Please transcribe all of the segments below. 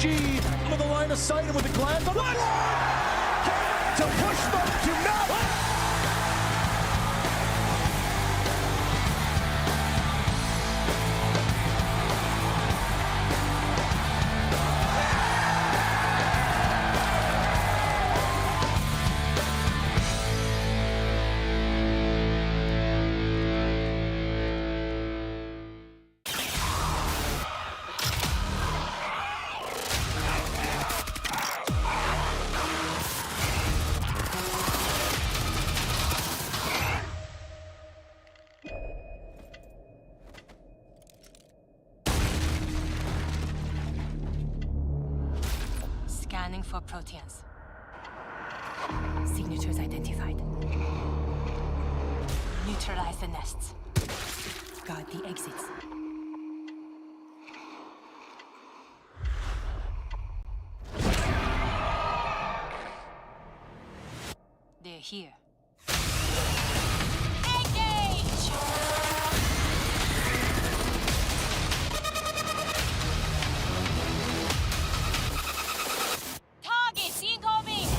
SG with the line of sight and with the glance on the board. To push them to not. Scanning for proteins. Signatures identified. Neutralize the nests. Guard the exits. They're here. Engage! Targets incoming!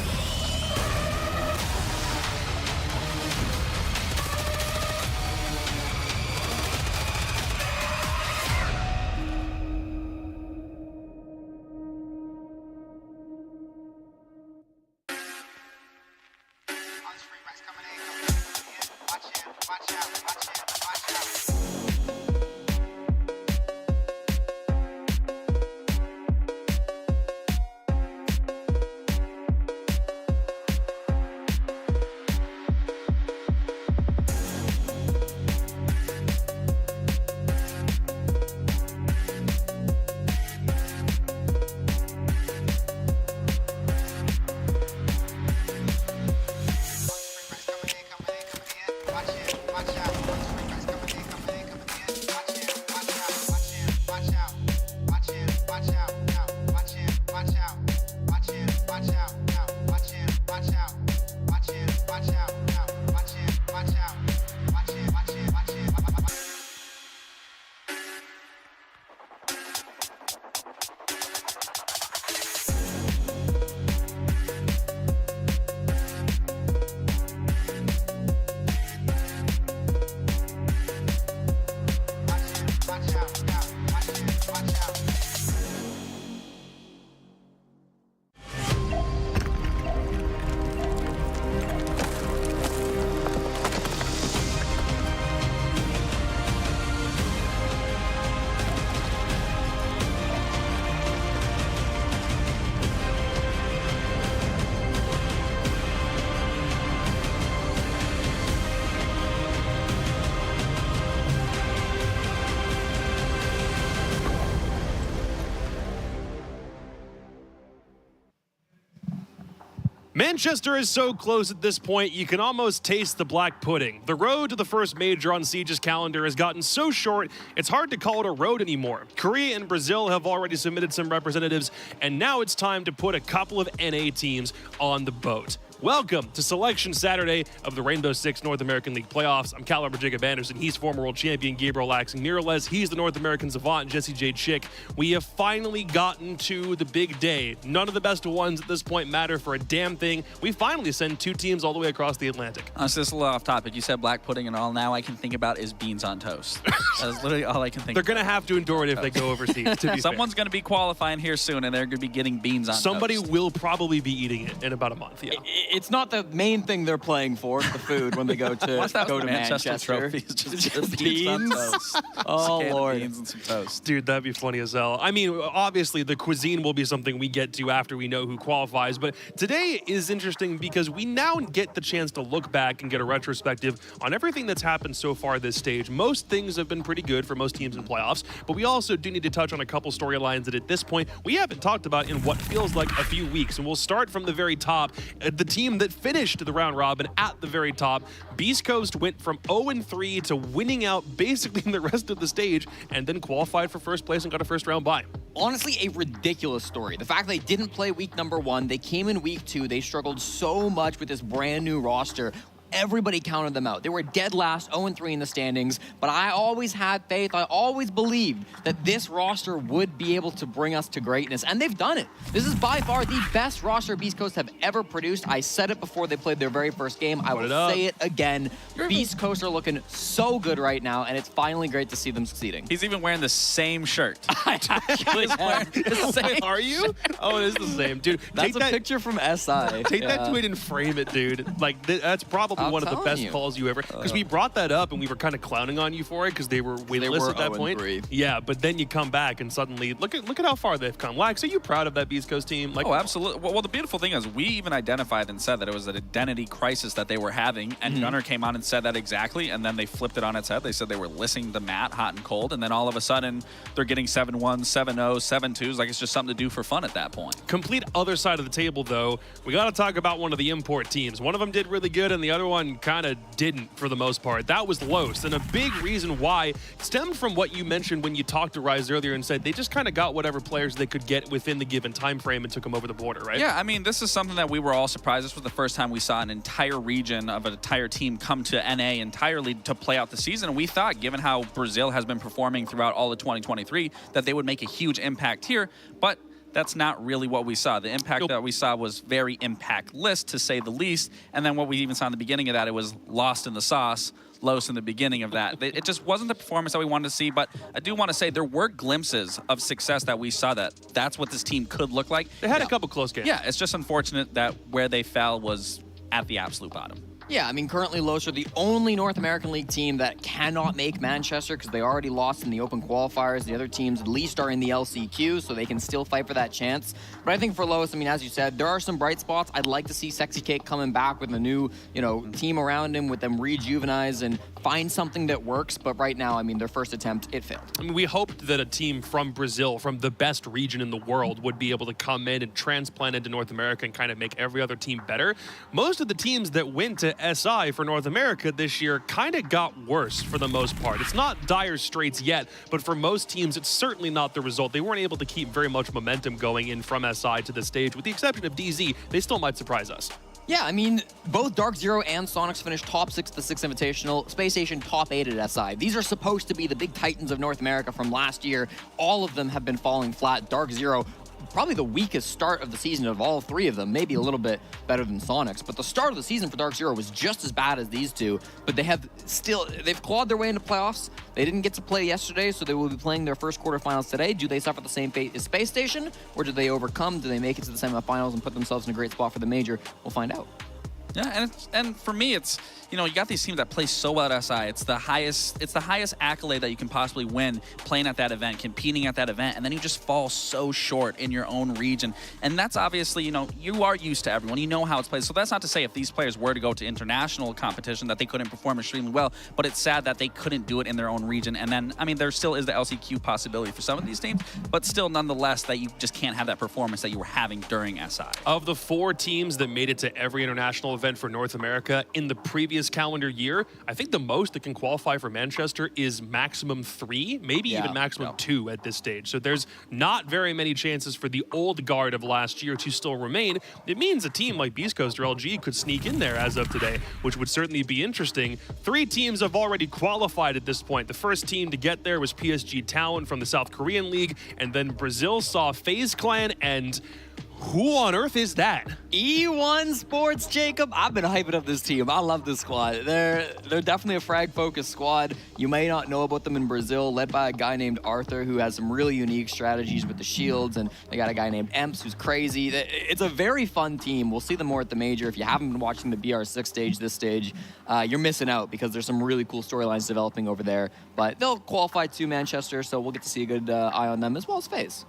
Manchester is so close at this point, you can almost taste the black pudding. The road to the first major on Siege's calendar has gotten so short, it's hard to call it a road anymore. Korea and Brazil have already submitted some representatives, and now it's time to put a couple of NA teams on the boat. Welcome to Selection Saturday of the Rainbow Six North American League Playoffs. I'm Caliber Jacob Anderson. He's former world champion Gabriel Laxing Miralez. He's the North American savant, Jesse J. Chick. We have finally gotten to the big day. None of the best of ones at this point matter for a damn thing. We finally send two teams all the way across the Atlantic. Honestly, this is a little off topic. You said black pudding and all. Now I can think about is beans on toast. That's literally all I can think They're about. going to have to endure it if they go overseas, to be Someone's going to be qualifying here soon, and they're going to be getting beans on Somebody toast. will probably be eating it in about a month, yeah. It's not the main thing they're playing for, the food, when they go to Manchester. Trophy is just beans on toast. Oh, Just Lord. beans and some toast. Dude, that'd be funny as hell. I mean, obviously, the cuisine will be something we get to after we know who qualifies, but today is interesting because we now get the chance to look back and get a retrospective on everything that's happened so far this stage. Most things have been pretty good for most teams in playoffs, but we also do need to touch on a couple storylines that at this point we haven't talked about in what feels like a few weeks. And we'll start from the very top. The team that finished the round robin at the very top, Beast Coast, went from 0-3 to winning out basically in the rest of the stage and then qualified for first place and got a first round bye. Honestly, a ridiculous story. The fact they didn't play week number 1, they came in week 2, they struggled so much with this brand new roster. everybody counted them out. They were dead last, 0-3 in the standings, but I always had faith. I always believed that this roster would be able to bring us to greatness, and they've done it. This is by far the best roster Beast Coast have ever produced. I said it before they played their very first game. I will say it again. Beast Coast are looking so good right now, and it's finally great to see them succeeding. He's even wearing the same shirt. I actually am. The same. Are you? Oh, it is the same, dude. That's a picture from SI. Take that tweet and frame it, dude. Like, that's probably one of the best calls you ever. Because we brought that up and we were kind of clowning on you for it because they were winless at that point. 0-3. Yeah, but then you come back and suddenly look at how far they've come. Wax, are you proud of that Beast Coast team? Like, oh, absolutely. Well, the beautiful thing is we even identified and said that it was an identity crisis that they were having, and Gunnar came on and said that exactly, and then they flipped it on its head. They said they were listening to Matt hot and cold, and then all of a sudden they're getting 7-1, 7-0, 7-2s. Like, it's just something to do for fun at that point. Complete other side of the table, though. We got to talk about one of the import teams. One of them did really good, and the other one kind of didn't for the most part. That was Los, and a big reason why stemmed from what you mentioned when you talked to Rise earlier and said they just kind of got whatever players they could get within the given time frame and took them over the border, right? Yeah, I mean, this is something that we were all surprised. This was the first time we saw an entire region of an entire team come to NA entirely to play out the season, and we thought, given how Brazil has been performing throughout all of 2023, that they would make a huge impact here, but that's not really what we saw. The impact that we saw was very impactless, to say the least, and then what we even saw in the beginning of that, it was lost in the sauce. Los in the beginning of that. It just wasn't the performance that we wanted to see, but I do want to say there were glimpses of success that we saw that's what this team could look like. They had a couple close games. Yeah, it's just unfortunate that where they fell was at the absolute bottom. Yeah, I mean, currently Los are the only North American League team that cannot make Manchester because they already lost in the open qualifiers. The other teams at least are in the LCQ, so they can still fight for that chance. But I think for Los, I mean, as you said, there are some bright spots. I'd like to see Sexy Cake coming back with a new, team around him, with them rejuvenized and find something that works. But right now, I mean, their first attempt, it failed. I mean, we hoped that a team from Brazil, from the best region in the world, would be able to come in and transplant into North America and kind of make every other team better. Most of the teams that went to SI for North America this year kind of got worse for the most part. It's not dire straits yet, but for most teams, it's certainly not the result. They weren't able to keep very much momentum going in from SI to the stage. With the exception of DZ, they still might surprise us. Yeah, I mean, both Dark Zero and Sonics finished top 6 at the 6 Invitational, Space Station top 8 at SI. These are supposed to be the big titans of North America from last year. All of them have been falling flat. Dark Zero, probably the weakest start of the season of all three of them, maybe a little bit better than Sonics, but the start of the season for Dark Zero was just as bad as these two, but they've clawed their way into playoffs. They didn't get to play yesterday, so they will be playing their first quarterfinals today. Do they suffer the same fate as Space Station, or do they overcome? Do they make it to the semifinals and put themselves in a great spot for the major? We'll find out. Yeah, and for me, it's, you got these teams that play so well at SI. It's the highest accolade that you can possibly win, playing at that event, competing at that event, and then you just fall so short in your own region. And that's obviously, you are used to everyone. You know how it's played. So that's not to say if these players were to go to international competition that they couldn't perform extremely well, but it's sad that they couldn't do it in their own region. And then, I mean, there still is the LCQ possibility for some of these teams, but still, nonetheless, that you just can't have that performance that you were having during SI. Of the 4 teams that made it to every international event for North America in the previous calendar year, I think the most that can qualify for Manchester is maximum 3, maybe even maximum 2 at this stage. So there's not very many chances for the old guard of last year to still remain. It means a team like Beast Coast or LG could sneak in there as of today, which would certainly be interesting. 3 teams have already qualified at this point. The first team to get there was PSG Talon from the South Korean League, and then Brazil saw FaZe Clan, and who on earth is that? E1 Sports, Jacob. I've been hyping up this team. I love this squad. They're definitely a frag-focused squad. You may not know about them in Brazil, led by a guy named Arthur, who has some really unique strategies with the shields, and they got a guy named Emps, who's crazy. It's a very fun team. We'll see them more at the major. If you haven't been watching the BR6 stage this stage, you're missing out because there's some really cool storylines developing over there. But they'll qualify to Manchester, so we'll get to see a good eye on them, as well as FaZe.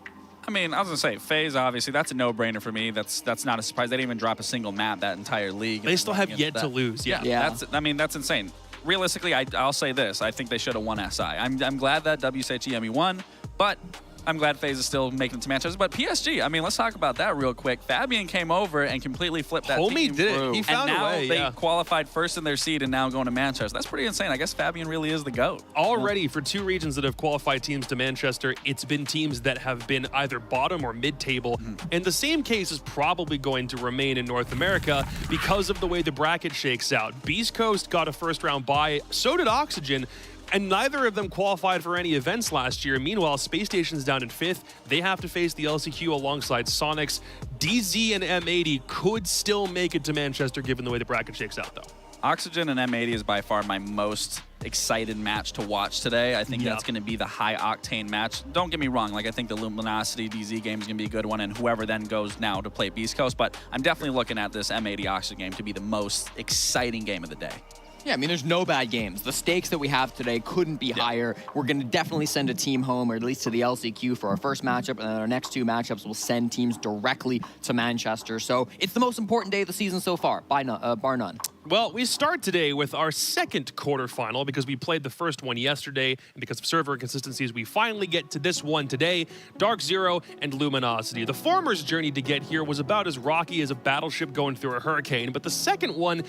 I mean, I was going to say, FaZe, obviously, that's a no-brainer for me. That's not a surprise. They didn't even drop a single map that entire league. They still have yet to lose, yeah. That's insane. Realistically, I'll say this. I think they should have won SI. I'm glad that WCHEME won, but I'm glad FaZe is still making it to Manchester. But PSG, I mean, let's talk about that real quick. Fabian came over and completely flipped that Homie team. did. He found and a now way, they yeah. qualified first in their seed and now going to Manchester. That's pretty insane. I guess Fabian really is the GOAT. Already, for 2 regions that have qualified teams to Manchester, it's been teams that have been either bottom or mid-table. And the same case is probably going to remain in North America because of the way the bracket shakes out. Beast Coast got a first-round bye, so did Oxygen, and neither of them qualified for any events last year. Meanwhile, Space Station's down in 5th. They have to face the LCQ alongside Sonics. DZ and M80 could still make it to Manchester given the way the bracket shakes out, though. Oxygen and M80 is by far my most excited match to watch today. I think that's going to be the high-octane match. Don't get me wrong. Like, I think the Luminosity DZ game is going to be a good one, and whoever then goes now to play Beast Coast. But I'm definitely looking at this M80 Oxygen game to be the most exciting game of the day. Yeah, I mean, there's no bad games. The stakes that we have today couldn't be higher. We're going to definitely send a team home, or at least to the LCQ for our first matchup, and then our next 2 matchups will send teams directly to Manchester. So it's the most important day of the season so far, bar none. Well, we start today with our second quarterfinal because we played the first one yesterday, and because of server inconsistencies, we finally get to this one today, Dark Zero and Luminosity. The former's journey to get here was about as rocky as a battleship going through a hurricane, but the second one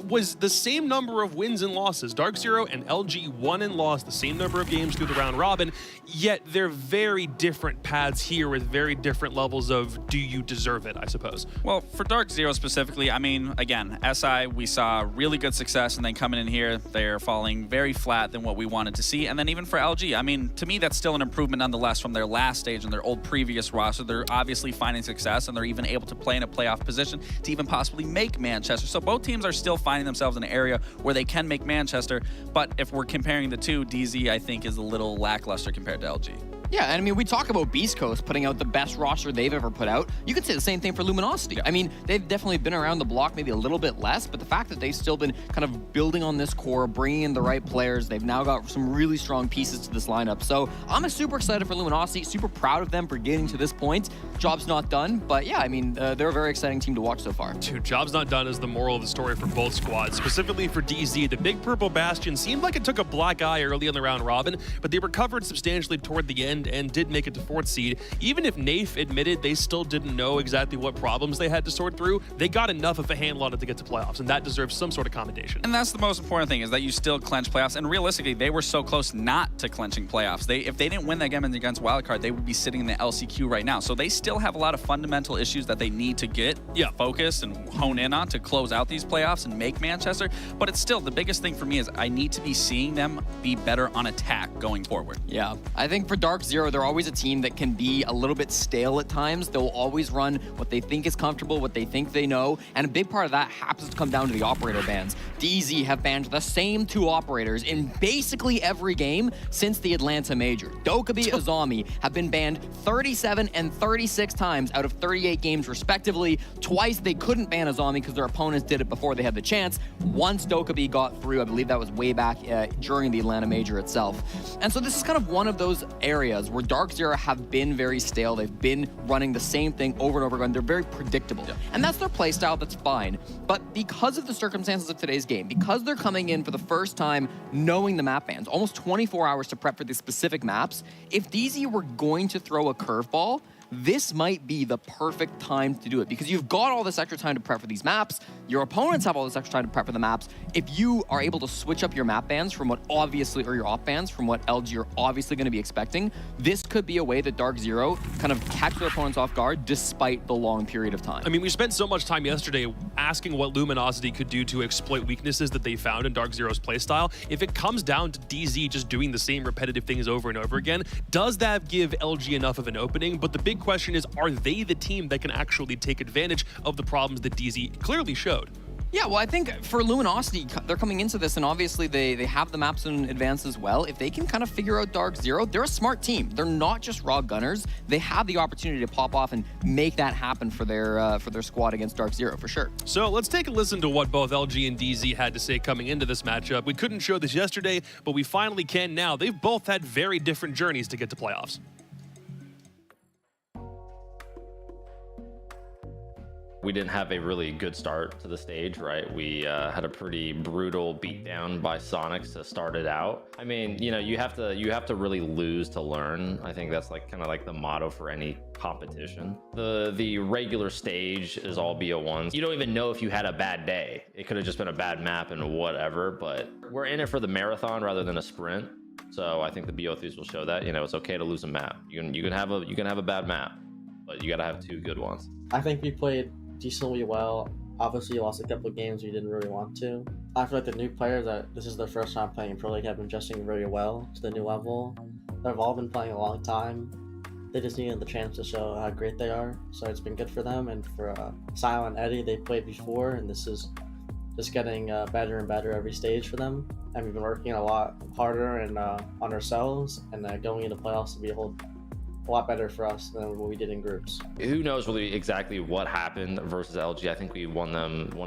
was the same number of wins and losses. Dark Zero and LG won and lost the same number of games through the round robin, yet they're very different paths here with very different levels of do you deserve it, I suppose. Well, for Dark Zero specifically, I mean, again, SI, we saw really good success, and then coming in here, they're falling very flat than what we wanted to see. And then even for LG, I mean, to me, that's still an improvement nonetheless from their last stage and their old previous roster. They're obviously finding success, and they're even able to play in a playoff position to even possibly make Manchester. So both teams are still finding themselves in an area where they can make Manchester. But if we're comparing the two, DZ, I think, is a little lackluster compared to LG. Yeah, and I mean, we talk about Beast Coast putting out the best roster they've ever put out. You could say the same thing for Luminosity. I mean, they've definitely been around the block, maybe a little bit less, but the fact that they've still been kind of building on this core, bringing in the right players, they've now got some really strong pieces to this lineup. So I'm super excited for Luminosity, super proud of them for getting to this point. Job's not done, but yeah, I mean, they're a very exciting team to watch so far. Dude, job's not done is the moral of the story for both squads. Specifically for DZ, the Big Purple Bastion seemed like it took a black eye early in the round robin, but they recovered substantially toward the end and did make it to 4th seed. Even if Nafe admitted they still didn't know exactly what problems they had to sort through, they got enough of a handle on it to get to playoffs, and that deserves some sort of commendation. And that's the most important thing, is that you still clinch playoffs. And realistically, they were so close not to clinching playoffs. If they didn't win that game against Wildcard, they would be sitting in the LCQ right now. So they still have a lot of fundamental issues that they need to get focused and hone in on to close out these playoffs and make Manchester. But it's still, the biggest thing for me is I need to be seeing them be better on attack going forward. Yeah, I think for Dark Zero, they're always a team that can be a little bit stale at times. They'll always run what they think is comfortable, what they think they know, and a big part of that happens to come down to the operator bans. DZ have banned the same 2 operators in basically every game since the Atlanta Major. Dokkaebi, Azami have been banned 37 and 36 times out of 38 games respectively. Twice they couldn't ban Azami because their opponents did it before they had the chance. Once Dokkaebi got through, I believe that was way back during the Atlanta Major itself. And so this is kind of one of those areas where Dark Zero have been very stale. They've been running the same thing over and over again. They're very predictable. Yeah. And that's their play style, that's fine. But because of the circumstances of today's game, because they're coming in for the first time knowing the map bans, almost 24 hours to prep for these specific maps, if DZ were going to throw a curveball, this might be the perfect time to do it because you've got all this extra time to prep for these maps. Your opponents have all this extra time to prep for the maps. If you are able to switch up your map bans from what obviously, or your op bans from what LG are obviously going to be expecting, this could be a way that Dark Zero kind of catch their opponents off guard despite the long period of time. I mean, we spent so much time yesterday asking what Luminosity could do to exploit weaknesses that they found in Dark Zero's playstyle. If it comes down to DZ just doing the same repetitive things over and over again, does that give LG enough of an opening? But the big question is, are they the team that can actually take advantage of the problems that DZ clearly showed? Yeah, well, I think for Luminosity, they're coming into this, and obviously they have the maps in advance as well. If they can kind of figure out Dark Zero, they're a smart team. They're not just raw gunners. They have the opportunity to pop off and make that happen for their squad against Dark Zero, for sure. So let's take a listen to what both LG and DZ had to say coming into this matchup. We couldn't show this yesterday, but we finally can now. They've both had very different journeys to get to playoffs. We didn't have a really good start to the stage, right? We had a pretty brutal beatdown by Sonics to start it out. I mean, you know, you have to really lose to learn. I think that's like kind of like the motto for any competition. The regular stage is all BO1s. You don't even know if you had a bad day. It could have just been a bad map and whatever, but we're in it for the marathon rather than a sprint. So I think the BO3s will show that, you know, it's okay to lose a map. You can have a bad map, but you got to have 2 good ones. I think we played decently well. Obviously, you lost a couple of games we didn't really want to. I feel like the new players that this is their first time playing Pro League have been adjusting very well to the new level. They've all been playing a long time. They just needed the chance to show how great they are. So it's been good for them. And for Silent and Eddie, they played before, and this is just getting better and better every stage for them. And we've been working a lot harder and on ourselves, and going into playoffs to be a lot better for us than what we did in groups. Who knows really exactly what happened versus LG. I think we won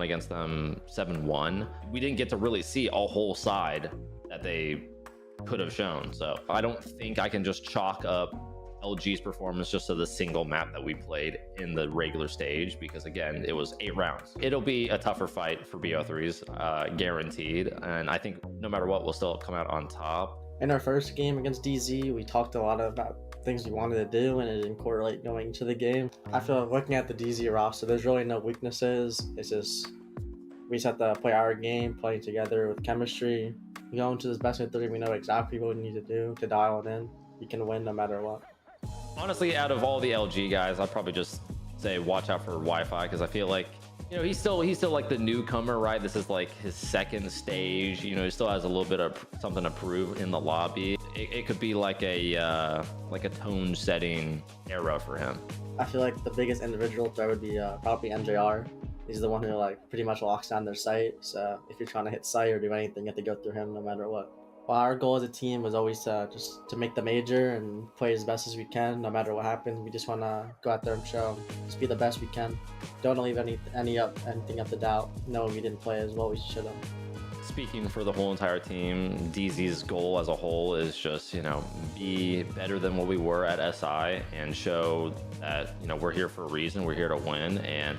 against them 7-1. We didn't get to really see a whole side that they could have shown. So I don't think I can just chalk up LG's performance just to the single map that we played in the regular stage, because again, it was 8 rounds. It'll be a tougher fight for BO3s, guaranteed. And I think no matter what, we'll still come out on top. In our first game against DZ, we talked a lot about things we wanted to do, and it didn't correlate going into the game. I feel like looking at the DZ roster, there's really no weaknesses. It's just we just have to play our game, playing together with chemistry. We go into this best of 3, we know exactly what we need to do to dial it in. We can win no matter what. Honestly, out of all the LG guys, I'd probably just say watch out for Wi-Fi, because I feel like, you know, he's still like the newcomer, right? This is like his second stage. You know, he still has a little bit of something to prove in the lobby. It could be like a tone setting era for him. I feel like the biggest individual threat would be probably MJR. He's the one who like pretty much locks down their site. So if you're trying to hit site or do anything, you have to go through him no matter what. Well, our goal as a team was always just to make the major and play as best as we can, no matter what happens. We just want to go out there and show, just be the best we can. Don't leave anything up to doubt, knowing we didn't play as well as we should have. Speaking for the whole entire team, DZ's goal as a whole is just, you know, be better than what we were at SI and show that, you know, we're here for a reason. We're here to win, and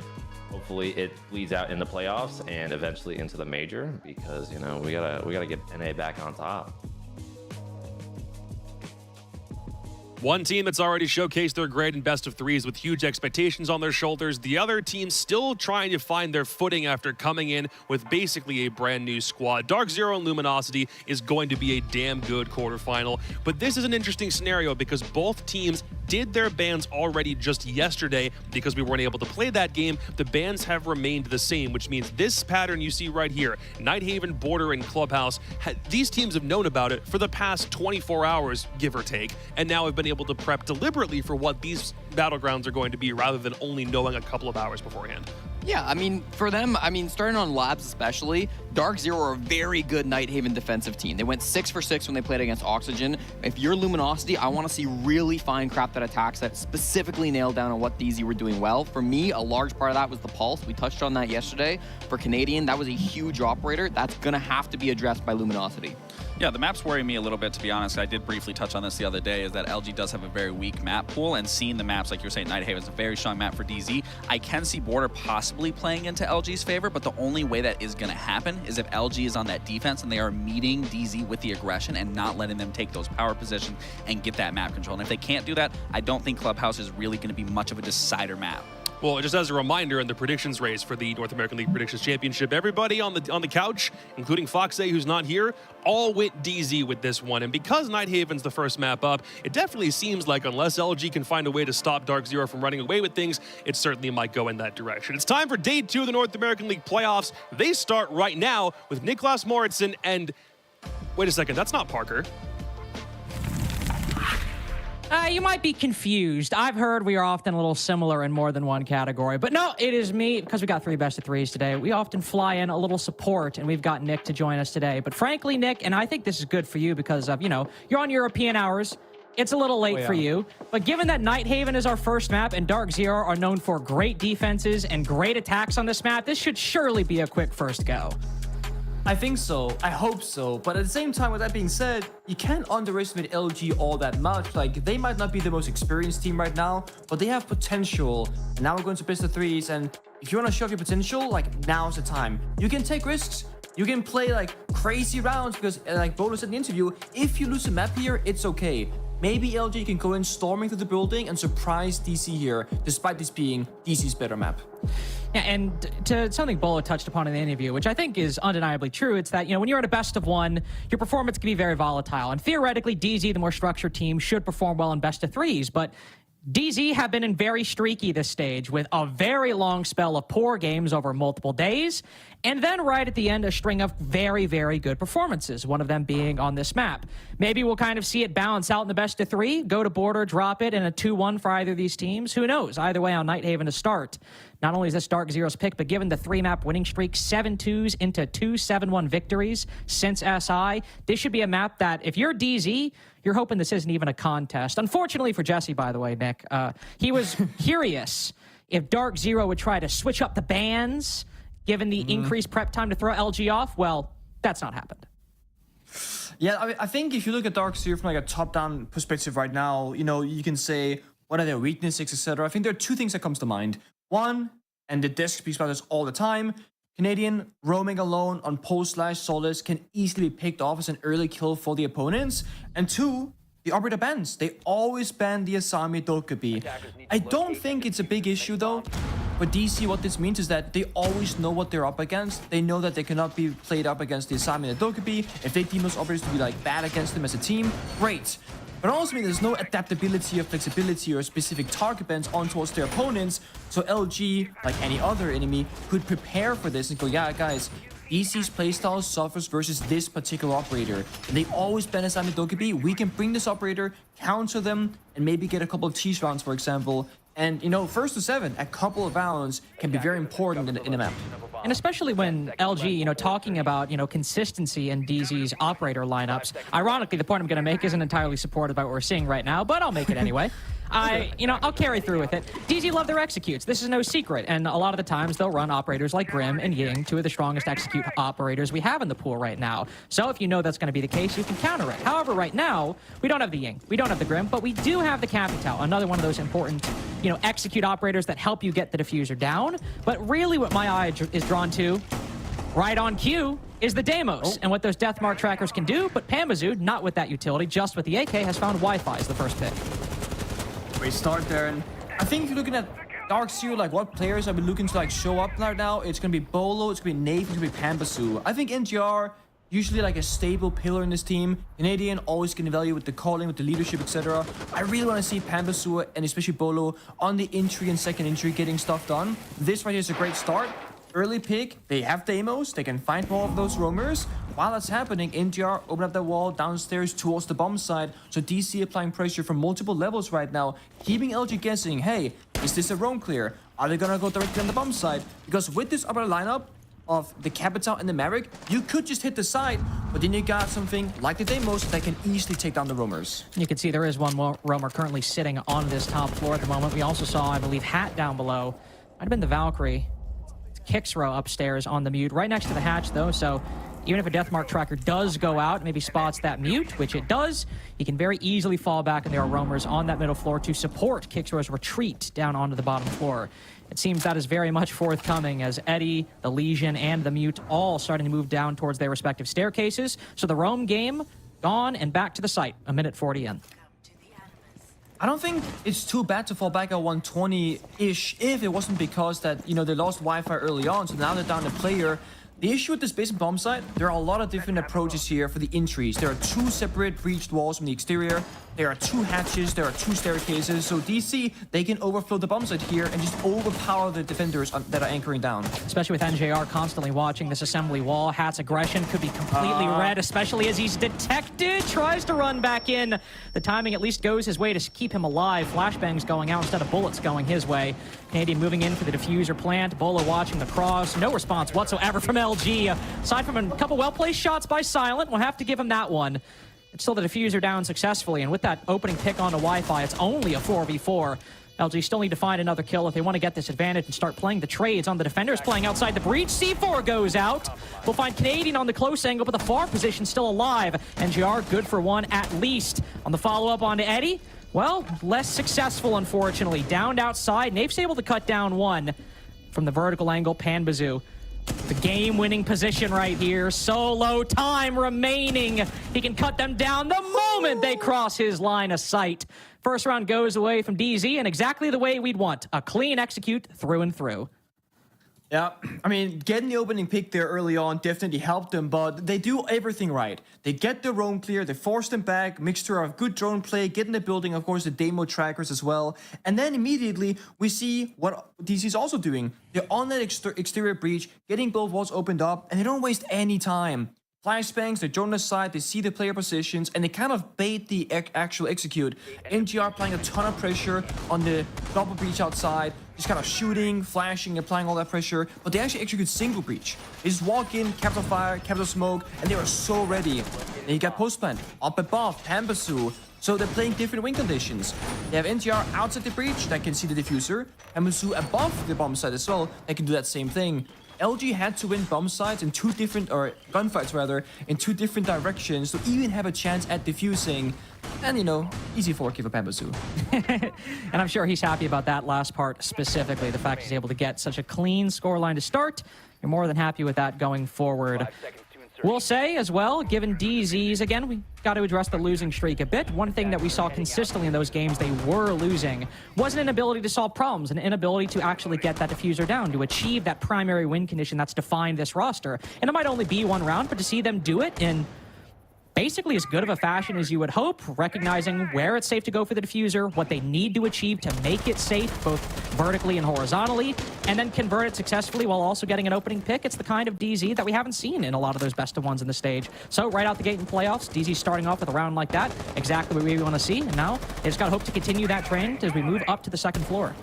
hopefully it leads out into playoffs and eventually into the major, because, you know, we gotta get NA back on top. One team that's already showcased their grade in best of 3s with huge expectations on their shoulders. The other team still trying to find their footing after coming in with basically a brand new squad. Dark Zero and Luminosity is going to be a damn good quarterfinal, but this is an interesting scenario because both teams did their bans already just yesterday. Because we weren't able to play that game, the bans have remained the same, which means this pattern you see right here, Nighthaven, Border, and Clubhouse, these teams have known about it for the past 24 hours, give or take, and now have been able to prep deliberately for what these battlegrounds are going to be rather than only knowing a couple of hours beforehand. Yeah, I mean, for them, starting on Labs especially, Dark Zero are a very good Nighthaven defensive team. They went 6 for 6 when they played against Oxygen. If you're Luminosity, I want to see really fine crap that attacks that specifically nailed down on what DZ were doing well. For me, a large part of that was the Pulse. We touched on that yesterday. For Canadian, that was a huge operator. That's going to have to be addressed by Luminosity. Yeah, the maps worry me a little bit, to be honest. I did briefly touch on this the other day, is that LG does have a very weak map pool, and seeing the maps, like you're saying, Nighthaven is a very strong map for DZ. I can see Border possibly playing into LG's favor, but the only way that is going to happen is if LG is on that defense and they are meeting DZ with the aggression and not letting them take those power positions and get that map control. And if they can't do that, I don't think Clubhouse is really going to be much of a decider map. Well, just as a reminder, in the predictions race for the North American League Predictions Championship, everybody on the couch, including Foxay, who's not here, all went DZ with this one. And because Nighthaven's the first map up, it definitely seems like unless LG can find a way to stop Dark Zero from running away with things, it certainly might go in that direction. It's time for Day 2 of the North American League playoffs. They start right now with Niklas Moritzen and... Wait a second, that's not Parker. You might be confused. I've heard we are often a little similar in more than one category. But no, it is me, because we got 3 best of 3s today. We often fly in a little support, and we've got Nick to join us today. But frankly, Nick, and I think this is good for you because of, you're on European hours. It's a little late for you. But given that Nighthaven is our first map and Dark Zero are known for great defenses and great attacks on this map, this should surely be a quick first go. I think so. I hope so. But at the same time, with that being said, you can't underestimate LG all that much. Like, they might not be the most experienced team right now, but they have potential. And now we're going to best of 3s, and if you want to show off your potential, like now's the time. You can take risks. You can play like crazy rounds because like Bolo said in the interview, if you lose a map here, it's okay. Maybe LG can go in storming through the building and surprise DC here, despite this being DC's better map. Yeah, and to something Bolo touched upon in the interview, which I think is undeniably true, it's that, you know, when you're at a best of one, your performance can be very volatile. And theoretically, DZ, the more structured team, should perform well in best of threes. But DZ have been in very streaky this stage with a very long spell of poor games over multiple days. And then right at the end, a string of very, very good performances, one of them being on this map. Maybe we'll kind of see it balance out in the best of three, go to border, drop it, and a 2-1 for either of these teams. Who knows? Either way on Nighthaven to start. Not only is this Dark Zero's pick, but given the 3-map winning streak, 7-2s into 2 7-1 victories since SI, this should be a map that, if you're DZ, you're hoping this isn't even a contest. Unfortunately for Jesse, by the way, Nick, he was curious if Dark Zero would try to switch up the bans, given the increased prep time to throw LG off. Well, that's not happened. Yeah, I think if you look at Dark Zero from like a top-down perspective right now, you know, you can say, what are their weaknesses, etc. I think there are two things that comes to mind. One, and the desk speaks about this all the time, Canadian roaming alone on post/Solace can easily be picked off as an early kill for the opponents. And two, the operator bans. They always ban the Asami Dokubi. I don't think it's a big issue though. For DC, what this means is that they always know what they're up against. They know that they cannot be played up against the Asami and the Dokubi. If they deem those operators to be like bad against them as a team, great. But also means there's no adaptability or flexibility or specific target bans on towards their opponents. So LG, like any other enemy, could prepare for this and go, yeah, guys, DC's playstyle suffers versus this particular operator. And they always ban Asami Dokubi. We can bring this operator, counter them, and maybe get a couple of cheese rounds, for example. And, you know, 1st to 7, a couple of rounds can be very important in a map. And especially when LG, you know, talking about, you know, consistency in DZ's operator lineups. Ironically, the point I'm going to make isn't entirely supported by what we're seeing right now, but I'll make it anyway. I'll carry through with it. DZ love their executes. This is no secret. And a lot of the times they'll run operators like Grim and Ying, two of the strongest execute operators we have in the pool right now. So if you know that's going to be the case, you can counter it. However, right now, we don't have the Ying, we don't have the Grim, but we do have the Capital, another one of those important, you know, execute operators that help you get the diffuser down. But really what my eye is drawn to, right on cue, is the Deimos and what those deathmark trackers can do. But Pamazoo, not with that utility, just with the AK, has found Wi-Fi as the first pick. Great start there, and I think if you're looking at Dark Zero, like what players I've been looking to like show up right now, it's gonna be Bolo, it's gonna be Nave, it's gonna be Pambazoo. I think NGR, usually like a stable pillar in this team. Canadian, always getting value with the calling, with the leadership, etc. I really want to see Pambazoo and especially Bolo on the entry and second entry getting stuff done. This right here is a great start. Early pick, they have Deimos, they can find more of those roamers. While that's happening, NGR open up that wall downstairs towards the bomb side. So DC applying pressure from multiple levels right now, keeping LG guessing, hey, is this a roam clear? Are they gonna go directly on the bomb side? Because with this upper lineup of the Capital and the Maverick, you could just hit the side, but then you got something like the Deimos that can easily take down the roamers. You can see there is one more roamer currently sitting on this top floor at the moment. We also saw, I believe, Hat down below. Might have been the Valkyrie. Kicks row upstairs on the mute, right next to the hatch though, so even if a deathmark tracker does go out, maybe spots that mute, which it does, he can very easily fall back, and there are roamers on that middle floor to support Kixrow's retreat down onto the bottom floor. It seems that is very much forthcoming as Eddie, the Legion, and the mute all starting to move down towards their respective staircases. So the roam game gone and back to the site, a minute 40 in. I don't think it's too bad to fall back at 120-ish if it wasn't because that, you know, they lost Wi-Fi early on, so now they're down a player. The issue with this base and bomb site, there are a lot of different approaches here for the entries. There are 2 separate breached walls from the exterior. There are 2 hatches, there are 2 staircases. So DC, they can overflow the bomb site here and just overpower the defenders that are anchoring down. Especially with NJR constantly watching this assembly wall. Hat's aggression could be completely red, especially as he's detected. Tries to run back in. The timing at least goes his way to keep him alive. Flashbangs going out instead of bullets going his way. Canadian moving in for the diffuser plant. Bolo watching the cross. No response whatsoever from LG. Aside from a couple well-placed shots by Silent, we'll have to give him that one. It's still the diffuser down successfully, and with that opening pick onto Wi-Fi, it's only a 4v4. LG still need to find another kill if they want to get this advantage and start playing the trades on the defenders playing outside the breach. C4 goes out. We'll find Canadian on the close angle, but the far position still alive. NGR good for one at least. On the follow-up onto Eddie, well, less successful, unfortunately. Downed outside. Nave's able to cut down one. from the vertical angle. Panbazoo, the game-winning position right here. Solo time remaining. He can cut them down the moment they cross his line of sight. First round goes away from DZ, and exactly the way we'd want. A clean execute through and through. Yeah, I mean, getting the opening pick there early on definitely helped them, but they do everything right. They get the roam clear, they force them back, mixture of good drone play, get in the building, of course, the demo trackers as well. And then immediately, we see what DC is also doing. They're on that exterior breach, getting both walls opened up, and they don't waste any time. Flashbangs, they drone the side, they see the player positions, and they kind of bait the actual execute. MGR applying a ton of pressure on the double breach outside, just kind of shooting, flashing, applying all that pressure, but they actually execute single breach. They just walk in, capital fire, capital smoke, and they are so ready. Then you got post plant, up above, Panbazoo. So they're playing different win conditions. They have NTR outside the breach that can see the diffuser, and Panbazoo above the bomb site as well that can do that same thing. LG had to win bomb sites in gunfights rather, in 2 different directions to even have a chance at defusing. And, you know, easy 4K for Panbazoo. And I'm sure he's happy about that last part specifically. The fact he's able to get such a clean scoreline to start. You're more than happy with that going forward. We'll say as well, given DZs, again, we got to address the losing streak a bit. One thing that we saw consistently in those games they were losing was an inability to solve problems, an inability to actually get that diffuser down, to achieve that primary win condition that's defined this roster. And it might only be 1 round, but to see them do it in basically as good of a fashion as you would hope, recognizing where it's safe to go for the diffuser, what they need to achieve to make it safe, both vertically and horizontally, and then convert it successfully while also getting an opening pick. It's the kind of DZ that we haven't seen in a lot of those best of ones in the stage. So right out the gate in playoffs, DZ starting off with a round like that, exactly what we want to see. And now they just got to hope to continue that trend as we move up to the 2nd floor.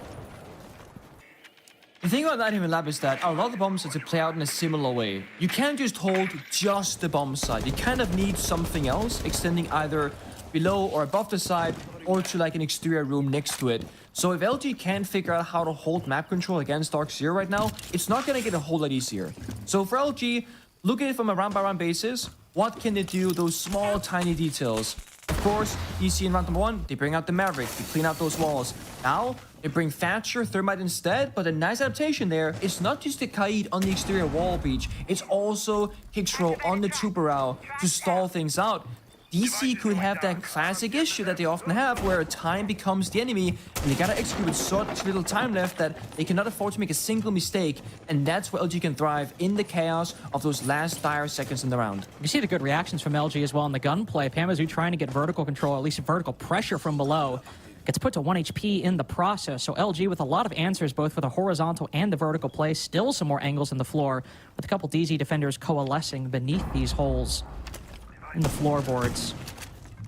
The thing about Nighthaven Lab is that a lot of the bomb sites play out in a similar way. You can't just hold just the bomb site. You kind of need something else, extending either below or above the site, or to like an exterior room next to it. So if LG can't figure out how to hold map control against Dark Zero right now, it's not going to get a whole lot easier. So for LG, look at it from a round-by-round basis. What can they do? Those small, tiny details. Of course, DC in round number 1, they bring out the Maverick, they clean out those walls. Now, they bring Thatcher, Thermite instead, but a nice adaptation there. It's not just the Kaid on the exterior wall breach, it's also Kixrow on the Tuberau to stall things out. DC could have that classic issue that they often have where time becomes the enemy and they gotta execute with such little time left that they cannot afford to make a single mistake, and that's where LG can thrive in the chaos of those last dire seconds in the round. You see the good reactions from LG as well in the gunplay. Panbazoo trying to get vertical control, at least vertical pressure from below. Gets put to 1 HP in the process, so LG with a lot of answers both for the horizontal and the vertical play. Still some more angles in the floor, with a couple DZ defenders coalescing beneath these holes in the floorboards.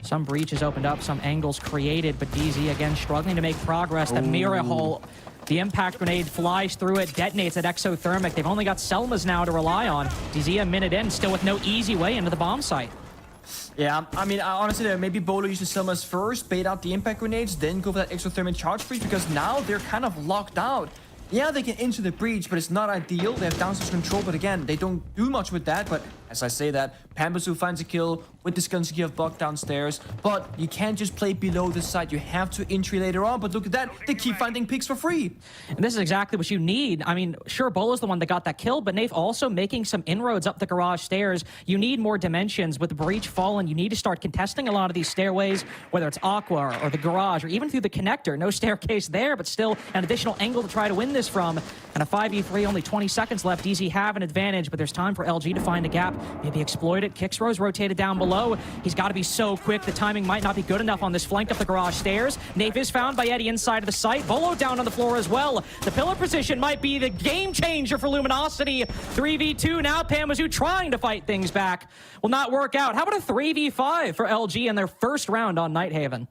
Some breaches opened up, some angles created, but DZ again struggling to make progress. The mirror hole, the impact grenade flies through it, detonates at exothermic. They've only got Selmas now to rely on. DZ a minute in, still with no easy way into the bomb site. Yeah, I mean, honestly, maybe Bolo uses Selmas first, bait out the impact grenades, then go for that exothermic charge breach, because now they're kind of locked out. Yeah, they can enter the breach, but it's not ideal. They have downstairs control, but again, they don't do much with that. But as I say that, Panbazoo finds a kill with this Gunsky of Buck downstairs. But you can't just play below the site. You have to entry later on. But look at that. They keep finding picks for free. And this is exactly what you need. I mean, sure, Bolo's the one that got that kill, but Nafe also making some inroads up the garage stairs. You need more dimensions. With the breach fallen, you need to start contesting a lot of these stairways, whether it's Aqua or the garage or even through the connector. No staircase there, but still an additional angle to try to win this from. And a 5v3, only 20 seconds left. DZ have an advantage, but there's time for LG to find a gap. Maybe exploit it. Kixrow's rotated down below. He's got to be so quick. The timing might not be good enough on this flank up the garage stairs. Nafe is found by Eddie inside of the site. Bolo down on the floor as well. The pillar position might be the game changer for Luminosity. 3v2 now. Panbazoo trying to fight things back. Will not work out. How about a 3v5 for LG in their first round on Nighthaven?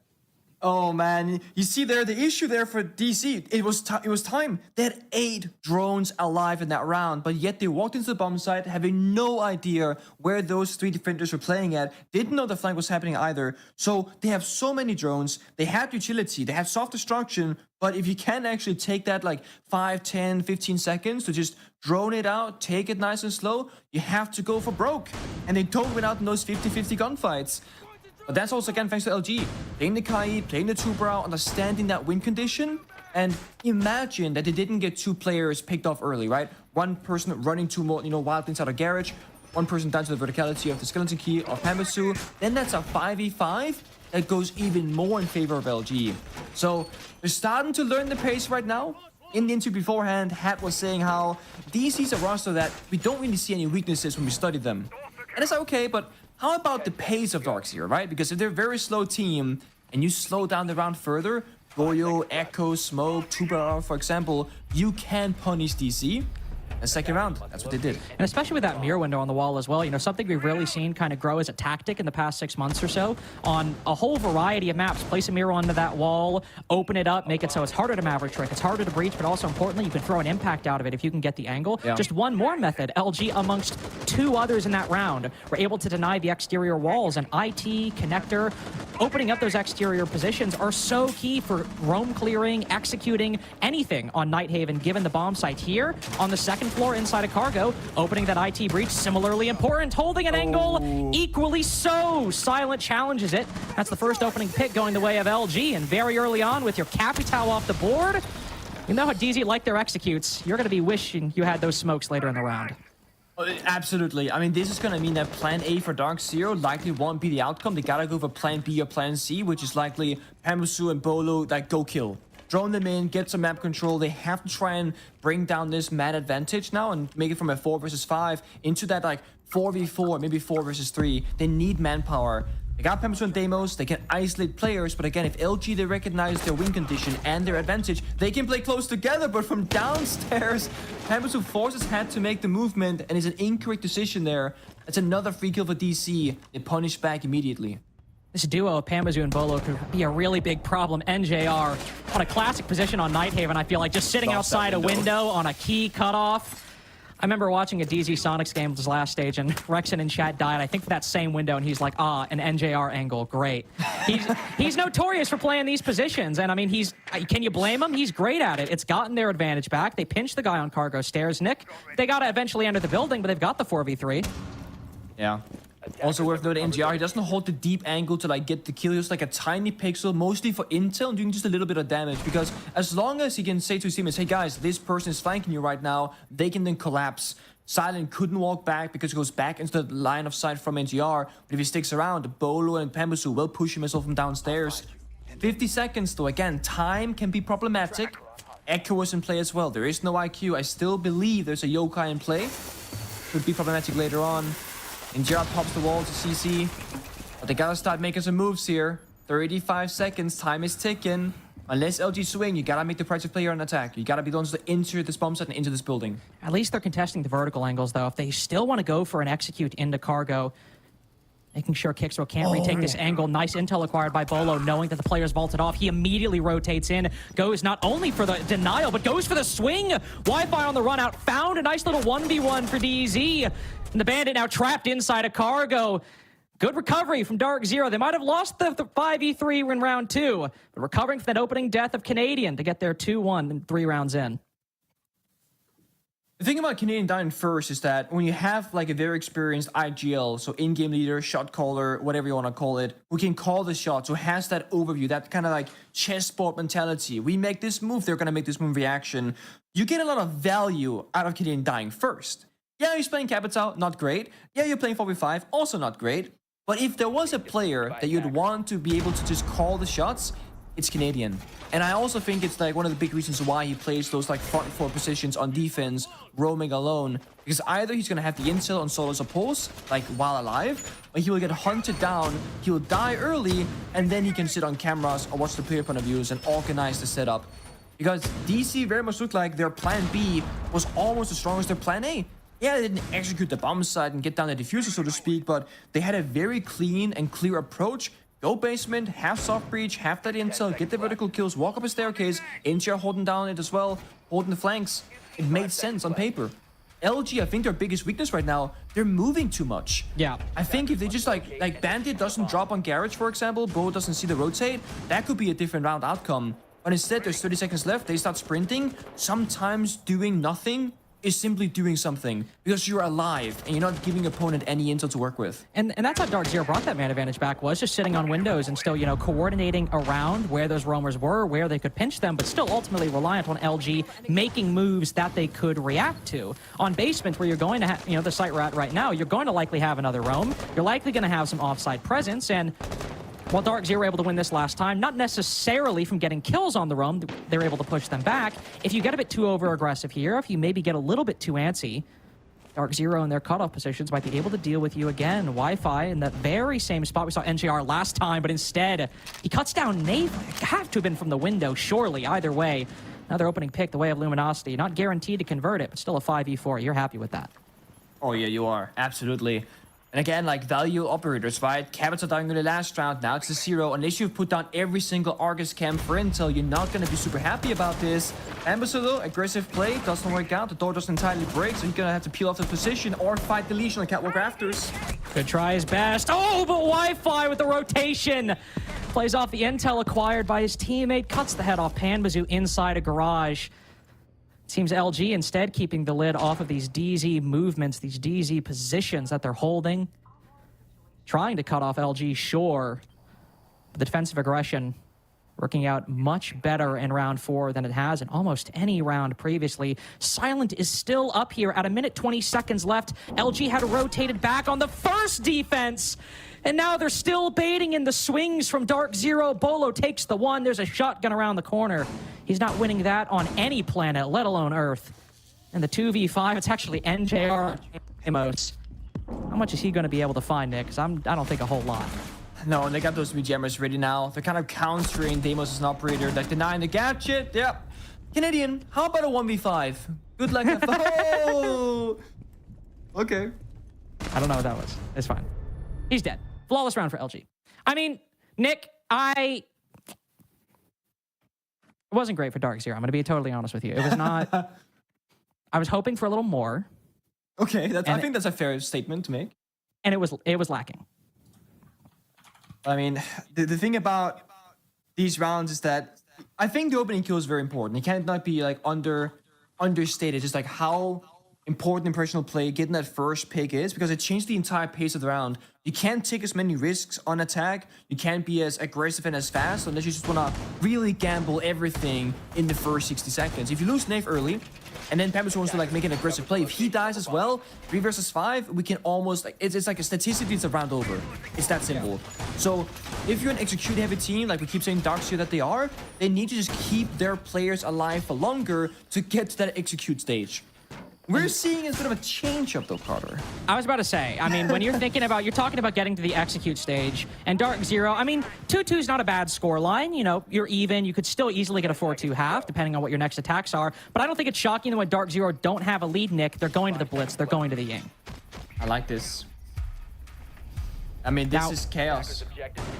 Oh man, you see there, the issue there for DC, it was time. They had 8 drones alive in that round, but yet they walked into the bomb site having no idea where those 3 defenders were playing at, didn't know the flank was happening either. So they have so many drones, they have utility, they have soft destruction, but if you can't actually take that like 5, 10, 15 seconds to just drone it out, take it nice and slow, you have to go for broke. And they don't win out in those 50-50 gunfights. But that's also, again, thanks to LG. Playing the Kai, playing the Tuberau, understanding that win condition. And imagine that they didn't get 2 players picked off early, right? One person running too more, wildly inside a garage, one person down to the verticality of the skeleton key of Hamasu. Then that's a 5v5 that goes even more in favor of LG. So they're starting to learn the pace right now. In the interview beforehand, Hat was saying how DC's a roster that we don't really see any weaknesses when we study them. And it's like, okay, but how about the pace of Darkseer, right? Because if they're a very slow team and you slow down the round further, Goyo, Echo, Smoke, Tuber, for example, you can punish DC. The second round, that's what they did. And especially with that mirror window on the wall as well, something we've really seen kind of grow as a tactic in the past 6 months or so on a whole variety of maps. Place a mirror onto that wall, open it up, make it so it's harder to Maverick trick, it's harder to breach, but also importantly, you can throw an impact out of it if you can get the angle. Yeah. Just one more method, LG amongst 2 others in that round were able to deny the exterior walls, and IT, Connector, opening up those exterior positions are so key for roam clearing, executing anything on Nighthaven, given the bomb site here on the second floor inside a cargo. Opening that IT breach, similarly important. Holding an angle, equally so. Silent challenges it. That's the first opening pick going the way of LG, and very early on with your Capital off the board, you know how DZ like their executes. You're going to be wishing you had those smokes later in the round. Absolutely. I mean, this is going to mean that plan A for Darkseer likely won't be the outcome. They gotta go for plan B or plan C, which is likely Hamasu and Bolo, go kill. Drone them in, get some map control. They have to try and bring down this man advantage now and make it from a 4 versus 5 into that 4v4, maybe 4 versus 3. They need manpower. They got Hamasu and Deimos, they can isolate players, but again, if LG, they recognize their win condition and their advantage, they can play close together, but from downstairs, Hamasu forces Hat to make the movement, and it's an incorrect decision there. That's another free kill for DC. They punish back immediately. This duo of Pamazu and Bolo could be a really big problem. NJR on a classic position on Nighthaven, I feel like, just sitting outside a window on a key cutoff. I remember watching a DZ Sonics game this last stage, and Rexon in chat died, I think, for that same window, and he's like, an NJR angle, great. He's notorious for playing these positions, and I mean, can you blame him? He's great at it. It's gotten their advantage back. They pinched the guy on cargo stairs. Nick, they got to eventually enter the building, but they've got the 4v3. Yeah. Also worth noting, NGR, he doesn't hold the deep angle to get the kill. He's a tiny pixel, mostly for intel and doing just a little bit of damage. Because as long as he can say to his teammates, hey guys, this person is flanking you right now, they can then collapse. Silent couldn't walk back because he goes back into the line of sight from NGR. But if he sticks around, Bolo and Pambusu will push him from downstairs. 50 seconds though, again, time can be problematic. Echo was in play as well. There is no IQ. I still believe there's a yokai in play. Could be problematic later on. And Gerard pops the wall to CC. But they gotta start making some moves here. 35 seconds, time is ticking. Unless LG swing, you gotta make the price of player on attack. You gotta be the ones to enter this bomb set and into this building. At least they're contesting the vertical angles, though. If they still want to go for an execute into cargo, making sure Kixro can't retake this angle. Nice intel acquired by Bolo, knowing that the player's vaulted off. He immediately rotates in, goes not only for the denial, but goes for the swing. Wi-Fi on the run out, found a nice little 1v1 for DZ. And the Bandit now trapped inside a cargo. Good recovery from Darkseer. They might have lost the 5v3 in round 2, but recovering from that opening death of Canadian to get their 2-1 and 3 rounds in. The thing about Canadian dying first is that when you have a very experienced IGL, so in-game leader, shot caller, whatever you want to call it, who can call the shots, who has that overview, that kind of chessboard mentality. We make this move, they're going to make this move reaction. You get a lot of value out of Canadian dying first. Yeah, he's playing Capital, not great. Yeah, you're playing 4v5, also not great. But if there was a player that you'd want to be able to just call the shots, it's Canadian. And I also think it's one of the big reasons why he plays those front 4 positions on defense, roaming alone. Because either he's going to have the intel on solos oppose, while alive, or he will get hunted down, he will die early, and then he can sit on cameras or watch the player point of views and organize the setup. Because DC very much looked like their plan B was almost as strong as their plan A. Yeah, they didn't execute the bomb site and get down the diffuser, so to speak, but they had a very clean and clear approach. Go basement, have soft breach, have that intel, get the vertical kills, walk up a staircase, NGR holding down it as well, holding the flanks. It made sense on paper. LG, I think their biggest weakness right now, they're moving too much. Yeah. I think if they just Bandit doesn't drop on Garage, for example, Bo doesn't see the rotate, that could be a different round outcome. But instead, there's 30 seconds left, they start sprinting, sometimes doing nothing. is simply doing something because you're alive and you're not giving your opponent any intel to work with. And that's how Dark Zero brought that man advantage back, was just sitting on windows and still, you know, coordinating around where those roamers were, where they could pinch them, but still ultimately reliant on LG making moves that they could react to. On basement, where you're going to have, you know, the site we're at right now, you're going to likely have another roam. You're likely going to have some offside presence, and while Dark Zero were able to win this last time, not necessarily from getting kills on the roam, they're able to push them back. If you get a bit too over-aggressive here, if you maybe get a little bit too antsy, Dark Zero in their cutoff positions might be able to deal with you again. Wi-Fi in that very same spot we saw NJR last time, but instead, he cuts down Nave. Have to have been from the window, surely, either way. Another opening pick, the way of Luminosity. Not guaranteed to convert it, but still a 5v4. You're happy with that. Oh yeah, you are. Absolutely. And again, like value operators, right? Cabins are dying in the last round, now it's a 0. Unless you've put down every single Argus cam for intel, you're not going to be super happy about this. Ambassador, aggressive play, doesn't work out. The door doesn't entirely break, so you're going to have to peel off the position or fight the Legion on catwalk rafters. Could try his best. Oh, but Wi-Fi with the rotation. Plays off the intel acquired by his teammate, cuts the head off Panbazoo inside a garage. Seems LG instead keeping the lid off of these DZ movements, these DZ positions that they're holding. Trying to cut off LG, sure. But the defensive aggression working out much better in round 4 than it has in almost any round previously. Silent is still up here at 1 minute 20 seconds left. LG had rotated back on the first defense. And now they're still baiting in the swings from Dark Zero. Bolo takes the one. There's a shotgun around the corner. He's not winning that on any planet, let alone Earth. And the 2v5, it's actually NJR Amos. How much is he going to be able to find, Nick? Because I don't think a whole lot. No, and they got those jammers ready now. They're kind of countering Deimos as an operator, like denying the gadget. Yep. Canadian, how about a 1v5? Good luck. Oh! Okay. I don't know what that was. It's fine. He's dead. Flawless round for LG. I mean, Nick, it wasn't great for Dark Zero. I'm going to be totally honest with you. It was not... I was hoping for a little more. Okay, I think that's a fair statement to make. And it was lacking. I mean, the thing about these rounds is that I think the opening kill is very important. It cannot be like understated, just like how important impressional play getting that first pick is, because it changed the entire pace of the round. You can't take as many risks on attack. You can't be as aggressive and as fast unless you just want to really gamble everything in the first 60 seconds. If you lose Nave early, and then Panbazoo wants to like make an aggressive play, if he dies as well, 3 versus 5, we can almost like it's like a statistically it's a round over. It's that simple. So if you're an execute heavy team, like we keep saying Dark Zero that they are, they need to just keep their players alive for longer to get to that execute stage. We're seeing a bit of a change-up, though, Carter. I was about to say, I mean, when you're talking about getting to the execute stage, and Dark Zero, I mean, 2-2 is not a bad score line. You know, you're even. You could still easily get a 4-2 half, depending on what your next attacks are. But I don't think it's shocking that when Dark Zero don't have a lead, Nick, they're going to the Blitz. They're going to the Ying. I like this. I mean, this is chaos.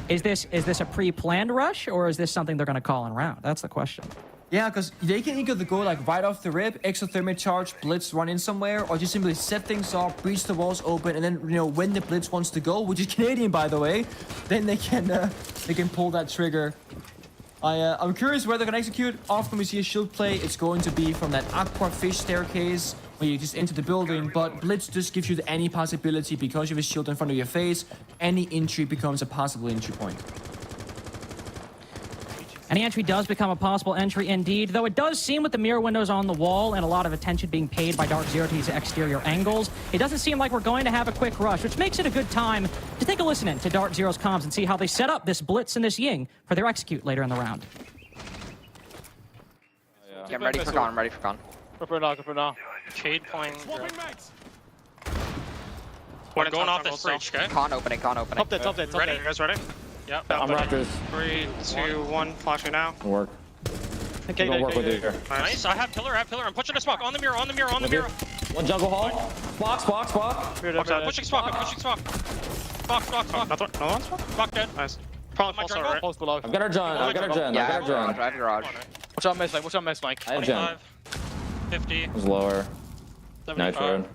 Is this a pre-planned rush, or is this something they're going to call in round? That's the question. Yeah, because they can either go like right off the rip, exothermic charge, blitz, run in somewhere, or just simply set things up, breach the walls open, and then, you know, when the blitz wants to go, which is Canadian, by the way, then they can pull that trigger. I'm curious where they're gonna execute. Often we see a shield play, it's going to be from that aqua fish staircase where you just enter the building, but blitz just gives you any possibility because you have a shield in front of your face. Any entry becomes a possible entry point. Any entry does become a possible entry indeed, though it does seem with the mirror windows on the wall and a lot of attention being paid by Dark Zero to these exterior angles, it doesn't seem like we're going to have a quick rush, which makes it a good time to take a listen in to Dark Zero's comms and see how they set up this Blitz and this Ying for their execute later in the round. Yeah, I'm ready for con, I'm ready for con. Go for now. Shade playing. We're going off this bridge, okay? Con opening. Top dead. Ready? You guys ready? Yep. I'm Raptors. 3, 2, 1. Flashing now. Work. Okay, We'll work with you here. Nice. I have pillar. I'm pushing a smoke on the mirror. On the mirror. One jungle hall. Block. Pushing smoke. No one's smoke dead. Nice. Probably Pulse right? Pulse below. I've got our gen. Yeah, I have garage. Watch out, miss, Mike. I have gen. 25, 50. It was lower. 75. Nitro.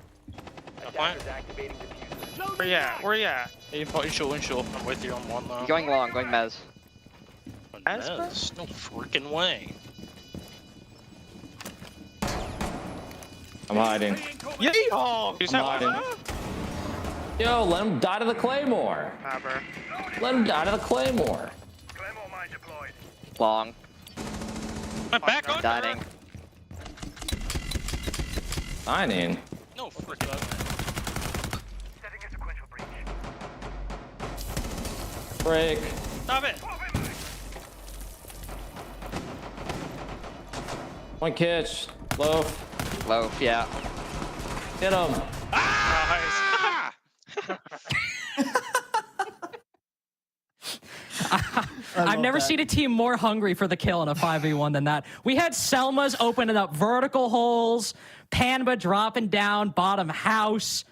Where you at? In short. I'm with you on one though. Going long, going mez. No freaking way. I'm hiding. Yeah. Oh, you said I'm what? hiding. Yo, let him die to the Claymore. Hammer. Let him die to the Claymore. Long. I'm back on. Dining. Dining. No, frick that. Break. Stop it. One catch. Loaf. Loaf, yeah. Hit him. Nice. I've never seen a team more hungry for the kill in a 5v1 than that. We had Selma's opening up vertical holes, Panba dropping down bottom house.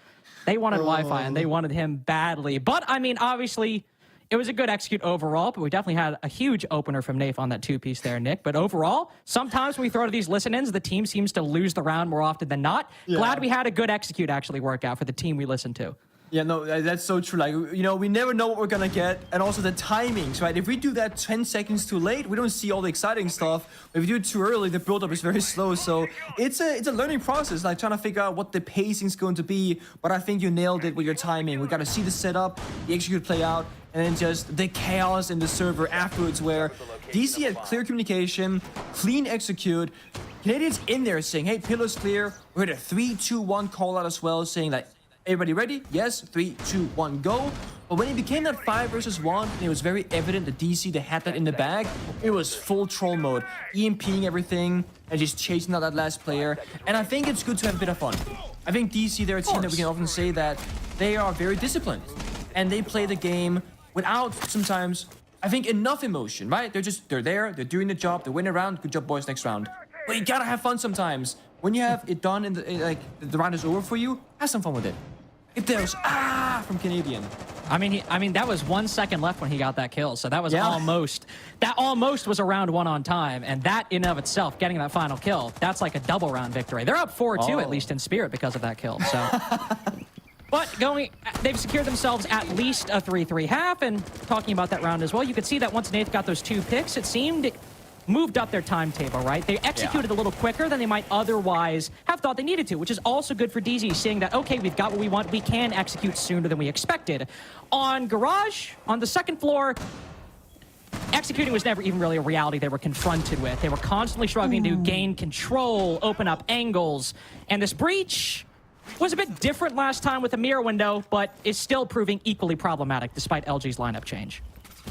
They wanted Wi-Fi and they wanted him badly. But, I mean, obviously, it was a good execute overall, but we definitely had a huge opener from Nafe on that two-piece there, Nick. But overall, sometimes when we throw to these listen-ins, the team seems to lose the round more often than not. Yeah. Glad we had a good execute actually work out for the team we listened to. Yeah, no, that's so true. Like, you know, we never know what we're gonna get, and also the timings, right? If we do that 10 seconds too late, we don't see all the exciting stuff. If we do it too early, the build-up is very slow. So it's a learning process, like trying to figure out what the pacing is going to be. But I think you nailed it with your timing. We got to see the setup, the execute play out, and then just the chaos in the server afterwards, where DC had clear communication, clean execute. Canadians in there saying, "Hey, pillars clear." We had a 3-2-1 call out as well, saying like, everybody ready? Yes, 3, 2, 1, go. But when it became that 5 versus 1, and it was very evident that DC, they had that in the bag, it was full troll mode. EMPing everything and just chasing out that last player. And I think it's good to have a bit of fun. I think DC, they're a team that we can often say that they are very disciplined. And they play the game without sometimes, I think, enough emotion, right? They're there, they're doing the job, they win a round, good job boys, next round. But you gotta have fun sometimes. When you have it done and the round is over for you, have some fun with it. If there's from Canadian. I mean, that was 1 second left when he got that kill, so that was almost was a round one on time, and that in and of itself, getting that final kill, that's like a double round victory. They're up 4-2 at least in spirit because of that kill. So, but they've secured themselves at least a 3-3 half, and talking about that round as well, you could see that once Nath got those 2 picks, it seemed moved up their timetable, right? They executed a little quicker than they might otherwise have thought they needed to, which is also good for DZ, seeing that, okay, we've got what we want, we can execute sooner than we expected. On Garage, on the second floor, executing was never even really a reality they were confronted with. They were constantly struggling to gain control, open up angles, and this breach was a bit different last time with a mirror window, but is still proving equally problematic despite LG's lineup change.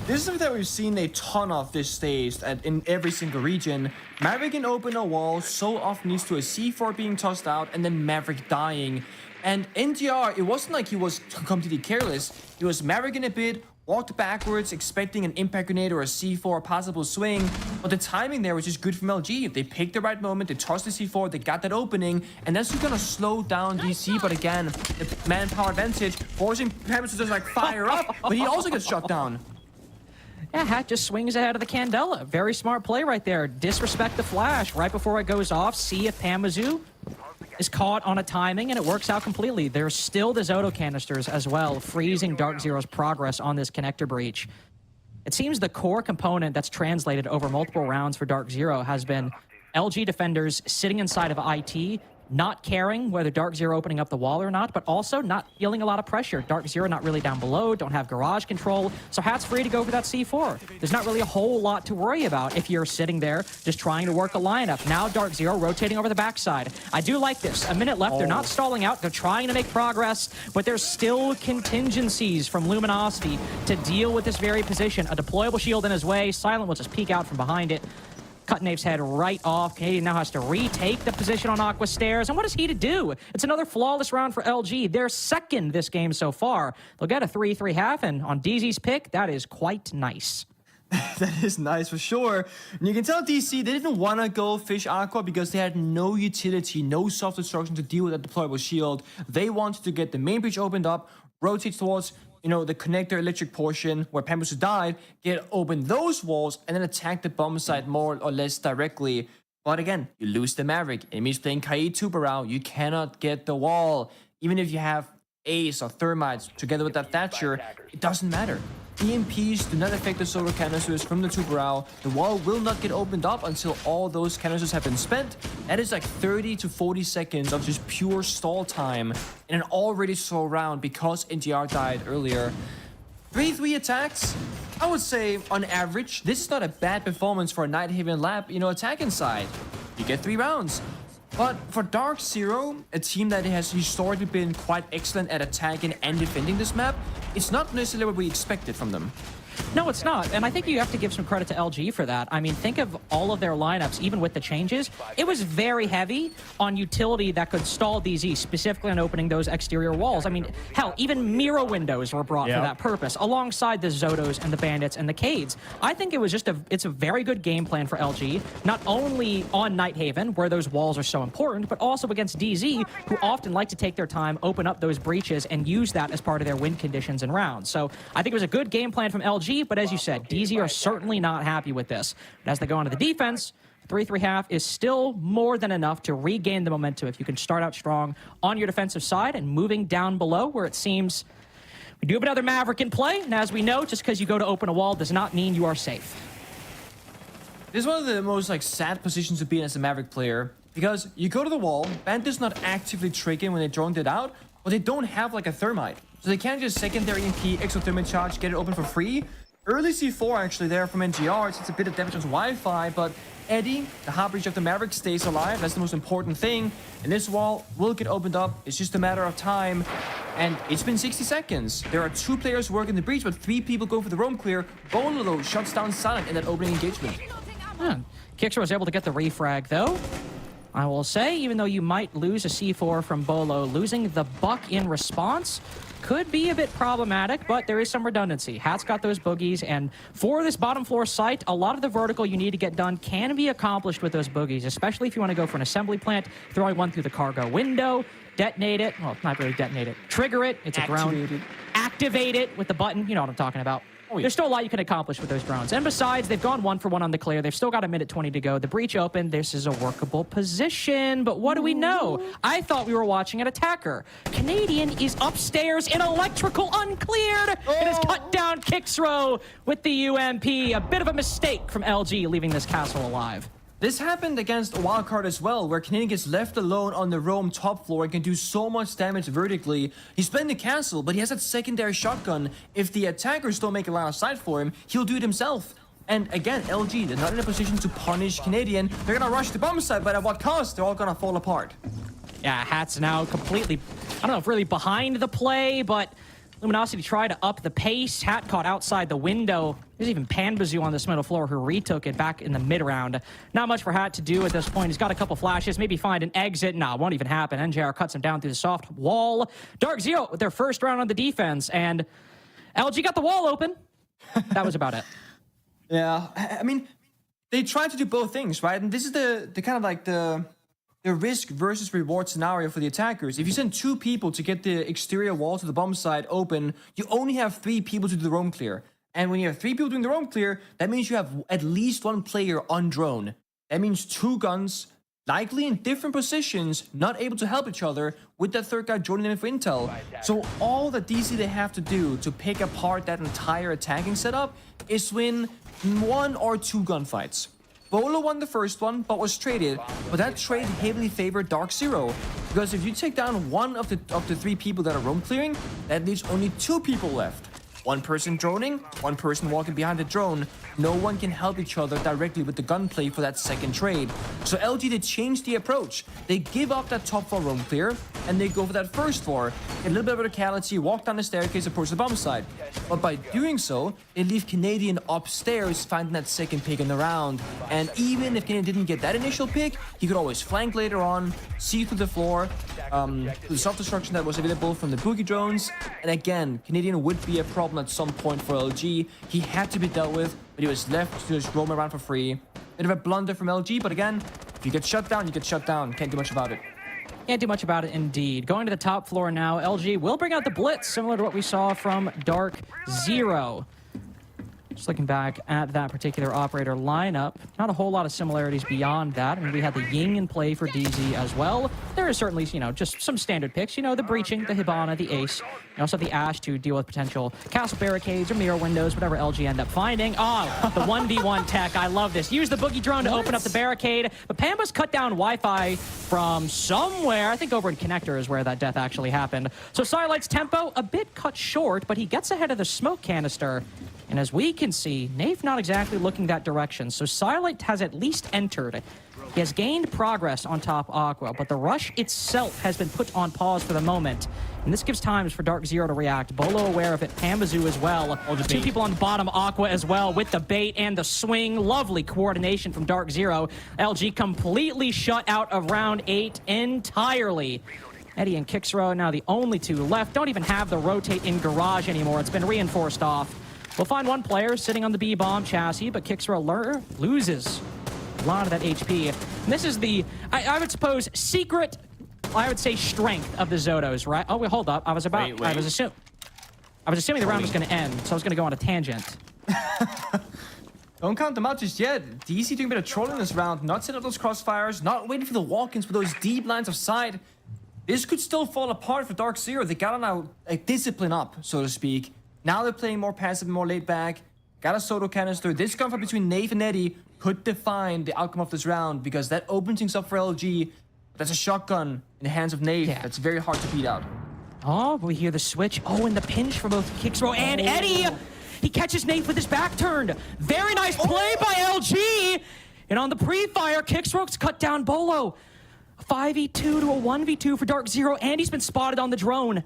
This is something that we've seen a ton of this stage in every single region. Maverick can open a wall so often leads to a C4 being tossed out and then Maverick dying. And NTR, it wasn't like he was completely careless. He was Maverick in a bit, walked backwards, expecting an impact grenade or a C4 possible swing. But the timing there was just good from LG. They picked the right moment, they tossed the C4, they got that opening, and that's just gonna slow down DC. But again, the manpower advantage, forcing Pammers to just like fire up, but he also gets shot down. Yeah, Hat just swings ahead of the Candela. Very smart play right there. Disrespect the flash right before it goes off. See if Pamazu is caught on a timing, and it works out completely. There's still the Zoto canisters as well, freezing Dark Zero's progress on this connector breach. It seems the core component that's translated over multiple rounds for Dark Zero has been LG defenders sitting inside of IT, not caring whether Dark Zero opening up the wall or not, but also not feeling a lot of pressure. Dark Zero not really down below, don't have garage control, so Hat's free to go for that C4. There's not really a whole lot to worry about if you're sitting there just trying to work a lineup. Now Dark Zero rotating over the backside. I do like this. A minute left, they're not stalling out, they're trying to make progress, but there's still contingencies from Luminosity to deal with this very position. A deployable shield in his way, Silent will just peek out from behind it. Cut Nave's head right off. Canadian now has to retake the position on Aqua Stairs. And what is he to do? It's another flawless round for LG. They're second this game so far. They'll get a 3-3 half, and on DZ's pick, that is quite nice. That is nice for sure. And you can tell DC, they didn't want to go fish Aqua because they had no utility, no soft destruction to deal with that deployable shield. They wanted to get the main breach opened up, rotate towards the connector electric portion where Pambusu died, open those walls, and then attack the bomb site more or less directly. But again, you lose the Maverick. Enemies playing Kai 2 Barao, you cannot get the wall. Even if you have Ace or Thermites together with that Thatcher, it doesn't matter. EMPs do not affect the solar canisters from the Tubarão. The wall will not get opened up until all those canisters have been spent. That is like 30 to 40 seconds of just pure stall time in an already slow round because NGR died earlier. 3-3 attacks, I would say on average, this is not a bad performance for a Nighthaven lab, attack inside. You get 3 rounds. But for Dark Zero, a team that has historically been quite excellent at attacking and defending this map, it's not necessarily what we expected from them. No, it's not. And I think you have to give some credit to LG for that. I mean, think of all of their lineups, even with the changes. It was very heavy on utility that could stall DZ, specifically on opening those exterior walls. I mean, hell, even mirror windows were brought for that purpose, alongside the Zotos and the Bandits and the Cades. I think it was just it's a very good game plan for LG, not only on Nighthaven, where those walls are so important, but also against DZ, who often like to take their time, open up those breaches, and use that as part of their win conditions and rounds. So I think it was a good game plan from LG. But as you said, DZ are certainly not happy with this. But as they go on to the defense, 3-3 half is still more than enough to regain the momentum if you can start out strong on your defensive side and moving down below where it seems we do have another Maverick in play. And as we know, just because you go to open a wall does not mean you are safe. This is one of the most sad positions to be in as a Maverick player because you go to the wall, Bandit's not actively triggering when they droned it out, but they don't have a Thermite. So they can't just secondary EMP, exothermic charge, get it open for free. Early C4 actually there from NGR. It's a bit of damage on Wi-Fi, but Eddie, the Heartbreach of the Maverick, stays alive. That's the most important thing. And this wall will get opened up. It's just a matter of time. And it's been 60 seconds. There are 2 players working the breach, but 3 people go for the roam clear. Bolo shuts down Silent in that opening engagement. Kixer was able to get the refrag, though. I will say, even though you might lose a C4 from Bolo, losing the Buck in response could be a bit problematic, but there is some redundancy. Hat's got those boogies, and for this bottom floor site, a lot of the vertical you need to get done can be accomplished with those boogies, especially if you want to go for an assembly plant, throwing one through the cargo window, detonate it, well, not really detonate it, trigger it, it's a drone. Activate it with the button, you know what I'm talking about. There's still a lot you can accomplish with those drones. And besides, they've gone 1 for 1 on the clear. They've still got a minute 20 to go. The breach open. This is a workable position. But what do we know? I thought we were watching an attacker. Canadian is upstairs in electrical uncleared. It has cut down Kixro with the UMP. A bit of a mistake from LG leaving this castle alive. This happened against a wildcard as well, where Canadian gets left alone on the roam top floor and can do so much damage vertically. He's playing the castle, but he has that secondary shotgun. If the attackers don't make a line of sight for him, he'll do it himself. And again, LG, they're not in a position to punish Canadian. They're gonna rush the bomb site, but at what cost? They're all gonna fall apart. Yeah, Hat's now completely, I don't know if really behind the play, but Luminosity tried to up the pace. Hat caught outside the window. There's even Panbazoo on this middle floor who retook it back in the mid-round. Not much for Hat to do at this point. He's got a couple flashes, maybe find an exit. Nah, won't even happen. NJR cuts him down through the soft wall. Dark Zero with their first round on the defense, and LG got the wall open. That was about it. Yeah, I mean, they tried to do both things, right? And this is the kind of the risk versus reward scenario for the attackers. If you send 2 people to get the exterior wall to the bomb site open, you only have 3 people to do the roam clear. And when you have 3 people doing the roam clear, that means you have at least 1 player on drone. That means 2 guns, likely in different positions, not able to help each other, with that 3rd guy joining them for intel. So all that DC they have to do to pick apart that entire attacking setup is win 1 or 2 gunfights. Bolo won the first one, but was traded, but that trade heavily favored Dark Zero, because if you take down 1 of the 3 people that are roam clearing, that leaves only 2 people left. 1 person droning, 1 person walking behind the drone. No one can help each other directly with the gunplay for that second trade. So LG, they changed the approach. They give up that top floor roam clear, and they go for that first floor. Get a little bit of verticality, walk down the staircase, approach the bomb site. But by doing so, they leave Canadian upstairs finding that second pick in the round. And even if Canadian didn't get that initial pick, he could always flank later on, see through the floor, the self-destruction that was available from the boogie drones. And again, Canadian would be a problem at some point for LG. He had to be dealt with, but he was left to just roam around for free. Bit of a blunder from LG, but again, if you get shut down, you get shut down. Can't do much about it. Can't do much about it, indeed. Going to the top floor now, LG will bring out the Blitz, similar to what we saw from Dark Zero. Just looking back at that particular operator lineup, not a whole lot of similarities beyond that. I mean, we had the Ying in play for DZ as well. There is certainly, you know, just some standard picks. You know, the Breaching, the Hibana, the Ace. You also have the Ash to deal with potential castle barricades or mirror windows, whatever LG end up finding. Oh, the 1v1 tech. I love this. Use the Boogie Drone to open up the barricade, but Pamba's cut down Wi-Fi from somewhere. I think over in Connector is where that death actually happened. So Silight's tempo a bit cut short, but he gets ahead of the smoke canister. And as we can see, Nafe not exactly looking that direction, so Silent has at least entered. He has gained progress on top Aqua, but the rush itself has been put on pause for the moment. And this gives times for Dark Zero to react. Bolo aware of it, Pambazoo as well. Two people on the bottom, Aqua as well, with the bait and the swing. Lovely coordination from Dark Zero. LG completely shut out of round 8 entirely. Eddie and Kixro now the only two left. Don't even have the rotate in garage anymore. It's been reinforced off. We'll find one player sitting on the B-bomb chassis, but Kixro loses a lot of that HP. And this is the, I would suppose, secret, I would say, strength of the Zotos, right? Oh, wait, hold up. I was assuming the round was going to end, so I was going to go on a tangent. Don't count them out just yet. DC doing a bit of trolling this round, not setting up those crossfires, not waiting for the walk-ins for those deep lines of sight. This could still fall apart for Dark Zero. They gotta now discipline up, so to speak. Now they're playing more passive, more laid back. Got a Soto canister. This gunfight between Nave and Eddie could define the outcome of this round because that opens things up for LG. That's a shotgun in the hands of Nave. Yeah. That's very hard to beat out. Oh, we hear the switch. Oh, and the pinch for both Kixro and Eddie. He catches Nave with his back turned. Very nice play by LG. And on the pre-fire, Kixro's cut down Bolo. 5v2 to a 1v2 for Dark Zero, and he's been spotted on the drone.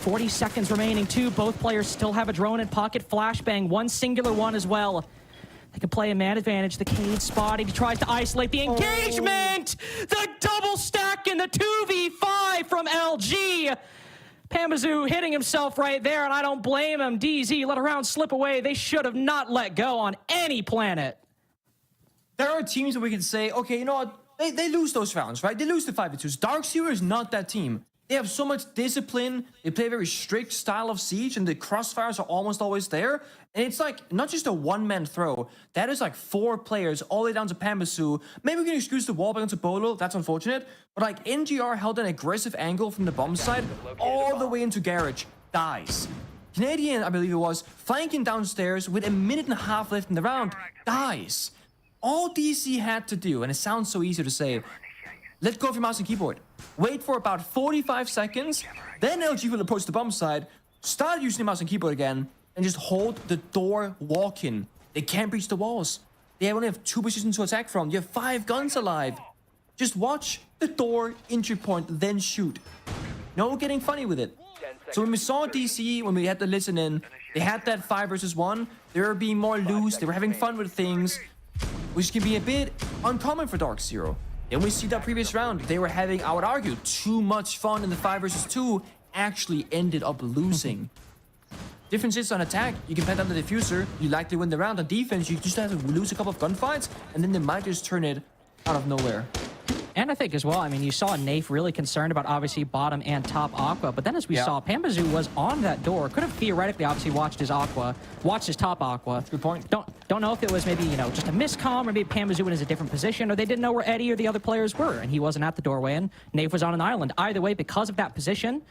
40 seconds remaining, too. Both players still have a drone in pocket. Flashbang, one singular one as well. They can play a man advantage. The Cade spotted. He tries to isolate the engagement. The double stack in the 2v5 from LG. Pambazoo hitting himself right there, and I don't blame him. DZ let a round slip away. They should have not let go on any planet. There are teams where we can say, okay, you know what? They lose those rounds, right? They lose the 5v2s. Dark Zero is not that team. They have so much discipline. They play a very strict style of siege, and the crossfires are almost always there. And it's like not just a one-man throw. That is like 4 players all the way down to Pambazoo. Maybe we can excuse the wall back onto Bolo. That's unfortunate. But like NGR held an aggressive angle from the bomb side all the way into Garage. Dies. Canadian, I believe it was, flanking downstairs with a minute and a half left in the round. Dies. All DC had to do, and it sounds so easy to say, let go of your mouse and keyboard. Wait for about 45 seconds. Then LG will approach the bomb side, start using the mouse and keyboard again, and just hold the door walk-in. They can't breach the walls. They only have 2 positions to attack from. You have 5 guns alive. Just watch the door entry point, then shoot. No getting funny with it. So when we saw DC, when we had to listen in, they had that 5 versus 1. They were being more loose. They were having fun with things, which can be a bit uncommon for Dark Zero. Then we see that previous round, they were having, I would argue, too much fun in the 5 versus 2, actually ended up losing. Difference is on attack, you can pet down the diffuser, you likely win the round. On defense, you just have to lose a couple of gunfights, and then they might just turn it out of nowhere. And I think as well, I mean, you saw Nafe really concerned about obviously bottom and top Aqua, but then as we saw, Pambazoo was on that door, could have theoretically obviously watched his top Aqua. Good point. Don't know if it was maybe, you know, just a miscomm, or maybe Pambazoo was in a different position, or they didn't know where Eddie or the other players were, and he wasn't at the doorway, and Nafe was on an island. Either way, because of that position,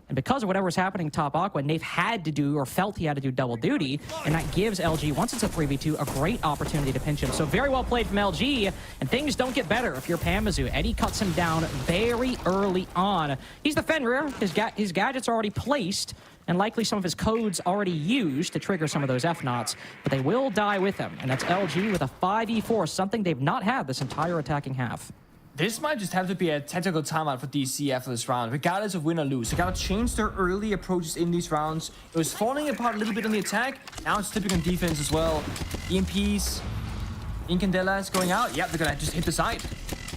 and because of whatever was happening top Aqua, Nafe had to do, or felt he had to do, double duty, and that gives LG, once it's a 3v2, a great opportunity to pinch him. So very well played from LG, and things don't get better if you're Pambazoo. Eddie cuts him down very early on. He's the Fenrir. His gadgets are already placed, and likely some of his codes already used to trigger some of those F-Knots, but they will die with him, and that's LG with a 5v4, something they've not had this entire attacking half. This might just have to be a tactical timeout for DC after this round, regardless of win or lose. They gotta change their early approaches in these rounds. It was falling apart a little bit on the attack. Now it's tipping on defense as well. EMPs, Incandelas going out. Yep, they're gonna just hit the side.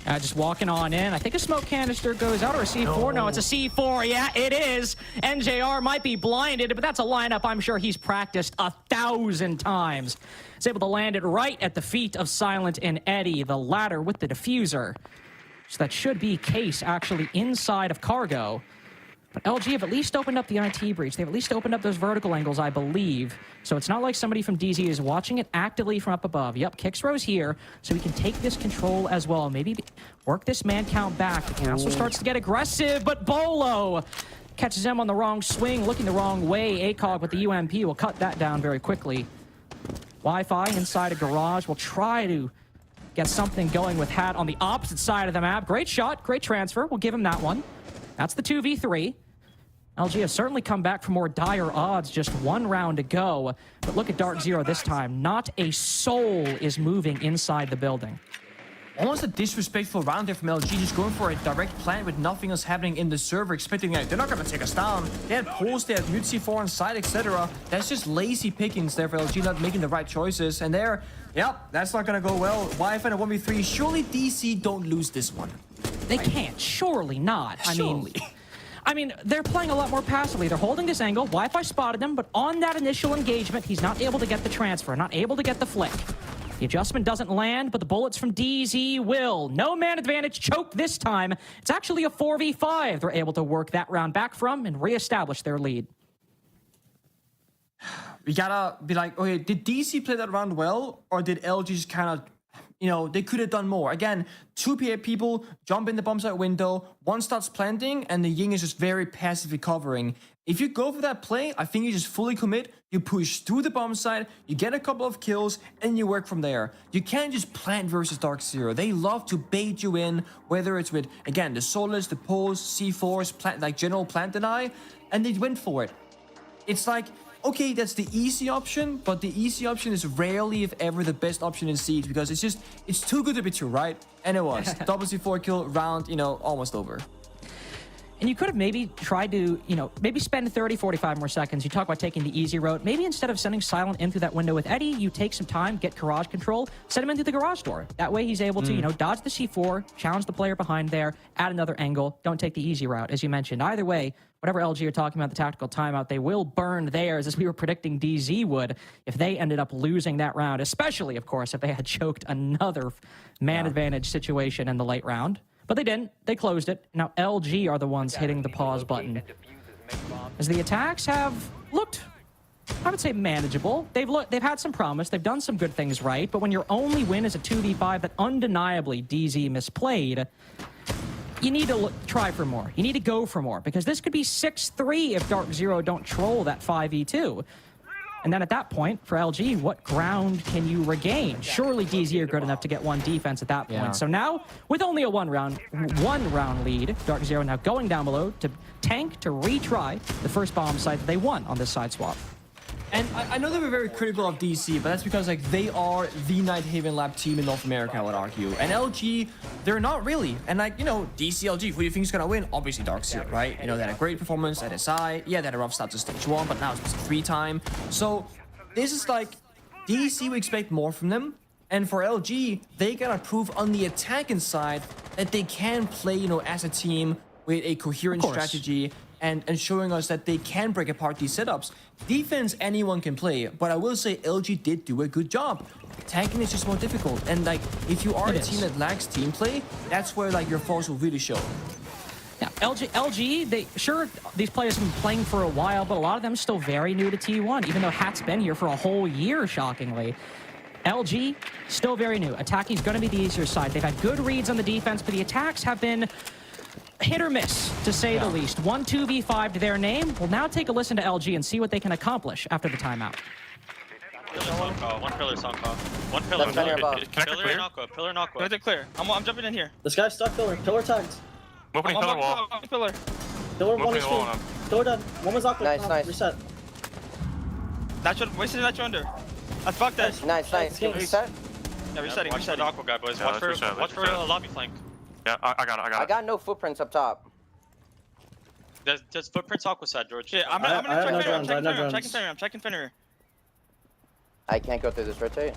Just walking on in. I think a smoke canister goes out, or a C4. No, it's a C4. Yeah, it is. NJR might be blinded, but that's a lineup I'm sure he's practiced 1,000 times. He's able to land it right at the feet of Silent and Eddie, the latter with the diffuser. So that should be Case actually inside of cargo. But LG have at least opened up the IT breach. They've at least opened up those vertical angles, I believe. So it's not like somebody from DZ is watching it actively from up above. Yep, Kixrow's here, so we can take this control as well. Maybe work this man count back. The castle starts to get aggressive, but Bolo catches him on the wrong swing, looking the wrong way. ACOG with the UMP will cut that down very quickly. Wi-Fi inside a garage will try to get something going with Hat on the opposite side of the map. Great shot, great transfer. We'll give him that one. That's the 2v3. LG has certainly come back from more dire odds, just one round to go. But look at Dark Zero this time. Not a soul is moving inside the building. Almost a disrespectful round there from LG, just going for a direct plant with nothing else happening in the server, expecting like, they're not going to take us down. They had pulls, they had mute C4 on side, etc. That's just lazy pickings there for LG, not making the right choices. And there, yep, that's not going to go well. Wi-Fi in a 1v3. Surely DC don't lose this one. They can't. Surely not. I mean, they're playing a lot more passively. They're holding this angle. Wi-Fi spotted him, but on that initial engagement, he's not able to get the transfer, not able to get the flick. The adjustment doesn't land, but the bullets from DZ will. No man advantage choke this time. It's actually a 4v5 they're able to work that round back from and reestablish their lead. We gotta be like, okay, did DC play that round well, or did LG just kind of, you know, they could have done more. Again, two people jump in the bomb site window, one starts planting, and the Ying is just very passively covering. If you go for that play, I think you just fully commit, you push through the bomb site, you get a couple of kills, and you work from there. You can't just plant versus Dark Zero. They love to bait you in, whether it's with, again, the Solars, the Pulse, C4s, plant, like general plant deny, and they went for it. It's like, okay, that's the easy option, but the easy option is rarely, if ever, the best option in Siege, because it's too good to be true, right? And it was. Double C4 kill, round, you know, almost over. And you could have maybe tried to, you know, maybe spend 30, 45 more seconds. You talk about taking the easy route. Maybe instead of sending Silent in through that window with Eddie, you take some time, get garage control, send him into the garage door. That way he's able to, you know, dodge the C4, challenge the player behind there, add another angle. Don't take the easy route, as you mentioned. Either way, whatever LG are talking about, the tactical timeout, they will burn theirs, as we were predicting DZ would, if they ended up losing that round, especially, of course, if they had choked another man advantage situation in the late round. But they didn't. They closed it. Now LG are the ones hitting the pause button, as the attacks have looked, I would say, manageable. They've had some promise. They've done some good things right. But when your only win is a 2v5 that undeniably DZ misplayed, you need to try for more. You need to go for more, because this could be 6-3 if Dark Zero don't troll that 5v2. And then at that point, for LG, what ground can you regain? Surely DZ are good enough to get one defense at that point. Yeah. So now, with only a one round lead, Dark Zero now going down below to tank to retry the first bomb site that they won on this side swap. And I know they were very critical of DC, but that's because like they are the Night Haven Lab team in North America, I would argue. And LG, they're not really. And like, you know, DC, LG, who do you think is gonna win? Obviously Dark Zero, right? You know, they had a great performance at SI. Yeah, they had a rough start to stage 1, but now it's 3 time. So this is like, DC, we expect more from them. And for LG, they gotta prove on the attacking side that they can play, you know, as a team with a coherent strategy. And showing us that they can break apart these setups. Defense, anyone can play, but I will say LG did do a good job. Tanking is just more difficult, and like, if you are a team that lacks team play, that's where like your flaws will really show. Yeah, LG, these players have been playing for a while, but a lot of them still very new to T1, even though Hat's been here for a whole year, shockingly. LG, still very new. Attacking is going to be the easier side. They've had good reads on the defense, but the attacks have been hit or miss, to say the least. 1 2v5 to their name. We'll now take a listen to LG and see what they can accomplish after the timeout. One pillar, Sanka. One pillar. Pillar and Aqua. Pillar and Aqua. Pillar clear. I'm jumping in here. This guy's stuck pillar. Pillar tagged. Opening pillar wall. Pillar. Pillar one is full. Pillar done. One was aqua. Nice. Reset. Natural. Wasted natural under. I fucked that. Nice. Reset. Yeah, resetting. Watch that Aqua guy, boys. Watch for the lobby flank. Yeah, I got it. I got no footprints up top. There's footprints Aqua side, George. Yeah, I'm checking Fenrir. I can't go through this rotate.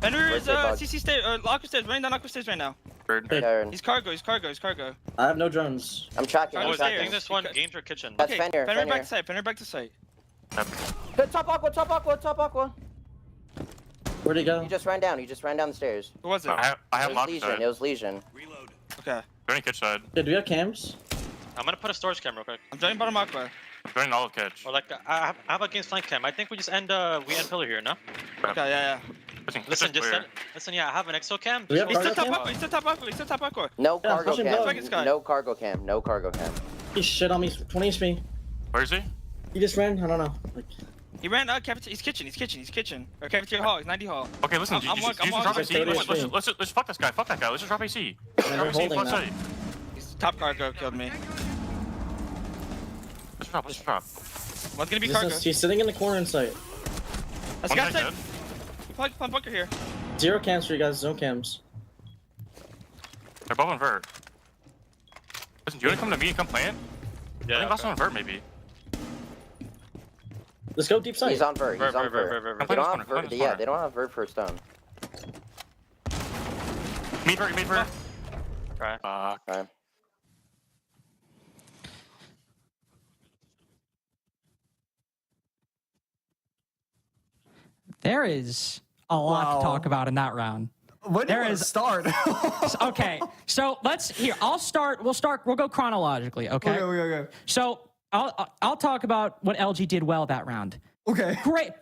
Fenrir is CC stairs, Aqua stairs, running down Aqua stairs right now. Turn. He's cargo. I have no drones. I'm tracking. I think this one games or kitchen. That's Fenrir. Fenrir back to site. Good, top aqua. Where'd he go? He just ran down the stairs. Who was it? I have locked Legion. side. It was Legion. Okay. Any kitchen side. Yeah, do we have cams? I'm gonna put a storage cam real quick. I'm joining bottom aqua. I'm joining all catch. Or like, I have a against flank cam. I think we just end pillar here, no? Okay, yeah. Listen, yeah, I have an exo cam. Do we have He's cargo still top cam? aqua. He's still top aqua. He's still top aqua. No Yeah, cargo push him cam. down. Fucking Sky. No cargo cam. No cargo cam. He shit on me. 20 HP. Where is he? He just ran. I don't know. Like, He ran cafeteria. He's kitchen. Or cafeteria hall. He's 90 hall. Okay, listen, I'm walking. drop AC. walking. Let's fuck this guy. Fuck that guy. Let's just drop AC. and they're holding now. He's top cargo killed me. Let's drop. One's gonna be cargo. He's sitting in the corner in sight. Let's go outside. Plug bunker here. 0 cams for you guys. 0 cams. They're both on vert. Listen, do you want to come to me and come plant? Yeah. I think last one on vert maybe. Let's go deep side. He's on vert. He's on vert. They don't have vert. Yeah, they don't have vert for stone. Meet vert. Right. Okay. There is a lot to talk about in that round. When There did it is- start? Okay, so we'll go chronologically, okay? Okay. So I'll talk about what LG did well that round. Okay.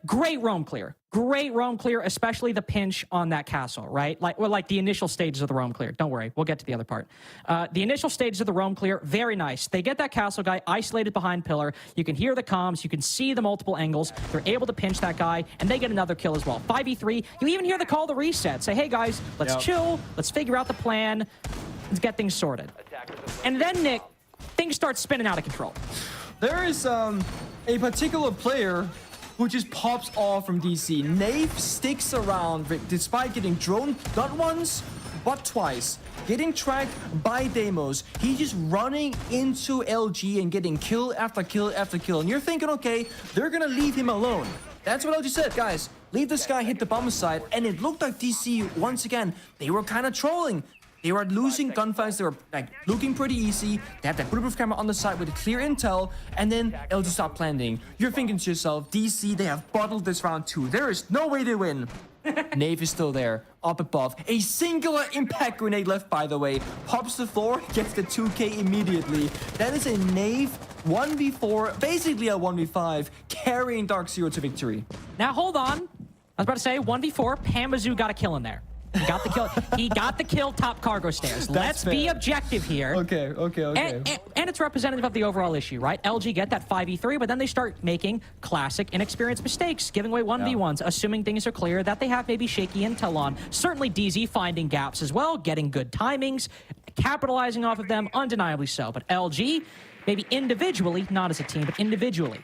Great roam clear. Great roam clear, especially the pinch on that castle, right? Like the initial stages of the roam clear. Don't worry, we'll get to the other part. The initial stages of the roam clear, very nice. They get that castle guy isolated behind pillar. You can hear the comms. You can see the multiple angles. They're able to pinch that guy, and they get another kill as well. 5v3. You even hear the call to reset. Say, hey guys, let's chill. Let's figure out the plan. Let's get things sorted. And then, Nick, things start spinning out of control. There is a particular player who just pops off from DC. Nave sticks around despite getting drone not once, but twice. Getting tracked by Deimos. He's just running into LG and getting kill after kill after kill. And you're thinking, okay, they're gonna leave him alone. That's what LG said, guys. Leave this guy hit the bomb side. And it looked like DC, once again, they were kind of trolling. They were losing gunfights. They were like looking pretty easy. They had that bulletproof camera on the side with clear intel, and then LG stopped planting. You're thinking to yourself, DC, they have bottled this round too. There is no way they win. Nave is still there, up above. A singular impact grenade left, by the way. Pops the floor, gets the 2K immediately. That is a Nave 1v4, basically a 1v5, carrying Dark Zero to victory. Now, hold on. I was about to say, 1v4, Pamazoo got a kill in there. He got the kill. He got the kill top cargo stairs. Let's be objective here. Okay. And it's representative of the overall issue, right? LG get that 5v3, but then they start making classic inexperienced mistakes, giving away 1v1s, assuming things are clear, that they have maybe shaky intel on. Certainly DZ finding gaps as well, getting good timings, capitalizing off of them, undeniably so. But LG, maybe individually, not as a team, but individually,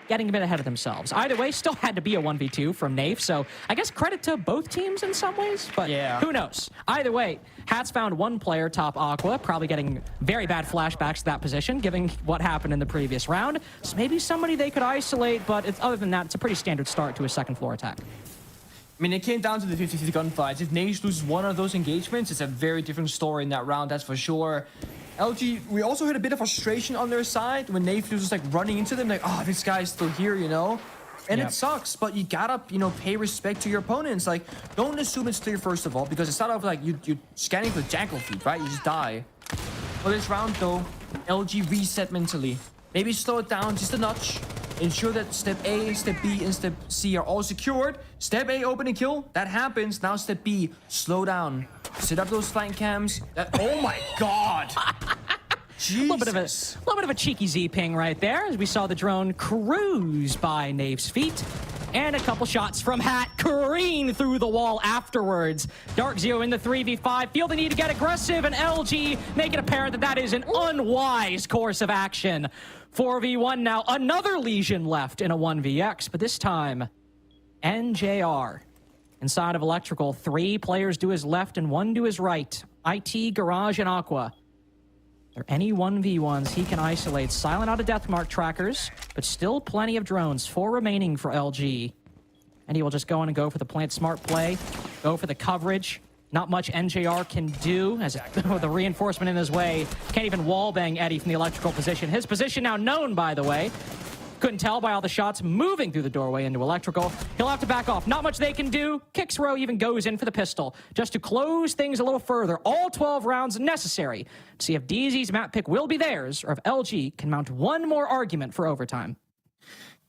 getting a bit ahead of themselves. Either way, still had to be a 1v2 from Nave, so I guess credit to both teams in some ways, but who knows? Either way, Hats found one player top Aqua, probably getting very bad flashbacks to that position, given what happened in the previous round. So maybe somebody they could isolate, but other than that, it's a pretty standard start to a second floor attack. I mean, it came down to the 50-50 gunfights. If Nage loses one of those engagements, it's a very different story in that round, that's for sure. LG, we also had a bit of frustration on their side when Nave was like running into them, like, oh, this guy's still here, you know? And it sucks, but you gotta, pay respect to your opponents. Like, don't assume it's clear, first of all, because it's not like you're scanning for jackal feet, right? You just die. For this round, though, LG reset mentally. Maybe slow it down just a notch. Ensure that step A, step B, and step C are all secured. Step A, open and kill. That happens. Now step B, slow down. Set up those flank cams. Oh my god! A little bit of a cheeky Z ping right there, as we saw the drone cruise by Nave's feet. And a couple shots from Hat careen through the wall afterwards. Dark Zero in the 3v5. Feel the need to get aggressive, and LG make it apparent that that is an unwise course of action. 4v1 now. Another Legion left in a 1vx, but this time, NJR. Inside of Electrical, 3 players to his left and 1 to his right. IT, Garage, and Aqua. There are any 1v1s he can isolate. Silent out of Deathmark trackers, but still plenty of drones. 4 remaining for LG. And he will just go in and go for the plant smart play. Go for the coverage. Not much NJR can do, as with the reinforcement in his way. Can't even wallbang Eddie from the electrical position. His position now known, by the way. Couldn't tell by all the shots moving through the doorway into electrical. He'll have to back off. Not much they can do. Kixrow even goes in for the pistol just to close things a little further. All 12 rounds necessary to see if DZ's map pick will be theirs or if LG can mount one more argument for overtime.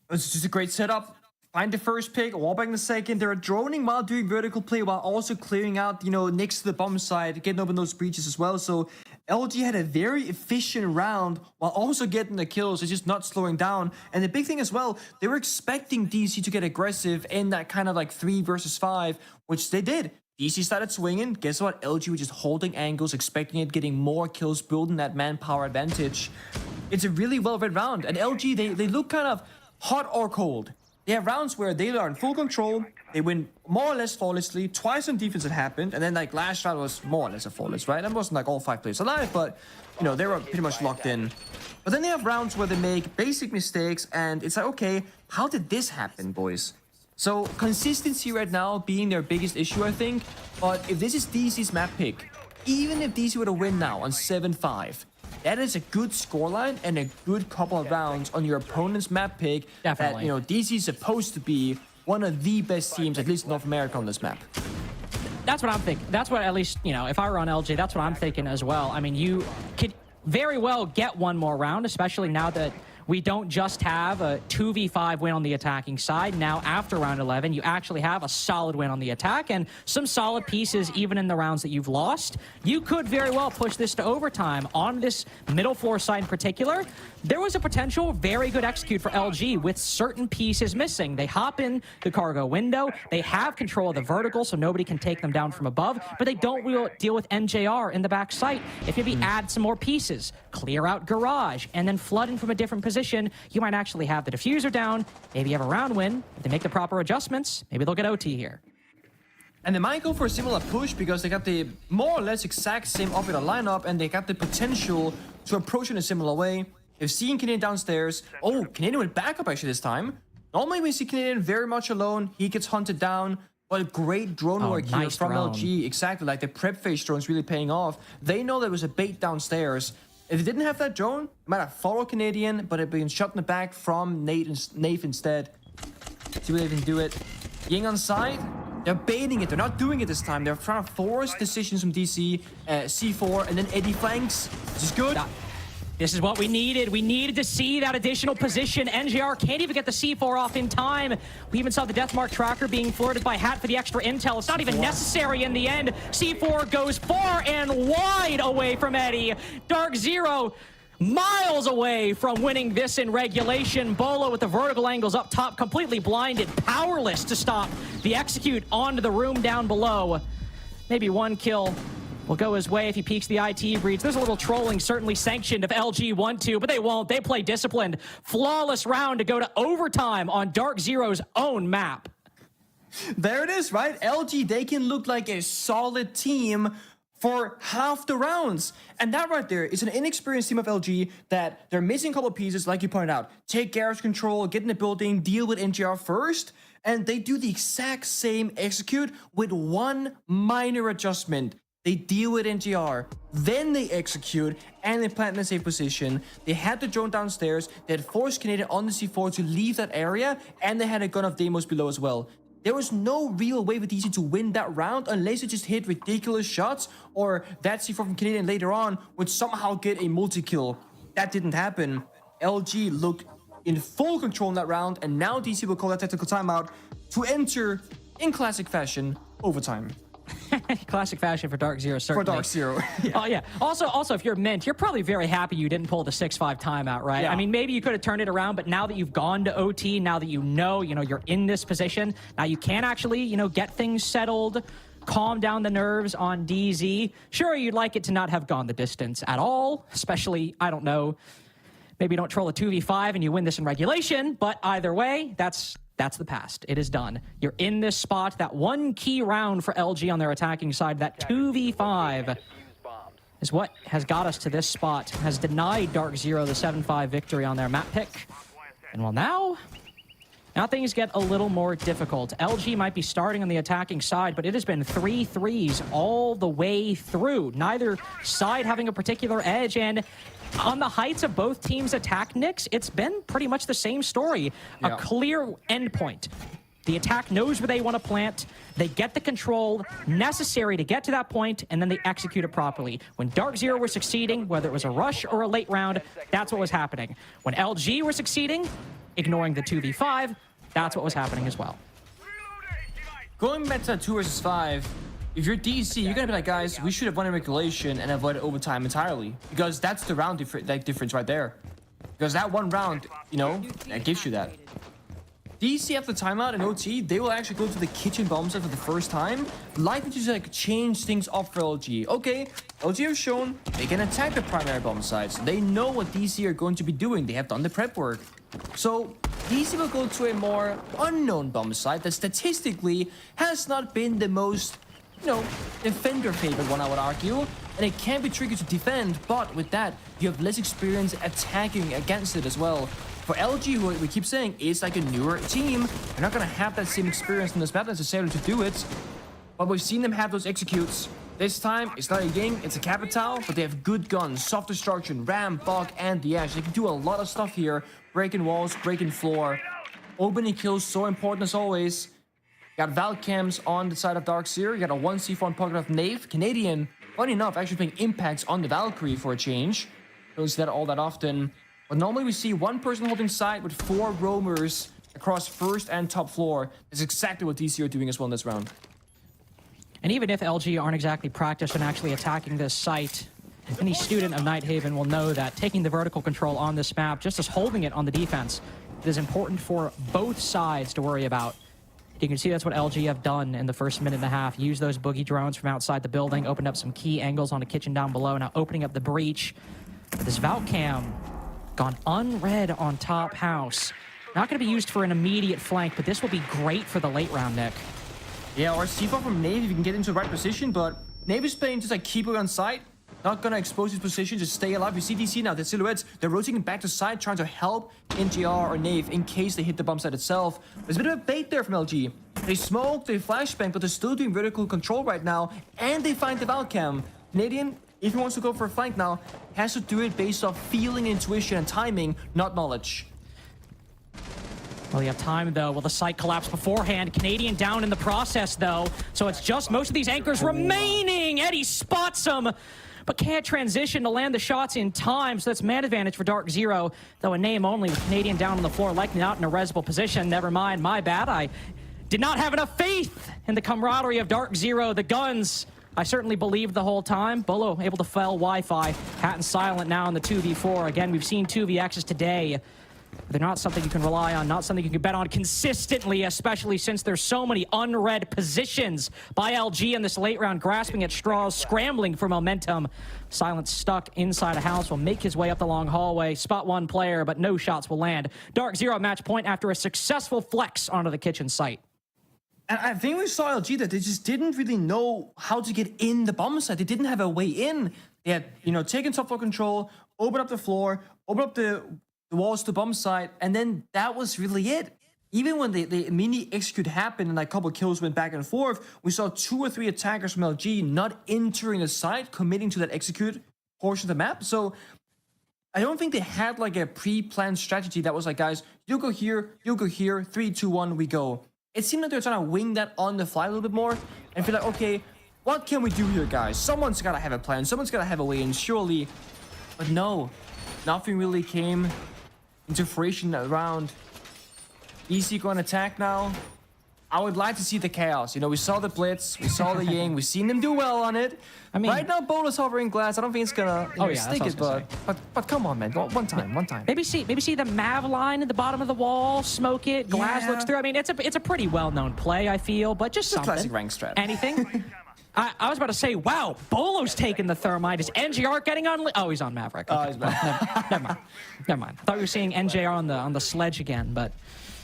It's just a great setup. Find the first pick, wallbang the second. They're droning while doing vertical play while also clearing out, next to the bomb side, getting open those breaches as well. So LG had a very efficient round while also getting the kills. It's just not slowing down. And the big thing as well, they were expecting DC to get aggressive in that kind of like 3 versus 5, which they did. DC started swinging. Guess what? LG was just holding angles, expecting it, getting more kills, building that manpower advantage. It's a really well-read round. And LG, they look kind of hot or cold. They have rounds where they are in full control, they win more or less flawlessly, twice on defense it happened, and then like last round was more or less a flawless, right? That wasn't like all 5 players alive, but they were pretty much locked in. But then they have rounds where they make basic mistakes, and it's like, okay, how did this happen, boys? So consistency right now being their biggest issue, I think, but if this is DC's map pick, even if DC were to win now on 7-5, that is a good scoreline and a good couple of rounds on your opponent's map pick. Definitely. That, DC is supposed to be one of the best teams, at least in North America, on this map. That's what I'm thinking. That's what, at least, if I were on LG, that's what I'm thinking as well. I mean, you could very well get one more round, especially now that we don't just have a 2v5 win on the attacking side. Now, after round 11, you actually have a solid win on the attack and some solid pieces even in the rounds that you've lost. You could very well push this to overtime. On this middle floor side in particular, there was a potential very good execute for LG with certain pieces missing. They hop in the cargo window. They have control of the vertical, so nobody can take them down from above, but they don't deal with NJR in the back site. If maybe add some more pieces, clear out garage, and then flood in from a different position, you might actually have the diffuser down, maybe have a round win. If they make the proper adjustments, maybe they'll get OT here. And they might go for a similar push because they got the more or less exact same up in a lineup and they got the potential to approach in a similar way. They've seen Canadian downstairs. Oh, Canadian with backup actually this time. Normally we see Canadian very much alone. He gets hunted down. But great drone work here nice from drone. LG. Exactly, like the prep phase drone is really paying off. They know there was a bait downstairs. If they didn't have that drone, it might have followed Canadian, but it been shot in the back from Nate instead. See what they can do it. Ying on side, they're baiting it. They're not doing it this time. They're trying to force decisions from DC, C4, and then Eddie flanks. This is good. This is what we needed. We needed to see that additional position. NJR can't even get the C4 off in time. We even saw the Deathmark tracker being flirted by Hat for the extra intel. It's not even necessary in the end. C4 goes far and wide away from Eddie. Dark Zero miles away from winning this in regulation. Bolo with the vertical angles up top, completely blinded, powerless to stop the execute onto the room down below. Maybe one kill will go his way if he peeks the IT breach. There's a little trolling certainly sanctioned if LG want to, but they won't. They play disciplined. Flawless round to go to overtime on Dark Zero's own map. There it is, right? LG, they can look like a solid team for half the rounds. And that right there is an inexperienced team of LG that they're missing a couple of pieces, like you pointed out. Take garage control, get in the building, deal with NGR first, and they do the exact same execute with one minor adjustment. They deal with NGR, then they execute, and they plant in a safe position. They had the drone downstairs, they had forced Canadian on the C4 to leave that area, and they had a gun of Deimos below as well. There was no real way for DC to win that round unless it just hit ridiculous shots, or that C4 from Canadian later on would somehow get a multi-kill. That didn't happen. LG looked in full control in that round, and now DC will call that tactical timeout to enter, in classic fashion, overtime. Classic fashion for Dark Zero, certainly. For Dark Zero. Yeah. Oh, yeah. Also, if you're Mint, you're probably very happy you didn't pull the 6-5 timeout, right? Yeah. I mean, maybe you could have turned it around, but now that you've gone to OT, now that you know, you're in this position, now you can actually, get things settled, calm down the nerves on DZ. Sure, you'd like it to not have gone the distance at all, especially, I don't know, maybe you don't troll a 2v5 and you win this in regulation, but either way, that's the past. It is done. You're in this spot. That one key round for LG on their attacking side, that 2v5, is what has got us to this spot, has denied Dark Zero the 7-5 victory on their map pick. And well, now Now things get a little more difficult. LG might be starting on the attacking side, but it has been 3 threes all the way through. Neither side having a particular edge, and on the heights of both teams' attack nicks, it's been pretty much the same story. A clear endpoint. The attack knows where they want to plant. They get the control necessary to get to that point, and then they execute it properly. When Dark Zero were succeeding, whether it was a rush or a late round, that's what was happening. When LG were succeeding, ignoring the 2v5, that's what was happening as well. Going back to that 2 versus 5, if you're DC, you're gonna be like, guys, we should have won in regulation and avoided overtime entirely, because that's the round difference right there. Because that one round, you know, that gives you that. DC after timeout and OT, they will actually go to the kitchen bomb site for the first time, likely to just like change things up for LG. Okay, LG have shown they can attack the primary bomb sites. They know what DC are going to be doing. They have done the prep work. So DC will go to a more unknown bomb site that statistically has not been the most, you know, defender favored one, I would argue. And it can be tricky to defend, but with that, you have less experience attacking against it as well. For LG, who we keep saying is like a newer team, they're not going to have that same experience in this map necessarily to do it. But we've seen them have those executes. This time, it's not a Ying, it's a Capital, but they have good guns, soft destruction, Ram, Bug, and the Ash. They can do a lot of stuff here. Breaking walls, breaking floor. Opening kills, so important as always. Got Valcams on the side of Dark Seer. You got a 1c4 pocket of Knave. Canadian, funny enough, actually playing impacts on the Valkyrie for a change. Don't see that all that often. But normally we see one person holding side with 4 roamers across first and top floor. That's exactly what DC are doing as well in this round. And even if LG aren't exactly practiced in actually attacking this site, any student of Nighthaven will know that taking the vertical control on this map, just as holding it on the defense, it is important for both sides to worry about. You can see that's what LG have done in the first minute and a half. Use those boogie drones from outside the building, opened up some key angles on the kitchen down below, now opening up the breach. But this Valcam gone unread on top house. Not going to be used for an immediate flank, but this will be great for the late round, Nick. Yeah, or C4 from Nave if you can get into the right position, but Nave is playing just like keep it on site. Not going to expose his position, just stay alive. You see DC now, the silhouettes, they're rotating back to side, trying to help NGR or Nave in case they hit the bomb site itself. There's a bit of a bait there from LG. They smoke, they flashbang, but they're still doing vertical control right now, and they find the Valcam. Canadian, if he wants to go for a flank now, has to do it based off feeling, intuition, and timing, not knowledge. Well, you have time, though. Will the site collapse beforehand? Canadian down in the process, though. So it's just most of these anchors remaining. Eddie spots them, but can't transition to land the shots in time. So that's man advantage for Dark Zero, though a name only with Canadian down on the floor, likely not in a resable position. Never mind, my bad. I did not have enough faith in the camaraderie of Dark Zero. The guns, I certainly believed the whole time. Bolo able to fell Wi-Fi. Hat silent now in the 2v4. Again, we've seen 2vx's today. They're not something you can rely on, not something you can bet on consistently, especially since there's so many unread positions by LG in this late round, grasping at straws, scrambling for momentum. Silent stuck inside a house will make his way up the long hallway. Spot one player, but no shots will land. Dark Zero match point after a successful flex onto the kitchen site. And I think we saw LG that they just didn't really know how to get in the bomb site. They didn't have a way in. They had, you know, taken top floor control, open up the floor, open up the walls to bomb site, and then that was really it. Even when the mini execute happened and like a couple kills went back and forth, we saw 2 or 3 attackers from LG not entering the site, committing to that execute portion of the map. So I don't think they had like a pre-planned strategy that was like, guys, you go here, 3, 2, 1, we go. It seemed like they're trying to wing that on the fly a little bit more and feel like, okay, what can we do here, guys? Someone's got to have a plan. Someone's got to have a way in, surely. But no, nothing really came into fruition that round. EC going to attack now. I would like to see the chaos. You know, we saw the blitz, we saw the Ying, we've seen them do well on it. I mean, right now, Bolo's hovering glass. I don't think it's gonna stick it, but come on, man, one time. Maybe see the Mav line at the bottom of the wall, smoke it, glass looks through. I mean, it's a pretty well-known play, I feel, but just something. Classic rank strat. Anything? I was about to say, wow, Bolo's taking the thermite. Is NGR getting on? Oh, he's on Maverick. Okay. Oh, he's back. Never mind. I thought we were seeing NJR on the sledge again, but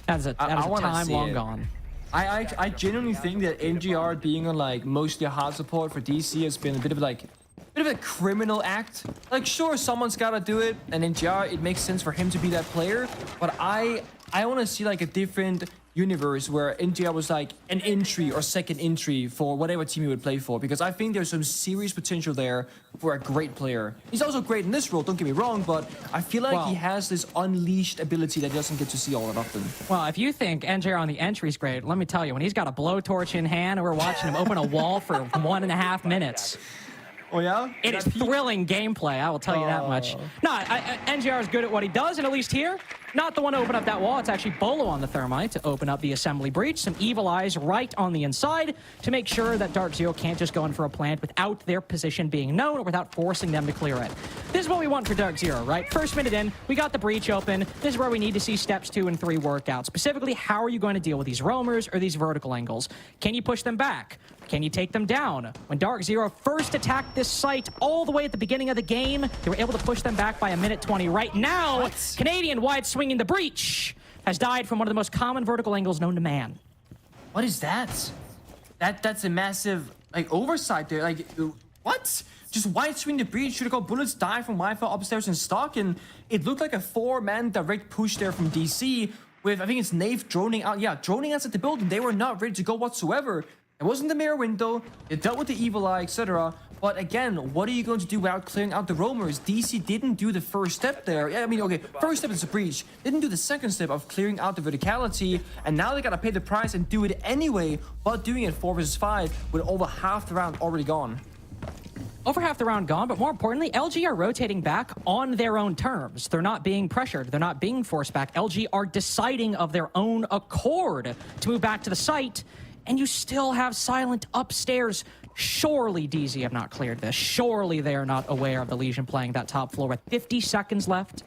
that is a time long gone. I genuinely think that NGR being on like mostly hard support for DC has been a bit of a criminal act. Like, sure, someone's gotta do it, and NGR, it makes sense for him to be that player, but I I want to see like a different universe where NGR was like an entry or second entry for whatever team he would play for, because I think there's some serious potential there for a great player. He's also great in this role, don't get me wrong, but I feel like he has this unleashed ability that he doesn't get to see all that often. Well, if you think NJR on the entry is great, let me tell you, when he's got a blowtorch in hand and we're watching him open a wall for 1.5 minutes. Oh, yeah? It is thrilling gameplay, I will tell you that much. No, NGR is good at what he does, and at least here, not the one to open up that wall. It's actually Bolo on the Thermite to open up the assembly breach. Some Evil Eyes right on the inside to make sure that Dark Zero can't just go in for a plant without their position being known or without forcing them to clear it. This is what we want for Dark Zero, right? First minute in, we got the breach open. This is where we need to see steps 2 and 3 work out. Specifically, how are you going to deal with these roamers or these vertical angles? Can you push them back? Can you take them down? When Dark Zero first attacked this site all the way at the beginning of the game, they were able to push them back by 1:20. Right now, Canadian wide swinging the breach has died from one of the most common vertical angles known to man. What is that? That's a massive like oversight there. Like what? Just wide swing the breach. Should have got bullets die from Wi-Fi upstairs in stock, and it looked like a 4-man direct push there from DC with I think it's Nave droning out. Yeah, droning outside the building. They were not ready to go whatsoever. It wasn't the mirror window, it dealt with the Evil Eye, etc. But again, what are you going to do without clearing out the roamers? DC didn't do the first step there. Yeah, I mean, okay, first step is a breach. Didn't do the second step of clearing out the verticality, and now they gotta pay the price and do it anyway, but doing it 4 versus 5 with over half the round already gone. Over half the round gone, but more importantly, LG are rotating back on their own terms. They're not being pressured. They're not being forced back. LG are deciding of their own accord to move back to the site. And you still have Silent upstairs. Surely DZ have not cleared this. Surely they are not aware of the Legion playing that top floor with 50 seconds left.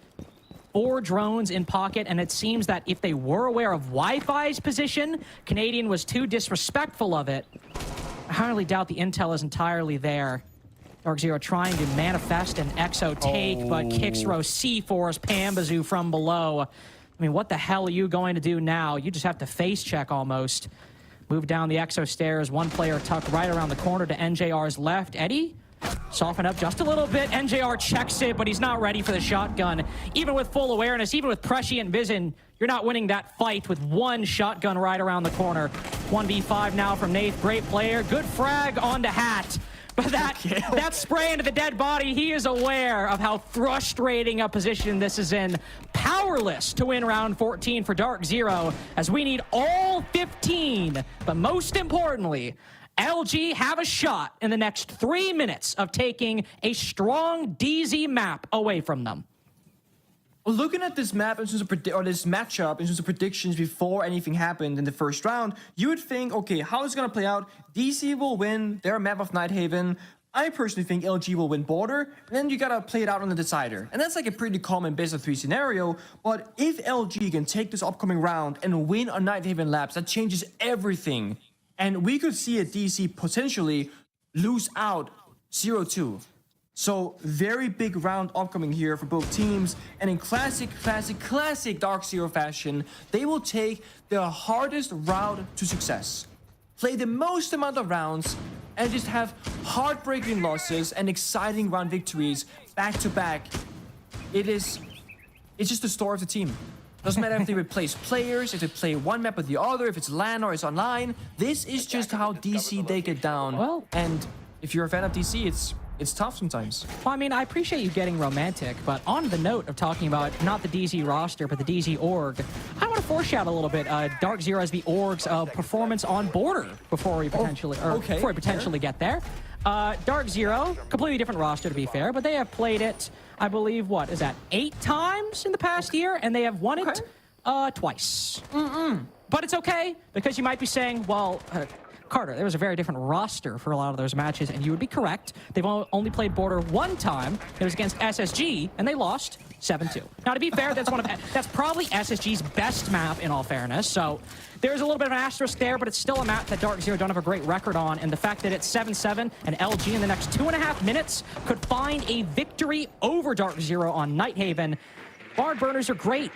4 drones in pocket, and it seems that if they were aware of Wi-Fi's position, Canadian was too disrespectful of it. I highly doubt the intel is entirely there. Dark Zero trying to manifest an Exo take, but kicks row C4's Pambazoo from below. I mean, what the hell are you going to do now? You just have to face check almost. Move down the Exo stairs. One player tucked right around the corner to NJR's left. Eddie, soften up just a little bit. NJR checks it, but he's not ready for the shotgun. Even with full awareness, even with prescient vision, you're not winning that fight with one shotgun right around the corner. 1v5 now from Nath. Great player. Good frag onto Hat. But that spray into the dead body, he is aware of how frustrating a position this is in. Powerless to win round 14 for Dark Zero, as we need all 15. But most importantly, LG have a shot in the next 3 minutes of taking a strong DZ map away from them. Looking at this map in terms of this matchup in terms of predictions before anything happened in the first round, you would think, okay, how is it gonna play out? DC will win their map of Nighthaven. I personally think LG will win Border, and then you gotta play it out on the decider. And that's like a pretty common best of 3 scenario, but if LG can take this upcoming round and win on Nighthaven Labs, that changes everything. And we could see a DC potentially lose out 0-2. So very big round upcoming here for both teams, and in classic Dark Zero fashion, they will take the hardest route to success, play the most amount of rounds, and just have heartbreaking losses and exciting round victories back to back. It's just the story of the team. Doesn't matter if they replace players, if they play one map with the other, if it's LAN or it's online. This is just how DC they get down. Well, and if you're a fan of DC, it's tough sometimes. Well, I mean, I appreciate you getting romantic, but on the note of talking about not the DZ roster, but the DZ org, I want to foreshadow a little bit Dark Zero as the org's performance on Border before we potentially get there. Dark Zero, completely different roster to be fair, but they have played it, I believe, what is that, 8 times in the past year, and they have won it twice. But it's okay, because you might be saying, well, Carter, there was a very different roster for a lot of those matches, and you would be correct. They've only played Border 1 time. It was against SSG, and they lost 7-2. Now, to be fair, that's probably SSG's best map, in all fairness. So there's a little bit of an asterisk there, but it's still a map that Dark Zero don't have a great record on. And the fact that it's 7-7 and LG in the next 2.5 minutes could find a victory over Dark Zero on Nighthaven. Bard burners are great.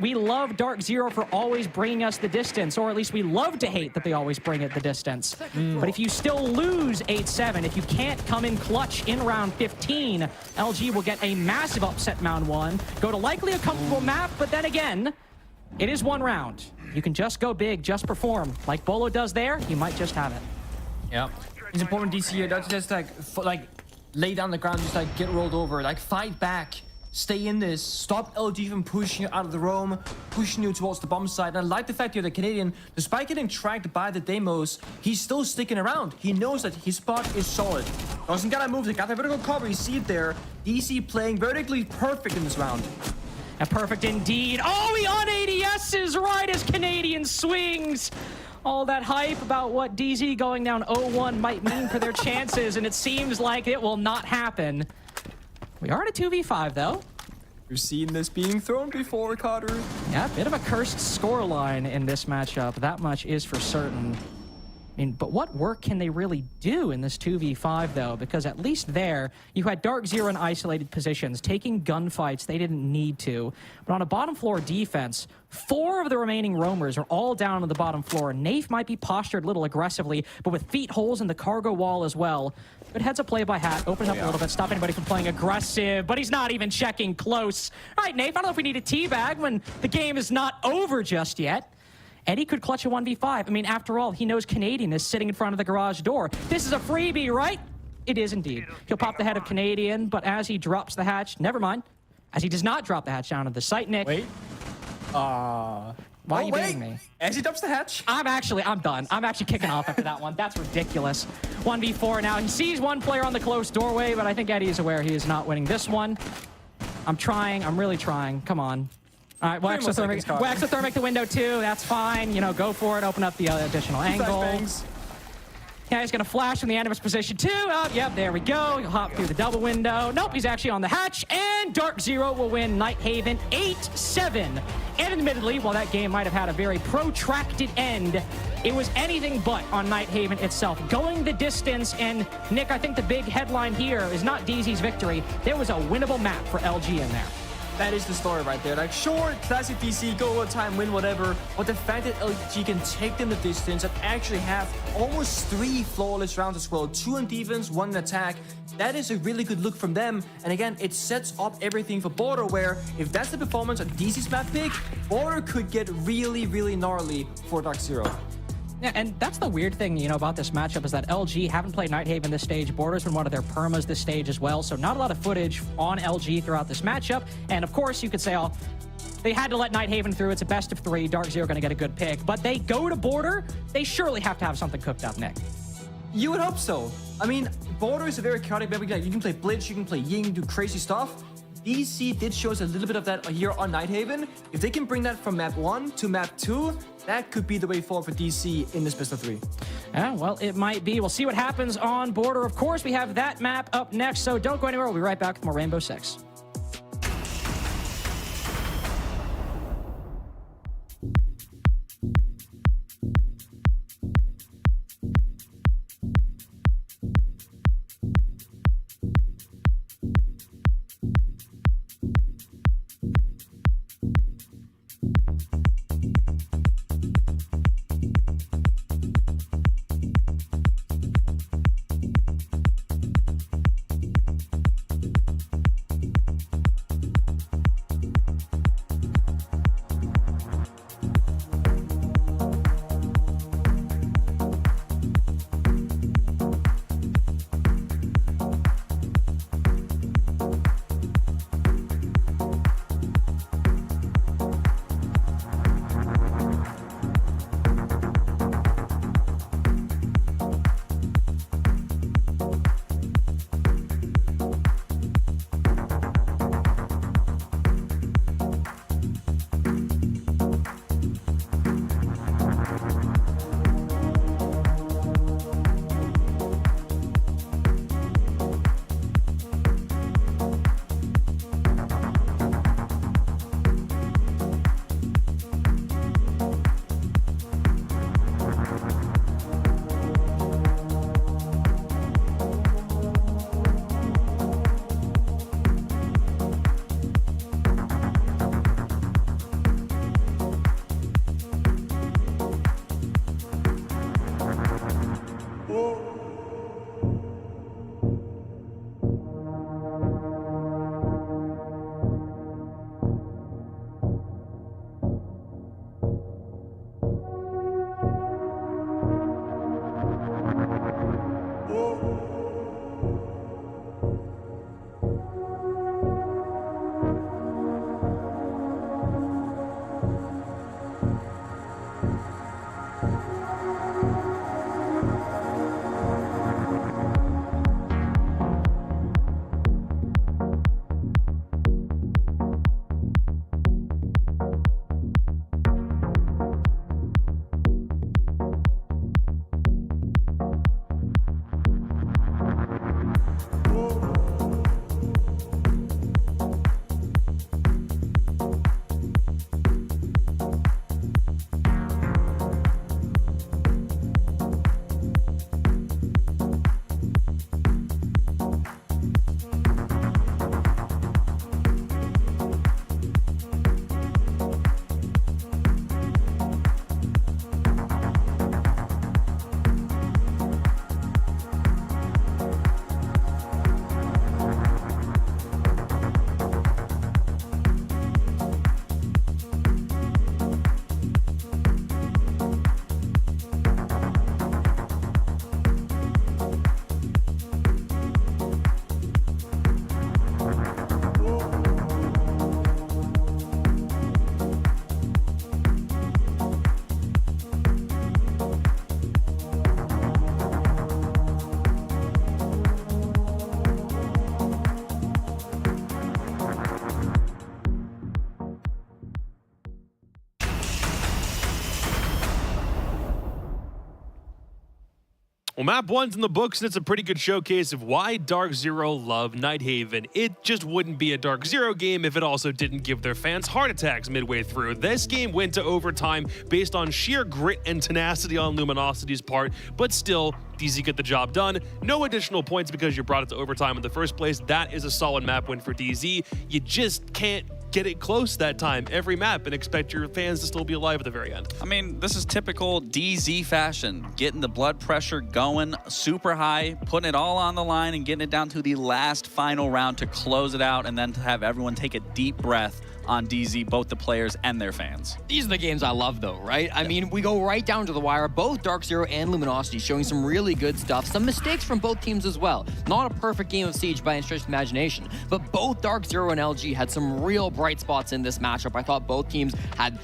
We love Dark Zero for always bringing us the distance, or at least we love to hate that they always bring it the distance. But if you still lose 8-7, if you can't come in clutch in round 15, LG will get a massive upset round 1, go to likely a comfortable map, but then again, It is one round. You can just go big, just perform. Like Bolo does there, he might just have it. Yeah. It's important DC here. That's just like lay down the ground, just like get rolled over, like fight back. Stay in this. Stop LG from pushing you out of the roam, pushing you towards the bomb site. And I like the fact here the Canadian, despite getting tracked by the Demos, he's still sticking around. He knows that his spot is solid. Doesn't gotta move. They got the vertical cover. You see it there. DC playing vertically perfect in this round. And perfect indeed. Oh, he on ADS's right as Canadian swings. All that hype about what DZ going down 0-1 might mean for their chances, and it seems like it will not happen. We are in a 2v5, though. We've seen this being thrown before, Carter. Yeah, a bit of a cursed scoreline in this matchup. That much is for certain. I mean, but what work can they really do in this 2v5, though? Because at least there, you had Dark Zero in isolated positions, taking gunfights they didn't need to. But on a bottom floor defense, 4 of the remaining roamers are all down on the bottom floor. Nafe might be postured a little aggressively, but with feet holes in the cargo wall as well. Good heads up play by Hat, opens up a little bit, stop anybody from playing aggressive, but he's not even checking close. All right, Nafe, I don't know if we need a teabag when the game is not over just yet. Eddie could clutch a 1v5. I mean, after all, he knows Canadian is sitting in front of the garage door. This is a freebie, right? It is indeed. He'll pop the head of Canadian, but as he drops the hatch, never mind. As he does not drop the hatch down to the site, Nick. Wait. Why are you baiting me? As he dumps the hatch. I'm done. I'm actually kicking off after that one. That's ridiculous. 1v4 now. He sees one player on the close doorway, but I think Eddie is aware he is not winning this one. I'm trying. I'm really trying. Come on. All right, we'll exothermic the window too. That's fine. You know, go for it. Open up the additional angle. Yeah, he's going to flash from the end of his position too. Oh, yep, there we go. He'll hop through the double window. Nope, he's actually on the hatch. And Dark Zero will win Nighthaven 8-7. And admittedly, while that game might have had a very protracted end, it was anything but on Nighthaven itself. Going the distance, and Nick, I think the big headline here is not DZ's victory. There was a winnable map for LG in there. That is the story right there. Like, sure, classic DC, go overtime, win whatever, but the fact that LG can take them the distance and actually have almost 3 flawless rounds as well, 2 on defense, 1 in attack, that is a really good look from them. And again, it sets up everything for Border, where if that's the performance on DC's map pick, Border could get really, really gnarly for Dark Zero. Yeah, and that's the weird thing, you know, about this matchup is that LG haven't played Nighthaven this stage. Border's been one of their permas this stage as well, so not a lot of footage on LG throughout this matchup. And of course, you could say, oh, they had to let Nighthaven through. It's a best of 3. Dark Zero going to get a good pick. But they go to Border, they surely have to have something cooked up, Nick. You would hope so. I mean, Border is a very chaotic map. You can play Blitz, you can play Ying, do crazy stuff. DC did show us a little bit of that here on Nighthaven. If they can bring that from map 1 to map 2, that could be the way forward for DC in this best of 3. Yeah, well, it might be. We'll see what happens on Border. Of course, we have that map up next, so don't go anywhere. We'll be right back with more Rainbow Six. Well, map 1's in the books, and it's a pretty good showcase of why Dark Zero love Nighthaven. It just wouldn't be a Dark Zero game if it also didn't give their fans heart attacks midway through. This game went to overtime based on sheer grit and tenacity on Luminosity's part, but still, DZ get the job done. No additional points because you brought it to overtime in the first place. That is a solid map win for DZ. You just can't get it close that time every map and expect your fans to still be alive at the very end. I mean, this is typical DZ fashion, getting the blood pressure going super high, putting it all on the line and getting it down to the last final round to close it out, and then to have everyone take a deep breath on DZ, both the players and their fans. These are the games I love, though, right? I mean, we go right down to the wire. Both Dark Zero and Luminosity showing some really good stuff. Some mistakes from both teams as well. Not a perfect game of Siege by any stretch of the imagination, but both Dark Zero and LG had some real bright spots in this matchup. I thought both teams had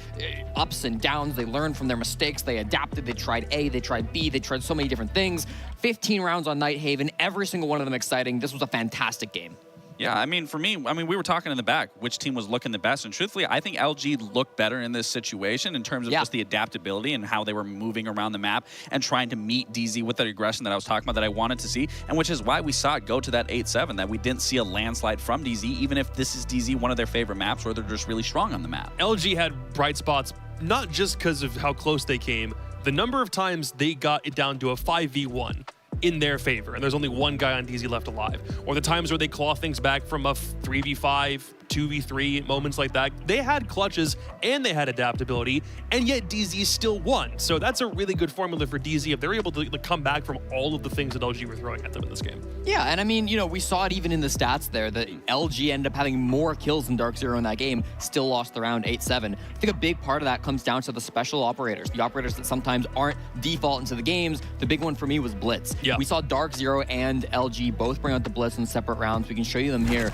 ups and downs. They learned from their mistakes. They adapted. They tried A, they tried B, they tried so many different things. 15 rounds on Nighthaven, every single one of them exciting. This was a fantastic game. Yeah, I mean, for me, we were talking in the back, which team was looking the best. And truthfully, I think LG looked better in this situation in terms of just the adaptability and how they were moving around the map and trying to meet DZ with that aggression that I was talking about that I wanted to see. And which is why we saw it go to that 8-7, that we didn't see a landslide from DZ, even if this is DZ one of their favorite maps or they're just really strong on the map. LG had bright spots, not just because of how close they came, the number of times they got it down to a 5v1. In their favor, and there's only one guy on DZ left alive. Or the times where they claw things back from a 3v5, 2v3, moments like that. They had clutches and they had adaptability, and yet DZ still won. So that's a really good formula for DZ if they're able to come back from all of the things that LG were throwing at them in this game. Yeah, and I mean, you know, we saw it even in the stats there that LG ended up having more kills than Dark Zero in that game, still lost the round 8-7. I think a big part of that comes down to the special operators, the operators that sometimes aren't default into the games. The big one for me was Blitz. Yeah. We saw Dark Zero and LG both bring out the Blitz in separate rounds. We can show you them here.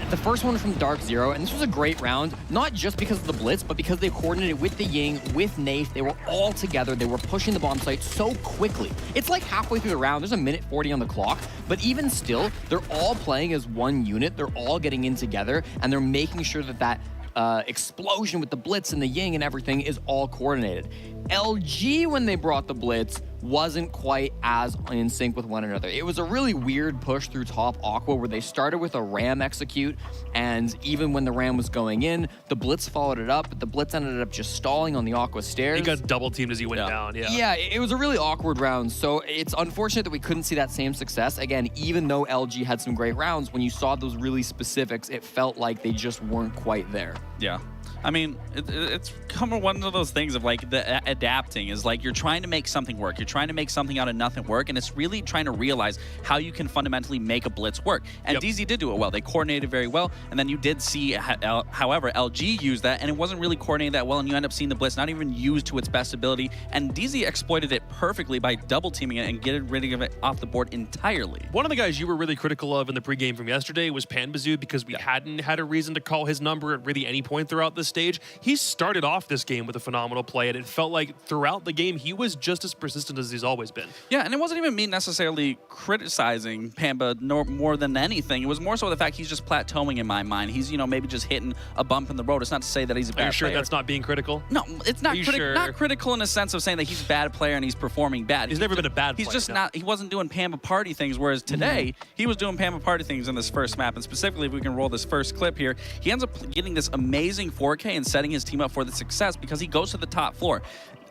The first one from Dark Zero, and this was a great round, not just because of the Blitz, but because they coordinated with the Ying, with Nath. They were all together. They were pushing the bomb site so quickly. It's like halfway through the round. There's a minute 40 on the clock, but even still, they're all playing as one unit. They're all getting in together, and they're making sure that that explosion with the Blitz and the Ying and everything is all coordinated. LG, when they brought the Blitz, wasn't quite as in sync with one another. It was a really weird push through top Aqua where they started with a Ram execute, and even when the Ram was going in, the Blitz followed it up, but the Blitz ended up just stalling on the Aqua stairs. He got double teamed as he went down, Yeah, it was a really awkward round, so it's unfortunate that we couldn't see that same success. Again, even though LG had some great rounds, when you saw those really specifics, it felt like they just weren't quite there. Yeah. I mean, it's kind of one of those things of like the adapting is like you're trying to make something work. You're trying to make something out of nothing work, and it's really trying to realize how you can fundamentally make a Blitz work. And DZ did do it well. They coordinated very well, and then you did see, however, LG used that, and it wasn't really coordinated that well, and you end up seeing the Blitz not even used to its best ability, and DZ exploited it perfectly by double teaming it and getting rid of it off the board entirely. One of the guys you were really critical of in the pregame from yesterday was Panbazoo because we hadn't had a reason to call his number at really any point throughout this stage. He started off this game with a phenomenal play, and it felt like throughout the game he was just as persistent as he's always been. Yeah, and it wasn't even me necessarily criticizing Pamba more than anything. It was more so the fact he's just plateauing in my mind. He's, you know, maybe just hitting a bump in the road. It's not to say that he's a bad player. Are you sure that's not being critical? No, it's not, sure? Not critical in the sense of saying that he's a bad player and he's performing bad. He's never been a bad player. He's just not, he wasn't doing Pamba party things, whereas today, he was doing Pamba party things in this first map. And specifically, if we can roll this first clip here, he ends up getting this amazing 4K and setting his team up for the success because he goes to the top floor.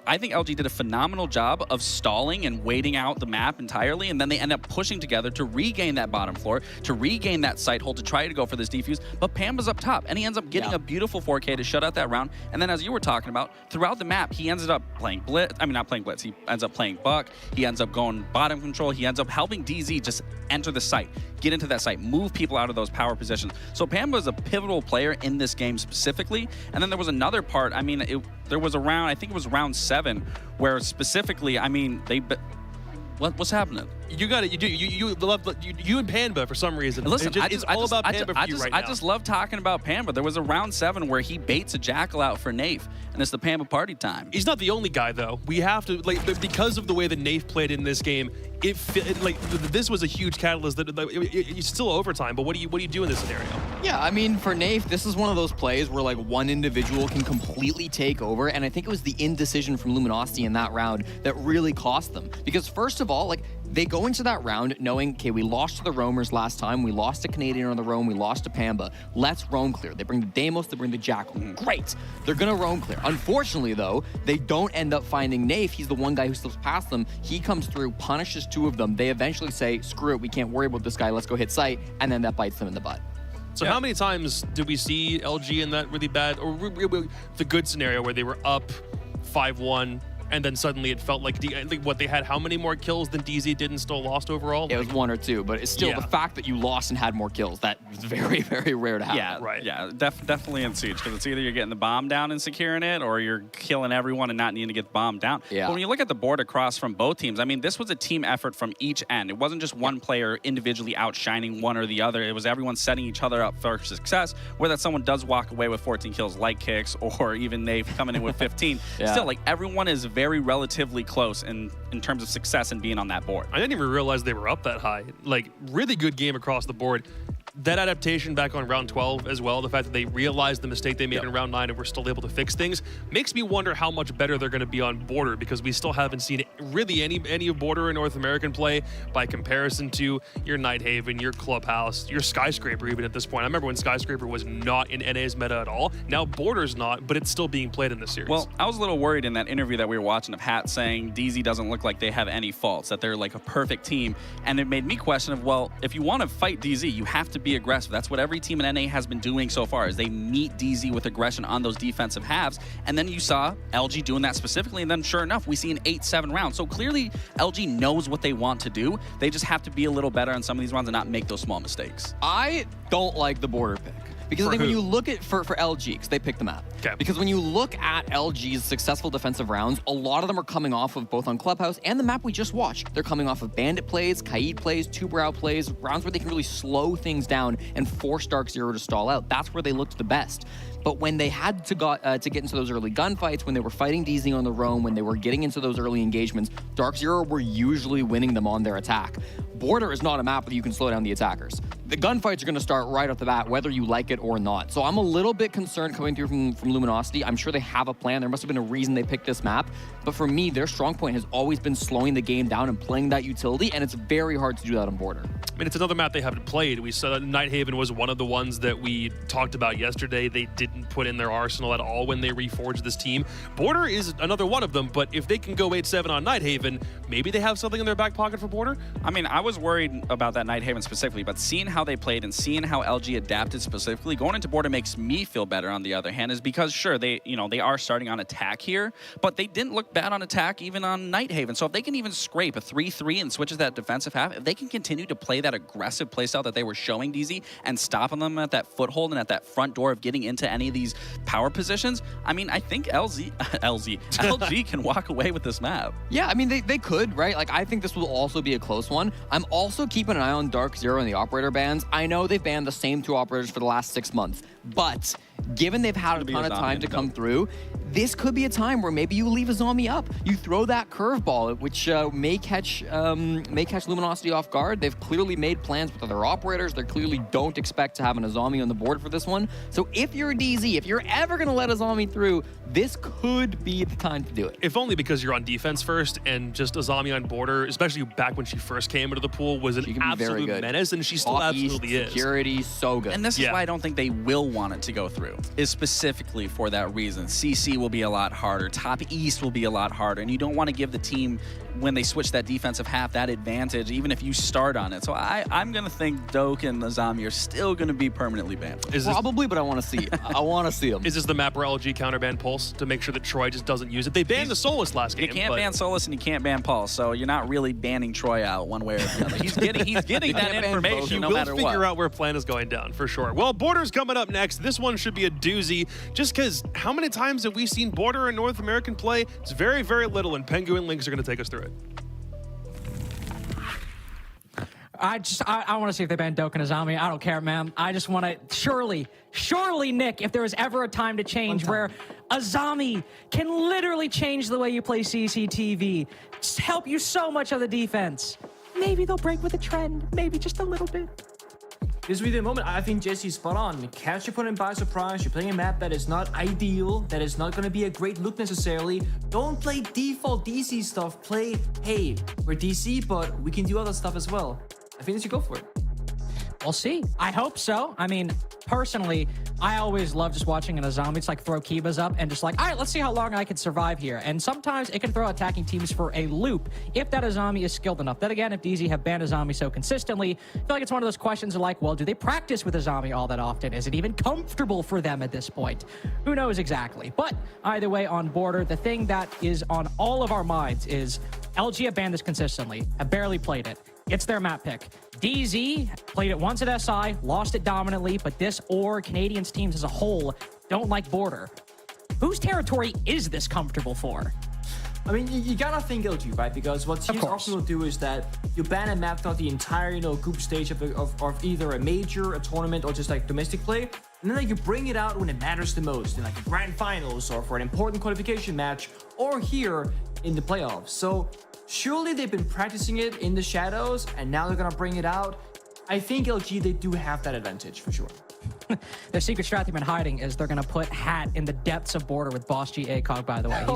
I think LG did a phenomenal job of stalling and waiting out the map entirely, and then they end up pushing together to regain that bottom floor, to regain that site hold, to try to go for this defuse, but Pamba's up top, and he ends up getting a beautiful 4K to shut out that round, and then as you were talking about, throughout the map, he ends up playing Blitz, not playing Blitz, he ends up playing Buck, he ends up going bottom control, he ends up helping DZ just enter the site, get into that site, move people out of those power positions. So Pamba is a pivotal player in this game specifically, and then there was another part, there was a round, I think it was round 7, where specifically, what's happening? You got it. You and Pamba for some reason. Listen, it's all about Pamba for you right now. I just love talking about Pamba. There was a round 7 where he baits a Jackal out for Nath, and it's the Pamba party time. He's not the only guy though. We have to because of the way that Nath played in this game. This was a huge catalyst. It's still overtime, but what do you do in this scenario? Yeah, I mean, for Nafe, this is one of those plays where like one individual can completely take over, and I think it was the indecision from Luminosity in that round that really cost them. Because first of all, like, they go into that round knowing, okay, we lost to the Roamers last time, we lost to Canadian on the roam, we lost to Pamba. Let's roam clear. They bring the Deimos, they bring the Jackal. Great. They're gonna roam clear. Unfortunately, though, they don't end up finding Nafe. He's the one guy who slips past them. He comes through, punishes 2 of them. They eventually say, screw it, we can't worry about this guy, let's go hit site, and then that bites them in the butt. So how many times did we see LG in that really bad, or the good scenario where they were up 5-1, and then suddenly it felt like, I think what they had, how many more kills than DZ did and still lost overall? It was 1 or 2, but it's still the fact that you lost and had more kills. That is very, very rare to happen. Yeah, right. Yeah, definitely in Siege, because it's either you're getting the bomb down and securing it, or you're killing everyone and not needing to get the bomb down. Yeah. But when you look at the board across from both teams, I mean, this was a team effort from each end. It wasn't just one player individually outshining one or the other. It was everyone setting each other up for success, whether someone does walk away with 14 kills like Kicks, or even Nave coming in with 15. Still, like, everyone is very relatively close in terms of success and being on that board. I didn't even realize they were up that high. Like, really good game across the board. That adaptation back on round 12 as well, the fact that they realized the mistake they made in round 9 and were still able to fix things, makes me wonder how much better they're going to be on Border, because we still haven't seen really any of Border in North American play by comparison to your Nighthaven, your Clubhouse, your Skyscraper even at this point. I remember when Skyscraper was not in NA's meta at all. Now Border's not, but it's still being played in this series. Well, I was a little worried in that interview that we were watching of Hat saying DZ doesn't look like they have any faults, that they're like a perfect team. And it made me question of, well, if you want to fight DZ, you have to be aggressive. That's what every team in NA has been doing so far, is they meet DZ with aggression on those defensive halves. And then you saw LG doing that specifically, and then sure enough, we see an 8-7 round. So clearly LG knows what they want to do. They just have to be a little better on some of these rounds and not make those small mistakes. I don't like the Border pick. Because I think when you look at, for LG, because they picked the map. Okay. Because when you look at LG's successful defensive rounds, a lot of them are coming off of both on Clubhouse and the map we just watched. They're coming off of Bandit plays, Kaid plays, Two Brow plays, rounds where they can really slow things down and force Dark Zero to stall out. That's where they looked the best. But when they had to get into those early gunfights, when they were fighting DZ on the roam, when they were getting into those early engagements, Dark Zero were usually winning them on their attack. Border is not a map where you can slow down the attackers. The gunfights are going to start right off the bat, whether you like it or not. So I'm a little bit concerned coming through from Luminosity. I'm sure they have a plan. There must have been a reason they picked this map. But for me, their strong point has always been slowing the game down and playing that utility, and it's very hard to do that on Border. I mean, it's another map they haven't played. We saw that Nighthaven was one of the ones that we talked about yesterday. They didn't put in their arsenal at all when they reforged this team. Border is another one of them, but if they can go 8-7 on Nighthaven, maybe they have something in their back pocket for Border? I mean, I was worried about that Nighthaven specifically, but seeing how they played and seeing how LG adapted specifically, going into Border makes me feel better on the other hand, is because sure, they are starting on attack here, but they didn't look bad on attack even on Nighthaven. So if they can even scrape a 3-3 and switches that defensive half, if they can continue to play that aggressive playstyle that they were showing DZ and stopping them at that foothold and at that front door of getting into any of these power positions, I mean, I think LG can walk away with this map. Yeah, I mean, they could, right? Like, I think this will also be a close one. I'm also keeping an eye on Dark Zero and the operator bans. I know they've banned the same 2 operators for the last 6 months, but given they've had a ton of time to come through, this could be a time where maybe you leave a zombie up. You throw that curveball, which may catch Luminosity off guard. They've clearly made plans with other operators. They clearly don't expect to have a zombie on the board for this one. So if you're a DZ, if you're ever going to let a zombie through, this could be the time to do it. If only because you're on defense first, and just a zombie on Border, especially back when she first came into the pool, was an absolute menace, and she still absolutely is. Security, so good. And this is why I don't think they will want it to go through, is specifically for that reason. CC will be a lot harder. Top East will be a lot harder, and you don't want to give the team, when they switch that defensive half, that advantage, even if you start on it. So I'm going to think Doke and the zombie are still going to be permanently banned. Probably, but I want to see it. I want to see them. Is this the map where LG counterban Pulse to make sure that Troy just doesn't use it? They banned the Solus last game. You can't ban Solus and you can't ban Pulse, so you're not really banning Troy out one way or the other. He's getting that information no matter what. We'll figure out where plan is going down, for sure. Well, Border's coming up next. This one should be a doozy, just because how many times have we seen Border in North American play? It's very, very little, and Penguin Links are going to take us through it. I want to see if they ban Doke and Azami. I don't care, man. I just want to, surely, Nick, if there was ever a time to change where Azami can literally change the way you play CCTV, just help you so much on the defense. Maybe they'll break with a trend, maybe just a little bit. this will be the moment. I think Jesse's spot on. Catch your opponent by surprise. You're playing a map that is not ideal, that is not going to be a great look necessarily. Don't play default DC stuff. Play, hey, we're DC, but we can do other stuff as well. I think they should go for it. We'll see. I hope so. I mean, personally, I always love just watching an Azami. It's like throw Kibas up and just like, all right, let's see how long I can survive here. And sometimes it can throw attacking teams for a loop if that Azami is skilled enough. Then again, if DZ have banned Azami so consistently, I feel like it's one of those questions of like, well, do they practice with Azami all that often? Is it even comfortable for them at this point? Who knows exactly? But either way, on Border, the thing that is on all of our minds is LG have banned this consistently, have barely played it. It's their map pick. DZ played it once at SI, lost it dominantly, but this or Canadians teams as a whole don't like Border. Whose territory is this comfortable for? I mean, you gotta think LG, right? Because what teams often will do is that you ban a map throughout the entire, group stage of either a major, a tournament, or just like domestic play, and then like you bring it out when it matters the most, in like the grand finals, or for an important qualification match, or here in the playoffs. So surely they've been practicing it in the shadows, and now they're gonna bring it out. I think LG, they do have that advantage for sure. Their secret strat they've been hiding is they're gonna put Hat in the depths of Border with Boss G ACOG, by the way.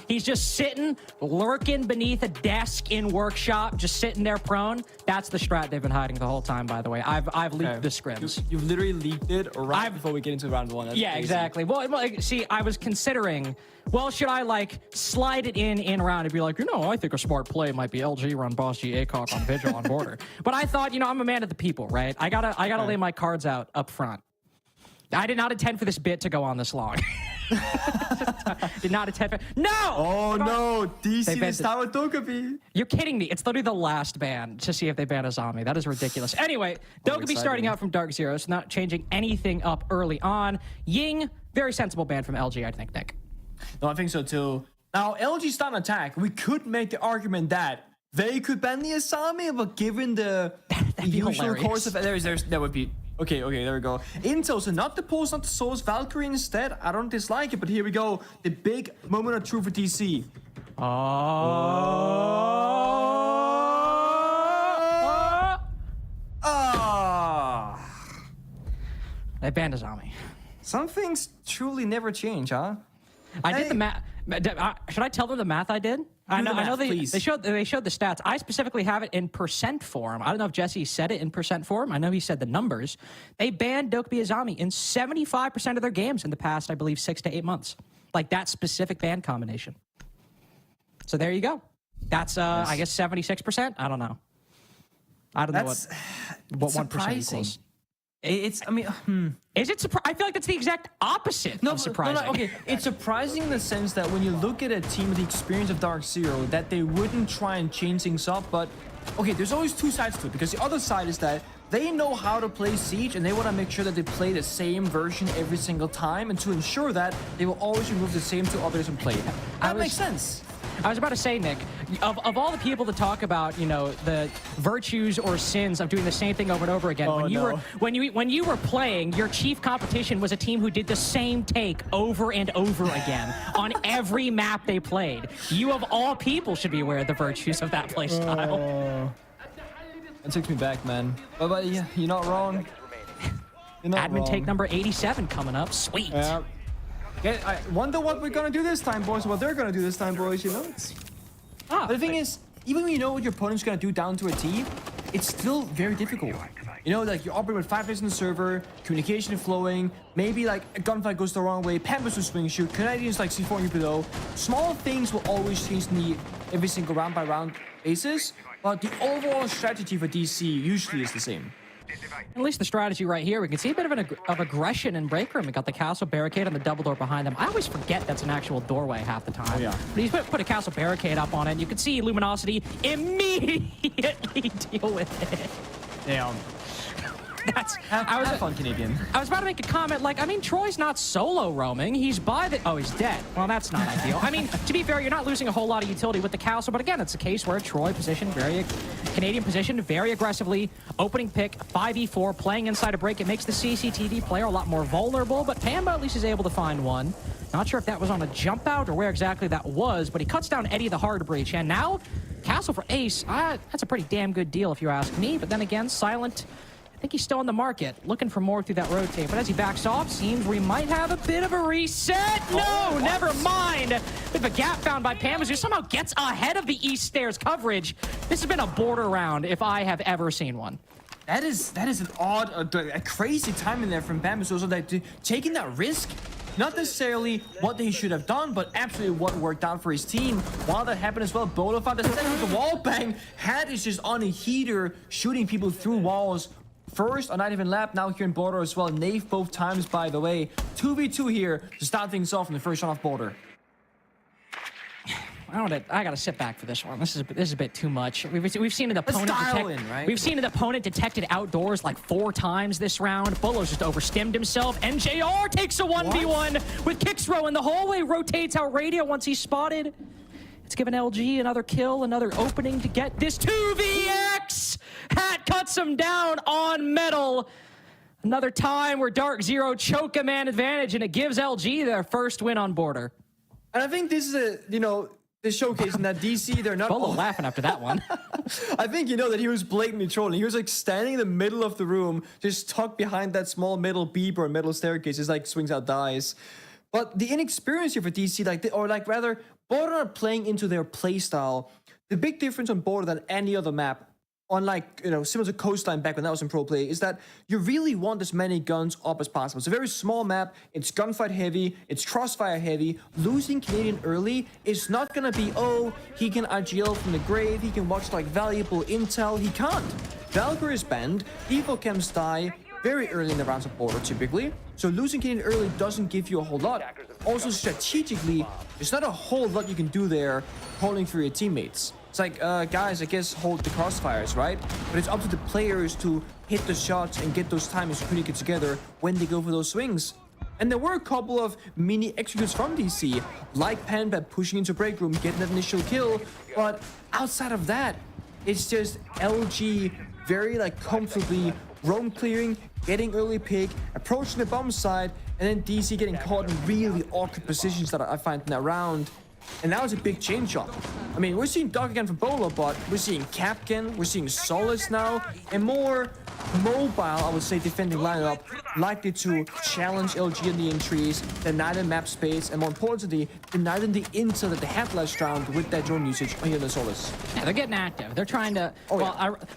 He's just sitting, lurking beneath a desk in workshop, just sitting there prone. That's the strat they've been hiding the whole time, by the way. I've leaked the scrims. You've literally leaked it right before we get into round one. That's yeah, crazy. exactly. Well, see, I was considering, well, should I like slide it in round and be like, I think a smart play might be LG run Boss G ACOG on Vigil on Border. But I thought, I'm a man of the people, right? I gotta lay my cards out up front. I did not intend for this bit to go on this long. Did not intend for... No! Oh, no. DC this time with Dokkaebi. You're kidding me. It's literally the last ban to see if they ban Azami. That is ridiculous. Anyway, Dokkaebi starting out from Dark Zero, so not changing anything up early on. Ying, very sensible ban from LG, I think, Nick. No, I think so too. Now, LG start an attack. We could make the argument that they could ban the Asami, but given the usual course of... That would be... Okay, there we go. Intel, so not the Pulse, not the Souls, Valkyrie instead. I don't dislike it, but here we go. The big moment of truth for DC. They banned Azami. Some things truly never change, huh? I did the math. Should I tell them the math I did? I know they showed the stats. I specifically have it in percent form. I don't know if Jesse said it in percent form. I know he said the numbers. They banned Dokkaebi Azami in 75% of their games in the past, I believe, 6 to 8 months. Like that specific ban combination. So there you go. That's I guess 76%. I don't know. I don't know what 1% equals. Is it surprising? I feel like that's the exact opposite of surprising. No, okay. It's surprising in the sense that when you look at a team with the experience of Dark Zero, that they wouldn't try and change things up. But, okay, there's always two sides to it. Because the other side is that they know how to play Siege, and they want to make sure that they play the same version every single time. And to ensure that, they will always remove the same two others and play it. That makes sense. I was about to say, Nick, of all the people to talk about, the virtues or sins of doing the same thing over and over again, when you were playing, your chief competition was a team who did the same take over and over again on every map they played. You of all people should be aware of the virtues of that play style. That takes me back, man. But yeah, you're not wrong. Admin take number 87 coming up. Sweet. Yeah. I wonder what we're gonna do this time, boys. What they're gonna do this time, boys. But the thing is, even when you know what your opponent's gonna do down to a T, it's still very difficult. Like you're operating with 5 players on the server, communication flowing, maybe like a gunfight goes the wrong way, Pampers will swing shoot, Canadians like C4 and below. Small things will always change the every single round by round basis, but the overall strategy for DC usually is the same. At least the strategy right here, we can see a bit of aggression in break room. We got the castle barricade and the double door behind them. I always forget that's an actual doorway half the time. Oh, yeah. But he's put a castle barricade up on it. And you can see Luminosity immediately deal with it. Damn. Have fun, Canadian. I was about to make a comment Troy's not solo roaming. He's by the... Oh, he's dead. Well, that's not ideal. To be fair, you're not losing a whole lot of utility with the castle, but again, it's a case where Troy Canadian positioned very aggressively, opening pick, 5v4, playing inside a break. It makes the CCTV player a lot more vulnerable, but Pamba at least is able to find one. Not sure if that was on a jump out or where exactly that was, but he cuts down Eddie the hard breach, and now castle for Ace. That's a pretty damn good deal if you ask me, but then again, Silent think he's still on the market, looking for more through that rotate. But as he backs off, seems we might have a bit of a reset. No, never mind. Bit of a gap found by Pamaz, who somehow gets ahead of the East Stairs coverage. This has been a border round if I have ever seen one. That is an odd, a crazy timing there from Pamaz. So like taking that risk, not necessarily what he should have done, but absolutely what worked out for his team. While that happened as well, Bolo found the center with the wall bang. Hat is just on a heater, shooting people through walls. First on Not Even Lap, now here in Border as well. Nave both times, by the way. 2v2 here to start things off in the first round of Border. I gotta sit back for this one. This is a bit too much. We've seen an opponent right? We've seen an opponent detected outdoors like 4 times this round. Bolo's just overstimmed himself. NJR takes a 1v1 with Kixro in the hallway. Rotates out Radio once he's spotted. It's given LG another kill, another opening to get this 2vx. Hat cuts him down on metal. Another time where Dark Zero choke a man advantage, and it gives LG their first win on Border. And I think this is the showcase in that DC, they're not Bolo laughing after that one. I think that he was blatantly trolling. He was like standing in the middle of the room, just tucked behind that small metal beep or metal staircase, just like swings out dies. But the inexperience here for DC, rather, Border are playing into their playstyle. The big difference on Border than any other map, unlike, similar to Coastline back when that was in pro play, is that you really want as many guns up as possible. It's a very small map, it's gunfight heavy, it's crossfire heavy. Losing Canadian early is not gonna be, oh, he can IGL from the grave, he can watch like valuable intel. He can't. Valkyrie is banned, Evo camps die very early in the rounds of Border typically, so losing Canadian early doesn't give you a whole lot. Also strategically, there's not a whole lot you can do there holding through your teammates. It's like, guys, I guess hold the crossfires, right? But it's up to the players to hit the shots and get those timings pretty good together when they go for those swings. And there were a couple of mini executes from DC, like Panbab pushing into break room, getting that initial kill. But outside of that, it's just LG very comfortably roam clearing, getting early pick, approaching the bomb side, and then DC getting caught in really awkward positions that I find in that round. And that was a big change up. I mean, we're seeing Doc again from Bolo, but we're seeing Capcan, we're seeing Solace now, and more mobile, I would say, defending lineup, likely to challenge LG in the entries, deny them map space, and more importantly, deny them the intel that they had last round with that drone usage here in the Solace. Yeah, they're getting active. They're trying to,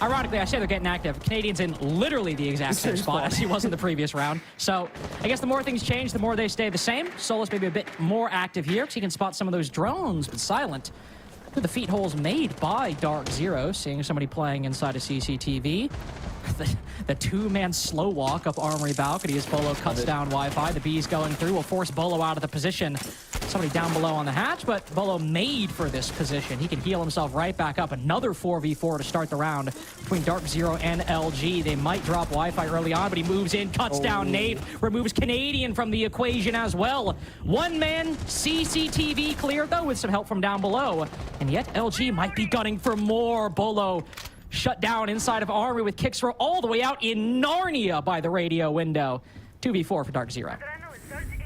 ironically, I say they're getting active. Canadians in literally the exact same spot as he was in the previous round. So I guess the more things change, the more they stay the same. Solace maybe a bit more active here because he can spot some of those drones, but silent. The feet holes made by Dark Zero, seeing somebody playing inside a CCTV. The two-man slow walk up Armory balcony as Bolo cuts down Wi-Fi. The B's going through will force Bolo out of the position. Somebody down below on the hatch, but Bolo made for this position. He can heal himself right back up. Another 4v4 to start the round between Dark Zero and LG. They might drop Wi-Fi early on, but he moves in, cuts down Nate, removes Canadian from the equation as well. One-man CCTV clear, though, with some help from down below. And yet LG might be gunning for more. Bolo shut down inside of Armory with Kixro all the way out in Narnia by the radio window. 2v4 for Dark Zero.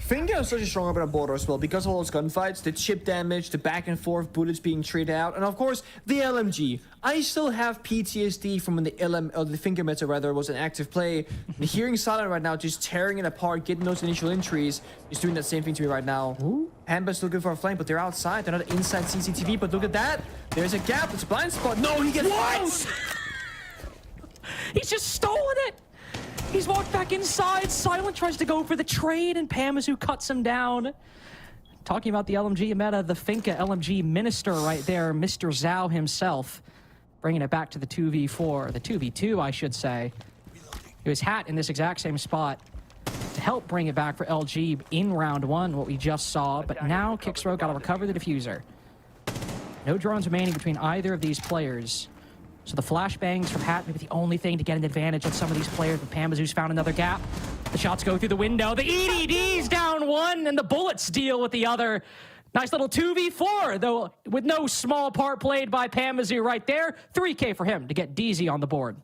Finger is such a strong weapon on Border as well because of all those gunfights, the chip damage, the back and forth bullets being traded out, and of course the LMG. I still have PTSD from when the finger meta rather was an active play. The hearing Silent right now, just tearing it apart, getting those initial entries, is doing that same thing to me right now. Hamba's looking for a flank, but they're outside. They're not inside CCTV, but look at that. There's a gap. It's a blind spot. No, he gets what? He's just stolen it. He's walked back inside. Silent tries to go for the trade, and Pamazu cuts him down. Talking about the LMG meta, the Finca LMG minister right there, Mr. Zhao himself, bringing it back to the 2v4, the 2v2, I should say. It was Hat in this exact same spot to help bring it back for LG in round one, what we just saw. But now Kixro got to recover the diffuser. No drones remaining between either of these players. So the flashbangs from Hat may be the only thing to get an advantage on some of these players, but Pamazu's found another gap. The shots go through the window. The EDD's down one, and the bullets deal with the other. Nice little 2v4, though, with no small part played by Pamazu right there. 3K for him to get DZ on the board.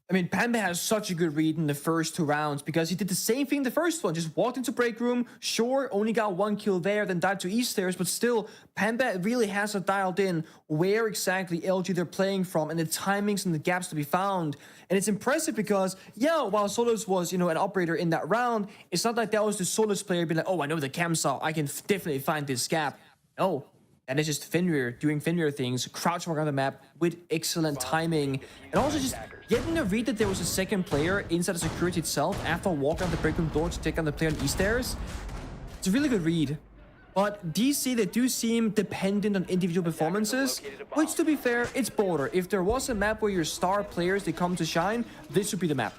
I mean, Panda has such a good read in the first 2 rounds because he did the same thing in the first one. Just walked into break room, sure, only got 1 kill there, then died to East stairs, but still, Panda really has it dialed in where exactly LG they're playing from and the timings and the gaps to be found. And it's impressive because, yeah, while Solus was, you know, an operator in that round, it's not like that was the Solus player being like, oh, I know the cam saw, I can definitely find this gap. No. And it's just Fenrir doing Fenrir things, crouch walk on the map with excellent timing. And also just getting a read that there was a second player inside the security itself after walking out the break room door to take on the player on East stairs. It's a really good read. But DC, they do seem dependent on individual performances, which to be fair, it's Border. If there was a map where your star players, they come to shine, this would be the map.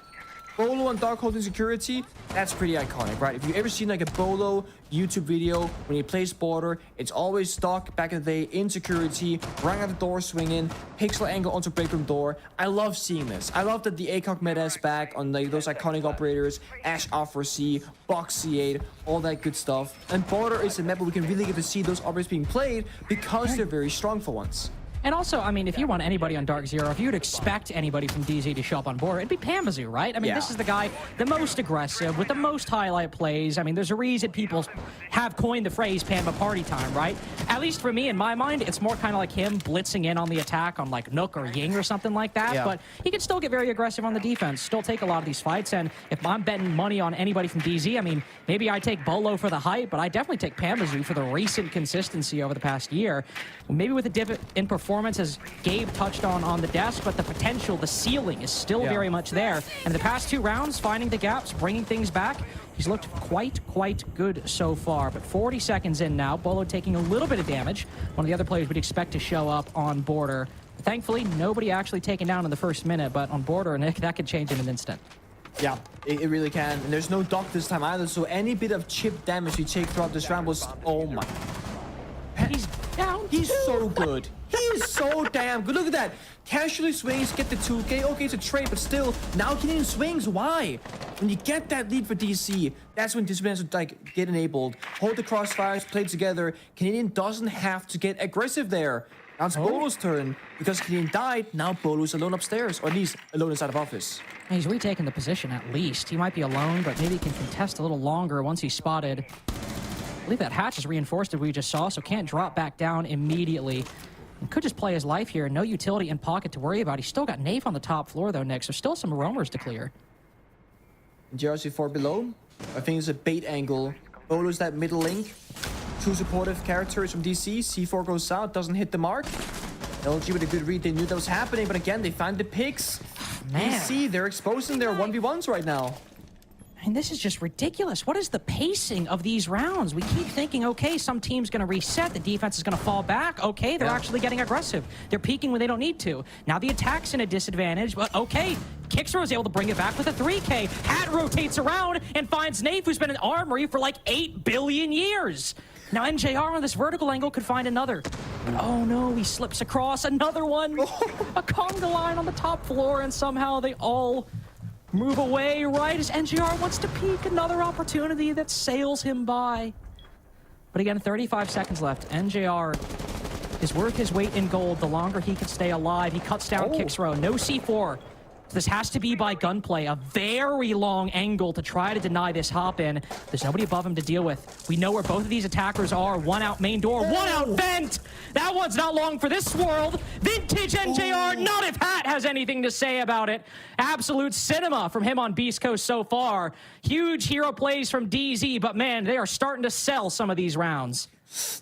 Bolo and Dark holding security, that's pretty iconic, right? If you've ever seen like a Bolo YouTube video when he plays Border, it's always Doc back in the day in security, running out the door swinging, pixel angle onto break room door. I love seeing this. I love that the ACOG meta is back on like those iconic operators, Ash Offer C, Box C8, all that good stuff. And Border is a map where we can really get to see those operators being played because they're very strong for once. And also, I mean, if you want anybody on Dark Zero, if you would expect anybody from DZ to show up on board, it'd be Pamazoo, right? I mean, this is the guy, the most aggressive, with the most highlight plays. I mean, there's a reason people have coined the phrase Pamba party time, right? At least for me, in my mind, it's more kind of like him blitzing in on the attack on like Nook or Ying or something like that. But he can still get very aggressive on the defense, still take a lot of these fights. And if I'm betting money on anybody from DZ, I mean, maybe I take Bolo for the hype, but I definitely take Pamazoo for the recent consistency over the past year. Maybe with a dip in performance, as Gabe touched on the desk, but the potential, the ceiling is still very much there. And the past 2 rounds, finding the gaps, bringing things back, he's looked quite good so far. But 40 seconds in now, Bolo taking a little bit of damage. One of the other players we'd expect to show up on Border. Thankfully, nobody actually taken down in the first minute, but on Border, Nick, that could change in an instant. Yeah, it really can. And there's no Doc this time either, so any bit of chip damage you take throughout this round was... Oh my... He's down. He's so good. He is so damn good. Look at that. Casually swings, get the 2K. Okay, it's a trade, but still, now Canadian swings. Why? When you get that lead for DC, that's when disciplines would like get enabled. Hold the crossfires, play together. Canadian doesn't have to get aggressive there. Now it's Bolo's turn because Canadian died. Now Bolo's alone upstairs, or at least alone inside of office. He's retaken the position at least. He might be alone, but maybe he can contest a little longer once he's spotted. I believe that hatch is reinforced as we just saw, so can't drop back down immediately. And could just play his life here. No utility in pocket to worry about. He's still got Nafe on the top floor, though, Nick, so still some roamers to clear. GRC4 below. I think it's a bait angle. Bolo's that middle link. 2 supportive characters from DC. C4 goes out, doesn't hit the mark. LG with a good read. They knew that was happening, but again, they find the picks. DC, they're exposing their 1v1s right now. I mean, this is just ridiculous. What is the pacing of these rounds? We keep thinking, okay, some team's going to reset. The defense is going to fall back. Okay, they're actually getting aggressive. They're peeking when they don't need to. Now the attack's in a disadvantage, but okay. Kixer is able to bring it back with a 3K. Hat rotates around and finds Nafe, who's been in Armory for like 8 billion years. Now NJR on this vertical angle could find another. But oh no, he slips across another one. A conga line on the top floor, and somehow they all... move away right as NGR wants to peek. Another opportunity that sails him by. But again, 35 seconds left. NJR is worth his weight in gold the longer he can stay alive. He cuts down Kixro. No C4. So this has to be by gunplay. A very long angle to try to deny this hop in. There's nobody above him to deal with. We know where both of these attackers are. One out main door, one out vent. That one's not long for this world. Vintage NJR, not if Hat has anything to say about it. Absolute cinema from him on Beast Coast so far. Huge hero plays from DZ, but man, they are starting to sell some of these rounds.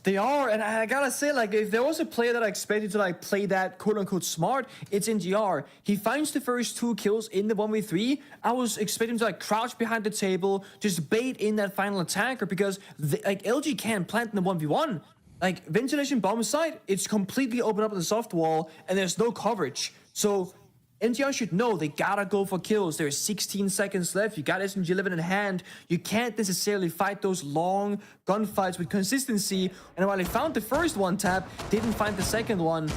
They are, and I gotta say, like, if there was a player that I expected to, like, play that quote-unquote smart, it's NGR. He finds the first 2 kills in the 1v3. I was expecting to, like, crouch behind the table, just bait in that final attacker, because, like, LG can't plant in the 1v1. Like, ventilation bomb site, it's completely open up on the soft wall, and there's no coverage. So... NGR should know they gotta go for kills. There's 16 seconds left. You got SMG11 in hand. You can't necessarily fight those long gunfights with consistency. And while they found the first one tap, didn't find the second one.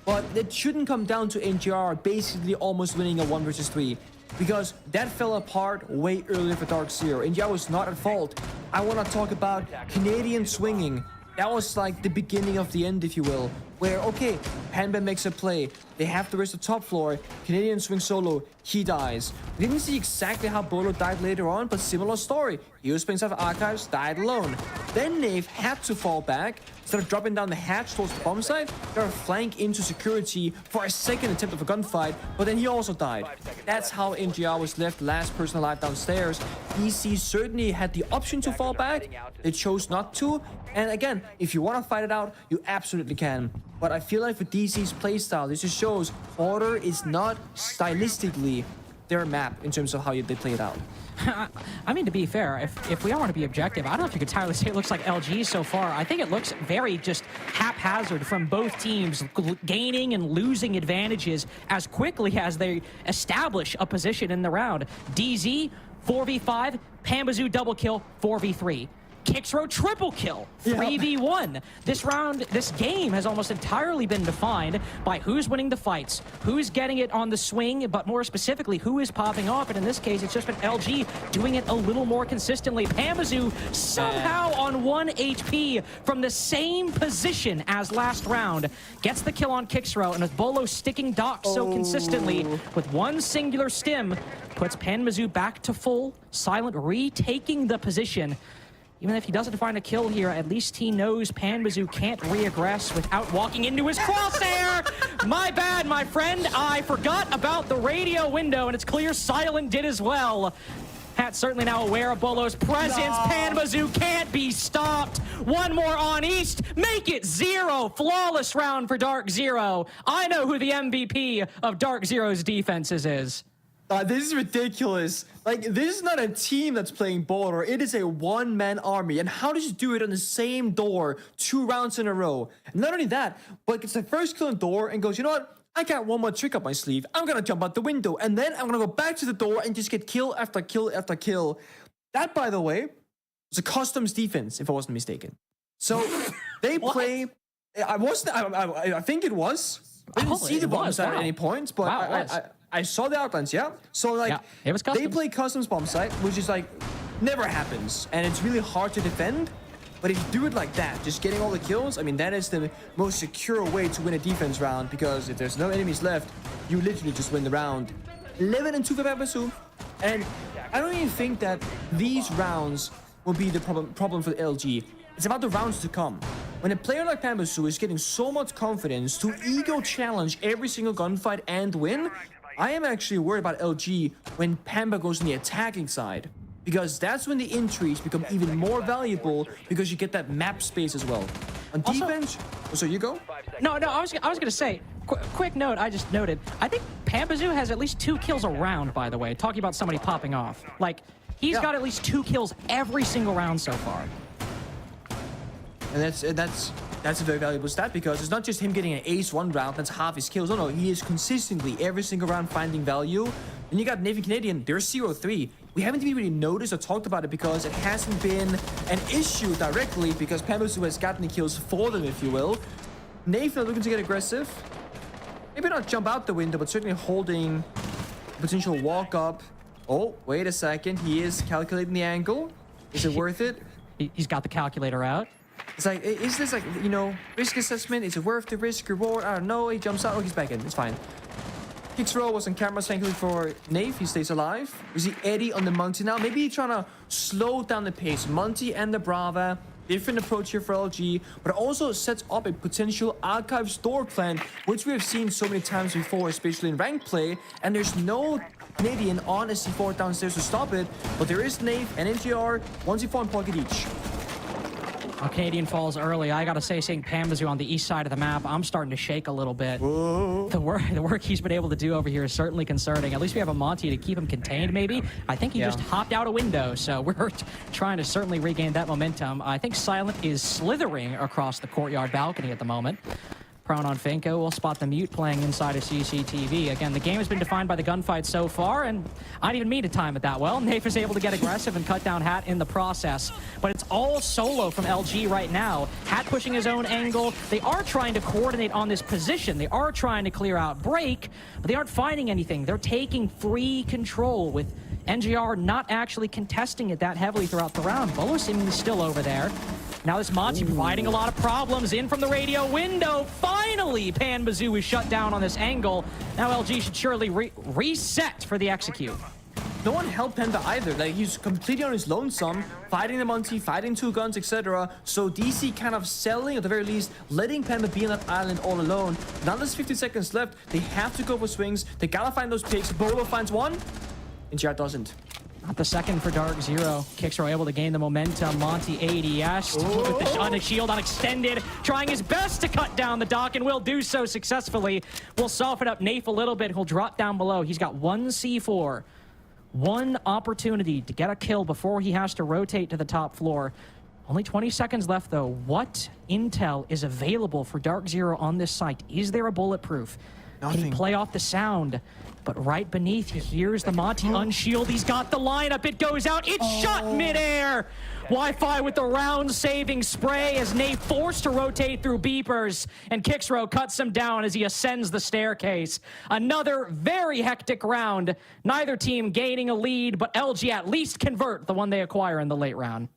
But it shouldn't come down to NGR basically almost winning a 1 versus 3. Because that fell apart way earlier for Dark Zero. NGR was not at fault. I want to talk about Canadian swinging. That was like the beginning of the end, if you will. where, okay, Panda makes a play. They have to risk the top floor. Canadian swing solo. He dies. We didn't see exactly how Bolo died later on, but similar story. He was playing stuff Archives, died alone. Then Nave had to fall back. Instead of dropping down the hatch towards the bomb site, they're flank into security for a second attempt of a gunfight, but then he also died. That's how NGR was left last person alive downstairs. EC certainly had the option to fall back. They chose not to. And again, if you want to fight it out, you absolutely can. But I feel like for DC's playstyle, this just shows Order is not stylistically their map in terms of how they play it out. I mean, to be fair, if we all want to be objective, I don't know if you could entirely say it looks like LG so far. I think it looks very just haphazard from both teams, gaining and losing advantages as quickly as they establish a position in the round. DZ, 4v5, Pambazoo double kill, 4v3. Kixro triple kill, 3v1. This round, this game has almost entirely been defined by who's winning the fights, who's getting it on the swing, but more specifically, who is popping off. And in this case, it's just been LG doing it a little more consistently. Pambazoo somehow on 1 HP from the same position as last round. Gets the kill on Kixro, and with Bolo sticking Doc so consistently with one singular stim, puts Pambazoo back to full. Silent retaking the position. Even if he doesn't find a kill here, at least he knows Pambazoo can't reaggress without walking into his crosshair. My bad, my friend. I forgot about the radio window, and it's clear Silent did as well. Hat's certainly now aware of Bolo's presence. No. Pambazoo can't be stopped. One more on East. Make it 0. Flawless round for Dark Zero. I know who the MVP of Dark Zero's defenses is. This is ridiculous. Like, this is not a team that's playing Border. It is a one-man army. And how did you do it on the same door 2 rounds in a row? And not only that, but it's the first kill on door and goes, you know what? I got one more trick up my sleeve. I'm going to jump out the window. And then I'm going to go back to the door and just get kill after kill after kill. That, by the way, was a customs defense, if I wasn't mistaken. So, they play... I think it was. I didn't see the bomb site at any point, but I saw the outlines, yeah? So, like, it was they play customs bomb site, which is, like, never happens. And it's really hard to defend. But if you do it like that, just getting all the kills, I mean, that is the most secure way to win a defense round. Because if there's no enemies left, you literally just win the round. 11-2 for Pambazoo. And I don't even think that these rounds will be the problem for the LG. It's about the rounds to come. When a player like Pambazoo is getting so much confidence to ego challenge every single gunfight and win, I am actually worried about LG when Pamba goes on the attacking side. Because that's when the entries become even more valuable because you get that map space as well. On defense, so you go? No, I was going to say, quick note, I just noted, I think Pambazoo has at least 2 kills a round, by the way, talking about somebody popping off. Like, he's got at least 2 kills every single round so far. And that's a very valuable stat because it's not just him getting an ace one round, that's half his kills. No, he is consistently every single round finding value. And you got Navy Canadian, they're 0-3. We haven't even really noticed or talked about it because it hasn't been an issue directly because Pambazoo has gotten the kills for them, if you will. Navy looking to get aggressive. Maybe not jump out the window, but certainly holding potential walk up. Oh, wait a second. He is calculating the angle. Is it worth it? He's got the calculator out. It's like, is this like, you know, risk assessment? Is it worth the risk reward? I don't know. He jumps out. Oh, he's back in. It's fine. Kixro was on camera, thankfully for Nave. He stays alive. We see Eddie on the Monty now. Maybe he's trying to slow down the pace. Monty and the Brava. Different approach here for LG, but it also sets up a potential archive store plan, which we have seen so many times before, especially in ranked play. And there's no Canadian on a C4 downstairs to stop it, but there is Nave and NGR, 1 C4 and pocket each. Canadian falls early. I gotta say, seeing Pambazoo on the east side of the map, I'm starting to shake a little bit. The work he's been able to do over here is certainly concerning. At least we have a Monty to keep him contained, maybe. I think he just hopped out a window, so we're trying to certainly regain that momentum. I think Silent is slithering across the courtyard balcony at the moment. Prone on Finko will spot the mute playing inside of CCTV. Again, the game has been defined by the gunfight so far, and I didn't even mean to time it that well. Nafe is able to get aggressive and cut down Hat in the process. But it's all solo from LG right now. Hat pushing his own angle. They are trying to coordinate on this position. They are trying to clear out break, but they aren't finding anything. They're taking free control with NGR not actually contesting it that heavily throughout the round. Bolo seemingly still over there. Now this Monty providing a lot of problems in from the radio window. Finally, Pan Bazoo is shut down on this angle. Now LG should surely reset for the execute. No one helped Panda either. Like, he's completely on his lonesome, fighting the Monty, fighting two guns, etc. So DC kind of selling, at the very least, letting Panda be on that island all alone. Now there's 50 seconds left. They have to go for swings. They gotta find those picks. Bolo finds one, and Jared doesn't. Not the second for Dark Zero. Kicks are able to gain the momentum. Monty ADS with the shield unextended, trying his best to cut down the dock, and will do so successfully. We'll soften up Nafe a little bit. He'll drop down below. He's got one C4. One opportunity to get a kill before he has to rotate to the top floor. Only 20 seconds left, though. What intel is available for Dark Zero on this site? Is there a bulletproof? Nothing. Can he play off the sound? But right beneath, he hears the Monty unshield. He's got the lineup. It goes out. It's shot midair. Wi-Fi with the round-saving spray as Nate forced to rotate through beepers. And Kixrow cuts him down as he ascends the staircase. Another very hectic round. Neither team gaining a lead, but LG at least convert the one they acquire in the late round.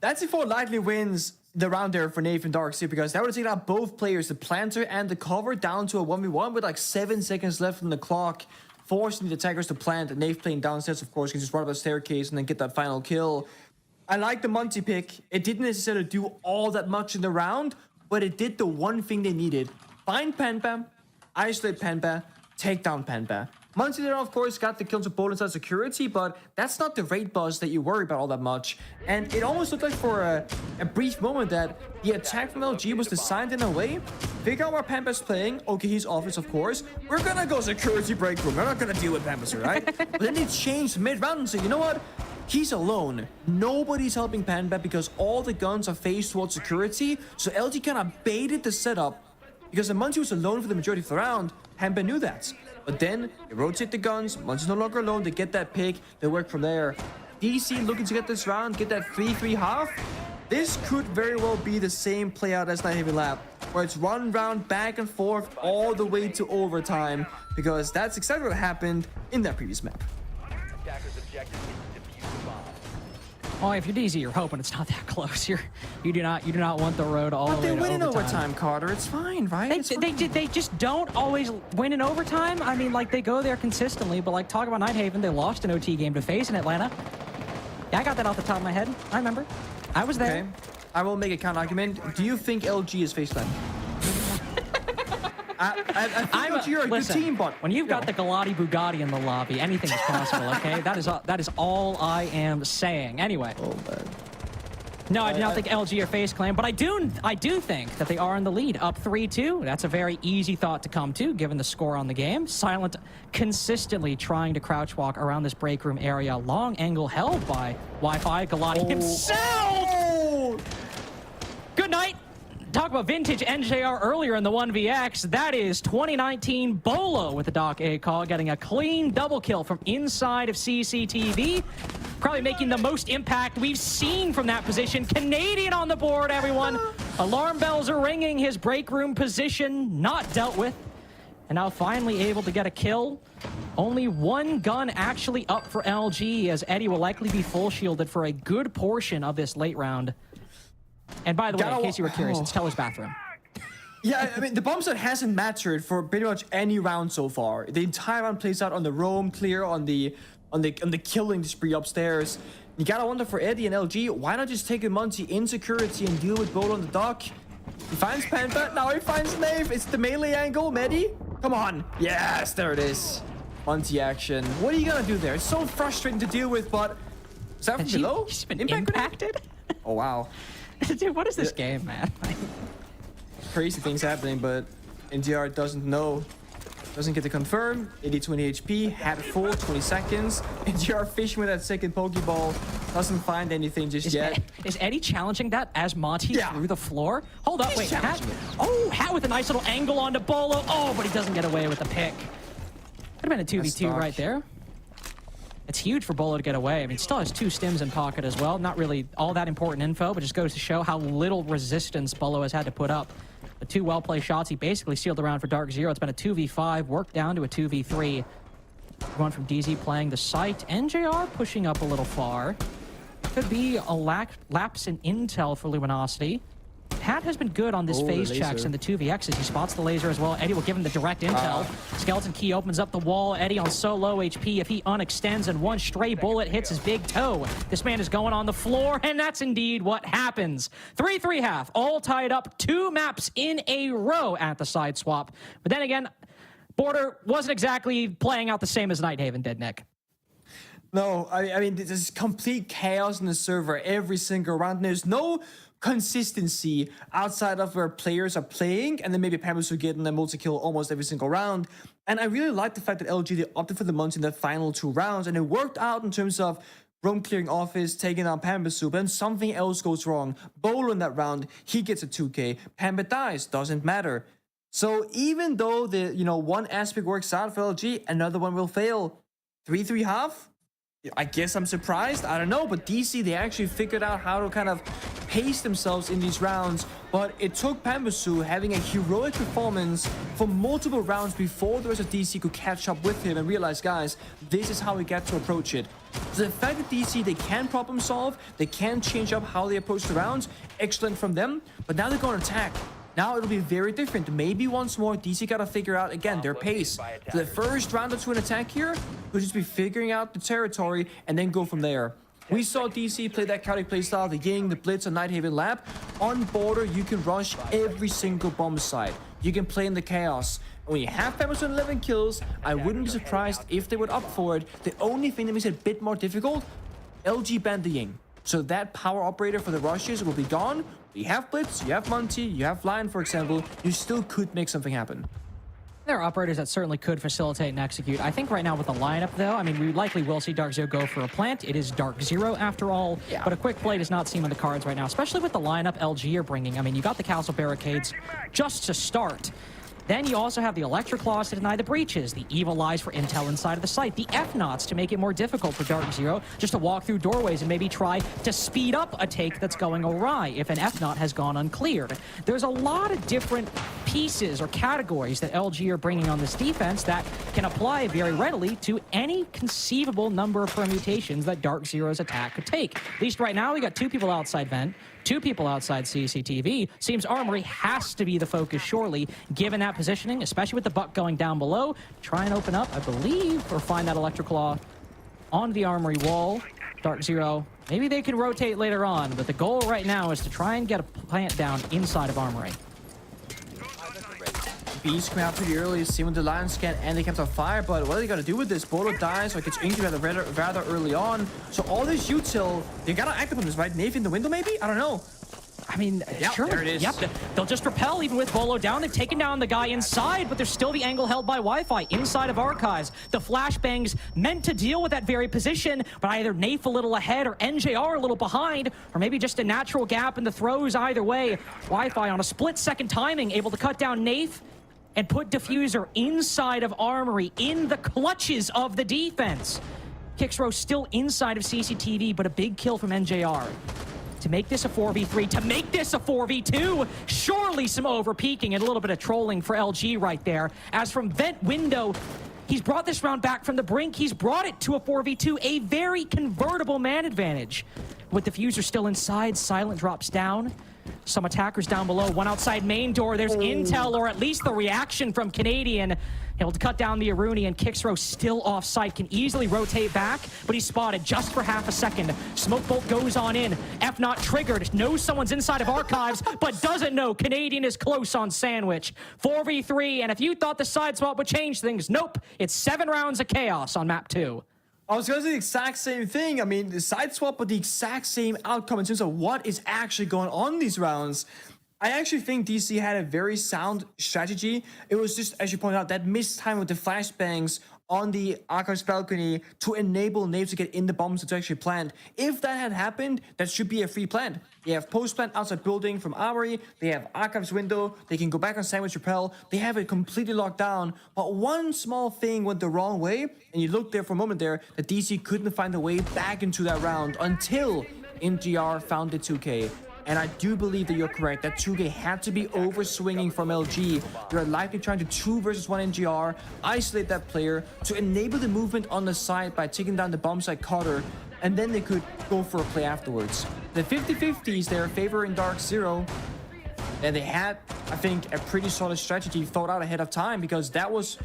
That's if Ford likely wins the round there for Nathan Dark Sea, because that would have taken out both players, the planter and the cover, down to a 1v1 with like 7 seconds left on the clock, forcing the attackers to plant. And Nate playing downstairs, of course, can just run up the staircase and then get that final kill. I like the Monty pick. It didn't necessarily do all that much in the round, but it did the one thing they needed. Find Panba, isolate Panba, take down Panba. Monty there, of course, got the kills with Bolo inside security, but that's not the raid buzz that you worry about all that much. And it almost looked like for a brief moment that the attack from LG was designed in a way. Figure out where Pamba's playing. Okay, he's office, of course. We're gonna go security break room. We're not gonna deal with Pamba's, right? But then they changed mid-round and said, you know what? He's alone. Nobody's helping Panda because all the guns are faced towards security. So LG kind of baited the setup because the Monty was alone for the majority of the round. Panda knew that. But then they rotate the guns. Monty's no longer alone. They get that pick. They work from there. DC looking to get this round, get that 3-3 half. This could very well be the same play out as Night Haven Lab, where it's one round back and forth all the way to overtime, because that's exactly what happened in that previous map. Oh, if you're DZ, you're hoping it's not that close. You do not want the road all the way to overtime. But they win in overtime, Carter. It's fine, right? They just don't always win in overtime. I mean, like, they go there consistently, but like, talk about Night Haven, they lost an OT game to FaZe in Atlanta. Yeah, I got that off the top of my head. I remember. I was there. Okay. I will make a counter argument. Do you think LG is FaZe time? I think LG are a good team, but when you've got the Galati Bugatti in the lobby, anything is possible. Okay, that is all I am saying. Anyway. Oh man. No, I do not think LG are FaZe clan, but I do think that they are in the lead, up 3-2. That's a very easy thought to come to, given the score on the game. Silent consistently trying to crouch walk around this break room area. Long angle held by Wi-Fi. Galati himself. Oh. Good night. Talk about vintage NJR earlier in the 1vx. That is 2019 Bolo with the Doc A call, getting a clean double kill from inside of CCTV. Probably making the most impact we've seen from that position. Canadian on the board, everyone. Alarm bells are ringing. His break room position not dealt with. And now finally able to get a kill. Only one gun actually up for LG, as Eddie will likely be full shielded for a good portion of this late round. And by the way, in case you were curious, it's Teller's bathroom. Yeah, I mean, the bomb set hasn't mattered for pretty much any round so far. The entire round plays out on the roam, clear on the killing spree upstairs. You gotta wonder for Eddie and LG, why not just take a Monty in security and deal with Bolo on the dock? He finds Panda, now he finds Nave. It's the melee angle, Medi. Come on. Yes, there it is. Monty action. What are you gonna do there? It's so frustrating to deal with, but is that from below? He's been impacted? Oh, wow. Dude, what is this game, man? Crazy things happening, but NDR doesn't know. Doesn't get to confirm. 80-20 HP, had full 20 seconds. NDR fishing with that second Pokeball. Doesn't find anything just yet. Is Eddie challenging that as Monty through the floor? Hold up, wait. Hat with a nice little angle onto Bolo. Oh, but he doesn't get away with the pick. Could have been a 2v2 right there. It's huge for Bolo to get away. I mean, still has 2 stims in pocket as well. Not really all that important info, but just goes to show how little resistance Bolo has had to put up. The 2 well-played shots, he basically sealed the round for Dark Zero. It's been a 2v5, worked down to a 2v3. One from DZ playing the site. NJR pushing up a little far. could be a lapse in intel for Luminosity. Pat has been good on this phase checks and the 2vx's. He spots the laser as well. Eddie will give him the direct intel. Skeleton Key opens up the wall. Eddie on so low HP. If he unextends and one stray bullet hits his big toe, this man is going on the floor, and that's indeed what happens. 3-3 half, all tied up, 2 maps in a row at the side swap. But then again, Border wasn't exactly playing out the same as Nighthaven did, Nick. No, I mean, there's complete chaos in the server every single round. There's no consistency outside of where players are playing, and then maybe Pampas are getting a multi-kill almost every single round. And I really like the fact that LG, they opted for the Munch in the final 2 rounds, and it worked out in terms of roam clearing office, taking down Pambasu, but then something else goes wrong. Bolo in that round, he gets a 2k. Pamba dies, doesn't matter. So even though the one aspect works out for LG, another one will fail. 3-3 half? I guess I'm surprised. I don't know, but DC, they actually figured out how to kind of pace themselves in these rounds, but it took Pambasu having a heroic performance for multiple rounds before the rest of DC could catch up with him and realize, guys, this is how we get to approach it. So the fact that DC, they can problem solve, they can change up how they approach the rounds, excellent from them, but now they're going to attack. Now it'll be very different. Maybe once more, DC gotta figure out, again, their pace. So the first round or 2 in attack here, will just be figuring out the territory and then go from there. We saw DC play that chaotic playstyle, the Ying, the Blitz, and Nighthaven Lab. On Border, you can rush every single bomb site. You can play in the chaos. And when you have Pampas on 11 kills, I wouldn't be surprised if they would up for it. The only thing that makes it a bit more difficult, LG banned the Ying. So that power operator for the rushes will be gone. You have Blitz, you have Monty, you have Lion, for example. You still could make something happen. There are operators that certainly could facilitate and execute. I think right now with the lineup, though, I mean, we likely will see Dark Zero go for a plant. It is Dark Zero after all, but a quick play does not seem on the cards right now, especially with the lineup LG are bringing. I mean, you got the castle barricades just to start. Then you also have the Electric Claws to deny the breaches, the Evil Eyes for intel inside of the site, the F-Knots to make it more difficult for Dark Zero just to walk through doorways and maybe try to speed up a take that's going awry if an F-Knot has gone uncleared. There's a lot of different pieces or categories that LG are bringing on this defense that can apply very readily to any conceivable number of permutations that Dark Zero's attack could take. At least right now, we got 2 people outside vent, 2 people outside CCTV. Seems Armory has to be the focus, surely, given that positioning, especially with the buck going down below. Try and open up, I believe, or find that Electric Claw on the Armory wall. Dark Zero, maybe they can rotate later on, but the goal right now is to try and get a plant down inside of Armory. Beast coming out pretty early, see when the Lion scan and they kept on fire, but what are they gonna do with this? Bolo dies or gets injured rather early on. So all this util, they gotta act upon this, right? Nave in the window maybe? I don't know. I mean, sure. There it is. Yep, they'll just repel even with Bolo down. They've taken down the guy inside, but there's still the angle held by Wi-Fi inside of Archives. The flashbangs meant to deal with that very position, but either Nafe a little ahead or NJR a little behind, or maybe just a natural gap in the throws either way. Wi-Fi on a split-second timing, able to cut down Nafe and put Diffuser inside of Armory in the clutches of the defense. Kixrow still inside of CCTV, but a big kill from NJR. To make this a 4v3, to make this a 4v2, surely some over-peaking and a little bit of trolling for LG right there. As from vent window, he's brought this round back from the brink. He's brought it to a 4v2, a very convertible man advantage. With Diffuser still inside, Silent drops down. Some attackers down below, one outside main door. There's intel, or at least the reaction from Canadian. Able to cut down the Aruni, and Kixrow still off site, can easily rotate back, but he's spotted just for half a second. Smoke bolt goes on in. F not triggered, knows someone's inside of Archives, but doesn't know Canadian is close on Sandwich. 4v3, and if you thought the side swap would change things, nope. It's 7 rounds of chaos on map 2. I was going to say the exact same thing. I mean, the side swap, but the exact same outcome in terms of what is actually going on in these rounds. I actually think DC had a very sound strategy. It was just, as you pointed out, that missed time with the flashbangs on the Archives balcony to enable Nave to get in the bombs to actually plant. If that had happened, that should be a free plant. They have post plant outside building from Armory. They have Archives window. They can go back on Sandwich Repel. They have it completely locked down. But one small thing went the wrong way, and you looked there for a moment there, that DC couldn't find a way back into that round until NGR found the 2K. And I do believe that you're correct. That 2K had to be over swinging from LG. They're likely trying to 2 versus 1 NGR, isolate that player to enable the movement on the side by taking down the bomb site cutter. and then they could go for a play afterwards. The 50-50s, they're favoring Dark Zero, and they had, I think, a pretty solid strategy thought out ahead of time, because that was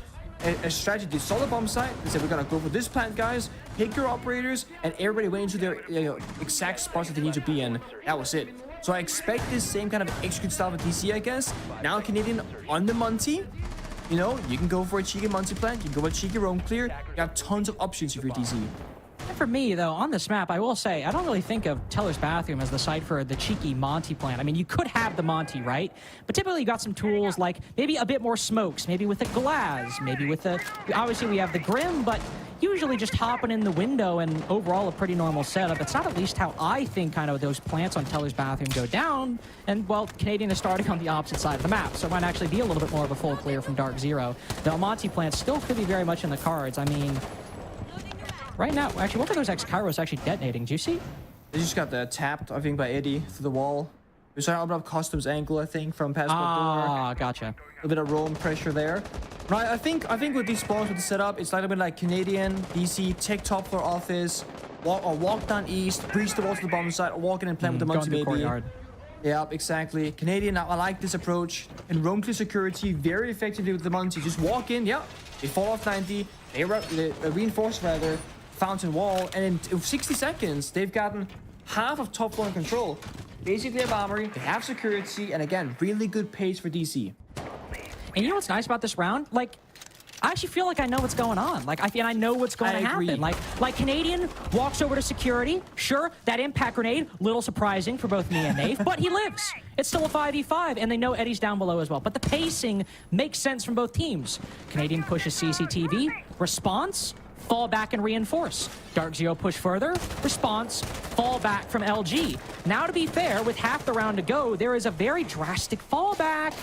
a strategy. They saw the bomb site, they said, we're gonna go for this plant, guys, pick your operators, and everybody went into their exact spots that they need to be in. That was it. So I expect this same kind of execute style of DC, I guess. Now Canadian on the Monty. You know, you can go for a cheeky Monty plant, you can go for a cheeky roam clear. You have tons of options if you're DC. And for me, though, on this map, I will say, I don't really think of Teller's Bathroom as the site for the cheeky Monty plant. I mean, you could have the Monty, right? But typically you got some tools like maybe a bit more smokes, maybe with a glass, maybe with a... Obviously, we have the Grim, but usually just hopping in the window and overall a pretty normal setup. It's not at least how I think kind of those plants on Teller's Bathroom go down. And, well, Canadian is starting on the opposite side of the map, so it might actually be a little bit more of a full clear from Dark Zero. The Monty plant still could be very much in the cards. I mean... Right now, actually, what were those X-Kairos actually detonating? Do you see? They just got tapped, I think, by Eddie through the wall. We're trying to open up Customs angle, I think, from Passport door. Ah, gotcha. A bit of roam pressure there. Right, I think with these spawns, with the setup, it's like a bit like Canadian, DC, take top floor office, walk down east, breach the wall to the bottom side, or walk in and plant with the Monty baby. Courtyard. Yeah, exactly. Canadian, I like this approach. And roam clear security very effectively with the Monty. Just walk in, yeah. They fall off 90, they reinforce rather. Fountain wall, and in 60 seconds they've gotten half of top floor in control. Basically have armory, they have security, and again, really good pace for DC. And you know what's nice about this round? Like, I actually feel like I know what's going on. Like, I know what's going to happen. Like Canadian walks over to security. Sure, that impact grenade, little surprising for both me and Nave, but he lives. It's still a 5v5, and they know Eddie's down below as well. But the pacing makes sense from both teams. Canadian pushes CCTV, response, fall back and reinforce. Dark Zero push further, response, fall back from LG. Now, to be fair, with half the round to go, there is a very drastic fallback.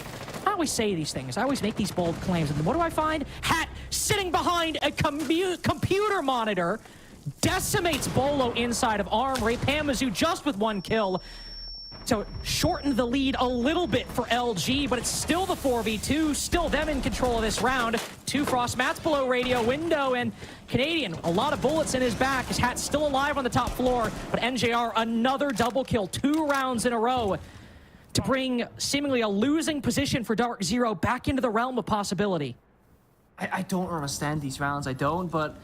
I always say these things. I always make these bold claims. And what do I find? Hat sitting behind a computer monitor decimates Bolo inside of Armory. Pamazoo just with 1 kill. So it shortened the lead a little bit for LG, but it's still the 4v2, still them in control of this round. 2 Frost Mats below radio window, and Canadian, a lot of bullets in his back. His Hat's still alive on the top floor, but NJR, another double kill, 2 rounds in a row to bring seemingly a losing position for Dark Zero back into the realm of possibility. I don't understand these rounds, I don't, but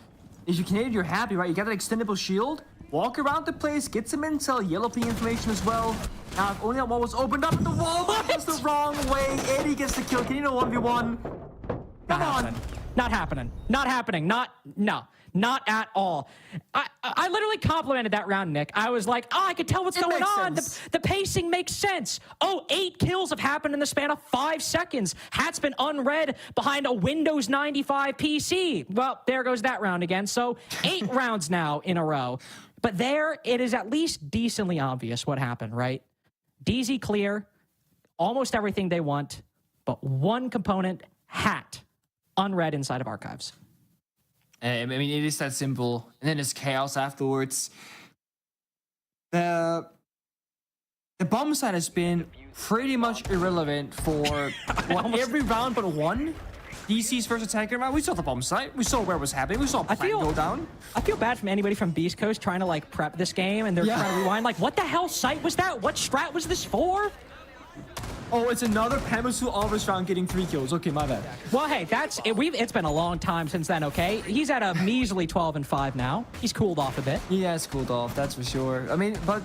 if you're Canadian, you're happy, right? You got an extendable shield, walk around the place, get some intel, yellow ping information as well. Now, if only that wall was opened up, and the wall was the wrong way. Eddie gets the kill. Canadian 1v1. Come on. Not happening. Not happening. Not at all. I literally complimented that round, Nick. I was like, oh, I could tell what's going on. The pacing makes sense. Oh, 8 kills have happened in the span of 5 seconds. Hat's been unread behind a Windows 95 PC. Well, there goes that round again. So 8 rounds now in a row. But there, it is at least decently obvious what happened, right? DZ clear, almost everything they want, but one component, Hat, unread inside of archives. I mean, it is that simple. And then there's chaos afterwards. The bomb side has been pretty much irrelevant for every round but one. DC's first attacker round, we saw the bomb site. We saw where it was happening. We saw a plant go down. I feel bad from anybody from Beast Coast trying to like prep this game and they're trying to rewind. Like, what the hell site was that? What strat was this for? Oh, it's another Pamasu Alvarez round getting 3 kills. Okay, my bad. Well, hey, it's been a long time since then, okay? He's at a measly 12-5 now. He's cooled off a bit. He has cooled off, that's for sure. I mean, but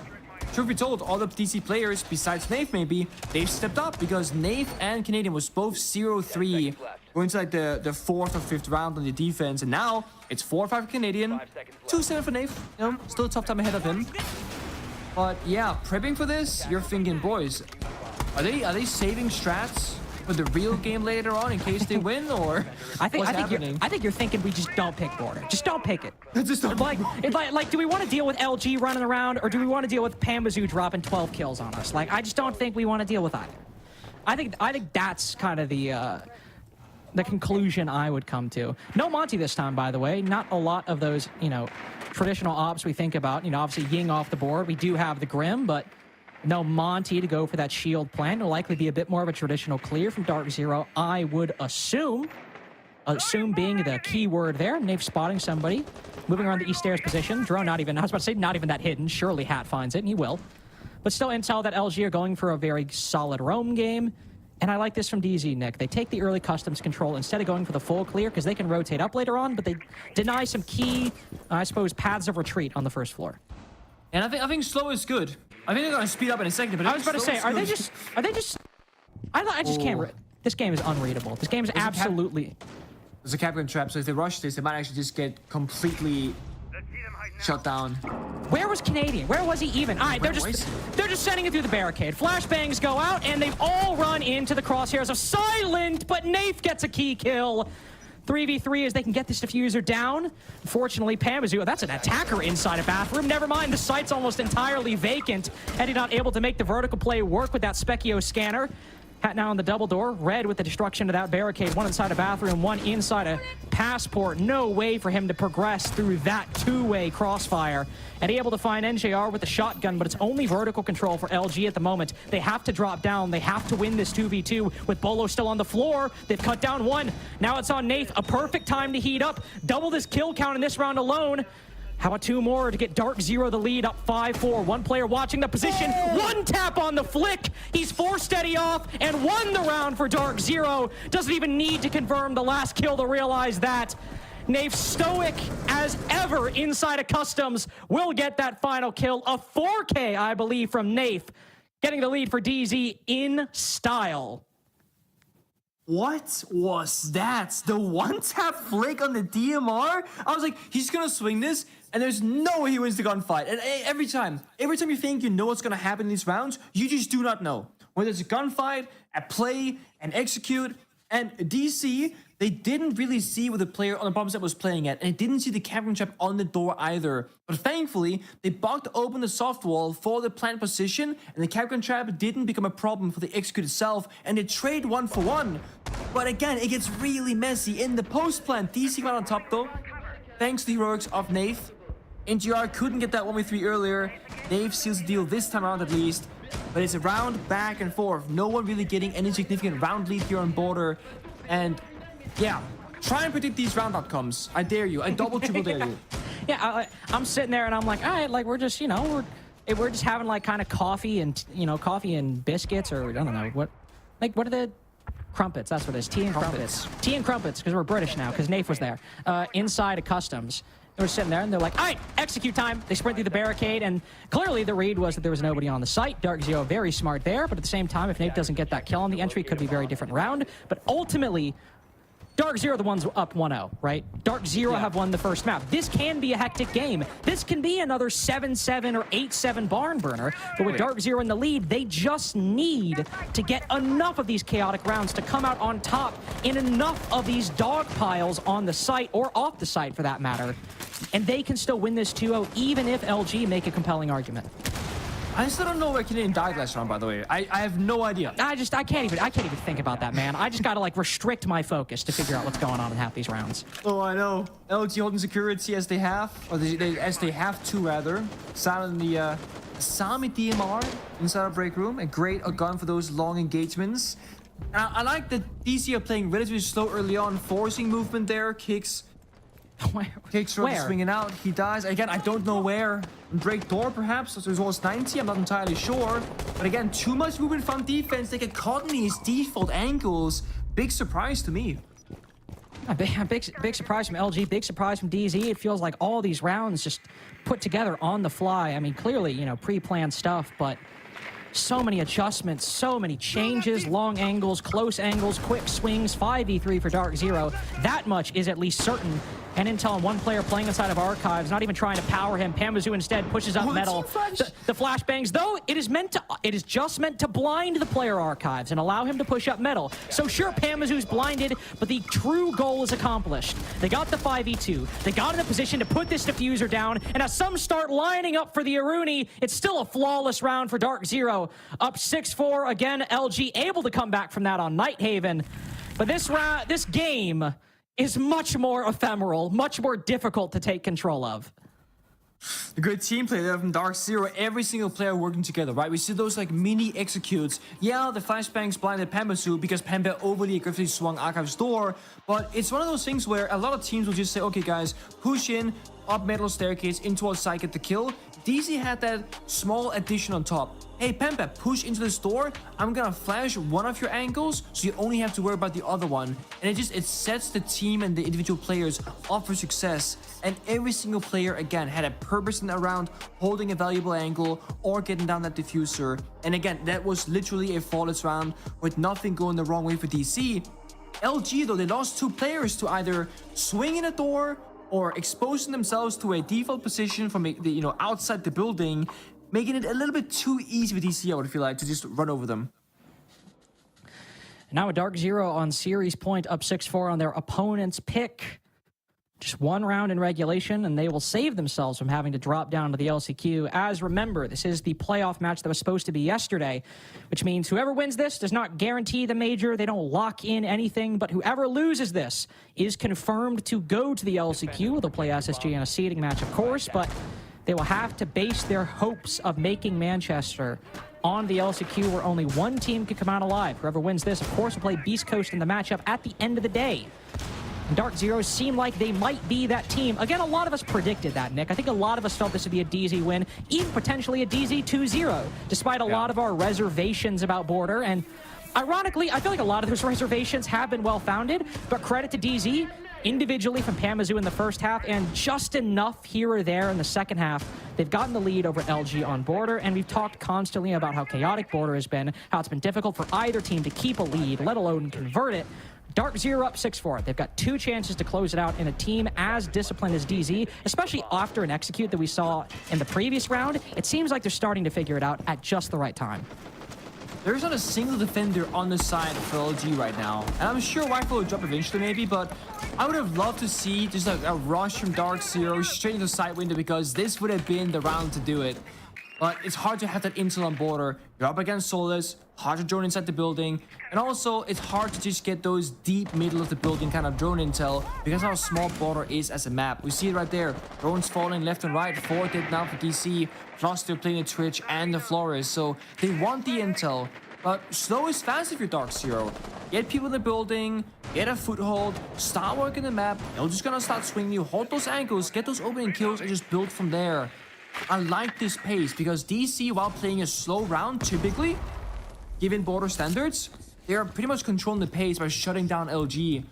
truth be told, all the DC players, besides Nave maybe, they've stepped up because Nave and Canadian was both 0-3 going to like the 4th or 5th round on the defense, and now it's 4-5 Canadian, 2-7 for Nave. You know, still a tough time ahead of him. But yeah, prepping for this, you're thinking, boys, are they saving strats for the real game later on in case they win, or I think you're thinking we just don't pick border. Just don't pick it. Just don't like do we want to deal with LG running around, or do we want to deal with Pamazoo dropping 12 kills on us? Like, I just don't think we want to deal with either. I think that's kind of the conclusion I would come to. No Monty this time, by the way. Not a lot of those, you know, traditional ops we think about. You know, obviously Ying off the board. We do have the Grim, but no Monty to go for that shield plan. It'll likely be a bit more of a traditional clear from Dark Zero, I would assume. assume being the key word there. Nafe spotting somebody. Moving around the east stairs position. Drone not even, I was about to say, not even that hidden. Surely Hat finds it, and he will. But still intel that LG are going for a very solid roam game. And I like this from DZ, Nick. They take the early customs control instead of going for the full clear because they can rotate up later on, but they deny some key, I suppose, paths of retreat on the first floor. And I think slow is good. I think they're going to speed up in a second, but I was about to say, are they just... I just can't... This game is unreadable. This game is absolutely... There's a Captain trap, so if they rush this, they might actually just get completely shut down. Where was Canadian? Where was he even? All right, they're just sending it through the barricade. Flashbangs go out, and they've all run into the crosshairs of Silent, but Nafe gets a key kill. 3v3 as they can get this diffuser down. Unfortunately, Pamazu, that's an attacker inside a bathroom. Never mind, the site's almost entirely vacant. Eddie not able to make the vertical play work with that Specchio scanner. Hat now on the double door. Red with the destruction of that barricade. One inside a bathroom, one inside a passport. No way for him to progress through that two-way crossfire. And he able to find NJR with the shotgun, but it's only vertical control for LG at the moment. They have to drop down. They have to win this 2v2 with Bolo still on the floor. They've cut down one. Now it's on Nafe. A perfect time to heat up. Double this kill count in this round alone. How about two more to get Dark Zero the lead, up 5-4. One player watching the position. One tap on the flick. He's forced Eddie off and won the round for Dark Zero. Doesn't even need to confirm the last kill to realize that. Nafe, stoic as ever inside of customs, will get that final kill. A 4K, I believe, from Nafe, getting the lead for DZ in style. What was that? The one-tap flick on the DMR? I was like, he's gonna swing this, and there's no way he wins the gunfight. And every time you think you know what's gonna happen in these rounds, you just do not know. Whether it's a gunfight, a play, an execute, and DC, they didn't really see what the player on the bottom set was playing at, and they didn't see the Captain trap on the door either. But thankfully, they blocked open the soft wall for the plant position, and the Captain trap didn't become a problem for the execute itself, and they trade 1-for-1. But again, it gets really messy in the post plant. DC went on top though, thanks to the heroics of Nafe. NGR couldn't get that 1v3 earlier. Nafe seals the deal this time around at least. But it's a round back and forth. No one really getting any significant round lead here on border. And yeah, try and predict these round outcomes. I dare you. I double, triple dare you. Yeah, I'm sitting there and I'm like, all right, like we're just, we're just having like kind of coffee and, coffee and biscuits, or I don't know, what are the crumpets? That's what it is. Tea and crumpets. Tea and crumpets, because we're British now, because Nafe was there. Inside of customs. They were sitting there and they're like, all right, execute time. They sprint through the barricade, and clearly the read was that there was nobody on the site. Dark Zero very smart there, but at the same time, if Nafe doesn't get that kill on the entry, it could be a very different round. But ultimately, Dark Zero the ones up 1-0, right? Dark Zero have won the first map. This can be a hectic game. This can be another 7-7 or 8-7 barn burner. But with Dark Zero in the lead, they just need to get enough of these chaotic rounds to come out on top in enough of these dog piles on the site, or off the site for that matter. And they can still win this 2-0, even if LG make a compelling argument. I still don't know where Canadian died last round, by the way. I have no idea. I can't even think about that, man. I just gotta like restrict my focus to figure out what's going on in half these rounds. Oh, I know. LG holding security as they have, or as they have to rather. Silent the Sami DMR inside our break room. A great gun for those long engagements. I like that DC are playing relatively slow early on, forcing movement there, kicks. Kicks swinging out. He dies. Again, I don't know where. Break door, perhaps. So there's almost 90. I'm not entirely sure. But again, too much movement from defense. They get caught in these default angles. Big surprise to me. A big surprise from LG. Big surprise from DZ. It feels like all these rounds just put together on the fly. I mean, clearly, pre-planned stuff, but so many adjustments, so many changes, long angles, close angles, quick swings, 5v3 for Dark Zero. That much is at least certain. And intel on one player playing inside of Archives, not even trying to power him. Pamazu instead pushes up metal. The flashbangs, though, it is just meant to blind the player Archives and allow him to push up metal. So sure, Pamazu's blinded, but the true goal is accomplished. They got the 5v2. They got in a position to put this diffuser down, and as some start lining up for the Aruni, it's still a flawless round for Dark Zero. Up 6-4, again, LG able to come back from that on Nighthaven. But this game is much more ephemeral, much more difficult to take control of. The good team play there from Dark Zero, every single player working together, right? We see those like mini executes. Yeah, the flashbangs blinded Pambasu because Pamba overly aggressively swung Archive's door, but it's one of those things where a lot of teams will just say, okay guys, push in, up metal staircase, into outside, get the kill. DZ had that small addition on top. Hey Pampa, push into this door. I'm gonna flash one of your angles, so you only have to worry about the other one. And it sets the team and the individual players up for success. And every single player, again, had a purpose in around holding a valuable angle or getting down that diffuser. And again, that was literally a flawless round with nothing going the wrong way for DC. LG, though, they lost 2 players to either swing in a door or exposing themselves to a default position from outside the building, making it a little bit too easy for DC, I would feel like, to just run over them. Now a Dark Zero on series point, up 6-4 on their opponent's pick. Just 1 round in regulation, and they will save themselves from having to drop down to the LCQ. As remember, this is the playoff match that was supposed to be yesterday, which means whoever wins this does not guarantee the major. They don't lock in anything, but whoever loses this is confirmed to go to the LCQ. They'll play SSG in a seeding match, of course, but they will have to base their hopes of making Manchester on the LCQ, where only 1 team can come out alive. Whoever wins this, of course, will play Beast Coast in the matchup at the end of the day. Dark Zeros seem like they might be that team. Again, a lot of us predicted that, Nick. I think a lot of us felt this would be a DZ win, even potentially a DZ 2-0, despite a lot of our reservations about Border. And ironically, I feel like a lot of those reservations have been well-founded, but credit to DZ, individually from Pamazoo in the first half, and just enough here or there in the second half. They've gotten the lead over LG on Border, and we've talked constantly about how chaotic Border has been, how it's been difficult for either team to keep a lead, let alone convert it. Dark Zero up 6-4. They've got 2 chances to close it out in a team as disciplined as DZ, especially after an execute that we saw in the previous round. It seems like they're starting to figure it out at just the right time. There's not a single defender on the side for LG right now. And I'm sure Rifle will drop eventually maybe, but I would have loved to see just like a rush from Dark Zero straight into the side window, because this would have been the round to do it. But it's hard to have that intel on Border. You're up against Solus, hard to drone inside the building, and also it's hard to just get those deep middle of the building kind of drone intel because how small Border is as a map. We see it right there. Drones falling left and right. 4 dead now for DC, plus they're playing the Twitch and the Flores, so they want the intel. But slow is fast if you're Dark Zero. Get people in the building, get a foothold, start working the map. They're just gonna start swinging you, hold those angles, get those opening kills, and just build from there. I like this pace because DC, while playing a slow round, typically, given Border standards, they are pretty much controlling the pace by shutting down LG.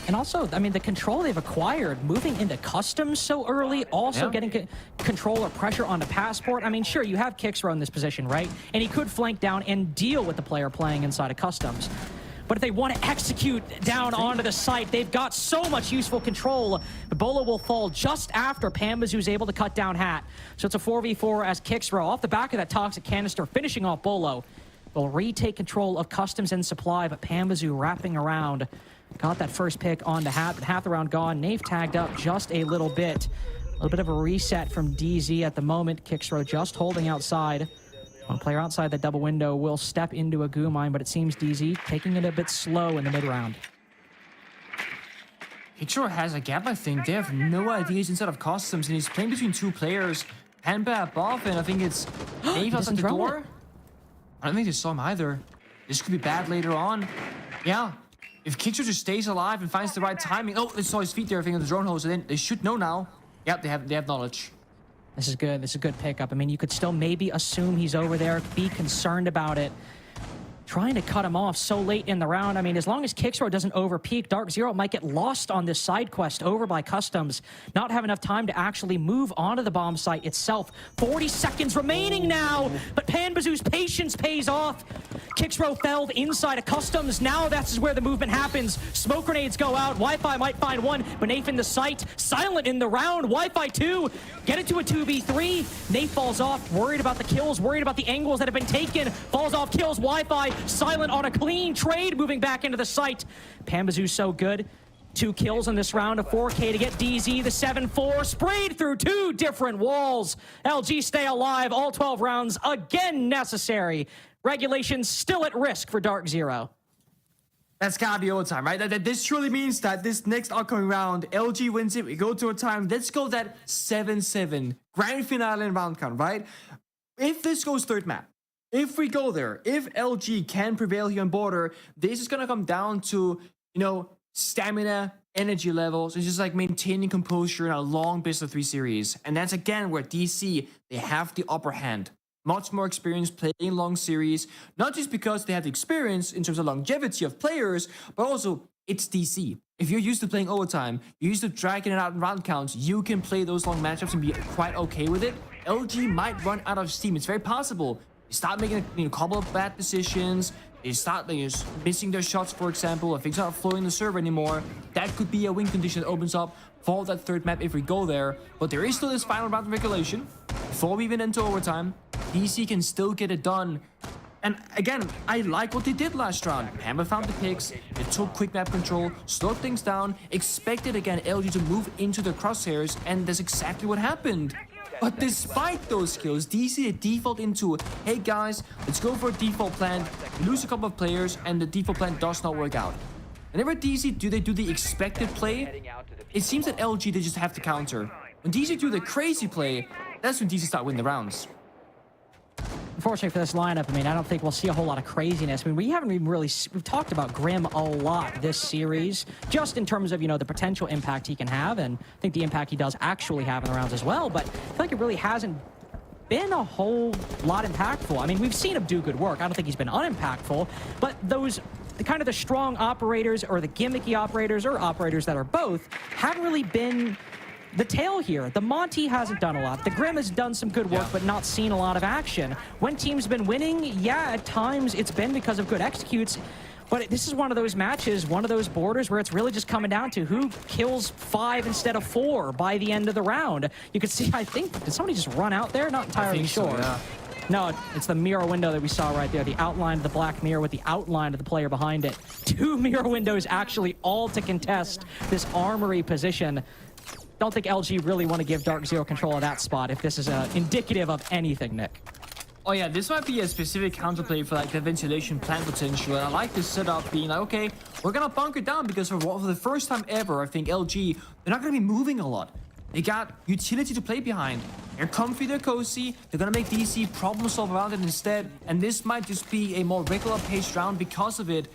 And also, I mean, the control they've acquired, moving into customs so early, also getting control or pressure on the passport. I mean, sure, you have Kixro in this position, right? And he could flank down and deal with the player playing inside of customs. But if they want to execute down onto the site, they've got so much useful control. Bolo will fall just after Pambazoo's able to cut down Hat. So it's a 4v4 as Kixro, off the back of that toxic canister, finishing off Bolo. Will retake control of customs and supply, but Pambazoo wrapping around. Got that first pick on the Hat, but half the round gone. Nave tagged up just a little bit. A little bit of a reset from DZ at the moment. Kixro just holding outside. One player outside that double window will step into a goo mine, but it seems DZ taking it a bit slow in the mid-round. Kixro has a gap, I think. They have no ideas inside of customs, and he's playing between 2 players. Panda above, and I think it's Nave outside the door. I don't think they saw him either. This could be bad later on. Yeah. If Kixro just stays alive and finds the right timing. Oh, they saw his feet there, I think, on the drone hole, so then they should know now. Yep, they have knowledge. This is good. This is a good pickup. I mean, you could still maybe assume he's over there, be concerned about it. Trying to cut him off so late in the round. I mean, as long as Kixro doesn't overpeak, Dark Zero might get lost on this side quest over by Customs. Not have enough time to actually move onto the bomb site itself. 40 seconds remaining now, but Panbazoo's patience pays off. Kixro fell inside of Customs. Now that's where the movement happens. Smoke grenades go out. Wi-Fi might find one, but Nafe in the site. Silent in the round. Wi-Fi 2. Get it to a 2v3. Nafe falls off. Worried about the kills. Worried about the angles that have been taken. Falls off, kills Wi-Fi. Silent on a clean trade, moving back into the site. Pambazoo's so good. 2 kills in this round, a 4K to get DZ, the 7-4, sprayed through 2 different walls. LG stay alive, all 12 rounds, again necessary. Regulations still at risk for Dark Zero. That's gotta be overtime, right? This surely means that this next upcoming round, LG wins it. We go to overtime. Let's go that 7-7 grand finale in round count, right? If this goes third map, if we go there, if LG can prevail here on border, this is gonna come down to, stamina, energy levels. It's just like maintaining composure in a long best of 3 series. And that's again where DC, they have the upper hand. Much more experience playing long series, not just because they have the experience in terms of longevity of players, but also it's DC. If you're used to playing overtime, you're used to dragging it out in round counts, you can play those long matchups and be quite okay with it. LG might run out of steam. It's very possible. They start making a couple of bad decisions. They start missing their shots, for example. If things aren't flowing the server anymore, that could be a win condition that opens up for that third map if we go there. But there is still this final round of regulation. Before we even enter overtime, DC can still get it done. And again, I like what they did last round. Hammer found the picks, they took quick map control, slowed things down, expected again LG to move into the crosshairs, and that's exactly what happened. But despite those kills, DC they default into, hey guys, let's go for a default plan, lose a couple of players, and the default plan does not work out. Whenever DC do the expected play, it seems that LG they just have to counter. When DC do the crazy play, that's when DC start winning the rounds. Unfortunately for this lineup, I don't think we'll see a whole lot of craziness. We haven't even really... We've talked about Grim a lot this series, just in terms of, the potential impact he can have, and I think the impact he does actually have in the rounds as well, but I feel like it really hasn't been a whole lot impactful. We've seen him do good work. I don't think he's been unimpactful, but those... the strong operators or the gimmicky operators or operators that are both haven't really been the tail here. The Monty hasn't done a lot. The Grim has done some good work, but not seen a lot of action. When teams been winning, yeah, at times it's been because of good executes, but this is one of those matches, one of those borders where it's really just coming down to who kills 5 instead of 4 by the end of the round. You could see, I think, did somebody just run out there? Not entirely sure. So, yeah. No, it's the mirror window that we saw right there. The outline of the black mirror with the outline of the player behind it. 2 mirror windows actually all to contest this armory position. Don't think LG really want to give Dark Zero control of that spot if this is indicative of anything, Nick. Oh yeah, this might be a specific counterplay for the ventilation plant potential. And I like this setup being okay, we're gonna bunker down because for the first time ever, I think LG, they're not gonna be moving a lot. They got utility to play behind. They're comfy, they're cozy. They're gonna make DC problem solve around it instead. And this might just be a more regular paced round because of it.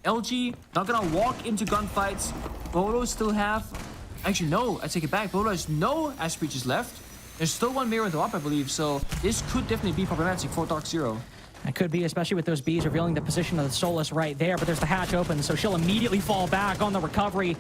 LG not gonna walk into gunfights. Bodo still have... Actually, no, I take it back. Bodo has no Ash Breaches left. There's still 1 mirror in the up, I believe. So this could definitely be problematic for Dark Zero. It could be, especially with those Bs revealing the position of the Solus right there. But there's the hatch open, so she'll immediately fall back on the recovery.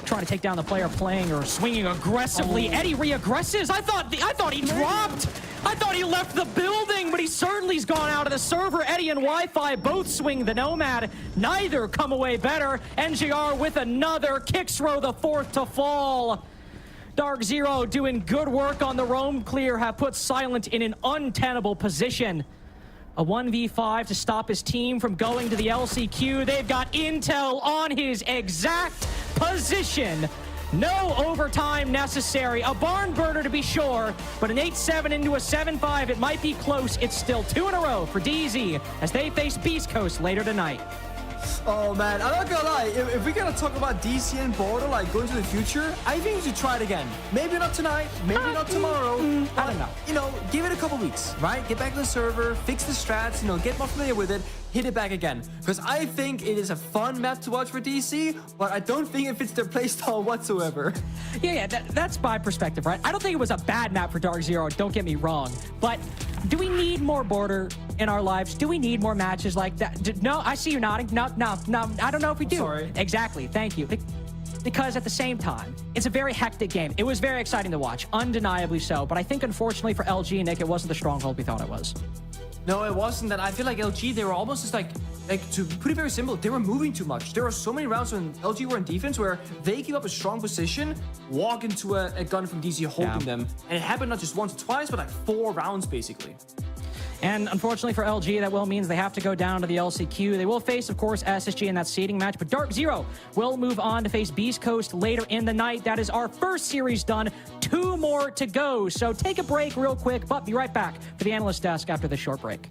Trying to take down the player playing or swinging aggressively. Eddie re-aggresses. I thought he dropped. I thought he left the building, but he certainly's gone out of the server. Eddie and Wi-Fi both swing the Nomad. Neither come away better. NGR with another. Kixrow the 4th to fall. Dark Zero doing good work on the roam clear, have put Silent in an untenable position. A 1v5 to stop his team from going to the LCQ. They've got intel on his exact position. No overtime necessary. A barn burner to be sure, but an 8-7 into a 7-5. It might be close. It's still 2 in a row for DZ as they face Beast Coast later tonight. Oh man, I'm not gonna lie, if we're gonna talk about DC and Border going to the future, I think we should try it again. Maybe not tonight, maybe not tomorrow. I don't know. Give it a couple weeks, right? Get back to the server, fix the strats, get more familiar with it, hit it back again. Because I think it is a fun map to watch for DC, but I don't think it fits their playstyle whatsoever. Yeah, that's my perspective, right? I don't think it was a bad map for Dark Zero, don't get me wrong, but do we need more Border in our lives? Do we need more matches like that? No, I see you nodding. No, I don't know if we do. Sorry. Exactly, thank you. Because at the same time, it's a very hectic game. It was very exciting to watch, undeniably so, but I think unfortunately for LG, Nick, it wasn't the stronghold we thought it was. No, it wasn't that. I feel like LG, they were almost just like to put it very simple, they were moving too much. There were so many rounds when LG were in defense where they give up a strong position, walk into a gun from DC holding them, and it happened not just once or twice, but like 4 rounds basically. And unfortunately for LG, that will means they have to go down to the LCQ. They will face, of course, SSG in that seeding match, but Dark Zero will move on to face Beast Coast later in the night. That is our first series done. 2 more to go. So take a break real quick, but be right back for the analyst desk after this short break.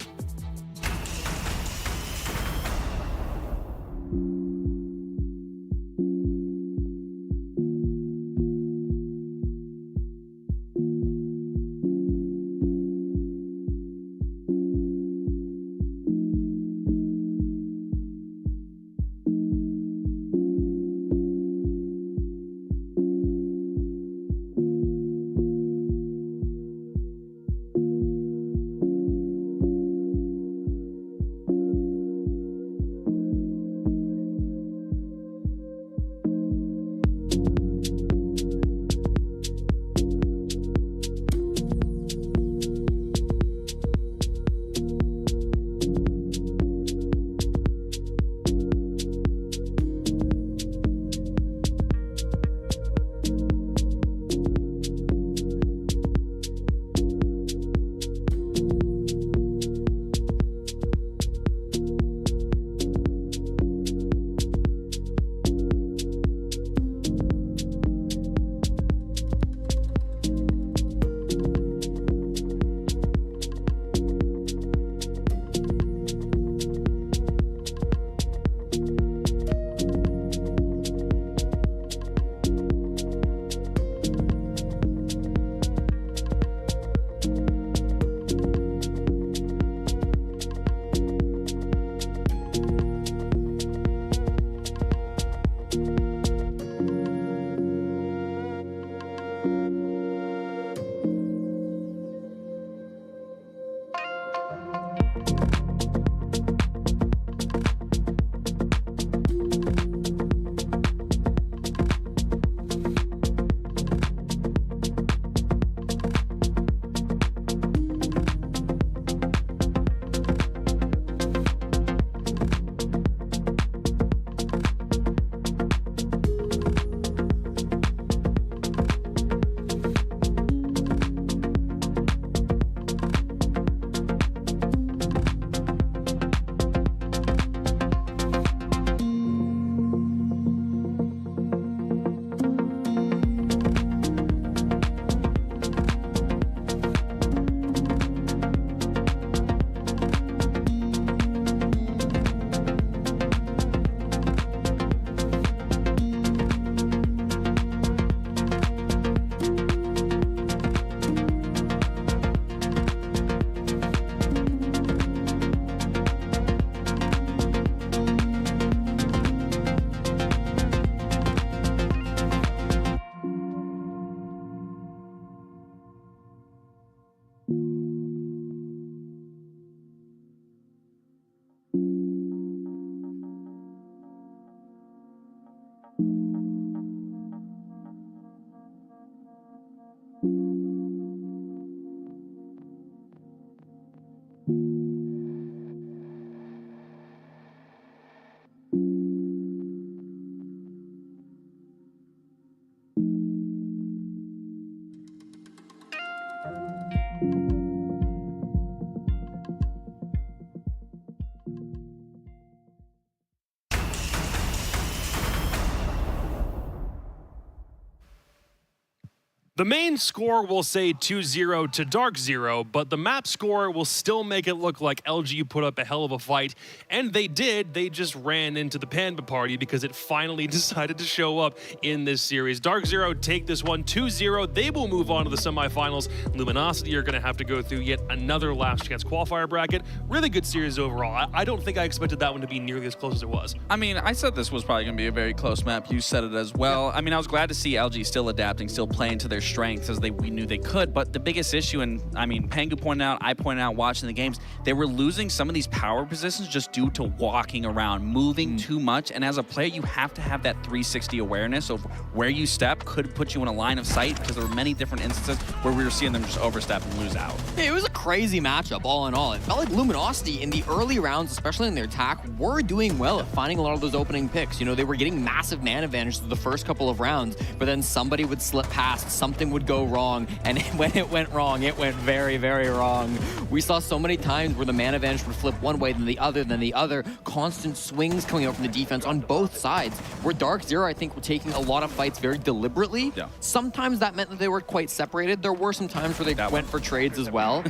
The main score will say 2-0 to Dark Zero, but the map score will still make it look like LG put up a hell of a fight, and they did. They just ran into the Panda party because it finally decided to show up in this series. Dark Zero take this one 2-0. They will move on to the semifinals. Luminosity are going to have to go through yet another last chance qualifier bracket. Really good series overall. I don't think I expected that one to be nearly as close as it was. I mean, I said this was probably going to be a very close map. You said it as well. Yep. I mean, I was glad to see LG still adapting, still playing to their strengths as we knew they could. But the biggest issue, and I mean, Pangu pointed out, I pointed out watching the games, they were losing some of these power positions just due to walking around, moving too much. And as a player, you have to have that 360 awareness of where you step could put you in a line of sight, because there were many different instances where we were seeing them just overstep and lose out. It was a crazy matchup, all in all. It felt like Luminosity in the early rounds, especially in their attack, were doing well at finding a lot of those opening picks. You know, they were getting massive man advantages the first couple of rounds, but then somebody would slip past, something would go wrong, and when it went wrong, it went very, very wrong. We saw so many times where the man advantage would flip one way, then the other, constant swings coming out from the defense on both sides, where Dark Zero, I think, were taking a lot of fights very deliberately. Yeah. Sometimes that meant that they were quite separated. There were some times where they went for trades as well,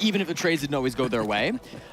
even if the trades didn't always go their way.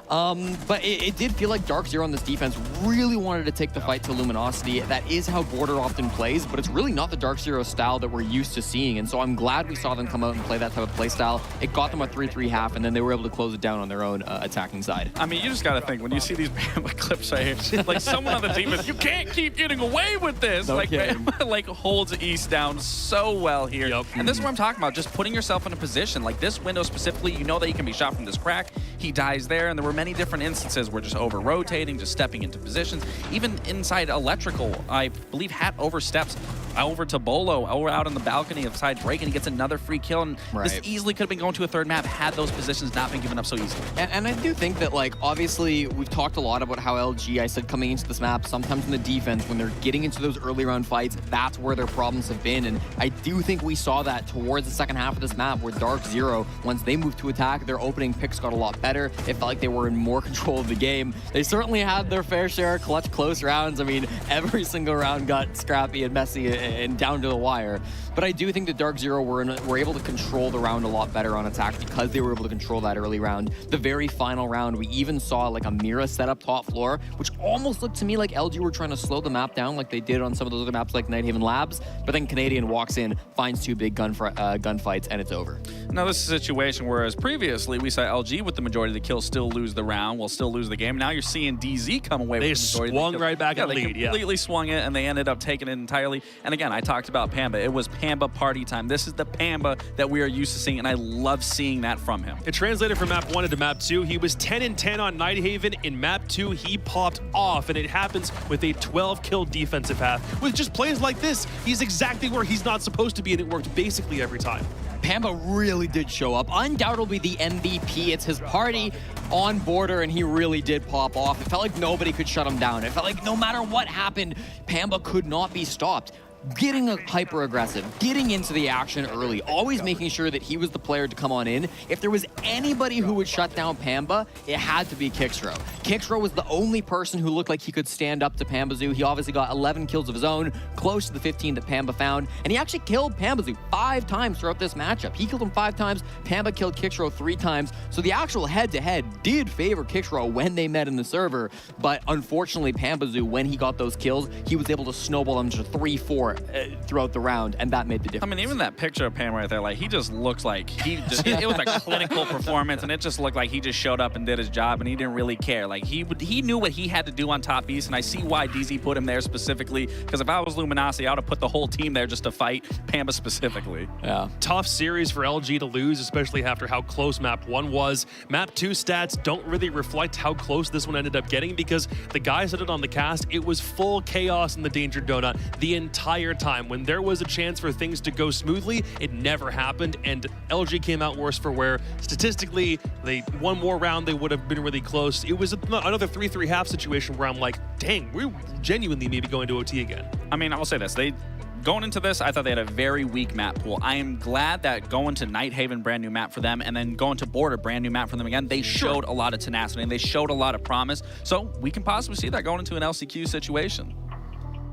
But it did feel like Dark Zero on this defense really wanted to take the fight to Luminosity. That is how Border often plays, but it's really not the Dark Zero style that we're used to seeing. And so I'm glad we saw them come out and play that type of play style. It got them a 3-3 half, and then they were able to close it down on their own attacking side. I mean, you just got to think, when you see these Bama clips right here, like someone on the team is, you can't keep getting away with this. No like, Bama, like holds East down so well here. Yep. And this is what I'm talking about, just putting yourself in a position. Like this window specifically, you know that you can be shot from this crack. He dies there, and there were many different instances where just over-rotating, just stepping into positions. Even inside Electrical, I believe Hat oversteps over to Bolo, over out on the balcony of side break, and he gets another free kill. And this easily could have been going to a third map had those positions not been given up so easily. And I do think that, like, obviously, we've talked a lot about how LG, I said coming into this map, sometimes in the defense, when they're getting into those early round fights, that's where their problems have been. And I do think we saw that towards the second half of this map, where Dark Zero, once they moved to attack, their opening picks got a lot better. It felt like they were in more control of the game. They certainly had their fair share of clutch close rounds. I mean, every single round got scrappy and messy and down to the wire. But I do think that Dark Zero were able to control the round a lot better on attack because they were able to control that early round. The very final round, we even saw like a Mira setup top floor, which almost looked to me like LG were trying to slow the map down like they did on some of those other maps like Nighthaven Labs. But then Canadian walks in, finds two big gunfights, and it's over. Now this is a situation whereas previously we saw LG with the majority of the kills still lose the round, will still lose the game. Now you're seeing DZ come away with the majority swung of the kills. right back in the They lead, completely swung it, and they ended up taking it entirely. And again, I talked about Pamba. It was Pamba party time. This is the Pamba that we are used to seeing, and I love seeing that from him. It translated from map 1 into map 2. He was 10-10 on Nighthaven. In map 2, he popped off, and it happens with a 12-kill defensive path. With just plays like this, he's exactly where he's not supposed to be, and it worked basically every time. Pamba really did show up. Undoubtedly the MVP. It's his party on Border, and he really did pop off. It felt like nobody could shut him down. It felt like no matter what happened, Pamba could not be stopped. Getting hyper aggressive, getting into the action early, always making sure that he was the player to come on in. If there was anybody who would shut down Pamba, it had to be Kixro. Kixro was the only person who looked like he could stand up to Pambazoo. He obviously got 11 kills of his own, close to the 15 that Pamba found, and he actually killed Pambazoo 5 times throughout this matchup. He killed him 5 times, Pamba killed Kixro 3 times, so the actual head-to-head did favor Kixro when they met in the server, but unfortunately Pambazoo, when he got those kills, he was able to snowball them to 3-4 throughout the round, and that made the difference. I mean, even that picture of Pam right there, like, he just looks like he just, it was a clinical performance, and it just looked like he just showed up and did his job, and he didn't really care. Like, he knew what he had to do on top East, and I see why DZ put him there specifically, because if I was Luminosity, I would have put the whole team there just to fight Pamba specifically. Yeah. Tough series for LG to lose, especially after how close map 1 was. Map 2 stats don't really reflect how close this one ended up getting, because the guys said it on the cast, it was full chaos in the Danger Donut the entire time. When there was a chance for things to go smoothly, it never happened, and LG came out worse for wear. Statistically, one more round, they would have been really close. It was another 3-3 half situation where I'm like, dang, we're genuinely maybe going to OT again. I mean, I'll say this. Going into this, I thought they had a very weak map pool. I am glad that going to Nighthaven, brand new map for them, and then going to Border, brand new map for them again, they showed a lot of tenacity, and they showed a lot of promise. So we can possibly see that going into an LCQ situation.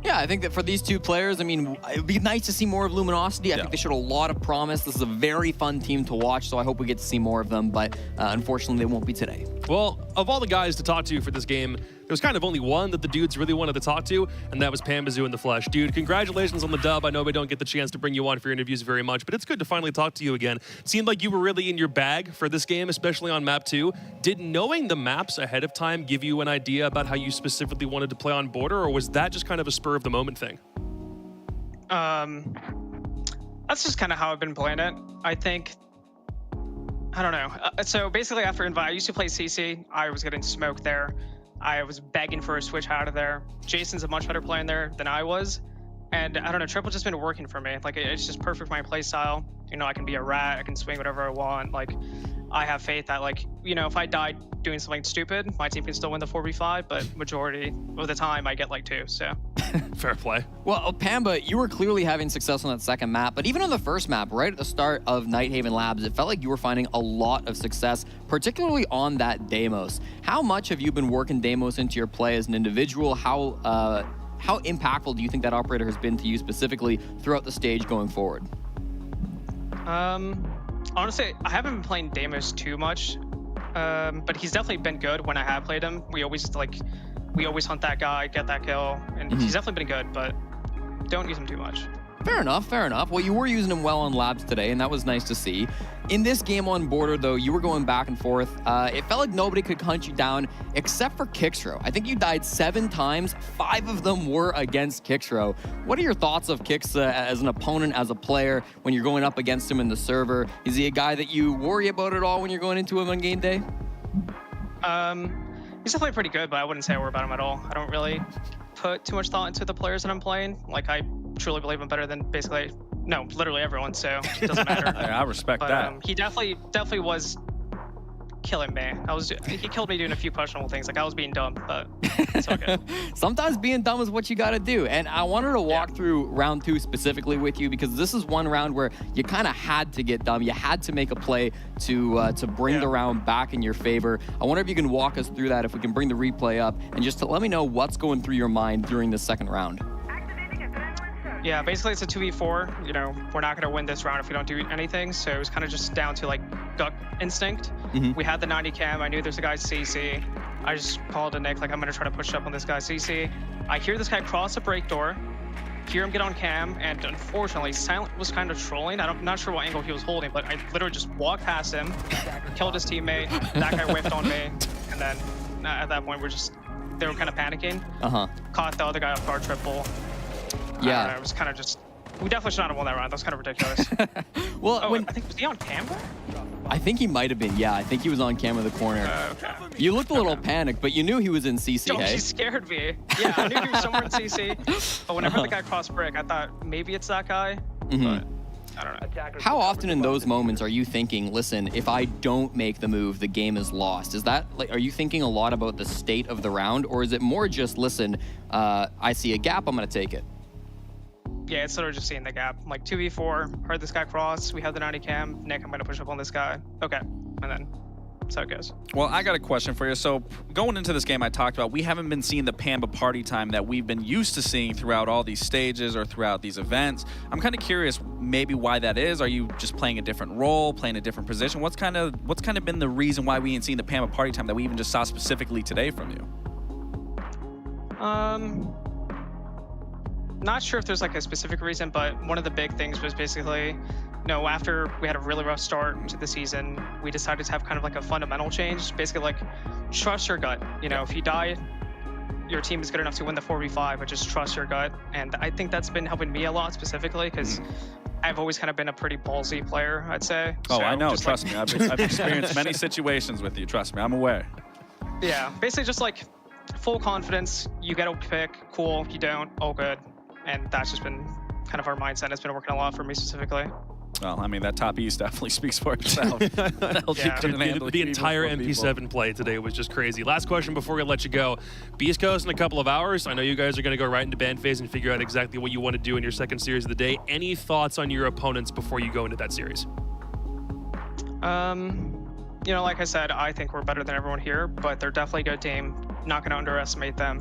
Yeah, I think that for these two players, I mean, it'd be nice to see more of Luminosity. I think they showed a lot of promise. This is a very fun team to watch, so I hope we get to see more of them, but unfortunately, they won't be today. Well, of all the guys to talk to for this game, there was kind of only one that the dudes really wanted to talk to, and that was Pambazoo in the flesh. Dude, congratulations on the dub. I know we don't get the chance to bring you on for your interviews very much, but it's good to finally talk to you again. It seemed like you were really in your bag for this game, especially on map 2. Did knowing the maps ahead of time give you an idea about how you specifically wanted to play on border, or was that just kind of a spur of the moment thing? That's just kind of how I've been playing it. I think, I don't know. So basically after Invite, I used to play CC. I was getting smoked there. I was begging for a switch out of there. Jason's a much better player in there than I was. And I don't know, Triple just been working for me. Like, it's just perfect for my play style. You know, I can be a rat, I can swing whatever I want. Like, I have faith that, like, you know, if I die doing something stupid, my team can still win the 4v5, but majority of the time I get like 2, so. Fair play. Well, Pamba, you were clearly having success on that second map, but even on the first map, right at the start of Nighthaven Labs, it felt like you were finding a lot of success, particularly on that Deimos. How much have you been working Deimos into your play as an individual? How impactful do you think that operator has been to you specifically throughout the stage going forward? Honestly, I haven't been playing Deimos too much, but he's definitely been good when I have played him. We always hunt that guy, get that kill, and he's definitely been good, but don't use him too much. Fair enough, fair enough. Well, you were using him well on Labs today, and that was nice to see. In this game on Border, though, you were going back and forth. It felt like nobody could hunt you down except for Kixro. I think you died 7 times. 5 of them were against Kixro. What are your thoughts of Kix as an opponent, as a player, when you're going up against him in the server? Is he a guy that you worry about at all when you're going into him on game day? He's definitely pretty good, but I wouldn't say I worry about him at all. I don't really put too much thought into the players that I'm playing. Like, I truly believe I'm better than basically, no, literally everyone, so it doesn't matter. I respect that. He definitely was killing me. He killed me doing a few questionable things. Like, I was being dumb, but it's okay. Sometimes being dumb is what you got to do. And I wanted to walk through round 2 specifically with you, because this is one round where you kind of had to get dumb. You had to make a play to bring the round back in your favor. I wonder if you can walk us through that, if we can bring the replay up, and just to let me know what's going through your mind during the second round. Yeah, basically it's a 2v4. You know, we're not going to win this round if we don't do anything. So it was kind of just down to like gut instinct. We had the 90 cam. I knew there's a guy CC. I just called to Nick, like, I'm going to try to push up on this guy CC. I hear this guy cross a break door, hear him get on cam, and unfortunately, Silent was kind of trolling. I'm not sure what angle he was holding, but I literally just walked past him, killed his teammate. That guy whiffed on me, and then at that point, they were kind of panicking. Caught the other guy off guard triple. Yeah. It was kind of just, we definitely should not have won that round. That was kind of ridiculous. Well, I think, was he on camera? I think he might have been. Yeah, I think he was on camera in the corner. Okay. You looked a little panicked, but you knew he was in CC, Don't, hey? he scared me. Yeah, I knew he was somewhere in CC, but when I heard the guy cross break, I thought maybe it's that guy, but I don't know. How often in those moments are you thinking, listen, if I don't make the move, the game is lost? Is that, like, are you thinking a lot about the state of the round, or is it more just, listen, I see a gap, I'm going to take it? Yeah, it's sort of just seeing the gap. Like 2v4, heard this guy cross, we have the 90 cam, Nick, I'm gonna push up on this guy. Okay, and then that's how it goes. Well, I got a question for you. So going into this game I talked about, we haven't been seeing the Pamba party time that we've been used to seeing throughout all these stages or throughout these events. I'm kind of curious maybe why that is. Are you just playing a different role, playing a different position? What's kind of been the reason why we ain't seen the Pamba party time that we even just saw specifically today from you? Not sure if there's like a specific reason, but one of the big things was basically, you know, after we had a really rough start to the season, we decided to have kind of like a fundamental change. Basically, like, trust your gut. You know, if you die, your team is good enough to win the 4v5, but just trust your gut. And I think that's been helping me a lot specifically, because I've always kind of been a pretty ballsy player, I'd say. Oh, so I know. just, Trust me. I've experienced many situations with you. Trust me. I'm aware. Yeah, basically just like full confidence. You get a pick, cool. You don't, all good. And that's just been kind of our mindset. It's been working a lot for me specifically. Well, I mean, that top East definitely speaks for itself. The entire MP7 play today was just crazy. Last question before we let you go. Beast Coast in a couple of hours. I know you guys are going to go right into band phase and figure out exactly what you want to do in your second series of the day. Any thoughts on your opponents before you go into that series? You know, like I said, I think we're better than everyone here, but they're definitely a good team. Not going to underestimate them.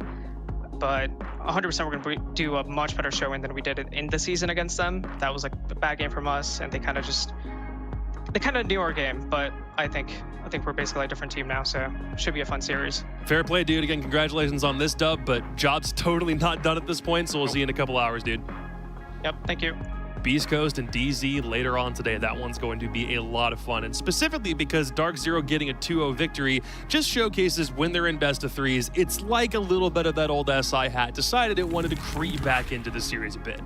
but 100% we're going to do a much better showing than we did in the season against them. That was like a bad game from us, and they kind of knew our game, but I think we're basically a different team now, so it should be a fun series. Fair play, dude. Again, congratulations on this dub, but job's totally not done at this point, so we'll see you in a couple hours, dude. Yep, thank you. Beast Coast and DZ later on today. That one's going to be a lot of fun, and specifically because Dark Zero getting a 2-0 victory just showcases when they're in best of threes, it's like a little bit of that old SI hat decided it wanted to creep back into the series a bit.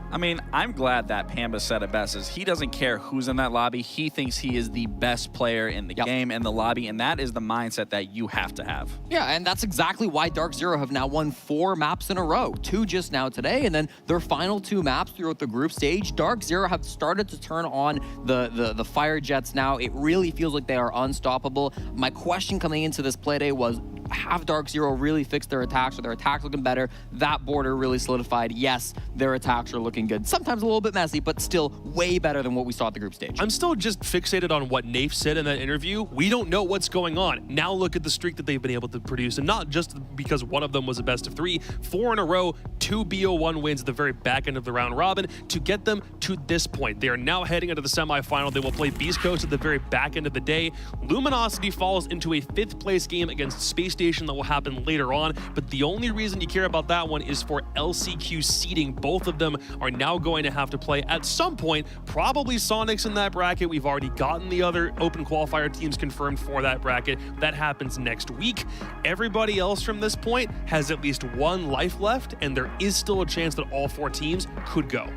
I mean, I'm glad that Pamba said it best, is he doesn't care who's in that lobby. He thinks he is the best player in the game and the lobby, and that is the mindset that you have to have. Yeah, and that's exactly why Dark Zero have now won 4 maps in a row. 2 just now today, and then their final 2 maps throughout the group stage. Dark Zero have started to turn on the fire jets now. It really feels like they are unstoppable. My question coming into this play day was, have Dark Zero really fixed their attacks? Are their attacks looking better? That border really solidified. Yes, their attacks are looking good. Sometimes a little bit messy, but still way better than what we saw at the group stage. I'm still just fixated on what Nafe said in that interview. We don't know what's going on. Now look at the streak that they've been able to produce, and not just because one of them was a best of 3, 4 in a row, 2 BO1 wins at the very back end of the round robin to get them to this point. They are now heading into the semifinal. They will play Beast Coast at the very back end of the day. Luminosity falls into a 5th place game against Space Station that will happen later on, but the only reason you care about that one is for LCQ seeding. Both of them are now going to have to play at some point, probably Sonics in that bracket. We've already gotten the other open qualifier teams confirmed for that bracket. That happens next week. Everybody else from this point has at least 1 life left, and there is still a chance that all 4 teams could go.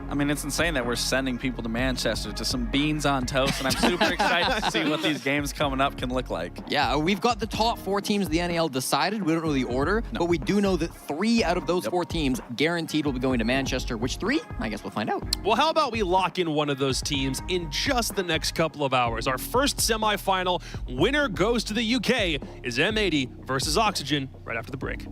I mean, it's insane that we're sending people to Manchester to some beans on toast, and I'm super excited to see what these games coming up can look like. Yeah, we've got the top 4 teams of the NAL decided. We don't know the order, but we do know that 3 out of those 4 teams guaranteed will be going to Manchester. Which 3? I guess we'll find out. Well, how about we lock in one of those teams in just the next couple of hours? Our first semifinal winner goes to the UK is M80 versus Oxygen right after the break.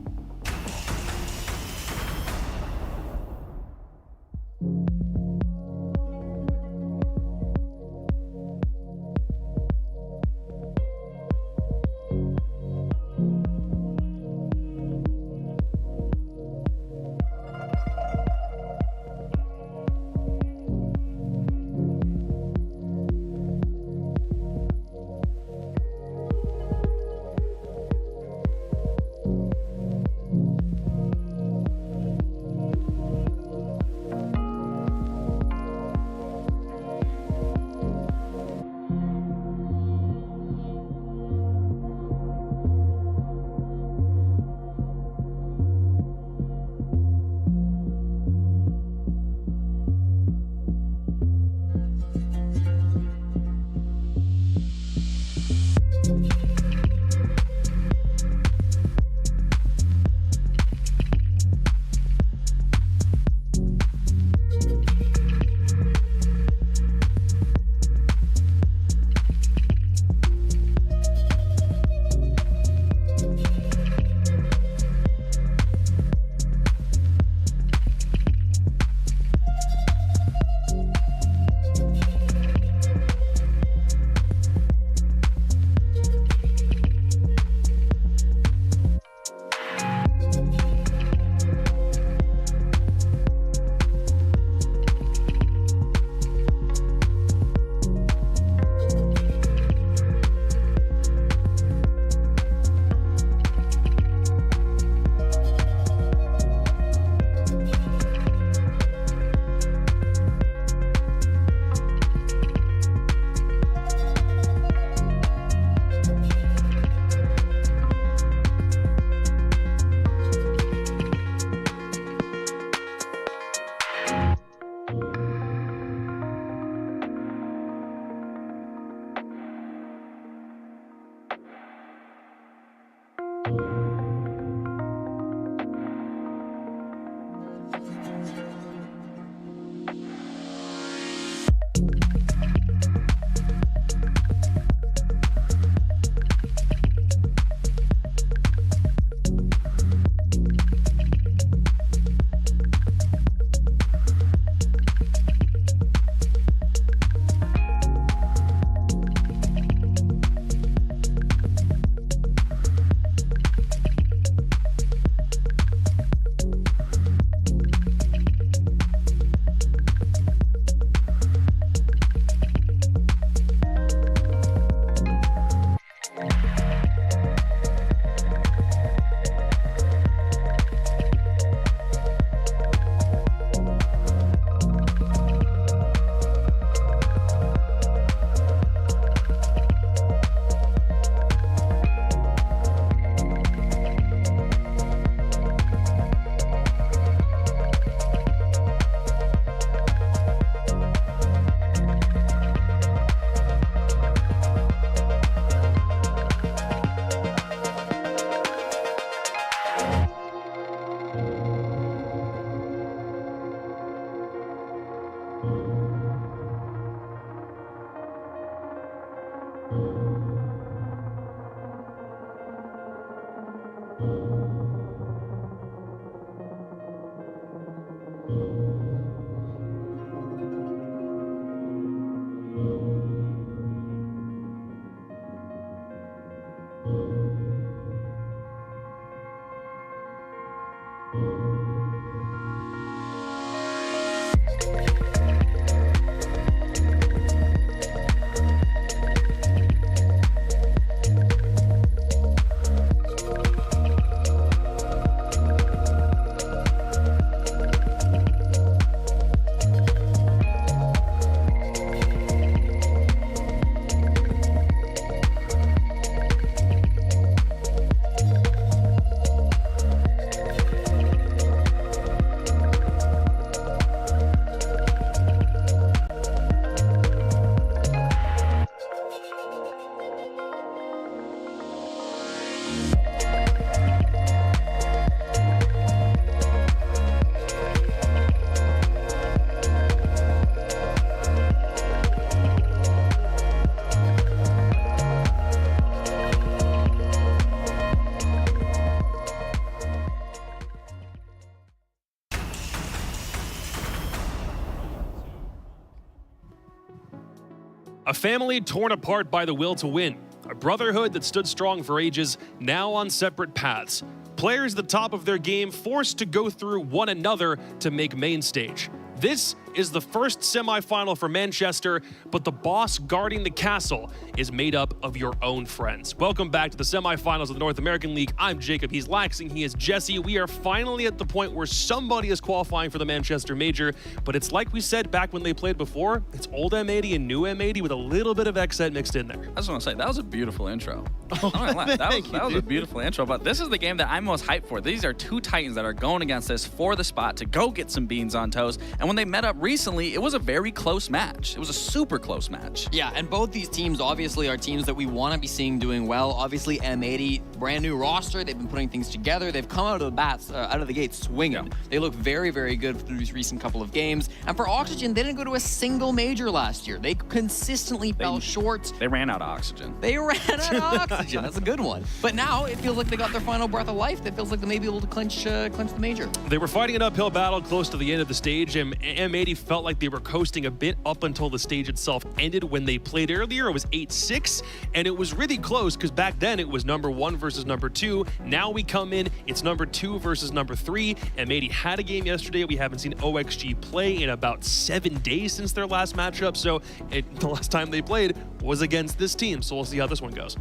A family torn apart by the will to win. A brotherhood that stood strong for ages, now on separate paths. Players at the top of their game forced to go through one another to make main stage. This is the first semifinal for Manchester, but the boss guarding the castle is made up of your own friends. Welcome back to the semifinals of the North American League. I'm Jacob, he's Laxing, he is Jesse. We are finally at the point where somebody is qualifying for the Manchester Major, but it's like we said back when they played before, it's old M80 and new M80 with a little bit of XZ mixed in there. I just want to say, that was a beautiful intro. That was a beautiful intro, but this is the game that I'm most hyped for. These are two Titans that are going against this for the spot to go get some beans on toast, and when they met up recently, it was a very close match. It was a super close match. Yeah, and both these teams obviously are teams that we want to be seeing doing well. Obviously, M80, brand new roster. They've been putting things together. They've come out of the gate swinging. Yeah. They look very, very good through these recent couple of games. And for Oxygen, they didn't go to a single major last year. They consistently fell short. They ran out of oxygen. They ran out of oxygen. That's a good one. But now it feels like they got their final breath of life. It feels like they may be able to clinch the major. They were fighting an uphill battle close to the end of the stage, and M80 felt like they were coasting a bit up until the stage itself ended. When they played earlier, it was 8-6, and it was really close because back then it was number 1 versus number 2. Now we come in, it's number 2 versus number 3. M80 had a game yesterday. We haven't seen OXG play in about 7 days since their last matchup, so the last time they played was against this team, so we'll see how this one goes.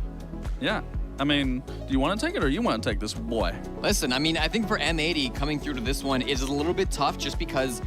Yeah. I mean, do you want to take it or you want to take this boy? Listen, I mean, I think for M80, coming through to this one is a little bit tough just because,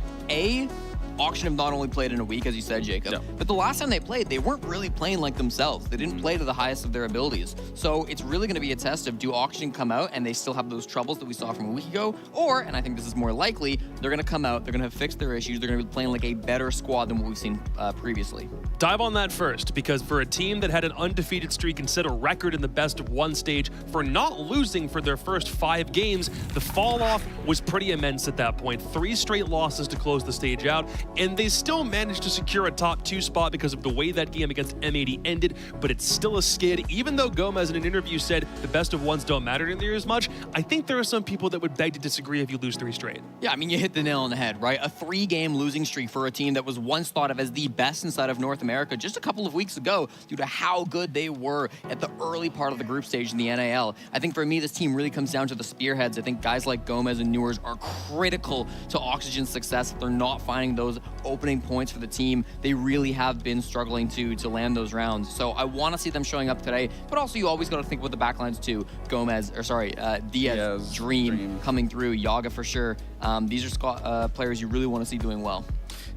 Auction have not only played in a week, as you said, Jacob, but the last time they played, they weren't really playing like themselves. They didn't play to the highest of their abilities. So it's really going to be a test of, do Auction come out and they still have those troubles that we saw from a week ago? Or, and I think this is more likely, they're going to come out, they're going to have fixed their issues, they're going to be playing like a better squad than what we've seen previously. Dive on that first, because for a team that had an undefeated streak and set a record in the best of 1 stage for not losing for their first 5 games, the fall off was pretty immense at that point. 3 straight losses to close the stage out, and they still managed to secure a top 2 spot because of the way that game against M80 ended, but it's still a skid. Even though Gomez in an interview said the best of 1s don't matter near as much, I think there are some people that would beg to disagree if you lose 3 straight. Yeah, I mean, you hit the nail on the head, right? A 3-game losing streak for a team that was once thought of as the best inside of North America just a couple of weeks ago due to how good they were at the early part of the group stage in the NAL. I think for me, this team really comes down to the spearheads. I think guys like Gomez and Newers are critical to Oxygen's success. If they're not finding those opening points for the team, they really have been struggling to land those rounds. So I want to see them showing up today, but also you always got to think about the backlines too. Diaz, Dream coming through, Yaga for sure. These are players you really want to see doing well.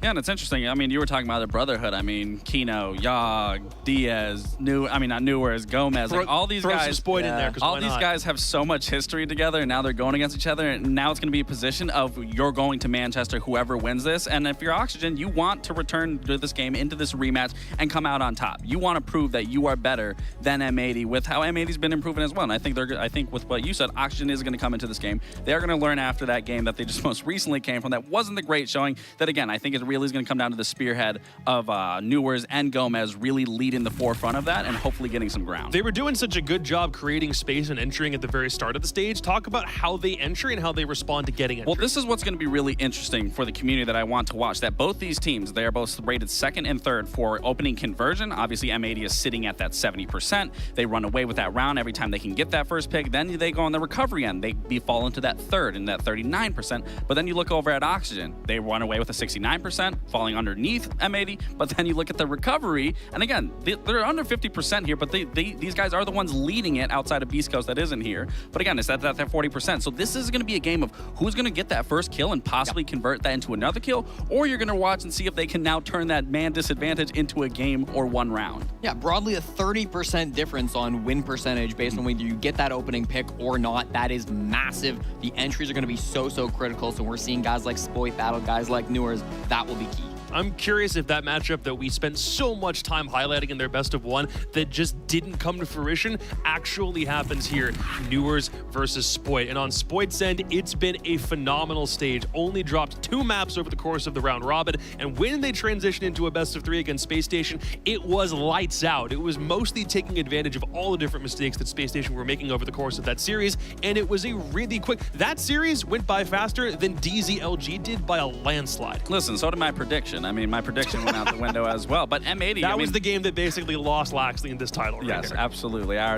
Yeah, and it's interesting. I mean, you were talking about the Brotherhood. I mean, Kino, Yogg, Diaz, not Newers, Gomez, like all these guys. Throw some in there, 'cause all why these not? guys have so much history together, and now they're going against each other. And now it's going to be a position of you're going to Manchester, whoever wins this. And if you're Oxygen, you want to return to this game, into this rematch, and come out on top. You want to prove that you are better than M80 with how M80's been improving as well. And I think with what you said, Oxygen is going to come into this game. They're going to learn after that game that they just most recently came from. That wasn't the great showing. That again, I think it really is going to come down to the spearhead of Newers and Gomez really leading the forefront of that and hopefully getting some ground. They were doing such a good job creating space and entering at the very start of the stage. Talk about how they enter and how they respond to getting entry. Well, this is what's going to be really interesting for the community that I want to watch. That both these teams, they are both rated 2nd and 3rd for opening conversion. Obviously, M80 is sitting at that 70%. They run away with that round every time they can get that first pick. Then they go on the recovery end. They fall into that 3rd and that 39%. But then you look over at Oxygen. They run away with a 69%, falling underneath M80. But then you look at the recovery, and again, they're under 50% here, but these guys are the ones leading it outside of Beast Coast that isn't here. But again, it's at that 40%. So this is going to be a game of who's going to get that first kill and possibly convert that into another kill, or you're going to watch and see if they can now turn that man disadvantage into a game or one round. Yeah, broadly a 30% difference on win percentage based on whether you get that opening pick or not. That is massive. The entries are going to be so critical. So we're seeing guys like Spoit battle guys like Newers. That will be key. I'm curious if that matchup that we spent so much time highlighting in their best of one that just didn't come to fruition actually happens here. Newers versus Spoit. And on Spoit's end, it's been a phenomenal stage. Only dropped 2 maps over the course of the round robin. And when they transitioned into a best of 3 against Space Station, it was lights out. It was mostly taking advantage of all the different mistakes that Space Station were making over the course of that series. And it was a really quick... That series went by faster than DZLG did by a landslide. Listen, so did my prediction. I mean, my prediction went out the window as well. But M80, that was the game that basically lost Laxley in this title. Right yes, here. Absolutely. I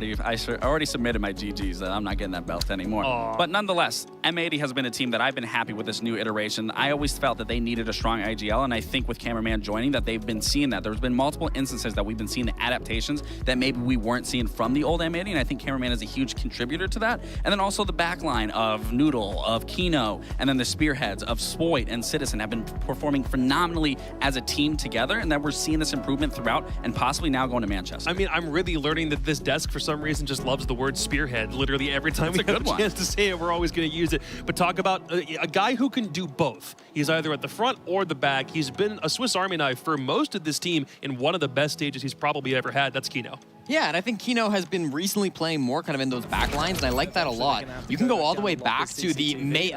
already submitted my GGs that I'm not getting that belt anymore. Aww. But nonetheless, M80 has been a team that I've been happy with this new iteration. I always felt that they needed a strong IGL, and I think with Cameraman joining that they've been seeing that. There's been multiple instances that we've been seeing the adaptations that maybe we weren't seeing from the old M80, and I think Cameraman is a huge contributor to that. And then also the backline of Noodle, of Kino, and then the spearheads of Spoit and Citizen have been performing phenomenally as a team together, and that we're seeing this improvement throughout and possibly now going to Manchester. I mean, I'm really learning that this desk for some reason just loves the word spearhead. Literally every time we have a chance to say it, we're always going to use it. But talk about a guy who can do both. He's either at the front or the back. He's been a Swiss Army knife for most of this team in one of the best stages he's probably ever had. That's Kino. Yeah, and I think Kino has been recently playing more kind of in those back lines, and I like that a lot. You can go all the way back to the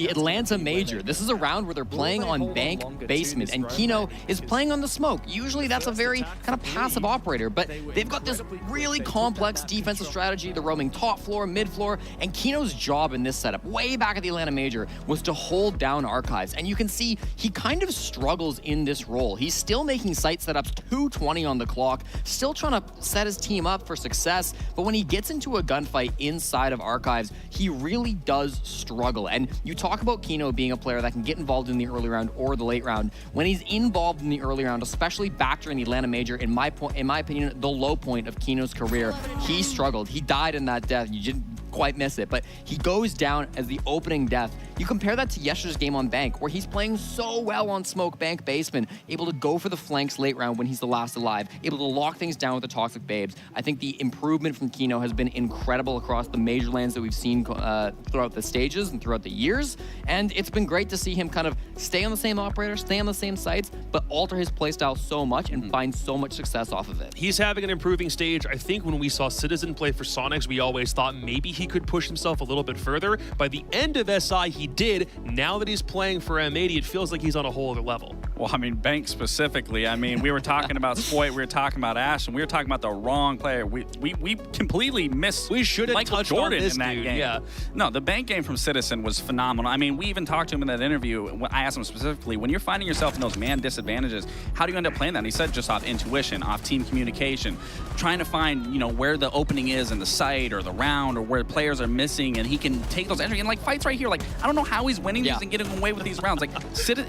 Atlanta Major. This is a round where they're playing on bank basement, and Kino is playing on the smoke. Usually that's a very kind of passive operator, but they've got this really complex defensive strategy. They're roaming top floor, mid floor, and Kino's job in this setup, way back at the Atlanta Major, was to hold down Archives. And you can see he kind of struggles in this role. He's still making site setups, 2:20 on the clock, still trying to set his team up for success, but when he gets into a gunfight inside of Archives, he really does struggle. And you talk about Kino being a player that can get involved in the early round or the late round. When he's involved in the early round, especially back during the Atlanta Major, in my opinion, the low point of Kino's career, he struggled. He died in that death. You didn't quite miss it, but he goes down as the opening death. You compare that to yesterday's game on Bank, where he's playing so well on Smoke Bank Basement, able to go for the flanks late round when he's the last alive, able to lock things down with the Toxic Babes. I think the improvement from Kino has been incredible across the major lands that we've seen throughout the stages and throughout the years, and it's been great to see him kind of stay on the same operator, stay on the same sites, but alter his playstyle so much and find so much success off of it. He's having an improving stage. I think when we saw Citizen play for Sonics, we always thought maybe he could push himself a little bit further. By the end of SI, he did. Now that he's playing for M80, it feels like he's on a whole other level. Well, I mean, Bank specifically. I mean, we were talking about Spoit, we were talking about Ash, and we were talking about the wrong player. We completely missed. We should have touched Jordan on this in that dude. game. Yeah. No, the Bank game from Citizen was phenomenal. I mean, we even talked to him in that interview. I asked him specifically, when you're finding yourself in those man disadvantages, how do you end up playing that? And he said just off intuition, off team communication, trying to find, you know, where the opening is in the site or the round or where players are missing, and he can take those entries and like fights right here. Like, I don't know how he's winning these and getting away with these rounds. Like,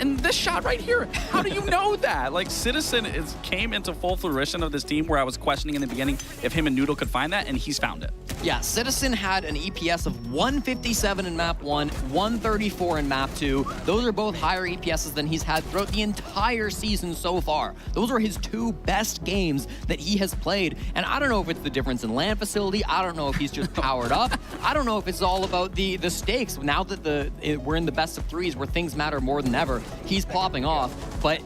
and this shot right here, How do you know that? Like, Citizen came into full fruition of this team where I was questioning in the beginning if him and Noodle could find that, and he's found it. Yeah, Citizen had an EPS of 157 in map 1, 134 in map 2. Those are both higher EPSs than he's had throughout the entire season so far. Those are his 2 best games that he has played. And I don't know if it's the difference in land facility. I don't know if he's just powered up. I don't know if it's all about the stakes. Now that we're in the best of 3s where things matter more than ever, he's popping off. But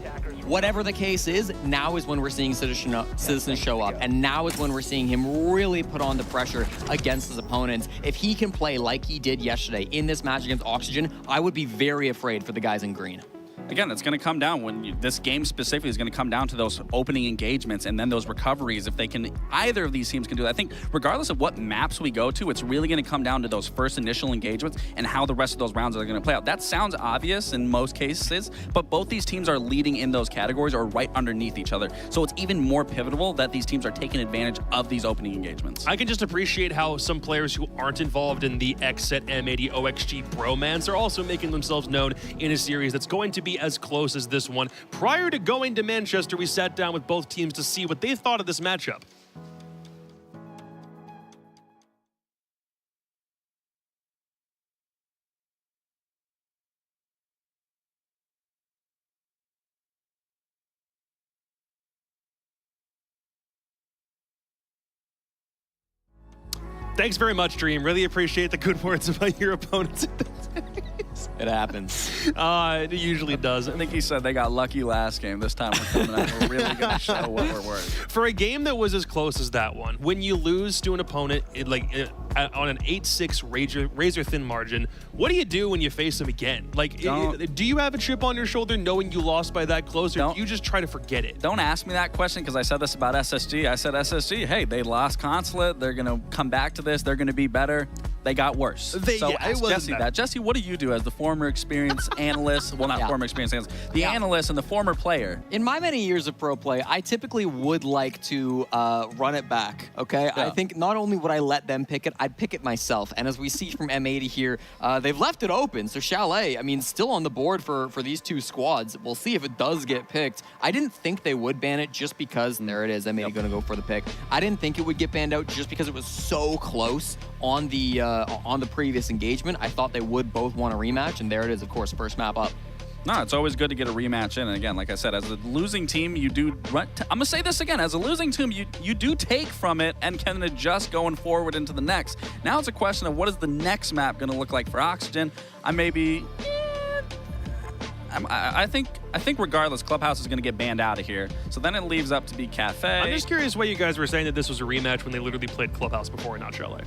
whatever the case is, now is when we're seeing Citizen show up, and now is when we're seeing him really put on the pressure against his opponents. If he can play like he did yesterday in this match against Oxygen, I would be very afraid for the guys in green. Again, it's going to come down this game specifically is going to come down to those opening engagements and then those recoveries. If either of these teams can do that. I think regardless of what maps we go to, it's really going to come down to those first initial engagements and how the rest of those rounds are going to play out. That sounds obvious in most cases, but both these teams are leading in those categories or right underneath each other. So it's even more pivotal that these teams are taking advantage of these opening engagements. I can just appreciate how some players who aren't involved in the X-Set M80 OXG bromance are also making themselves known in a series that's going to be as close as this one. Prior to going to Manchester, we sat down with both teams to see what they thought of this matchup. Thanks very much, Dream. Really appreciate the good words about your opponents. It happens. It usually does. I think he said they got lucky last game. This time we're coming out. We're really going to show what we're worth. For a game that was as close as that one, when you lose to an opponent on an 8-6 razor-thin margin, what do you do when you face them again? Like, do you have a chip on your shoulder knowing you lost by that close, or do you just try to forget it? Don't ask me that question, because I said this about SSG. I said, SSG, hey, they lost Consulate. They're going to come back to this. They're going to be better. They got worse. Ask Jesse that. Jesse, what do you do as the former experienced analyst? Well, not former experienced analyst. The analyst and the former player. In my many years of pro play, I typically would like to run it back, okay? Yeah. I think not only would I let them pick it, I'd pick it myself. And as we see from M80 here, they've left it open. So Chalet, I mean, still on the board for these 2 squads. We'll see if it does get picked. I didn't think they would ban it just because, and there it is, M80 going to go for the pick. I didn't think it would get banned out just because it was so close on the previous engagement. I thought they would both want a rematch, and there it is, of course, first map up. No, it's always good to get a rematch in. And again, like I said, as a losing team, you do I'm going to say this again. As a losing team, you do take from it and can adjust going forward into the next. Now it's a question of what is the next map going to look like for Oxygen. I think regardless, Clubhouse is going to get banned out of here. So then it leaves up to be Cafe. I'm just curious why you guys were saying that this was a rematch when they literally played Clubhouse before and not Chalet.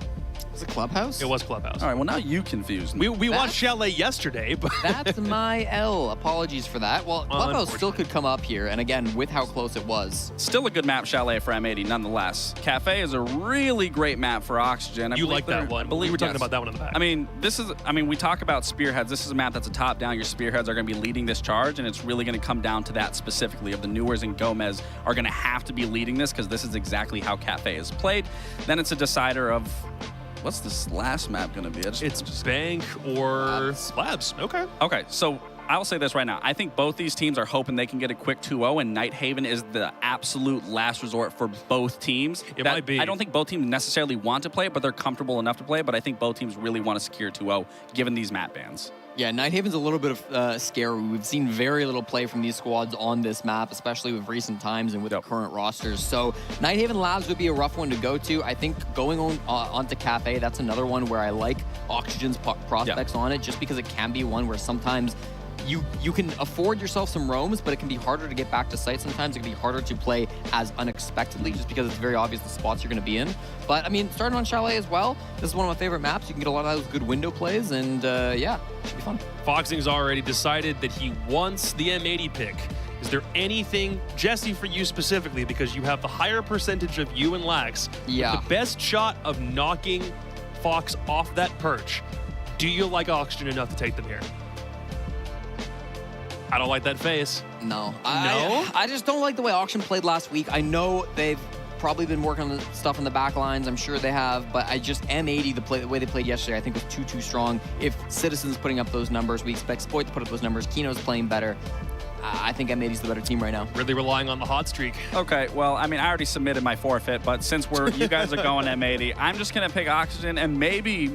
Was it Clubhouse? It was Clubhouse. All right, well, now you confused me. We watched Chalet yesterday, but... That's my L. Apologies for that. Well, Clubhouse still could come up here, and again, with how close it was. Still a good map, Chalet, for M80, nonetheless. Cafe is a really great map for Oxygen. You like that one. We were talking about that one in the back. I mean, we talk about spearheads. This is a map that's a top-down. Your spearheads are going to be leading this charge, and it's really going to come down to that specifically of the Newers and Gomez are going to have to be leading this because this is exactly how Cafe is played. Then it's a decider of... What's this last map going to be? It's Bank or Labs. Okay, so I'll say this right now. I think both these teams are hoping they can get a quick 2-0, and Nighthaven is the absolute last resort for both teams. It might be. I don't think both teams necessarily want to play it, but they're comfortable enough to play it, but I think both teams really want to secure 2-0 given these map bans. Yeah, Nighthaven's a little bit of scary. We've seen very little play from these squads on this map, especially with recent times and with the current rosters. So Nighthaven Labs would be a rough one to go to. I think going onto Cafe, that's another one where I like Oxygen's prospects on it, just because it can be one where sometimes you can afford yourself some roams, but it can be harder to get back to site sometimes. It can be harder to play as unexpectedly just because it's very obvious the spots you're going to be in. But, I mean, starting on Chalet as well, this is one of my favorite maps. You can get a lot of those good window plays, and, yeah, it should be fun. Foxing's already decided that he wants the M80 pick. Is there anything, Jesse, for you specifically, because you have the higher percentage of you and Lax, the best shot of knocking Fox off that perch? Do you like Oxygen enough to take them here? I don't like that face. No. I just don't like the way Auction played last week. I know they've probably been working on the stuff in the back lines. I'm sure they have, but I just M80, the way they played yesterday, I think was too strong. If Citizen's putting up those numbers, we expect Spoit to put up those numbers. Kino's playing better. I think M80's the better team right now. Really relying on the hot streak. Okay, well, I mean, I already submitted my forfeit, but since you guys are going M80, I'm just gonna pick Oxygen, and maybe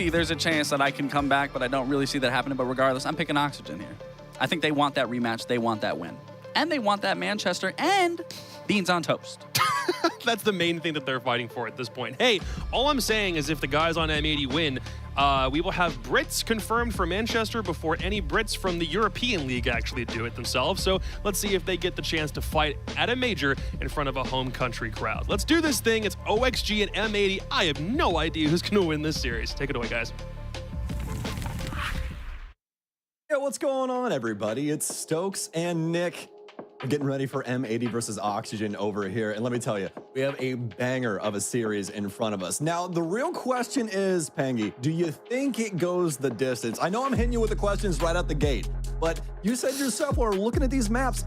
there's a chance that I can come back, but I don't really see that happening. But regardless, I'm picking Oxygen here. I think they want that rematch, they want that win, and they want that Manchester and beans on toast. That's the main thing that they're fighting for at this point. Hey, all I'm saying is if the guys on M80 win, we will have Brits confirmed for Manchester before any Brits from the European League actually do it themselves. So let's see if they get the chance to fight at a major in front of a home country crowd. Let's do this thing. It's OXG and M80. I have no idea who's going to win this series. Take it away, guys. Yeah, what's going on, everybody? It's Stokes and Nick. We're getting ready for M80 versus Oxygen over here. And let me tell you, we have a banger of a series in front of us. Now, the real question is, Pangy, do you think it goes the distance? I know I'm hitting you with the questions right out the gate, but you said yourself, while looking at these maps,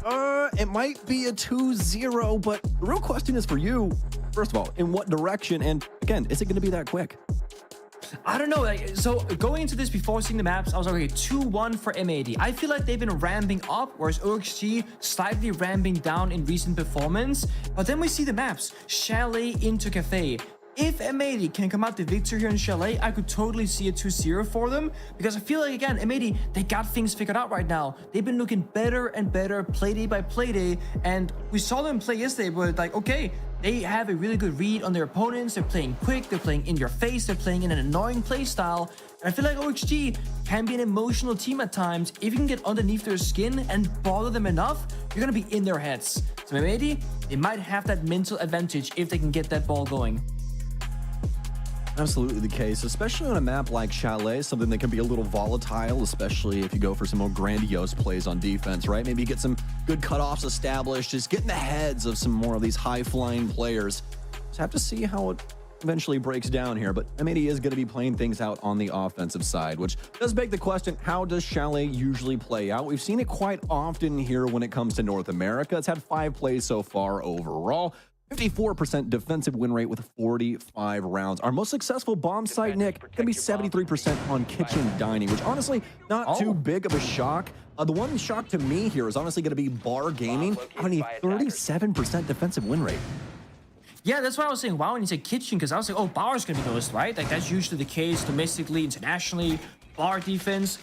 it might be a 2-0, but the real question is for you, first of all, in what direction? And again, is it going to be that quick? I don't know. So going into this before seeing the maps, I was like, okay, 2-1 for M80. I feel like they've been ramping up, whereas OXG slightly ramping down in recent performance. But then we see the maps, Chalet into Cafe. If M80 can come out the victor here in Chalet, I could totally see a 2-0 for them, because I feel like, again, M80, they got things figured out right now. They've been looking better and better playday by playday, and we saw them play yesterday, but like, okay, they have a really good read on their opponents. They're playing quick, they're playing in your face, they're playing in an annoying play style. And I feel like OXG can be an emotional team at times. If you can get underneath their skin and bother them enough, you're gonna be in their heads. So M80, they might have that mental advantage if they can get that ball going. Absolutely the case, especially on a map like Chalet, something that can be a little volatile, especially if you go for some more grandiose plays on defense, right? Maybe get some good cutoffs established, just get in the heads of some more of these high-flying players. Just have to see how it eventually breaks down here, but M80 is going to be playing things out on the offensive side, which does beg the question, how does Chalet usually play out? We've seen it quite often here when it comes to North America. It's had 5 plays so far overall. 54% defensive win rate with 45 rounds. Our most successful bomb site, Nick, going to be 73% on kitchen dining, which honestly, not too big of a shock. The one shock to me here is honestly going to be bar gaming on a 37% defensive win rate. Yeah, that's why I was saying wow when you said kitchen, because I was like, oh, bar's going to be ghost, right? Like, that's usually the case domestically, internationally, bar defense.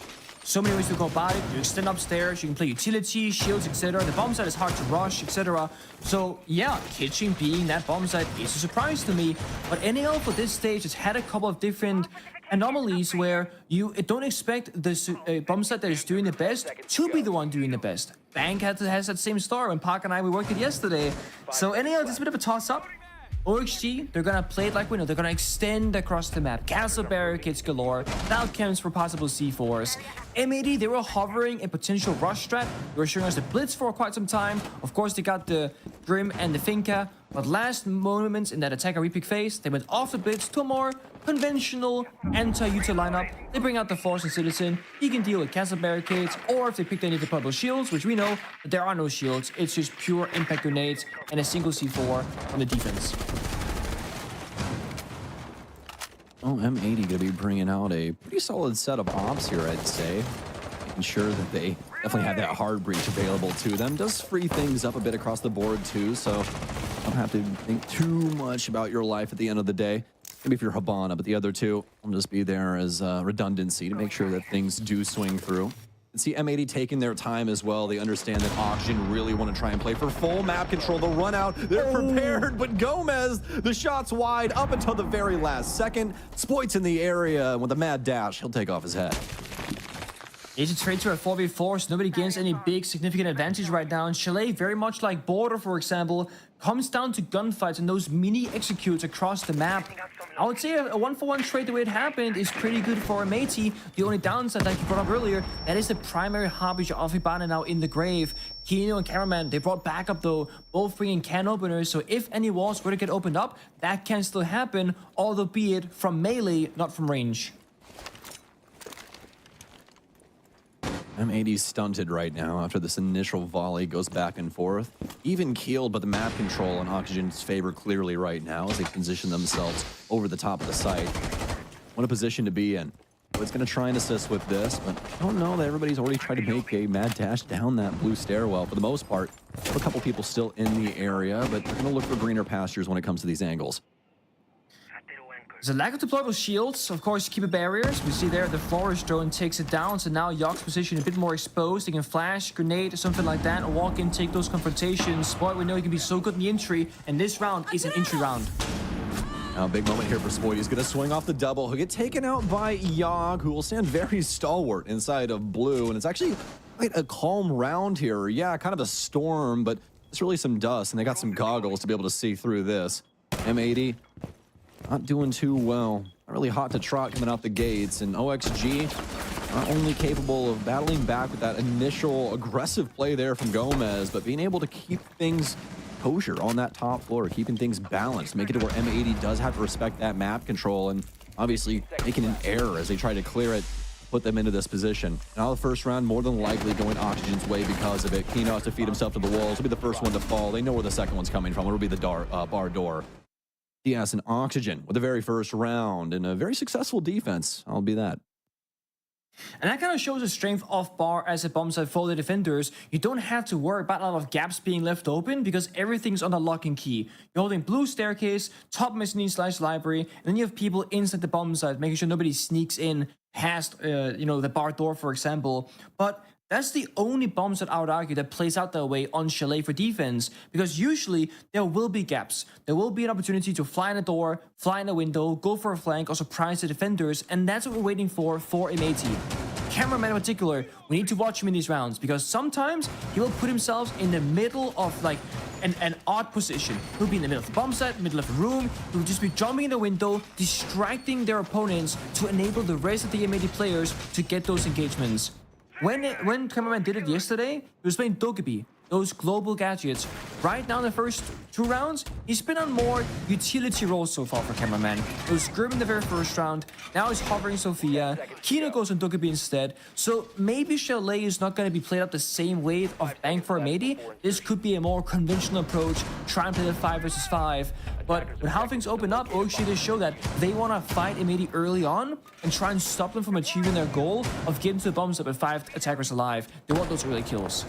So many ways to go about it. You extend upstairs, you can play utility, shields, etc. The bomb site is hard to rush, etc. So yeah, kitchen being that bomb site is a surprise to me. But NAL for this stage has had a couple of different anomalies where you don't expect the bomb site that is doing the best to be the one doing the best. Bank has that same story when Park and I, we worked it yesterday. So NAL is a bit of a toss-up. OXG, they're gonna play it like we know. They're gonna extend across the map. Castle barricades galore, Falcons for possible C4s. M80, they were hovering a potential rush strat. They were showing us the Blitz for quite some time. Of course, they got the Grim and the Finca. But last moments in that attack and repick phase, they went off the Blitz to a more conventional anti-Uta lineup. They bring out the Force and Citizen. He can deal with castle barricades, or if they pick any of the purple shields, which we know that there are no shields. It's just pure impact grenades and a single C4 on the defense. Well, M80 going to be bringing out a pretty solid set of ops here, I'd say. Making sure that they definitely have that hard breach available to them. Does free things up a bit across the board, too, so don't have to think too much about your life at the end of the day. Maybe if you're Habana, but the other two will just be there as redundancy to make sure that things do swing through. And see M80 taking their time as well. They understand that Oxygen really want to try and play for full map control. The run out, they're prepared, but Gomez, the shot's wide up until the very last second. Spoit's in the area with a mad dash. He'll take off his head. It's a trade to a 4v4, so nobody gains any big significant advantage right now. And Chalet, very much like Border, for example, comes down to gunfights and those mini executes across the map. I would say a 1-for-1 trade the way it happened is pretty good for M80. The only downside, like you brought up earlier, that is the primary hobby of Ibana now in the grave. Kino and Cameraman, they brought backup though, both bringing can openers, so if any walls were to get opened up, that can still happen, although be it from melee, not from range. M80's stunted right now after this initial volley goes back and forth. Even keeled, but the map control in Oxygen's favor clearly right now as they position themselves over the top of the site. What a position to be in. It's going to try and assist with this, but I don't know that everybody's already tried to make a mad dash down that blue stairwell. For the most part, a couple people still in the area, but they're going to look for greener pastures when it comes to these angles. There's a lack of deployable shields. Of course, keep barriers. We see there the forest drone takes it down, so now Yogg's position a bit more exposed. He can flash, grenade, or something like that, or walk in, take those confrontations. Boy, we know he can be so good in the entry, and this round is an entry round. Now, big moment here for Spoid. He's going to swing off the double. He'll get taken out by Yogg, who will stand very stalwart inside of blue. And it's actually quite a calm round here. Yeah, kind of a storm, but it's really some dust. And they got some goggles to be able to see through this. M80, not doing too well. Not really hot to trot coming out the gates. And OXG, not only capable of battling back with that initial aggressive play there from Gomez, but being able to keep things kosher on that top floor, keeping things balanced, making it to where M80 does have to respect that map control, and obviously making an error as they try to clear it, put them into this position. Now the first round more than likely going Oxygen's way because of it. Kino has to feed himself to the walls. He'll be the first one to fall. They know where the second one's coming from. It'll be the bar door. Diaz and Oxygen with the very first round and a very successful defense. I'll be that. And that kind of shows the strength of Bar as a bomb site for the defenders. You don't have to worry about a lot of gaps being left open because everything's on the lock and key. You're holding blue staircase, top mezzanine / library, and then you have people inside the bomb site, making sure nobody sneaks in past, the bar door, for example. But that's the only bomb site I would argue that plays out that way on Chalet for defense, because usually there will be gaps. There will be an opportunity to fly in a door, fly in a window, go for a flank, or surprise the defenders, and that's what we're waiting for M80. Cameraman in particular, we need to watch him in these rounds, because sometimes he will put himself in the middle of like an odd position. He'll be in the middle of the bomb site, middle of a room. He'll just be jumping in the window, distracting their opponents to enable the rest of the M80 players to get those engagements. When Cameraman did it yesterday, he was playing Dokkaebi, those global gadgets. Right now in the first 2 rounds, he's been on more utility roles so far for Cameraman. He was Grim in the very first round, now he's hovering Sophia, Kino goes on Dokkaebi instead, so maybe Chalet is not going to be played up the same way of Bank for M80. This could be a more conventional approach, try and play the 5 versus 5. But with how things open up, OXG does show that they want to fight M80 early on and try and stop them from achieving their goal of getting to the bombs up with 5 attackers alive. They want those early kills.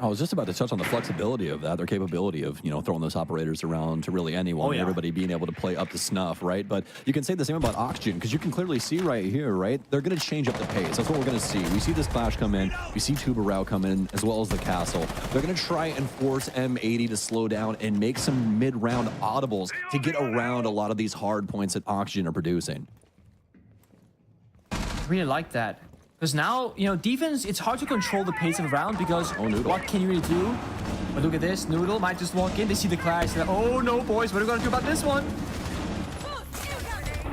I was just about to touch on the flexibility of that, their capability of, throwing those operators around to really anyone, everybody being able to play up to snuff, right? But you can say the same about Oxygen, because you can clearly see right here, right? They're going to change up the pace. That's what we're going to see. We see this clash come in. We see Tubarao come in, as well as the castle. They're going to try and force M80 to slow down and make some mid-round audibles to get around a lot of these hard points that Oxygen are producing. I really like that. Because now, defense, it's hard to control the pace of a round because what can you really do? But look at this, Noodle might just walk in, they see the clash, they're like, oh no boys, what are we going to do about this one?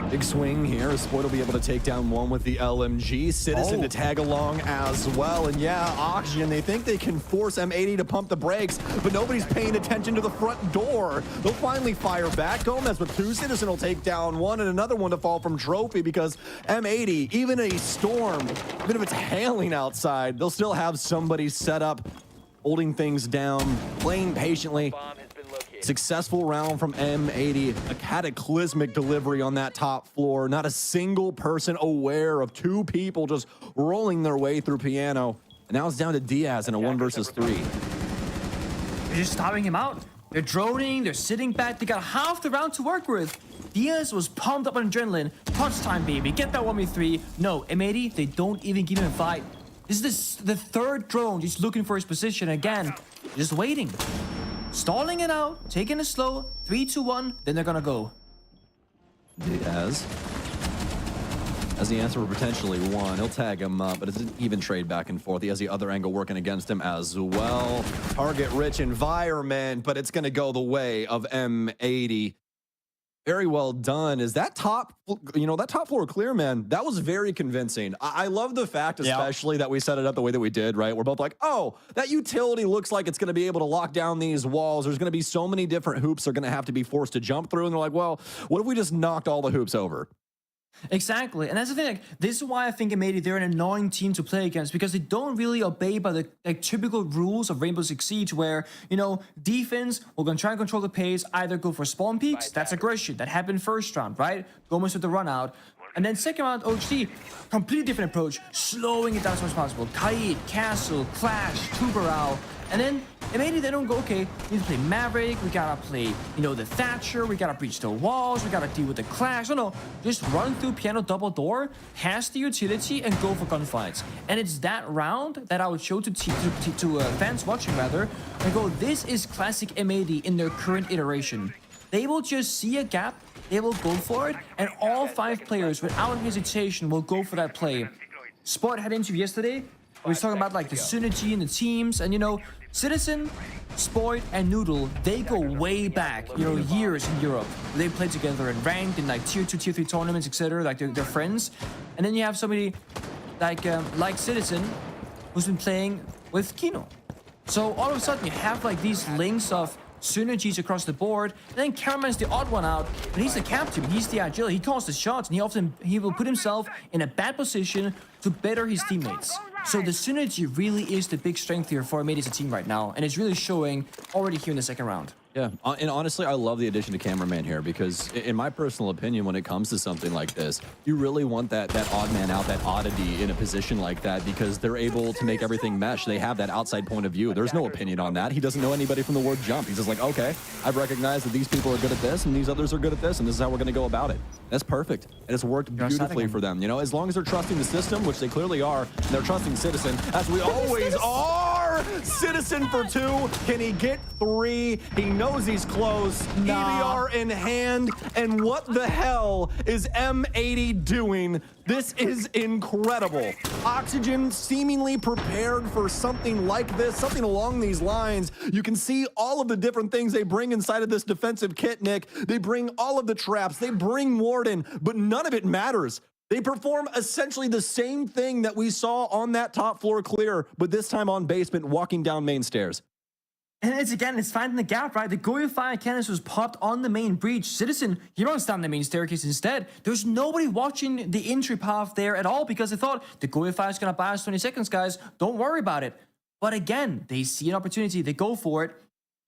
Big swing here. Spoid will be able to take down one with the LMG. Citizen to tag along as well. And yeah, Oxygen, they think they can force M80 to pump the brakes, but nobody's paying attention to the front door. They'll finally fire back. Gomez with 2. Citizen will take down 1 and another one to fall from Trophy because M80, even a storm, even if it's hailing outside, they'll still have somebody set up, holding things down, playing patiently. Successful round from M80, a cataclysmic delivery on that top floor. Not a single person aware of 2 people just rolling their way through piano. And now it's down to Diaz in a 1 versus 3. They're just stopping him out. They're droning, they're sitting back, they got half the round to work with. Diaz was pumped up on adrenaline. Punch time, baby, get that 1v3. No, M80, they don't even give him a fight. This is the 3rd drone, just looking for his position again. Just waiting. Stalling it out, taking it slow, 3, 2, 1, then they're gonna go. Diaz as the answer for potentially 1. He'll tag him up, but it's an even trade back and forth. He has the other angle working against him as well. Target-rich environment, but it's going to go the way of M80. Very well done. Is that top, that top floor clear, man, that was very convincing. I love the fact, especially that we set it up the way that we did, right? We're both like, oh, that utility looks like it's going to be able to lock down these walls. There's going to be so many different hoops they're going to have to be forced to jump through. And they're like, well, what if we just knocked all the hoops over? Exactly, and that's the thing. Like, this is why I think M80, they're an annoying team to play against, because they don't really obey by the typical rules of Rainbow Six Siege, where defense, we're gonna try and control the pace, either go for spawn peaks, that's aggression, that happened first round, right? Gomez with the run out. And then second round, OHC, completely different approach, slowing it down as much as possible. Kite, Castle, Clash, Tubarao. And then immediately they don't go, okay, we need to play Maverick, we gotta play, you know, the Thatcher, we gotta breach the walls, we gotta deal with the Clash. No, just run through Piano Double Door, pass the utility, and go for gunfights. And it's that round that I would show to fans watching, rather, and go, this is classic M80 in their current iteration. They will just see a gap, they will go for it, and all 5 players, without hesitation, will go for that play. Sport had interview yesterday. We was talking about like the synergy in the teams, and you know, Citizen, Sport, and Noodle, they go way back, you know, years in Europe. They play together in ranked, in like tier 2, tier 3 tournaments, etc. Like they're friends. And then you have somebody like Citizen, who's been playing with Kino. So all of a sudden you have like these links of synergies across the board. And then Cameraman's the odd one out, but he's the captain, he's the agile, he calls the shots, and he will put himself in a bad position to better his teammates. So the synergy really is the big strength here for M80 as a team right now, and it's really showing already here in the second round. Yeah, and honestly, I love the addition to Cameraman here because, in my personal opinion, when it comes to something like this, you really want that odd man out, that oddity in a position like that because they're able to make everything mesh. They have that outside point of view. There's no opinion on that. He doesn't know anybody from the word jump. He's just like, okay, I've recognized that these people are good at this and these others are good at this, and this is how we're going to go about it. That's perfect, and it's worked beautifully for them. You know, as long as they're trusting the system, which they clearly are, and they're trusting Citizen, as we always are. Citizen for 2. Can he get 3? He knows he's close. EBR in hand. And what the hell is M80 doing? This is incredible. Oxygen seemingly prepared for something like this, something along these lines. You can see all of the different things they bring inside of this defensive kit, Nick. They bring all of the traps. They bring Warden, but none of it matters. They perform essentially the same thing that we saw on that top floor clear, but this time on basement, walking down main stairs. And it's finding the gap, right? The Goyify canister was popped on the main breach. Citizen, he runs down the main staircase instead. There's nobody watching the entry path there at all because they thought the Goyify is going to buy us 20 seconds, guys. Don't worry about it. But again, they see an opportunity. They go for it.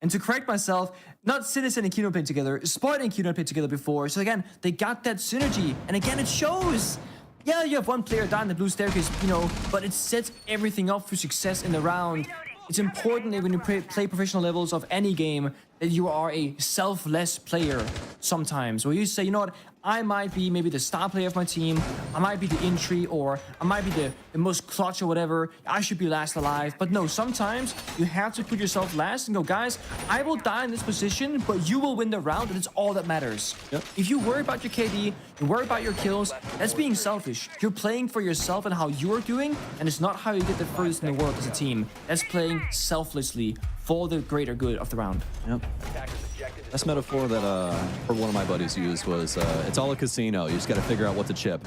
And to correct myself, not Citizen and Kino played together, Sport and Kino played together before. So again, they got that synergy. And again, it shows. Yeah, you have one player down the blue staircase, you know, but it sets everything up for success in the round. It's important that when you play professional levels of any game that you are a selfless player sometimes. Where you say, you know what, I might be maybe the star player of my team, I might be the entry, or I might be the most clutch or whatever, I should be last alive. But no, sometimes you have to put yourself last and go, guys, I will die in this position, but you will win the round, and it's all that matters. Yep. If you worry about your KD, you worry about your kills, that's being selfish. You're playing for yourself and how you're doing, and it's not how you get the furthest in the world as a team. That's playing selflessly for the greater good of the round. Yep. Best metaphor that one of my buddies used was it's all a casino. You just got to figure out what to chip,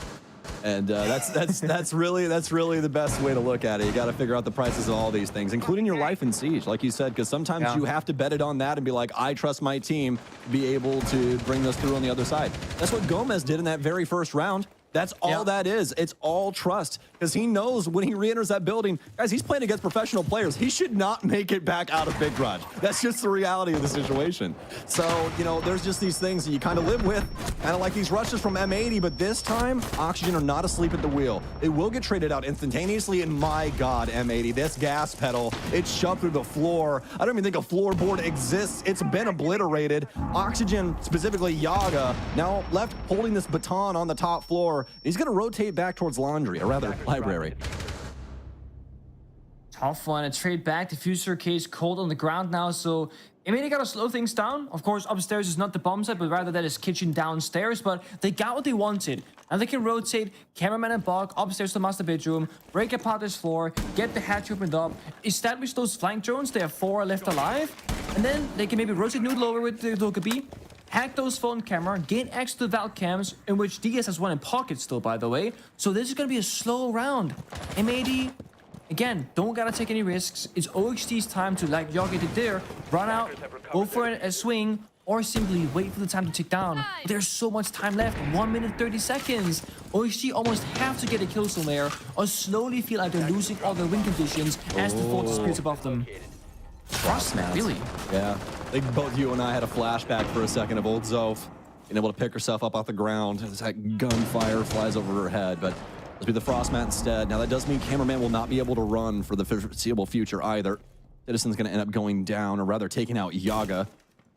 and that's really the best way to look at it. You got to figure out the prices of all these things, including your life in Siege, like you said, because sometimes you have to bet it on that and be like, I trust my team to be able to bring this through on the other side. That's what Gomez did in that very first round. That's all that is. It's all trust, because he knows when he re-enters that building, guys, he's playing against professional players. He should not make it back out of Big Garage. That's just the reality of the situation. So, you know, there's just these things that you kind of live with, kind of like these rushes from M80, but this time, Oxygen are not asleep at the wheel. They will get traded out instantaneously, and my God, M80, this gas pedal, it's shoved through the floor. I don't even think a floorboard exists. It's been obliterated. Oxygen, specifically Yaga, now left holding this baton on the top floor. He's going to rotate back towards Laundry, or rather, Library. Tough one. A trade back. Diffuser case cold on the ground now, so they got to slow things down. Of course, upstairs is not the bomb site, but rather that is kitchen downstairs, but they got what they wanted. Now they can rotate Cameraman and Bog upstairs to the master bedroom, break apart this floor, get the hatch opened up, establish those flank drones. They have 4 left alive, and then they can maybe rotate Noodle over with the Lokabi, hack those phone camera, gain access to Valve cams, in which DS has one in pocket still, by the way. So this is going to be a slow round. M80, again, don't gotta take any risks. It's OHT's time to, like Yogi did there, run out, go for a swing, or simply wait for the time to tick down. But there's so much time left, 1 minute 30 seconds. OHT almost have to get a kill somewhere, or slowly feel like they're losing all their win conditions as the force disappears above them. Trust, man, really. Yeah, I think both you and I had a flashback for a second of old Zof. being able to pick herself up off the ground as that gunfire flies over her head. But let's be the frost mat instead. Now that does mean cameraman will not be able to run for the foreseeable future either. Citizen's going to end up going down, or rather taking out Yaga.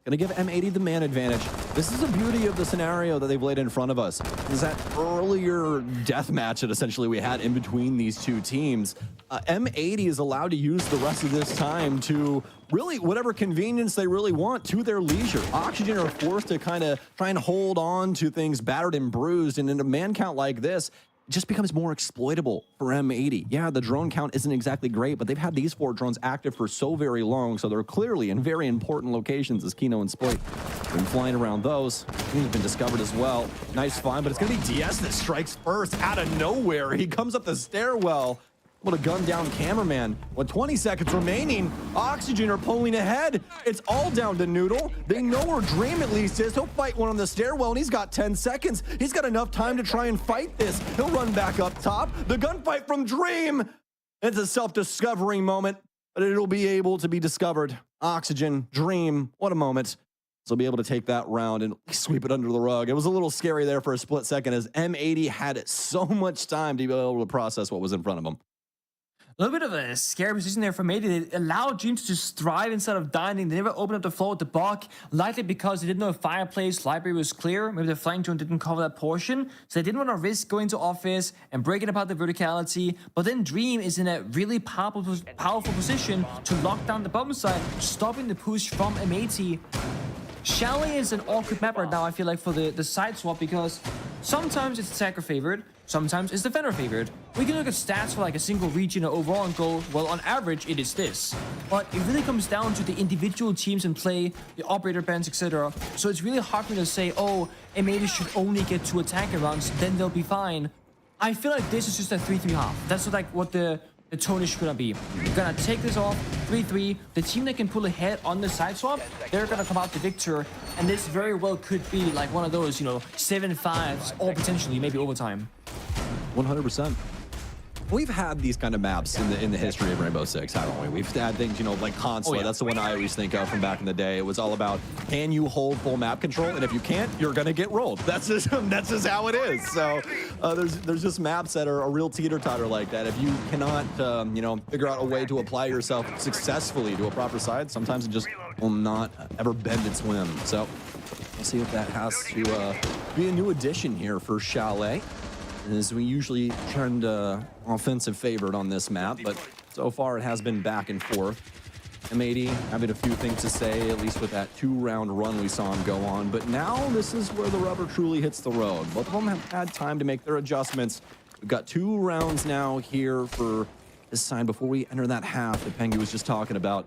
Going to give M80 the man advantage. This is the beauty of the scenario that they've laid in front of us. Is that earlier death match that essentially we had in between these two teams. M80 is allowed to use the rest of this time to really whatever convenience they really want to their leisure. Oxygen are forced to kind of try and hold on to things battered and bruised, and in a man count like this, it just becomes more exploitable for M80. Yeah, the drone count isn't exactly great, but they've had these 4 drones active for so very long, so they're clearly in very important locations as Kino and Sploit been flying around those. He's been discovered as well. Nice find, but it's going to be DS that strikes first out of nowhere. He comes up the stairwell. Able to gun down cameraman. With 20 seconds remaining, Oxygen are pulling ahead. It's all down to Noodle. They know where Dream at least is. He'll fight one on the stairwell, and he's got 10 seconds. He's got enough time to try and fight this. He'll run back up top. The gunfight from Dream. It's a self-discovering moment, but it'll be able to be discovered. Oxygen, Dream, what a moment. So he'll be able to take that round and sweep it under the rug. It was a little scary there for a split second as M80 had so much time to be able to process what was in front of him. A little bit of a scary position there for Mayday. They allowed Dream to just thrive instead of dying. They never opened up the floor with the block, likely because they didn't know if Fireplace library was clear. Maybe the flying drone didn't cover that portion, so they didn't want to risk going to office and breaking apart the verticality. But then Dream is in a really powerful position to lock down the bottom side, stopping the push from M80. Chalet is an awkward map right now, I feel like, for the side swap, because sometimes it's attacker favored, sometimes it's defender favored. We can look at stats for like a single region or overall and go, well, on average, it is this. But it really comes down to the individual teams in play, the operator bans, etc. So it's really hard for me to say, oh, M80 should only get 2 attacker rounds, then they'll be fine. I feel like this is just a 3-3 half. That's what the tone is gonna be. We're gonna take this off, 3-3. The team that can pull ahead on the side swap, they're gonna come out the victor. And this very well could be like one of those, 7-5s, or potentially maybe overtime. 100%. We've had these kind of maps in the history of Rainbow Six, haven't we? We've had things, like Consulate. That's the one I always think of from back in the day. It was all about, can you hold full map control? And if you can't, you're gonna get rolled. That's just how it is. So there's just maps that are a real teeter-totter like that. If you cannot, figure out a way to apply yourself successfully to a proper side, sometimes it just will not ever bend its whim. So we'll see if that has to be a new addition here for Chalet. As we usually trend offensive favored on this map, but so far it has been back and forth. M80 having a few things to say, at least with that 2-round run we saw him go on, but now this is where the rubber truly hits the road. Both of them have had time to make their adjustments. We've got 2 rounds now here for this side before we enter that half that Pengu was just talking about.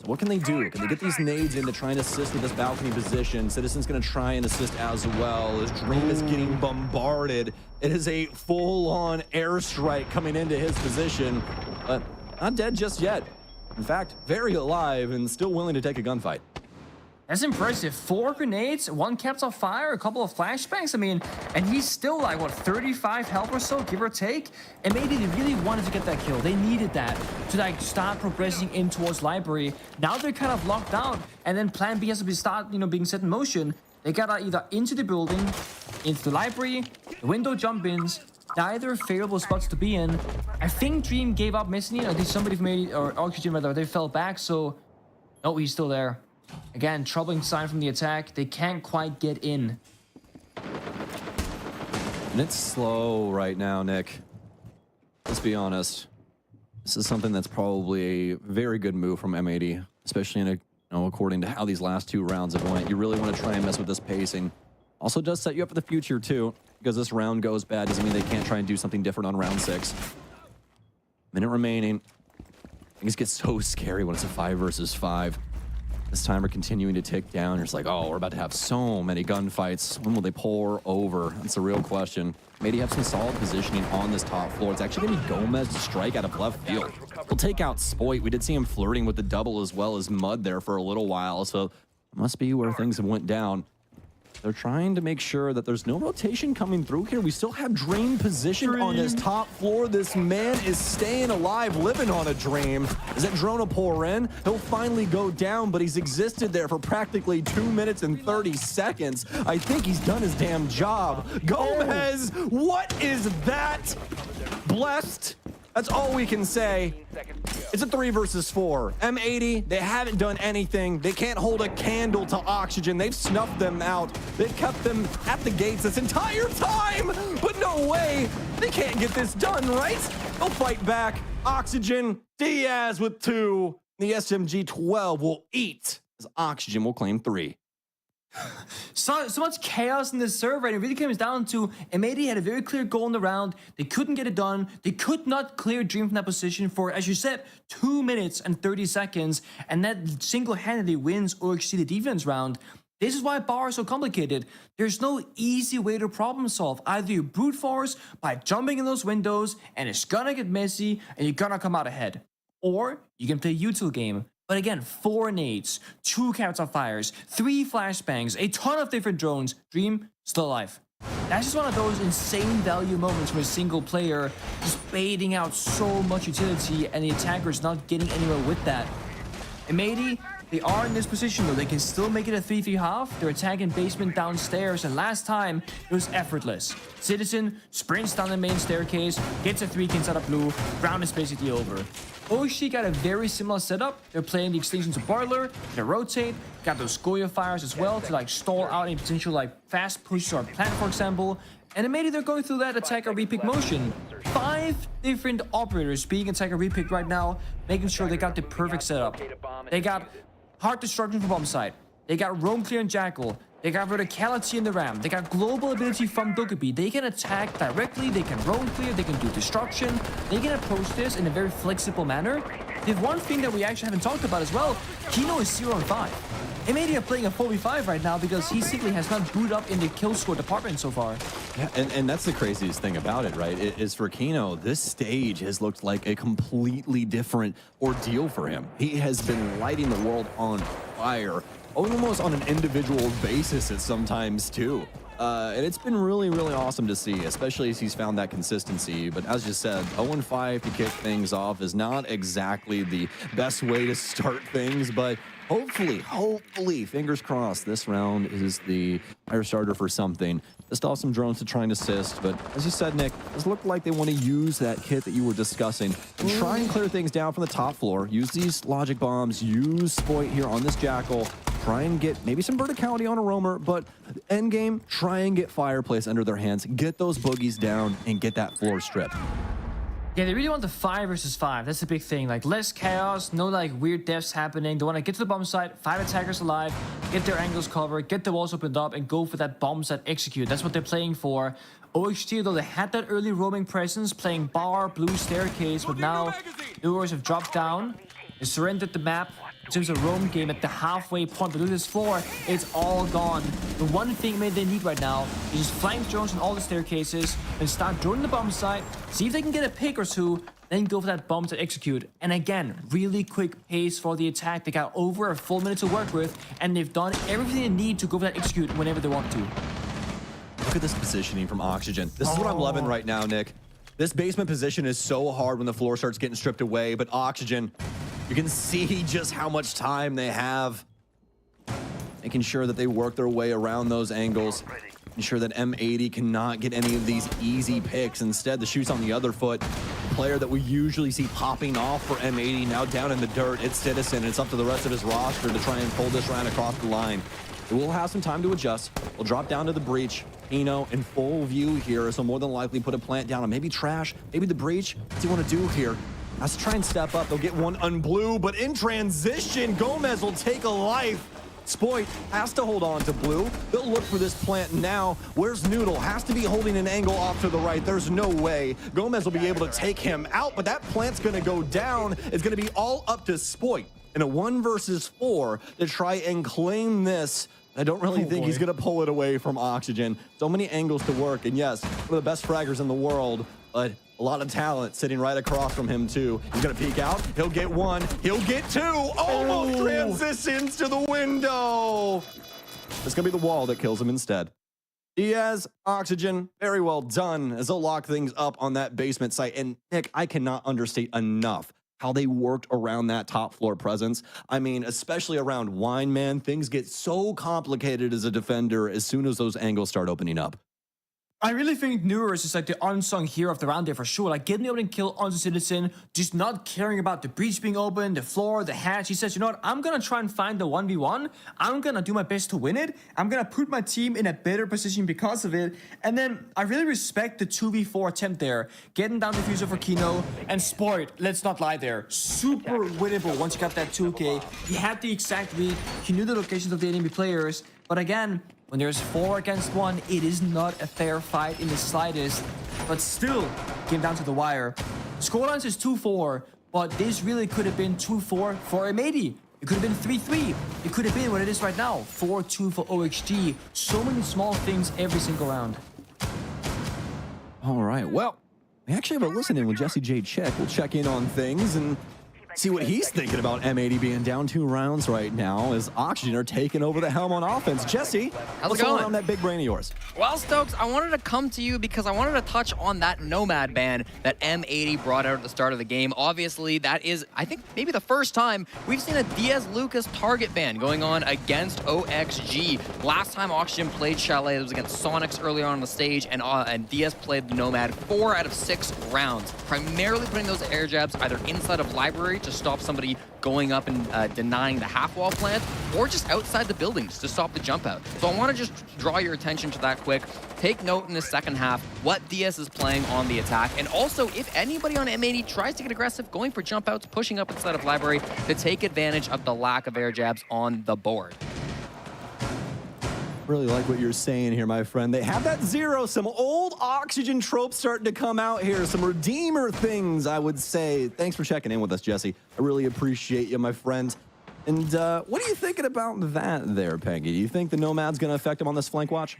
So what can they do? Can they get these nades in to try and assist with this balcony position? Citizen's going to try and assist as well as Dream is getting bombarded. It is a full-on airstrike coming into his position, but not dead just yet. In fact, very alive and still willing to take a gunfight. That's impressive. 4 grenades, 1 caps on fire, a couple of flashbangs. I mean, and he's still like, what, 35 health or so, give or take? And maybe they really wanted to get that kill. They needed that to like start progressing in towards library. Now they're kind of locked out, and then plan B has to be being set in motion. They gotta either into the building, into the library, the window jump-ins. Neither favorable spots to be in. I think Dream gave up missing, or did somebody made it, or Oxygen rather, they fell back, so no, he's still there. Again, troubling sign from the attack. They can't quite get in. And it's slow right now, Nick. Let's be honest. This is something that's probably a very good move from M80, especially in according to how these last 2 rounds have went. You really want to try and mess with this pacing. Also does set you up for the future too, because this round goes bad doesn't mean they can't try and do something different on round 6. Minute remaining. Things get so scary when it's a 5 versus 5. This timer continuing to tick down. You're just like, oh, we're about to have so many gunfights. When will they pour over? That's the real question. Maybe have some solid positioning on this top floor. It's actually going to be Gomez to strike out of left field. We'll take out Spoit. We did see him flirting with the double as well as Mud there for a little while, so it must be where things have went down. They're trying to make sure that there's no rotation coming through here. We still have Dream positioned on this top floor. This man is staying alive, living on a dream. Is that drone will pour in? He'll finally go down, but he's existed there for practically 2 minutes and 30 seconds. I think he's done his damn job. Gomez, what is that? Blessed. That's all we can say. It's a 3 versus 4. M80, they haven't done anything. They can't hold a candle to Oxygen. They've snuffed them out. They've kept them at the gates this entire time. But no way. They can't get this done, right? They'll fight back. Oxygen, Diaz with 2. The SMG-12 will eat as Oxygen will claim 3. So much chaos in this server, and it really comes down to M80 had a very clear goal in the round. They couldn't get it done. They could not clear Dream from that position for, as you said, 2 minutes and 30 seconds, and that single-handedly wins OXT the defense round. This is why bar is so complicated. There's no easy way to problem solve. Either you brute force by jumping in those windows, and it's gonna get messy, and you're gonna come out ahead. Or you can play util game. But again, 4 nades, 2 counter fires, 3 flashbangs, a ton of different drones. Dream still alive. That's just one of those insane value moments from a single player just baiting out so much utility and the attacker's not getting anywhere with that. M80, they are in this position though. They can still make it a 3-3-1/2. They're attacking basement downstairs, and last time it was effortless. Citizen sprints down the main staircase, gets a 3 kills out of blue. Round is basically over. OXT got a very similar setup. They're playing the extensions of Bartler, they rotate, got those Goya fires as well to like stall out any potential like fast push or plant, for example. And maybe they're going through that attacker repick motion. 5 different operators being attacker repick right now, making sure they got the perfect setup. They got hard destruction from bomb site. They got roam clear and jackal. They got verticality in the ram. They got global ability from Dokkaebi. They can attack directly. They can roam clear. They can do destruction. They can approach this in a very flexible manner. They have one thing that we actually haven't talked about as well. Kino is 0-5. M80 are playing a 4v5 right now because he simply has not booted up in the kill score department so far. Yeah, and that's the craziest thing about it, right? Is for Kino, this stage has looked like a completely different ordeal for him. He has been lighting the world on fire, almost on an individual basis at sometimes too. And it's been really, really awesome to see, especially as he's found that consistency. But as you said, 0-5 to kick things off is not exactly the best way to start things, but hopefully, fingers crossed, this round is the fire starter for something. Just off some drones to try and assist, but as you said, Nick, it looked like they want to use that kit that you were discussing and try and clear things down from the top floor. Use these logic bombs, use Spoit here on this jackal, try and get maybe some verticality on a roamer, but end game, try and get fireplace under their hands, get those boogies down, and get that floor stripped. Yeah, they really want the 5 versus 5. That's the big thing. Like, less chaos, no, like, weird deaths happening. They want to get to the bomb site, 5 attackers alive, get their angles covered, get the walls opened up, and go for that bomb site execute. That's what they're playing for. OXT, though, they had that early roaming presence, playing bar, blue staircase, but now the Warriors have dropped down. They surrendered the map. In terms of roam game at the halfway point, but with this floor, it's all gone. The one thing they need right now is just flank drones on all the staircases and start droning the bomb site, see if they can get a pick or 2, then go for that bomb to execute. And again, really quick pace for the attack. They got over a full minute to work with, and they've done everything they need to go for that execute whenever they want to. Look at this positioning from Oxygen. This is what I'm loving right now, Nick. This basement position is so hard when the floor starts getting stripped away, but Oxygen, you can see just how much time they have. Making sure that they work their way around those angles. Ensure that M80 cannot get any of these easy picks. Instead, the shoot's on the other foot. The player that we usually see popping off for M80 now down in the dirt. It's Citizen. It's up to the rest of his roster to try and pull this round across the line. It will have some time to adjust. We'll drop down to the breach. Kino in full view here, so more than likely put a plant down on maybe trash, maybe the breach. What's he want to do here? Has to try and step up. They'll get one on blue, but in transition, Gomez will take a life. Spoit has to hold on to blue. They'll look for this plant now. Where's Noodle? Has to be holding an angle off to the right. There's no way Gomez will be able to take him out, but that plant's going to go down. It's going to be all up to Spoit in a 1 versus 4 to try and claim this. I don't really think he's going to pull it away from Oxygen. So many angles to work, and yes, one of the best fraggers in the world, but a lot of talent sitting right across from him too. He's gonna peek out, he'll get 1, he'll get 2, almost transitions to the window. It's going to be the wall that kills him instead. Diaz, Oxygen, very well done as they'll lock things up on that basement site. And Nick, I cannot understate enough how they worked around that top floor presence. I mean, especially around Wine Man, things get so complicated as a defender as soon as those angles start opening up. I really think Nurus is like the unsung hero of the round there for sure. Like getting the opening kill onto Citizen, just not caring about the breach being open, the floor, the hatch. He says, you know what, I'm going to try and find the 1v1. I'm going to do my best to win it. I'm going to put my team in a better position because of it. And then I really respect the 2v4 attempt there. Getting down diffuser for Kino and Spoit, let's not lie there. Super winnable once you got that 2k. He had the exact read. He knew the locations of the enemy players. But again, when there's 4 against 1, it is not a fair fight in the slightest, but still came down to the wire. Scoreline is 2-4, but this really could have been 2-4 for M80. It could have been 3-3. It could have been what it is right now, 4-2 for OXG. So many small things every single round. All right, well, we actually have a listen in with Jesse J. Check. We'll check in on things and see what he's thinking about M80 being down 2 rounds right now as Oxygen are taking over the helm on offense. Jesse, what's going on that big brain of yours? Well, Stokes, I wanted to come to you because I wanted to touch on that Nomad ban that M80 brought out at the start of the game. Obviously, that is, I think, maybe the first time we've seen a Diaz Lucas target ban going on against OXG. Last time Oxygen played Chalet, it was against Sonics earlier on the stage, and Diaz played the Nomad 4 out of 6 rounds, primarily putting those air jabs either inside of Library to stop somebody going up and denying the half-wall plant, or just outside the buildings to stop the jump out. So I want to just draw your attention to that quick. Take note in the second half what Diaz is playing on the attack, and also if anybody on M80 tries to get aggressive, going for jump outs, pushing up inside of Library to take advantage of the lack of air jabs on the board. Really like what you're saying here, my friend. They have that 0, some old Oxygen tropes starting to come out here, some Redeemer things, I would say. Thanks for checking in with us, Jesse. I really appreciate you, my friend. And what are you thinking about that there, Peggy? Do you think the Nomad's going to affect him on this flank watch?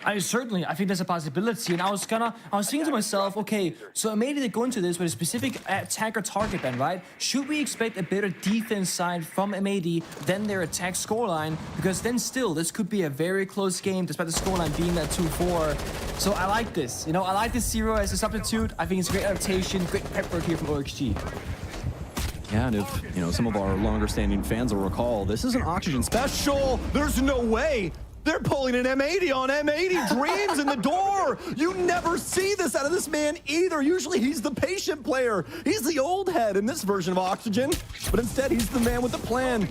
I think there's a possibility, and I was thinking to myself, okay, so maybe they go into this with a specific attacker target ban, right? Should we expect a better defense side from M80 than their attack scoreline? Because then still, this could be a very close game, despite the scoreline being at 2-4. So I like this, I like this 0 as a substitute. I think it's a great adaptation, great prep work here from OXG. Yeah, and if, some of our longer-standing fans will recall, this is an Oxygen special. There's no way they're pulling an M80 on M80 Dreams in the door. You never see this out of this man either. Usually he's the patient player. He's the old head in this version of Oxygen, but instead he's the man with the plan.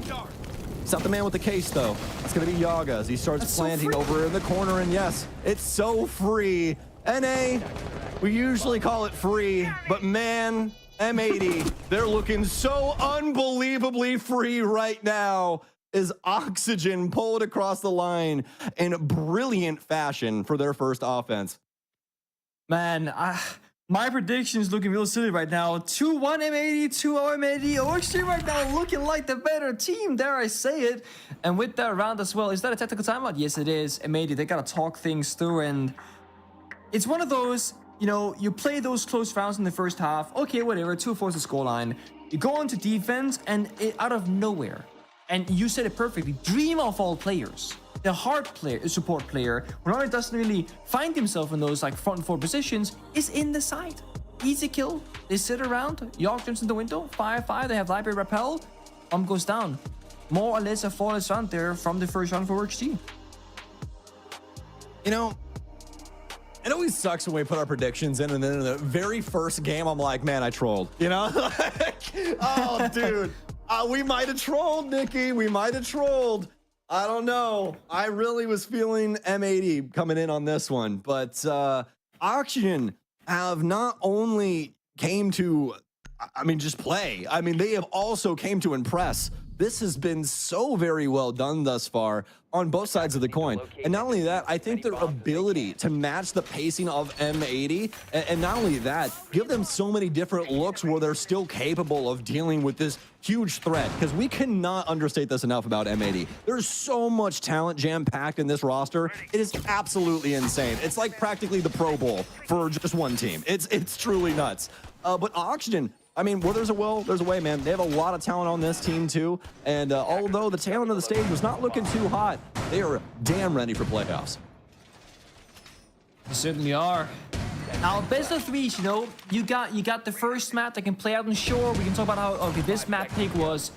It's not the man with the case, though. It's going to be Yaga as he starts planting over in the corner, and yes, it's so free. NA, we usually call it free, but man, M80, they're looking so unbelievably free right now. Is Oxygen pulled across the line in brilliant fashion for their first offense. Man, my prediction is looking real silly right now. 2-1 M80, 2-0 M80. OXG right now looking like the better team, dare I say it. And with that round as well, is that a tactical timeout? Yes, it is. M80, they got to talk things through, and it's one of those, you play those close rounds in the first half. Okay, whatever, 2-4 is the scoreline. You go on to defense, and out of nowhere, and you said it perfectly, Dream of all players, the hard player, support player, who normally doesn't really find himself in those front 4 positions, is in the side. Easy kill. They sit around. York jumps in the window. 5-5. They have Library Rappel. Goes down. More or less a flawless round there from the first round for OXG. It always sucks when we put our predictions in, and then in the very first game, I'm like, man, I trolled. Oh, dude. We might have trolled, Nikki. We might have trolled. I don't know. I really was feeling M80 coming in on this one. But Oxygen have not only came to, just play. They have also came to impress. This has been so very well done thus far on both sides of the coin. And not only that, I think their ability to match the pacing of M80, and not only that, give them so many different looks where they're still capable of dealing with this huge threat, because we cannot understate this enough about M80. There's so much talent jam-packed in this roster. It is absolutely insane. It's like practically the Pro Bowl for just one team. It's truly nuts. But Oxygen, I mean, where there's a will, there's a way, man. They have a lot of talent on this team, too. And although the talent of the stage was not looking too hot, they are damn ready for playoffs. They certainly are. Now, best of threes, you know, you got the first map that can play out on shore. We can talk about how, okay, this map pick was,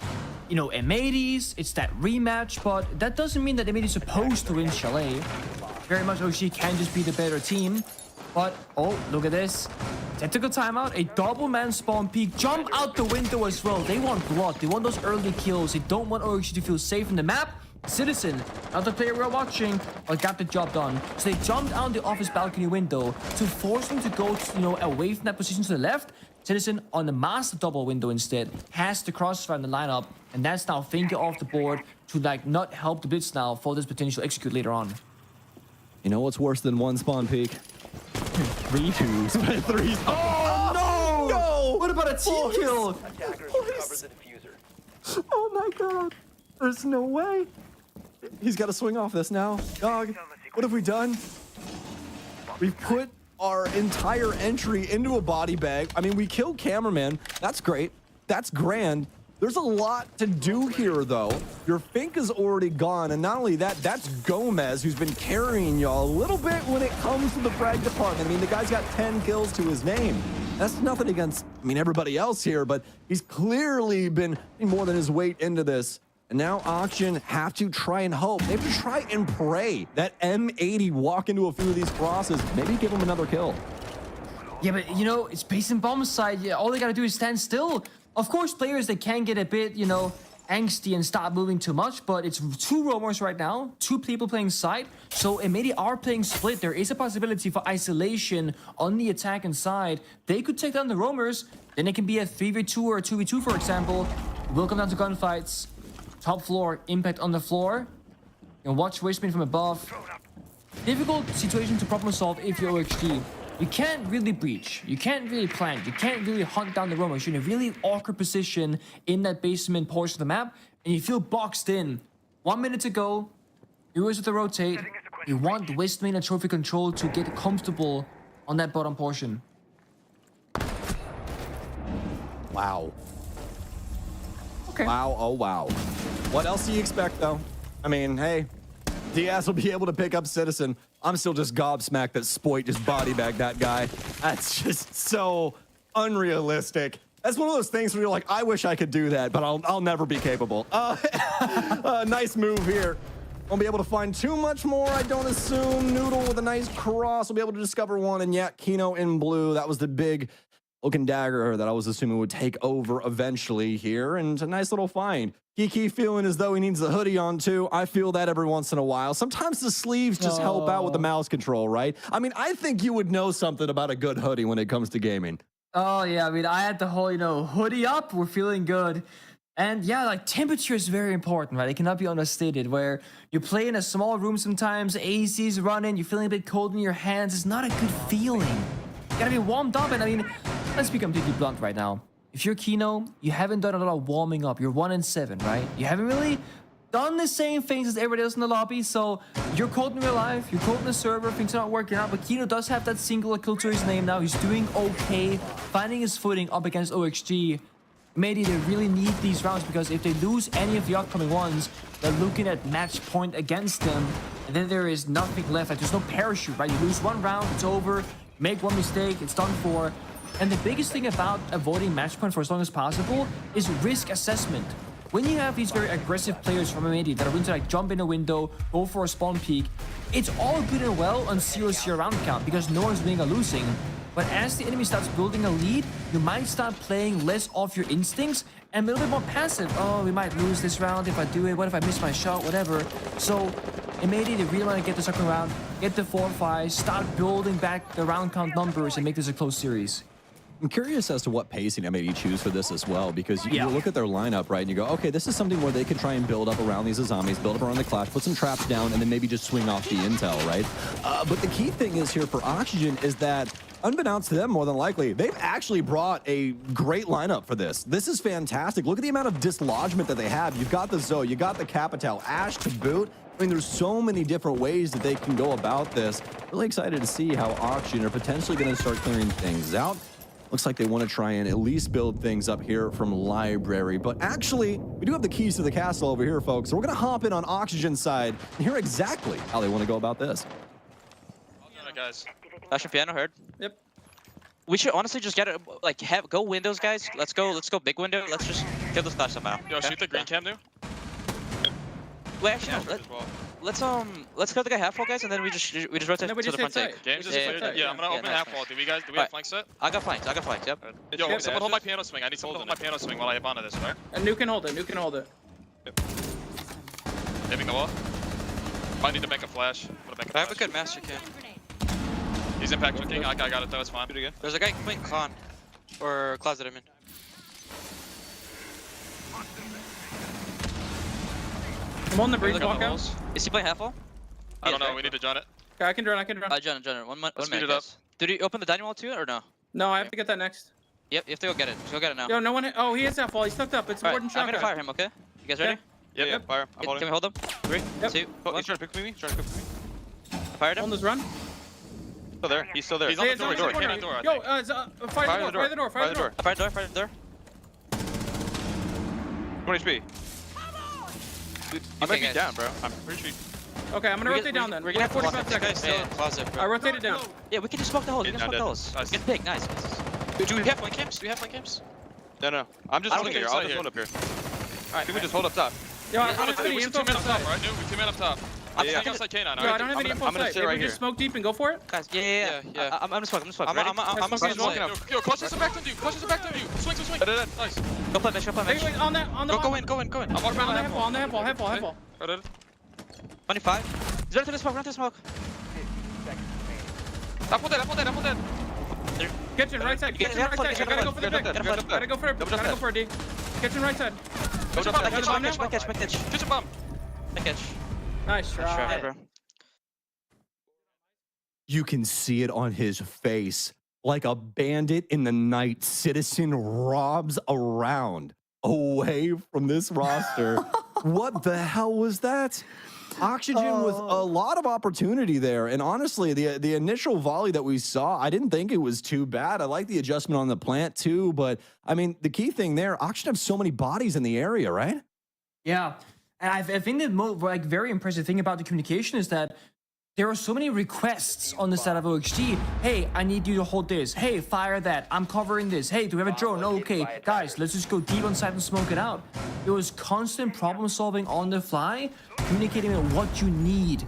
you know, M80s. It's that rematch, but that doesn't mean that M80 is supposed to win Chalet. Very much OG can just be the better team. But, oh, look at this. Tactical timeout, a double man spawn peek, jump out the window as well. They want blood, they want those early kills. They don't want OG to feel safe in the map. Citizen, another player we're watching, got the job done. So they jumped out the office balcony window to force them to go, you know, away from that position to the left. Citizen on the master double window instead has the crossfire in the lineup, and that's now Finger off the board to like not help the Blitz now for this potential execute later on. You know what's worse than one spawn peek? 3 twos, 3s. Oh no! No! What about a team kill? Oh my god. There's no way. He's got to swing off this now. Dog, what have we done? We've put our entire entry into a body bag. I mean, we killed cameraman. That's great. That's grand. There's a lot to do here, though. Your Fink is already gone, and not only that, that's Gomez, who's been carrying y'all a little bit when it comes to the frag department. I mean, the guy's got 10 kills to his name. That's nothing against, I mean, everybody else here, but he's clearly been more than his weight into this. And now Auction have to try and hope. They have to try and pray that M80 walk into a few of these crosses, maybe give him another kill. Yeah, but, you know, it's based in bomb side. Yeah, all they got to do is stand still. Of course, players, they can get a bit, you know, angsty and stop moving too much, but it's 2 roamers right now, 2 people playing side, so M80 are playing split. There is a possibility for isolation on the attack inside. They could take down the roamers, then it can be a 3v2 or a 2v2, for example. It will come down to gunfights. Top floor, impact on the floor. And watch Wishman from above. Difficult situation to problem solve if you're OXG. You can't really breach, you can't really plant, you can't really hunt down the roamers. You're in a really awkward position in that basement portion of the map, and you feel boxed in. 1 minute to go, heroes with the rotate. You want Wistman and trophy control to get comfortable on that bottom portion. Wow. Okay. Wow, oh wow. What else do you expect, though? I mean, hey, Diaz will be able to pick up Citizen. I'm still just gobsmacked that Spoit just body bagged that guy. That's just so unrealistic. That's one of those things where you're like, I wish I could do that, but I'll never be capable. Nice move here. Won't be able to find too much more, I don't assume. Noodle with a nice cross will be able to discover one, and yet Kino in blue. That was the big looking dagger that I was assuming would take over eventually here, and a nice little find. Kiki feeling as though he needs the hoodie on too. I feel that every once in a while. Sometimes the sleeves just help out with the mouse control, right? I mean, I think you would know something about a good hoodie when it comes to gaming. Oh yeah, I mean, I had the whole, you know, hoodie up, we're feeling good. And yeah, like temperature is very important, right? It cannot be understated, where you play in a small room sometimes, AC's running, you're feeling a bit cold in your hands. It's not a good feeling. You gotta be warmed up, and I mean, let's be completely blunt right now. If you're Kino, you haven't done a lot of warming up. You're 1-7, right? You haven't really done the same things as everybody else in the lobby, so you're cold in real life, you're cold in the server, things are not working out, but Kino does have that single kill to his name now. He's doing okay, finding his footing up against OXG. Maybe they really need these rounds, because if they lose any of the upcoming ones, they're looking at match point against them, and then there is nothing left. Like, there's no parachute, right? You lose 1 round, it's over. Make 1 mistake, it's done for. And the biggest thing about avoiding match point for as long as possible is risk assessment. When you have these very aggressive players from M80 that are going to like jump in a window, go for a spawn peek, it's all good and well on 0-0 round count because no one's winning or losing. But as the enemy starts building a lead, you might start playing less off your instincts and a little bit more passive. Oh, we might lose this round if I do it. What if I miss my shot? Whatever. So M80, they really want to get the second round, get the 4-5, start building back the round count numbers and make this a close series. I'm curious as to what pacing M80 choose for this as well, because you look at their lineup, right, and you go, okay, this is something where they could try and build up around these zombies, build up around the clash, put some traps down, and then maybe just swing off the intel, right? But the key thing is here for Oxygen is that, unbeknownst to them, more than likely, they've actually brought a great lineup for this. This is fantastic. Look at the amount of dislodgement that they have. You've got the Zoe, you got the Capital, Ash to boot. I mean, there's so many different ways that they can go about this. Really excited to see how Oxygen are potentially going to start clearing things out. Looks like they want to try and at least build things up here from Library. But actually, we do have the keys to the castle over here, folks. So we're going to hop in on Oxygen's side and hear exactly how they want to go about this. Alright, guys. Flash and piano heard. Yep. We should honestly just get it, like, go windows, guys. Let's go big window. Let's just kill this flash somehow. Yo, shoot the green cam, dude. Wait, actually, no, let's kill the guy half wall, guys, and then we just rotate to the front side. Games is cleared. Yeah, I'm gonna open half wall. Do we have flank set? I got flanks, yep. Yo, someone hold my piano swing. I need someone to hold my piano swing while I hip onto this, right? And Nuke can hold it. Saving the wall. Might need to make a flash. I have a good master cam. He's impact checking. I got it though, it's fine. Do it again. There's a guy playing con. Or closet, I mean. I'm on the breach walk out. Is he playing half wall? I don't know, we need to join it. Okay, I can drone. Join it. One Let's speed minute, it up. guys. Did he open the dining wall too, or no? No, I have to get that next. Yep, you have to go get it. Just go get it now. Yo, no one. Oh, he is half wall. He's tucked up. It's Alright, warden I'm gonna shotgun. fire him, okay? You guys ready? Yep, fire. I'm Can holding. we hold him? 3, Yep. 2, Oh, 1. he's trying to pick me. Fired him. On this run. Still there. He's still there. He's on Yeah, the it's door. on the Cannon door. I Yo, think. fire the door. Fire the door. 20 HP. I might be guys. down, bro. I'm pretty sure. Okay, I'm gonna rotate down then. We're gonna have 45 to seconds. still in closet, I bro. rotated down. Yeah, we can just smoke the holes. We Yeah, can smoke no, the holes. nice. Get big, nice. Do we have flank camps? No. I'm just holding here. I'll just hold up here. Alright, can we just hold up top? Yo, I don't have any We info should 2 men on up top, side. right? No, we 2 men up top. I'm staying outside K9. Yo, I don't have any info I'm gonna on stay side. right Maybe here. just smoke deep and go for it. Guys, yeah. I'm gonna smoke. Ready? I'm walking up. Yo, clutches are back to you. Swing. Nice. Go play mesh. Wait, on the Go in. I'm walking On around the half wall, half wall. Right. 25. Run to the smoke. Apple dead. Kitchen, right side. Kitchen, right side. Gotta go for the pick. Gotta go for a D. Kitchen, right side. Double jump dead. Back catch. Kitchen bomb. Back catch. Nice try. Bro. You can see it on his face. Like a bandit in the night, Citizen robs around away from this roster. What the hell was that? Oxygen with a lot of opportunity there. And honestly, the initial volley that we saw, I didn't think it was too bad. I like the adjustment on the plant too. But I mean, the key thing there, Oxygen has so many bodies in the area, right? Yeah. And I think the very impressive thing about the communication is that there are so many requests on the side of OXG. Hey, I need you to hold this. Hey, fire that. I'm covering this. Hey, do we have a drone? Okay, guys, let's just go deep on site and smoke it out. It was constant problem solving on the fly, communicating what you need.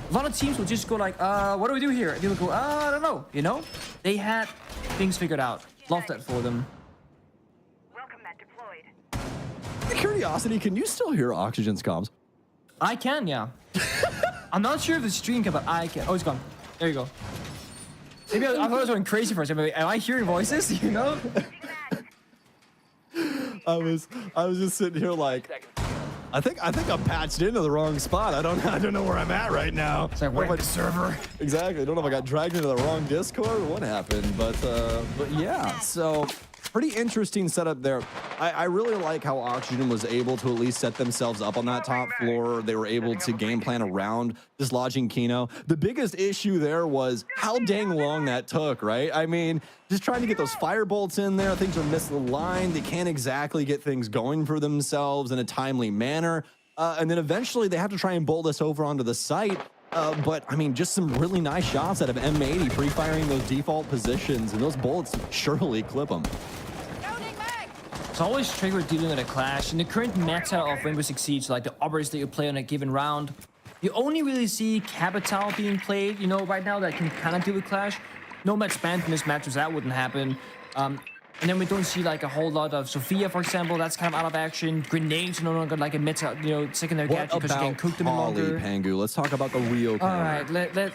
A lot of teams will just go like, what do we do here? And people go, I don't know. You know, they had things figured out. Love that for them. Curiosity, can you still hear Oxygen's comms? I can, yeah. I'm not sure if the stream can, but I can. Oh, it's gone. There you go. Maybe I thought I was going crazy for a second. Am I hearing voices? You know? I was just sitting here like, I think I'm patched into the wrong spot. I don't know where I'm at right now. It's like, where's the server? Exactly. I don't know if I got dragged into the wrong Discord or what happened, but yeah. So pretty interesting setup there. I really like how Oxygen was able to at least set themselves up on that top floor. They were able to game plan around dislodging Kino. The biggest issue there was how dang long that took, right? I mean, just trying to get those fire bolts in there. Things are misaligned. They can't exactly get things going for themselves in a timely manner. And then eventually they have to try and bolt us over onto the site. But, I mean, just some really nice shots out of M80, pre-firing those default positions, and those bullets surely clip them. It's always triggered dealing with a clash. In the current meta of Rainbow Six Siege, like the operators that you play on a given round, you only really see Capital being played, you know, right now that can kind of deal with clash. No match banned from this match, so that wouldn't happen. And then we don't see like a whole lot of Sophia, for example. That's kind of out of action. Grenades are no longer like a meta, you know, secondary gadget because you can cook them longer. Pangu? Let's talk about the real. All right,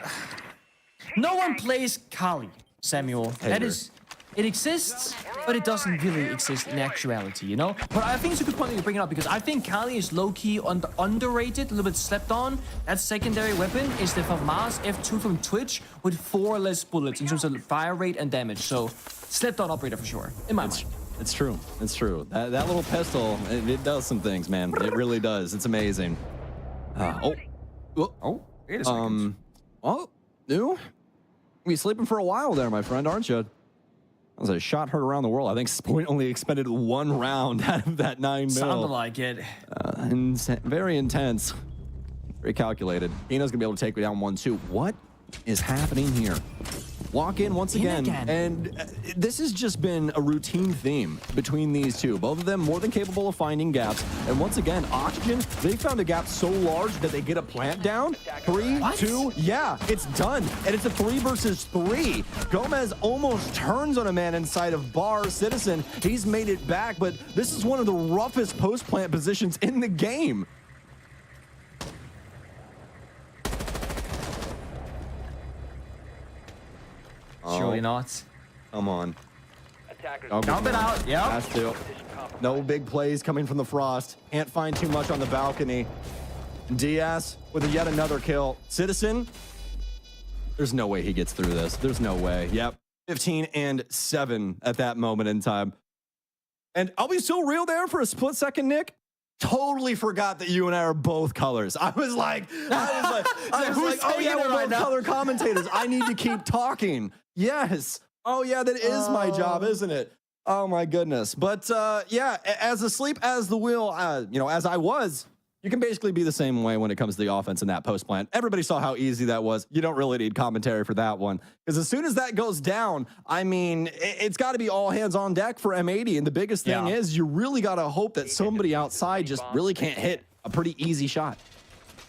no one plays Kali, Samuel. That is, it exists, but it doesn't really exist in actuality, you know? But I think it's a good point that you bring it up because I think Kali is low-key underrated, a little bit slept on. That secondary weapon is the FAMAS F2 from Twitch with 4 less bullets in terms of fire rate and damage. So, slept on operator for sure, in my mind. It's true. It's true. That little pistol, it does some things, man. It really does. It's amazing. Wait a second. Oh, you? You sleeping for a while there, my friend, aren't you? was a shot heard around the world. I think Spoint only expended 1 round out of that 9 mil. Sounded like it. Very intense. Very calculated. Kino's gonna be able to take down 1-2. What is happening here? Walk in once again. And this has just been a routine theme between these two. Both of them more than capable of finding gaps. And once again, Oxygen, they found a gap so large that they get a plant down. 3, 2, yeah, it's done. And it's a 3 versus 3. Gomez almost turns on a man inside of Bar. Citizen, he's made it back, but this is one of the roughest post-plant positions in the game. Surely not. Come on. Dump it out. Yep. Has to. No big plays coming from the Frost. Can't find too much on the balcony. Diaz with yet another kill. Citizen, there's no way he gets through this. There's no way. Yep. 15-7 at that moment in time. And I'll be so real there for a split second, Nick. Totally forgot that you and I are both colors. I was like, oh yeah, we're both color commentators. I need to keep talking. Yes. Oh yeah, that is my job, isn't it? Oh my goodness. But yeah, as asleep as the wheel, as I was, you can basically be the same way when it comes to the offense in that post plant. Everybody saw how easy that was. You don't really need commentary for that one. Because as soon as that goes down, I mean, it's got to be all hands on deck for M80. And the biggest thing is you really got to hope that somebody outside just really can't hit a pretty easy shot.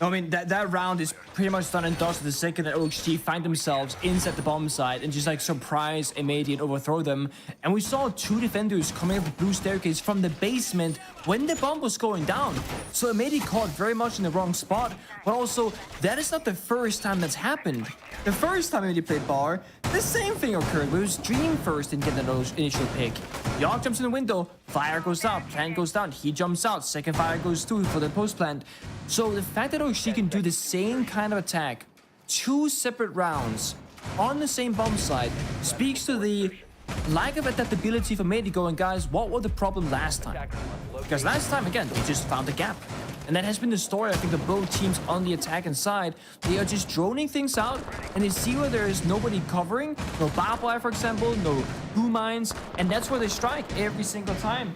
I mean, that round is pretty much done and dusted the second that OXG find themselves inside the bomb site and just like surprise M80 and overthrow them. And we saw 2 defenders coming up the blue staircase from the basement when the bomb was going down. So M80 caught very much in the wrong spot, but also that is not the first time that's happened. The first time M80 played Bar, the same thing occurred. It was Dream first and get that initial pick. Yogg jumps in the window, fire goes out, plant goes down, he jumps out, second fire goes through for the post plant. So the fact that OXG can do the same kind of attack 2 separate rounds on the same bomb site speaks to the lack of adaptability for M80 going, guys, what was the problem last time? Because last time, again, they just found a gap. And that has been the story, I think, of both teams on the attacking side. They are just droning things out, and they see where there is nobody covering, no barbed wire, for example, no blue mines, and that's where they strike every single time.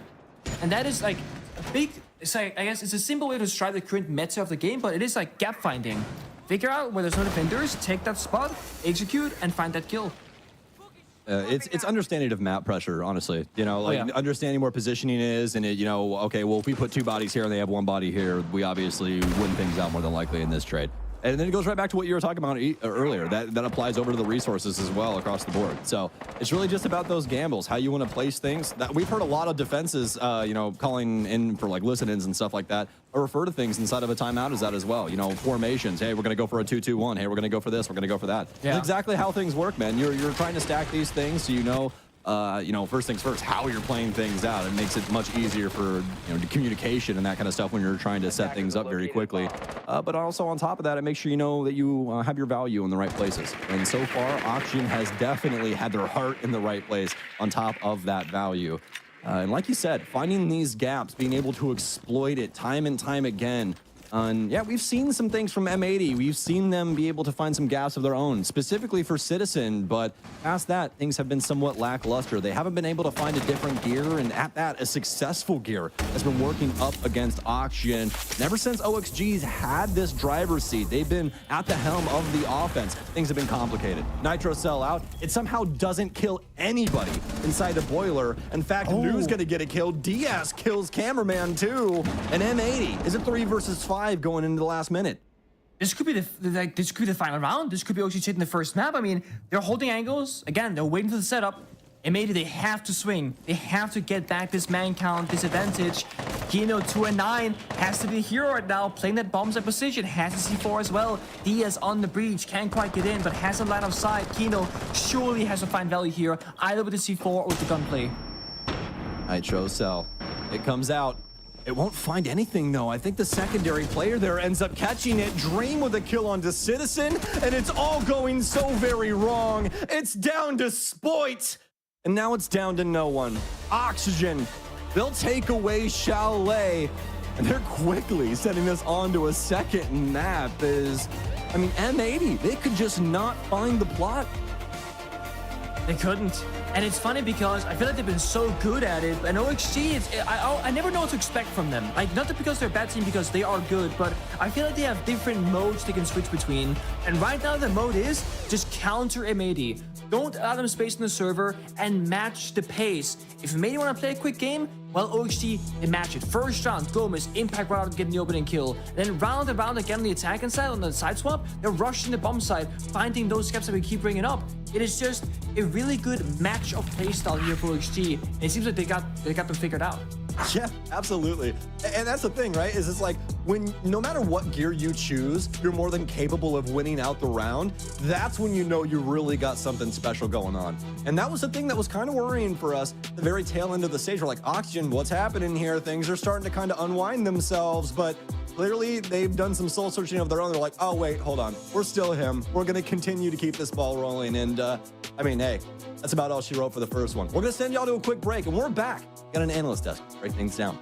And that is like a big... It's like, I guess it's a simple way to describe the current meta of the game, but it is like gap finding. Figure out where there's no defenders, take that spot, execute, and find that kill. It's understanding of map pressure, honestly. You know, like understanding where positioning is, and okay, well, if we put 2 bodies here and they have 1 body here, we obviously win things out more than likely in this trade. And then it goes right back to what you were talking about earlier. That applies over to the resources as well across the board. So it's really just about those gambles, how you want to place things. We've heard a lot of defenses, calling in for like listen-ins and stuff like that, or refer to things inside of a timeout as that as well. You know, formations. Hey, we're going to go for a 2-2-1. Hey, we're going to go for this. We're going to go for that. Yeah. That's exactly how things work, man. You're trying to stack these things so first things first, how you're playing things out. It makes it much easier for communication and that kind of stuff when you're trying to set things up very quickly. But also on top of that, it makes sure you know that you have your value in the right places. And so far, Oxygen has definitely had their heart in the right place on top of that value. And like you said, finding these gaps, being able to exploit it time and time again. And yeah, we've seen some things from M80. We've seen them be able to find some gaps of their own, specifically for Citizen, but past that, things have been somewhat lackluster. They haven't been able to find a different gear, and at that, a successful gear has been working up against Oxygen. And ever since OXG's had this driver's seat, they've been at the helm of the offense. Things have been complicated. Nitro sell out. It somehow doesn't kill anybody inside the boiler. In fact, Nu's gonna get a kill. Diaz kills Cameraman too. And M80 is a 3 versus 5 going into the last minute. This could be the final round. This could be OXG taking the first map. I mean, they're holding angles. Again, they're waiting for the setup. And maybe they have to swing. They have to get back this man count disadvantage. Kino 2 and 9 has to be a hero right now, playing that bomb side position. Has a C4 as well. Diaz on the breach, can't quite get in, but has a line of sight. Kino surely has to find value here, either with the C4 or with the gunplay. Nitro cell. It comes out. It won't find anything, though. I think the secondary player there ends up catching it. Dream with a kill onto Citizen, and it's all going so very wrong. It's down to Spoit, and now it's down to no one. Oxygen, they'll take away Chalet, and they're quickly sending us on to a second map. M80, they could just not find the plot. They couldn't. And it's funny because I feel like they've been so good at it, and OXG, I never know what to expect from them. Like, not because they're a bad team, because they are good, but I feel like they have different modes they can switch between. And right now the mode is just counter MAD. Don't allow them space in the server and match the pace. If MAD want to play a quick game, well, OXG, they match it. First round, Gomez, impact right out, getting the opening kill. Then round and round again on the attacking side, on the side swap, they're rushing the bomb side, finding those gaps that we keep bringing up. It is just a really good match of playstyle here for OXG. And it seems like they got them figured out. Yeah, absolutely. And that's the thing, right? Is it's like when no matter what gear you choose, you're more than capable of winning out the round. That's when you know you really got something special going on. And that was the thing that was kind of worrying for us at the very tail end of the stage. We're like, Oxygen, what's happening here? Things are starting to kind of unwind themselves, but clearly they've done some soul searching of their own. They're like, oh wait, hold on, we're still him. We're gonna continue to keep this ball rolling. And I mean, hey, that's about all she wrote for the first one. We're gonna send y'all to a quick break, and we're back. Got an analyst desk, break things down.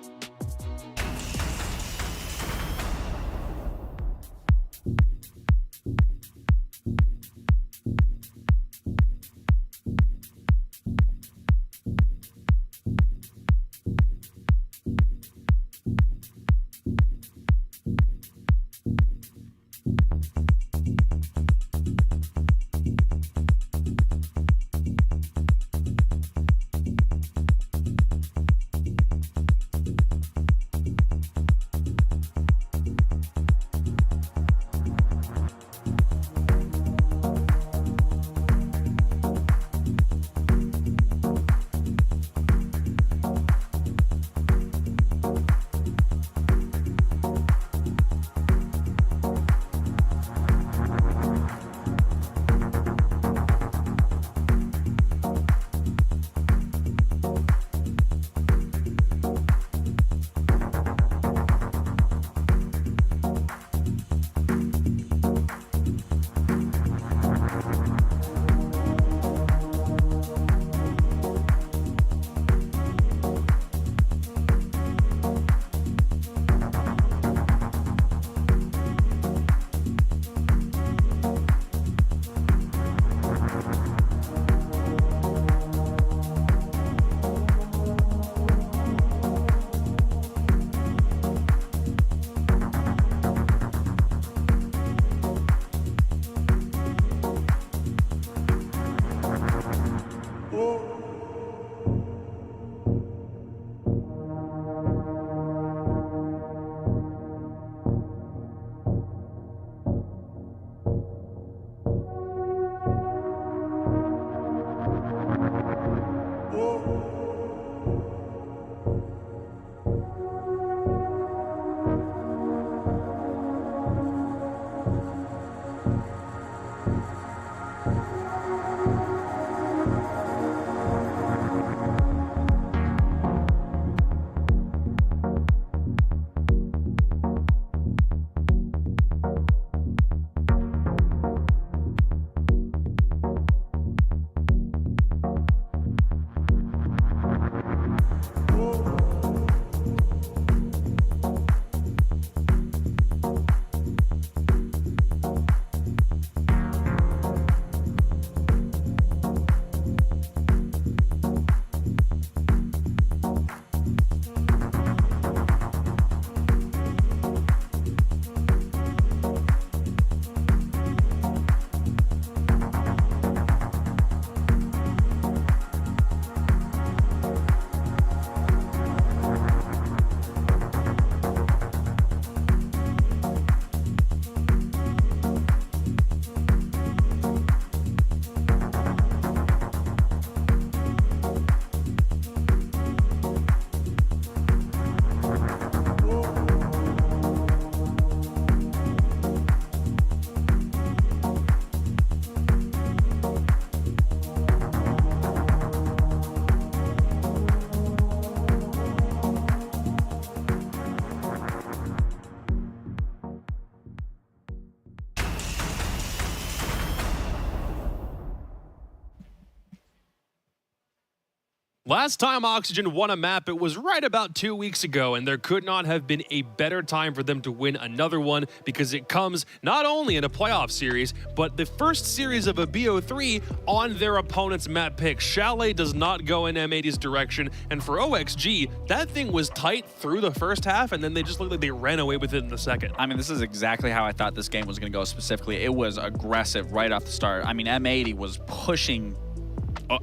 Last time Oxygen won a map, it was right about 2 weeks ago, and there could not have been a better time for them to win another one because it comes not only in a playoff series, but the first series of a BO3 on their opponent's map pick. Chalet does not go in M80's direction, and for OXG, that thing was tight through the first half, and then they just looked like they ran away with it in the second. I mean, this is exactly how I thought this game was going to go specifically. It was aggressive right off the start. I mean, M80 was pushing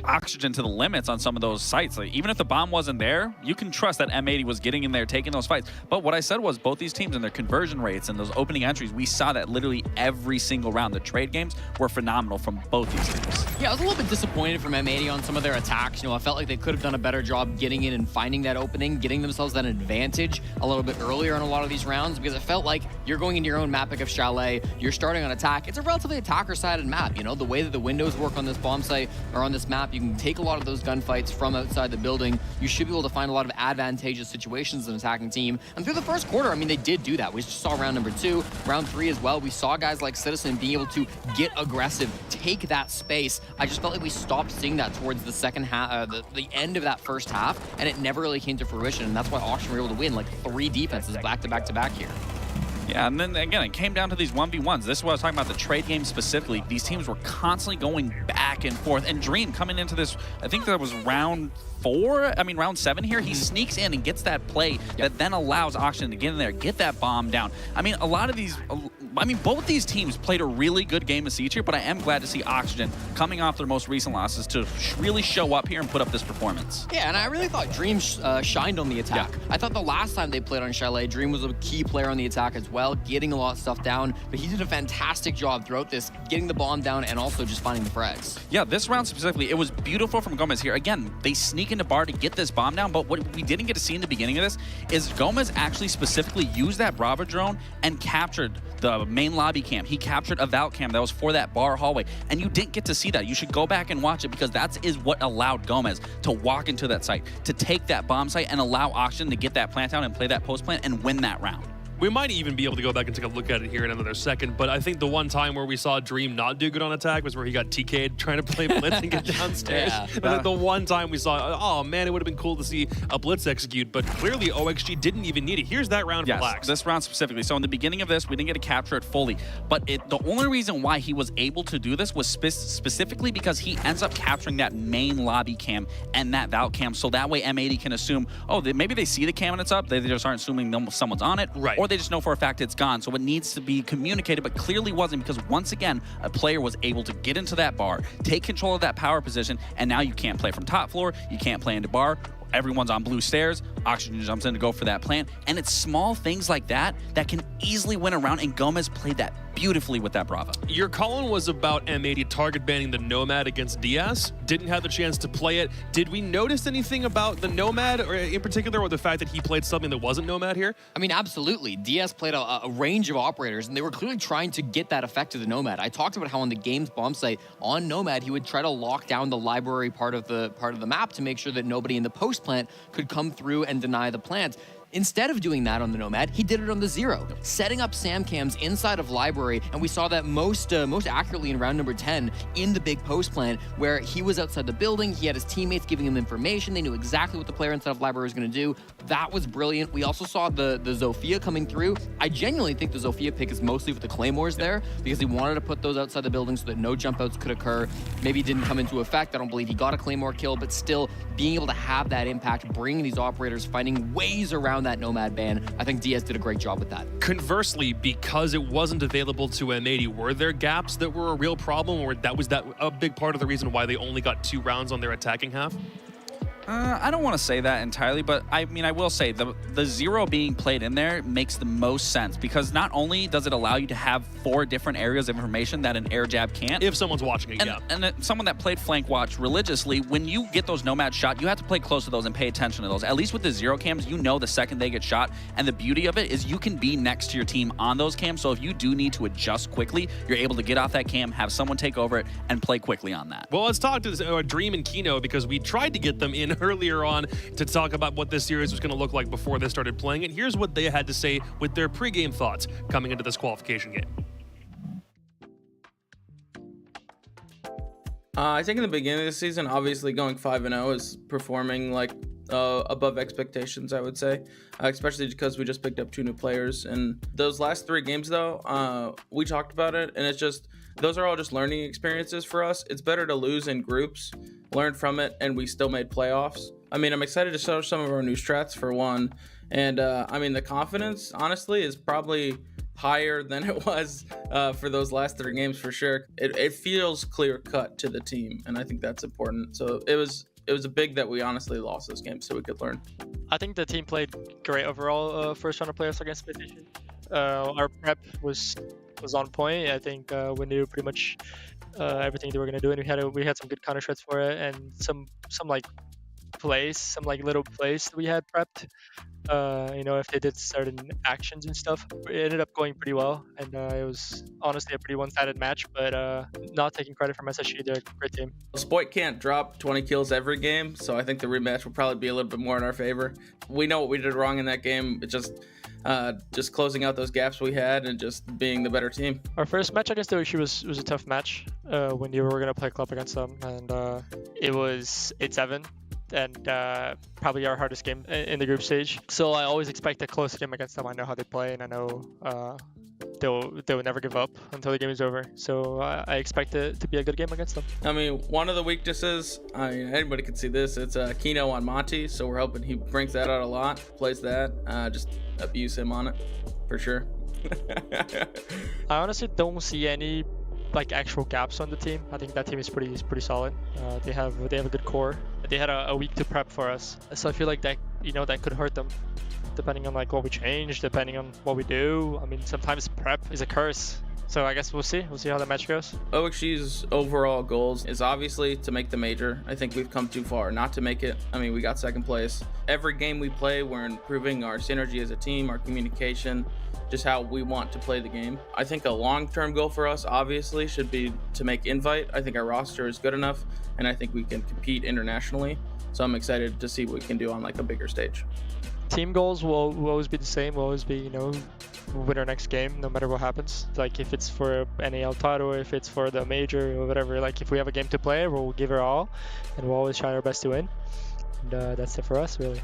Oxygen to the limits on some of those sites. Like, even if the bomb wasn't there, you can trust that M80 was getting in there, taking those fights. But what I said was both these teams and their conversion rates and those opening entries, we saw that literally every single round. The trade games were phenomenal from both these teams. Yeah, I was a little bit disappointed from M80 on some of their attacks. You know, I felt like they could have done a better job getting in and finding that opening, getting themselves that advantage a little bit earlier in a lot of these rounds, because it felt like you're going into your own map pick of Chalet, you're starting on attack. It's a relatively attacker-sided map, you know, the way that the windows work on this bomb site or on this map, you can take a lot of those gunfights from outside the building. You should be able to find a lot of advantageous situations as an attacking team. And through the first quarter, I mean, they did do that. We just saw round number 2, round 3 as well. We saw guys like Citizen being able to get aggressive, take that space. I just felt like we stopped seeing that towards the second half, the end of that first half, and it never really came to fruition. And that's why Oxygen were able to win like 3 defenses back to back to back here. Yeah, and then again, it came down to these 1v1s. This is what I was talking about, the trade game specifically. These teams were constantly going back and forth. And Dream coming into this, I think that was round 7 here, he sneaks in and gets that play that then allows Oxygen to get in there, get that bomb down. I mean, both these teams played a really good game of Siege here, but I am glad to see Oxygen coming off their most recent losses to really show up here and put up this performance. Yeah, and I really thought Dream shined on the attack. Yeah. I thought the last time they played on Chalet, Dream was a key player on the attack as well, getting a lot of stuff down, but he did a fantastic job throughout this, getting the bomb down and also just finding the frags. Yeah, this round specifically, it was beautiful from Gomez here. Again, they sneak into bar to get this bomb down, but what we didn't get to see in the beginning of this is Gomez actually specifically used that Bravo drone and captured the main lobby cam. He captured a Valk cam that was for that bar hallway, and you didn't get to see that. You should go back and watch it because that is what allowed Gomez to walk into that site, to take that bomb site and allow Oxygen to get that plant down and play that post plant and win that round. We might even be able to go back and take a look at it here in another second, but I think the one time where we saw Dream not do good on attack was where he got TK'd trying to play Blitz and get downstairs. Yeah. The one time we saw, oh man, it would have been cool to see a Blitz execute, but clearly OXG didn't even need it. Here's that round for Lax. This round specifically. So in the beginning of this, we didn't get to capture it fully, but the only reason why he was able to do this was specifically because he ends up capturing that main lobby cam and that Valk cam, so that way M80 can assume, oh, maybe they see the cam and it's up, they just aren't assuming someone's on it, right? Or they just know for a fact it's gone, so it needs to be communicated, but clearly wasn't, because once again, a player was able to get into that bar, take control of that power position, and now you can't play from top floor, you can't play into bar, everyone's on blue stairs, Oxygen jumps in to go for that plant, and it's small things like that that can easily win a round, and Gomez played that beautifully with that Bravo. Your Colin was about M80 target banning the Nomad against Diaz. Didn't have the chance to play it. Did we notice anything about the Nomad, or in particular, or the fact that he played something that wasn't Nomad here? I mean, absolutely. Diaz played a range of operators, and they were clearly trying to get that effect to the Nomad. I talked about how on the game's bomb site on Nomad, he would try to lock down the library part of the map to make sure that nobody in the post plant could come through and deny the plant. Instead of doing that on the Nomad, he did it on the Zero, setting up SAM cams inside of library, and we saw that most accurately in round number 10 in the big post plant, where he was outside the building, he had his teammates giving him information, they knew exactly what the player inside of library was going to do. That was brilliant. We also saw the Zofia coming through. I genuinely think the Zofia pick is mostly with the Claymores there, because he wanted to put those outside the building so that no jump outs could occur. Maybe it didn't come into effect. I don't believe he got a Claymore kill, but still being able to have that impact, bringing these operators, finding ways around that Nomad ban. I think Diaz did a great job with that. Conversely, because it wasn't available to M80, were there gaps that were a real problem, or was that a big part of the reason why they only got 2 rounds on their attacking half? I don't want to say that entirely, but I mean, I will say the Zero being played in there makes the most sense, because not only does it allow you to have 4 different areas of information that an air jab can't. If someone's watching it, And someone that played flank watch religiously, when you get those Nomad shot, you have to play close to those and pay attention to those. At least with the Zero cams, you know the second they get shot, and the beauty of it is you can be next to your team on those cams, so if you do need to adjust quickly, you're able to get off that cam, have someone take over it, and play quickly on that. Well, let's talk to Dream and Kino, because we tried to get them in earlier on to talk about what this series was going to look like before they started playing it. Here's what they had to say with their pregame thoughts coming into this qualification game. I think in the beginning of the season, obviously going 5-0 is performing like above expectations, I would say, especially because we just picked up 2 new players. And those last 3 games, though, we talked about it, and it's just those are all just learning experiences for us. It's better to lose in groups, learn from it, and we still made playoffs. I mean, I'm excited to show some of our new strats for one, and I mean the confidence, honestly, is probably higher than it was for those last 3 games for sure. It feels clear cut to the team, and I think that's important. So it was a big that we honestly lost this game so we could learn. I think the team played great overall. First round of playoffs against Expedition. Our prep was on point. I think we knew pretty much everything they were gonna do, and we had some good counter strats for it, and some like plays, some like little plays that we had prepped. You know, if they did certain actions and stuff, it ended up going pretty well, and it was honestly a pretty one-sided match. But not taking credit from SSG, they're a great team. Spoit can't drop 20 kills every game, so I think the rematch will probably be a little bit more in our favor. We know what we did wrong in that game. It's just closing out those gaps we had and just being the better team. Our first match against OXG was a tough match when you were gonna play club against them, and it was 8-7. And probably our hardest game in the group stage. So I always expect a close game against them. I know how they play, and I know they will never give up until the game is over. So I expect it to be a good game against them. I mean, one of the weaknesses, I mean, anybody can see this, it's Kino on Monty, so we're hoping he brings that out a lot, plays that, just abuse him on it, for sure. I honestly don't see any like actual gaps on the team. I think that team is pretty solid. They have a good core. They had a week to prep for us, so I feel like that that could hurt them, depending on like what we change, depending on what we do. I mean, sometimes prep is a curse. So I guess we'll see how the match goes. OXG's overall goals is obviously to make the major. I think we've come too far not to make it. I mean, we got 2nd place. Every game we play, we're improving our synergy as a team, our communication, just how we want to play the game. I think a long-term goal for us obviously should be to make Invite. I think our roster is good enough, and I think we can compete internationally. So I'm excited to see what we can do on like a bigger stage. Team goals will always be the same. Will always be, win our next game, no matter what happens. Like if it's for NAL title, if it's for the major or whatever. Like if we have a game to play, we'll give it all, and we'll always try our best to win. And that's it for us, really.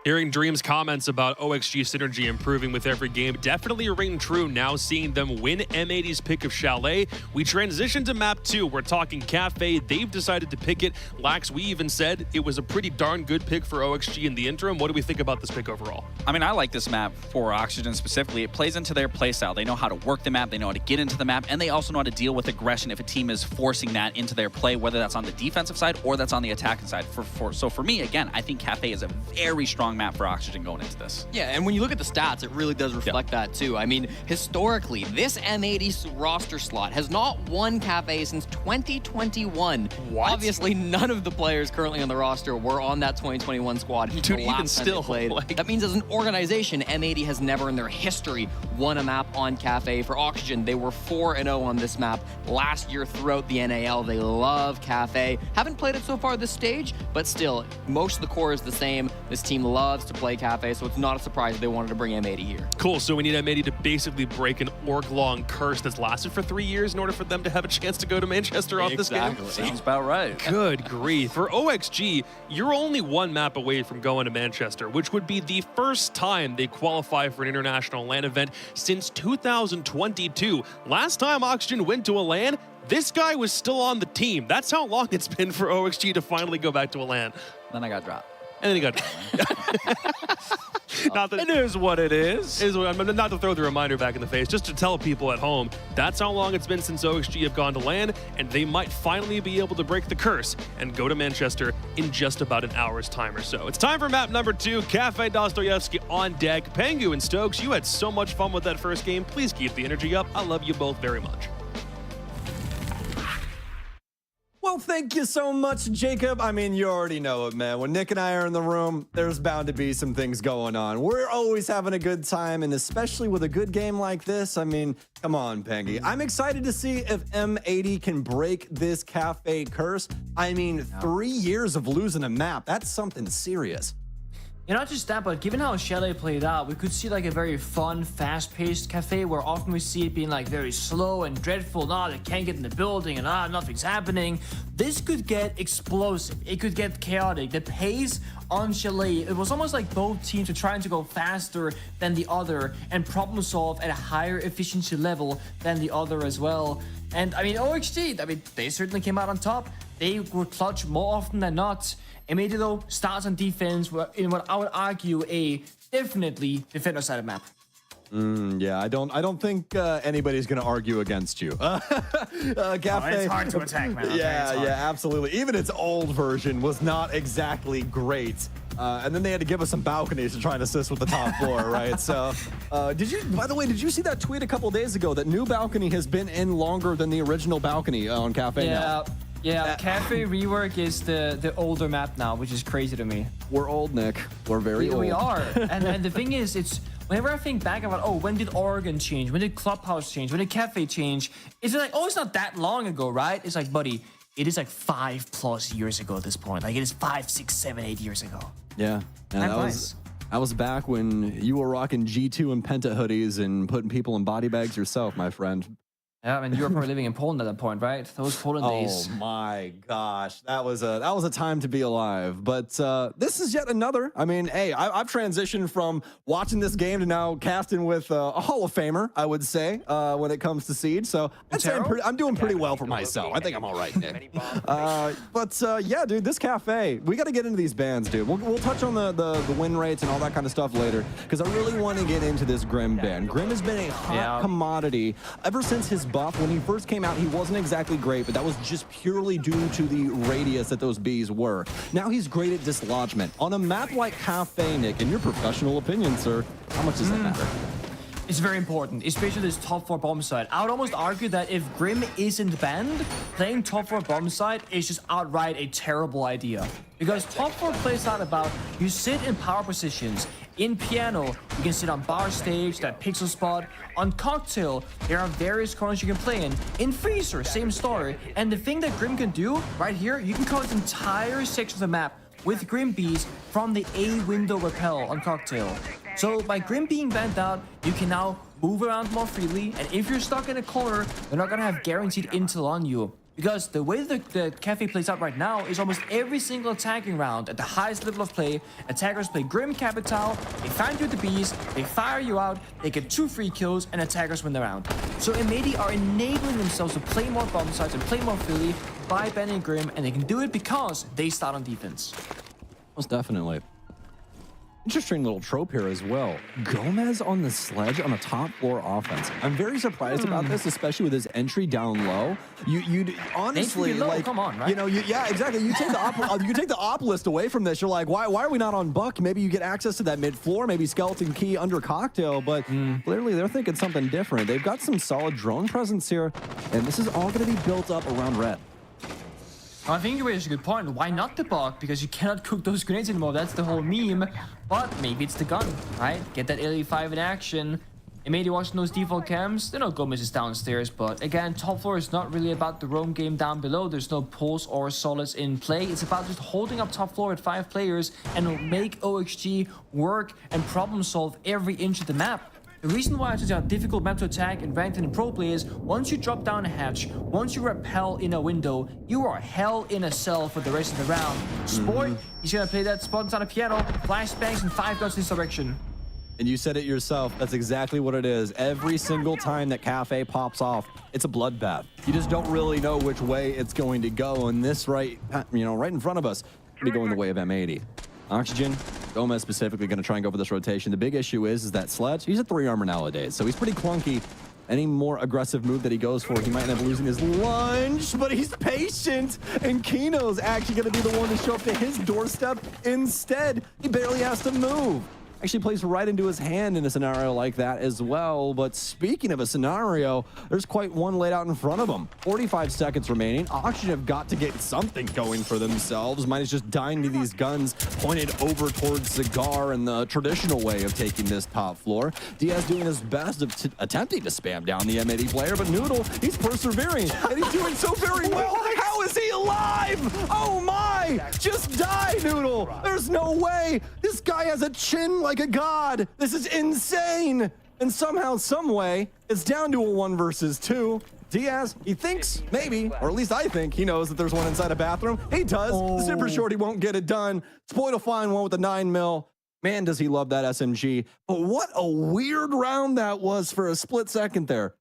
Hearing Dream's comments about OXG synergy improving with every game definitely ring true now, seeing them win M80's pick of Chalet. We transition to map 2. We're talking Cafe. They've decided to pick it. Lax, we even said it was a pretty darn good pick for OXG in the interim. What do we think about this pick overall? I mean, I like this map for Oxygen specifically. It plays into their playstyle. They know how to work the map, they know how to get into the map, and they also know how to deal with aggression if a team is forcing that into their play, whether that's on the defensive side or that's on the attacking side. So for me, again, I think Cafe is a very strong map for Oxygen going into this. Yeah, and when you look at the stats, it really does reflect that too. I mean, historically, this M80 roster slot has not won Cafe since 2021. What? Obviously, none of the players currently on the roster were on that 2021 squad. Dude, even still, played. That means as an organization, M80 has never in their history won a map on Cafe. For Oxygen, they were 4-0 on this map last year throughout the NAL. They love Cafe. Haven't played it so far this stage, but still, most of the core is the same. This team loves to play Cafe, so it's not a surprise they wanted to bring M80 here. Cool, so we need M80 to basically break an org-long curse that's lasted for 3 years in order for them to have a chance to go to Manchester off this game? Sounds about right. Good grief. For OXG, you're only 1 map away from going to Manchester, which would be the first time they qualify for an international LAN event since 2022. Last time Oxygen went to a LAN, this guy was still on the team. That's how long it's been for OXG to finally go back to a LAN. Then I got dropped. And then he got not that, it is what it is. Not to throw the reminder back in the face, just to tell people at home, that's how long it's been since OXG have gone to LAN, and they might finally be able to break the curse and go to Manchester in just about an hour's time or so. It's time for map number 2, Cafe Dostoyevsky on deck. Pengu and Stokes, you had so much fun with that first game. Please keep the energy up. I love you both very much. Well, thank you so much, Jacob. I mean, you already know it, man. When Nick and I are in the room, there's bound to be some things going on. We're always having a good time, and especially with a good game like this, I mean, come on, Pengy. I'm excited to see if M80 can break this Cafe curse. I mean, 3 years of losing a map, that's something serious. Yeah, not just that, but given how Chalet played out, we could see like a very fun, fast-paced cafe where often we see it being like very slow and dreadful. They can't get in the building and nothing's happening. This could get explosive. It could get chaotic. The pace on Chalet, it was almost like both teams were trying to go faster than the other and problem solve at a higher efficiency level than the other as well. And I mean, OXG, they certainly came out on top. They were clutch more often than not. Emedi though starts on defense in what I would argue a definitely defender-sided map. Yeah, I don't think anybody's gonna argue against you. Cafe. It's hard to attack, man. Yeah, absolutely. Even its old version was not exactly great. And then they had to give us some balconies to try and assist with the top floor, right? So, by the way, did you see that tweet a couple days ago that new balcony has been in longer than the original balcony on Cafe now? Yeah, Cafe rework is the older map now, which is crazy to me. We're old, Nick. We're very old. We are. and the thing is, it's whenever I think back about, when did Oregon change? When did Clubhouse change? When did Cafe change? It's like, it's not that long ago, right? It's like, buddy, it is like 5+ years ago at this point. Like it is 5, 6, 7, 8 years ago. Yeah. That was back when you were rocking G2 and Penta hoodies and putting people in body bags yourself, my friend. Yeah, I mean, you were probably living in Poland at that point, right? Those Poland days. Oh my gosh, that was a time to be alive. But this is yet another. I mean, hey, I've transitioned from watching this game to now casting with a Hall of Famer, I would say, when it comes to Siege. So I'd say I'm doing pretty well for myself. I think I'm all right, Nick. Yeah, dude, this cafe, we got to get into these bans, dude. We'll touch on the win rates and all that kind of stuff later, because I really want to get into this Grim ban. Grim has been a hot commodity ever since his buff. When he first came out, he wasn't exactly great, but that was just purely due to the radius that those bees were. Now he's great at dislodgement. On a map like Cafe, Nick, in your professional opinion, sir, how much does that matter? It's very important, especially this top 4 bomb site. I would almost argue that if Grim isn't banned, playing top 4 bomb site is just outright a terrible idea. Because top 4 plays out about you sit in power positions. In Piano, you can sit on bar stage, that pixel spot. On Cocktail, there are various corners you can play in. In Freezer, same story. And the thing that Grim can do, right here, you can cover the entire section of the map with Grim Bees from the A window rappel on Cocktail. So by Grim being banned out, you can now move around more freely, and if you're stuck in a corner, they're not gonna have guaranteed intel on you. Because the way the Cafe plays out right now is almost every single attacking round at the highest level of play, attackers play Grim Capital, they find you with the bees, they fire you out, they get 2 free kills, and attackers win the round. So Emedi are enabling themselves to play more bomb sites and play more freely by banning Grim, and they can do it because they start on defense. Most definitely. Interesting little trope here as well. Gomez on the sledge on a top floor offense. I'm very surprised about this, especially with his entry down low. You honestly, like, come on, right? You know, yeah, exactly. You take the op list away from this. You're like, why are we not on Buck? Maybe you get access to that mid floor, maybe Skeleton Key under Cocktail, but clearly they're thinking something different. They've got some solid drone presence here, and this is all going to be built up around Red. I think you raised a good point. Why not the Buck? Because you cannot cook those grenades anymore. That's the whole meme. But maybe it's the gun, right? Get that LE5 in action. And maybe watching those default cams, they know Gomez is downstairs. But again, top floor is not really about the roam game down below. There's no pulls or solids in play. It's about just holding up top floor with 5 players and make OXG work and problem solve every inch of the map. The reason why it's such a difficult map to attack in ranked and in pro play is once you drop down a hatch, once you rappel in a window, you are hell in a cell for the rest of the round. Sport, he's gonna play that spot on a piano, flashbangs and 5 dots in this direction. And you said it yourself, that's exactly what it is. Every single time that Cafe pops off, it's a bloodbath. You just don't really know which way it's going to go, and this right in front of us, be going the way of M80. Oxygen, Gomez specifically going to try and go for this rotation. The big issue is that Sledge, he's a 3 armor nowadays, so he's pretty clunky. Any more aggressive move that he goes for, he might end up losing his lunge, but he's patient, and Kino's actually going to be the one to show up to his doorstep instead. He barely has to move. Actually plays right into his hand in a scenario like that as well. But speaking of a scenario, there's quite one laid out in front of him. 45 seconds remaining. Oxygen have got to get something going for themselves. Minus just dying to these guns pointed over towards Cigar and the traditional way of taking this top floor. Diaz doing his best of attempting to spam down the M80 player, but Noodle, he's persevering and he's doing so very well. How Is he alive? Oh my! Just die, Noodle! There's no way! This guy has a chin like a god! This is insane! And somehow, some way, it's down to a 1 versus 2. Diaz, he thinks, maybe, or at least I think, he knows that there's one inside a bathroom. He does. The Super Shorty won't get it done. Spoiled will find one with a 9mm. Man, does he love that SMG. But what a weird round that was for a split second there.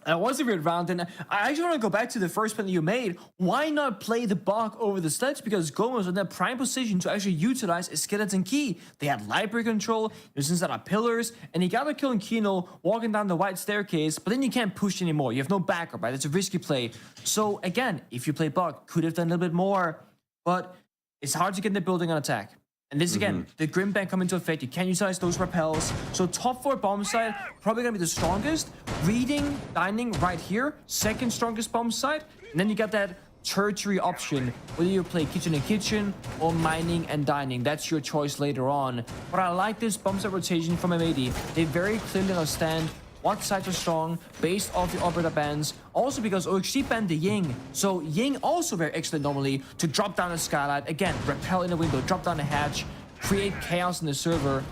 That was a weird round, and I actually want to go back to the first point that you made. Why not play the Bug over the Sledge? Because Gomez was in that prime position to actually utilize a skeleton key. They had library control, there's inside of pillars, and he got a kill on Kino walking down the white staircase, but then you can't push anymore. You have no backup, right? It's a risky play. So again, if you play Bug, could have done a little bit more, but it's hard to get in the building on attack. And this again, the Grim Bank come into effect. You can't utilize those repels. So top 4 bomb site, probably gonna be the strongest. Reading, dining right here, second strongest bomb site. And then you got that tertiary option, whether you play kitchen and kitchen or mining and dining. That's your choice later on. But I like this bomb site rotation from M80. They very clearly understand what sides are strong based off the operator bans. Also because OXG banned the Ying. So Ying also very excellent normally to drop down the skylight. Again, repel in the window, drop down the hatch, create chaos in the server.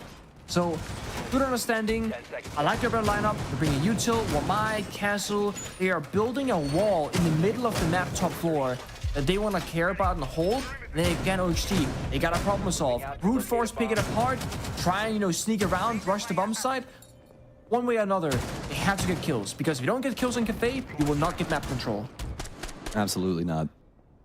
So good understanding. I like the operator lineup. They're bringing Util, Wamai, Castle. They are building a wall in the middle of the map top floor that they want to care about and hold. And then again, OXG, they got a problem to solve. Brute force pick it apart, try and sneak around, rush the bomb site. One way or another, they have to get kills, because if you don't get kills in Cafe, you will not get map control. Absolutely not.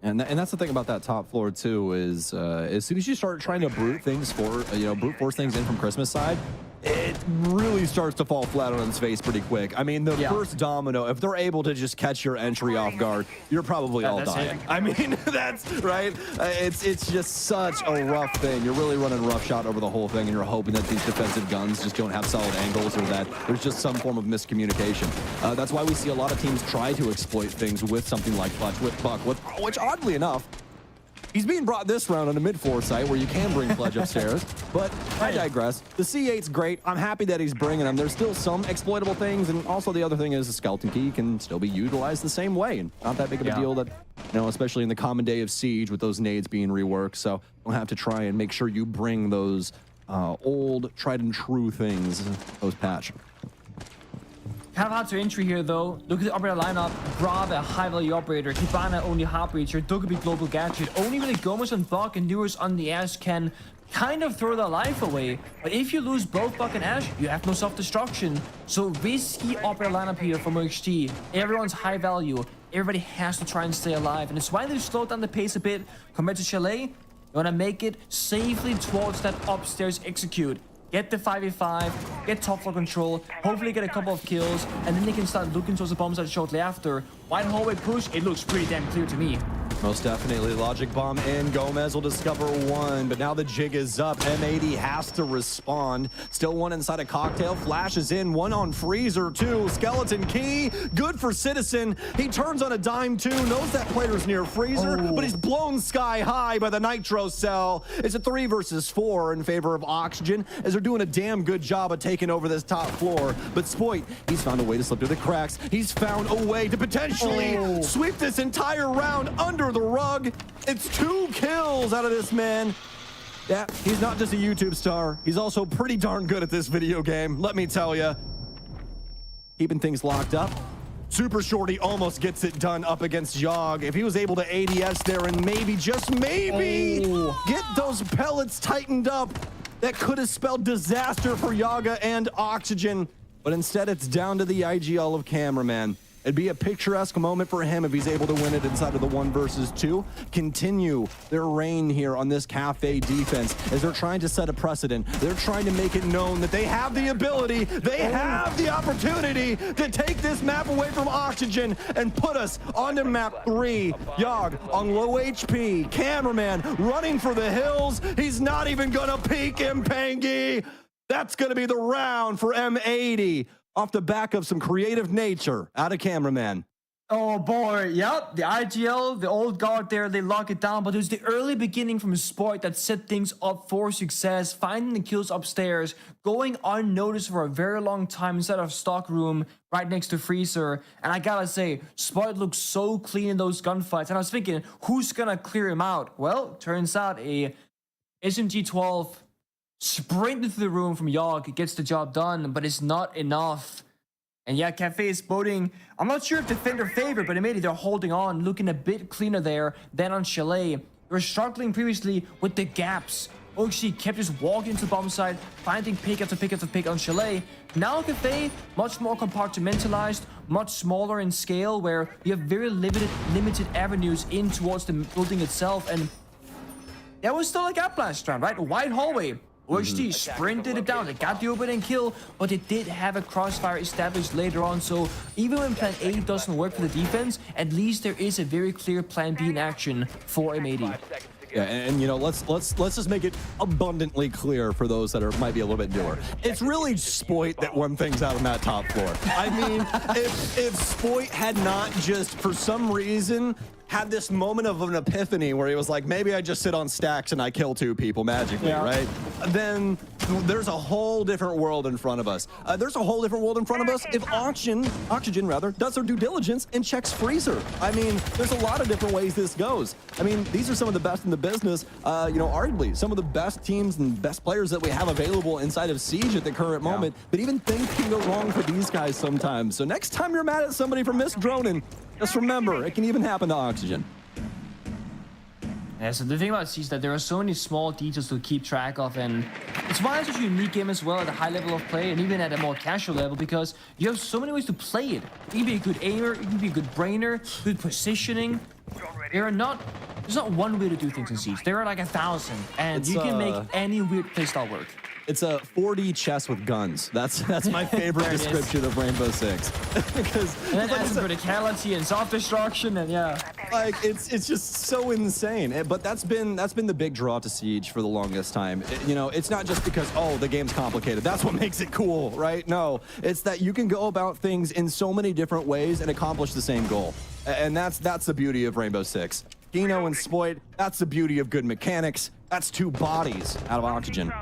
And that's the thing about that top floor too, is as soon as you start trying to brute force things in from Christmas side, it really starts to fall flat on its face pretty quick. I mean, the first domino, if they're able to just catch your entry off guard, you're probably all dying. I mean, that's right. It's just such a rough thing. You're really running roughshod over the whole thing, and you're hoping that these defensive guns just don't have solid angles, or that there's just some form of miscommunication. That's why we see a lot of teams try to exploit things with something like Clutch, with Buck, which oddly enough, he's being brought this round on a mid-floor site where you can bring Pledge upstairs, but I digress. The C8's great. I'm happy that he's bringing them. There's still some exploitable things, and also the other thing is the skeleton key can still be utilized the same way, and not that big of a deal that, especially in the common day of Siege with those nades being reworked, so don't have to try and make sure you bring those old, tried and true things post-patch. Kind of hard to entry here though. Look at the operator lineup. Brav, a high value operator. Hibana, only Heart Breacher. Dokkaebi, Global Gadget. Only really Gomez and Buck and Newers on the Ash can kind of throw their life away. But if you lose both Buck and Ash, you have no self-destruction. So risky operator lineup here from OXG. Everyone's high value. Everybody has to try and stay alive. And it's why they've slowed down the pace a bit compared to Chalet. You want to make it safely towards that upstairs execute. Get the 5v5, get top floor control, hopefully get a couple of kills, and then they can start looking towards the bomb site shortly after. Wide hallway push, it looks pretty damn clear to me. Most definitely. Logic bomb in. Gomez will discover one, but now the jig is up. M80 has to respond. Still one inside a cocktail. Flashes in. One on Freezer, too. Skeleton key. Good for Citizen. He turns on a dime, too. Knows that player's near Freezer, but he's blown sky high by the Nitro cell. It's a 3 versus 4 in favor of Oxygen, as they're doing a damn good job of taking over this top floor. But Spoit, he's found a way to slip through the cracks. He's found a way to potentially sweep this entire round under the rug. It's 2 kills out of this man. Yeah, he's not just a YouTube star. He's also pretty darn good at this video game, let me tell you. Keeping things locked up. Super Shorty almost gets it done up against Yogg. If he was able to ADS there and maybe, just maybe, get those pellets tightened up, that could have spelled disaster for Yaga and Oxygen. But instead, it's down to the IGL of Cameraman. It'd be a picturesque moment for him if he's able to win it inside of the 1 versus 2. Continue their reign here on this Cafe defense as they're trying to set a precedent. They're trying to make it known that they have the ability, they have the opportunity to take this map away from Oxygen and put us onto map 3. Yogg on low HP. Cameraman running for the hills. He's not even gonna peek him, Pangy. That's gonna be the round for M80. Off the back of some creative nature out of Cameraman. Oh boy, yep, the IGL, the old guard there, they lock it down, but it was the early beginning from Sport that set things up for success, finding the kills upstairs, going unnoticed for a very long time inside of stock room right next to Freezer, and I gotta say, Sport looked so clean in those gunfights, and I was thinking, who's gonna clear him out? Well, turns out a SMG-12 sprinted through the room from Yogg, gets the job done, but it's not enough. And yeah, Cafe is voting. I'm not sure if Defender favored, but maybe they're holding on, looking a bit cleaner there than on Chalet. They were struggling previously with the gaps. Oxy kept just walking to the bomb side, finding pick after pick after pick on Chalet. Now Cafe, much more compartmentalized, much smaller in scale, where you have very limited avenues in towards the building itself. And that was still a gap last round, right? A wide hallway. OHT sprinted it down. They got the opening kill, but they did have a crossfire established later on. So even when plan A doesn't work for the defense, at least there is a very clear plan B in action for M80. Yeah, and you know, let's just make it abundantly clear for those that might be a little bit newer. It's really Spoit that won things out on that top floor. I mean, if Spoit had not just for some reason had this moment of an epiphany where he was like, maybe I just sit on stacks and I kill 2 people magically, right? Then there's a whole different world in front of us. There's a whole different world in front of us if Oxygen does their due diligence and checks Freezer. I mean, there's a lot of different ways this goes. I mean, these are some of the best in the business. You know, arguably some of the best teams and best players that we have available inside of Siege at the current moment. But even things can go wrong for these guys sometimes. So next time you're mad at somebody for misdroning, just remember, it can even happen to Oxygen. Yeah, so the thing about Siege is that there are so many small details to keep track of, and it's why it's such a unique game as well at a high level of play and even at a more casual level, because you have so many ways to play it. You can be a good aimer, you can be a good brainer, good positioning. There's not one way to do things in Siege. There are like 1,000, and you can make any weird playstyle work. It's a 4D chess with guns. That's my favorite description of Rainbow Six. Because and then add some verticality and self-destruction, and yeah, like it's just so insane. But that's been the big draw to Siege for the longest time. You know, it's not just because the game's complicated. That's what makes it cool, right? No, it's that you can go about things in so many different ways and accomplish the same goal. And that's the beauty of Rainbow Six. Dino and Spoit, that's the beauty of good mechanics. That's 2 bodies out of Oxygen.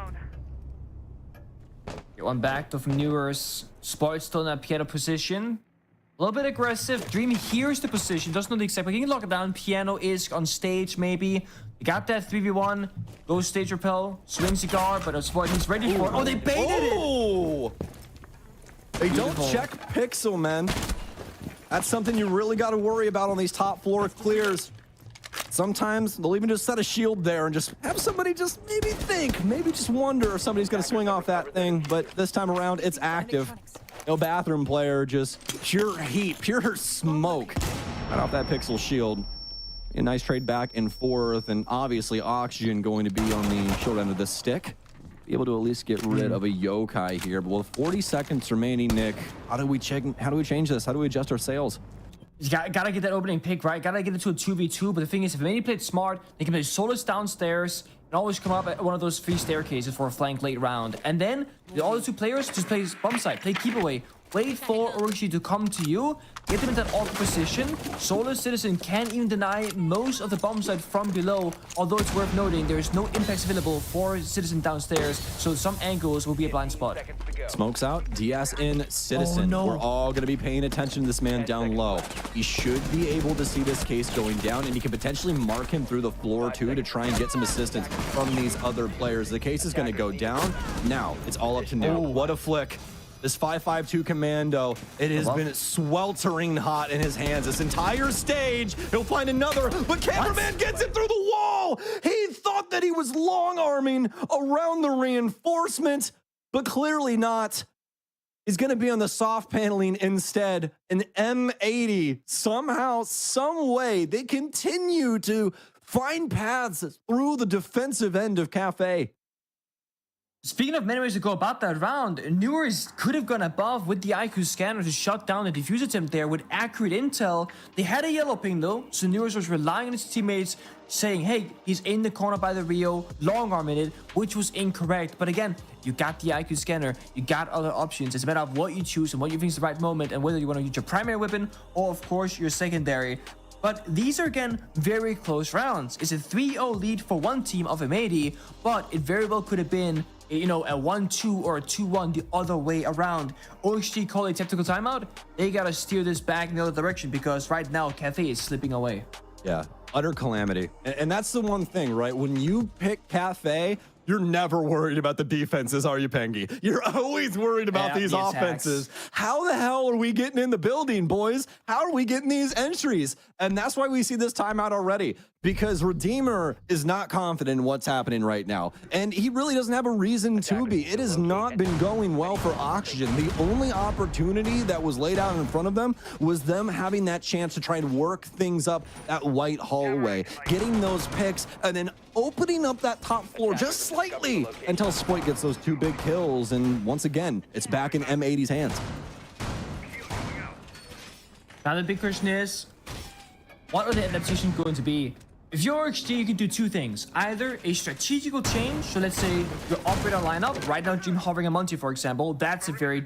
Get one back to Newers. Spoit still in that piano position. A little bit aggressive. Dream hears the position, doesn't know the exact. He can lock it down. Piano is on stage, maybe. He got that 3v1. Goes stage repel. Swings cigar, but Spoit he's ready for it. Oh, they baited it! They don't check Pixel, man. That's something you really got to worry about on these top floor clears. Sometimes they'll even just set a shield there and just have somebody just maybe think, maybe just wonder if somebody's going to swing off that thing. But this time around, it's active. No bathroom player, just pure heat, pure smoke right off that Pixel shield. A nice trade back and forth, and obviously Oxygen going to be on the short end of the stick. Be able to at least get rid of a yokai here. But with 40 seconds remaining, Nick, how do we change this? How do we adjust our sails? You gotta get that opening pick, right? Gotta get it to a 2v2. But the thing is, if Many played smart, they can play solos downstairs and always come up at one of those 3 staircases for a flank late round. And then the other 2 players just play bomb side, play keep away. Wait for Orochi to come to you, get them in that awkward position. Solar Citizen can't even deny most of the bomb site from below, although it's worth noting there is no impacts available for Citizen downstairs, so some angles will be a blind spot. Smokes out, DS in, Citizen. Oh, no. We're all going to be paying attention to this man down low. He should be able to see this case going down, and he can potentially mark him through the floor too to try and get some assistance from these other players. The case is going to go down. Now, it's all up to Nick. What a flick. This 5.52 commando, it has been sweltering hot in his hands this entire stage. He'll find another, but cameraman gets it through the wall. He thought that he was long-arming around the reinforcement, but clearly not. He's going to be on the soft paneling instead. An M80, somehow, some way, they continue to find paths through the defensive end of Cafe. Speaking of many ways to go about that round, Newers could have gone above with the IQ scanner to shut down the defuse attempt there with accurate intel. They had a yellow ping though, so Newers was relying on his teammates saying, hey, he's in the corner by the Rio, long arm in it, which was incorrect. But again, you got the IQ scanner, you got other options. It's a matter of what you choose and what you think is the right moment and whether you want to use your primary weapon or of course your secondary. But these are, again, very close rounds. It's a 3-0 lead for one team of M80, but it very well could have been, you know, a 1-2 or a 2-1 the other way around. OXG call a tactical timeout. They gotta steer this back in the other direction because right now, Cathay is slipping away. Yeah, utter calamity. And that's the one thing, right? When you pick Cathay, you're never worried about the defenses, are you, Pengy? You're always worried about these offenses. How the hell are we getting in the building, boys? How are we getting these entries? And that's why we see this timeout already, because Redeemer is not confident in what's happening right now. And he really doesn't have a reason to be. It has not been going well for Oxygen. The only opportunity that was laid out in front of them was them having that chance to try and work things up that white hallway, getting those picks, and then opening up that top floor just slightly until Spoit gets those 2 big kills. And once again, it's back in M80's hands. Now the big question is, what are the adaptations going to be? If you're XG, you can do 2 things. Either a strategical change, so let's say your operator lineup, right now Dream hovering a Monty, for example, that's a very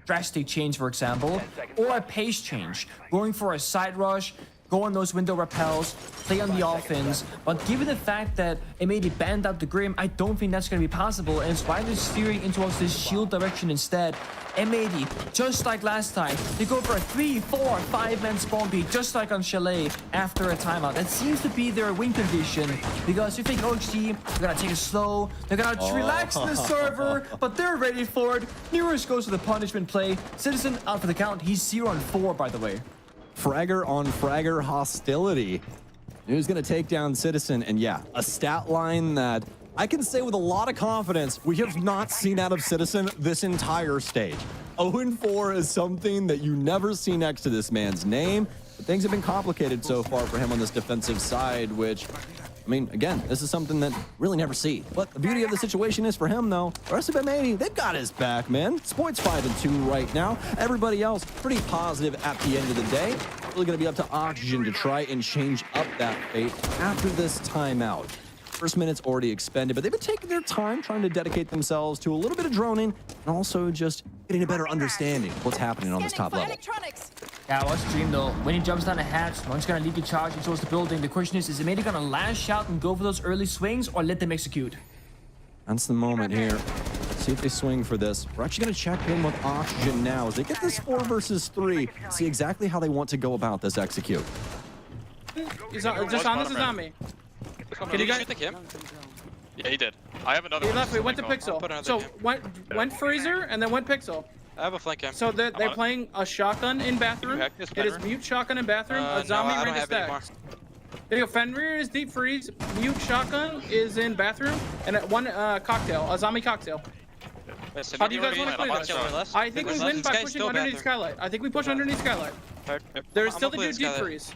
drastic change, for example, or a pace change, going for a side rush, go on those window repels, play on the offense. But given the fact that it made it banned out the Grim, I don't think that's going to be possible. And it's why they're steering into this shield direction instead. M80, just like last time, they go for a 3, 4, 5-man spawn beat, just like on Chalet after a timeout. That seems to be their win condition, because you think OXG, they're gonna take it slow, they're gonna relax the server, but they're ready for it. Newers goes to the punishment play. Citizen out for the count. He's 0-4, by the way. Fragger on Fragger hostility. Who's going to take down Citizen? And yeah, a stat line that I can say with a lot of confidence we have not seen out of Citizen this entire stage. 0-4 is something that you never see next to this man's name. But things have been complicated so far for him on this defensive side, which, I mean, again, this is something that really never see. But the beauty of the situation is for him, though, the rest of M80, they've got his back, man. Spoit's 5-2 right now. Everybody else pretty positive at the end of the day. Really going to be up to Oxygen to try and change up that fate after this timeout. First minute's already expended, but they've been taking their time trying to dedicate themselves to a little bit of droning and also just getting a better understanding of what's happening on this top level. Yeah, watch Dream though. When he jumps down the hatch, one's gonna lead the charge towards the building. The question is Amanda gonna lash out and go for those early swings or let them execute? That's the moment here. See if they swing for this. We're actually gonna check in with Oxygen now as they get this 4 versus 3. See exactly how they want to go about this execute. Just on this is on me. Can you guys shoot the Kim? Yeah, he did. I have another he one. left, we went to Pixel. So went Freezer and then went Pixel. I have a flank cam. So they're playing a shotgun in bathroom. It is mute shotgun in bathroom. A zombie ran to stacks. There you go. Fenrir is deep freeze. Mute shotgun is in bathroom. And one cocktail. A zombie cocktail. How do you guys want to play this? I think we win by pushing underneath Skylight. I think we push underneath Skylight. There is still the dude deep freeze.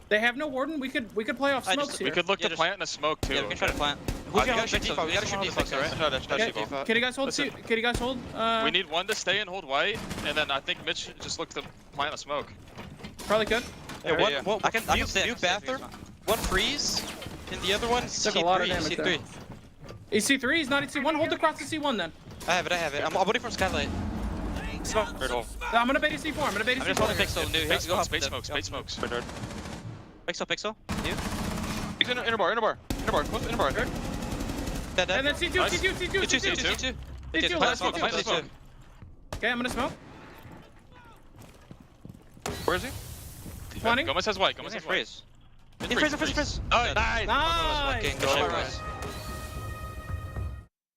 They have no warden. We could play off smokes here. We could look to plant in a smoke too. Yeah, we can try to plant. We gotta shoot defense, right? Can you guys hold? Can you guys hold? We need one to stay and hold white, and then I think Mitch just looked to plant a smoke. Probably could. Yeah, one, I can stay bathroom. One freeze, and the other one took a lot of damage C3. there. He's C3. He's not C1. Hold across the C1 then. I have it. I'm waiting for Skylight. Smoke. I'm gonna bait a C4. I'm just holding Pixel, dude. Space smokes. Pixel. You? He's inner bar. Inner bar. Dead. And then C2. Okay, I'm gonna smoke. Where is he? Planning. Gomez has white. Freeze. Nice. Nice.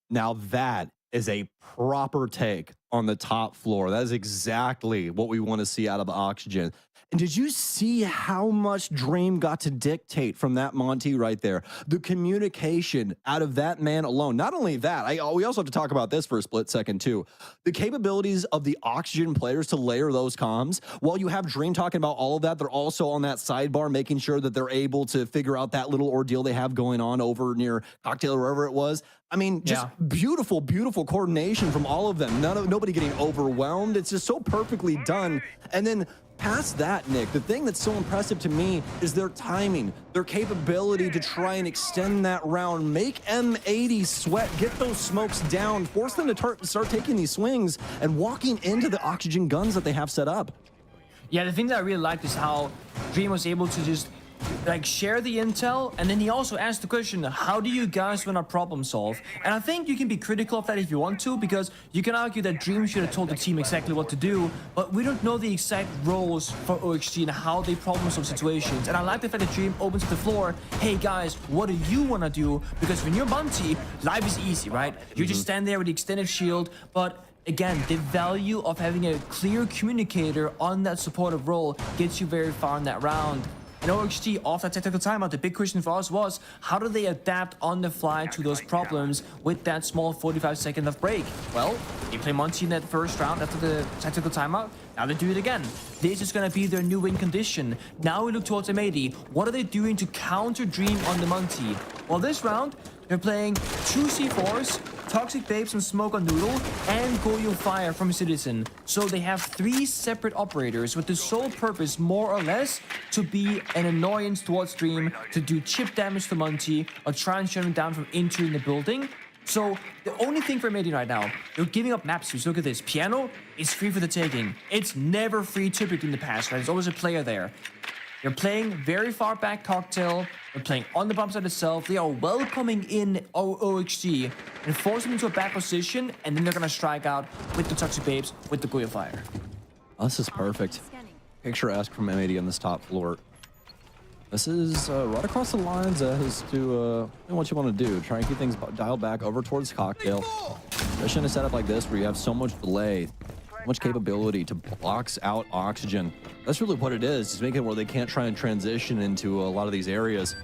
Now that is a proper take on the top floor. That is exactly what we want to see out of Oxygen. And did you see how much Dream got to dictate from that Monty right there? The communication out of that man alone. Not only that, we also have to talk about this for a split second too. The capabilities of the Oxygen players to layer those comms. While you have Dream talking about all of that, they're also on that sidebar making sure that they're able to figure out that little ordeal they have going on over near Cocktail or wherever it was. I mean, just beautiful, beautiful coordination from all of them. Nobody getting overwhelmed. It's just so perfectly done. And then past that, Nick, the thing that's so impressive to me is their timing, their capability to try and extend that round, make M80 sweat, get those smokes down, force them to start taking these swings and walking into the Oxygen guns that they have set up. Yeah, the thing that I really liked is how Dream was able to just like share the intel, and then he also asked the question, how do you guys want to problem solve? And I think you can be critical of that if you want to, because you can argue that Dream should have told the team exactly what to do, but we don't know the exact roles for OXG and how they problem solve situations. And I like the fact that Dream opens the floor, hey guys, what do you want to do? Because when you're Monty, life is easy, right? You just stand there with the extended shield, but again, the value of having a clear communicator on that supportive role gets you very far in that round. And OXG, off that tactical timeout, the big question for us was, how do they adapt on the fly to those problems with that small 45-second of break? Well, they play Monty in that first round after the tactical timeout. Now they do it again. This is going to be their new win condition. Now we look towards M80. What are they doing to counter Dream on the Monty? Well, this round, they're playing 2 C4s, Toxic Babes from Smoke on Noodle, and Goyo Fire from Citizen. So they have 3 separate operators with the sole purpose, more or less, to be an annoyance towards Dream, to do chip damage to Monty, or try and shut him down from entering the building. So the only thing for M80 right now, they're giving up map switch. Look at this. Piano is free for the taking. It's never free typically in the past, right? There's always a player there. They're playing very far back Cocktail. They're playing on the bomb site itself. They are welcoming in OXG and force them into a back position, and then they're going to strike out with the Toxic Babes, with the Goyo Fire. Oh, this is perfect. Picturesque from M80 on this top floor. This is right across the lines as to what you want to do. Try and keep things dialed back over towards Cocktail. Especially in a setup like this where you have so much delay, so much capability to box out Oxygen. That's really what it is. Just make it where they can't try and transition into a lot of these areas.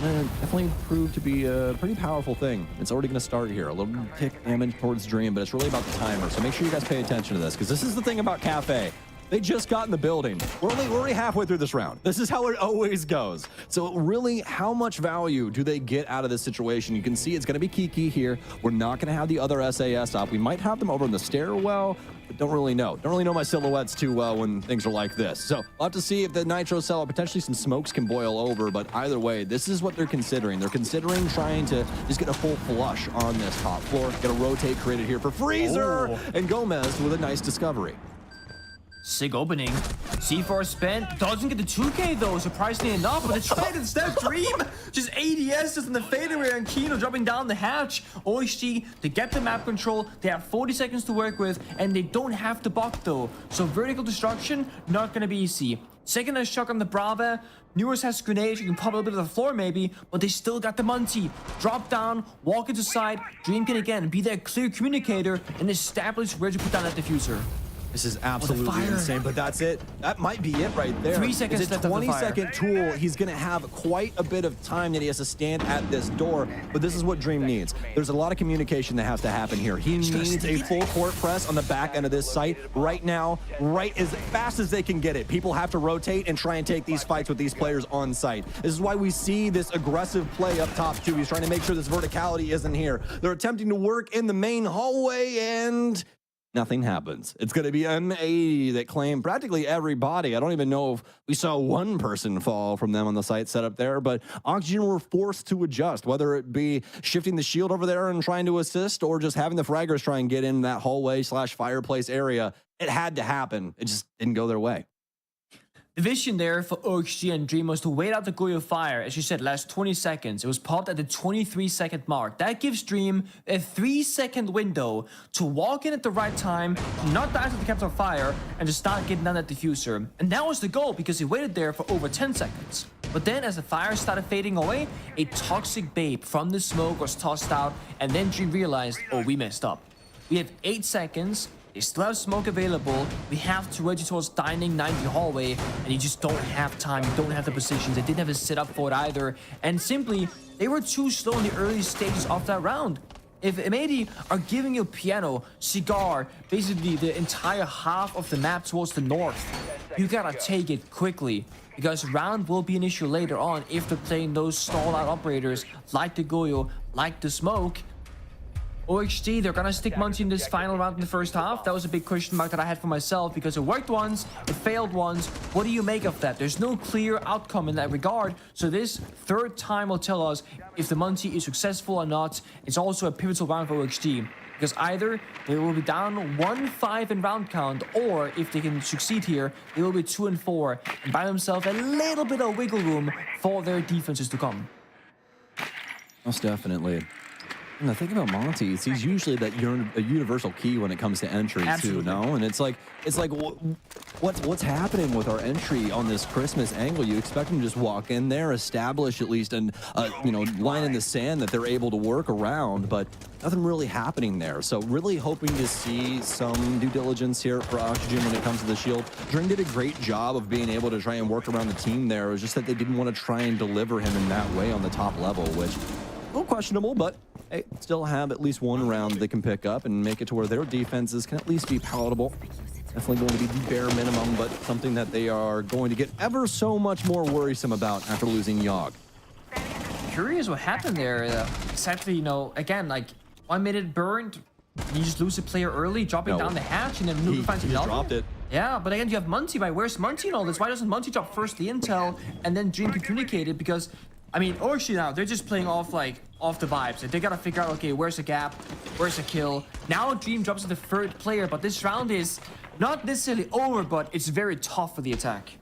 And definitely proved to be a pretty powerful thing. It's already going to start here. A little tick damage towards Dream, but it's really about the timer. So make sure you guys pay attention to this, because this is the thing about Cafe. They just got in the building. We're already halfway through this round. This is how it always goes. So really, how much value do they get out of this situation? You can see it's going to be Kiki here. We're not going to have the other SAS up. We might have them over in the stairwell, but don't really know. Don't really know my silhouettes too well when things are like this. So we'll have to see if the Nitro cell, potentially some smokes can boil over, but either way, this is what they're considering. They're considering trying to just get a full flush on this top floor, get a rotate created here for Freezer, and Gomez with a nice discovery. Sick opening. C4 spent. Doesn't get the 2K though, surprisingly enough, but it's right instead. Dream just ADS just in the fadeaway on Kino dropping down the hatch. OXG to get the map control. They have 40 seconds to work with, and they don't have to buck though. So vertical destruction, not gonna be easy. Second nice shot on the Brava. Newers has grenades, you can pop a little bit of the floor maybe, but they still got the Monty. Drop down, walk into side. Dream can again be that clear communicator and establish where to put down that diffuser. This is absolutely insane, but that's it. That might be it right there. 3 seconds it's a left of the fire. 20-second tool. He's going to have quite a bit of time that he has to stand at this door, but this is what Dream needs. There's a lot of communication that has to happen here. He needs a full court press on the back end of this site right now, right as fast as they can get it. People have to rotate and try and take these fights with these players on site. This is why we see this aggressive play up top too. He's trying to make sure this verticality isn't here. They're attempting to work in the main hallway, and nothing happens. It's going to be M80 that claim practically everybody. I don't even know if we saw one person fall from them on the site setup there, but Oxygen were forced to adjust, whether it be shifting the shield over there and trying to assist, or just having the fraggers try and get in that hallway / fireplace area. It had to happen. It just didn't go their way. The vision there for OXG and Dream was to wait out the Goyo Fire, as you said, last 20 seconds. It was popped at the 23-second mark. That gives Dream a 3-second window to walk in at the right time, not die to the Captain Fire, and to start getting down that diffuser. And that was the goal, because he waited there for over 10 seconds. But then, as the fire started fading away, a Toxic Babe from the smoke was tossed out, and then Dream realized, oh, we messed up. We have 8 seconds. They still have smoke available. We have to ready towards dining 90 hallway, and you just don't have time. You don't have the positions. They didn't have a setup for it either. And simply, they were too slow in the early stages of that round. If M80 are giving you Piano, Cigar, basically the entire half of the map towards the north, you gotta take it quickly. Because round will be an issue later on if they're playing those stall-out operators like the Goyo, like the Smoke. OHG, they're gonna stick Muncie in this final round in the first half. That was a big question mark that I had for myself because it worked once, it failed once. What do you make of that? There's no clear outcome in that regard. So this third time will tell us if the Muncie is successful or not. It's also a pivotal round for OHG because either they will be down 1-5 in round count, or if they can succeed here, they will be 2-4 and buy themselves a little bit of wiggle room for their defenses to come. Most definitely. And the thing about Monty is he's usually that a universal key when it comes to entry too, no? And it's like what's happening with our entry on this Christmas angle? You expect him to just walk in there, establish at least an line in the sand that they're able to work around, but nothing really happening there. So really hoping to see some due diligence here for Oxygen when it comes to the shield. Dream did a great job of being able to try and work around the team there. It was just that they didn't want to try and deliver him in that way on the top level, which a little questionable, but hey, still have at least one round they can pick up and make it to where their defenses can at least be palatable. Definitely going to be the bare minimum, but something that they are going to get ever so much more worrisome about after losing Yogg. Curious what happened there. Sadly, again, like 1 minute burned, you just lose a player early, dropping down the hatch, and then Nuka finds another. Dropped it. Yeah, but again, you have Muncie, right? Where's Muncie and all this? Why doesn't Muncie drop first the intel and then Dream communicate it? Because I mean, Orshi now, they're just playing off the vibes. They gotta figure out, okay, where's the gap? Where's the kill? Now Dream drops to the third player, but this round is not necessarily over, but it's very tough for the attack.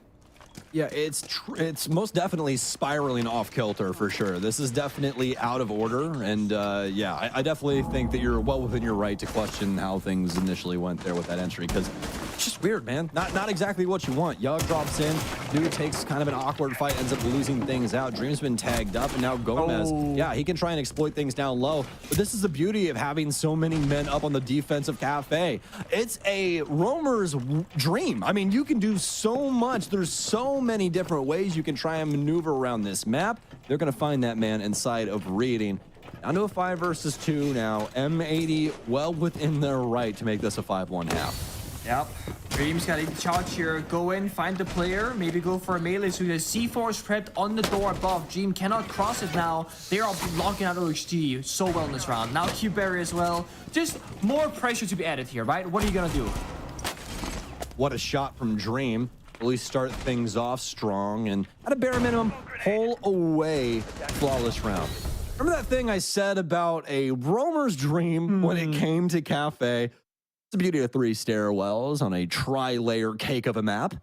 Yeah, it's most definitely spiraling off kilter for sure. This is definitely out of order, and yeah, I definitely think that you're well within your right to question how things initially went there with that entry, because it's just weird, man. Not exactly what you want. Yogg drops in, dude takes kind of an awkward fight, ends up losing things out. Dream's been tagged up, and now Gomez, yeah, he can try and exploit things down low, but this is the beauty of having so many men up on the defensive cafe. It's a roamer's dream. I mean, you can do so much. There's so many different ways you can try and maneuver around this map. They're going to find that man inside of reading. Down to a 5 versus 2 now. M80 well within their right to make this a 5-1 half. Yep. Dream's got to charge here. Go in, find the player, maybe go for a melee. So there's C4 prepped on the door above. Dream cannot cross it now. They are blocking out OHG so well in this round. Now Q barrier as well. Just more pressure to be added here, right? What are you going to do? What a shot from Dream. Really start things off strong and at a bare minimum, pull away flawless round. Remember that thing I said about a roamer's dream when it came to Cafe? It's the beauty of 3 stairwells on a tri-layer cake of a map.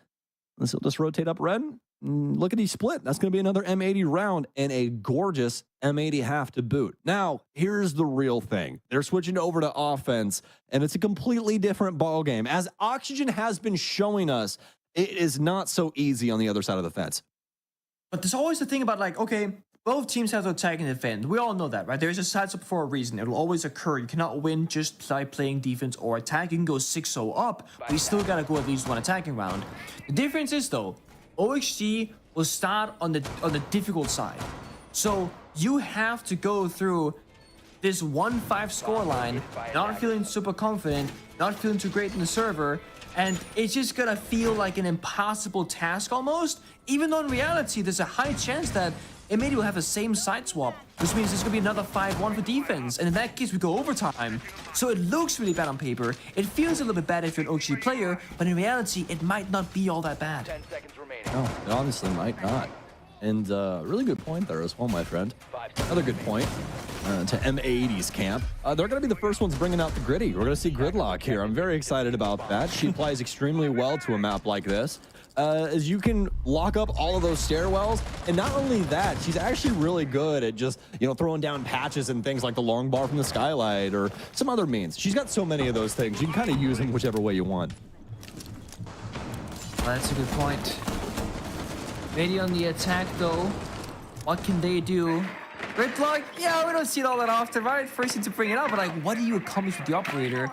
This will just rotate up red. Lookity split. That's going to be another M80 round and a gorgeous M80 half to boot. Now, here's the real thing. They're switching over to offense, and it's a completely different ball game. As Oxygen has been showing us, it is not so easy on the other side of the fence. But there's always the thing about okay, both teams have to attack and defend. We all know that, right? There's a side swap for a reason. It will always occur. You cannot win just by playing defense or attack. You can go 6-0 up, but you still gotta go at least one attacking round. The difference is though, OHG will start on the difficult side. So you have to go through this 1-5 scoreline, not feeling super confident, not feeling too great in the server, and it's just gonna feel like an impossible task almost, even though in reality there's a high chance that M80 will have the same side swap, which means there's gonna be another 5-1 for defense, and in that case we go overtime. So it looks really bad on paper, it feels a little bit bad if you're an OG player, but in reality it might not be all that bad. No, it honestly might not. And really good point there as well, my friend. Another good point to M80's camp. They're going to be the first ones bringing out the Gritty. We're going to see Gridlock here. I'm very excited about that. She applies extremely well to a map like this. As you can lock up all of those stairwells. And not only that, she's actually really good at just, throwing down patches and things like the long bar from the skylight or some other means. She's got so many of those things. You can kind of use them whichever way you want. Well, that's a good point. Maybe on the attack though, what can they do? Gridlock, yeah, we don't see it all that often, right? First thing to bring it up, but what do you accomplish with the operator?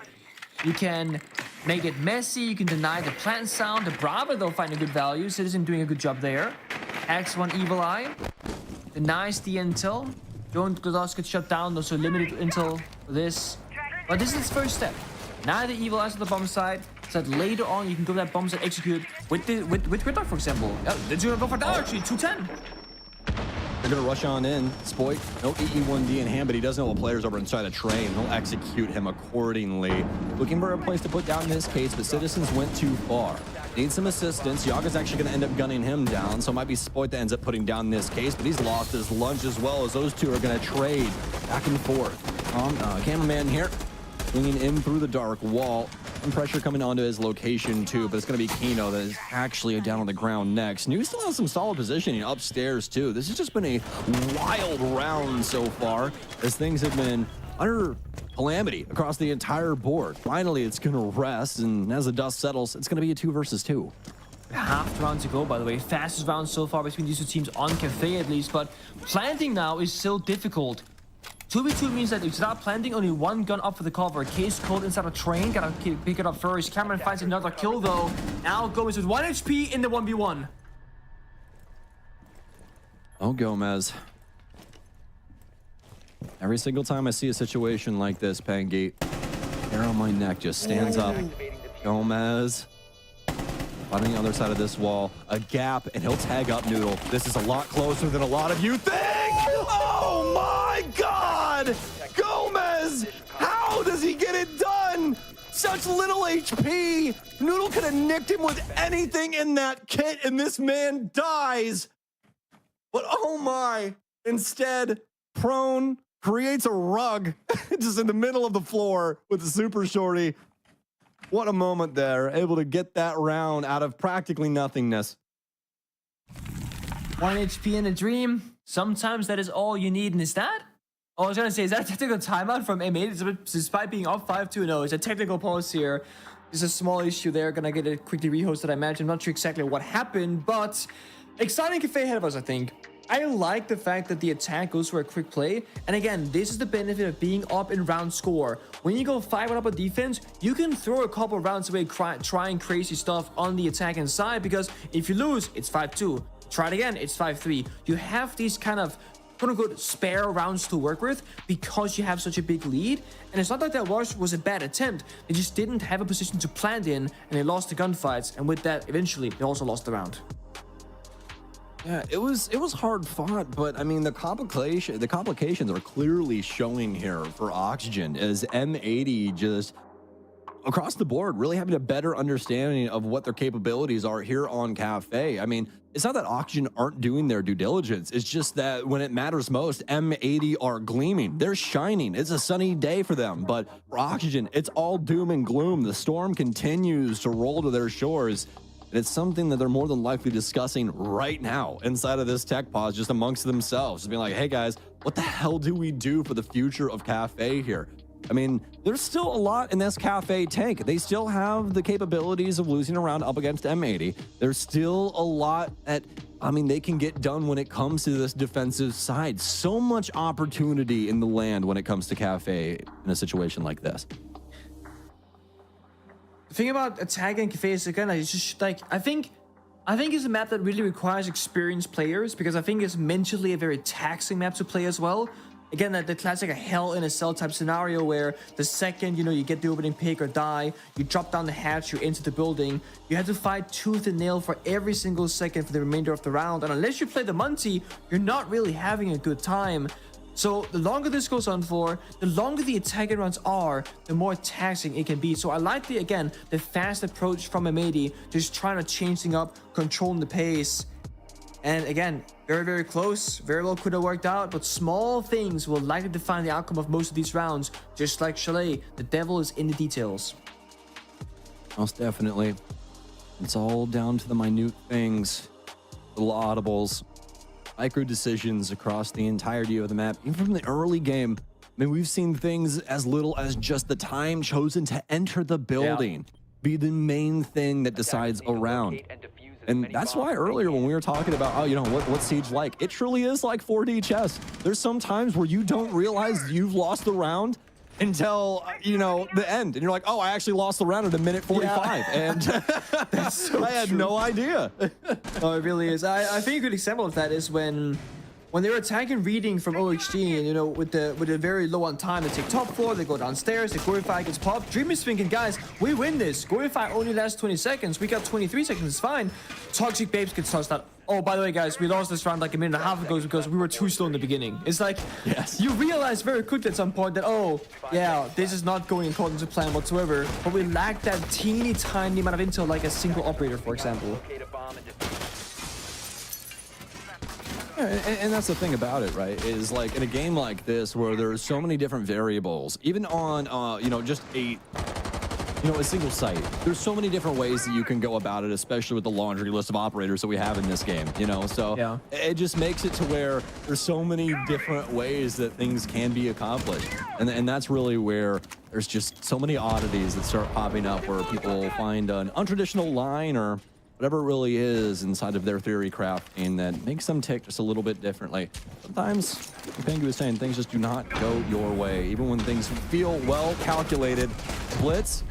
You can make it messy. You can deny the plant sound. The Bravo, they'll find a good value. Citizen doing a good job there. X1 Evil Eye denies the intel. Don't Glados get shut down, though, so limited intel for this. But this is its first step. Now the Evil Eyes on the bomb side, so that later on you can go to that bomb side execute with Gridlock, for example. They're gonna go for that actually, 210. They're gonna rush on in. Spoit, no EE1D in hand, but he does know what players over inside the train. He'll execute him accordingly. Looking for a place to put down in this case, but Citizens went too far. Needs some assistance. Yaga's actually gonna end up gunning him down, so it might be Spoit that ends up putting down this case, but he's lost his lunch as well, as those two are gonna trade back and forth. Cameraman here, swinging in through the dark wall. Some pressure coming onto his location too, but it's going to be Kino that is actually down on the ground next. New still has some solid positioning upstairs too. This has just been a wild round so far, as things have been utter calamity across the entire board. Finally, it's going to rest, and as the dust settles, it's going to be a 2 versus 2. Half round to go, by the way. Fastest round so far between these two teams on Cafe at least, but planting now is so difficult. 2v2 means that if you start planting, only one gun up for the cover. Case Cold inside a train, gotta pick it up first. Cameron finds another kill though. Now Gomez with 1 HP in the 1v1. Oh, Gomez. Every single time I see a situation like this, Pangy, hair on my neck just stands up. Gomez. On the other side of this wall, a gap, and he'll tag up Noodle. This is a lot closer than a lot of you think! Oh my God! Gomez! How does he get it done? Such little HP! Noodle could have nicked him with anything in that kit, and this man dies! But oh my! Instead, Prone creates a rug just in the middle of the floor with the super shorty. What a moment there, able to get that round out of practically nothingness. 1 HP in a dream. Sometimes that is all you need, and is that? Oh, I was gonna say, is that a technical timeout from M8? Despite being up 5-2-0, it's a technical pause here. There's a small issue there, gonna get it quickly rehosted, I imagine. I'm not sure exactly what happened, but exciting Cafe ahead of us, I think. I like the fact that the attack goes for a quick play. And again, this is the benefit of being up in round score. When you go 5-1 up on defense, you can throw a couple rounds away trying crazy stuff on the attacking side, because if you lose, it's 5-2. Try it again, it's 5-3. You have these kind of quote-unquote spare rounds to work with because you have such a big lead. And it's not like that was a bad attempt. They just didn't have a position to plant in, and they lost the gunfights. And with that, eventually, they also lost the round. Yeah, it was hard fought, but I mean the complications are clearly showing here for Oxygen, as M80 just across the board really having a better understanding of what their capabilities are here on Cafe. I mean, it's not that Oxygen aren't doing their due diligence, it's just that when it matters most, M80 are gleaming. They're shining. It's a sunny day for them, but for Oxygen, it's all doom and gloom. The storm continues to roll to their shores. And it's something that they're more than likely discussing right now inside of this tech pause, just amongst themselves. Just being like, hey guys, what the hell do we do for the future of Cafe here? I mean, there's still a lot in this Cafe tank. They still have the capabilities of losing a round up against M80. There's still a lot that, I mean, they can get done when it comes to this defensive side. So much opportunity in the land when it comes to Cafe in a situation like this. The thing about attacking Cafe is, again, it's just like, I think it's a map that really requires experienced players, because I think it's mentally a very taxing map to play as well. Again, the classic hell in a cell type scenario where the second, you get the opening pick or die, you drop down the hatch, you're into the building, you have to fight tooth and nail for every single second for the remainder of the round. And unless you play the Monty, you're not really having a good time. So the longer this goes on for, the longer the attacking rounds are, the more taxing it can be. So I like the fast approach from M80, just trying to change things up, controlling the pace. And again, very, very close, very well could have worked out, but small things will likely define the outcome of most of these rounds. Just like Chalet, the devil is in the details. Most definitely. It's all down to the minute things, little audibles, micro decisions across the entirety of the map. Even from the early game, I mean, we've seen things as little as just the time chosen to enter the building be the main thing that decides a round. And that's why earlier when we were talking about, what's Siege like? It truly is like 4D chess. There's some times where you don't realize you've lost the round until, you know, the end. And you're like, oh, I actually lost the round at a minute 45. And That's so I had true. no idea. No, it really is. I think a good example of that is when they're attacking reading from OHG, and you know, with the very low on time, they take top floor, they go downstairs, the Glorify gets popped. Dream is thinking, guys, we win this. Glorify only lasts 20 seconds. We got 23 seconds, it's fine. Toxic Babes gets touched out. Oh, by the way, guys, we lost this round like a minute and a half ago because we were too slow in the beginning. It's like, yes, you realize very quickly at some point that, oh, yeah, this is not going according to plan whatsoever. But we lack that teeny tiny amount of intel, like a single operator, for example. Yeah, and that's the thing about it, right? Is like in a game like this where there's so many different variables, even on, you know, just a single site. There's so many different ways that you can go about it, especially with the laundry list of operators that we have in this game, you know? So yeah, it just makes it to where there's so many different ways that things can be accomplished. And that's really where there's just so many oddities that start popping up where people find an untraditional line or whatever it really is inside of their theory crafting that makes them tick just a little bit differently. Sometimes, like Pengu was saying, things just do not go your way. Even when things feel well calculated, blitz,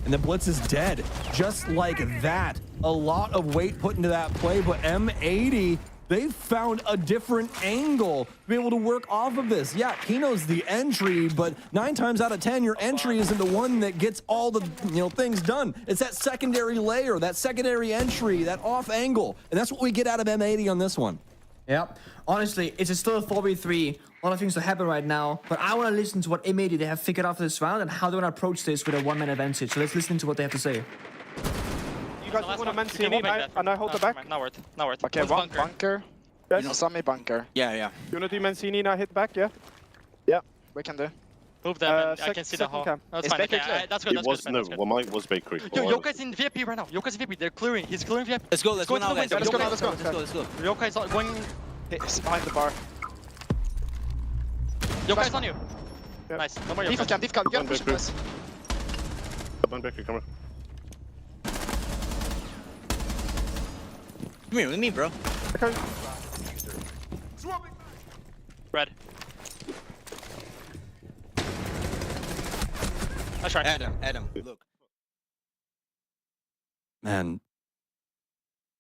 and the blitz is dead. Just like that. A lot of weight put into that play, but M80, they've found a different angle to be able to work off of this. Yeah, Kino's the entry, but 9 times out of 10, your entry isn't the one that gets all the, you know, things done. It's that secondary layer, that secondary entry, that off angle. And that's what we get out of M80 on this one. Yep. Honestly, it's still a 4v3. A lot of things to happen right now, but I want to listen to what M80 they have figured out for this round and how they're going to approach this with a one-man advantage. So let's listen to what they have to say. You guys want to Mancini and I hold the back? Not worth. Not worth. Okay, one bunker. Yes. You know, Sami bunker. Yeah. You want to do Mancini and I hit back, yeah? Yeah, we can do. Move them, I can see the hole. That's fine. Okay, that's good, that's good. No, well, mine was bakery. Yo, Yoka's in VIP right now. Yoka's in VIP. They're clearing. He's clearing VIP. Let's go now, guys. Let's go. Yoka's going... He's behind the bar. Yoka's on you. Yep. Nice. No more Diff Yoka. can, you can push this. One bakery, come on. Come here with me, bro. Okay. Red. Nice try. Adam, look. Man.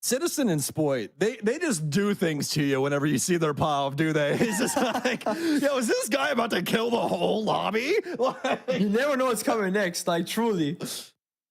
Citizen and Spoit, they just do things to you whenever you see their pop, do they? It's just like, yo, is this guy about to kill the whole lobby? You never know what's coming next, like, truly.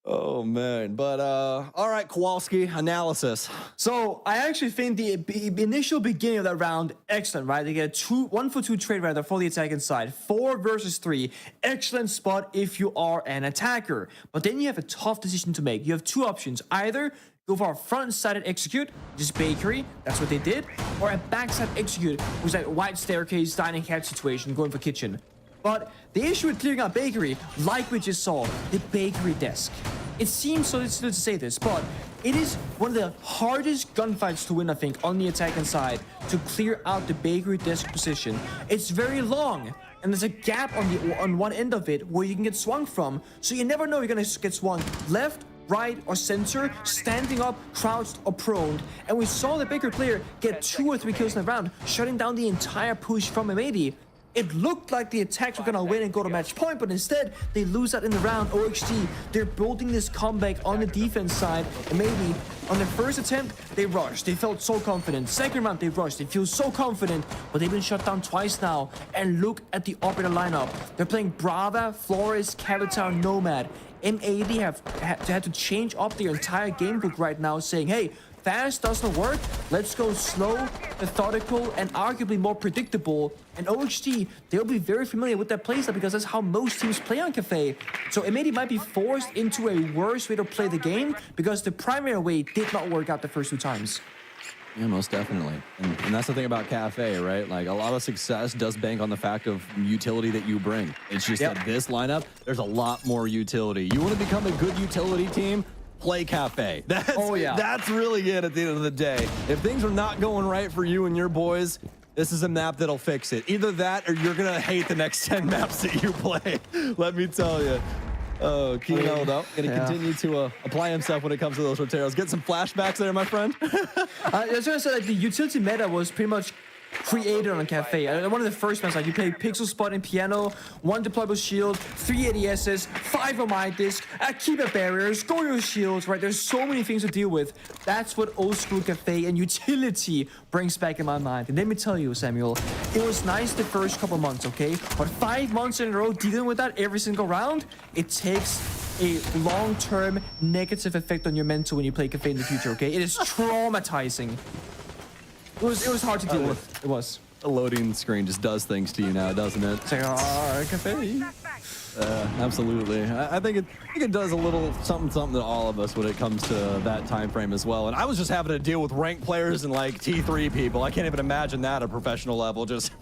Oh, man. But, all right, Kowalski, analysis. So, I actually think the initial beginning of that round, excellent, right? They get 1-for-2 trade rather for the attacking side. 4 versus 3. Excellent spot if you are an attacker. But then you have a tough decision to make. You have 2 options. Either go for a front-sided execute, just bakery, that's what they did, or a backside execute, which is that wide staircase, dining hatch situation, going for kitchen. But the issue with clearing out bakery, like we just saw, the bakery desk. It seems so silly to say this, but it is one of the hardest gunfights to win, I think, on the attacking side, to clear out the bakery desk position. It's very long, and there's a gap on one end of it where you can get swung from, so you never know you're gonna get swung left, right, or center, standing up, crouched, or prone. And we saw the bakery player get 2 or 3 kills in the round, shutting down the entire push from M80. It looked like the attacks were gonna win and go to match point, but instead, they lose that in the round. OHG, they're building this comeback on the defense side, and maybe on their first attempt, they rushed. They felt so confident. Second round, they rushed. They feel so confident, but they've been shut down twice now. And look at the operator lineup. They're playing Brava, Flores, Cavitaar, Nomad. M80 have had to change up their entire game book right now, saying, hey, fast doesn't work. Let's go slow, methodical, and arguably more predictable. And OHG, they'll be very familiar with that playstyle because that's how most teams play on Cafe. So M80 might be forced into a worse way to play the game because the primary way did not work out the first 2 times. Yeah, most definitely. And that's the thing about Cafe, right? Like, a lot of success does bank on the fact of utility that you bring. It's just that this lineup, there's a lot more utility. You want to become a good utility team? Play Cafe. That's really it at the end of the day. If things are not going right for you and your boys, this is a map that'll fix it. Either that or you're going to hate the next 10 maps that you play. Let me tell you. Oh, Kino, though, going to continue to apply himself when it comes to those roteros. Get some flashbacks there, my friend. I was going to say, like, the utility meta was pretty much created on Cafe. One of the first maps, like you play Pixel Spot and Piano, 1 deployable shield, 3 ADSs, 5 on my disc, keeper barriers, go your shields, right? There's so many things to deal with. That's what old school Cafe and utility brings back in my mind. And let me tell you, Samuel, it was nice the first couple months, okay? But 5 months in a row dealing with that every single round, it takes a long-term negative effect on your mental when you play Cafe in the future, okay? It is traumatizing. It was hard to deal with. It was. The loading screen just does things to you now, doesn't it? It's like, Cafe. Absolutely. I think it does a little something to all of us when it comes to that time frame as well. And I was just having to deal with ranked players and like T3 people. I can't even imagine that at a professional level. Just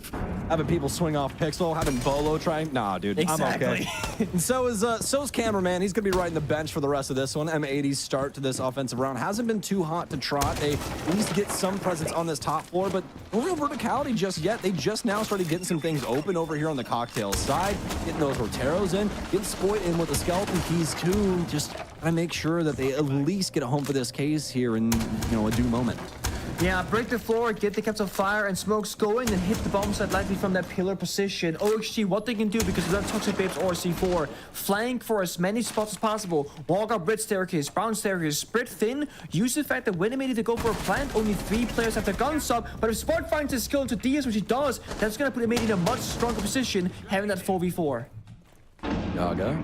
having people swing off Pixel, having Bolo trying. Nah, dude, exactly. I'm okay. And so's Cameraman. He's gonna be riding the bench for the rest of this one. M80's start to this offensive round hasn't been too hot to trot. They at least get some presence on this top floor, but no real verticality just yet. They just now started getting some things open over here on the Cocktail side, getting those Roteros in, getting Spoit in with the skeleton keys too. Just gotta make sure that they at least get home for this case here in, a due moment. Yeah, break the floor, get the caps of fire and smokes going, and hit the bomb site likely from that pillar position. OXG, what they can do because of that Toxic Babes or C4, flank for as many spots as possible. Walk up red staircase, brown staircase, spread thin. Use the fact that when they made it to go for a plant, only 3 players have their guns up. But if Sport finds his skill into DS, which he does, that's gonna put him in a much stronger position, having that 4v4. Yaga.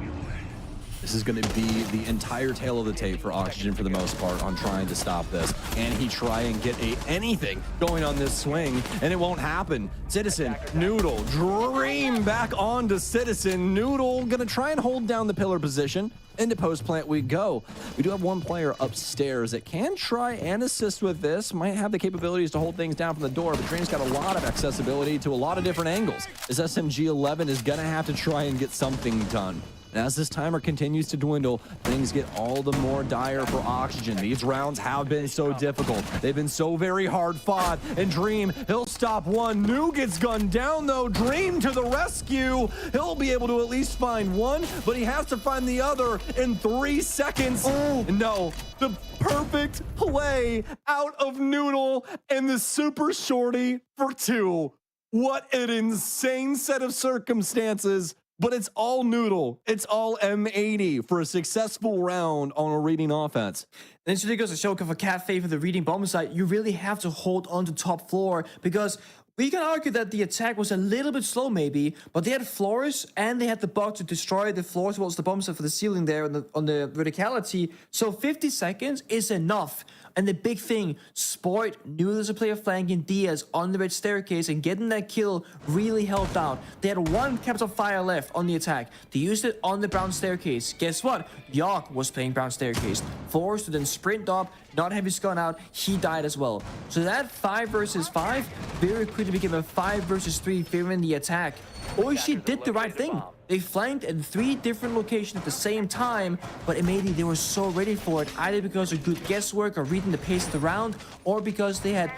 This is going to be the entire tail of the tape for Oxygen for the most part on trying to stop this. Can he try and get anything going on this swing? And it won't happen. Citizen, Noodle, Dream back on to Citizen. Noodle going to try and hold down the pillar position. Into post plant we go. We do have one player upstairs that can try and assist with this. Might have the capabilities to hold things down from the door, but Dream's got a lot of accessibility to a lot of different angles. This SMG-11 is going to have to try and get something done. And as this timer continues to dwindle, things get all the more dire for Oxygen. These rounds have been so difficult. They've been so very hard fought. And Dream, he'll stop one. New gets gunned down though. Dream to the rescue. He'll be able to at least find one, but he has to find the other in 3 seconds. Oh. No, the perfect play out of Noodle and the super shorty for 2. What an insane set of circumstances. But it's all Noodle. It's all M80 for a successful round on a reading offense. And it's really goes to show for Cafe for the reading bomb site, you really have to hold on to top floor because we can argue that the attack was a little bit slow maybe, but they had floors and they had the bug to destroy the floors towards the bomb site for the ceiling there on the verticality. So 50 seconds is enough. And the big thing, Sport knew there's a player flanking Diaz on the red staircase, and getting that kill really helped out. They had 1 caps of fire left on the attack. They used it on the brown staircase. Guess what? Yogg was playing brown staircase. Forced to then sprint up, not have his gun out, he died as well. So that 5 versus 5 very quickly became a 5 versus 3 favoring the attack. Oishi did the right thing. They flanked in 3 different locations at the same time, but immediately they were so ready for it, either because of good guesswork or reading the pace of the round, or because they had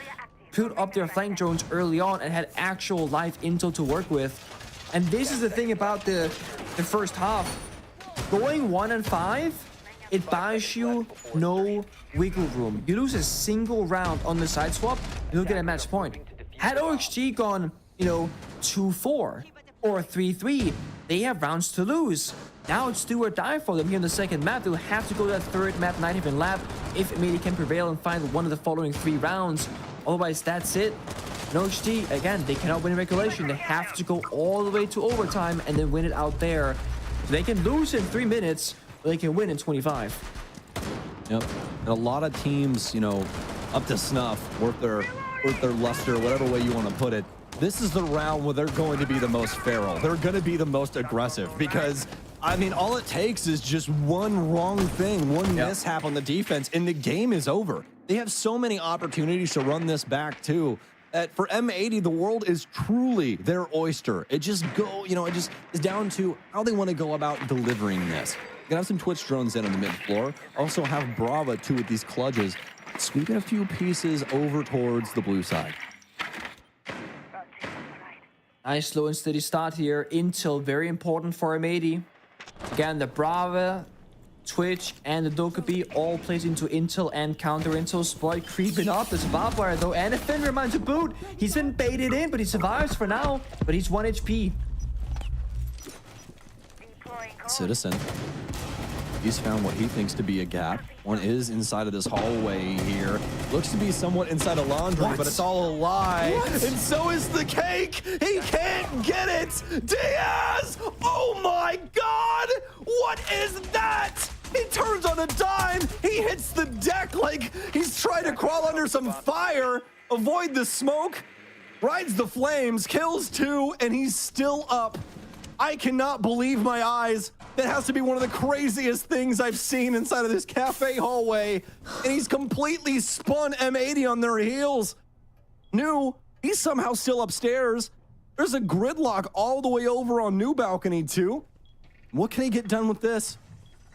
put up their flank drones early on and had actual live intel to work with. And this is the thing about the first half. Going 1 and 5, it buys you no wiggle room. You lose a single round on the side swap, you'll get a match point. Had OXG gone, 2-4 or 3-3, they have rounds to lose. Now it's do or die for them here in the second map. They'll have to go to that third map, not even lap, if Mayday can prevail and find one of the following 3 rounds. Otherwise, that's it. No OXG, again, they cannot win in regulation. They have to go all the way to overtime and then win it out there. They can lose in 3 minutes, but they can win in 25. Yep. And a lot of teams, up to snuff, worth their luster, whatever way you want to put it. This is the round where they're going to be the most feral. They're going to be the most aggressive because, all it takes is just one wrong thing, one mishap on the defense, and the game is over. They have so many opportunities to run this back, too. For M80, the world is truly their oyster. It just is down to how they want to go about delivering this. You're gonna have some Twitch drones in on the mid floor. Also have Brava, too, with these clutches, sweeping a few pieces over towards the blue side. Nice slow and steady start here. Intel, very important for M80. Again, the Brava Twitch, and the Dokkaebi all plays into intel and counter intel. Spot creeping up. There's a barbed wire though, and a Fenrir mine to boot. He's been baited in, but he survives for now. But he's 1 HP. Citizen. He's found what he thinks to be a gap. One is inside of this hallway here. Looks to be somewhat inside a laundry, but it's all a lie. And so is the cake. He can't get it. Diaz! Oh my God! What is that? He turns on a dime. He hits the deck like he's trying to crawl under some fire. Avoid the smoke. Rides the flames. Kills 2, and he's still up. I cannot believe my eyes. That has to be one of the craziest things I've seen inside of this cafe hallway. And he's completely spun M80 on their heels. New, he's somehow still upstairs. There's a gridlock all the way over on New balcony too. What can he get done with this?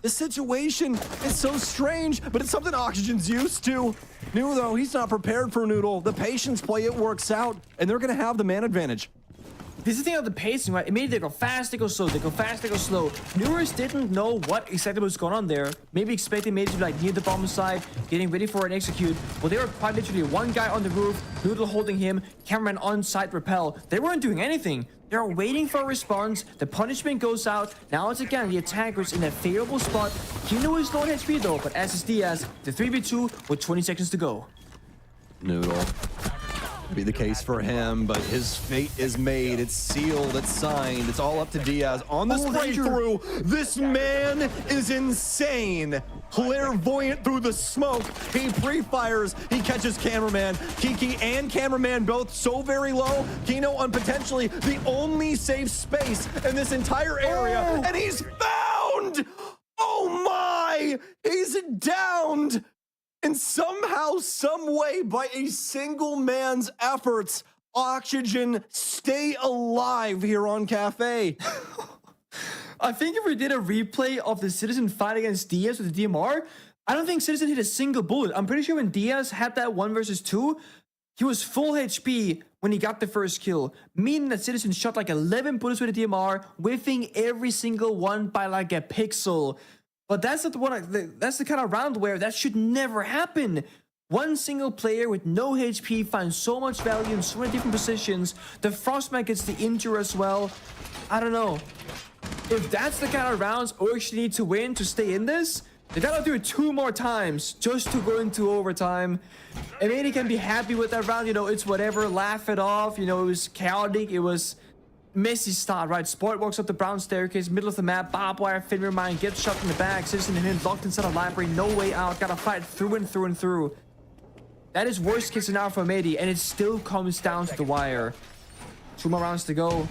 This situation is so strange, but it's something Oxygen's used to. New though, he's not prepared for Noodle. The patience play, it works out, and they're gonna have the man advantage. This is the thing of the pacing, right? It made they go fast, they go slow, they go fast, they go slow. Newers didn't know what exactly was going on there. Maybe expecting maybe to be like near the bomb side, getting ready for an execute. Well, they were quite literally one guy on the roof, Noodle holding him, cameraman on site repel. They weren't doing anything. They're waiting for a response. The punishment goes out. Now it's again the attackers in a favorable spot. Kino is low on HP though, but as is Diaz, the 3v2 with 20 seconds to go. Noodle. Be the case for him, but his fate is made. It's sealed. It's signed. It's all up to Diaz on the straight through. This man is insane. Clairvoyant through the smoke. He pre-fires. He catches cameraman. Kiki and cameraman both so very low. Kino on potentially the only safe space in this entire area, and he's found. Oh my! He's downed. And somehow, some way, by a single man's efforts, Oxygen stay alive here on Cafe. I think if we did a replay of the Citizen fight against Diaz with the DMR, I don't think Citizen hit a single bullet. I'm pretty sure when Diaz had that 1 versus 2, he was full HP when he got the first kill, meaning that Citizen shot like 11 bullets with the DMR, whiffing every single one by like a pixel. But that's not the one. That's the kind of round where that should never happen. One single player with no HP finds so much value in so many different positions. The Frostman gets the injury as well. I don't know. If that's the kind of rounds Orcs need to win to stay in this, they gotta do it 2 more times just to go into overtime. And maybe can be happy with that round. You know, it's whatever. Laugh it off. You know, it was chaotic. It was messy start, right? Sport walks up the brown staircase, middle of the map, barbed wire, Fenrir mine, gets shot in the back, Citizen and him locked inside a library, no way out, gotta fight through and through and through. That is worst case scenario for Medi, and it still comes down to the wire. 2 more rounds to go.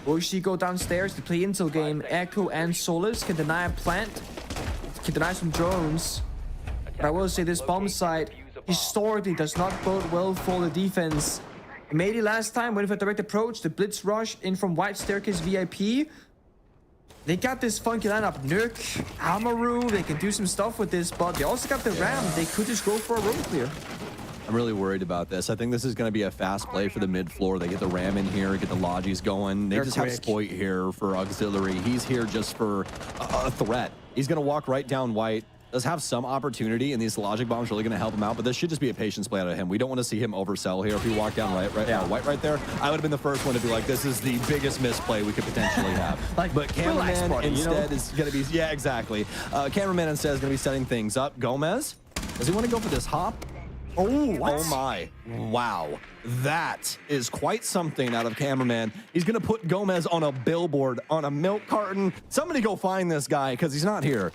Oishi go downstairs to play intel game. Echo and Solus can deny a plant, can deny some drones. But I will say this bomb site historically does not bode well for the defense. Medi last time went for direct approach, the blitz rush in from white staircase VIP. They got this funky lineup, Nuke, Amaru, they can do some stuff with this, but they also got the Ram. They could just go for a room clear. I'm really worried about this. I think this is going to be a fast play for the mid floor. They get the Ram in here, get the Logis going. They just have Spoit here for auxiliary. He's here just for a threat. He's going to walk right down white. Does have some opportunity, and these logic bombs really going to help him out, but this should just be a patience play out of him. We don't want to see him oversell here. If he walked down white right there, I would have been the first one to be like, this is the biggest misplay we could potentially have. But cameraman instead is going to be, yeah, exactly. Cameraman instead is going to be setting things up. Gomez, does he want to go for this hop? Oh, oh my. Wow. That is quite something out of cameraman. He's going to put Gomez on a billboard, on a milk carton. Somebody go find this guy because he's not here.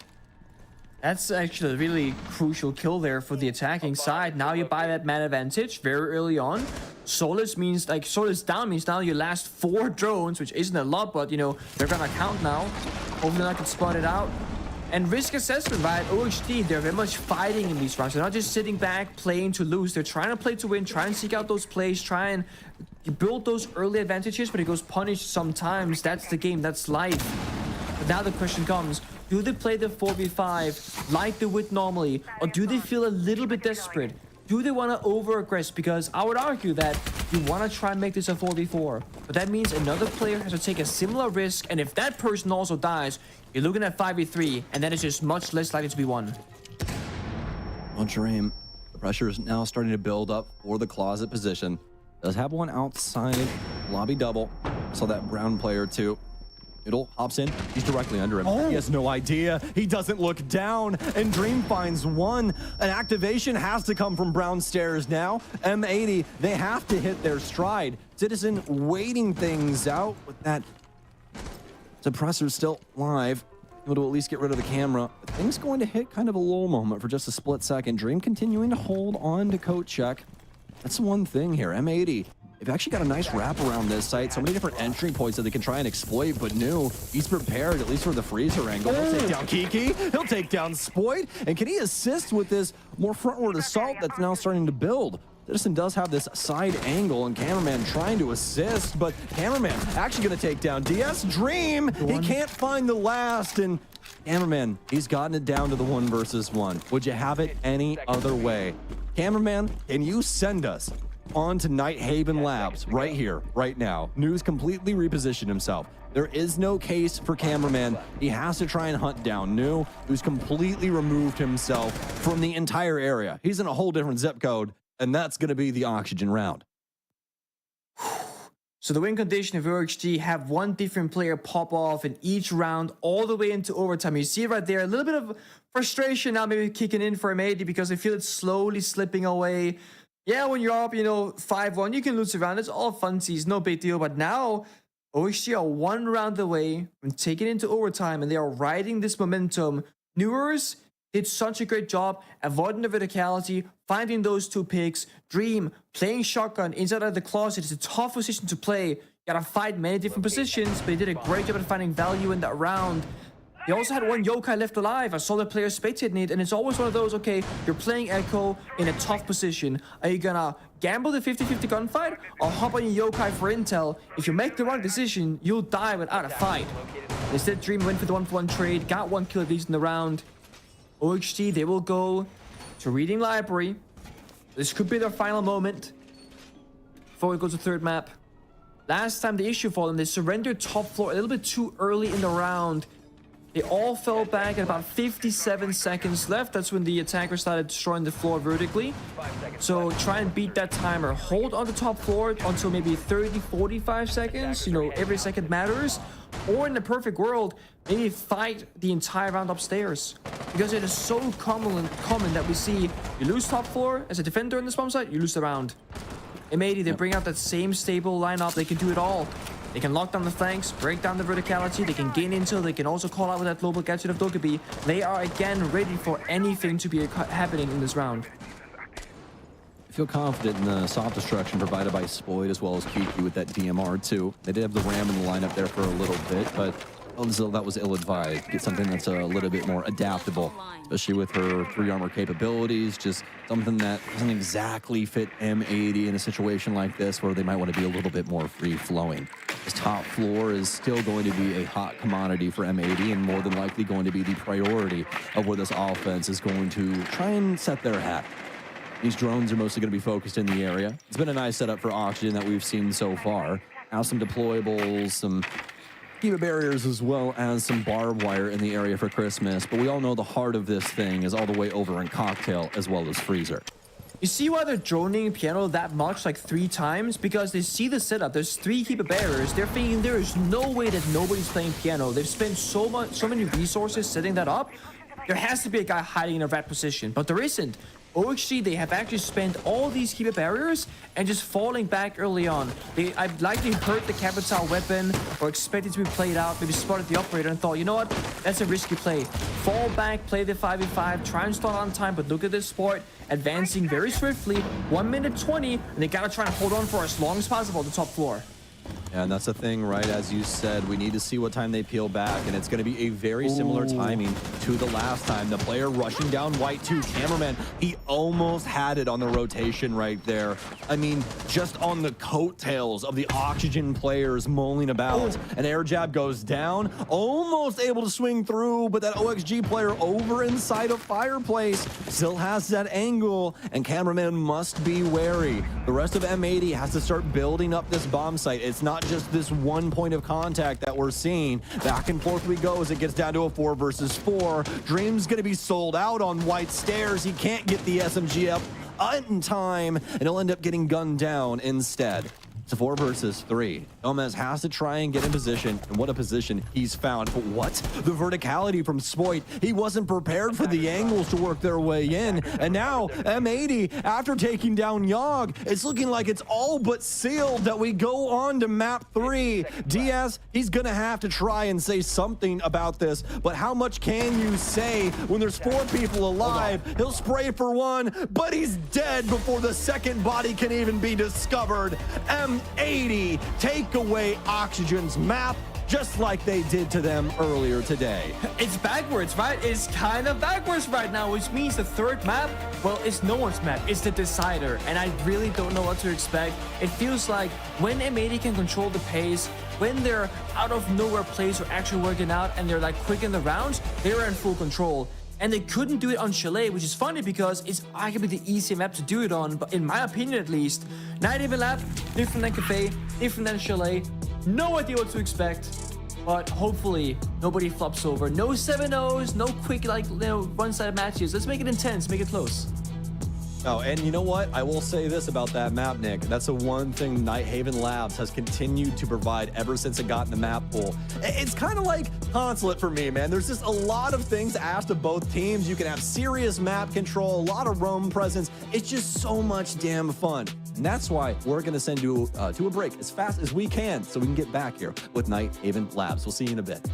That's actually a really crucial kill there for the attacking side. Now you buy that man advantage very early on. Solus means, like, Solus down means now your last 4 drones, which isn't a lot, but, you know, they're gonna count now. Hopefully I can spot it out. And risk assessment, right? OHD, they're very much fighting in these rounds. They're not just sitting back, playing to lose. They're trying to play to win, try and seek out those plays, try and build those early advantages, but it goes punished sometimes. That's the game, that's life. But now the question comes, do they play the 4v5 like they would normally, or do they feel a little bit desperate? do they want to over-aggress? Because I would argue that you want to try and make this a 4v4. But that means another player has to take a similar risk. And if that person also dies, you're looking at 5v3. And that is just much less likely to be won. Well, Dream, the pressure is now starting to build up for the closet position. Does have one outside lobby double. Saw that brown player too. Middle hops in. He's directly under him. Oh. He has no idea. He doesn't look down. And Dream finds one. An activation has to come from Brown Stairs now. M80, they have to hit their stride. Citizen waiting things out with that suppressor still live. Able to at least get rid of the camera. Things going to hit kind of a lull moment for just a split second. Dream continuing to hold on to coat check. That's one thing here. M80. They've actually got a nice wrap around this site. So many different entry points that they can try and exploit, but new. He's prepared, at least for the freezer angle. He'll take down Kiki. He'll take down Spoit. And can he assist with this more frontward assault that's now starting to build? Citizen does have this side angle, and Cameraman trying to assist, but Cameraman actually going to take down DS Dream. He can't find the last, and Cameraman, he's gotten it down to the 1 versus 1. Would you have it any other way? Cameraman, can you send us on to Night Haven Labs right here, right now? News completely repositioned himself. There is no case for Cameraman. He has to try and hunt down New, who's completely removed himself from the entire area. He's in a whole different zip code, and that's going to be the oxygen round. So the win condition of OHG have one different player pop off in each round all the way into overtime. You see it right there, a little bit of frustration now maybe kicking in for M80 because they feel it's slowly slipping away. Yeah, when you're up, 5-1, you can lose a round. It's all funsies, no big deal. But now, OHG are 1 round away from taking it into overtime, and they are riding this momentum. Newers did such a great job avoiding the verticality, finding those 2 picks. Dream playing shotgun inside of the closet. It's a tough position to play. You gotta fight many different positions, but he did a great job at finding value in that round. He also had 1 Yokai left alive. I saw the player spectating it, and it's always one of those, okay, you're playing Echo in a tough position. Are you gonna gamble the 50-50 gunfight or hop on your Yokai for intel? If you make the wrong decision, you'll die without a fight. Instead, Dream went for the 1-for-1 trade, got 1 kill at least in the round. OHG, they will go to Reading Library. This could be their final moment before we go to 3rd map. Last time the issue for them, they surrendered top floor a little bit too early in the round. They all fell back at about 57 seconds left. That's when the attacker started destroying the floor vertically. So try and beat that timer. Hold on the top floor until maybe 30, 45 seconds. Every second matters. Or in the perfect world, maybe fight the entire round upstairs. Because it is so common that we see you lose top floor as a defender in this bomb site, you lose the round. M80, they bring out that same stable lineup. They can do it all. They can lock down the flanks, break down the verticality, they can gain intel, they can also call out with that global gadget of Dokkaebi. They are again ready for anything to be happening in this round. I feel confident in the soft destruction provided by Spoit as well as Kiki with that DMR too. They did have the Ram in the lineup there for a little bit, but that was ill-advised. Get something that's a little bit more adaptable, especially with her 3 armor capabilities. Just something that doesn't exactly fit M80 in a situation like this where they might want to be a little bit more free-flowing. This top floor is still going to be a hot commodity for M80 and more than likely going to be the priority of where this offense is going to try and set their hat. These drones are mostly going to be focused in the area. It's been a nice setup for Oxygen that we've seen so far. Now some deployables, some Kiva barriers, as well as some barbed wire in the area for Christmas. But we all know the heart of this thing is all the way over in Cocktail as well as Freezer. You see why they're droning Piano that much, like 3 times? Because they see the setup. There's 3 Kiva barriers. They're thinking there is no way that nobody's playing Piano. They've spent so many resources setting that up. There has to be a guy hiding in a rat position, but there isn't. OHG, they have actually spent all these Kiva barriers and just falling back early on. I've likely heard the Capital weapon or expected to be played out, maybe spotted the operator and thought, you know what, that's a risky play. Fall back, play the 5v5, try and start on time, but look at this sport, advancing very swiftly, 1 minute 20, and they gotta try and hold on for as long as possible on the top floor. And that's the thing, right? As you said, we need to see what time they peel back, and it's going to be a very similar timing to the last time. The player rushing down white too. Cameraman, he almost had it on the rotation right there. I mean, just on the coattails of the Oxygen players mulling about. An air jab goes down, almost able to swing through, but that OXG player over inside of Fireplace still has that angle, and Cameraman must be wary. The rest of M80 has to start building up this bomb site. It's not just this one point of contact that we're seeing. Back and forth we go as it gets down to a 4 versus 4. Dream's gonna be sold out on white stairs. He can't get the SMG up in time, and he'll end up getting gunned down instead. It's a 4 versus 3. Gomez has to try and get in position, and what a position he's found. But what? The verticality from Spoit. He wasn't prepared for the angles to work their way in. And now, M80, after taking down Yogg, it's looking like it's all but sealed that we go on to map 3. DS, he's gonna have to try and say something about this, but how much can you say when there's 4 people alive? He'll spray for 1, but he's dead before the second body can even be discovered. M80 take away Oxygen's map just like they did to them earlier today. It's backwards, right? It's kind of backwards right now, which means the third map, well, it's no one's map. It's the decider, and I really don't know what to expect. It feels like when M80 can control the pace, when their out of nowhere plays are actually working out and they're like quick in the rounds, they're in full control. And they couldn't do it on Chalet, which is funny because it's arguably the easy map to do it on, but in my opinion at least. Night Even Lab, different than Cafe, different than Chalet. No idea what to expect, but hopefully nobody flops over. No 7-0s, no quick one-sided matches. Let's make it intense, make it close. Oh, and you know what? I will say this about that map, Nick. That's the one thing Nighthaven Labs has continued to provide ever since it got in the map pool. It's kind of like Consulate for me, man. There's just a lot of things asked of both teams. You can have serious map control, a lot of roam presence. It's just so much damn fun. And that's why we're going to send you to a break as fast as we can so we can get back here with Nighthaven Labs. We'll see you in a bit.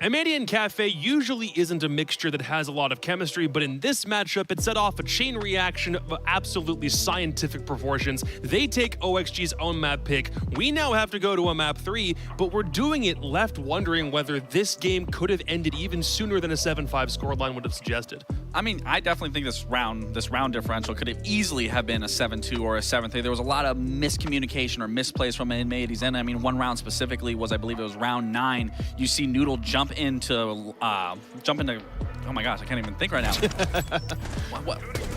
M80 and Cafe usually isn't a mixture that has a lot of chemistry, but in this matchup, it set off a chain reaction of absolutely scientific proportions. They take OXG's own map pick. We now have to go to a map 3, but we're doing it left wondering whether this game could have ended even sooner than a 7-5 scoreline would have suggested. I mean, I definitely think this round differential could have easily have been a 7-2 or a 7-3. There was a lot of miscommunication or misplays from M80's end. I mean, one round specifically was, I believe it was round 9. You see Noodle jump into, oh my gosh, I can't even think right now.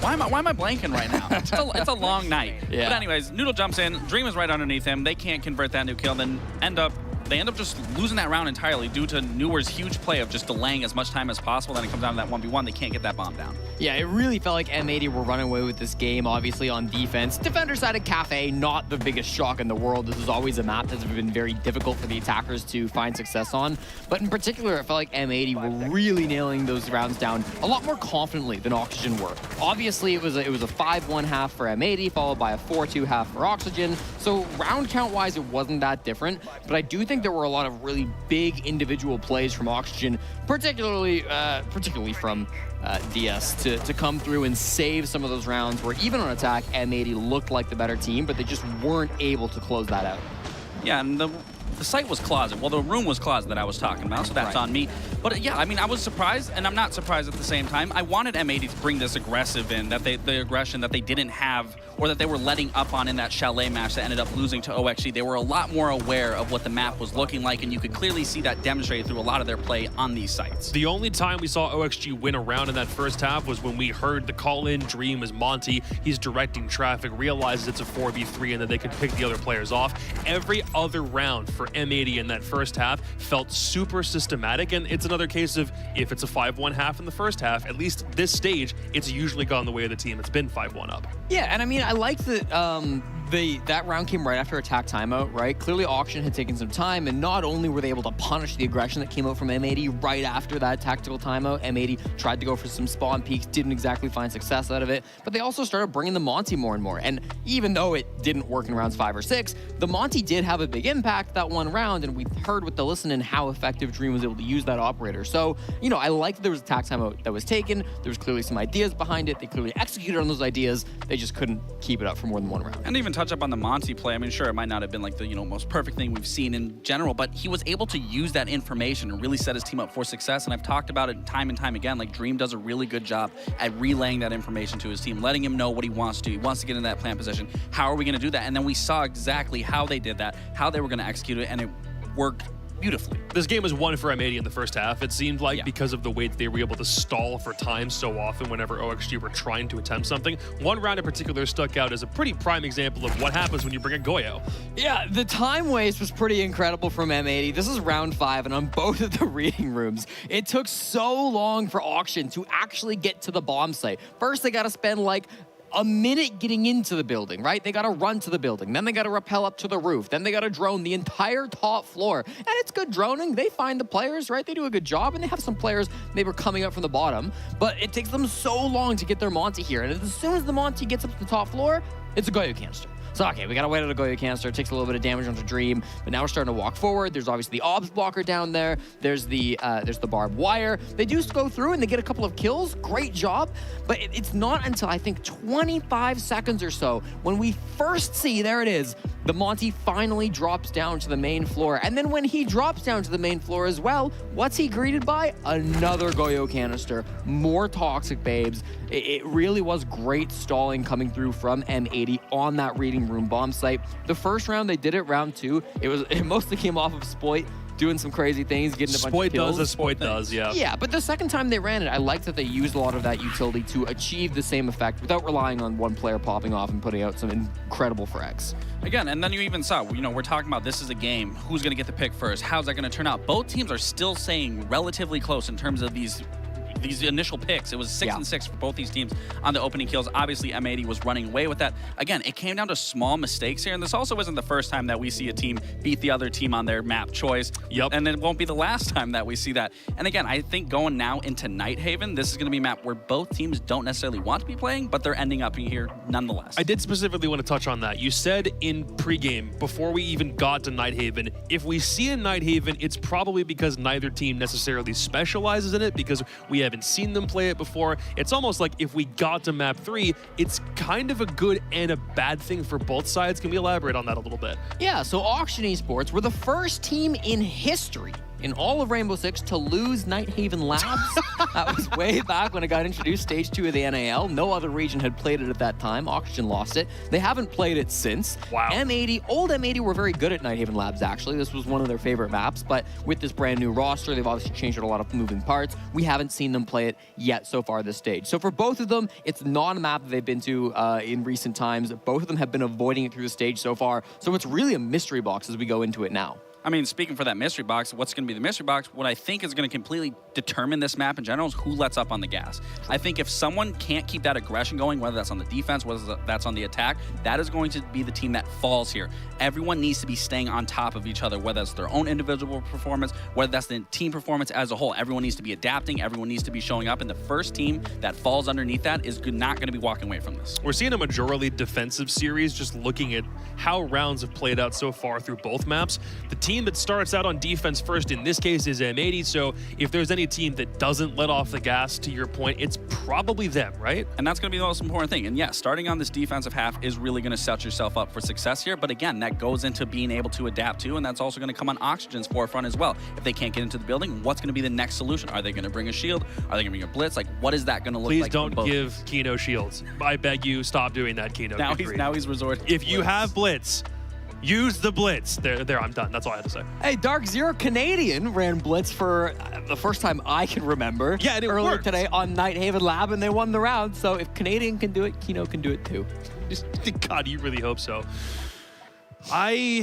Why am I blanking right now? It's a long night. Yeah. But anyways, Noodle jumps in, Dream is right underneath him. They can't convert that into kill, then they end up just losing that round entirely due to Newer's huge play of just delaying as much time as possible. Then it comes down to that 1v1. They can't get that bomb down. Yeah, it really felt like M80 were running away with this game, obviously on defense. Defender side of Cafe, not the biggest shock in the world. This is always a map that's been very difficult for the attackers to find success on. But in particular, it felt like M80 were really nailing those rounds down a lot more confidently than Oxygen were. Obviously, it was a 5-1 half for M80, followed by a 4-2 half for Oxygen. So round count-wise, it wasn't that different. But I do think there were a lot of really big individual plays from Oxygen, particularly from DS to come through and save some of those rounds where even on attack, M80 looked like the better team, but they just weren't able to close that out. Yeah, and the site was closet. Well, the room was closet that I was talking about, so that's Right. on me. But yeah, I mean, I was surprised, and I'm not surprised at the same time. I wanted M80 to bring this aggressive in, the aggression that they didn't have, or that they were letting up on in that Chalet match that ended up losing to OXG. They were a lot more aware of what the map was looking like, and you could clearly see that demonstrated through a lot of their play on these sites. The only time we saw OXG win a round in that first half was when we heard the call-in. Dream as Monty. He's directing traffic, realizes it's a 4v3, and that they could pick the other players off. Every other round for M80 in that first half felt super systematic, and it's another case of if it's a 5-1 half in the first half, at least this stage, it's usually gone the way of the team. It's been 5-1 up. Yeah, and I mean, I like that that round came right after attack timeout, right? Clearly, Auction had taken some time, and not only were they able to punish the aggression that came out from M80 right after that tactical timeout, M80 tried to go for some spawn peaks, didn't exactly find success out of it, but they also started bringing the Monty more and more. And even though it didn't work in rounds 5 or 6, the Monty did have a big impact that one round, and we heard with the listening how effective Dream was able to use that operator. So, you know, I like that there was a attack timeout that was taken. There was clearly some ideas behind it. They clearly executed on those ideas. They just couldn't keep it up for more than one round. And even touch up on the Monty play. I mean, sure, it might not have been like the most perfect thing we've seen in general, but he was able to use that information and really set his team up for success. And I've talked about it time and time again. Like, Dream does a really good job at relaying that information to his team, letting him know what he wants to do. He wants to get in that plant position. How are we going to do that? And then we saw exactly how they did that, how they were going to execute it, and it worked beautifully. This game was won for M80 in the first half. It seemed like because of the way that they were able to stall for time so often whenever OXG were trying to attempt something. One round in particular stuck out as a pretty prime example of what happens when you bring a Goyo. Yeah, the time waste was pretty incredible from M80. This is round 5, and on both of the reading rooms, it took so long for Auction to actually get to the bomb site. First, they got to spend like a minute getting into the building, right? They got to run to the building. Then they got to rappel up to the roof. Then they got to drone the entire top floor. And it's good droning. They find the players, right? They do a good job, and they have some players maybe coming up from the bottom. But it takes them so long to get their Monty here. And as soon as the Monty gets up to the top floor, it's a Goyo canister. So, okay, we got to wait on a Goyo canister. It takes a little bit of damage onto Dream, but now we're starting to walk forward. There's obviously the obs blocker down there. There's the barbed wire. They do go through and they get a couple of kills. Great job. But it's not until I think 25 seconds or so when we first see, there it is, the Monty finally drops down to the main floor. And then when he drops down to the main floor as well, what's he greeted by? Another Goyo canister. More toxic babes. It really was great stalling coming through from M80 on that reading room bomb site. The first round they did it, round 2, it mostly came off of Spoit doing some crazy things, getting a bunch of kills. Spoit does as Spoit does, yeah. Yeah, but the second time they ran it, I liked that they used a lot of that utility to achieve the same effect without relying on one player popping off and putting out some incredible frags. Again, and then you even saw, we're talking about this is a game. Who's going to get the pick first? How's that going to turn out? Both teams are still staying relatively close in terms of these these initial picks. It was 6 and 6 for both these teams on the opening kills. Obviously, M80 was running away with that. Again, it came down to small mistakes here, and this also isn't the first time that we see a team beat the other team on their map choice. Yep. And it won't be the last time that we see that. And again, I think going now into Nighthaven, this is going to be a map where both teams don't necessarily want to be playing, but they're ending up here nonetheless. I did specifically want to touch on that. You said in pregame, before we even got to Nighthaven, if we see a Nighthaven, it's probably because neither team necessarily specializes in it, because we haven't seen them play it before. It's almost like if we got to map 3, it's kind of a good and a bad thing for both sides. Can we elaborate on that a little bit? Yeah, so Auction Esports were the first team in history in all of Rainbow Six to lose Nighthaven Labs. That was way back when it got introduced, Stage 2 of the NAL. No other region had played it at that time. Auction lost it. They haven't played it since. Wow. Old M80 were very good at Nighthaven Labs, actually. This was one of their favorite maps, but with this brand new roster, they've obviously changed a lot of moving parts. We haven't seen them play it yet so far this stage. So for both of them, it's not a map that they've been to in recent times. Both of them have been avoiding it through the stage so far, so it's really a mystery box as we go into it now. I mean, speaking for that mystery box, what's going to be the mystery box? What I think is going to completely determine this map in general is who lets up on the gas. I think if someone can't keep that aggression going, whether that's on the defense, whether that's on the attack, that is going to be the team that falls here. Everyone needs to be staying on top of each other, whether that's their own individual performance, whether that's the team performance as a whole. Everyone needs to be adapting. Everyone needs to be showing up. And the first team that falls underneath that is not going to be walking away from this. We're seeing a majorly defensive series, just looking at how rounds have played out so far through both maps. The team that starts out on defense first in this case is M80, so if there's any team that doesn't let off the gas, to your point, it's probably them, right? And that's going to be the most important thing. And yeah, starting on this defensive half is really going to set yourself up for success here. But again, that goes into being able to adapt to, and that's also going to come on Oxygen's forefront as well. If they can't get into the building, what's going to be the next solution? Are they going to bring a shield? Are they going to bring a blitz? Like, what is that going to look like? Please don't give Kino shields. I beg you, stop doing that, Kino. Now he's resorting. If you have blitz, use the blitz. There, I'm done. That's all I have to say. Hey, Dark Zero Canadian ran blitz for the first time I can remember. Yeah, and it earlier worked today on Nighthaven Lab, and they won the round. So if Canadian can do it, Kino can do it too. God, you really hope so. I'm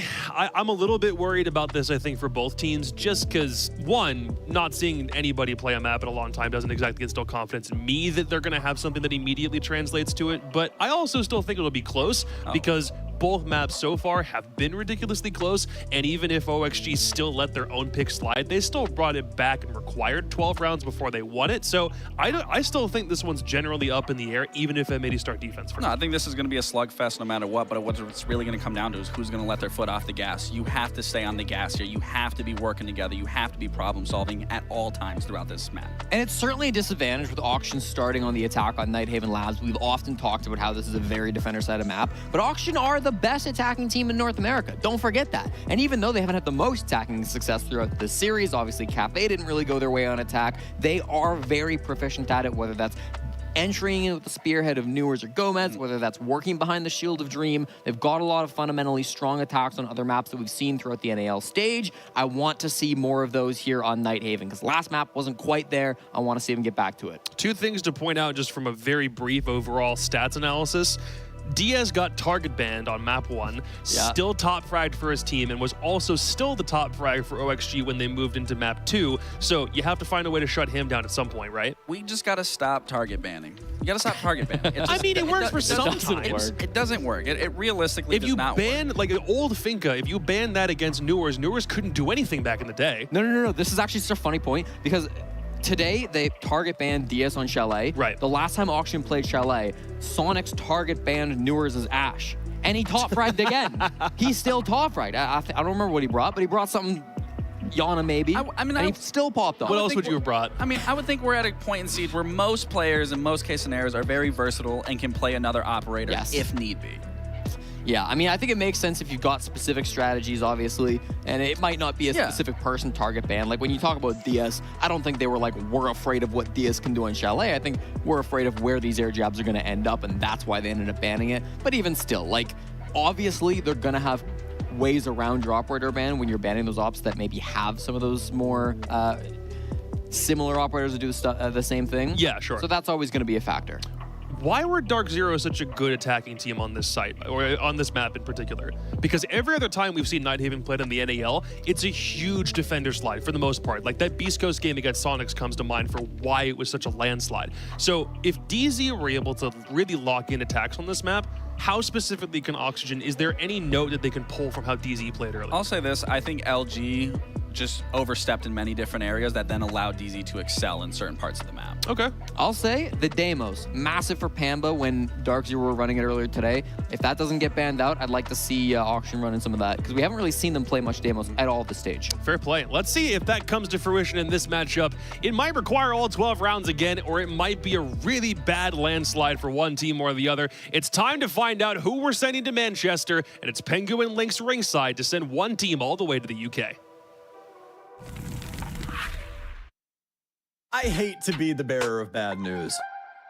a little bit worried about this, I think, for both teams, just because, one, not seeing anybody play a map in a long time doesn't exactly instill confidence in me that they're going to have something that immediately translates to it. But I also still think it'll be close because both maps so far have been ridiculously close, and even if OXG still let their own pick slide, they still brought it back and required 12 rounds before they won it. So I still think this one's generally up in the air, even if M80 start defense first. No, I think this is going to be a slugfest no matter what, but what it's really going to come down to is who's going to let their foot off the gas. You have to stay on the gas here. You have to be working together. You have to be problem solving at all times throughout this map. And it's certainly a disadvantage with Auction starting on the attack on Nighthaven Labs. We've often talked about how this is a very defender-sided map, but Auction are the best attacking team in North America. Don't forget that. And even though they haven't had the most attacking success throughout the series, obviously Cafe didn't really go their way on attack, they are very proficient at it, whether that's entering in with the spearhead of Newers or Gomez, whether that's working behind the Shield of Dream. They've got a lot of fundamentally strong attacks on other maps that we've seen throughout the NAL stage. I want to see more of those here on Nighthaven, because last map wasn't quite there. I want to see them get back to it. Two things to point out just from a very brief overall stats analysis. Diaz got target banned on map 1, still top fragged for his team, and was also still the top frag for OXG when they moved into map 2. So you have to find a way to shut him down at some point, right? We just got to stop target banning. You got to stop target banning. I mean, it works for sometimes. It doesn't work. It realistically does not work. If you ban, like an old Finka, if you ban that against Newers, Newers couldn't do anything back in the day. No. This is actually such a funny point, because today, they target banned Diaz on Chalet. Right. The last time Auction played Chalet, Sonic's target banned Newers as Ash. And he top fragged again. He's still top fragged. I don't remember what he brought, but he brought something, Yana maybe. And he still popped on. What else would you have brought? I mean, I would think we're at a point in Siege where most players in most case scenarios are very versatile and can play another operator if need be. Yeah, I mean, I think it makes sense if you've got specific strategies, obviously, and it might not be a specific person target ban. Like, when you talk about Diaz, I don't think they were like, we're afraid of what Diaz can do on Chalet. I think we're afraid of where these air jabs are going to end up, and that's why they ended up banning it. But even still, like, obviously, they're going to have ways around your operator ban when you're banning those ops that maybe have some of those more similar operators that do the same thing. Yeah, sure. So that's always going to be a factor. why were Dark Zero such a good attacking team on this site, or on this map in particular? Because every other time we've seen Nighthaven played in the NAL, it's a huge defender slide for the most part. Like that Beast Coast game against Sonics comes to mind for why it was such a landslide. So if DZ were able to really lock in attacks on this map, how specifically can Oxygen, is there any note that they can pull from how DZ played earlier? I'll say this, I think LG just overstepped in many different areas that then allowed DZ to excel in certain parts of the map. Okay. I'll say the demos, massive for Pamba when Dark Zero were running it earlier today. If that doesn't get banned out, I'd like to see Auction running some of that, because we haven't really seen them play much demos at all at this stage. Fair play. Let's see if that comes to fruition in this matchup. It might require all 12 rounds again, or it might be a really bad landslide for one team or the other. It's time to find out who we're sending to Manchester, and it's Penguin Links ringside to send one team all the way to the UK. I hate to be the bearer of bad news,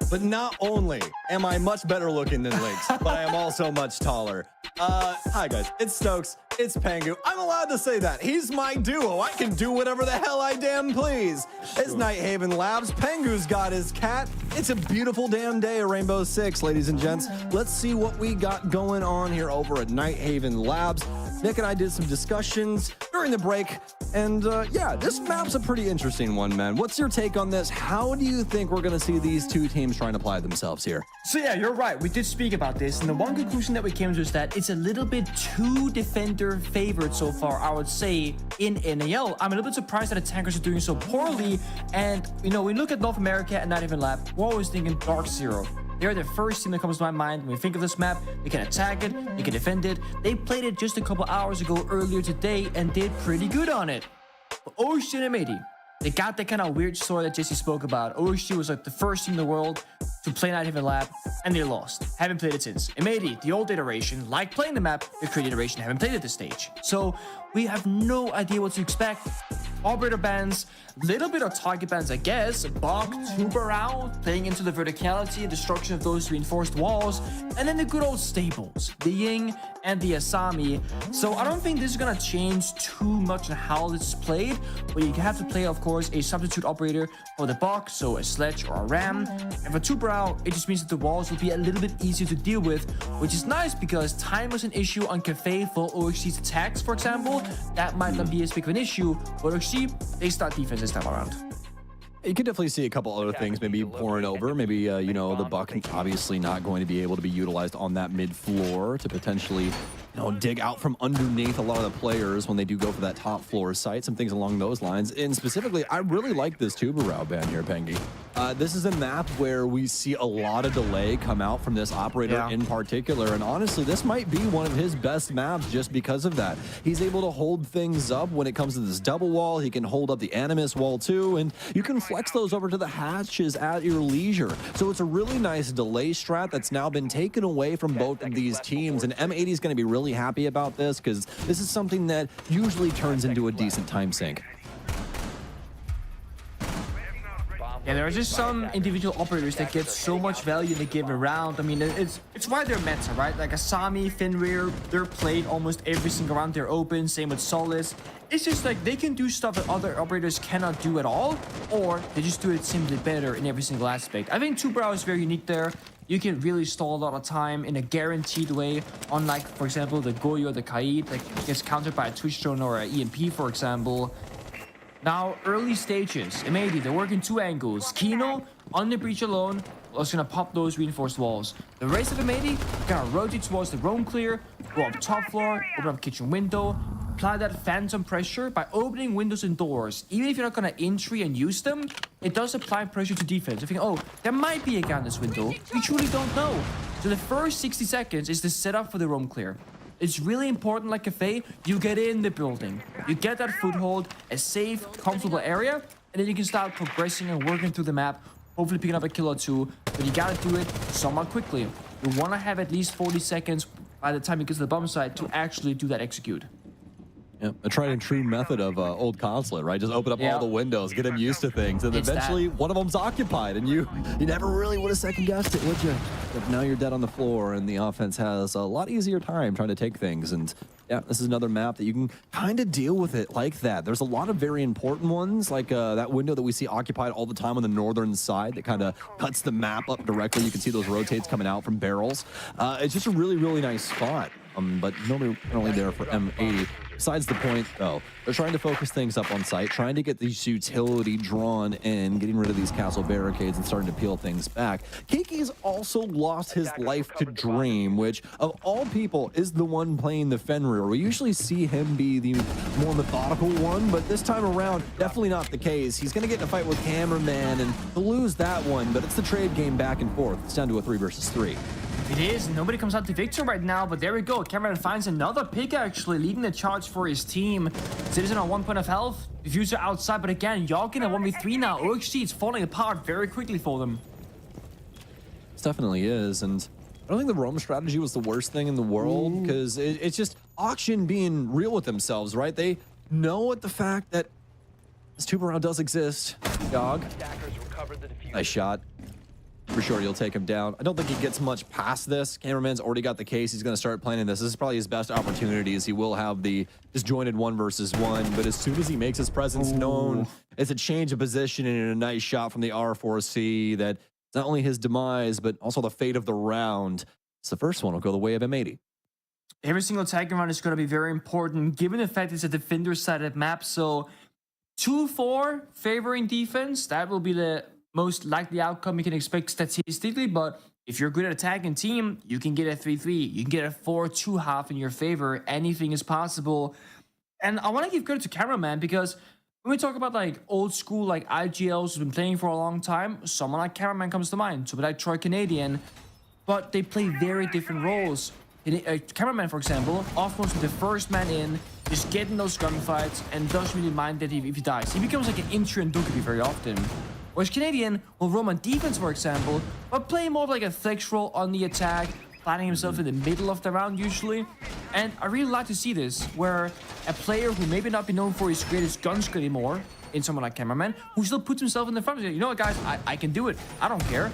but not only am I much better looking than Lynx, but I am also much taller. Hi guys, it's Stokes, it's Pengu. I'm allowed to say that. He's my duo. I can do whatever the hell I damn please. It's Nighthaven Labs. Pengu's got his cat. It's a beautiful damn day at Rainbow Six, ladies and gents. Let's see what we got going on here over at Nighthaven Labs. Nick and I did some discussions during the break, and yeah, this map's a pretty interesting one, man. What's your take on this? How do you think we're going to see these two teams trying to apply themselves here? So yeah, you're right. We did speak about this, and the one conclusion that we came to is that it's a little bit too defender favored so far, I would say, in NAL. I'm a little bit surprised that the tankers are doing so poorly, and you know, we look at North America and Nighthaven Lab, we're always thinking Dark Zero. They're the first team that comes to my mind when we think of this map. They can attack it, they can defend it. They played it just a couple hours ago earlier today and did pretty good on it. But OHG and Amity, they got that kind of weird story that Jesse spoke about. OHG was like the first team in the world to play Nighthaven Lab, and they lost. Haven't played it since. Amity, the old iteration, like playing the map, the current iteration haven't played at this stage. So we have no idea what to expect. Operator bans, little bit of target bans, I guess. Bog, Tuberau, playing into the verticality and destruction of those reinforced walls, and then the good old staples, the Ying and the Asami. So I don't think this is gonna change too much on how this is played, but you have to play, of course, a substitute operator for the Bog, so a Sledge or a Ram. And for Tuberau, it just means that the walls will be a little bit easier to deal with, which is nice because time was an issue on Cafe for OHC's attacks, for example. That might not be as big of an issue, but OHC, they start defense this time around. You could definitely see a couple other things maybe pouring over. Maybe, you know, the Buck obviously not going to be able to be utilized on that mid floor to potentially, you know, dig out from underneath a lot of the players when they do go for that top floor site, some things along those lines. And specifically, I really like this Tuberau ban here, Pengi. This is a map where we see a lot of delay come out from this operator in particular, and honestly, this might be one of his best maps just because of that. He's able to hold things up when it comes to this double wall. He can hold up the Animus wall too, and you can flex those over to the hatches at your leisure. So it's a really nice delay strat that's now been taken away from both of these teams, and M80 is going to be really happy about this because this is something that usually turns into a decent time sink. Yeah, there are just some individual operators that get so much value in a given round. I mean, it's why they're meta, right? Like Asami, Fenrir, they're played almost every single round. They're open. Same with Solace. It's just like they can do stuff that other operators cannot do at all, or they just do it simply better in every single aspect. I think Tuberau is very unique there. You can really stall a lot of time in a guaranteed way, unlike, for example, the Goyo or the Kaid, like gets countered by a Twitch drone or an EMP, for example. Now, early stages, Amady, they're working two angles. Kino, on the breach alone, is gonna pop those reinforced walls. The rest of Amady, gonna rotate towards the roam clear, go up top floor, open up kitchen window, apply that phantom pressure by opening windows and doors. Even if you're not gonna entry and use them, it does apply pressure to defense. You think, oh, there might be a guy in this window. We truly don't know. So the first 60 seconds is the setup for the roam clear. It's really important, like Cafe, you get in the building. You get that foothold, a safe, comfortable area, and then you can start progressing and working through the map, hopefully picking up a kill or two, but you gotta do it somewhat quickly. You wanna have at least 40 seconds by the time you get to the bomb site to actually do that execute. Yeah, a tried and true method of old consulate, right? Just open up all the windows, get them used to things, and eventually one of them's occupied, and you never really would have second guessed it, would you? But now you're dead on the floor, and the offense has a lot easier time trying to take things. And yeah, this is another map that you can kind of deal with it like that. There's a lot of very important ones, like that window that we see occupied all the time on the northern side that kind of cuts the map up directly. You can see those rotates coming out from barrels. It's just a really, really nice spot. But nobody only there for M80. Besides the point, though, they're trying to focus things up on site, trying to get these utility drawn in, getting rid of these castle barricades and starting to peel things back. Kiki's also lost his life to Dream, which, of all people, is the one playing the Fenrir. We usually see him be the more methodical one, but this time around, definitely not the case. He's going to get in a fight with Cameraman and lose that one, but it's the trade game back and forth. It's down to a 3 versus 3. It is. Nobody comes out to victory right now, but there we go. Cameron finds another pick, actually, leading the charge for his team. Citizen on 1 point of health. Diffuser outside, but again, Yarkin at 1v3 now. OXG, it's falling apart very quickly for them. It definitely is, and I don't think the roam strategy was the worst thing in the world, because it's just Auction being real with themselves, right? They know what the fact that this tube around does exist. Dog. Nice shot. For sure, you'll take him down. I don't think he gets much past this. Cameraman's already got the case. He's going to start planning this. This is probably his best opportunity, as he will have the disjointed 1 versus 1. But as soon as he makes his presence known, it's a change of position and a nice shot from the R4C that it's not only his demise, but also the fate of the round. It's the first one will go the way of M80. Every single tagging round is going to be very important, given the fact it's a defender-sided map. So 2-4 favoring defense, that will be the most likely outcome you can expect statistically. But if you're good at attacking team, you can get a 3-3. You can get a 4-2 half in your favor. Anything is possible. And I want to give credit to Cameraman, because when we talk about like old school like IGLs who's been playing for a long time, someone like Cameraman comes to mind. So like Troy Canadian, but they play very different roles. Cameraman, for example, often was the first man in, just getting those gunfights, and doesn't really mind that if he dies. He becomes like an intro and Dukaby very often. Whereas Canadian will roam on defense, for example, but play more of like a flex role on the attack, planting himself in the middle of the round usually. And I really like to see this, where a player who maybe not be known for his greatest gun skill anymore, in someone like Cameraman, who still puts himself in the front. You know what, guys, I can do it. I don't care.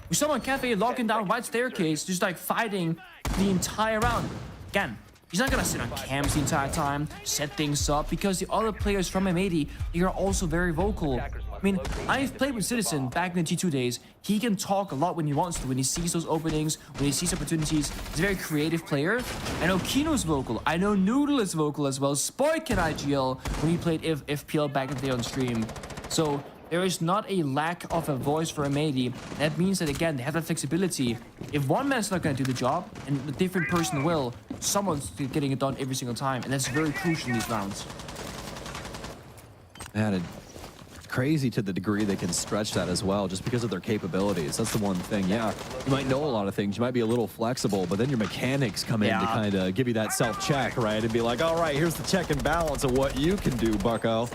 With someone Cafe locking down White Staircase, just like fighting the entire round. Again, he's not gonna sit on cams the entire time, set things up, because the other players from M80, they are also very vocal. I mean, I've played with Citizen back in the G2 days. He can talk a lot when he wants to, when he sees those openings, when he sees opportunities. He's a very creative player. I know Kino's vocal. I know Noodle is vocal as well. Spoy can IGL when he played FPL back in the day on stream. So there is not a lack of a voice for M80. That means that, again, they have that flexibility. If one man's not going to do the job, and a different person will, someone's getting it done every single time. And that's very crucial in these rounds. Man, crazy to the degree they can stretch that as well, just because of their capabilities. That's the one thing. Yeah, you might know a lot of things, you might be a little flexible, but then your mechanics come in to kind of give you that self-check, right? And be like, all right, here's the check and balance of what you can do, bucko.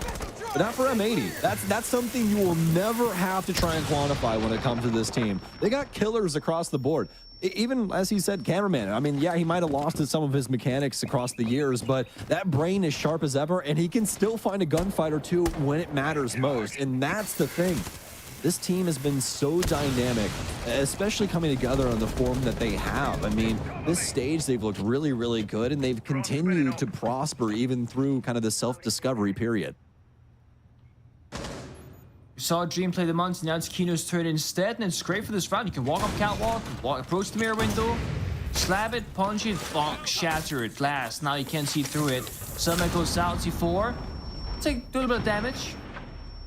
But not for M80. That's something you will never have to try and quantify when it comes to this team. They got killers across the board. Even, as he said, Cameraman. I mean, yeah, he might have lost some of his mechanics across the years, but that brain is sharp as ever, and he can still find a gunfight or two when it matters most. And that's the thing. This team has been so dynamic, especially coming together on the form that they have. I mean, this stage, they've looked really, really good, and they've continued to prosper even through kind of the self-discovery period. We saw Dream play the Monty, now it's Kino's turn instead, and it's great for this round. You can walk up catwalk, approach the mirror window, slap it, punch it, bonk, shatter it, glass. Now you can't see through it. Summon goes out, C4. Take a little bit of damage.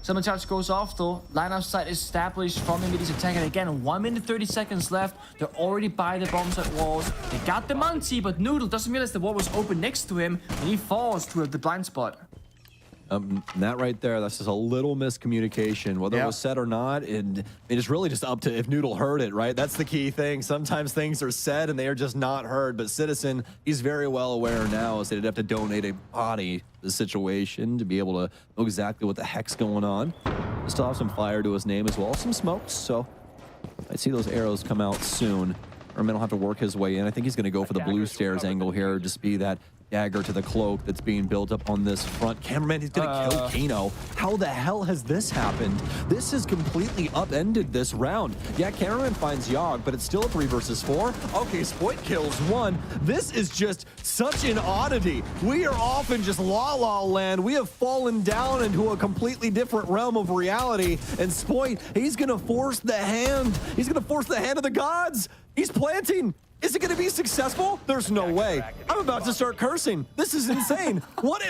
Summon charge goes off though. Line of sight is established from Immediate's attack, and again, 1 minute 30 seconds left. They're already by the bombs at walls. They got the Monty, but Noodle doesn't realize the wall was open next to him, and he falls to the blind spot. That right there, that's just a little miscommunication, whether it was said or not. And it's really just up to if Noodle heard it, right? That's the key thing. Sometimes things are said and they are just not heard. But Citizen, he's very well aware now, as they'd have to donate a body to the situation to be able to know exactly what the heck's going on. They still have some fire to his name as well, some smokes. So I see those arrows come out soon. Ermin will have to work his way in. I think he's going to go for the blue stairs angle here, just be that dagger to the cloak that's being built up on this front. Cameraman, he's going to kill Kano. How the hell has this happened? This has completely upended this round. Yeah, Cameraman finds Yogg, but it's still a 3 versus 4. Okay, Spoit kills 1. This is just such an oddity. We are off in just la-la land. We have fallen down into a completely different realm of reality. And Spoit, he's going to force the hand. He's going to force the hand of the gods. He's planting. Is it going to be successful? There's no way. I'm about to start cursing. This is insane. What?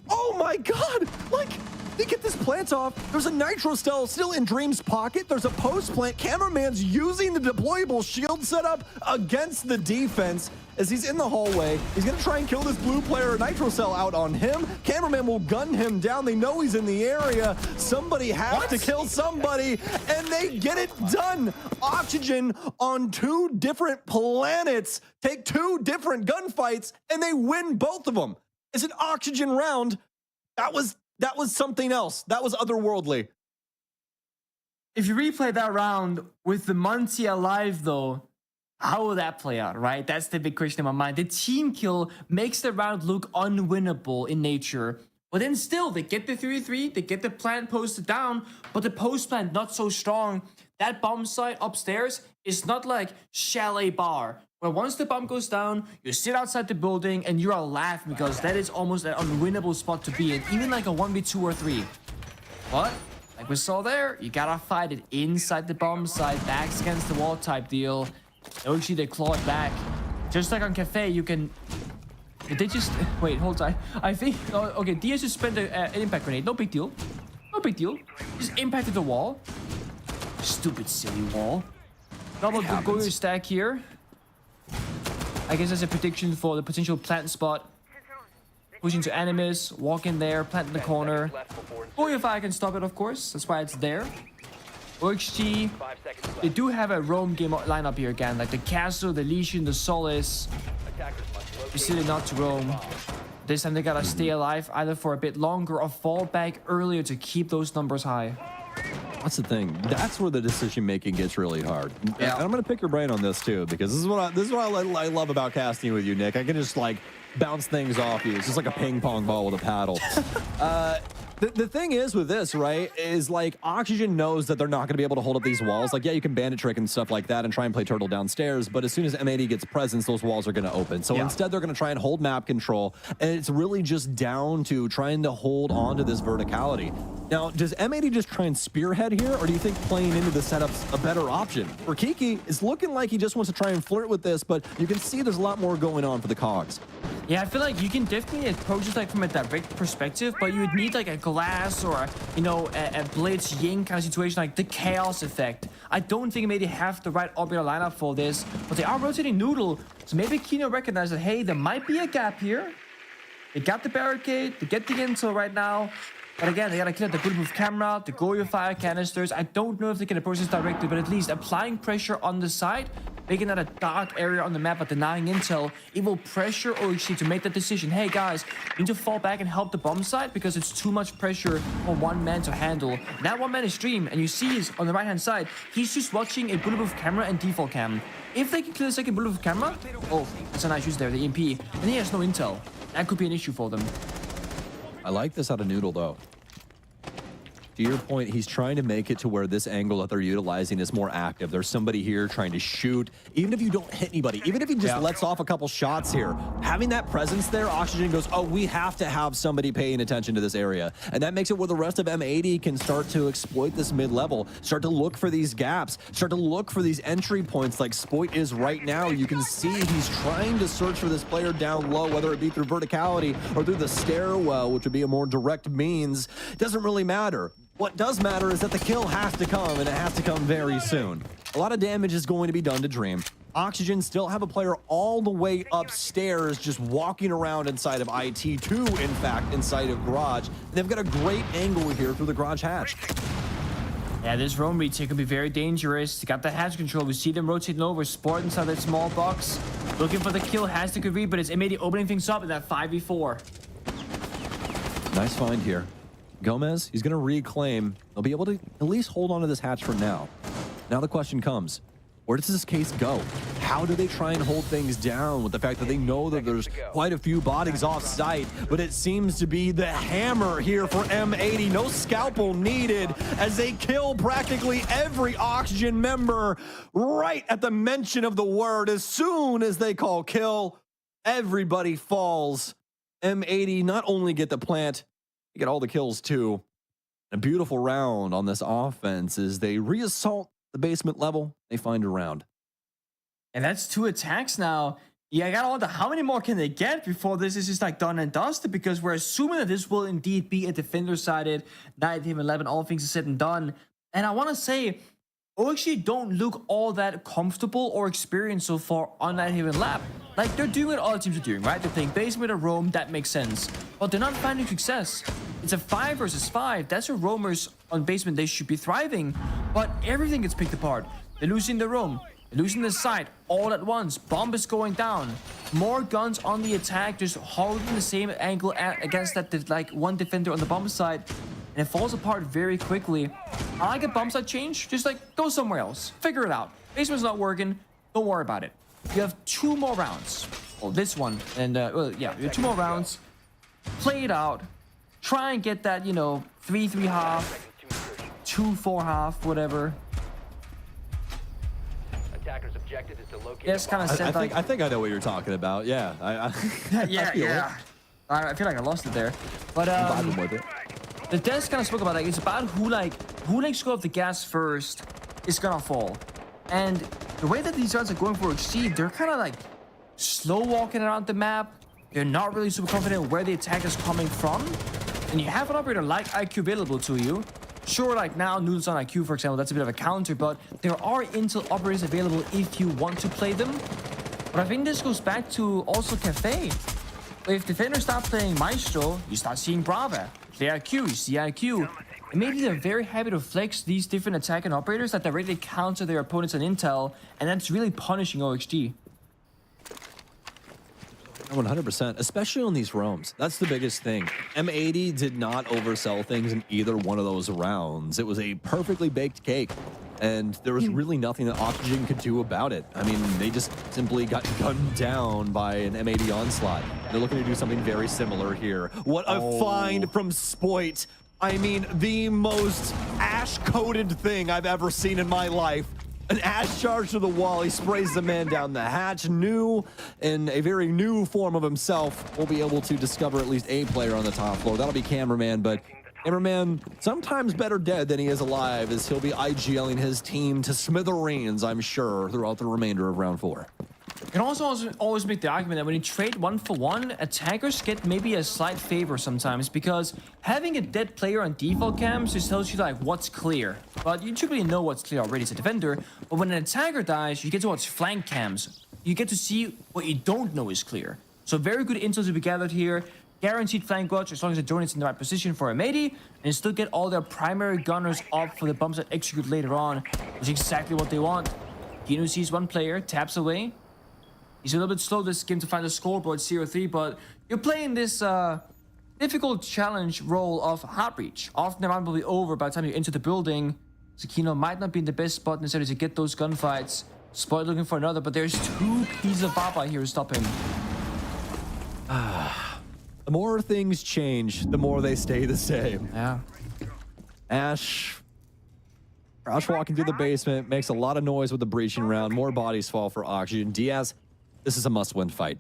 Oh my God. Like, they get this plant off. There's a nitro still in Dream's pocket. There's a post plant. Cameraman's using the deployable shield setup against the defense. As he's in the hallway, he's going to try and kill this blue player. Nitro cell out on him. Cameraman will gun him down. They know he's in the area. Somebody has to kill somebody, and they get it done. Oxygen on 2 different planets take 2 different gunfights, and they win both of them. It's an Oxygen round. That was something else. That was otherworldly. If you replay that round with the Monty alive, though, how will that play out, right? That's the big question in my mind. The team kill makes the round look unwinnable in nature. But then still, they get the 3-3, they get the plant posted down, but the post plant not so strong. That bomb site upstairs is not like Chalet Bar, where once the bomb goes down, you sit outside the building and you are laughing because that is almost an unwinnable spot to be in, even like a 1v2 or 3. But like we saw there, you gotta fight it inside the bomb site, backs against the wall type deal. Actually, they claw it back. Just like on Cafe, you can... They just... Wait, hold on. I think... Oh, okay, Diaz just spent an impact grenade. No big deal. No big deal. Just impacted the wall. Stupid silly wall. Double the Goyo stack here. I guess that's a prediction for the potential plant spot. Push into Animus, walk in there, plant in the corner. Goyo Fire can stop it, of course. That's why it's there. OXG, they do have a roam game lineup here again, like the Castle, the Legion, the Solace. Decided not to roam. This time they gotta stay alive either for a bit longer or fall back earlier to keep those numbers high. That's the thing. That's where the decision making gets really hard. Yeah. And I'm gonna pick your brain on this too, because this is what I love about casting with you, Nick. I can just like bounce things off you. It's just like a ping pong ball with a paddle. The thing is with this, right, is like Oxygen knows that they're not going to be able to hold up these walls. Like, yeah, you can bandit trick and stuff like that and try and play turtle downstairs, but as soon as M80 gets presence, those walls are going to open. So instead, they're going to try and hold map control, and it's really just down to trying to hold on to this verticality. Now, does M80 just try and spearhead here, or do you think playing into the setup's a better option? For Kiki, it's looking like he just wants to try and flirt with this, but you can see there's a lot more going on for the Cogs. Yeah, I feel like you can definitely approach it like from a direct perspective, but you would need like a glass or a blitz ying kind of situation, like the chaos effect. I don't think maybe they have the right orbital lineup for this, but they are rotating Noodle, so maybe Kino recognized that, hey, there might be a gap here. They got the barricade, they get the intel right now, but again, they gotta clear the bulletproof camera, the Goyo Fire canisters. I don't know if they can approach this directly, but at least applying pressure on the side, making that a dark area on the map but denying intel, it will pressure OHC to make that decision. Hey guys, you need to fall back and help the bomb site because it's too much pressure for one man to handle. That one man is Dream, and you see is on the right hand side, he's just watching a bulletproof camera and default cam. If they can clear the second bulletproof camera, oh, that's a nice use there, the EMP, and he has no intel. That could be an issue for them. I like this out of Noodle, though. To your point, he's trying to make it to where this angle that they're utilizing is more active. There's somebody here trying to shoot. Even if you don't hit anybody, even if he just lets off a couple shots here, having that presence there, Oxygen goes, oh, we have to have somebody paying attention to this area. And that makes it where the rest of M80 can start to exploit this mid-level, start to look for these gaps, start to look for these entry points like Spoit is right now. You can see he's trying to search for this player down low, whether it be through verticality or through the stairwell, which would be a more direct means. It doesn't really matter. What does matter is that the kill has to come, and it has to come very soon. A lot of damage is going to be done to Dream. Oxygen still have a player all the way upstairs just walking around inside of IT2, in fact, inside of Garage. They've got a great angle here through the Garage hatch. Yeah, this roam retake can be very dangerous. They got the hatch control. We see them rotating over. Sport inside that small box. Looking for the kill. Has the good read, but it's M80 opening things up in that 5v4. Nice find here. Gomez, he's going to reclaim. They'll be able to at least hold on to this hatch for now. Now the question comes, where does this case go? how do they try and hold things down with the fact that they know that there's quite a few bodies off site, but it seems to be the hammer here for M80. No scalpel needed as they kill practically every Oxygen member right at the mention of the word. As soon as they call kill, everybody falls. M80 not only get the plant, they get all the kills too. A beautiful round on this offense as they reassault the basement level. They find a round. And that's 2 attacks now. Yeah, I gotta wonder how many more can they get before this is just like done and dusted, because we're assuming that this will indeed be a defender-sided 9-11, all things are said and done. And I want to say, OXG don't look all that comfortable or experienced so far on that Haven lap. Like, they're doing what all teams are doing, right? They're playing basement or roam, that makes sense. But they're not finding success. It's a 5 versus 5. That's where roamers on basement, they should be thriving. But everything gets picked apart. They're losing the roam, they're losing the site all at once. Bomb is going down. More guns on the attack, just holding the same angle against that like one defender on the bomb side. And it falls apart very quickly. I like a bomb side change. Just like go somewhere else. Figure it out. Basement's not working. Don't worry about it. You have 2 more rounds. Well, this one. And, well, yeah, you have 2 more rounds. Play it out. Try and get that, you know, 3-3 half, 2-4 half, whatever. Attacker's objective is to locate. Yes, kind of said like. I think I know what you're talking about. Yeah. Yeah. I feel like I lost it there. But, the desk kind of spoke about, like, it's about who likes go off the gas first is gonna fall. And the way that these guys are going for Exceed, they're kind of like slow walking around the map. They're not really super confident where the attack is coming from. And you have an operator like IQ available to you. Sure, like now, Noodles on IQ, for example, that's a bit of a counter, but there are Intel operators available if you want to play them. But I think this goes back to also Cafe. If defenders start playing Maestro, you start seeing Brava. Play IQ, you see IQ. And maybe they're very happy to flex these different attacking operators that directly counter their opponents on Intel, and that's really punishing OXG. 100%, especially on these roams. That's the biggest thing. M80 did not oversell things in either one of those rounds. It was a perfectly baked cake, and there was really nothing that Oxygen could do about it. I mean, they just simply got gunned down by an M80 onslaught. They're looking to do something very similar here. What a find from Spoit. I mean, the most ash-coated thing I've ever seen in my life. An ash charge to the wall. He sprays the man down the hatch. New, in a very new form of himself, we'll be able to discover at least a player on the top floor. That'll be Cameraman, but Cameraman, sometimes better dead than he is alive, as he'll be IGLing his team to smithereens, I'm sure, throughout the remainder of round 4. You can also always make the argument that when you trade 1-for-1, attackers get maybe a slight favor sometimes, because having a dead player on default cams just tells you like what's clear. But you typically know what's clear already as a defender, but when an attacker dies, you get to watch flank cams. You get to see what you don't know is clear. So very good intel to be gathered here. Guaranteed flank watch as long as the drone is in the right position for M80, and still get all their primary gunners up for the bumps that execute later on, which is exactly what they want. Kino sees one player, taps away. He's a little bit slow this game to find the scoreboard 0-3, but you're playing this difficult challenge role of Heartbreach. Often the round will be over by the time you enter the building. So Kino might not be in the best spot necessarily to get those gunfights. Spoit looking for another, but there's 2 pieces of Baba here to stop him. The more things change, the more they stay the same. Yeah. Ash walking through the basement, makes a lot of noise with the breaching round. More bodies fall for Oxygen. Diaz, this is a must-win fight.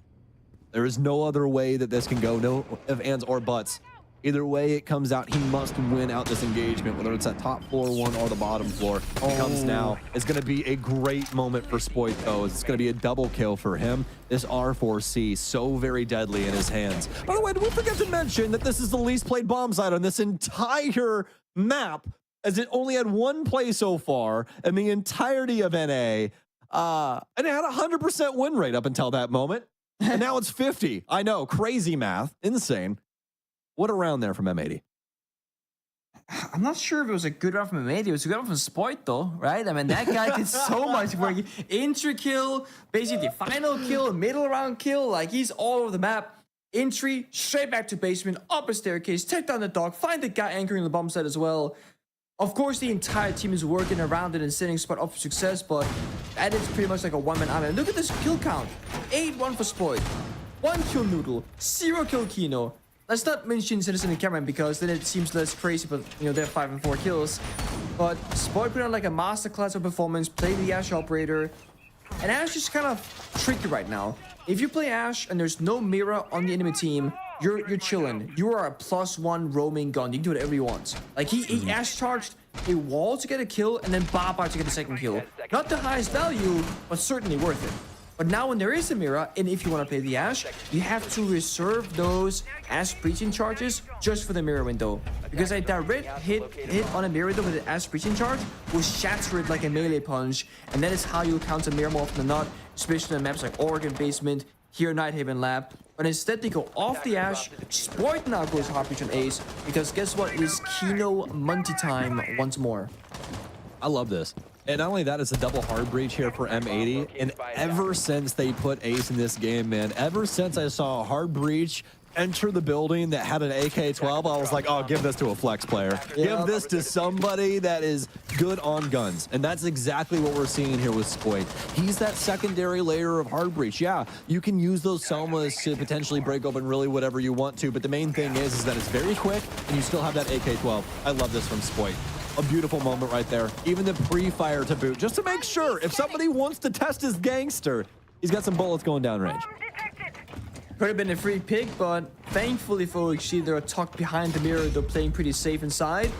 There is no other way that this can go, no ifs, ands, or buts. Either way it comes out, he must win out this engagement, whether it's that top floor one or the bottom floor. It comes now. It's going to be a great moment for Spoit, though. It's going to be a double kill for him. This R4C, so very deadly in his hands. By the way, did we forget to mention that this is the least played bomb site on this entire map, as it only had 1 play so far in the entirety of NA, and it had a 100% win rate up until that moment. And now it's 50. I know, crazy math, insane. What a round there from M80. I'm not sure if it was a good round from M80. It was a good round from Spoit, though, right? I mean, that guy did so much work. Entry kill, basically final kill, middle round kill. Like, he's all over the map. Entry, straight back to basement, up a staircase, take down the dog, find the guy anchoring the bomb site as well. Of course, the entire team is working around it and setting Spoit up for success, but That is pretty much like a one-man army. Look at this kill count. 8-1 for Spoit. 1 kill Noodle. 0 kill Kino. Let's not mention Citizen and Cameron because then it seems less crazy, but you know, they're 5 and 4 kills. But Spoit put on like a masterclass of performance, played the Ashe operator. And Ashe is kind of tricky right now. If you play Ashe and there's no mirror on the enemy team, you're chilling. You are a +1 roaming gun. You can do whatever you want. Like he Ashe charged a wall to get a kill and then Baba to get the second kill. Not the highest value, but certainly worth it. But now when there is a mirror, and if you want to play the Ashe, you have to reserve those Ashe breaching charges just for the mirror window. Because a direct hit on a mirror window with an Ashe breaching charge will shatter it like a melee punch, and that is how you counter mirror more often than not, especially on maps like Oregon Basement, here Nighthaven Lab. But instead they go off the Ashe. Spoit now goes hard breach on Ace, because guess what? It is Kino Monty time once more. I love this. And not only that, it's a double hard breach here for M80. And ever since they put Ace in this game, man, ever since I saw a hard breach enter the building that had an AK-12, I was like, oh, give this to a flex player. Give this to somebody that is good on guns. And that's exactly what we're seeing here with Spoit. He's that secondary layer of hard breach. Yeah, you can use those Selmas to potentially break open really whatever you want to, but the main thing is that it's very quick and you still have that AK-12. I love this from Spoit. A beautiful moment right there. Even the pre-fire to boot, just to make sure if somebody wants to test his gangster, he's got some bullets going down range. Could have been a free pick, but thankfully for OXG, they're tucked behind the mirror. They're playing pretty safe inside.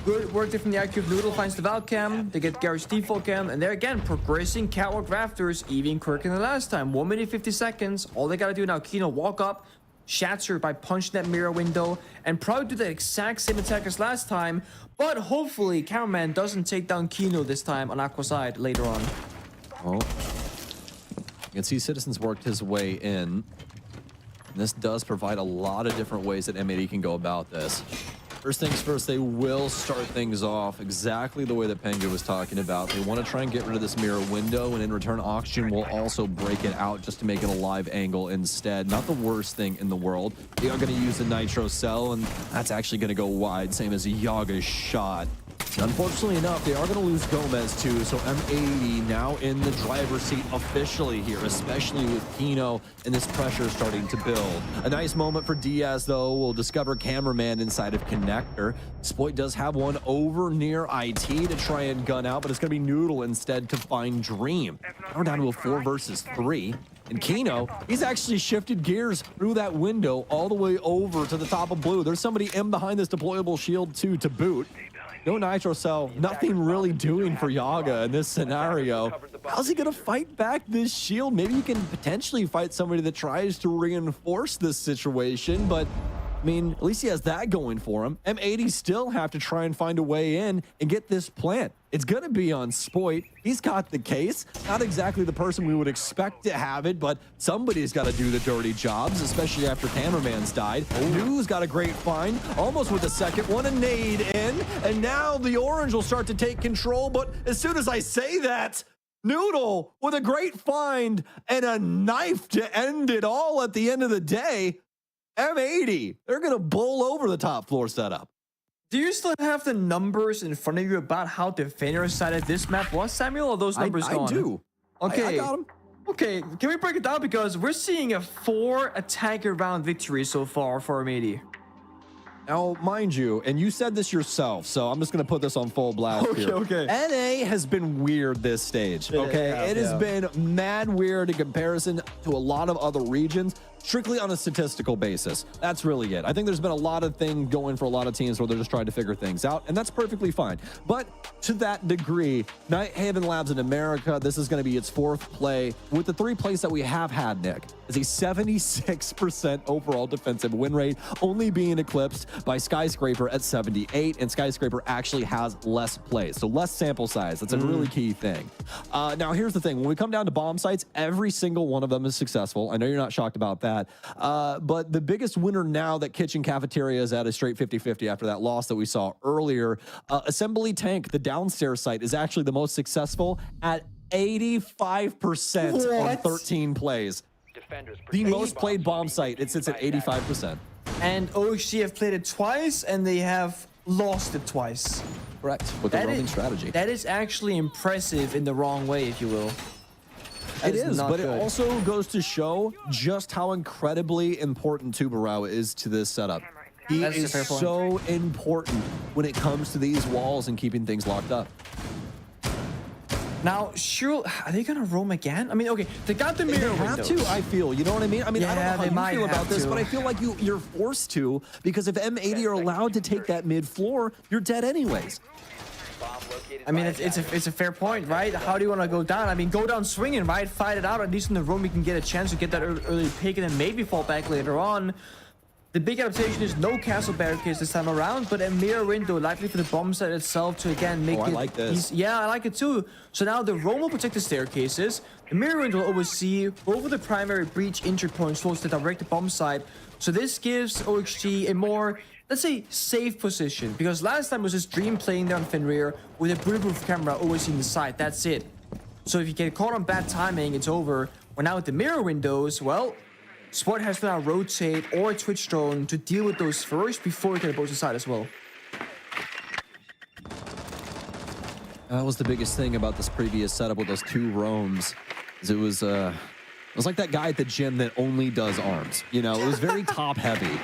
Good work there from the IQ. Noodle finds the Valk cam. They get Garrett's default cam, and they're again progressing catwalk rafters even quicker than the last time. 1 minute 50 seconds. All they gotta do now, Kino walk up, shatter by punching that mirror window, and probably do the exact same attack as last time. But hopefully, Cameraman doesn't take down Kino this time on Aqua side later on. Oh. You can see Citizen's worked his way in. And this does provide a lot of different ways that M80 can go about this. First things first, they will start things off exactly the way that Pengu was talking about. They want to try and get rid of this mirror window, and in return, Oxygen will also break it out just to make it a live angle instead. Not the worst thing in the world. They are going to use the Nitro Cell, and that's actually going to go wide, same as Yaga's shot. Unfortunately enough, they are going to lose Gomez too, so M80 now in the driver's seat officially here, especially with Kino and this pressure starting to build. A nice moment for Diaz, though. We'll discover Cameraman inside of Connector. Spoit does have one over near IT to try and gun out, but it's going to be Noodle instead to find Dream. Now we're down to a 4 versus 3. And Kino, he's actually shifted gears through that window all the way over to the top of blue. There's somebody in behind this deployable shield too to boot. No Nitro Cell, nothing really doing for Yaga in this scenario. How's he gonna fight back this shield? Maybe you can potentially fight somebody that tries to reinforce this situation, but I mean, at least he has that going for him. M80 still have to try and find a way in and get this plant. It's gonna be on Spoit. He's got the case. Not exactly the person we would expect to have it, but somebody's got to do the dirty jobs, especially after Cameraman's died. New's got a great find, almost with the second one, a nade in, and now the orange will start to take control, but as soon as I say that, Noodle with a great find and a knife to end it all at the end of the day. M80, they're going to bowl over the top floor setup. Do you still have the numbers in front of you about how defender-sided this map was, Samuel? Or are those numbers gone? I do. Okay. I got them. Okay, can we break it down? Because we're seeing a 4 attacker round victory so far for M80. Now, mind you, and you said this yourself, so I'm just going to put this on full blast here. Okay. NA has been weird this stage, okay? It has been mad weird in comparison to a lot of other regions, strictly on a statistical basis. That's really it. I think there's been a lot of things going for a lot of teams where they're just trying to figure things out, and that's perfectly fine. But to that degree, Nighthaven Labs in America, this is going to be its 4th play. With the 3 plays that we have had, Nick, is a 76% overall defensive win rate, only being eclipsed by Skyscraper at 78, and Skyscraper actually has less plays, so less sample size. That's a really key thing. Now, here's the thing. When we come down to bomb sites, every single one of them is successful. I know you're not shocked about that. But the biggest winner now that Kitchen Cafeteria is at a straight 50-50 after that loss that we saw earlier. Assembly Tank, the downstairs site, is actually the most successful at 85% on 13 plays. The most played bomb site, it sits at 85%. And OXG have played it twice, and they have lost it twice. Correct, with the roaming strategy. That is actually impressive in the wrong way, if you will. It is, but it also goes to show just how incredibly important Tubarão is to this setup. He is so important when it comes to these walls and keeping things locked up. Now, sure, are they gonna roam again? I mean, okay, they got the mirror windows. They have to, I feel. You know what I mean? I mean, yeah, I don't know how you feel about this, to. but I feel like you're forced to, because if M80 are allowed to take that mid floor, you're dead anyways. I mean, it's a fair point, right? How do you want to go down? I mean, go down swinging, right? Fight it out. At least in the room, you can get a chance to get that early pick and then maybe fall back later on. The big adaptation is no castle barricades this time around, but a mirror window, likely for the bomb site itself to again make it. I like this. Yeah, I like it too. So now the roam will protect the staircases. The mirror window will oversee over the primary breach entry points towards the direct bomb site. So this gives OXG a more, let's say, safe position, because last time was just Dream playing there on Fenrir with a bulletproof camera overseeing the site. That's it. So if you get caught on bad timing, it's over. Well, now with the mirror windows, well, Sport has to now rotate or a Twitch drone to deal with those first before you can approach the side as well. That was the biggest thing about this previous setup with those two roams. It was like that guy at the gym that only does arms. You know, it was very top heavy.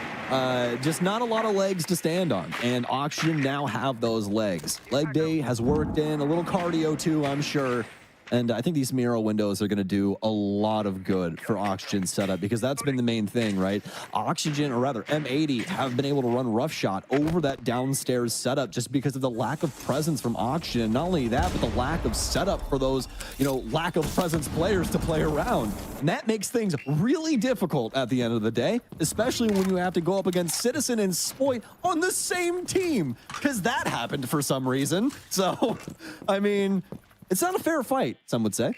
Just not a lot of legs to stand on. And Oxygen now have those legs. Leg day has worked in, a little cardio too, I'm sure. And I think these mirror windows are going to do a lot of good for Oxygen's setup, because that's been the main thing, right? Oxygen, or rather M80, have been able to run rough shot over that downstairs setup just because of the lack of presence from Oxygen. Not only that, but the lack of setup for those, you know, lack of presence players to play around. And that makes things really difficult at the end of the day, especially when you have to go up against Citizen and Spoit on the same team, because that happened for some reason. So, I mean, it's not a fair fight, some would say.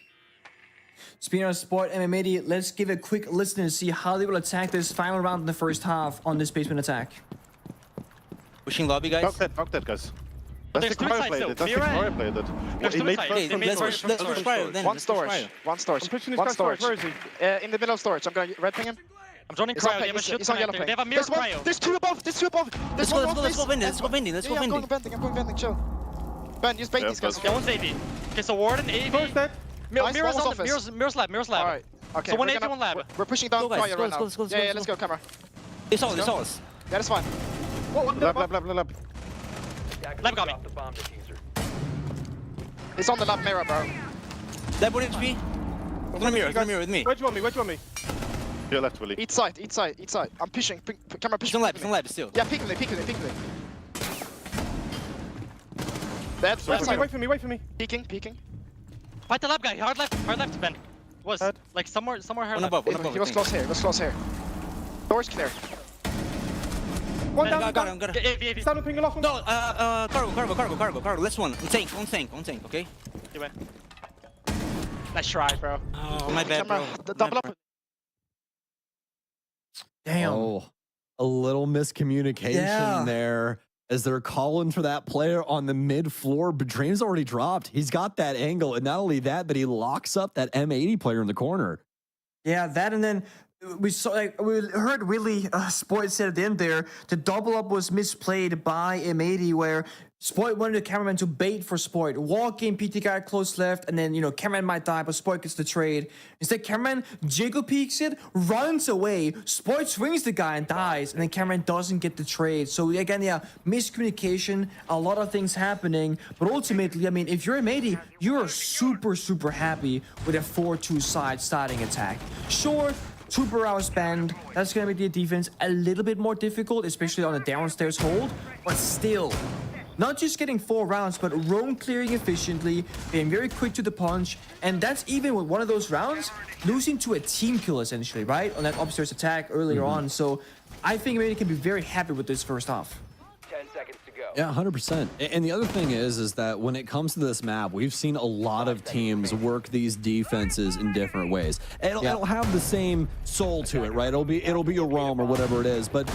Speaking of Sport and M80, let's give a quick listen and see how they will attack this final round in the first half on this basement attack. Pushing lobby, guys. Knock that, guys. That's the Cryo played it. That's the Cryo played it. One storage. One storage. Where is he? In the middle of storage. I'm going to red ping him. I'm joining cryo. He's on yellow ping. They have a mirror cryo. There's two above. There's Let's go vending. I'm going vending. Chill. Ben, use bait these guys. Yeah, one's AV. Okay, so Warden, AV. Mirror's lab. Alright. Okay. So one AV, one lab. We're pushing down cryo right now. Yeah, let's go, camera. It's all us. Yeah, that's fine. Lab. Lab got me. It's on the lab mirror, bro. Lab would HP. Come mirror with me. Where do you want me? You're left, Willie. Each side. I'm pushing. Camera pushing. It's on lab still. Yeah, peek me. Dead. Wait for me. Peeking. Fight the lab guy. Hard left, Ben. Was like somewhere hard left. He was close here. Door's clear. One down. Got him. AV. Stand up, ping off. No, cargo. Last one. On tank, okay? Nice try, bro. Oh, my bad, bro. Double up. Damn. Oh, a little miscommunication there as they're calling for that player on the mid floor, but Dream's already dropped. He's got that angle, and not only that, but he locks up that M80 player in the corner. Yeah, that, and then we heard Willie Spoit said at the end there, the double up was misplayed by M80, where Spoit wanted the cameraman to bait for Spoit. Walk in, PT guy close left, and then, you know, cameraman might die, but Spoit gets the trade. Instead, cameraman Jago peeks it, runs away, Spoit swings the guy and dies, and then cameraman doesn't get the trade. So again, yeah, miscommunication, a lot of things happening, but ultimately, I mean, if you're M80, you're super happy with a 4-2 side starting attack. Sure, 2 per hour spend, that's gonna make the defense a little bit more difficult, especially on the downstairs hold, but still, not just getting 4 rounds, but roam clearing efficiently, being very quick to the punch, and that's even with one of those rounds, losing to a team kill essentially, right? On that upstairs attack earlier on, so I think maybe can be very happy with this first half. 10 seconds to go. Yeah, 100%. And the other thing is that when it comes to this map, we've seen a lot of teams work these defenses in different ways. It'll have the same soul to it, right? It'll be a roam or whatever it is. But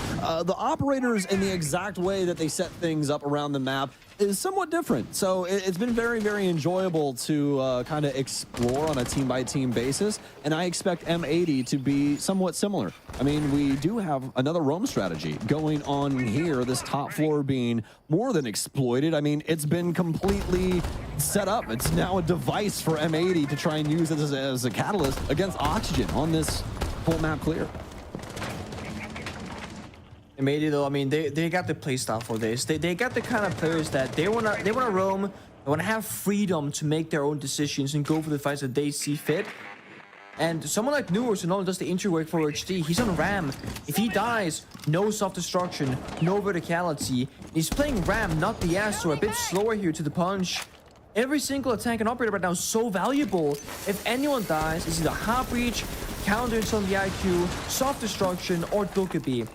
the operators, in the exact way that they set things up around the map, is somewhat different. So it's been very, very enjoyable to kind of explore on a team-by-team basis, and I expect M80 to be somewhat similar. I mean, we do have another roam strategy going on here, this top floor being more than exploited. I mean, it's been completely set up. It's now a device for M80 to try and use it as a catalyst against Oxygen on this full map clear. M80 though, I mean, they got the playstyle for this. They got the kind of players that they wanna roam, they wanna have freedom to make their own decisions and go for the fights that they see fit. And someone like Nuers, who normally does the injury work for HD, he's on Ram. If he dies, no self-destruction, no verticality. He's playing Ram, not the Astro, a bit slower here to the punch. Every single attack and operator right now is so valuable. If anyone dies, it's either hard breach, counter on the IQ, soft destruction, or Dokkaebi.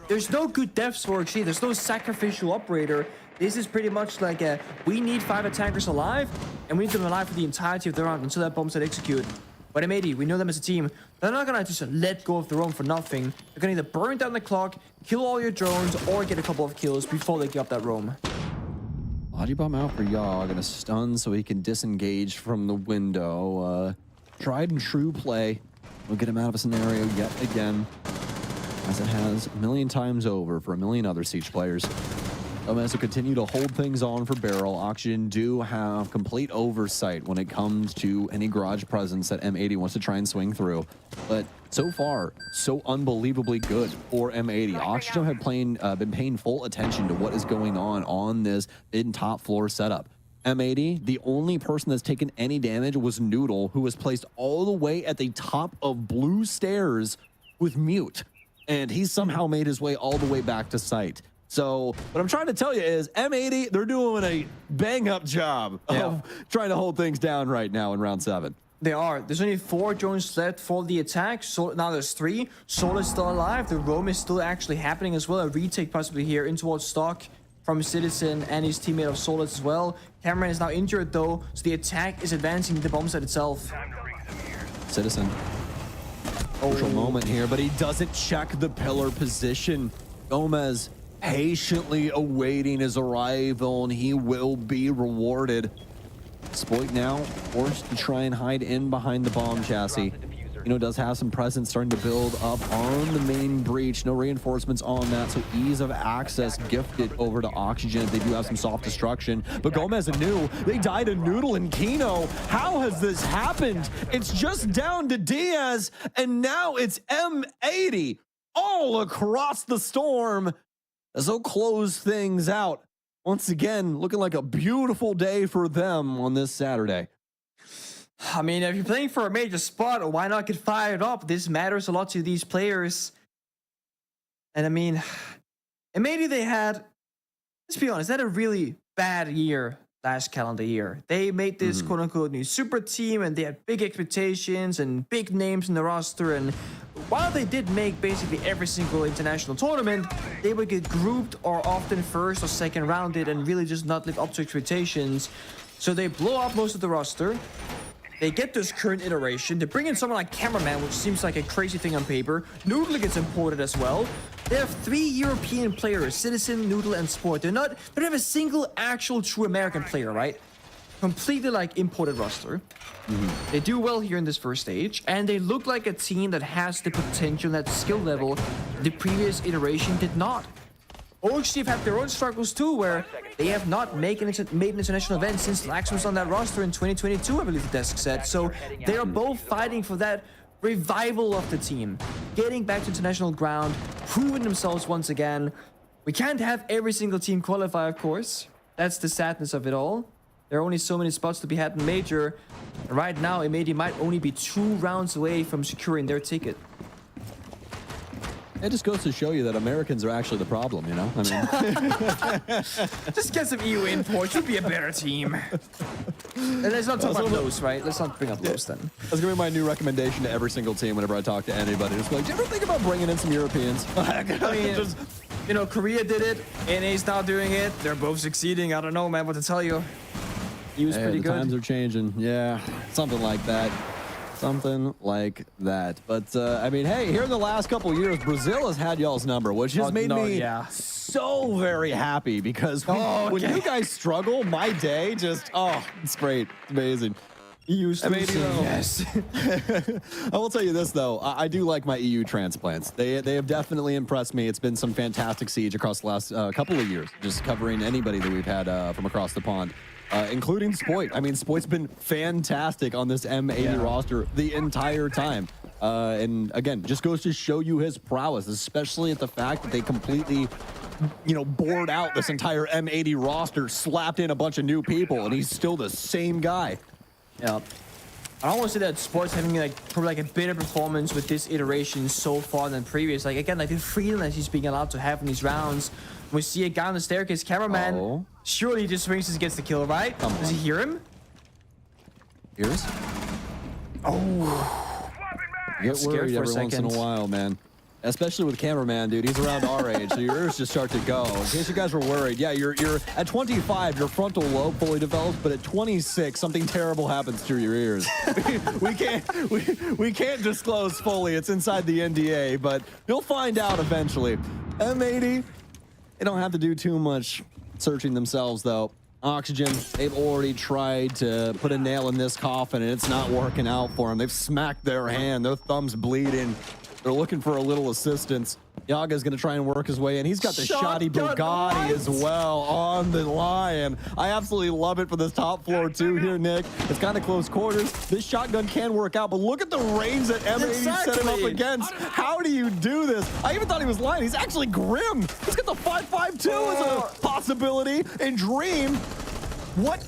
There's no good deaths for HD. There's no sacrificial operator. This is pretty much like a, we need 5 attackers alive, and we need them alive for the entirety of the round until that bomb set execute. But M80, we know them as a team. They're not gonna just let go of the roam for nothing. They're gonna either burn down the clock, kill all your drones, or get a couple of kills before they give up that roam. Body bomb out for Yaw, gonna stun so he can disengage from the window. Tried and true play. We'll get him out of a scenario yet again, as it has a million times over for a million other Siege players. As to continue to hold things on for Barrel, Oxygen do have complete oversight when it comes to any garage presence that M80 wants to try and swing through. But so far, so unbelievably good for M80. Oxygen have been paying full attention to what is going on this mid-top floor setup. M80, the only person that's taken any damage was Noodle, who was placed all the way at the top of blue stairs with mute. And he somehow made his way all the way back to site. So what I'm trying to tell you is M80, they're doing a bang-up job of trying to hold things down right now in round 7. They are. There's only 4 drones left for the attack. So now there's 3. Soul is still alive. The roam is still actually happening as well. A retake possibly here in towards Stock from Citizen and his teammate of Solid as well. Cameron is now injured though, so the attack is advancing the bomb set itself. Citizen. Crucial moment here, but he doesn't check the pillar position. Gomez patiently awaiting his arrival, and he will be rewarded. Exploit now forced to try and hide in behind the bomb chassis. You know, does have some presence starting to build up on the main breach. No reinforcements on that, so ease of access gifted over to Oxygen if they do have some soft destruction. But Gomez and New, they died to Noodle and Kino. How has this happened? It's just down to Diaz, and now it's M80 all across the storm as they'll close things out. Once again, looking like a beautiful day for them on this Saturday. I mean, if you're playing for a major spot, why not get fired up? This matters a lot to these players. And I mean, and maybe they had, let's be honest, they had a really bad year last calendar year. They made this quote-unquote new super team, and they had big expectations and big names in the roster. And while they did make basically every single international tournament, they would get grouped or often first or second rounded and really just not live up to expectations. So they blow up most of the roster. They get this current iteration. They bring in someone like Cameraman, which seems like a crazy thing on paper. Noodle gets imported as well. They have 3 European players, Citizen, Noodle, and Sport. They don't have a single actual true American player, right? Completely like imported roster. They do well here in this first stage, and they look like a team that has the potential, that skill level the previous iteration did not. OXG have had their own struggles too, where they have not made an international event since Lax was on that roster in 2022, I believe the desk said. So they are both fighting for that revival of the team, getting back to international ground, proving themselves once again. We can't have every single team qualify, of course. That's the sadness of it all. There are only so many spots to be had in Major. Right now, M80 might only be 2 rounds away from securing their ticket. It just goes to show you that Americans are actually the problem, you know? I mean, just get some EU imports. You'll be a better team. And let's not talk about those, right? Let's not bring up those then. That's gonna be my new recommendation to every single team whenever I talk to anybody. Just like, do you ever think about bringing in some Europeans? I mean, you know, Korea did it. NA's now doing it. They're both succeeding. I don't know, man, what to tell you. He was pretty good. Times are changing. Yeah, something like that. Something like that. But I mean, hey, here in the last couple of years, Brazil has had y'all's number, which has made me so very happy because when you guys struggle, my day just, it's great. It's amazing. EU yes. I will tell you this though, I do like my EU transplants. They have definitely impressed me. It's been some fantastic siege across the last couple of years, just covering anybody that we've had from across the pond. Including Spoit. I mean, Spoit's been fantastic on this M80 roster the entire time. And again, just goes to show you his prowess, especially at the fact that they completely, bored out this entire M80 roster, slapped in a bunch of new people, and he's still the same guy. Yeah. I almost say that Sports having probably a better performance with this iteration so far than previous. Like again, the freedom that he's being allowed to have in these rounds. We see a guy on the staircase, cameraman. Surely he just swings and gets the kill, right? Does he hear him? Hears? Oh. Get worried every once in a while, man. Especially with cameraman, dude. He's around our age, so your ears just start to go. In case you guys were worried, yeah, you're at 25, your frontal lobe fully develops, but at 26, something terrible happens to your ears. we can't disclose fully. It's inside the NDA, but you'll find out eventually. M80, they don't have to do too much searching themselves, though. Oxygen, they've already tried to put a nail in this coffin, and it's not working out for them. They've smacked their hand, their thumb's bleeding. They're looking for a little assistance. Yaga's going to try and work his way in. He's got the shoddy Bugatti as well on the line. I absolutely love it for this top floor too here, Nick. It's kind of close quarters. This shotgun can work out, but look at the range that M80 set him up against. How do you do this? I even thought he was lying. He's actually grim. He's got the 5.52 as a possibility. And Dream, what?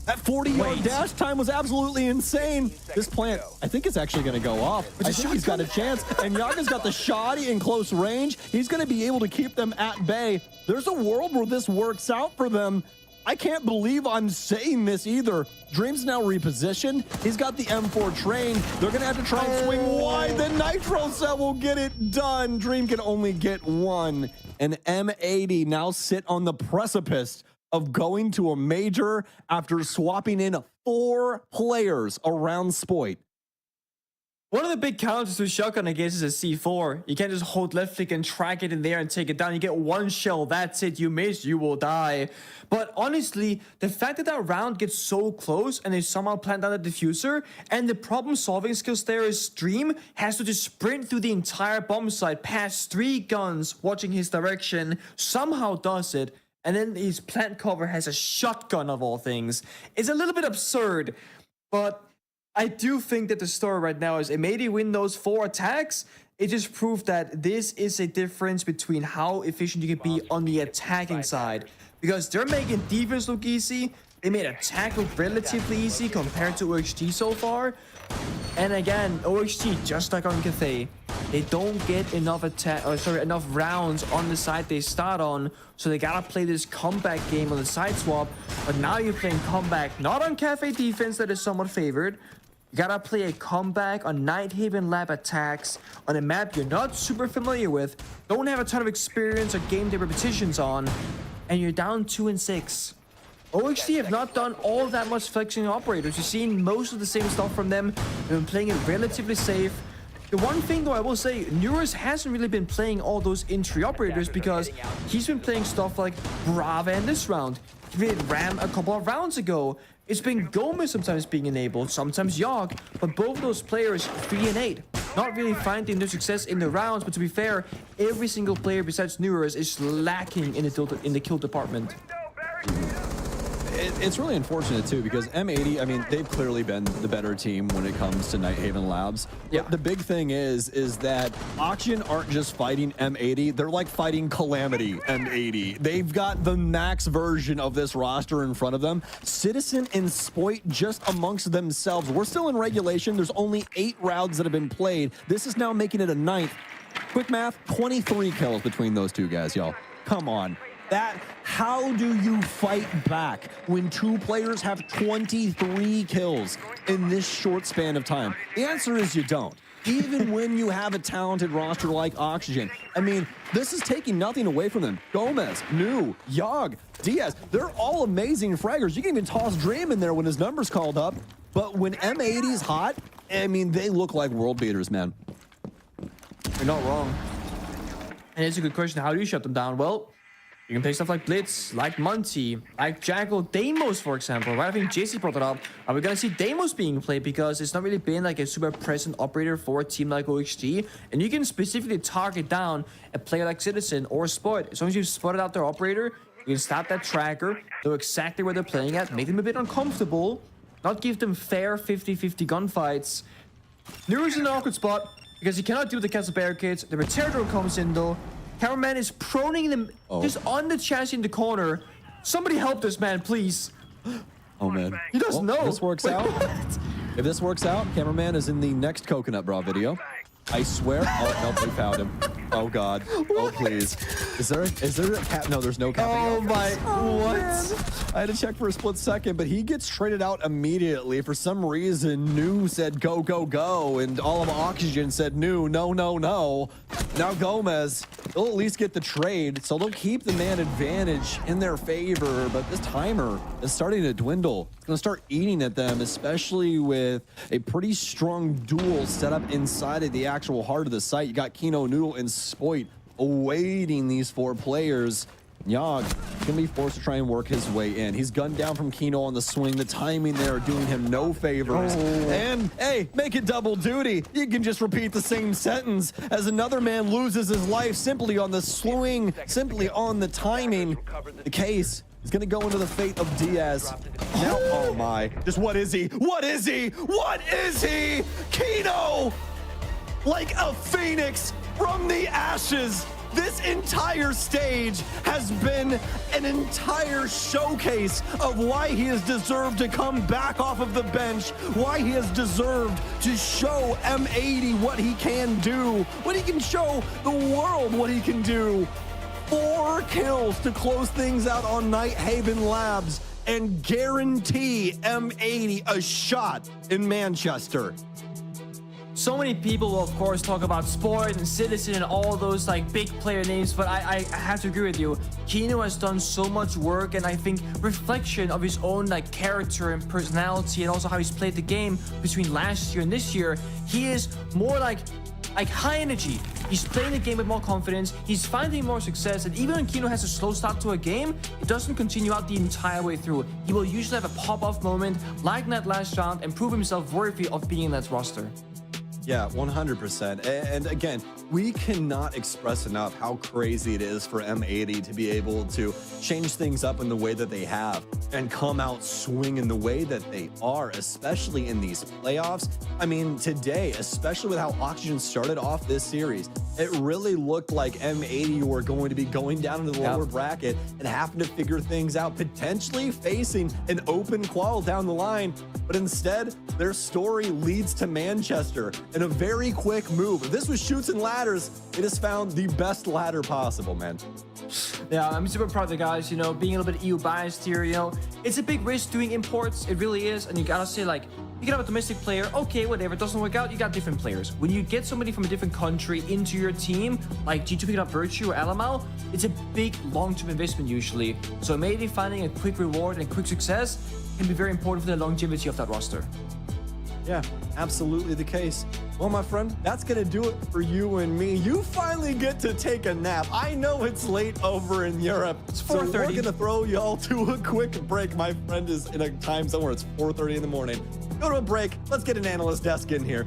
That 40-yard dash time was absolutely insane. This plant, I think it's actually going to go off. I think he's got a chance. And Yaga's got the shoddy in close range. He's going to be able to keep them at bay. There's a world where this works out for them. I can't believe I'm saying this either. Dream's now repositioned. He's got the M4 train. They're going to have to try and swing wide. The Nitro set will get it done. Dream can only get one. And M80 now sit on the precipice of going to a major after swapping in 4 players around Spoit. One of the big counters to shotgun against is a C4. You can't just hold left click and track it in there and take it down. You get one shell, that's it. You miss, you will die. But honestly, the fact that that round gets so close and they somehow plant down the diffuser, and the problem solving skills there is Dream has to just sprint through the entire bomb site past 3 guns watching his direction, somehow does it. And then his plant cover has a shotgun of all things. It's a little bit absurd, but I do think that the story right now is M80 win those 4 attacks. It just proved that this is a difference between how efficient you can be on the attacking side. Because they're making defense look easy. They made attack look relatively easy compared to OXG so far. And again, OXG, just like on Cathay, they don't get enough enough rounds on the side they start on, so they gotta play this comeback game on the side swap. But now you're playing comeback not on Cafe defense that is somewhat favored. You gotta play a comeback on Nighthaven lab attacks on a map you're not super familiar with, don't have a ton of experience or game day repetitions on, and you're down 2-6. OXG have not done all that much flexing operators. You're seeing most of the same stuff from them. They've been playing it relatively safe. The one thing though I will say, Nurus hasn't really been playing all those entry operators because he's been playing stuff like Brava in this round. He did Ram a couple of rounds ago. It's been Gomez sometimes being enabled, sometimes Yogg, but both of those players 3 and 8. Not really finding their success in the rounds, but to be fair, every single player besides Nurus is lacking in the kill department. It's really unfortunate too because M80, I mean, they've clearly been the better team when it comes to Nighthaven Labs. Yeah. But the big thing is that Oxygen aren't just fighting M80, they're like fighting Calamity M80. They've got the max version of this roster in front of them. Citizen and Spoit just amongst themselves. We're still in regulation. There's only 8 rounds that have been played. This is now making it a 9th. Quick math, 23 kills between those 2 guys, y'all. Come on. How do you fight back when 2 players have 23 kills in this short span of time? The answer is you don't. Even when you have a talented roster like Oxygen. I mean, this is taking nothing away from them. Gomez, New, Yogg, Diaz, they're all amazing fraggers. You can even toss Dream in there when his number's called up. But when M80's hot, I mean, they look like world beaters, man. You're not wrong. And it's a good question. How do you shut them down? Well, you can play stuff like Blitz, like Monty, like Jackal, Deimos, for example, right? I think JC brought it up. Are we going to see Deimos being played? Because it's not really been like a super present operator for a team like OXG. And you can specifically target down a player like Citizen or Spot. As long as you've spotted out their operator, you can stop that tracker, know exactly where they're playing at, make them a bit uncomfortable, not give them fair 50-50 gunfights. Nero's in an awkward spot because he cannot deal with the castle barricades. The Retardor comes in though. Cameraman is proning them just on the chassis in the corner. Somebody help this man, please. Oh man. He doesn't know. If this works out. If this works out, cameraman is in the next Coconut Bra video. I swear. Oh, nope, we found him. Oh god. Oh please. Is there a cap? No, there's no cap. Oh my, what? I had to check for a split second, but he gets traded out immediately. For some reason, New said go, go, go, and all of Oxygen said New, no, no, no. Now Gomez, they'll at least get the trade, so they'll keep the man advantage in their favor, but this timer is starting to dwindle. It's gonna start eating at them, especially with a pretty strong duel set up inside of the actual heart of the site. You got Kino, Noodle, and Spoit awaiting these 4 players. Yogg gonna be forced to try and work his way in. He's gunned down from Kino on the swing. The timing there doing him no favors. And hey, make it double duty. You can just repeat the same sentence as another man loses his life simply on the swing, simply on the timing. The case is gonna go into the fate of Diaz. Now, oh my, just what is he? What is he? What is he? Kino! Like a phoenix from the ashes. This entire stage has been an entire showcase of why he has deserved to come back off of the bench, why he has deserved to show M80 what he can do, what he can show the world what he can do. 4 kills to close things out on Night Haven Labs and guarantee M80 a shot in Manchester. So many people will, of course, talk about Sport and Citizen and all those like big player names, but I have to agree with you. Kino has done so much work, and I think reflection of his own like character and personality, and also how he's played the game between last year and this year. He is more like high energy. He's playing the game with more confidence. He's finding more success, and even when Kino has a slow start to a game, it doesn't continue out the entire way through. He will usually have a pop-off moment like in that last round and prove himself worthy of being in that roster. Yeah, 100%. And again, we cannot express enough how crazy it is for M80 to be able to change things up in the way that they have and come out swinging the way that they are, especially in these playoffs. I mean, today, especially with how Oxygen started off this series, it really looked like M80 were going to be going down into the lower bracket and having to figure things out, potentially facing an open qual down the line. But instead, their story leads to Manchester in a very quick move. If this was Chutes and Ladders, it has found the best ladder possible, man. Yeah, I'm super proud of the guys, you know, being a little bit EU biased here, you know. It's a big risk doing imports, it really is, and you gotta say, like, you can have a domestic player, okay, whatever, it doesn't work out, you got different players. When you get somebody from a different country into your team, like G2 picking up Virtue or Alamal, it's a big long-term investment usually. So maybe finding a quick reward and quick success can be very important for the longevity of that roster. Yeah, absolutely the case. Well, my friend, that's gonna do it for you and me. You finally get to take a nap. I know it's late over in Europe. It's 4:30. So we're gonna throw y'all to a quick break. My friend is in a time zone where it's 4:30 in the morning. Go to a break. Let's get an analyst desk in here.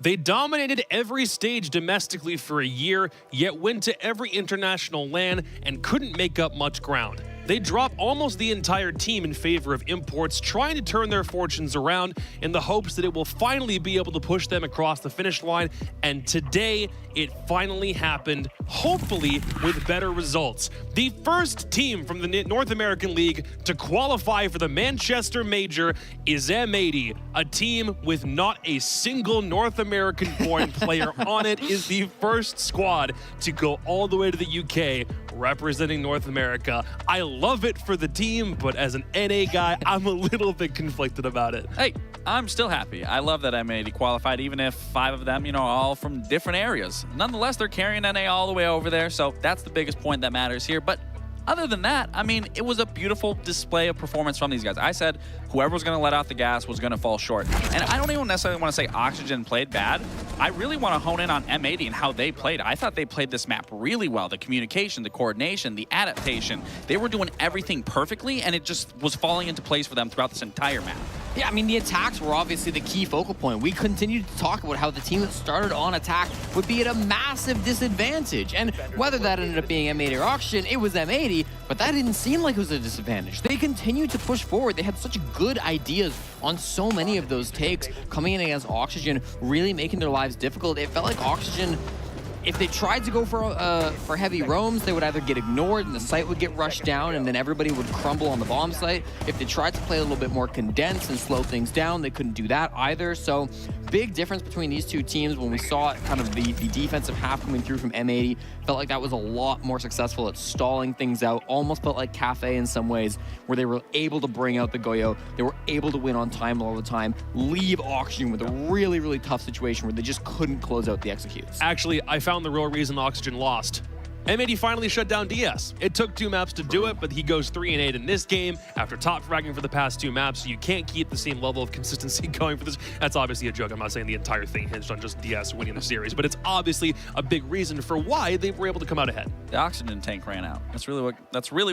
They dominated every stage domestically for a year, yet went to every international LAN and couldn't make up much ground. They drop almost the entire team in favor of imports, trying to turn their fortunes around in the hopes that it will finally be able to push them across the finish line. And today, it finally happened, hopefully with better results. The first team from the North American League to qualify for the Manchester Major is M80. A team with not a single North American-born player on it is the first squad to go all the way to the UK, representing North America. I love it for the team, but as an NA guy, I'm a little bit conflicted about it. Hey, I'm still happy. I love that M80 qualified, even if 5 of them, are all from different areas. Nonetheless, they're carrying NA all the way over there, so that's the biggest point that matters here. But other than that, I mean, it was a beautiful display of performance from these guys. I said whoever was going to let out the gas was going to fall short. And I don't even necessarily want to say Oxygen played bad. I really want to hone in on M80 and how they played. I thought they played this map really well. The communication, the coordination, the adaptation. They were doing everything perfectly, and it just was falling into place for them throughout this entire map. Yeah, I mean, the attacks were obviously the key focal point. We continued to talk about how the team that started on attack would be at a massive disadvantage. And whether that ended up being M80 or Oxygen, it was M80, but that didn't seem like it was a disadvantage. They continued to push forward. They had such good ideas on so many of those takes, coming in against Oxygen, really making their lives difficult. It felt like Oxygen, if they tried to go for heavy roams, they would either get ignored and the site would get rushed down and then everybody would crumble on the bomb site. If they tried to play a little bit more condensed and slow things down, they couldn't do that either. So big difference between these two teams when we saw kind of the defensive half coming through from M80. Felt like that was a lot more successful at stalling things out. Almost felt like Cafe in some ways, where they were able to bring out the Goyo. They were able to win on time all the time, leave Oxygen with a really, really tough situation where they just couldn't close out the executes. Actually, I found the real reason Oxygen lost. M80 finally shut down DS. It took 2 maps to do it, but he goes 3-8 in this game after top fragging for the past 2 maps, so you can't keep the same level of consistency going for this. That's obviously a joke. I'm not saying the entire thing hinged on just DS winning the series, but it's obviously a big reason for why they were able to come out ahead. The Oxygen tank ran out. That's really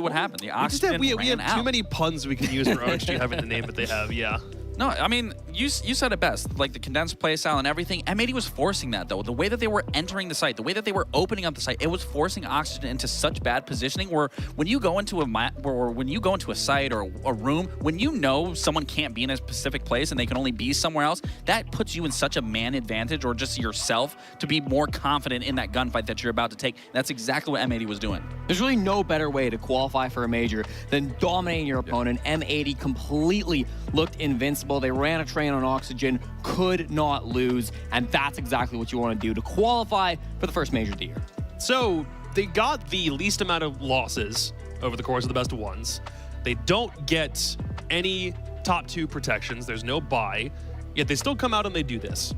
what happened. The Oxygen we ran have out. too many puns we can use for OHG having the name that they have, yeah. No, I mean, you said it best. Like the condensed play style and everything. M80 was forcing that, though. The way that they were entering the site, the way that they were opening up the site, it was forcing Oxygen into such bad positioning where when you go into a map or when you go into a site or a room, when you know someone can't be in a specific place and they can only be somewhere else, that puts you in such a man advantage, or just yourself, to be more confident in that gunfight that you're about to take. And that's exactly what M80 was doing. There's really no better way to qualify for a major than dominating your opponent. M80 completely looked invincible. They ran a train on Oxygen, could not lose, and that's exactly what you want to do to qualify for the first major of the year. So they got the least amount of losses over the course of the best of ones. They don't get any top 2 protections. There's no bye, yet they still come out and they do this.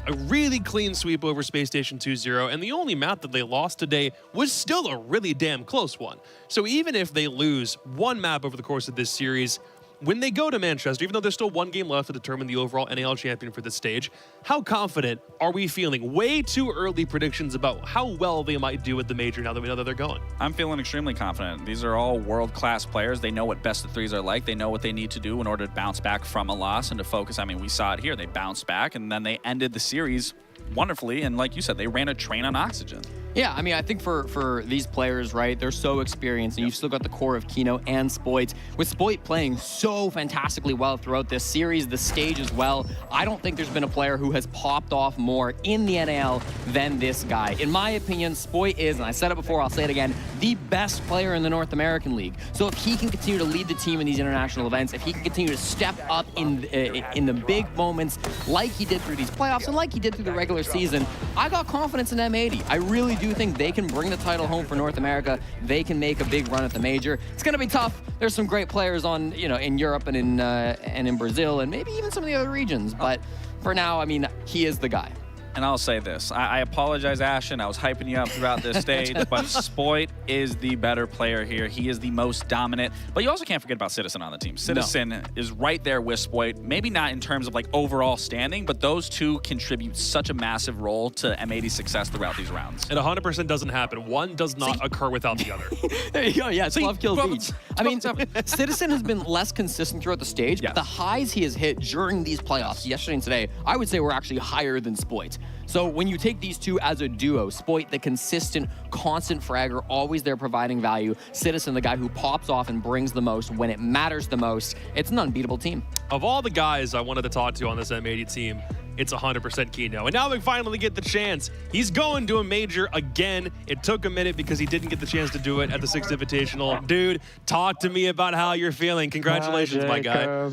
A really clean sweep over Space Station 2-0, and the only map that they lost today was still a really damn close one. So even if they lose 1 map over the course of this series, when they go to Manchester, even though there's still 1 game left to determine the overall NAL champion for this stage, how confident are we feeling? Way too early predictions about how well they might do at the major now that we know that they're going. I'm feeling extremely confident. These are all world-class players. They know what best of 3s are like. They know what they need to do in order to bounce back from a loss and to focus. I mean, we saw it here. They bounced back, and then they ended the series wonderfully, and like you said, they ran a train on Oxygen. Yeah, I mean, I think for these players, right, they're so experienced, and you've still got the core of Kino and Spoit. With Spoit playing so fantastically well throughout this series, the stage as well, I don't think there's been a player who has popped off more in the NAL than this guy. In my opinion, Spoit is, and I said it before, I'll say it again, the best player in the North American League. So if he can continue to lead the team in these international events, if he can continue to step up in the big moments like he did through these playoffs and like he did through the regular season, I got confidence in M80. I really do think they can bring the title home for North America. They can make a big run at the major. It's going to be tough. There's some great players on, in Europe and in Brazil and maybe even some of the other regions. But for now, I mean, he is the guy. And I'll say this. I apologize, Ashton. I was hyping you up throughout this stage, but Spoit is the better player here. He is the most dominant. But you also can't forget about Citizen on the team. Citizen is right there with Spoit. Maybe not in terms of like overall standing, but those two contribute such a massive role to M80's success throughout these rounds. It 100% doesn't happen. One does not occur without the other. There you go. Yeah, it's love kills each. I mean, Citizen has been less consistent throughout the stage, but the highs he has hit during these playoffs, yesterday and today, I would say were actually higher than Spoit. So when you take these two as a duo, Spoit, the consistent, constant fragger, always there providing value, Citizen, the guy who pops off and brings the most when it matters the most, it's an unbeatable team. Of all the guys I wanted to talk to on this M80 team, it's 100% Kino. And now we finally get the chance. He's going to a major again. It took a minute because he didn't get the chance to do it at the 6th Invitational. Dude, talk to me about how you're feeling. Congratulations, my guy.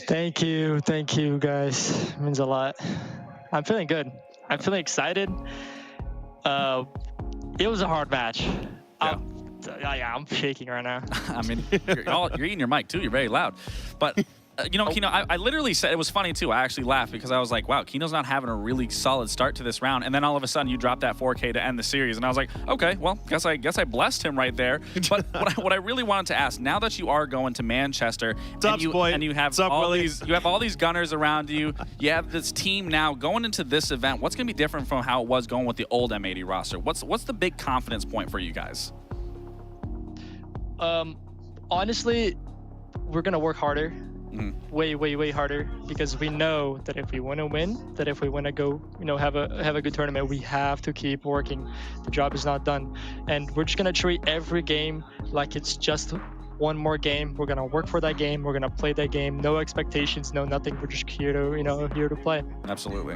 Thank you, guys. It means a lot. I'm feeling good. I'm feeling excited. It was a hard match. Yeah, I'm shaking right now. I mean, you're eating your mic too. You're very loud. But, you know, Kino, I literally said, it was funny too. I actually laughed because I was like, wow, Kino's not having a really solid start to this round. And then all of a sudden you dropped that 4K to end the series. And I was like, okay, well, guess I blessed him right there. But what I really wanted to ask, now that you are going to Manchester and you have all these gunners around you, you have this team now going into this event, what's going to be different from how it was going with the old M80 roster? What's the big confidence point for you guys? Honestly, we're going to work harder. Way harder, because we know that if we want to win, that if we want to go, have a good tournament, we have to keep working. The job is not done, and we're just gonna treat every game like it's just one more game. We're gonna work for that game. We're gonna play that game. No expectations, no nothing. We're just here to here to play. Absolutely.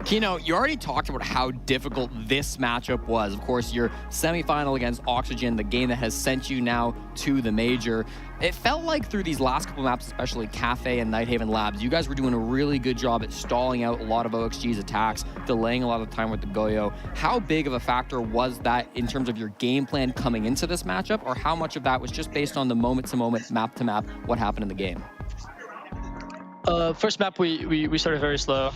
Kino, you already talked about how difficult this matchup was. Of course, your semifinal against Oxygen, the game that has sent you now to the major. It felt like through these last couple maps, especially Cafe and Nighthaven Labs, you guys were doing a really good job at stalling out a lot of OXG's attacks, delaying a lot of time with the Goyo. How big of a factor was that in terms of your game plan coming into this matchup, or how much of that was just based on the moment-to-moment, map-to-map, what happened in the game? First map, we started very slow.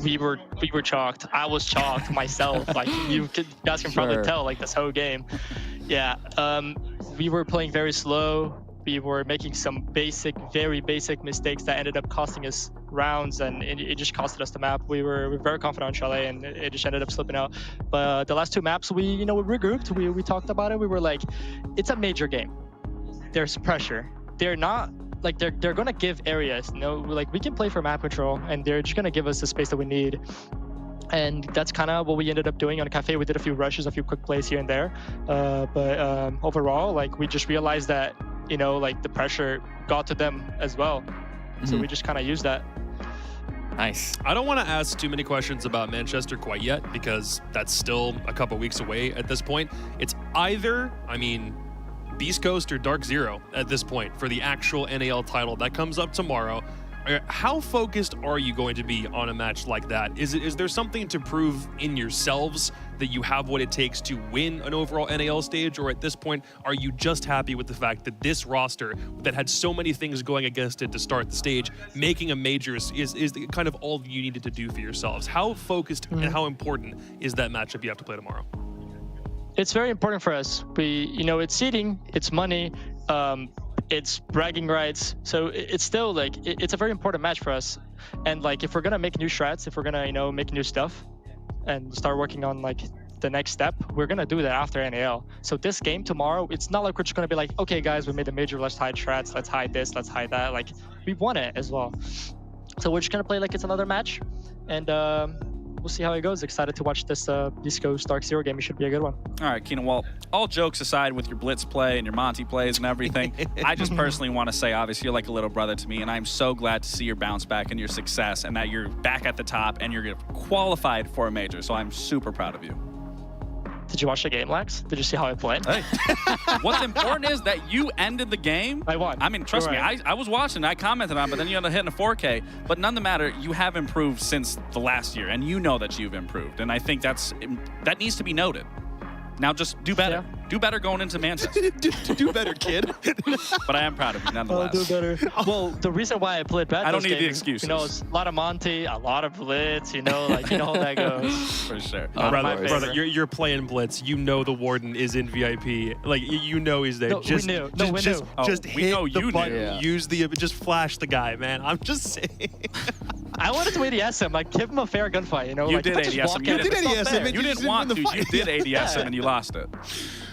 We were chalked. I was chalked myself. Like you guys can probably tell, like this whole game. Yeah. We were playing very slow. We were making some very basic mistakes that ended up costing us rounds, and it just costed us the map. We were very confident on Chalet, and it just ended up slipping out. But the last two maps, we regrouped. We talked about it. We were like, it's a major game. There's pressure. They're not. Like they're gonna give areas, like we can play for map control, and they're just gonna give us the space that we need. And that's kind of what we ended up doing on Cafe. We did a few rushes, a few quick plays here and there, but overall, like we just realized that like the pressure got to them as well, so we just kind of used that. Nice. I don't want to ask too many questions about Manchester quite yet, because that's still a couple weeks away at this point. It's either, Beast Coast or Dark Zero at this point for the actual NAL title that comes up tomorrow. How focused are you going to be on a match like that? Is there something to prove in yourselves that you have what it takes to win an overall NAL stage, or at this point are you just happy with the fact that this roster that had so many things going against it to start the stage, making a major is kind of all you needed to do for yourselves? How focused and how important is that matchup you have to play tomorrow? It's very important for us. It's seeding, it's money, it's bragging rights. So it's still like, it's a very important match for us. And like, if we're gonna make new strats, if we're gonna, make new stuff and start working on like the next step, we're gonna do that after NAL. So this game tomorrow, it's not like we're just gonna be like, okay guys, we made a major, let's hide strats, let's hide this, let's hide that. Like, we won it as well. So we're just gonna play like it's another match, and we'll see how it goes. Excited to watch this Beast Coast Dark Zero game. It should be a good one. All right, Keenan. Well, all jokes aside with your Blitz play and your Monty plays and everything, I just personally want to say, obviously, you're like a little brother to me, and I'm so glad to see your bounce back and your success, and that you're back at the top and you're qualified for a major. So I'm super proud of you. Did you watch the game, Lex? Did you see how I played? Hey. What's important is that you ended the game. I won. Trust me, I was watching, I commented on it, but then you ended up hitting a 4K. But none the matter, you have improved since the last year, and you know that you've improved. And I think that needs to be noted. Now just do better. Yeah. Do better going into Manchester. do better, kid. But I am proud of you nonetheless. I'll do better. Well, the reason why I played bad, I don't need the excuses. It's a lot of Monty, a lot of Blitz, like how that goes. For sure. Brother, you're playing Blitz. You know the Warden is in VIP. Like, he's there. No, we knew. Just hit we know the you button. Knew. Use just flash the guy, man. I'm just saying. I wanted to ADS him, like give him a fair gunfight, You did ADS him. You did ADS him. You didn't want to. You did ADS him and you lost it.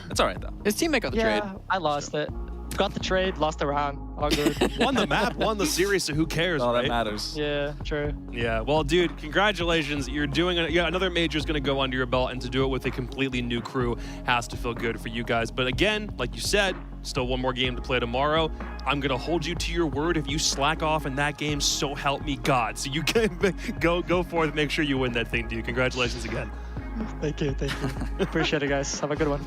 It's all right though. His teammate got the trade. I lost it. Got the trade, lost the round. All good. Won the map, won the series, so who cares, All right? that matters. Yeah, true. Yeah, well, dude, congratulations. You're doing another major is going to go under your belt, and to do it with a completely new crew has to feel good for you guys. But again, like you said, still one more game to play tomorrow. I'm going to hold you to your word. If you slack off in that game, so help me God. So you can go forth, make sure you win that thing, dude. Congratulations again. Thank you. Appreciate it, guys. Have a good one.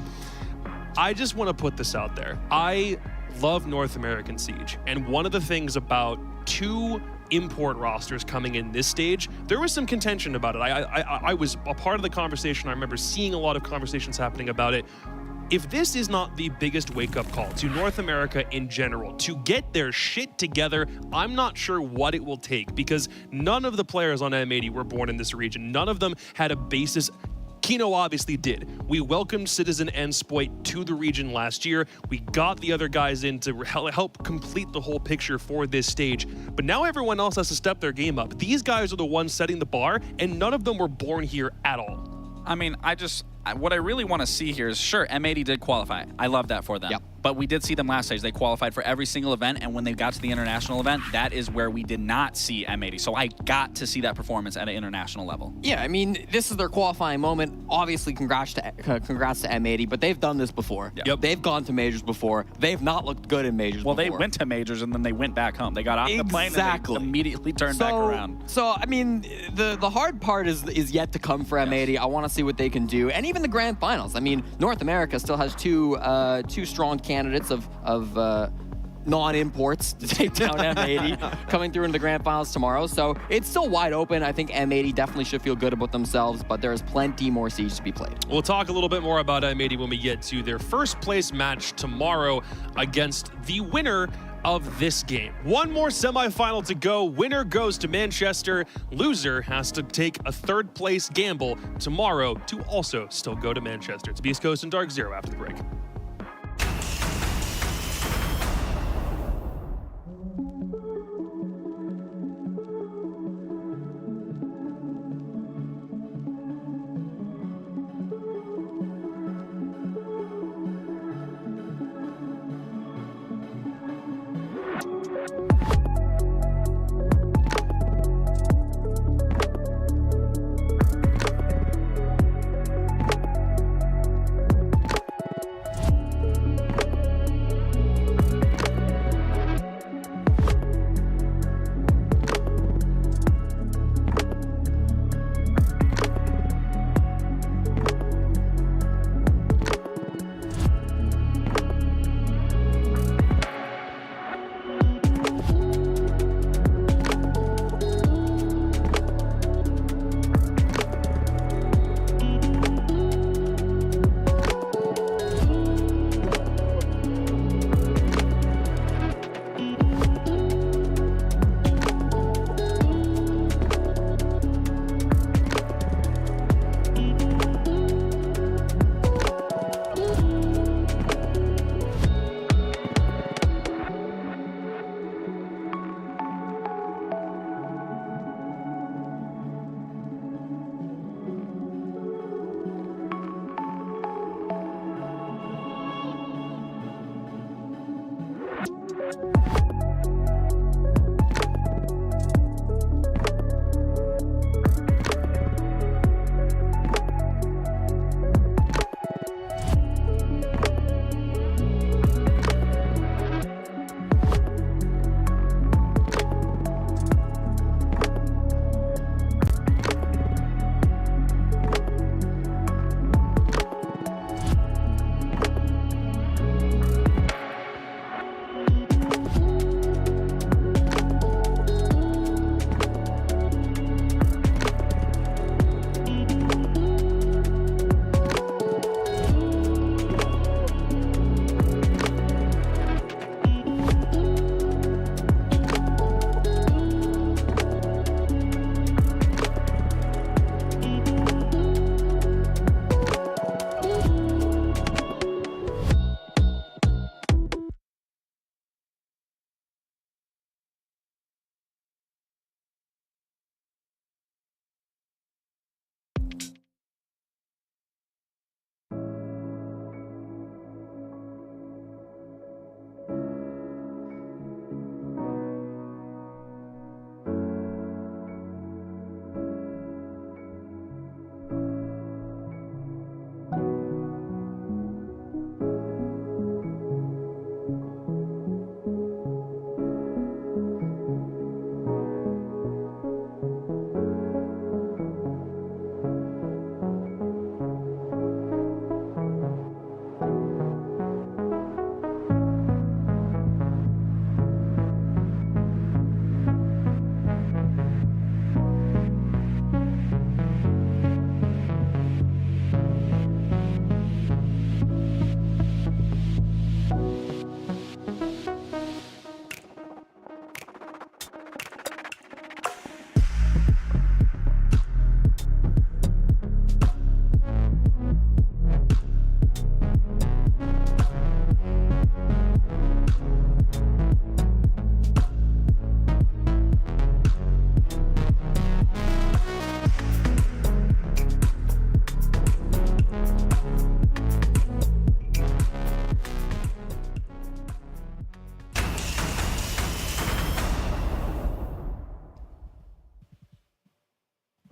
I just want to put this out there. I love North American Siege, and one of the things about 2 import rosters coming in this stage, there was some contention about it. I was a part of the conversation. I remember seeing a lot of conversations happening about it. If this is not the biggest wake-up call to North America in general to get their shit together, I'm not sure what it will take, because none of the players on M80 were born in this region. None of them had a basis. Kino obviously did. We welcomed Citizen and Spoit to the region last year. We got the other guys in to help complete the whole picture for this stage. But now everyone else has to step their game up. These guys are the ones setting the bar, and none of them were born here at all. I mean, what I really want to see here is, sure, M80 did qualify. I love that for them. Yep. But we did see them last stage. They qualified for every single event, and when they got to the international event, that is where we did not see M80. So I got to see that performance at an international level. Yeah, I mean, this is their qualifying moment. Obviously, congrats to M80, but they've done this before. Yep. They've gone to majors before. They've not looked good in majors Well, before. they went to majors, and then they went back home. They got off the plane, and they immediately turned back around. So, I mean, the hard part is yet to come for M80. I want to see what they can do. And even the grand finals. I mean, North America still has two strong candidates of non-imports to take down M80 coming through into the grand finals tomorrow. So it's still wide open. I think M80 definitely should feel good about themselves, but there's plenty more Siege to be played. We'll talk a little bit more about M80 when we get to their first place match tomorrow against the winner of this game. One more semifinal to go. Winner goes to Manchester. Loser has to take a 3rd place gamble tomorrow to also still go to Manchester. It's Beast Coast and Dark Zero after the break.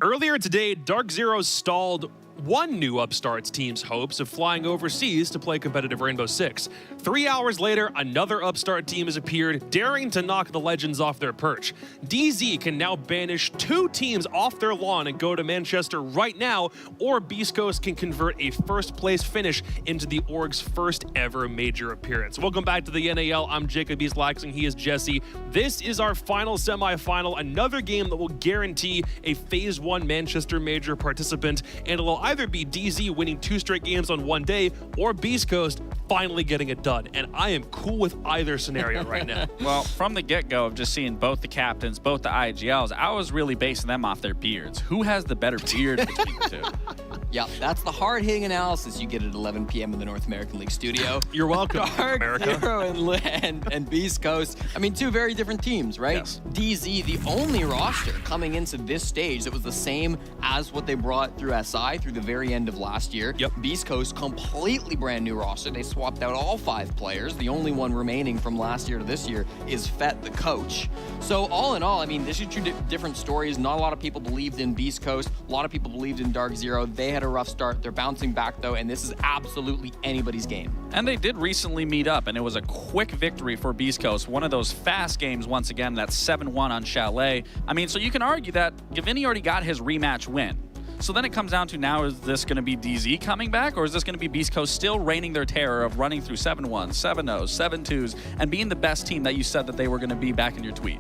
Earlier today, Dark Zero stalled one new upstart's team's hopes of flying overseas to play competitive Rainbow Six. 3 hours later, another upstart team has appeared, daring to knock the Legends off their perch. DZ can now banish 2 teams off their lawn and go to Manchester right now, or Beast Coast can convert a first-place finish into the org's first ever major appearance. Welcome back to the NAL. I'm Jacob Eastlaxing. He is Jesse. This is our final semifinal, another game that will guarantee a Phase 1 Manchester Major participant, and it'll either be DZ winning 2 straight games on one day or Beast Coast finally getting it done. And I am cool with either scenario right now. Well, from the get-go of just seeing both the captains, both the IGLs, I was really basing them off their beards. Who has the better beard between the two? Yeah, that's the hard-hitting analysis you get at 11 p.m. in the North American League studio. You're welcome, Dark America. Zero and Beast Coast. I mean, 2 very different teams, right? Yes. DZ, the only roster coming into this stage that was the same as what they brought through SI through the very end of last year. Yep. Beast Coast, completely brand new roster. They swapped out all 5 players. The only one remaining from last year to this year is Fett, the coach. So all in all, I mean, this is 2 different stories. Not a lot of people believed in Beast Coast. A lot of people believed in Dark Zero. They had a rough start. They're bouncing back though, and this is absolutely anybody's game. And they did recently meet up, and it was a quick victory for Beast Coast. One of those fast games once again, that 7-1 on Chalet. I mean, so you can argue that Gavini already got his rematch win. So then it comes down to now, is this going to be DZ coming back, or is this going to be Beast Coast still reigning their terror of running through 7-1s, 7-0s, 7-2s, and being the best team that you said that they were going to be back in your tweet?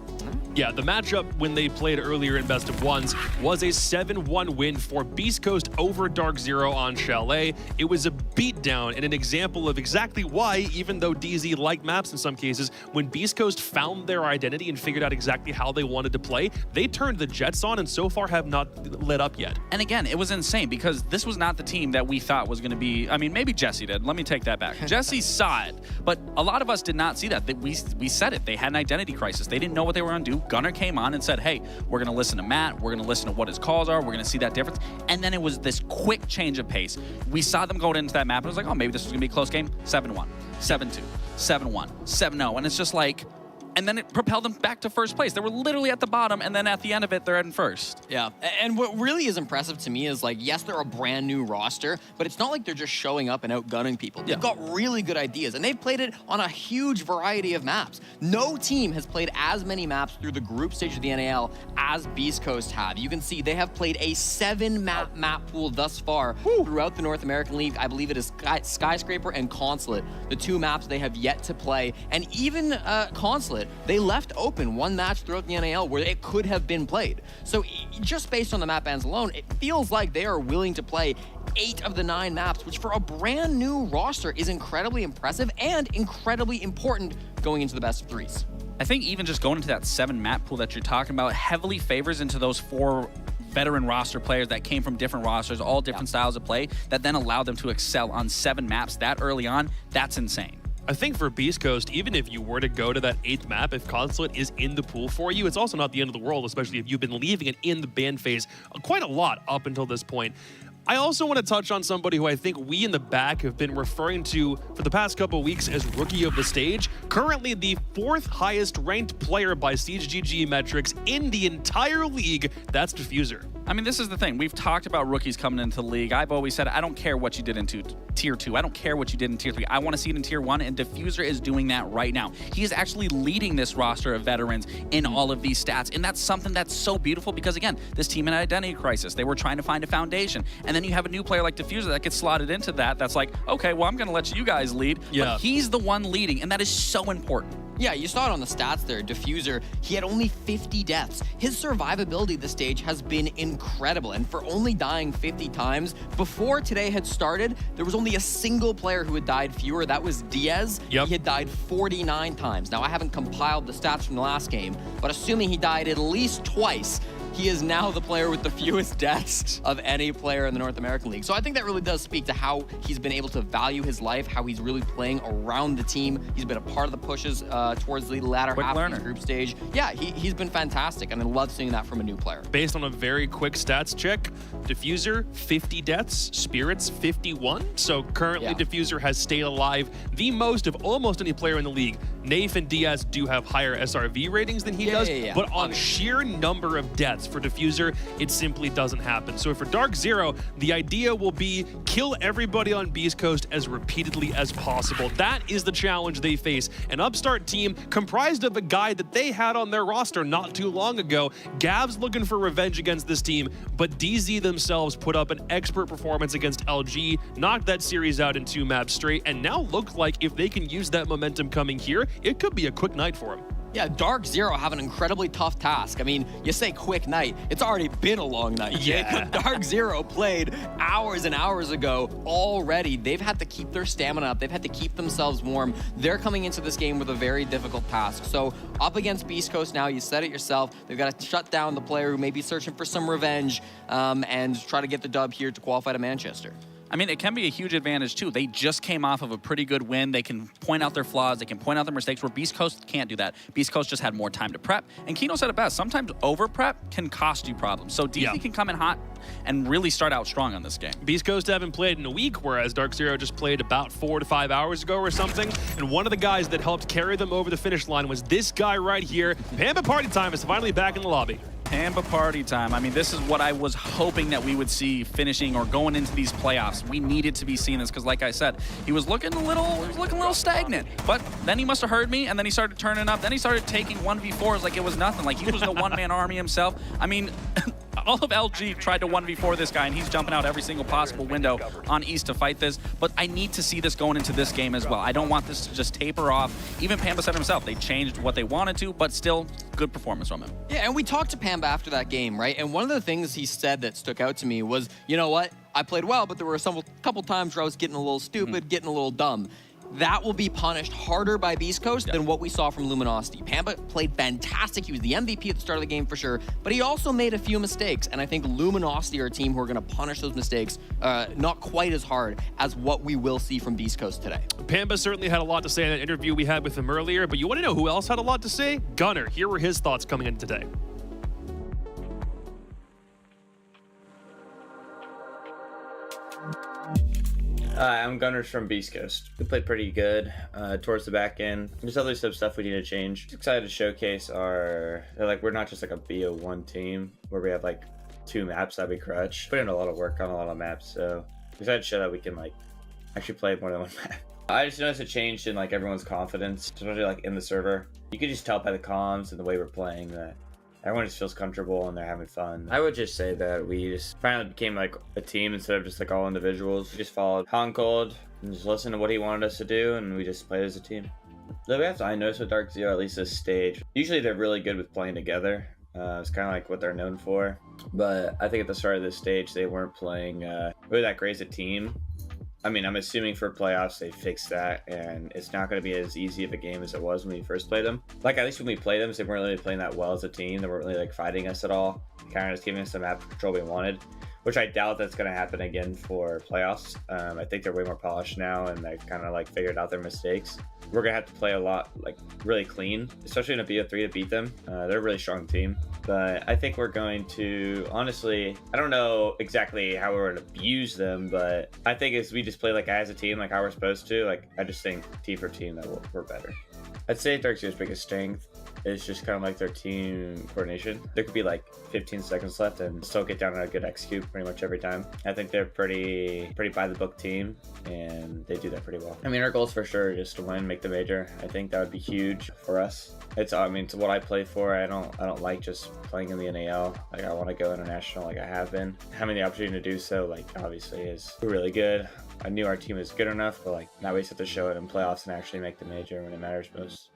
Yeah, the matchup when they played earlier in Best of Ones was a 7-1 win for Beast Coast over Dark Zero on Chalet. It was a beatdown and an example of exactly why, even though DZ liked maps in some cases, when Beast Coast found their identity and figured out exactly how they wanted to play, they turned the Jets on and so far have not let up yet. And again, it was insane because this was not the team that we thought was going to be. I mean, maybe Jesse did. Let me take that back. Jesse saw it, but a lot of us did not see that. We said it. They had an identity crisis. They didn't know what they were going to do. Gunnar came on and said, hey, we're going to listen to Matt. We're going to listen to what his calls are. We're going to see that difference. And then it was this quick change of pace. We saw them going into that map and it was like, oh, maybe this was going to be a close game. 7-1, 7-2, 7-1, 7-0. And it's just like, and then it propelled them back to first place. They were literally at the bottom, and then at the end of it, they're in first. Yeah, and what really is impressive to me is, like, yes, they're a brand new roster, but it's not like they're just showing up and outgunning people. They've got really good ideas, and they've played it on a huge variety of maps. No team has played as many maps through the group stage of the NAL as Beast Coast have. You can see they have played a 7-map map pool thus far throughout the North American League. I believe it is Skyscraper and Consulate, the 2 maps they have yet to play, and even Consulate, they left open 1 match throughout the NAL where it could have been played. So just based on the map bans alone, it feels like they are willing to play 8 of the 9 maps, which for a brand new roster is incredibly impressive and incredibly important going into the best of 3s. I think even just going into that 7 map pool that you're talking about heavily favors into those 4 veteran roster players that came from different rosters, all different styles of play, that then allowed them to excel on 7 maps that early on. That's insane. I think for Beast Coast, even if you were to go to that 8th map, if Consulate is in the pool for you, it's also not the end of the world, especially if you've been leaving it in the ban phase quite a lot up until this point. I also want to touch on somebody who I think we in the back have been referring to for the past couple of weeks as Rookie of the Stage. Currently the 4th highest ranked player by CGG metrics in the entire league. That's Diffuser. I mean, this is the thing. We've talked about rookies coming into the league. I've always said, I don't care what you did into Tier 2. I don't care what you did in Tier 3. I want to see it in Tier 1, and Diffuser is doing that right now. He is actually leading this roster of veterans in all of these stats, and that's something that's so beautiful because, again, this team in an identity crisis. They were trying to find a foundation, and then you have a new player like Diffuser that gets slotted into that. That's like, okay, well, I'm going to let you guys lead, but he's the one leading, and that is so important. Yeah, you saw it on the stats there. Diffuser, he had only 50 deaths. His survivability this stage has been incredible, and for only dying 50 times, before today had started, there was only a single player who had died fewer. That was Diaz. He had died 49 times. Now, I haven't compiled the stats from the last game, but assuming he died at least twice, he is now the player with the fewest deaths of any player in the North American League. So I think that really does speak to how he's been able to value his life, how he's really playing around the team. He's been a part of the pushes towards the latter half of the group stage. Yeah, he's been fantastic, and I love seeing that from a new player. Based on a very quick stats check, Diffuser, 50 deaths, Spirits, 51. So currently Diffuser has stayed alive the most of almost any player in the league Nafe and Diaz do have higher SRV ratings than he does, but on sheer number of deaths for Diffuser, it simply doesn't happen. So for Dark Zero, the idea will be kill everybody on Beast Coast as repeatedly as possible. That is the challenge they face. An upstart team comprised of a guy that they had on their roster not too long ago. Gav's looking for revenge against this team, but DZ themselves put up an expert performance against LG, knocked that series out in 2 maps straight, and now look like if they can use that momentum coming here, it could be a quick night for them. Yeah, Dark Zero have an incredibly tough task. I mean, you say quick night, it's already been a long night. Yeah. Dark Zero played hours and hours ago already. They've had to keep their stamina up. They've had to keep themselves warm. They're coming into this game with a very difficult task. So up against Beast Coast now, you said it yourself, they've got to shut down the player who may be searching for some revenge and try to get the dub here to qualify to Manchester. I mean, it can be a huge advantage, too. They just came off of a pretty good win. They can point out their flaws. They can point out their mistakes, where Beast Coast can't do that. Beast Coast just had more time to prep. And Kino said it best. Sometimes over-prep can cost you problems. So DZ can come in hot and really start out strong on this game. Beast Coast haven't played in a week, whereas Dark Zero just played about 4 to 5 hours ago or something. And one of the guys that helped carry them over the finish line was this guy right here. Pamba Party Time is finally back in the lobby. Pamba Party Time. I mean, this is what I was hoping that we would see finishing or going into these playoffs. We needed to be seeing this because, like I said, he was looking a little stagnant. But then he must have heard me, and then he started turning up. Then he started taking 1v4s like it was nothing. Like he was the one-man army himself. I mean, all of LG tried to 1v4 this guy, and he's jumping out every single possible window on East to fight this. But I need to see this going into this game as well. I don't want this to just taper off. Even Pamba said himself, they changed what they wanted to, but still good performance from him. Yeah, and we talked to Pamba after that game, right? And one of the things he said that stuck out to me was, you know what? I played well, but there were a couple times where I was getting a little stupid, getting a little dumb. That will be punished harder by Beast Coast than what we saw from Luminosity. Pamba played fantastic. He was the MVP at the start of the game for sure, but he also made a few mistakes. And I think Luminosity are a team who are going to punish those mistakes not quite as hard as what we will see from Beast Coast today. Pamba certainly had a lot to say in that interview we had with him earlier, but you want to know who else had a lot to say? Gunner. Here were his thoughts coming in today. I'm Gunners from Beast Coast. We played pretty good towards the back end. There's other stuff we need to change. Just excited to showcase we're not just like a BO1 team where we have like 2 maps that we crutch. Put in a lot of work on a lot of maps, so excited to show that we can like actually play more than 1 map. I just noticed a change in like everyone's confidence, especially like in the server. You could just tell by the comms and the way we're playing that everyone just feels comfortable and they're having fun. I would just say that we just finally became like a team instead of just like all individuals. We just followed Honcold and just listened to what he wanted us to do, and we just played as a team. The way I noticed with Dark Zero, at least this stage, usually they're really good with playing together. It's kind of like what they're known for. But I think at the start of this stage, they weren't playing really that great as a team. I mean, I'm assuming for playoffs they fixed that, and it's not going to be as easy of a game as it was when we first played them. Like, at least when we played them, they weren't really playing that well as a team. They weren't really like fighting us at all. Kind of just giving us the map control we wanted, which I doubt that's going to happen again for playoffs. I think they're way more polished now, and they've kind of like figured out their mistakes. We're going to have to play a lot, like really clean, especially in a BO3 to beat them. They're a really strong team, but I think we're going to, honestly, I don't know exactly how we're going to abuse them, but I think as we just play like as a team, like how we're supposed to, like I just think team for team that we're better. I'd say Dark Zero's biggest strength is just kind of like their team coordination. There could be like 15 seconds left and still get down on a good execute pretty much every time. I think they're pretty by the book team, and they do that pretty well. I mean, our goals for sure are just to win, make the major. I think that would be huge for us. It's what I play for. I don't like just playing in the NAL. Like, I want to go international like I have been. Having the opportunity to do so, like, obviously is really good. I knew our team was good enough, but like now we just have to show it in playoffs and actually make the major when it matters most.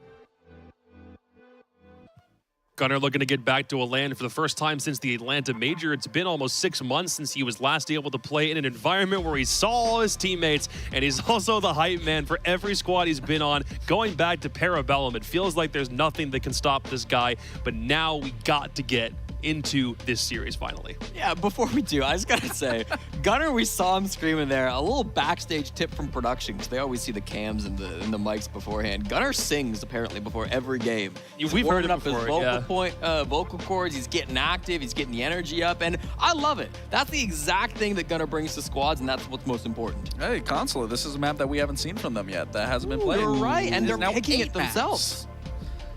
Gunner looking to get back to a LAN for the first time since the Atlanta Major. It's been almost 6 months since he was last able to play in an environment where he saw all his teammates, and he's also the hype man for every squad he's been on. Going back to Parabellum, it feels like there's nothing that can stop this guy, but now we got to get into this series finally. Yeah, before we do, I just gotta say, Gunnar, we saw him screaming there. A little backstage tip from production, because they always see the cams and the mics beforehand. Gunnar sings apparently before every game. We've heard it up before, his vocal cords. He's getting active. He's getting the energy up, and I love it. That's the exact thing that Gunnar brings to squads, and that's what's most important. Hey, Consulate, this is a map that we haven't seen from them yet. That hasn't been played. You're right, and they're now picking 8 it themselves. maps.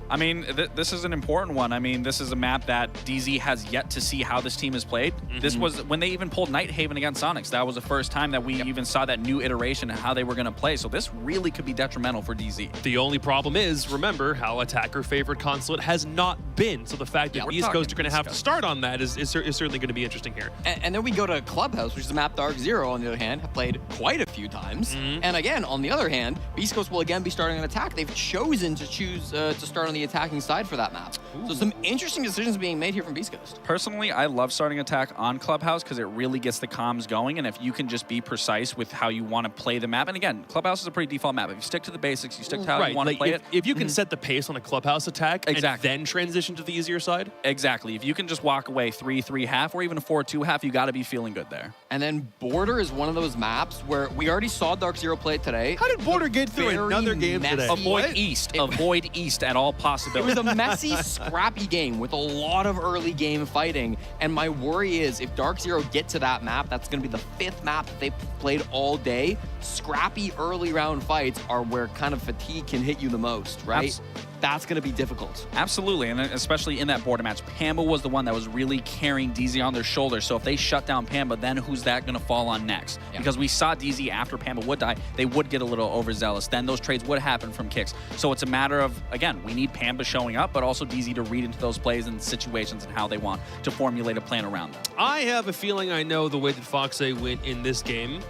I mean, this is an important one. I mean, this is a map that DZ has yet to see how this team is played. This was when they even pulled Nighthaven against Sonics. That was the first time that we even saw that new iteration and how they were going to play. So this really could be detrimental for DZ. The only problem is, remember, how attacker-favored Consulate has not been. So the fact that East Coast are going to have to start on that is certainly going to be interesting here. And then we go to Clubhouse, which is a map Dark Zero, on the other hand, have played quite a few times. And again, on the other hand, East Coast will again be starting an attack. They've chosen to choose to start on the attacking side for that map. So some interesting decisions being made here from Beast Coast. Personally, I love starting attack on Clubhouse because it really gets the comms going, and if you can just be precise with how you want to play the map, and again, Clubhouse is a pretty default map. If you stick to the basics, you stick to how you want to play it. If you can set the pace on a Clubhouse attack and then transition to the easier side. Exactly. If you can just walk away 3-3-half or even 4-2-half, you got to be feeling good there. And then Border is one of those maps where we already saw Dark Zero play it today. How did Border get through another game today? Avoid East. Avoid East at all possibilities. It was a messy, scrappy game with a lot of early game fighting. And my worry is if Dark Zero get to that map, that's going to be the 5th map that they've played all day. Scrappy early round fights are where kind of fatigue can hit you the most, right? That's going to be difficult. Absolutely, and especially in that Border match, Pamba was the one that was really carrying DZ on their shoulders. So if they shut down Pamba, then who's that going to fall on next? Because we saw DZ after Pamba would die, they would get a little overzealous. Then those trades would happen from kicks. So it's a matter of, again, we need Pamba showing up, but also DZ to read into those plays and situations and how they want to formulate a plan around them. I have a feeling I know the way that Foxay went in this game.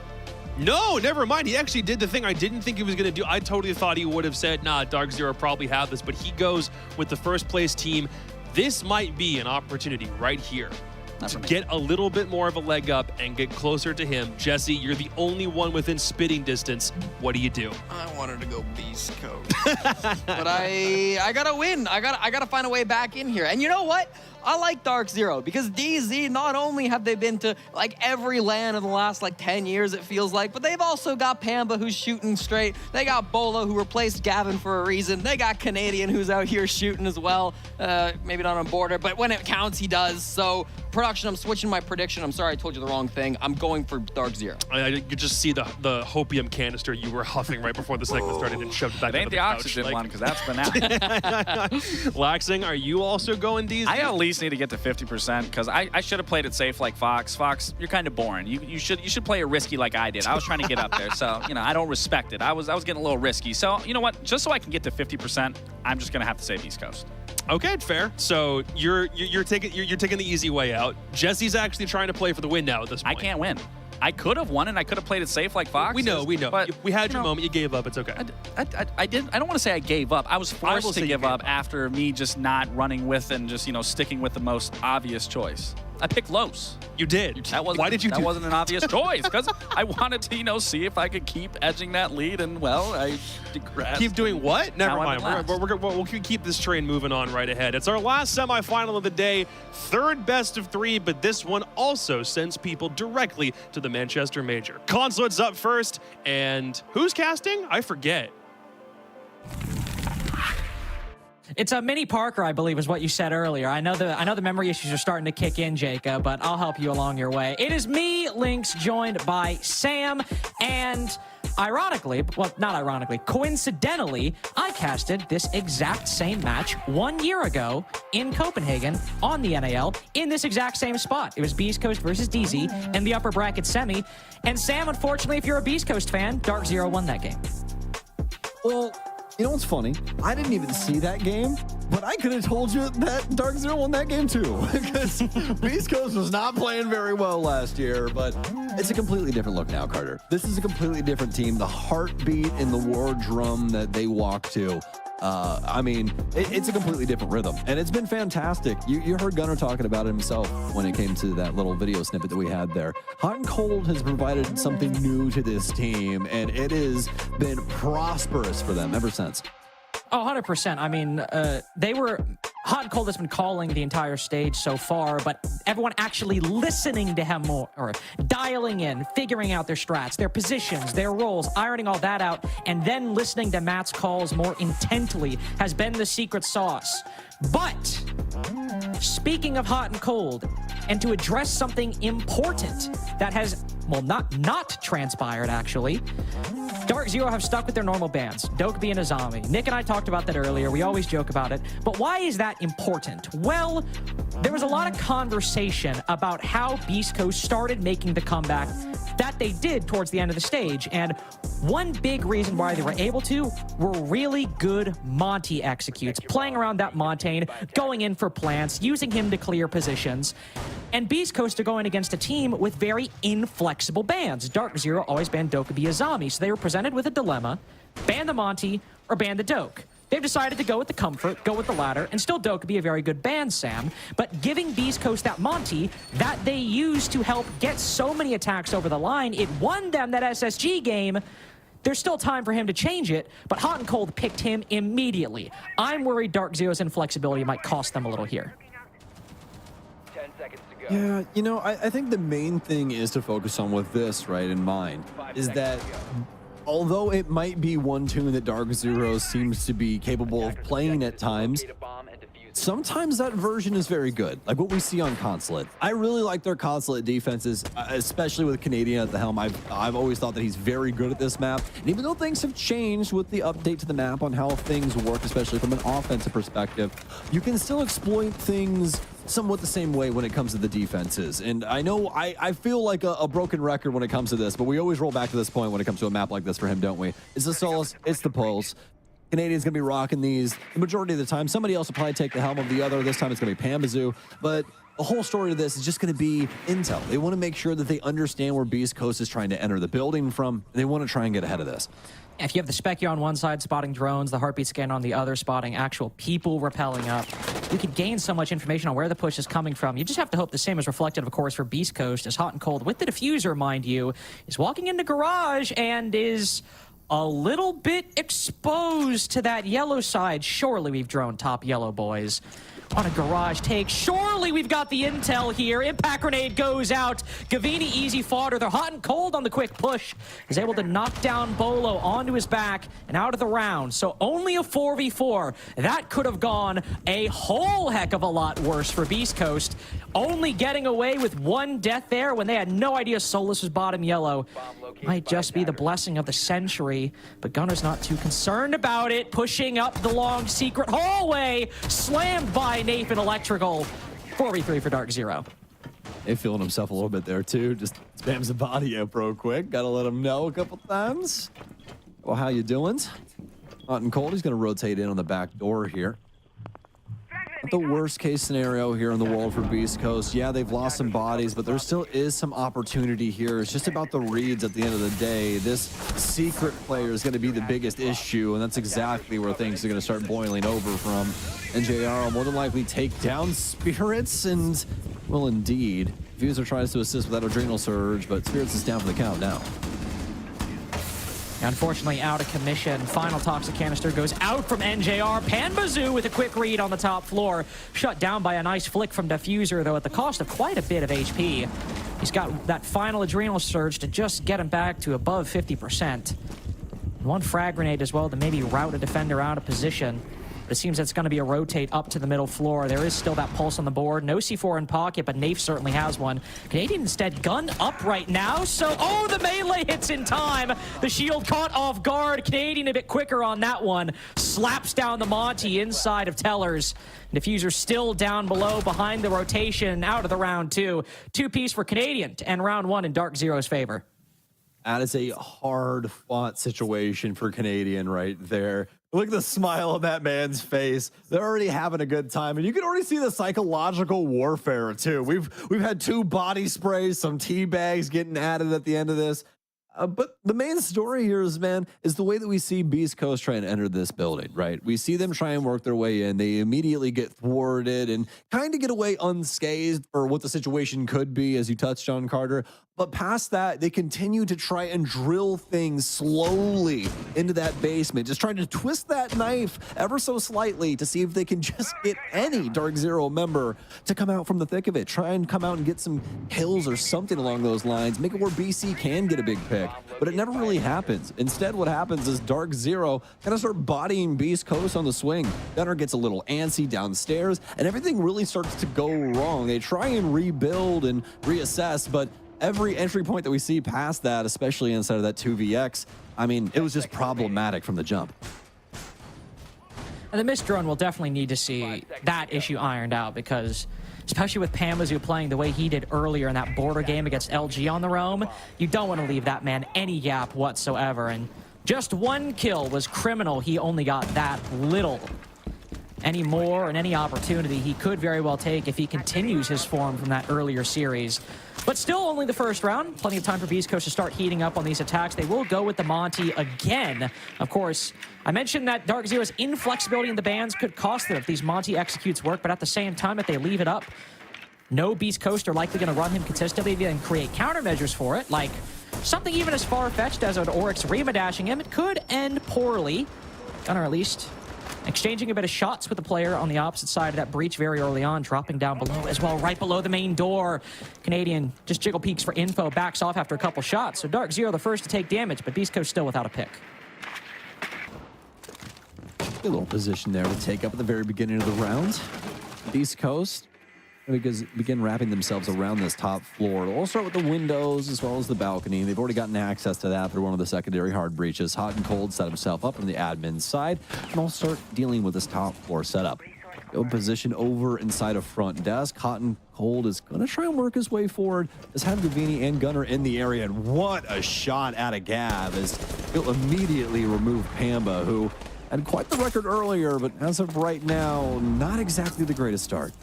No, never mind. He actually did the thing I didn't think he was going to do. I totally thought he would have said, nah, Dark Zero probably have this, but he goes with the first place team. This might be an opportunity right here to get a little bit more of a leg up and get closer to him. Jesse, you're the only one within spitting distance. What do you do? I wanted to go Beast Coast, but I gotta win. I gotta find a way back in here. And you know what? I like Dark Zero because DZ, not only have they been to like every LAN in the last like 10 years, it feels like, but they've also got Pamba who's shooting straight. They got Bola who replaced Gavin for a reason. They got Canadian who's out here shooting as well. Maybe not on Border, but when it counts, he does. So production, I'm switching my prediction. I'm sorry I told you the wrong thing. I'm going for Dark Zero. I could just see the hopium canister you were huffing right before the segment started and shoved it back It ain't into the oxygen one because that's been out. Laxing, are you also going DZ? I at least need to get to 50% because I should have played it safe like Fox. Fox, you're kind of boring. You should play it risky like I did. I was trying to get up there, so I don't respect it. I was getting a little risky. So you know what? Just so I can get to 50%, I'm just gonna have to say East Coast. Okay, fair. So you're taking the easy way out. Jesse's actually trying to play for the win now at this point. I can't win. I could have won and I could have played it safe like Fox. We know. But we had your moment. You gave up. It's okay. I don't want to say I gave up. I was forced to give up after me just not running with and just sticking with the most obvious choice. I picked Los. You did. Why did you do that? Wasn't an obvious choice because I wanted to, see if I could keep edging that lead, and well, I digressed. Keep doing what? Never mind. We'll keep this train moving on right ahead. It's our last semifinal of the day, 3rd best of 3, but this one also sends people directly to the Manchester Major. Consulate's up first, and who's casting? I forget. It's a mini Parker, I believe, is what you said earlier. I know the memory issues are starting to kick in, Jacob, but I'll help you along your way. It is me, Lynx, joined by Sam, and ironically, well, not ironically, coincidentally, I casted this exact same match 1 year ago in Copenhagen on the NAL in this exact same spot. It was Beast Coast versus DZ in the upper bracket semi. And Sam, unfortunately, if you're a Beast Coast fan, Dark Zero won that game. Well, you know what's funny? I didn't even see that game, but I could have told you that Dark Zero won that game too, because Beast Coast was not playing very well last year, but it's a completely different look now, Carter. This is a completely different team. The heartbeat in the war drum that they walk to, I mean, it's a completely different rhythm, and it's been fantastic. You heard Gunnar talking about it himself when it came to that little video snippet that we had there. Hot and Cold has provided something new to this team, and it has been prosperous for them ever since. Oh, 100%. I mean, they were Hot and Cold has been calling the entire stage so far, but everyone actually listening to him more, or dialing in, figuring out their strats, their positions, their roles, ironing all that out, and then listening to Matt's calls more intently has been the secret sauce. But speaking of Hot and Cold, and to address something important that has, well, not transpired actually, Dark Zero have stuck with their normal bans, Dokkaebi and Azami. Nick and I talked about that earlier. We always joke about it. But why is that important? Well, there was a lot of conversation about how Beast Coast started making the comeback that they did towards the end of the stage. And one big reason why they were able to were really good Monty executes, playing around that Montaigne, going in for plants, using him to clear positions. And Beast Coast are going against a team with very inflexible bans. Dark Zero always banned Dokkaebi Azami, so they were presented with a dilemma: ban the Monty or ban the Doke. They've decided to go with the comfort, go with the latter, and still Dokkaebi a very good ban, Sam. But giving Beast Coast that Monty that they used to help get so many attacks over the line, it won them that SSG game. There's still time for him to change it, but Hot and Cold picked him immediately. I'm worried Dark Zero's inflexibility might cost them a little here. 10 seconds to go. Yeah, you know, I think the main thing is to focus on with this, right, in mind, is that although it might be one tune that Dark Zero seems to be capable of playing at times, sometimes that version is very good, like what we see on Consulate. I really like their Consulate defenses, especially with Canadian at the helm. I've always thought that he's very good at this map, and even though things have changed with the update to the map on how things work, especially from an offensive perspective, you can still exploit things somewhat the same way when it comes to the defenses. And I know I feel like a broken record when it comes to this, but we always roll back to this point when it comes to a map like this for him, don't we? It's the Solus, it's the Pulse. Canadian's gonna be rocking these the majority of the time. Somebody else will probably take the helm of the other. This time it's gonna be Pambazoo. But the whole story of this is just gonna be intel. They wanna make sure that they understand where Beast Coast is trying to enter the building from. And they wanna try and get ahead of this. If you have the Specchio on one side spotting drones, the Heartbeat scan on the other spotting actual people rappelling up, you could gain so much information on where the push is coming from. You just have to hope the same is reflected, of course, for Beast Coast, as Hot and Cold, with the diffuser, mind you, is walking into Garage and is a little bit exposed to that yellow side. Surely we've drone top yellow, boys. On a Garage take. Surely we've got the intel here. Impact grenade goes out. Gavini easy fodder. They're Hot and Cold on the quick push. Is able to knock down Bolo onto his back and out of the round. So only a 4v4. That could have gone a whole heck of a lot worse for Beast Coast. Only getting away with one death there when they had no idea Solus was bottom yellow. Might just be the blessing of the century, but Gunner's not too concerned about it. Pushing up the long secret hallway. Slammed by Nathan Electrical. 4v3 for Dark Zero. They feeling himself a little bit there too. Just spams the body up real quick. Gotta let him know a couple times. Well, how you doing? Hot and Cold, he's gonna rotate in on the back door here. Not the worst case scenario here in the world for Beast Coast. Yeah, they've lost some bodies, but there still is some opportunity here. It's just about the reads at the end of the day. This secret player is going to be the biggest issue, and that's exactly where things are going to start boiling over from. NJR will more than likely take down Spirits, and will indeed. Fuser tries to assist with that Adrenal Surge, but Spirits is down for the count now. Unfortunately, out of commission. Final toxic canister goes out from NJR. Pambazoo with a quick read on the top floor. Shut down by a nice flick from Diffuser, though, at the cost of quite a bit of HP. He's got that final Adrenal Surge to just get him back to above 50%. One frag grenade as well to maybe route a defender out of position. But it seems that's going to be a rotate up to the middle floor. There is still that pulse on the board. No C4 in pocket, but Nafe certainly has one. Canadian instead gun up right now. So, oh, the melee hits in time. The shield caught off guard. Canadian a bit quicker on that one. Slaps down the Monty inside of Tellers. Diffuser still down below behind the rotation out of the round two. Two-piece for Canadian to end round one in Dark Zero's favor. That is a hard-fought situation for Canadian right there. Look at the smile on that man's face. They're already having a good time, and you can already see the psychological warfare too. We've had two body sprays, some tea bags getting added at the end of this. But the main story here is the way that we see Beast Coast trying to enter this building, right? We see them try and work their way in. They immediately get thwarted and kind of get away unscathed for what the situation could be, as you touched on, Carter. But past that, they continue to try and drill things slowly into that basement, just trying to twist that knife ever so slightly to see if they can just get any Dark Zero member to come out from the thick of it. Try and come out and get some kills or something along those lines. Make it where BC can get a big pick. But it never really happens. Instead, what happens is Dark Zero kind of start bodying Beast Coast on the swing. Gunner gets a little antsy downstairs, and everything really starts to go wrong. They try and rebuild and reassess, but every entry point that we see past that, especially inside of that 2vx, I mean, it was just problematic from the jump. And the missed drone will definitely need to see that issue ironed out, because especially with Pamazoo playing the way he did earlier in that border game against LG on the roam, you don't want to leave that man any gap whatsoever. And just one kill was criminal. He only got that little. Any more and any opportunity he could very well take if he continues his form from that earlier series. But still only the first round. Plenty of time for Beast Coast to start heating up on these attacks. They will go with the Monty again. Of course, I mentioned that Dark Zero's inflexibility in the bans could cost them if these Monty executes work, but at the same time, if they leave it up, no Beast Coast are likely going to run him consistently and create countermeasures for it, like something even as far-fetched as an Oryx Rima dashing him. It could end poorly, or at least exchanging a bit of shots with the player on the opposite side of that breach very early on, dropping down below as well, right below the main door. Canadian just jiggle peeks for info, backs off after a couple shots. So Dark Zero the first to take damage, but Beast Coast still without a pick. A little position there to take up at the very beginning of the round. Beast Coast begin wrapping themselves around this top floor. They'll all start with the windows as well as the balcony. They've already gotten access to that through one of the secondary hard breaches. Hot and Cold set himself up on the admin side, and I'll start dealing with this top floor setup. Go position over inside of front desk. Hot and Cold is going to try and work his way forward as have Gavini and Gunner in the area. And what a shot at a Gav as he'll immediately remove Pamba, who had quite the record earlier, but as of right now, not exactly the greatest start.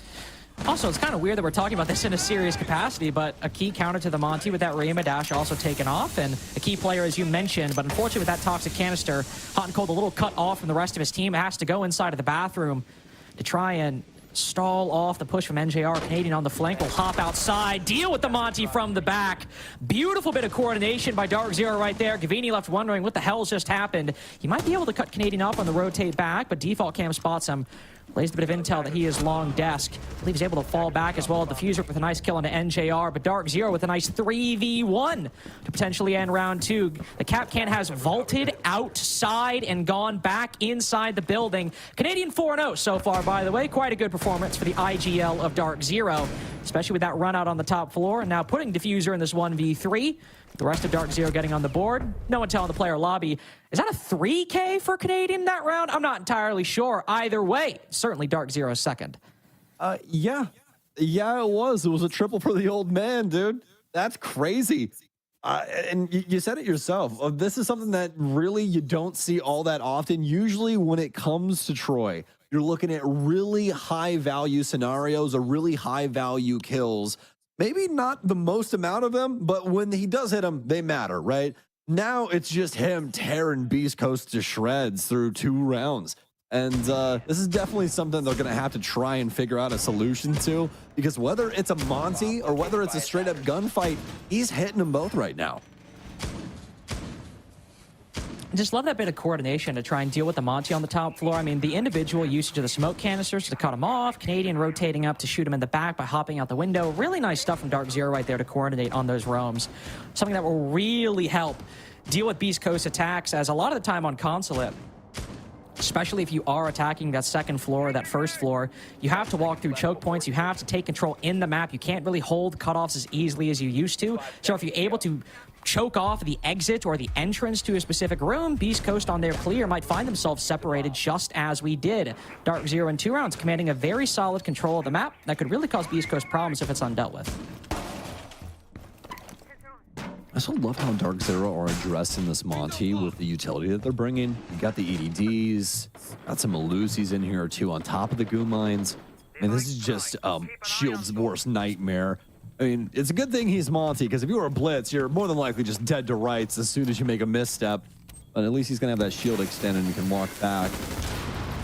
Also, it's kind of weird that we're talking about this in a serious capacity, but a key counter to the Monty with that Rima dash also taken off, and a key player, as you mentioned, but unfortunately with that toxic canister, Hot and Cold a little cut off from the rest of his team, has to go inside of the bathroom to try and stall off the push from NJR. Canadian on the flank will hop outside, deal with the Monty from the back. Beautiful bit of coordination by Dark Zero right there. Gavini left wondering what the hell's just happened. He might be able to cut Canadian off on the rotate back, but default cam spots him. Lays a bit of intel that he is long desk. I believe he's able to fall back as well. Diffuser with a nice kill into NJR, but Dark Zero with a nice 3v1 to potentially end round 2. The Capcan has vaulted outside and gone back inside the building. Canadian 4-0 so far, by the way. Quite a good performance for the IGL of Dark Zero, especially with that run out on the top floor, and now putting Diffuser in this 1v3. The rest of Dark Zero getting on the board. No one telling the player lobby. Is that a 3K for Canadian that round? I'm not entirely sure. Either way, certainly Dark Zero's second. Yeah, it was. It was a triple for the old man, dude. That's crazy. And you said it yourself. This is something that really you don't see all that often. Usually when it comes to Troy, you're looking at really high value scenarios or really high value kills. Maybe not the most amount of them, but when he does hit them, they matter, right? Now it's just him tearing Beast Coast to shreds through 2 rounds. And this is definitely something they're going to have to try and figure out a solution to, because whether it's a Monty or whether it's a straight up gunfight, he's hitting them both right now. Just love that bit of coordination to try and deal with the Monty on the top floor. I mean, the individual usage of the smoke canisters to cut him off, Canadian rotating up to shoot him in the back by hopping out the window. Really nice stuff from Dark Zero right there to coordinate on those roams. Something that will really help deal with Beast Coast attacks, as a lot of the time on Consulate, especially if you are attacking that second floor or that first floor, you have to walk through choke points. You have to take control in the map. You can't really hold cutoffs as easily as you used to. So if you're able to choke off the exit or the entrance to a specific room, Beast Coast on their clear might find themselves separated just as we did. Dark Zero in 2 rounds, commanding a very solid control of the map that could really cause Beast Coast problems if it's undealt with. I also love how Dark Zero are addressing this Monty with the utility that they're bringing. You got the EDDs, got some Elusies in here too on top of the goo mines. And this is just Shield's worst nightmare. I mean, it's a good thing he's Monty, because if you were a Blitz, you're more than likely just dead to rights as soon as you make a misstep. But at least he's going to have that shield extended and you can walk back.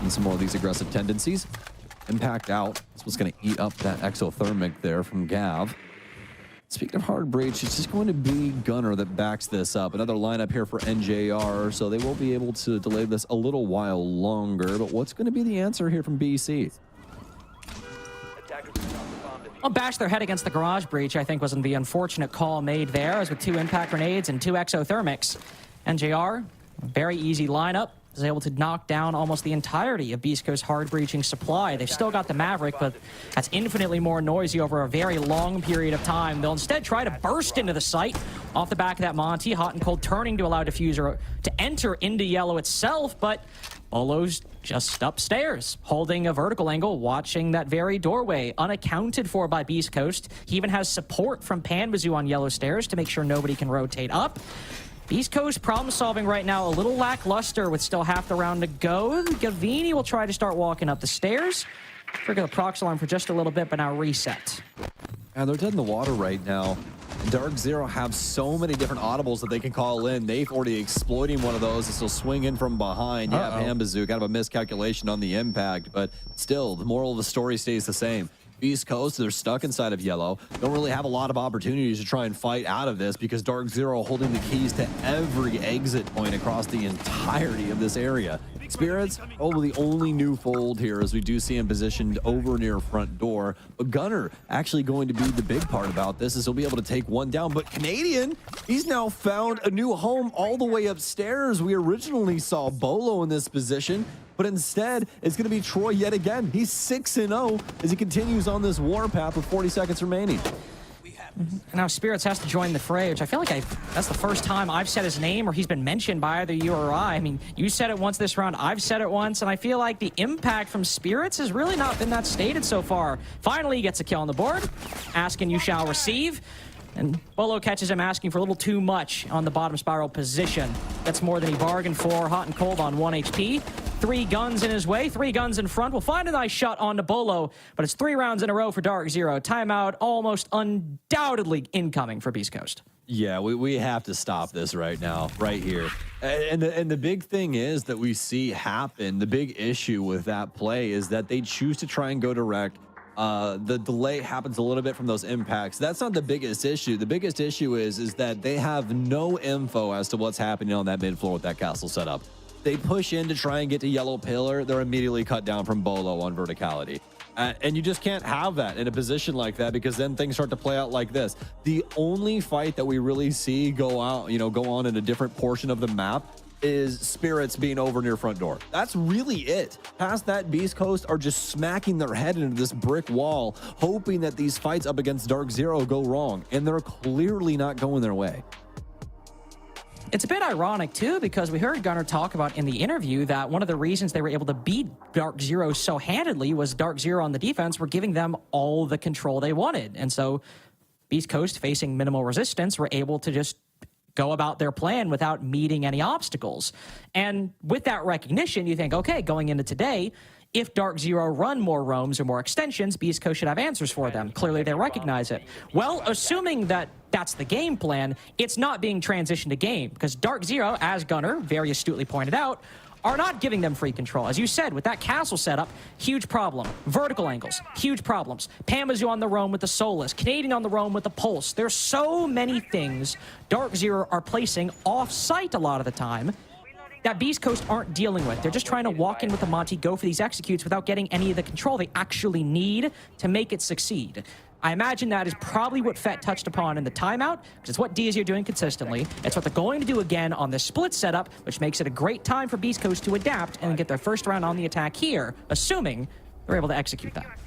And some more of these aggressive tendencies. Impact out. That's what's going to eat up that exothermic there from Gav. Speaking of hard breach, it's just going to be Gunner that backs this up. Another lineup here for NJR, so they will be able to delay this a little while longer. But what's going to be the answer here from BC? Well, bash their head against the garage breach, I think, was the unfortunate call made there, as with 2 impact grenades and 2 exothermics. NJR, very easy lineup, was able to knock down almost the entirety of Beast Coast's hard breaching supply. They've still got the Maverick, but that's infinitely more noisy over a very long period of time. They'll instead try to burst into the site off the back of that Monty, hot and cold, turning to allow Diffuser to enter into yellow itself, but Olo's just upstairs, holding a vertical angle, watching that very doorway, unaccounted for by Beast Coast. He even has support from Panbazoo on yellow stairs to make sure nobody can rotate up. Beast Coast problem solving right now a little lackluster with still half the round to go. Gavini will try to start walking up the stairs. Trigger the prox alarm for just a little bit, but now reset. And they're dead in the water right now. Dark Zero have so many different audibles that they can call in. They've already exploiting one of those. It's still swing in from behind. Yeah, Panbazoo, kind of a miscalculation on the impact, but still, the moral of the story stays the same. East Coast, they're stuck inside of yellow. Don't really have a lot of opportunities to try and fight out of this because Dark Zero holding the keys to every exit point across the entirety of this area. Spirits, the only new fold here as we do see him positioned over near front door. But Gunner actually going to be the big part about this, is he'll be able to take one down. But Canadian, he's now found a new home all the way upstairs. We originally saw Bolo in this position, but instead it's going to be Troy yet again. He's 6-0 as he continues on this warpath with 40 seconds remaining. Now Spirits has to join the fray, which I feel like that's the first time I've said his name or he's been mentioned by either you or I. I mean, you said it once this round, I've said it once, and I feel like the impact from Spirits has really not been that stated so far. Finally, he gets a kill on the board. Asking, you shall receive. And Bolo catches him asking for a little too much on the bottom spiral position. That's more than he bargained for. Hot and cold on 1 HP. 3 guns in his way, 3 guns in front. We'll find a nice shot onto Bolo, but it's 3 rounds in a row for Dark Zero. Timeout almost undoubtedly incoming for Beast Coast. Yeah, we have to stop this right now, right here. And the big thing is that we see happen, the big issue with that play is that they choose to try and go direct. The delay happens a little bit from those impacts. That's not the biggest issue. The biggest issue is that they have no info as to what's happening on that mid floor with that castle setup. They push in to try and get to yellow pillar. They're immediately cut down from Bolo on verticality. And you just can't have that in a position like that because then things start to play out like this. The only fight that we really see go on in a different portion of the map is Spirits being over near front door. That's really it. Past that, Beast Coast are just smacking their head into this brick wall, hoping that these fights up against Dark Zero go wrong, and they're clearly not going their way. It's a bit ironic, too, because we heard Gunner talk about in the interview that one of the reasons they were able to beat Dark Zero so handedly was Dark Zero on the defense were giving them all the control they wanted. And so Beast Coast, facing minimal resistance, were able to just go about their plan without meeting any obstacles. And with that recognition, you think, okay, going into today, if Dark Zero run more roams or more extensions, Beast Coast should have answers for them. Clearly, they recognize it. Well, assuming that that's the game plan, it's not being transitioned to game, because Dark Zero, as Gunner very astutely pointed out, are not giving them free control. As you said, with that castle setup, huge problem. Vertical angles, huge problems. Panbazoo on the roam with the Solus, Canadian on the roam with the Pulse. There's so many things Dark Zero are placing off-site a lot of the time that Beast Coast aren't dealing with. They're just trying to walk in with the Monty, go for these executes without getting any of the control they actually need to make it succeed. I imagine that is probably what Fett touched upon in the timeout, because it's what DZ are doing consistently. It's what they're going to do again on this split setup, which makes it a great time for Beast Coast to adapt and get their first round on the attack here, assuming they're able to execute that.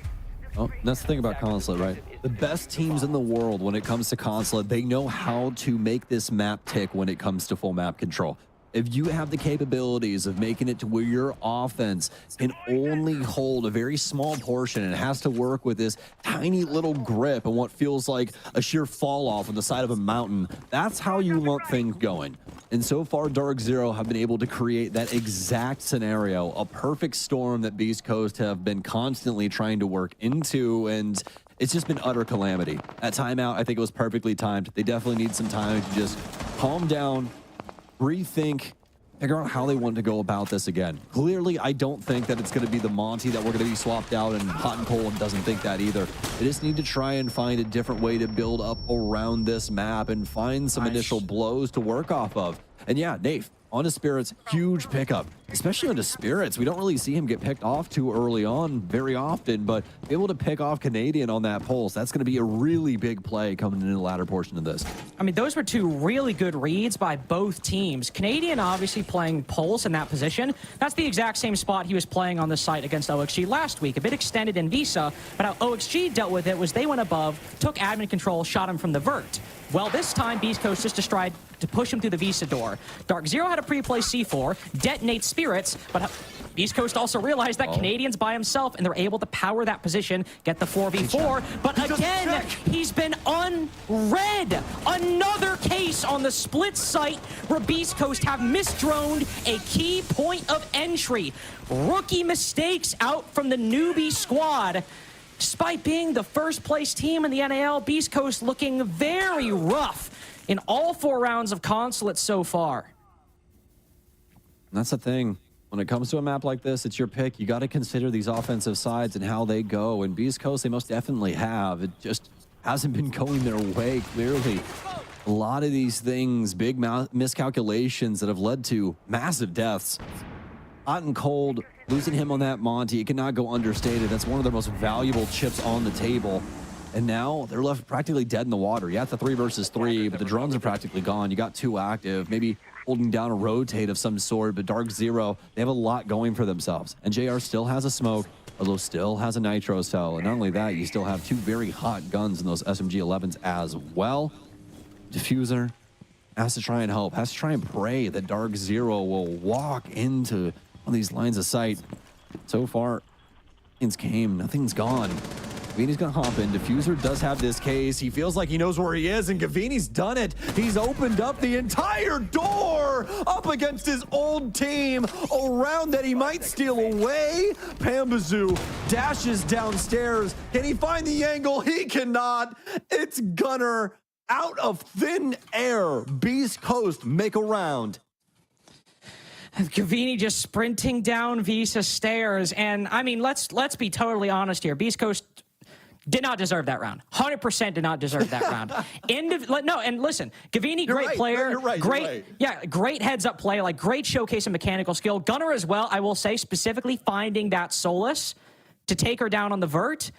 Oh, that's the thing about Consulate, right? The best teams in the world when it comes to Consulate, they know how to make this map tick when it comes to full map control. If you have the capabilities of making it to where your offense can only hold a very small portion and has to work with this tiny little grip and what feels like a sheer fall off on the side of a mountain, that's how you want things going. And so far, Dark Zero have been able to create that exact scenario, a perfect storm that Beast Coast have been constantly trying to work into, and it's just been utter calamity. That timeout, I think it was perfectly timed. They definitely need some time to just calm down, rethink, figure out how they want to go about this again. Clearly, I don't think that it's going to be the Monty that we're going to be swapped out, and Hot and Cold doesn't think that either. They just need to try and find a different way to build up around this map and find some initial blows to work off of. And yeah, Nate, onto Spirits, huge pickup, especially onto Spirits. We don't really see him get picked off too early on very often, but be able to pick off Canadian on that pulse, that's going to be a really big play coming into the latter portion of this. I mean, those were two really good reads by both teams. Canadian obviously playing pulse in that position. That's the exact same spot he was playing on the site against OXG last week. A bit extended in Visa, but how OXG dealt with it was they went above, took admin control, shot him from the vert. Well, this time, Beast Coast just tried to push him through the Visa door. Dark Zero had a pre-play C4, detonate Spirits, but Beast Coast also realized that Canadian's by himself, and they're able to power that position, get the 4v4. But again, he's been unread. Another case on the split site where Beast Coast have misdroned a key point of entry. Rookie mistakes out from the newbie squad. Despite being the first place team in the NAL, Beast Coast looking very rough in all 4 rounds of Consulate so far. And that's the thing. When it comes to a map like this, it's your pick. You got to consider these offensive sides and how they go. And Beast Coast, they most definitely have. It just hasn't been going their way, clearly. A lot of these things, big miscalculations that have led to massive deaths. Hot and Cold, losing him on that Monty, it cannot go understated. That's one of their most valuable chips on the table. And now they're left practically dead in the water. Yeah, it's a 3 versus 3, but the drones are practically gone. You got 2 active, maybe holding down a rotate of some sort, but Dark Zero, they have a lot going for themselves. And JR still has a smoke, although still has a nitro cell. And not only that, you still have 2 very hot guns in those SMG-11s as well. Diffuser has to try and help, has to try and pray that Dark Zero will walk into on these lines of sight. So far, things came, nothing's gone. Gavini's gonna hop in. Diffuser does have this case. He feels like he knows where he is, and Gavini's done it. He's opened up the entire door up against his old team. Around that he might steal away. Pambazoo dashes downstairs. Can he find the angle? He cannot. It's Gunner out of thin air. Beast Coast make a round. Gavini just sprinting down Visa stairs. And I mean, let's be totally honest here. Beast Coast did not deserve that round. 100% did not deserve that round. No, and listen, Gavini, great player. You're right. Yeah, great heads up play, like great showcase of mechanical skill. Gunner as well, I will say, specifically finding that solace to take her down on the vert.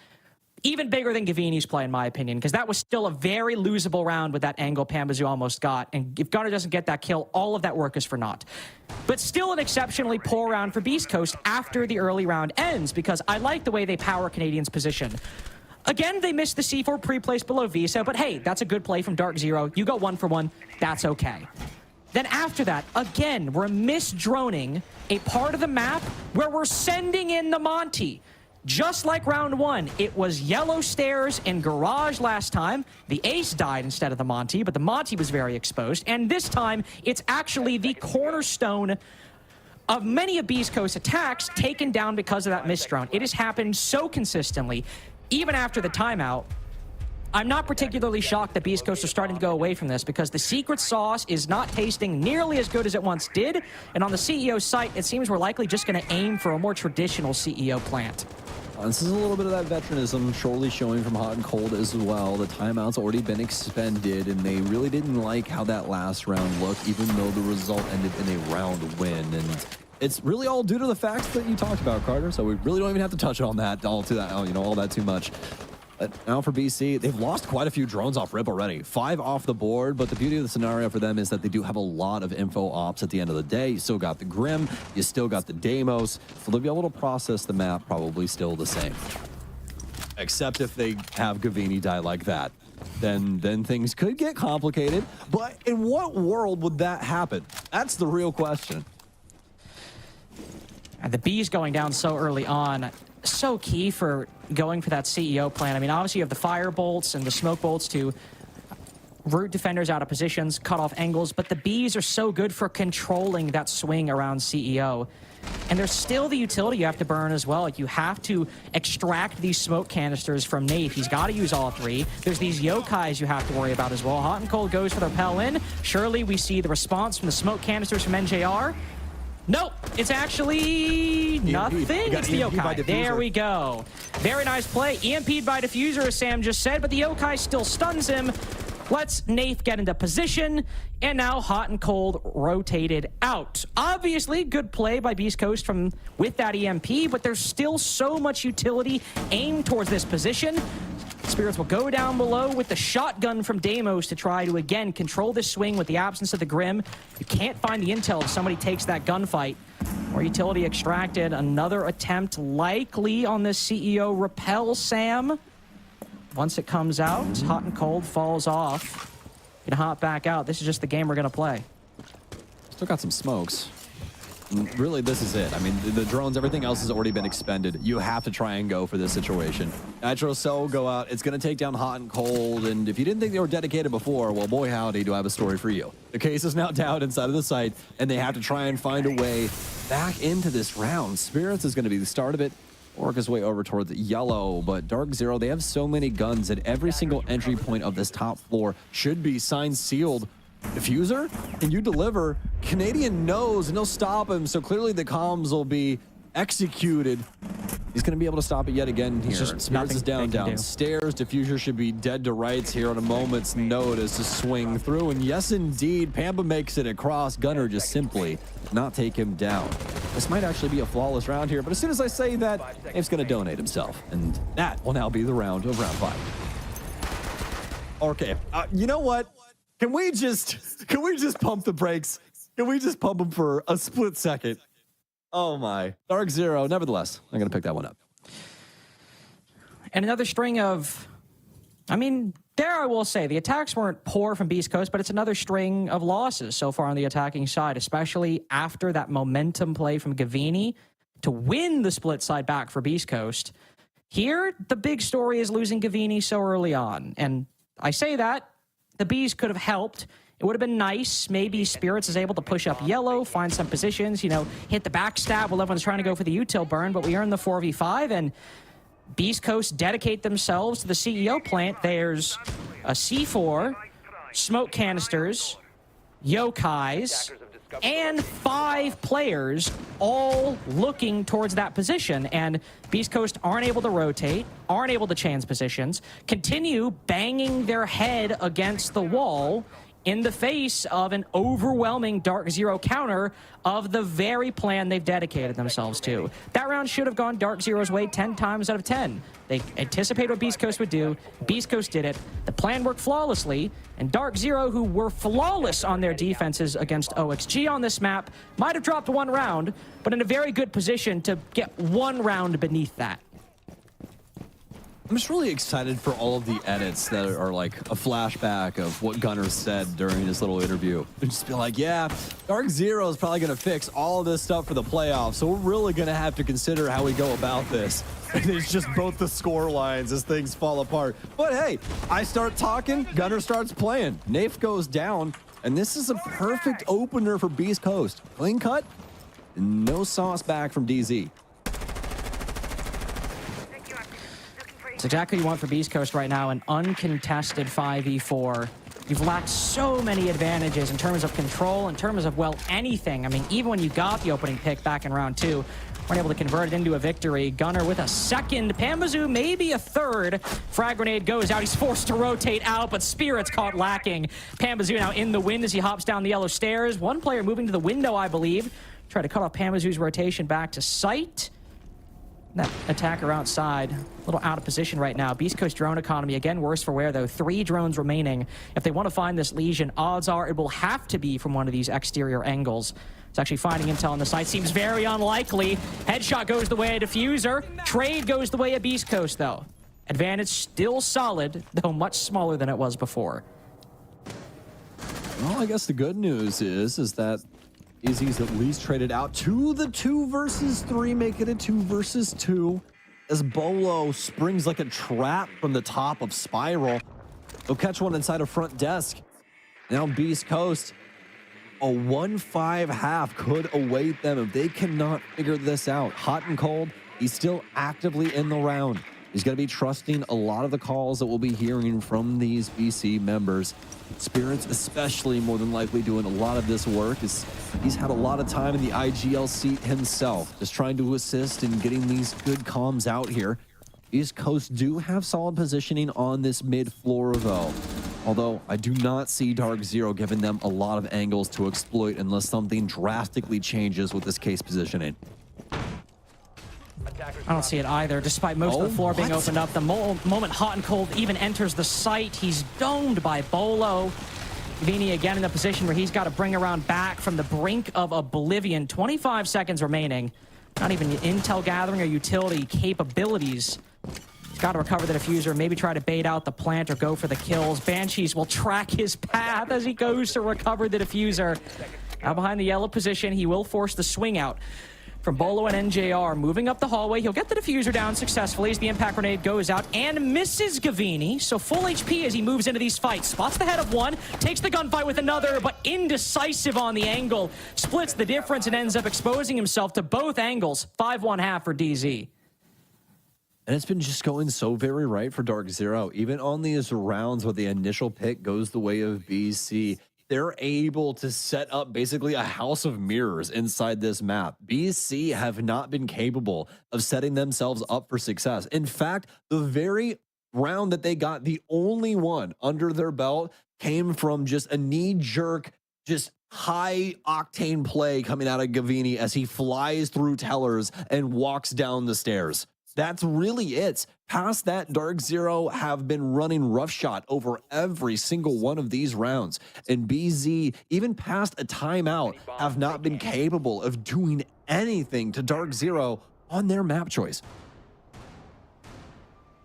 Even bigger than Gavini's play, in my opinion, because that was still a very losable round with that angle Pambazoo almost got. And if Gunner doesn't get that kill, all of that work is for naught. But still an exceptionally poor round for Beast Coast after the early round ends, because I like the way they power Canadian's position. Again, they missed the C4 pre-place below Visa, but hey, that's a good play from Dark Zero. You go 1 for 1, that's okay. Then after that, again, we're misdroning a part of the map where we're sending in the Monty. Just like round 1, it was yellow stairs and garage last time. The ace died instead of the Monty, but the Monty was very exposed. And this time, it's actually the cornerstone of many of Beast Coast's attacks taken down because of that misdrone. It has happened so consistently, even after the timeout. I'm not particularly shocked that Beast Coast are starting to go away from this, because the secret sauce is not tasting nearly as good as it once did. And on the CEO site, it seems we're likely just going to aim for a more traditional CEO plant. This is a little bit of that veteranism surely showing from Hot and Cold as well. The timeout's already been expended, and they really didn't like how that last round looked, even though the result ended in a round win. And it's really all due to the facts that you talked about, Carter. So we really don't even have to touch on that all that too much. But now for BC, they've lost quite a few drones off rip already. 5 off the board, but the beauty of the scenario for them is that they do have a lot of info ops at the end of the day. You still got the Grim, you still got the Deimos, so they'll be able to process the map probably still the same. Except if they have Gavini die like that. Then things could get complicated. But in what world would that happen? That's the real question. And the B's going down so early on, so key for going for that CEO plan. I mean, obviously you have the fire bolts and the smoke bolts to root defenders out of positions, cut off angles, but the Bs are so good for controlling that swing around CEO. And there's still the utility you have to burn as well. Like, you have to extract these smoke canisters from Nate. He's got to use all 3. There's these yokais you have to worry about as well. Hot and Cold goes for the repel in. Surely we see the response from the smoke canisters from NJR. Nope, it's actually nothing. It's the Yokai. There we go. Very nice play. EMP'd by Diffuser, as Sam just said, but the Yokai still stuns him. Lets Nath get into position, and now Hot and Cold rotated out. Obviously, good play by Beast Coast with that EMP, but there's still so much utility aimed towards this position. Spirits will go down below with the shotgun from Deimos to try to, again, control this swing with the absence of the Grim. You can't find the intel if somebody takes that gunfight. More utility extracted. Another attempt likely on this CEO Repel, Sam. Once it comes out, Hot and Cold falls off. Gonna hop back out. This is just the game we're gonna play. Still got some smokes. Really, this is it. I mean, the drones, everything else has already been expended. You have to try and go for this situation. Nitro Cell will go out. It's going to take down Hot and Cold. And if you didn't think they were dedicated before, well, boy, howdy, do I have a story for you. The case is now down inside of the site, and they have to try and find a way back into this round. Spirits is going to be the start of it. Work his way over towards yellow, but Dark Zero, they have so many guns at every single entry point of this top floor. Should be signed, sealed. Diffuser, can you deliver? Canadian knows, and he'll stop him, so clearly the comms will be executed. He's going to be able to stop it yet again here. Spirits is downstairs. Diffuser should be dead to rights here on a moment's notice to swing through, and yes, indeed, Pampa makes it across. Gunner just simply not take him down. This might actually be a flawless round here, but as soon as I say that, Dave's going to donate himself, and that will now be the round of round 5. Okay, you know what? Can we just pump the brakes? Can we just pump them for a split second? Oh my. Dark Zero, nevertheless, I'm going to pick that one up. And another string of, I mean, there I will say, the attacks weren't poor from Beast Coast, but it's another string of losses so far on the attacking side, especially after that momentum play from Gavini to win the split side back for Beast Coast. Here, the big story is losing Gavini so early on. And I say that, the Bees could have helped. It would have been nice. Maybe Spirits is able to push up yellow, find some positions, you know, hit the backstab while everyone's trying to go for the util burn, but we earn the 4v5, and Beast Coast dedicate themselves to the CEO plant. There's a C4, smoke canisters, yokais, and 5 players all looking towards that position. And Beast Coast aren't able to rotate, aren't able to change positions, continue banging their head against the wall in the face of an overwhelming Dark Zero counter of the very plan they've dedicated themselves to. That round should have gone Dark Zero's way 10 times out of 10. They anticipated what Beast Coast would do. Beast Coast did it. The plan worked flawlessly, and Dark Zero, who were flawless on their defenses against OXG on this map, might have dropped 1 round, but in a very good position to get 1 round beneath that. I'm just really excited for all of the edits that are like a flashback of what Gunner said during his little interview. And just be like, yeah, Dark Zero is probably going to fix all of this stuff for the playoffs, so we're really going to have to consider how we go about this. And it's just both the score lines as things fall apart. But hey, I start talking, Gunner starts playing. Nafe goes down, and this is a perfect opener for Beast Coast. Clean cut, no sauce back from DZ. It's exactly what you want for Beast Coast right now, an uncontested 5v4. You've lacked so many advantages in terms of control, in terms of, well, anything. I mean, even when you got the opening pick back in round 2, weren't able to convert it into a victory. Gunner with a second, Pamazoo maybe a third. Frag grenade goes out, he's forced to rotate out, but Spirit's caught lacking. Pamazoo now in the wind as he hops down the yellow stairs. One player moving to the window, I believe. Try to cut off Pamazoo's rotation back to sight. That attacker outside, a little out of position right now. Beast Coast drone economy, again, worse for wear, though. 3 drones remaining. If they want to find this Legion, odds are it will have to be from one of these exterior angles. It's actually finding intel on the site. Seems very unlikely. Headshot goes the way of Diffuser. Trade goes the way of Beast Coast, though. Advantage still solid, though much smaller than it was before. Well, I guess the good news is that Izzy's at least traded out to the 2 versus 3, make it a 2 versus 2. As Bolo springs like a trap from the top of Spiral. They'll catch one inside of front desk. Now Beast Coast, a 1-5 half could await them if they cannot figure this out. Hot and Cold, he's still actively in the round. He's going to be trusting a lot of the calls that we'll be hearing from these BC members. Spirits especially more than likely doing a lot of this work. He's had a lot of time in the IGL seat himself, just trying to assist in getting these good comms out here. East Coast do have solid positioning on this mid floor though. Although I do not see Dark Zero giving them a lot of angles to exploit unless something drastically changes with this case positioning. I don't see it either, despite most of the floor being opened up. The moment Hot and Cold even enters the site, he's domed by Bolo. Vini again in the position where he's got to bring around back from the brink of oblivion. 25 seconds remaining. Not even intel gathering or utility capabilities. He's got to recover the diffuser, maybe try to bait out the plant or go for the kills. Banshees will track his path as he goes to recover the diffuser. Now behind the yellow position, he will force the swing out from Bolo and NJR. Moving up the hallway, he'll get the diffuser down successfully as the impact grenade goes out and misses Gavini. So full HP as he moves into these fights. Spots the head of one, takes the gunfight with another, but indecisive on the angle. Splits the difference and ends up exposing himself to both angles. 5-1-1 for DZ. And it's been just going so very right for Dark Zero. Even on these rounds where the initial pick goes the way of BC, they're able to set up basically a house of mirrors inside this map. BC have not been capable of setting themselves up for success. In fact, the very round that they got, the only one under their belt, came from just a knee-jerk, just high-octane play coming out of Gavini as he flies through tellers and walks down the stairs. That's really it. Past that, Dark Zero have been running roughshod over every single one of these rounds. And BZ, even past a timeout, have not been capable of doing anything to Dark Zero on their map choice.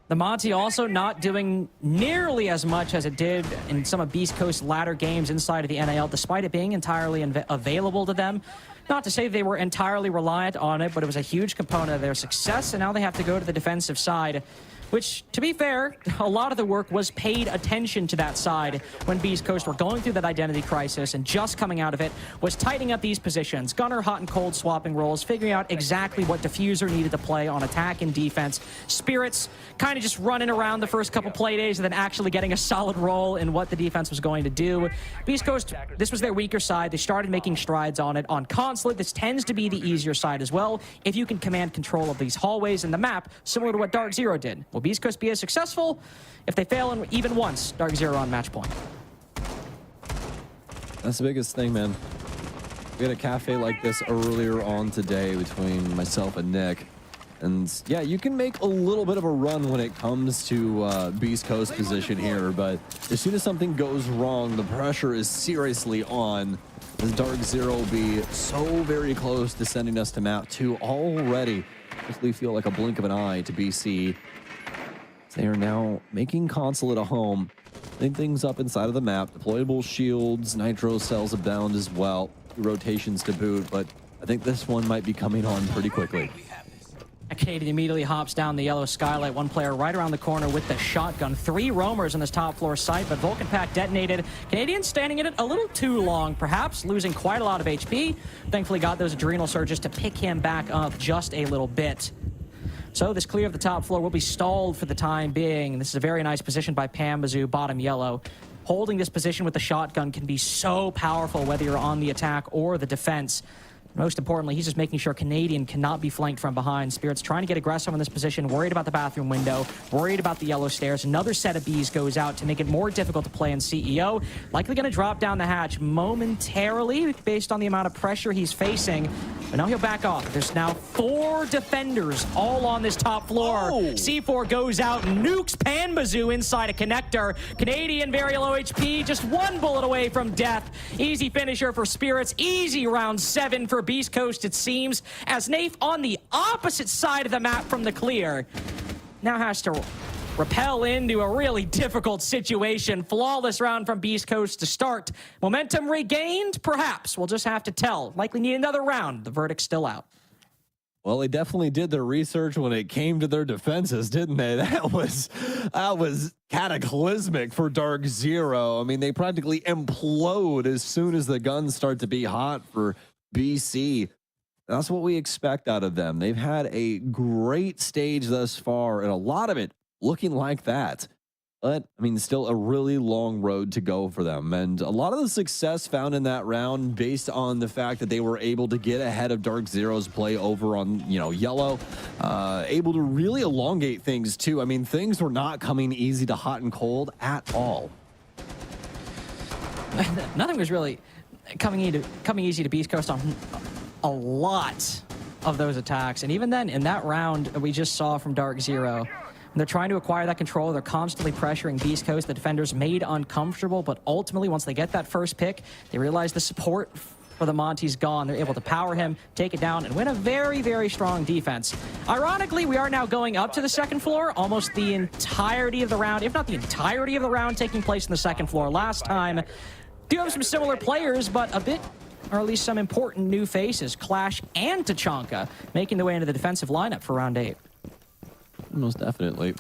The Monty also not doing nearly as much as it did in some of Beast Coast's latter games inside of the NAL, despite it being entirely available to them. Not to say they were entirely reliant on it, but it was a huge component of their success, and now they have to go to the defensive side, which, to be fair, a lot of the work was paid attention to that side when Beast Coast were going through that identity crisis, and just coming out of it was tightening up these positions. Gunner, Hot and Cold swapping roles, figuring out exactly what Diffuser needed to play on attack and defense. Spirits kind of just running around the first couple play days and then actually getting a solid role in what the defense was going to do. Beast Coast, this was their weaker side. They started making strides on it. On Consulate, this tends to be the easier side as well, if you can command control of these hallways and the map, similar to what Dark Zero did. Will Beast Coast be as successful? If they fail in even once, Dark Zero on match point. That's the biggest thing, man. We had a cafe like this earlier on today between myself and Nick. And yeah, you can make a little bit of a run when it comes to Beast Coast position here, but as soon as something goes wrong, the pressure is seriously on. As Dark Zero will be so very close to sending us to map 2 already. Basically feel like a blink of an eye to BC. They are now making Consulate a home, setting things up inside of the map. Deployable shields, nitro cells abound as well. Rotations to boot, but I think this one might be coming on pretty quickly. Canadian immediately hops down the yellow skylight. One player right around the corner with the shotgun. 3 roamers on this top floor site, but Vulcan Pack detonated. Canadian standing in it a little too long, perhaps losing quite a lot of HP. Thankfully got those adrenal surges to pick him back up just a little bit. So this clear of the top floor will be stalled for the time being. This is a very nice position by Pambazoo, bottom yellow. Holding this position with the shotgun can be so powerful, whether you're on the attack or the defense. Most importantly, he's just making sure Canadian cannot be flanked from behind. Spirit's trying to get aggressive in this position, worried about the bathroom window, worried about the yellow stairs. Another set of Bs goes out to make it more difficult to play in CEO. Likely going to drop down the hatch momentarily based on the amount of pressure he's facing. But now he'll back off. There's now 4 defenders all on this top floor. C4 goes out, nukes Pambazoo inside a connector. Canadian very low HP, just 1 bullet away from death. Easy finisher for Spirits. Easy round 7 for Beast Coast, it seems, as Nafe on the opposite side of the map from the clear now has to rappel into a really difficult situation. Flawless round from Beast Coast to start. Momentum regained? Perhaps. We'll just have to tell. Likely need another round. The verdict's still out. Well, they definitely did their research when it came to their defenses, didn't they? That was cataclysmic for Dark Zero. I mean, they practically implode as soon as the guns start to be hot for BC. That's what we expect out of them. They've had a great stage thus far, and a lot of it looking like that. But, I mean, still a really long road to go for them. And a lot of the success found in that round based on the fact that they were able to get ahead of Dark Zero's play over on, yellow. Able to really elongate things, too. I mean, things were not coming easy to hot and cold at all. Nothing was really coming easy to Beast Coast on a lot of those attacks. And even then, in that round we just saw from Dark Zero, they're trying to acquire that control. They're constantly pressuring Beast Coast. The defenders made uncomfortable, but ultimately, once they get that first pick, they realize the support for the Monty's gone. They're able to power him, take it down, and win a very, very strong defense. Ironically, we are now going up to the second floor. Almost the entirety of the round, if not the entirety of the round, taking place in the second floor. Last time, do have some similar players, but a bit, or at least some important new faces. Clash and Tachanka making their way into the defensive lineup for round 8. Most definitely.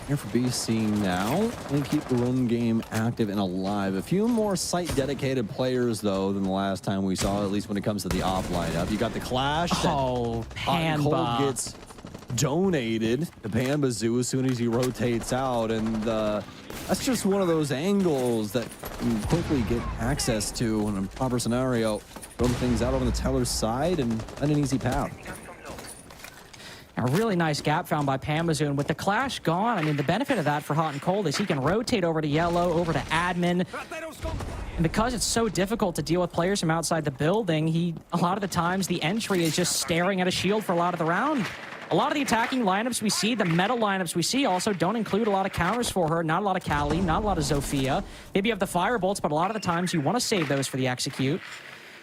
Here for BC now. They keep the run game active and alive. A few more site-dedicated players, though, than the last time we saw, at least when it comes to the off lineup. You got the Clash. Oh, Panba. Cold gets donated to Pambazoo as soon as he rotates out, and that's just one of those angles that you quickly get access to in a proper scenario. Throw things out over the teller's side and an easy path. A really nice gap found by Pambazoo, and with the Clash gone, I mean, the benefit of that for Hot and Cold is he can rotate over to yellow, over to admin. And because it's so difficult to deal with players from outside the building, a lot of the times the entry is just staring at a shield for a lot of the round. A lot of the attacking lineups we see, the meta lineups we see, also don't include a lot of counters for her. Not a lot of Kali, not a lot of Zofia. Maybe you have the Fire Bolts, but a lot of the times you want to save those for the execute.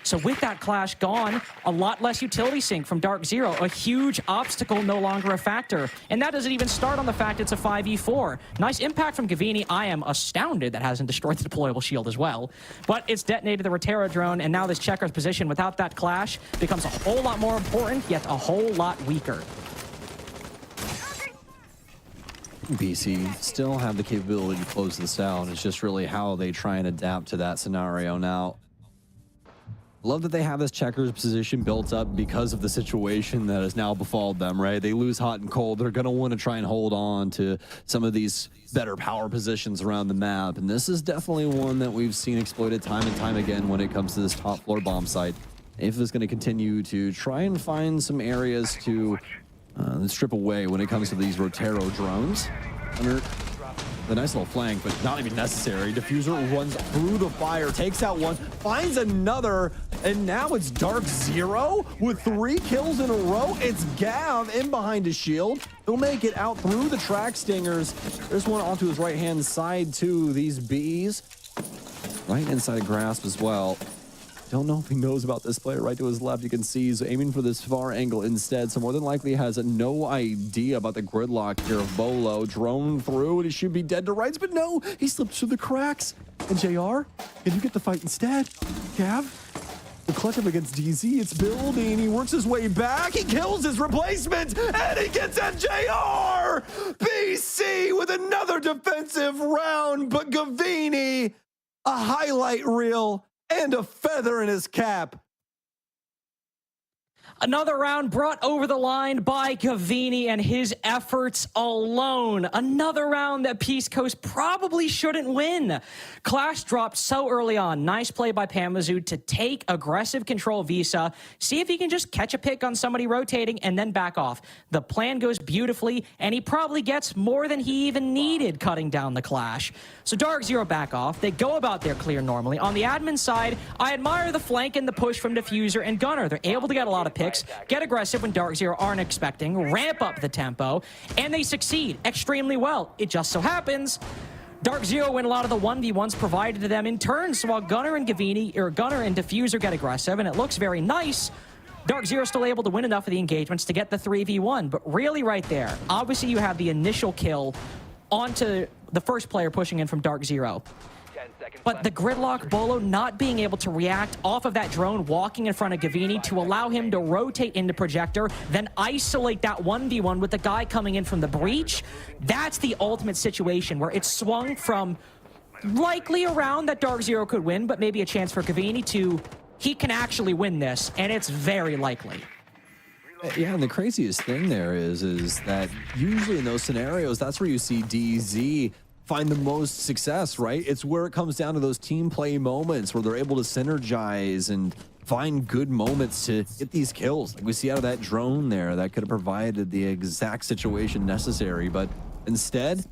So with that Clash gone, a lot less utility sync from Dark Zero. A huge obstacle, no longer a factor. And that doesn't even start on the fact it's a 5v4. Nice impact from Gavini. I am astounded that hasn't destroyed the deployable shield as well. But it's detonated the Rotero drone, and now this Checker's position without that Clash becomes a whole lot more important, yet a whole lot weaker. BC still have the capability to close this out. It's just really how they try and adapt to that scenario now. Love that they have this Checkers position built up because of the situation that has now befallen them, right? They lose Hot and Cold. They're going to want to try and hold on to some of these better power positions around the map. And this is definitely one that we've seen exploited time and time again when it comes to this top floor bomb site. AFA is going to continue to try and find some areas to strip away when it comes to these Rotero drones. Under the nice little flank, but not even necessary. Diffuser runs through the fire, takes out one, finds another, and now it's Dark Zero with 3 kills in a row. It's Gav in behind his shield. He'll make it out through the track stingers. There's one onto his right-hand side, too. These bees right inside grasp as well. Don't know if he knows about this player right to his left. You can see he's aiming for this far angle instead, so more than likely has no idea about the gridlock here of Bolo. Drone through, and he should be dead to rights, but no, he slips through the cracks. And JR, can you get the fight instead? Gav, the clutch up against DZ, it's building. He works his way back, he kills his replacement, and he gets at JR! BC with another defensive round, but Gavini, a highlight reel and a feather in his cap. Another round brought over the line by Gavini and his efforts alone. Another round that Peace Coast probably shouldn't win. Clash dropped so early on. Nice play by Pambazoo to take aggressive control Visa. See if he can just catch a pick on somebody rotating and then back off. The plan goes beautifully, and he probably gets more than he even needed cutting down the Clash. So Dark Zero back off. They go about their clear normally. On the admin side, I admire the flank and the push from Diffuser and Gunner. They're able to get a lot of picks, get aggressive when Dark Zero aren't expecting, ramp up the tempo, and they succeed extremely well. It just so happens Dark Zero win a lot of the 1v1s provided to them in turn, so while Gunner and Diffuser get aggressive, and it looks very nice, Dark Zero still able to win enough of the engagements to get the 3v1. But really right there, obviously you have the initial kill onto the first player pushing in from Dark Zero. But the gridlock Bolo not being able to react off of that drone walking in front of Gavini to allow him to rotate into projector, then isolate that 1v1 with the guy coming in from the breach, that's the ultimate situation where it's swung from likely around that Dark Zero could win, but maybe a chance for Gavini to he can actually win this, and it's very likely. Yeah, and the craziest thing there is that usually in those scenarios, that's where you see DZ find the most success, right? It's where it comes down to those team play moments where they're able to synergize and find good moments to get these kills. Like we see out of that drone there, that could have provided the exact situation necessary, but instead,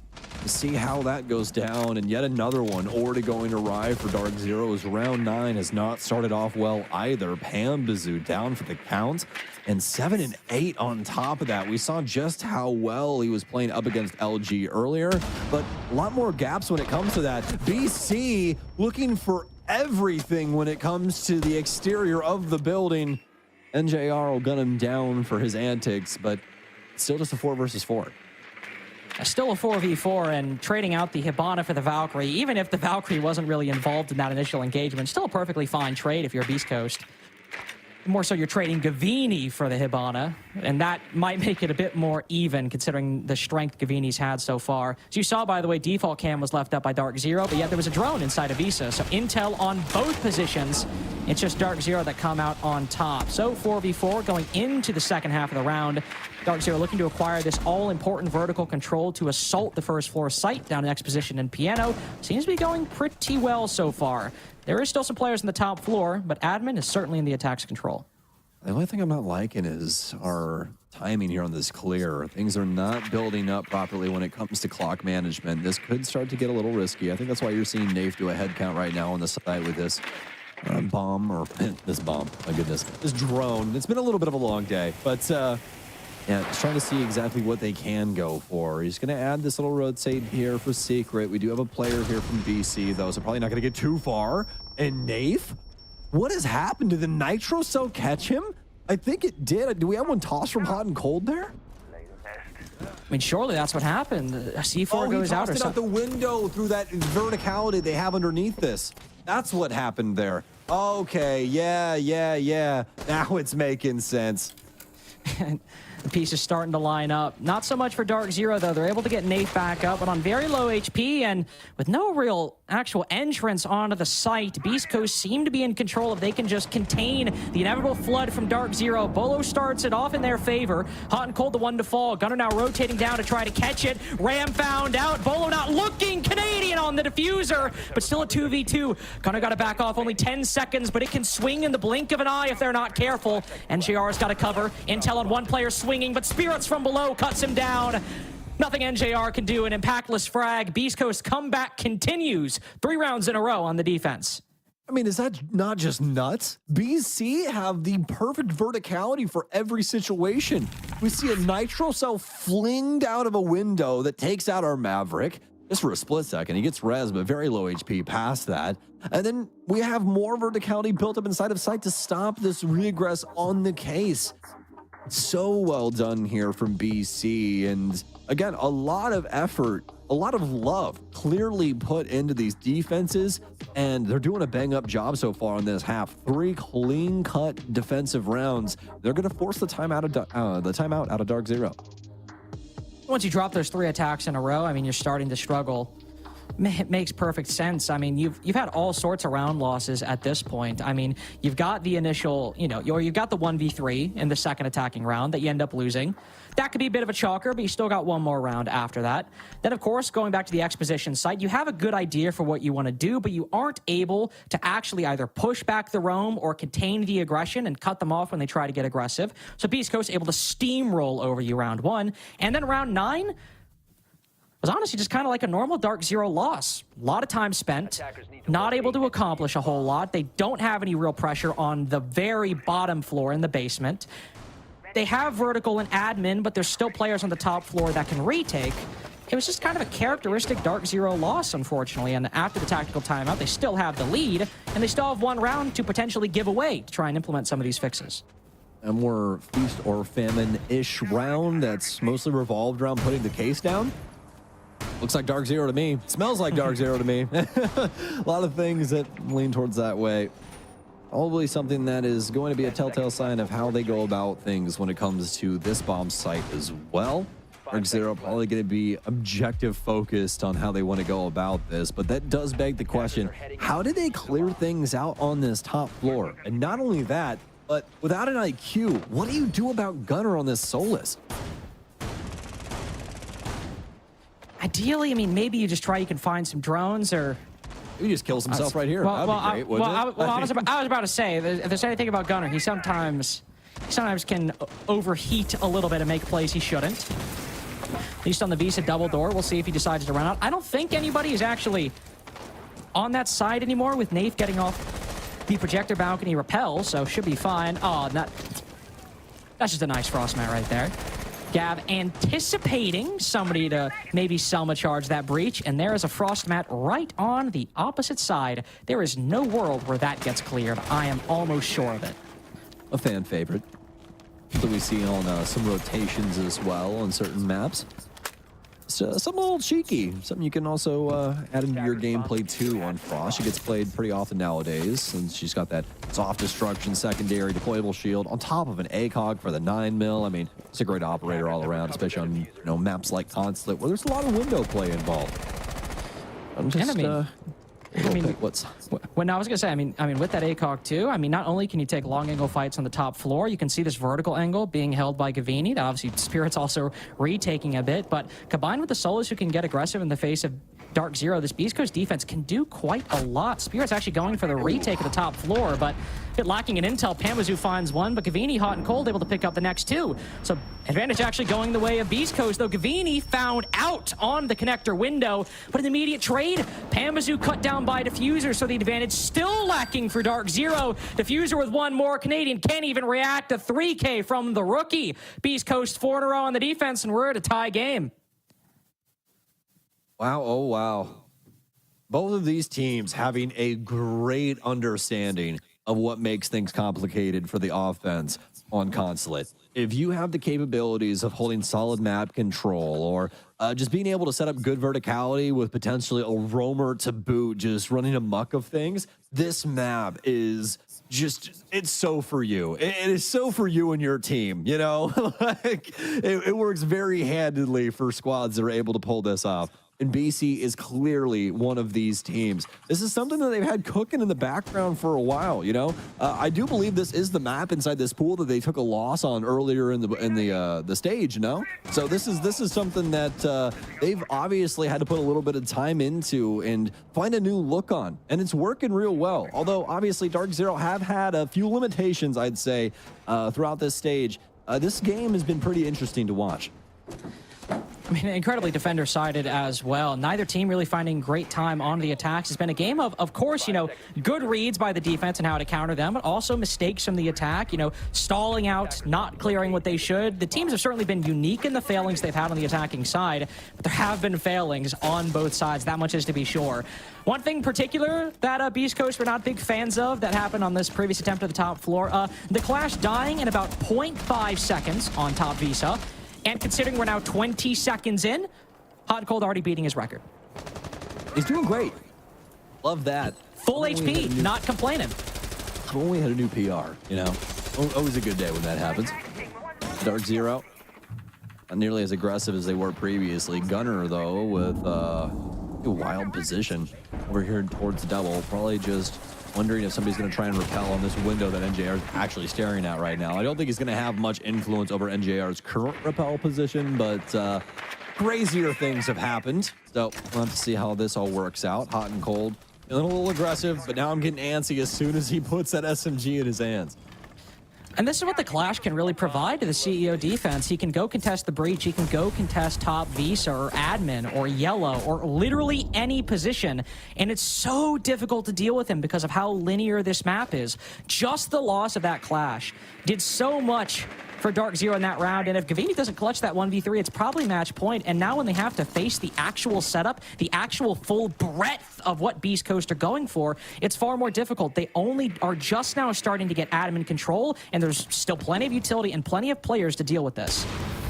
you see how that goes down, and yet another one already going to arrive for Dark Zero's. Round 9 has not started off well either. Pambazoo down for the count, and 7 and 8 on top of that. We saw just how well he was playing up against LG earlier, but a lot more gaps when it comes to that. BC looking for everything when it comes to the exterior of the building. NJR will gun him down for his antics, but still just a 4 versus 4. Still a 4v4, and trading out the Hibana for the Valkyrie, even if the Valkyrie wasn't really involved in that initial engagement, still a perfectly fine trade if you're Beast Coast. More so you're trading Gavini for the Hibana, and that might make it a bit more even considering the strength Gavini's had so far. As you saw, by the way, default cam was left up by Dark Zero, but yet there was a drone inside of Visa, so intel on both positions. It's just Dark Zero that come out on top. So 4v4 going into the second half of the round. Dark Zero looking to acquire this all-important vertical control to assault the first floor site down in Exposition and Piano. Seems to be going pretty well so far. There is still some players on the top floor, but admin is certainly in the attack's control. The only thing I'm not liking is our timing here on this clear. Things are not building up properly when it comes to clock management. This could start to get a little risky. I think that's why you're seeing Nafe do a head count right now on the side with this bomb, or this bomb, my goodness, this drone. It's been a little bit of a long day, but yeah, just trying to see exactly what they can go for. He's going to add this little rotate here for Secret. We do have a player here from BC, though, so probably not going to get too far. And Nafe? What has happened? Did the Nitro Cell catch him? I think it did. Do we have one tossed from hot and cold there? I mean, surely that's what happened. C4 goes out or something. Out the window through that verticality they have underneath this. That's what happened there. Okay, yeah. Now it's making sense. The piece is starting to line up. Not so much for Dark Zero, though. They're able to get Nafe back up, but on very low HP and with no real actual entrance onto the site, Beast Coast seem to be in control if they can just contain the inevitable flood from Dark Zero. Bolo starts it off in their favor. Hot and Cold, the one to fall. Gunner now rotating down to try to catch it. Ram found out. Bolo not looking. Canadian on the diffuser, but still a 2v2. Gunner got to back off only 10 seconds, but it can swing in the blink of an eye if they're not careful. NJR's got to cover. Intel on one player swinging, but Spirits from below cuts him down. Nothing NJR can do. An impactless frag. Beast Coast comeback continues. 3 rounds in a row on the defense. I mean, is that not just nuts? BC have the perfect verticality for every situation. We see a Nitro Cell flinged out of a window that takes out our Maverick. Just for a split second. He gets res, but very low HP past that. And then we have more verticality built up inside of sight to stop this regress on the case. So well done here from BC, and again, a lot of effort, a lot of love clearly put into these defenses, and they're doing a bang-up job so far on this half. 3 clean-cut defensive rounds. They're going to force the timeout out of Dark Zero. Once you drop those 3 attacks in a row, I mean, you're starting to struggle. It makes perfect sense. I mean, you've had all sorts of round losses at this point. I mean, you've got the initial, you've got the 1v3 in the second attacking round that you end up losing. That could be a bit of a chalker, but you still got one more round after that. Then, of course, going back to the Exposition site, you have a good idea for what you want to do, but you aren't able to actually either push back the roam or contain the aggression and cut them off when they try to get aggressive. So Beast Coast able to steamroll over you round 1. And then round 9 was honestly just kind of like a normal Dark Zero loss. A lot of time spent, not able to accomplish a whole lot. They don't have any real pressure on the very bottom floor in the basement. They have vertical and admin, but there's still players on the top floor that can retake. It was just kind of a characteristic Dark Zero loss, unfortunately, and after the tactical timeout, they still have the lead, and they still have 1 round to potentially give away to try and implement some of these fixes. A more feast or famine-ish round that's mostly revolved around putting the case down. Looks like Dark Zero to me. Smells like Dark Zero to me. A lot of things that lean towards that way. Probably something that is going to be a telltale sign of how they go about things when it comes to this bomb site as well. Dark Zero probably going to be objective focused on how they want to go about this, but that does beg the question, how did they clear things out on this top floor? And not only that, but without an IQ, what do you do about Gunner on this Solus? Ideally, I mean, maybe you just try, you can find some drones or... He just kills himself right here. That'd be great, wouldn't it? I was about to say, if there's anything about Gunner, he sometimes can overheat a little bit and make plays he shouldn't. At least on the Visa double door, we'll see if he decides to run out. I don't think anybody is actually on that side anymore with Nath getting off the projector balcony repel, so should be fine. Oh, that's just a nice frost mat right there. Gav anticipating somebody to maybe Selma charge that breach, and there is a frost mat right on the opposite side. There is no world where that gets cleared. I am almost sure of it. A fan favorite that we see on some rotations as well on certain maps. So, something a little cheeky, something you can also add into your gameplay too on Frost. She gets played pretty often nowadays since she's got that soft destruction secondary deployable shield on top of an ACOG for the 9mm. I mean, it's a great operator all around, especially on maps like Consulate where there's a lot of window play involved. I'm just when I was gonna say, I mean, with that ACOG too, I mean, not only can you take long angle fights on the top floor, you can see this vertical angle being held by Gavini. That obviously Spirit's also retaking a bit, but combined with the solos who can get aggressive in the face of Dark Zero, this Beast Coast defense can do quite a lot. Spirit's actually going for the retake of the top floor, but a bit lacking in intel. Pamazoo finds one, but Gavini, hot and cold, able to pick up the next two. So advantage actually going the way of Beast Coast, though Gavini found out on the connector window, but an immediate trade. Pamazoo cut down by Diffuser, so the advantage still lacking for Dark Zero. Diffuser with one more. Canadian can't even react to 3K from the rookie. Beast Coast 4 in a row on the defense, and we're at a tie game. Wow, oh wow. Both of these teams having a great understanding of what makes things complicated for the offense on Consulate. If you have the capabilities of holding solid map control or just being able to set up good verticality with potentially a roamer to boot, just running amok of things, this map is just, it's so for you. It is so for you and your team, you know? Like, it works very handedly for squads that are able to pull this off. And BC is clearly one of these teams. This is something that they've had cooking in the background for a while, you know? I do believe this is the map inside this pool that they took a loss on earlier in the stage, you know? So this is something that they've obviously had to put a little bit of time into and find a new look on. And it's working real well. Although, obviously, Dark Zero have had a few limitations, I'd say, throughout this stage. This game has been pretty interesting to watch. I mean, incredibly defender-sided as well. Neither team really finding great time on the attacks. It's been a game of course, you know, good reads by the defense and how to counter them, but also mistakes from the attack, you know, stalling out, not clearing what they should. The teams have certainly been unique in the failings they've had on the attacking side, but there have been failings on both sides. That much is to be sure. One thing in particular that Beast Coast were not big fans of that happened on this previous attempt at the top floor, the Clash dying in about 0.5 seconds on top Visa. And considering we're now 20 seconds in, Hot and Cold already beating his record. He's doing great. Love that. Full HP, not complaining. I've only had a new PR, you know? Always a good day when that happens. Dark Zero, not nearly as aggressive as they were previously. Gunner, though, with a wild position over here towards the double. Probably just wondering if somebody's going to try and repel on this window that NJR is actually staring at right now. I don't think he's going to have much influence over NJR's current repel position, but crazier things have happened. So we'll have to see how this all works out. Hot and Cold, a little aggressive, but now I'm getting antsy as soon as he puts that SMG in his hands. And this is what the Clash can really provide to the CEO defense. He can go contest the breach. He can go contest top Visa or admin or yellow or literally any position. And it's so difficult to deal with him because of how linear this map is. Just the loss of that Clash did so much for Dark Zero in that round, and if Gavini doesn't clutch that 1v3, it's probably match point. And now when they have to face the actual setup, the actual full breadth of what Beast Coast are going for, it's far more difficult. They only are just now starting to get admin control, and there's still plenty of utility and plenty of players to deal with this.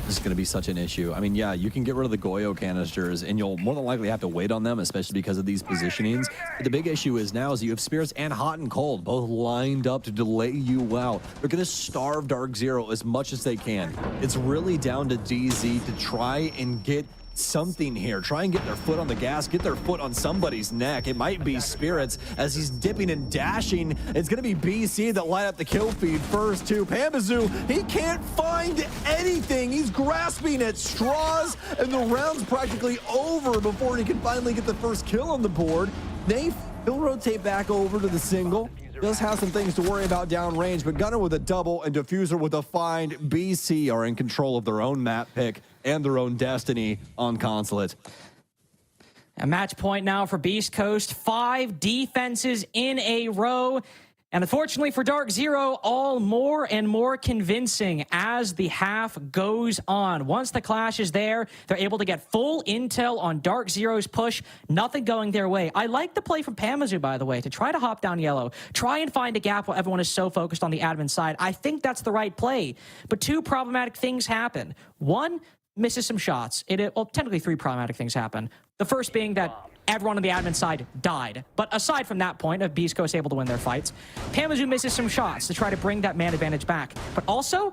This is going to be such an issue. I mean, yeah, you can get rid of the Goyo canisters, and you'll more than likely have to wait on them, especially because of these positionings. But the big issue is now is you have Spirits and Hot and Cold both lined up to delay you out. They're going to starve Dark Zero as much as they can. It's really down to DZ to try and get something here. Try and get their foot on the gas, get their foot on somebody's neck. It might be Spirits as he's dipping and dashing. It's going to be BC that light up the kill feed first too. Pamazoo, he can't find anything. He's grasping at straws, and the round's practically over before he can finally get the first kill on the board. Nafe, he'll rotate back over to the single. Does have some things to worry about downrange, but Gunner with a double and Diffuser with a find. BC are in control of their own map pick and their own destiny on Consulate. A match point now for Beast Coast. 5 defenses in a row. And unfortunately for Dark Zero, all more and more convincing as the half goes on. Once the clash is there, they're able to get full intel on Dark Zero's push. Nothing going their way. I like the play from Pamazoo, by the way, to try to hop down yellow. Try and find a gap while everyone is so focused on the admin side. I think that's the right play. But 2 problematic things happen. 1, misses some shots. Well, technically 3 problematic things happen. The first being that everyone on the admin side died. But aside from that point of Beast Coast able to win their fights, Pamazoo misses some shots to try to bring that man advantage back. But also,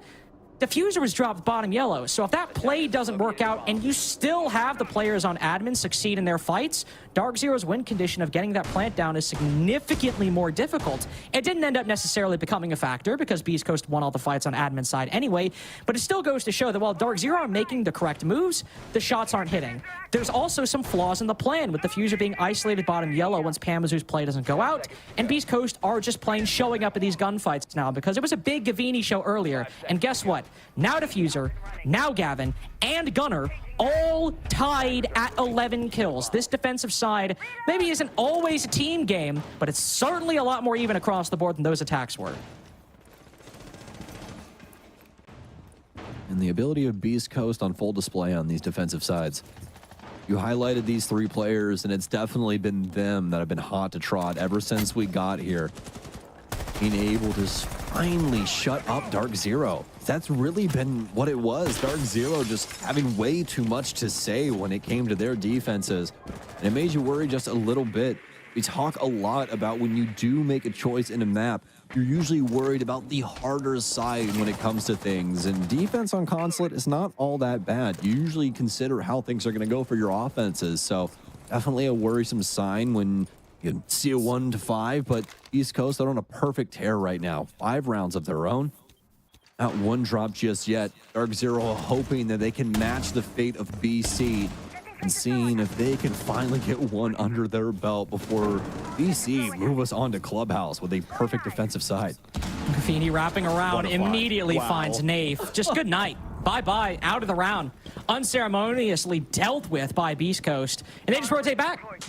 Diffuser was dropped bottom yellow. So if that play doesn't work out and you still have the players on admin succeed in their fights, Dark Zero's win condition of getting that plant down is significantly more difficult. It didn't end up necessarily becoming a factor because Beast Coast won all the fights on admin side anyway, but it still goes to show that while Dark Zero are making the correct moves, the shots aren't hitting. There's also some flaws in the plan, with Diffuser being isolated bottom yellow once Pamazoo's play doesn't go out, and Beast Coast are just plain showing up at these gunfights now because it was a big Gavini show earlier, and guess what? Now Diffuser, now Gavin, and Gunner all tied at 11 kills. This defensive side maybe isn't always a team game, but it's certainly a lot more even across the board than those attacks were. And the ability of Beast Coast on full display on these defensive sides. You highlighted these 3 players, and it's definitely been them that have been hot to trot ever since we got here. Being able to finally shut up Dark Zero. That's really been what it was. Dark Zero just having way too much to say when it came to their defenses. And it made you worry just a little bit. We talk a lot about when you do make a choice in a map, you're usually worried about the harder side when it comes to things. And defense on Consulate is not all that bad. You usually consider how things are going to go for your offenses. So definitely a worrisome sign when you see a 1 to 5, but East Coast, they're on a perfect tear right now. 5 rounds of their own. Not 1 drop just yet. Dark Zero hoping that they can match the fate of BC and seeing if they can finally get 1 under their belt before BC move us on to Clubhouse with a perfect defensive side. Gafini wrapping around immediately finds Nafe. Just good night. Bye-bye, out of the round. Unceremoniously dealt with by Beast Coast. And they just rotate back.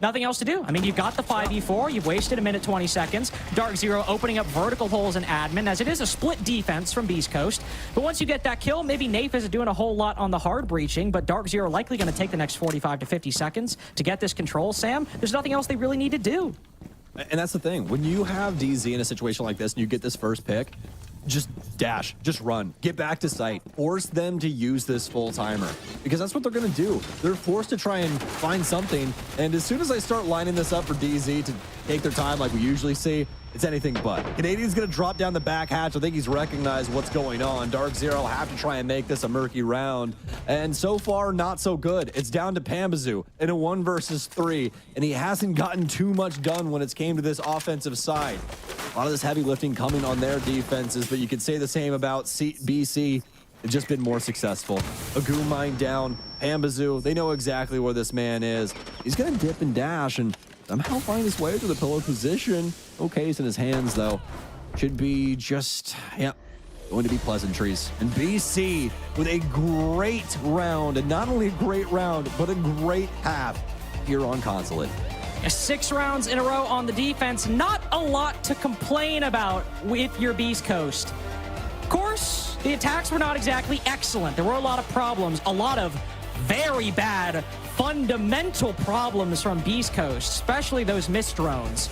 Nothing else to do. I mean, you've got the 5v4. You've wasted 1 minute 20 seconds. Dark Zero opening up vertical holes in admin, as it is a split defense from Beast Coast. But once you get that kill, maybe Nafe isn't doing a whole lot on the hard breaching, but Dark Zero likely going to take the next 45 to 50 seconds to get this control. Sam, there's nothing else they really need to do. And that's the thing. When you have DZ in a situation like this and you get this first pick, just dash, just run, get back to site, force them to use this full timer, because that's what they're going to do. They're forced to try and find something, and as soon as I start lining this up for DZ to take their time like we usually see, it's anything but. Canadian's going to drop down the back hatch. I think he's recognized what's going on. Dark Zero will have to try and make this a murky round, and so far, not so good. It's down to Pamazoo in a 1 versus 3, and he hasn't gotten too much done when it's came to this offensive side. A lot of this heavy lifting coming on their defenses, but you could say the same about BC. It's just been more successful. Agoo mine down, Pamazoo, they know exactly where this man is. He's going to dip and dash and somehow find his way to the pillow position. No case in his hands, though. Should be just, going to be pleasantries. And BC with a great round, and not only a great round, but a great half here on Consulate. 6 rounds in a row on the defense. Not a lot to complain about with your Beast Coast. Of course, the attacks were not exactly excellent. There were a lot of problems, a lot of very bad fundamental problems from Beast Coast, especially those missed drones.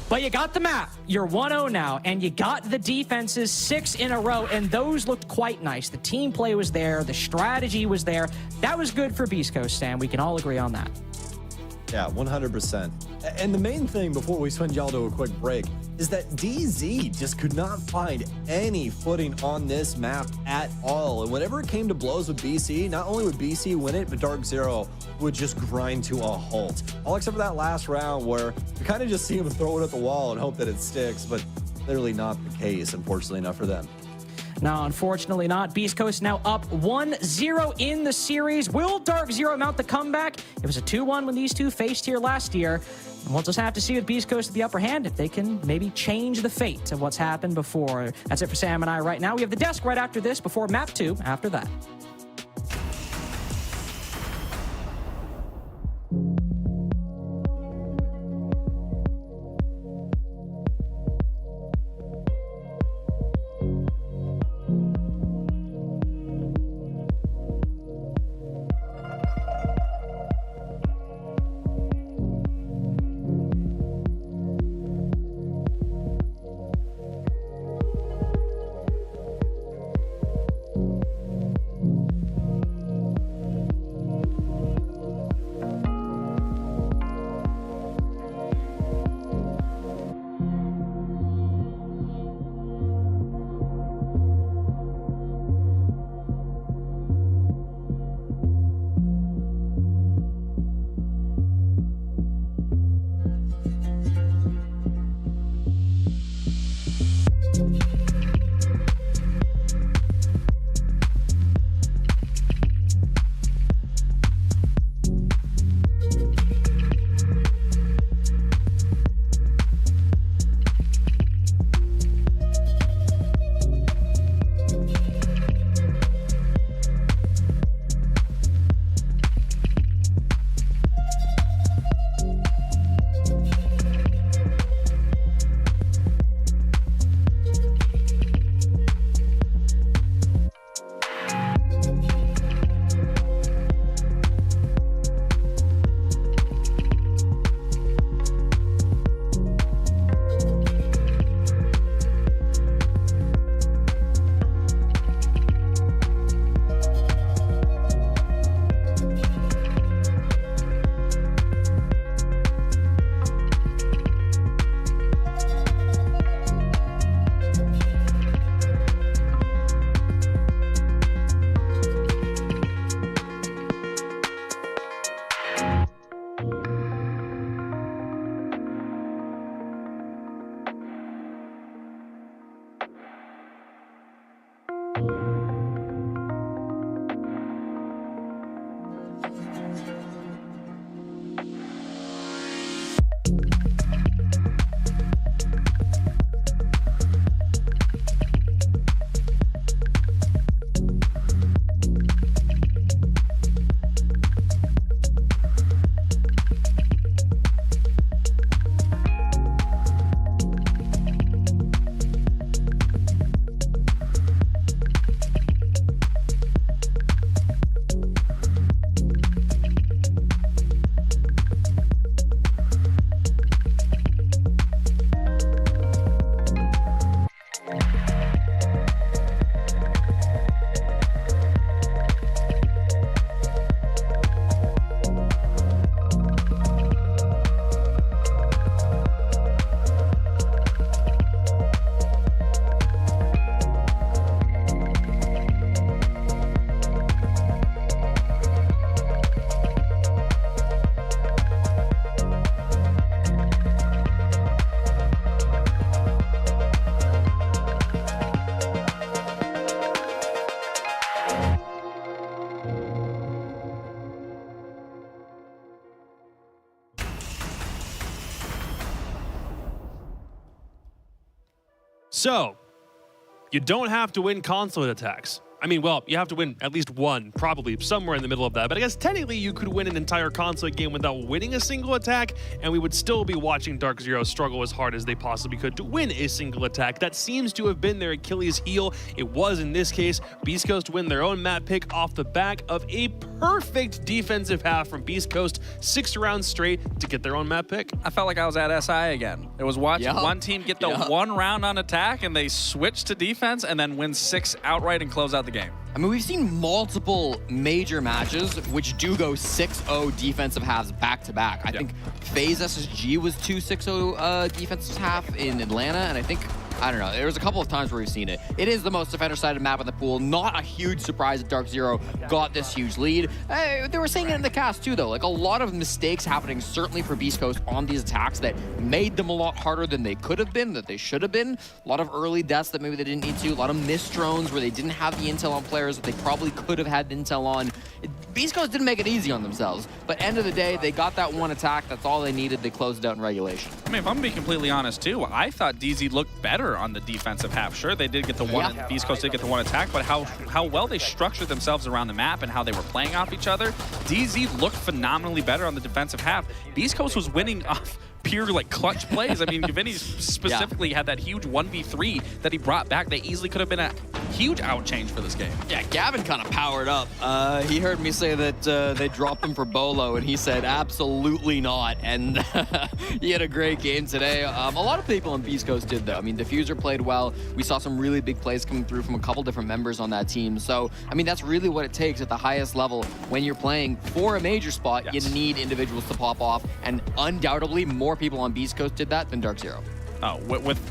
But you got the map. You're 1-0 now, and you got the defenses 6 in a row, and those looked quite nice. The team play was there. The strategy was there. That was good for Beast Coast, Stan. We can all agree on that. Yeah, 100%. And the main thing before we send y'all to a quick break is that DZ just could not find any footing on this map at all. And whenever it came to blows with BC, not only would BC win it, but Dark Zero would just grind to a halt. All except for that last round where we kind of just see him throw it at the wall and hope that it sticks, but clearly not the case, unfortunately enough for them. No, unfortunately not. Beast Coast now up 1-0 in the series. Will Dark Zero mount the comeback? It was a 2-1 when these two faced here last year. And we'll just have to see with Beast Coast at the upper hand if they can maybe change the fate of what's happened before. That's it for Sam and I right now. We have the desk right after this before map 2 after that. So, you don't have to win consulate attacks. I mean, well, you have to win at least one, probably somewhere in the middle of that. But I guess technically you could win an entire consulate game without winning a single attack, and we would still be watching Dark Zero struggle as hard as they possibly could to win a single attack. That seems to have been their Achilles heel. It was in this case. Beast Coast win their own map pick off the back of a perfect defensive half from Beast Coast, 6 rounds straight to get their own map pick. I felt like I was at SI again. It was watching one team get the one round on attack, and they switch to defense and then win 6 outright and close out the game. I mean, we've seen multiple major matches which do go 6-0 defensive halves back-to-back. I think FaZe SSG was 2 6-0 defensive half in Atlanta, and I don't know, there was a couple of times where we've seen it. It is the most defender-sided map in the pool. Not a huge surprise that Dark Zero got this huge lead. They were saying it in the cast too, though. Like, a lot of mistakes happening, certainly for Beast Coast on these attacks that made them a lot harder than they could have been, that they should have been. A lot of early deaths that maybe they didn't need to. A lot of missed drones where they didn't have the intel on players that they probably could have had intel on. Beast Coast didn't make it easy on themselves, but end of the day, they got that one attack. That's all they needed. They closed it out in regulation. I mean, if I'm gonna be completely honest too, I thought DZ looked better on the defensive half. Sure, they did get the one, Beast Coast did get the one attack, but how well they structured themselves around the map and how they were playing off each other, DZ looked phenomenally better on the defensive half. Beast Coast was winning off pure like clutch plays. I mean, Gavini specifically had that huge 1v3 that he brought back. They easily could have been a huge out change for this game. Yeah, Gavin kind of powered up. He heard me say that they dropped him for Bolo, and he said absolutely not. And he had a great game today. A lot of people on Beast Coast did, though. I mean, Diffuser played well. We saw some really big plays coming through from a couple different members on that team. So, I mean, that's really what it takes at the highest level when you're playing for a major spot. You need individuals to pop off, and undoubtedly more people on Beast Coast did that than Dark Zero. Oh,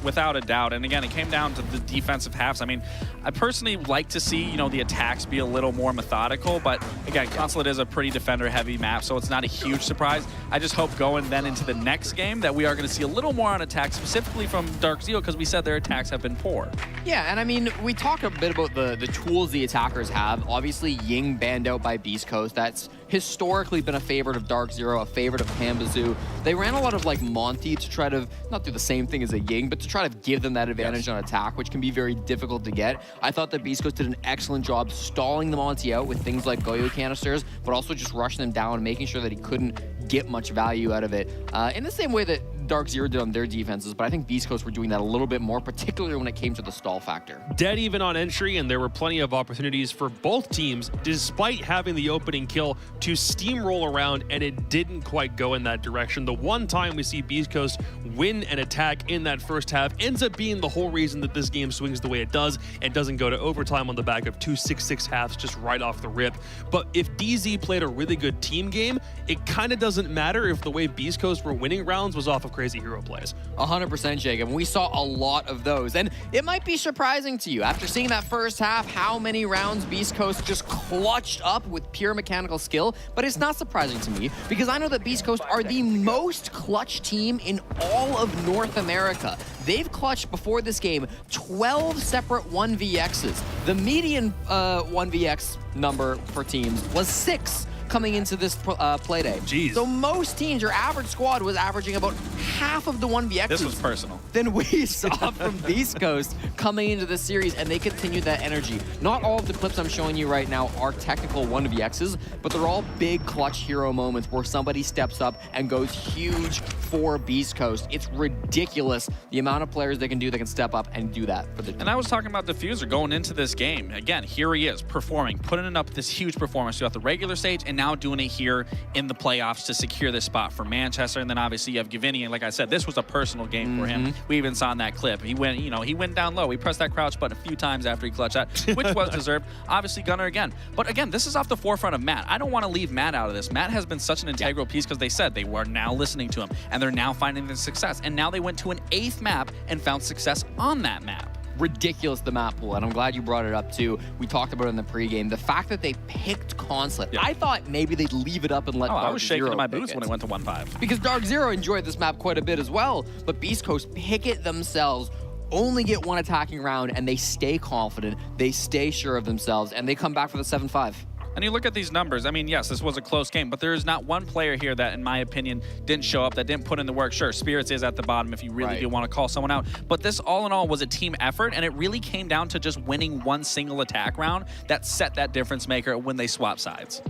without a doubt. And again, it came down to the defensive halves. I mean, I personally like to see, you know, the attacks be a little more methodical, but again, Consulate is a pretty defender-heavy map, so it's not a huge surprise. I just hope going then into the next game that we are going to see a little more on attack, specifically from Dark Zero, because we said their attacks have been poor. Yeah, and I mean, we talk a bit about the tools the attackers have. Obviously, Ying banned out by Beast Coast. That's historically been a favorite of Dark Zero, a favorite of Pambazoo. They ran a lot of like Monty to try to not do the same thing as a Ying, but to try to give them that advantage on attack, which can be very difficult to get. I thought that Beast Coast did an excellent job stalling the Monty out with things like Goyo canisters, but also just rushing them down, making sure that he couldn't get much value out of it. In the same way that Dark Zero did on their defenses, but I think Beast Coast were doing that a little bit more, particularly when it came to the stall factor. Dead even on entry, and there were plenty of opportunities for both teams, despite having the opening kill, to steamroll around, and it didn't quite go in that direction. The one time we see Beast Coast win an attack in that first half ends up being the whole reason that this game swings the way it does and doesn't go to overtime on the back of 2 6-6 halves just right off the rip. But if DZ played a really good team game, it kind of doesn't matter if the way Beast Coast were winning rounds was off of crazy hero plays. 100%, Jacob. We saw a lot of those. And it might be surprising to you, after seeing that first half, how many rounds Beast Coast just clutched up with pure mechanical skill. But it's not surprising to me, because I know that Beast Coast are the most clutch team in all of North America. They've clutched before this game 12 separate 1vx's. The median 1vx number for teams was 6 coming into this play day. Jeez. So most teams, your average squad was averaging about half of the 1vx's. This was personal. Than we saw from Beast Coast coming into this series, and they continued that energy. Not all of the clips I'm showing you right now are technical 1vx's, but they're all big clutch hero moments where somebody steps up and goes huge for Beast Coast. It's ridiculous the amount of players they can do that can step up and do that for the team. And I was talking about Diffuser going into this game. Again, here he is performing, putting up this huge performance throughout the regular stage, and now doing it here in the playoffs to secure this spot for Manchester. And then obviously you have Gavini, and like I said, this was a personal game for him. We even saw in that clip. He went, you know, he went down low. He pressed that crouch button a few times after he clutched that, which was deserved. Obviously Gunner again. But again, this is off the forefront of Matt. I don't want to leave Matt out of this. Matt has been such an integral piece, because they said they were now listening to him and they're now finding the success. And now they went to an 8th map and found success on that map. Ridiculous, the map pool, and I'm glad you brought it up too. We talked about it in the pregame. The fact that they picked Consulate. I thought maybe they'd leave it up and let Dark Zero I was shaking in my pick boots it. when it went to 1-5. Because Dark Zero enjoyed this map quite a bit as well, but Beast Coast pick it themselves, only get one attacking round, and they stay confident, they stay sure of themselves, and they come back for the 7-5. And you look at these numbers, I mean, yes, this was a close game, but there is not one player here that, in my opinion, didn't show up, that didn't put in the work. Sure, Spirits is at the bottom if you really do want to call someone out. But this, all in all, was a team effort, and it really came down to just winning one single attack round that set that difference maker when they swap sides.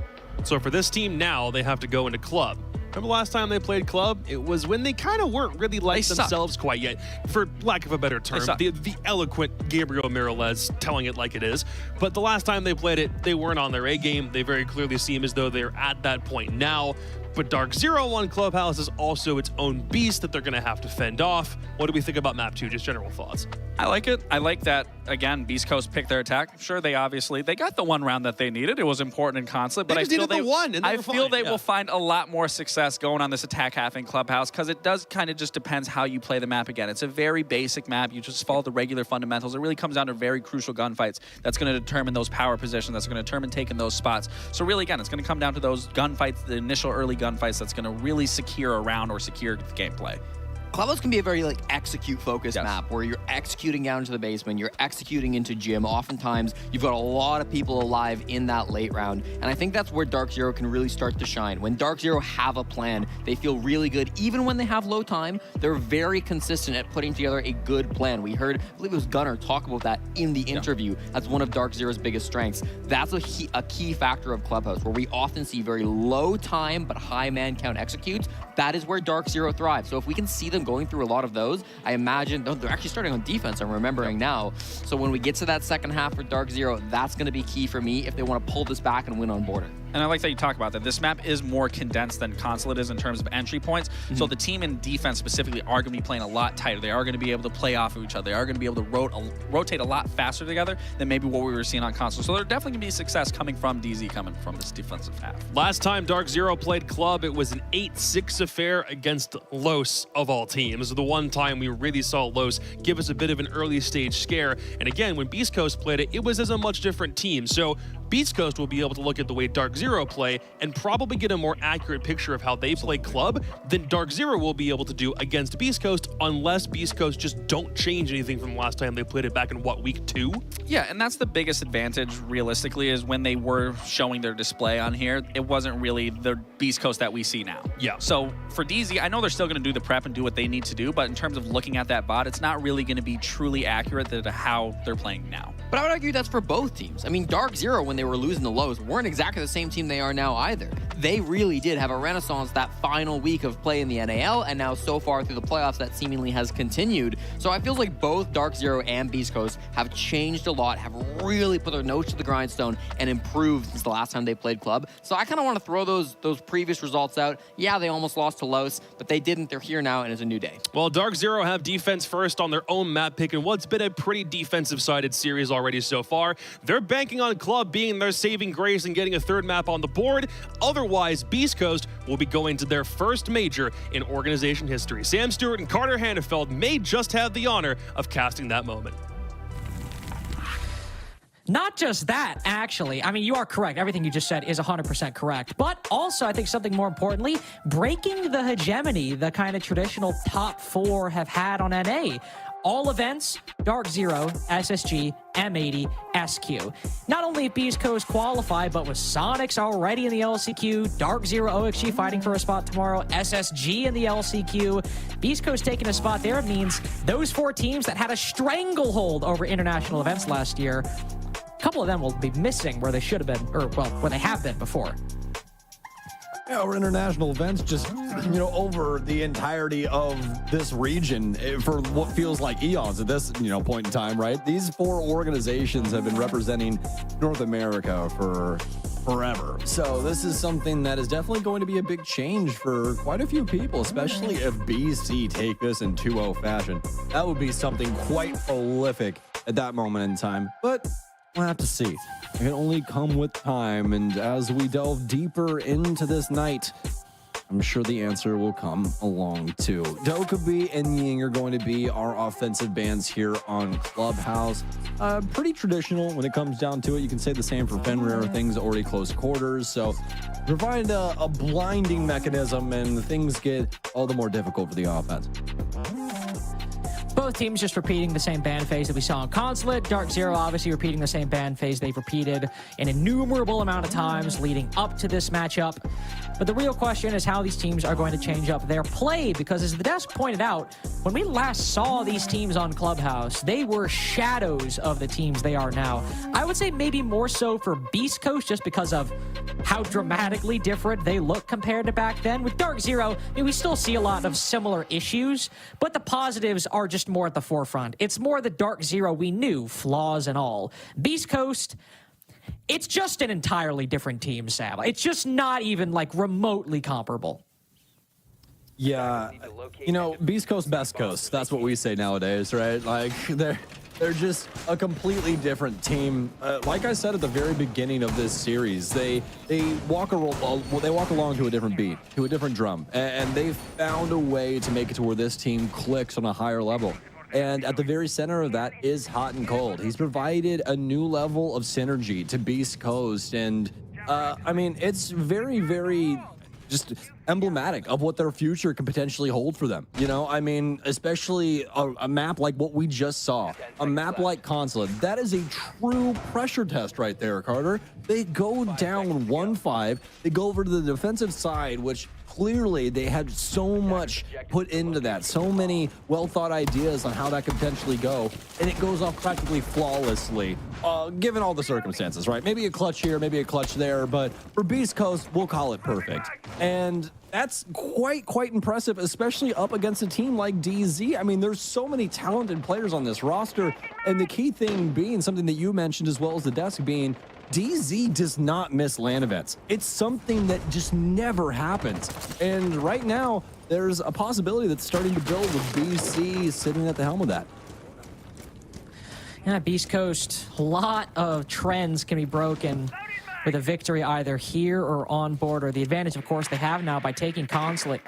So for this team now, they have to go into club. Remember last time they played Club? It was when they kind of weren't really like themselves quite yet, for lack of a better term. The eloquent Gabriel Mireles telling it like it is. But the last time they played it, they weren't on their A game. They very clearly seem as though they're at that point now. But Dark Zero on Clubhouse is also its own beast that they're going to have to fend off. What do we think about map 2? Just general thoughts. I like it. I like that, again, Beast Coast picked their attack. Sure, they got the one round that they needed. It was important in Consulate, but I feel they will find a lot more success going on this attack half in Clubhouse, because it does kind of just depends how you play the map again. It's a very basic map. You just follow the regular fundamentals. It really comes down to very crucial gunfights. That's going to determine those power positions. That's going to determine taking those spots. So really, again, it's going to come down to those gunfights, the initial early gunfights that's going to really secure a round or secure the gameplay. Clubhouse can be a very execute-focused map where you're executing down into the basement, you're executing into gym. Oftentimes, you've got a lot of people alive in that late round, and I think that's where Dark Zero can really start to shine. When Dark Zero have a plan, they feel really good. Even when they have low time, they're very consistent at putting together a good plan. We heard, I believe it was Gunnar, talk about that in the interview. That's one of Dark Zero's biggest strengths. That's a key factor of Clubhouse, where we often see very low time but high man count executes. That is where Dark Zero thrives. So if we can see them going through a lot of those, I imagine they're actually starting on defense, I'm remembering now. So when we get to that second half for Dark Zero, that's going to be key for me if they want to pull this back and win on border. And I like that you talk about that. This map is more condensed than Consulate is in terms of entry points. So the team in defense specifically are going to be playing a lot tighter. They are going to be able to play off of each other. They are going to be able to rotate a lot faster together than maybe what we were seeing on Consulate. So there's definitely going to be success coming from DZ, coming from this defensive half. Last time Dark Zero played Club, it was an 8-6 affair against Los of all teams. The one time we really saw Los give us a bit of an early stage scare. And again, when Beast Coast played it, it was as a much different team. So Beast Coast will be able to look at the way Dark Zero play and probably get a more accurate picture of how they play Club than Dark Zero will be able to do against Beast Coast, unless Beast Coast just don't change anything from last time they played it back in, what, week 2? Yeah, and that's the biggest advantage, realistically, is when they were showing their display on here, it wasn't really the Beast Coast that we see now. Yeah. So for DZ, I know they're still going to do the prep and do what they need to do, but in terms of looking at that bot, it's not really going to be truly accurate to how they're playing now. But I would argue that's for both teams. I mean, Dark Zero, when they were losing the Lows, weren't exactly the same team they are now either. They really did have a renaissance that final week of play in the NAL, and now so far through the playoffs that seemingly has continued. So I feel like both Dark Zero and Beast Coast have changed a lot, have really put their nose to the grindstone and improved since the last time they played Club. So I kind of want to throw those previous results out. Yeah, they almost lost to Los, but they didn't. They're here now, and it's a new day. Well, Dark Zero have defense first on their own map pick in what's been a pretty defensive-sided series already so far. They're banking on Club being their saving grace and getting a third map on the board. Otherwise, Beast Coast will be going to their first major in organization history. Sam Stewart and Carter Hannafeld may just have the honor of casting that moment. Not just that, actually. I mean, you are correct. Everything you just said is 100% correct. But also, I think something more importantly, breaking the hegemony the kind of traditional top 4 have had on NA. All events, Dark Zero, SSG, M80, SQ. Not only Beast Coast qualify, but with Sonics already in the LCQ, Dark Zero OXG fighting for a spot tomorrow, SSG in the LCQ, Beast Coast taking a spot there means those 4 teams that had a stranglehold over international events last year, a couple of them will be missing where they should have been, or well, where they have been before. Yeah, our international events just, over the entirety of this region for what feels like eons at this, point in time, right? These 4 organizations have been representing North America for forever. So this is something that is definitely going to be a big change for quite a few people, especially if BC take this in 2-0 fashion. That would be something quite prolific at that moment in time. But we'll have to see. It can only come with time, and as we delve deeper into this night, I'm sure the answer will come along too. Dokkaebi and Ying are going to be our offensive bans here on Clubhouse. Pretty traditional when it comes down to it. You can say the same for Fenrir, things already close quarters, so provide a blinding mechanism and things get all the more difficult for the offense. Both teams just repeating the same ban phase that we saw in Consulate. Dark Zero obviously repeating the same ban phase they've repeated an innumerable amount of times leading up to this matchup. But the real question is how these teams are going to change up their play, because as the desk pointed out, when we last saw these teams on Clubhouse, they were shadows of the teams they are now. I would say maybe more so for Beast Coast just because of how dramatically different they look compared to back then. With Dark Zero, I mean, we still see a lot of similar issues, but the positives are just more at the forefront. It's more the Dark Zero we knew, flaws and all. Beast Coast, it's just an entirely different team, Sam. It's just not even like remotely comparable. Yeah, you know, Beast Coast, Best Coast. That's what we say nowadays, right? Like, they're just a completely different team. Like I said at the very beginning of this series, they walk along to a different beat, to a different drum, and they've found a way to make it to where this team clicks on a higher level. And at the very center of that is Hot and Cold. He's provided a new level of synergy to Beast Coast, and I mean, it's very, very just emblematic of what their future could potentially hold for them. You know, I mean, especially a map like what we just saw, a map like Consulate. That is a true pressure test right there, Carter. They go down 1-5. They go over to the defensive side, which clearly they had so much put into that, so many well-thought ideas on how that could potentially go, and it goes off practically flawlessly, given all the circumstances, right? Maybe a clutch here, maybe a clutch there, but for Beast Coast, we'll call it perfect. And that's quite impressive, especially up against a team like DZ. I mean, there's so many talented players on this roster, and the key thing being something that you mentioned as well as the desk being, DZ does not miss LAN events. It's something that just never happens. And right now, there's a possibility that's starting to build with BC sitting at the helm of that. Yeah, Beast Coast, a lot of trends can be broken with a victory either here or on border. The advantage, of course, they have now by taking Consulate.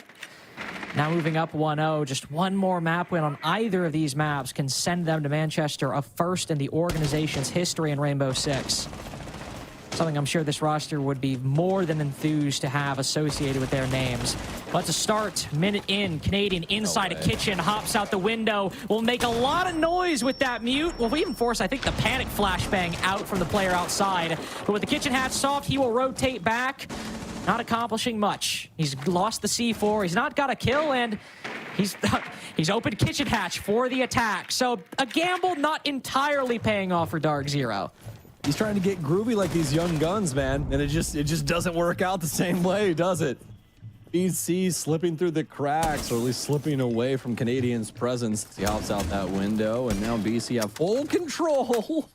Now moving up 1-0, just one more map win on either of these maps can send them to Manchester, a first in the organization's history in Rainbow Six. Something I'm sure this roster would be more than enthused to have associated with their names. But to start, minute in, Canadian inside a kitchen, hops out the window, will make a lot of noise with that mute. Will even force, I think, the panic flashbang out from the player outside. But with the kitchen hatch soft, he will rotate back, not accomplishing much. He's lost the C4, he's not got a kill, and he's opened kitchen hatch for the attack. So a gamble not entirely paying off for Dark Zero. He's trying to get groovy like these young guns, man, and it just doesn't work out the same way, does it? BC slipping through the cracks, or at least slipping away from Canadian's presence. He hops out that window, and now BC have full control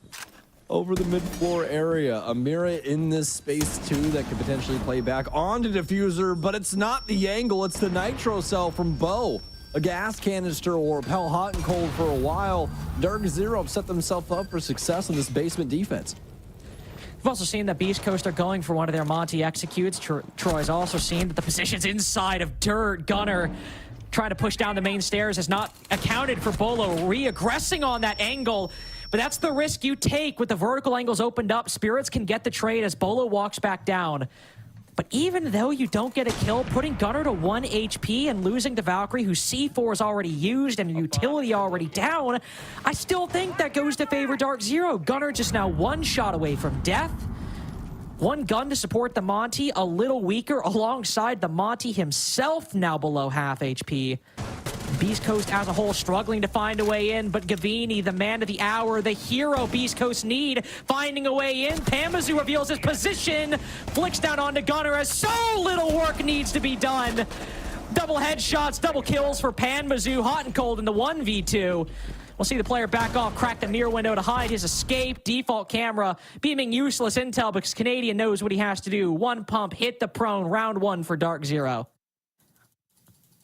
over the mid-floor area. Amira in this space too that could potentially play back onto Diffuser, but it's not the angle, it's the Nitro Cell from Bo. A gas canister will repel Hot and Cold for a while. Dark Zero have set themselves up for success in this basement defense. We've also seen that Beast Coast are going for one of their Monty executes. Troy's also seen that the positions inside of Dirt. Gunner trying to push down the main stairs has not accounted for Bolo re-aggressing on that angle. But that's the risk you take with the vertical angles opened up. Spirits can get the trade as Bolo walks back down. But even though you don't get a kill, putting Gunner to 1 HP and losing the Valkyrie, whose C4 is already used and utility already down, I still think that goes to favor Dark Zero. Gunner just now one shot away from death. One gun to support the Monty, a little weaker alongside the Monty himself, now below half HP. Beast Coast as a whole struggling to find a way in, but Gavini, the man of the hour, the hero Beast Coast need, finding a way in. Pamazu reveals his position, flicks down onto Gunner as so little work needs to be done. Double headshots, double kills for Pamazu, Hot and Cold in the 1v2. We'll see the player back off, crack the mirror window to hide his escape. Default camera beaming useless intel because Canadian knows what he has to do. One pump, hit the prone, round one for Dark Zero.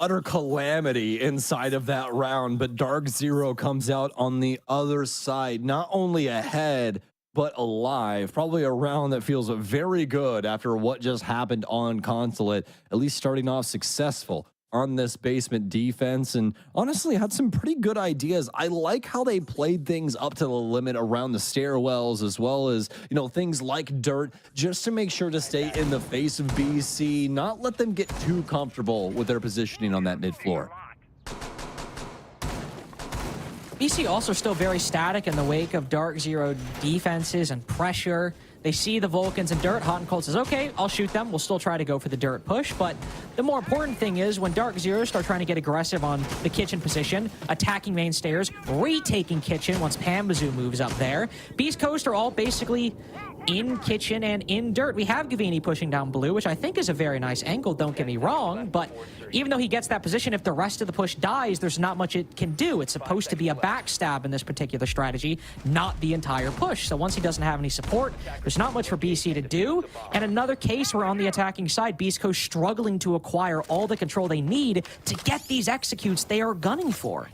Utter calamity inside of that round, but Dark Zero comes out on the other side, not only ahead, but alive. Probably a round that feels very good after what just happened on Consulate, at least starting off successful on this basement defense, and honestly had some pretty good ideas. I like how they played things up to the limit around the stairwells, as well as, you know, things like Dirt, just to make sure to stay in the face of BC, not let them get too comfortable with their positioning on that mid floor. BC also still very static in the wake of Dark Zero defenses and pressure. They see the Vulcans and Dirt. Hot and Cold says, okay, I'll shoot them. We'll still try to go for the Dirt push. But the more important thing is when Dark Zero start trying to get aggressive on the kitchen position, attacking main stairs, retaking kitchen once Pamazu moves up there. Beast Coast are all basically in kitchen and in dirt. We have Gavini pushing down blue, which I think is a very nice angle, don't get me wrong, but even though he gets that position, if the rest of the push dies, there's not much it can do. It's supposed to be a backstab in this particular strategy, not the entire push. So once he doesn't have any support, there's not much for BC to do. And another case where on the attacking side, Beast Coast struggling to acquire all the control they need to get these executes they are gunning for.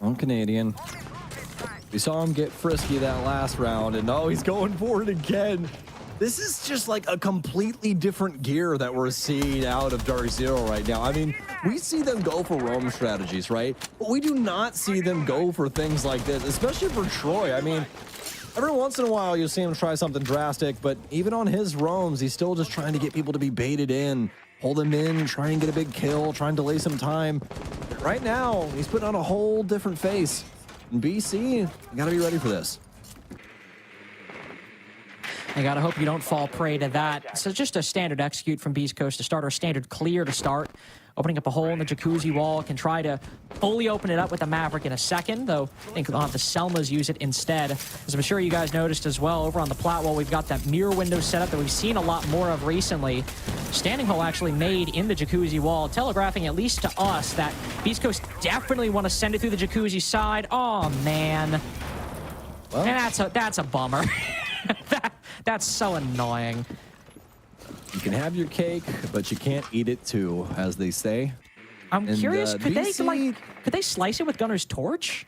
On Canadian. We saw him get frisky that last round, and oh, he's going for it again. This is just like a completely different gear that we're seeing out of Dark Zero right now. I mean, we see them go for roam strategies, right? But we do not see them go for things like this, especially for Troy. I mean, every once in a while you'll see him try something drastic, but even on his roams, he's still just trying to get people to be baited in, hold them in, try and get a big kill, try and delay some time. Right now, he's putting on a whole different face. In BC, you gotta be ready for this. I gotta hope you don't fall prey to that. So just a standard execute from Beast Coast to start, or standard clear to start. Opening up a hole in the jacuzzi wall, can try to fully open it up with the Maverick in a second, though I think they'll have the Selmas use it instead. As I'm sure you guys noticed as well, over on the plat wall, we've got that mirror window setup that we've seen a lot more of recently. Standing hole actually made in the jacuzzi wall, telegraphing at least to us that Beast Coast definitely want to send it through the jacuzzi side. Oh man, well, and that's a bummer. That's so annoying. You can have your cake, but you can't eat it too, as they say. I'm curious, could they slice it with Gunner's torch?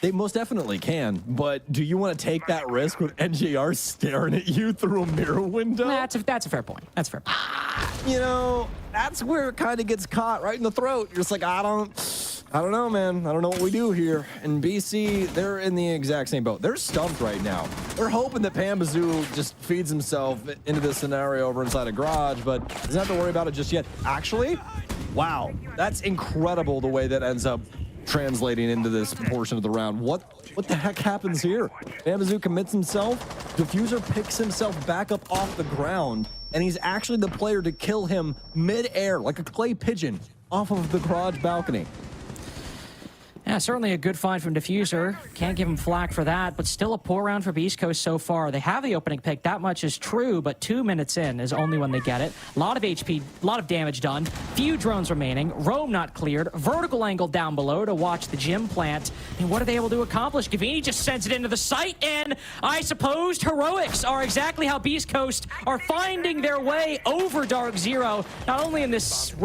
They most definitely can, but do you want to take that risk with NJR staring at you through a mirror window? That's a fair point. That's a fair point. You know, that's where it kind of gets caught right in the throat. You're just like, I don't know, man. I don't know what we do here. In BC, they're in the exact same boat. They're stumped right now. They're hoping that Pambazoo just feeds himself into this scenario over inside a garage, but doesn't have to worry about it just yet. Actually, wow, that's incredible the way that ends up translating into this portion of the round. What the heck happens here? Pambazoo commits himself. Diffuser picks himself back up off the ground, and he's actually the player to kill him mid-air, like a clay pigeon, off of the garage balcony. Yeah, certainly a good find from Diffuser. Can't give him flack for that, but still a poor round for Beast Coast so far. They have the opening pick, that much is true, but 2 minutes in is only when they get it. A lot of HP, a lot of damage done. Few drones remaining. Roam not cleared. Vertical angle down below to watch the gym plant. And what are they able to accomplish? Gavini just sends it into the site, and I suppose heroics are exactly how Beast Coast are finding their way over Dark Zero, not only in this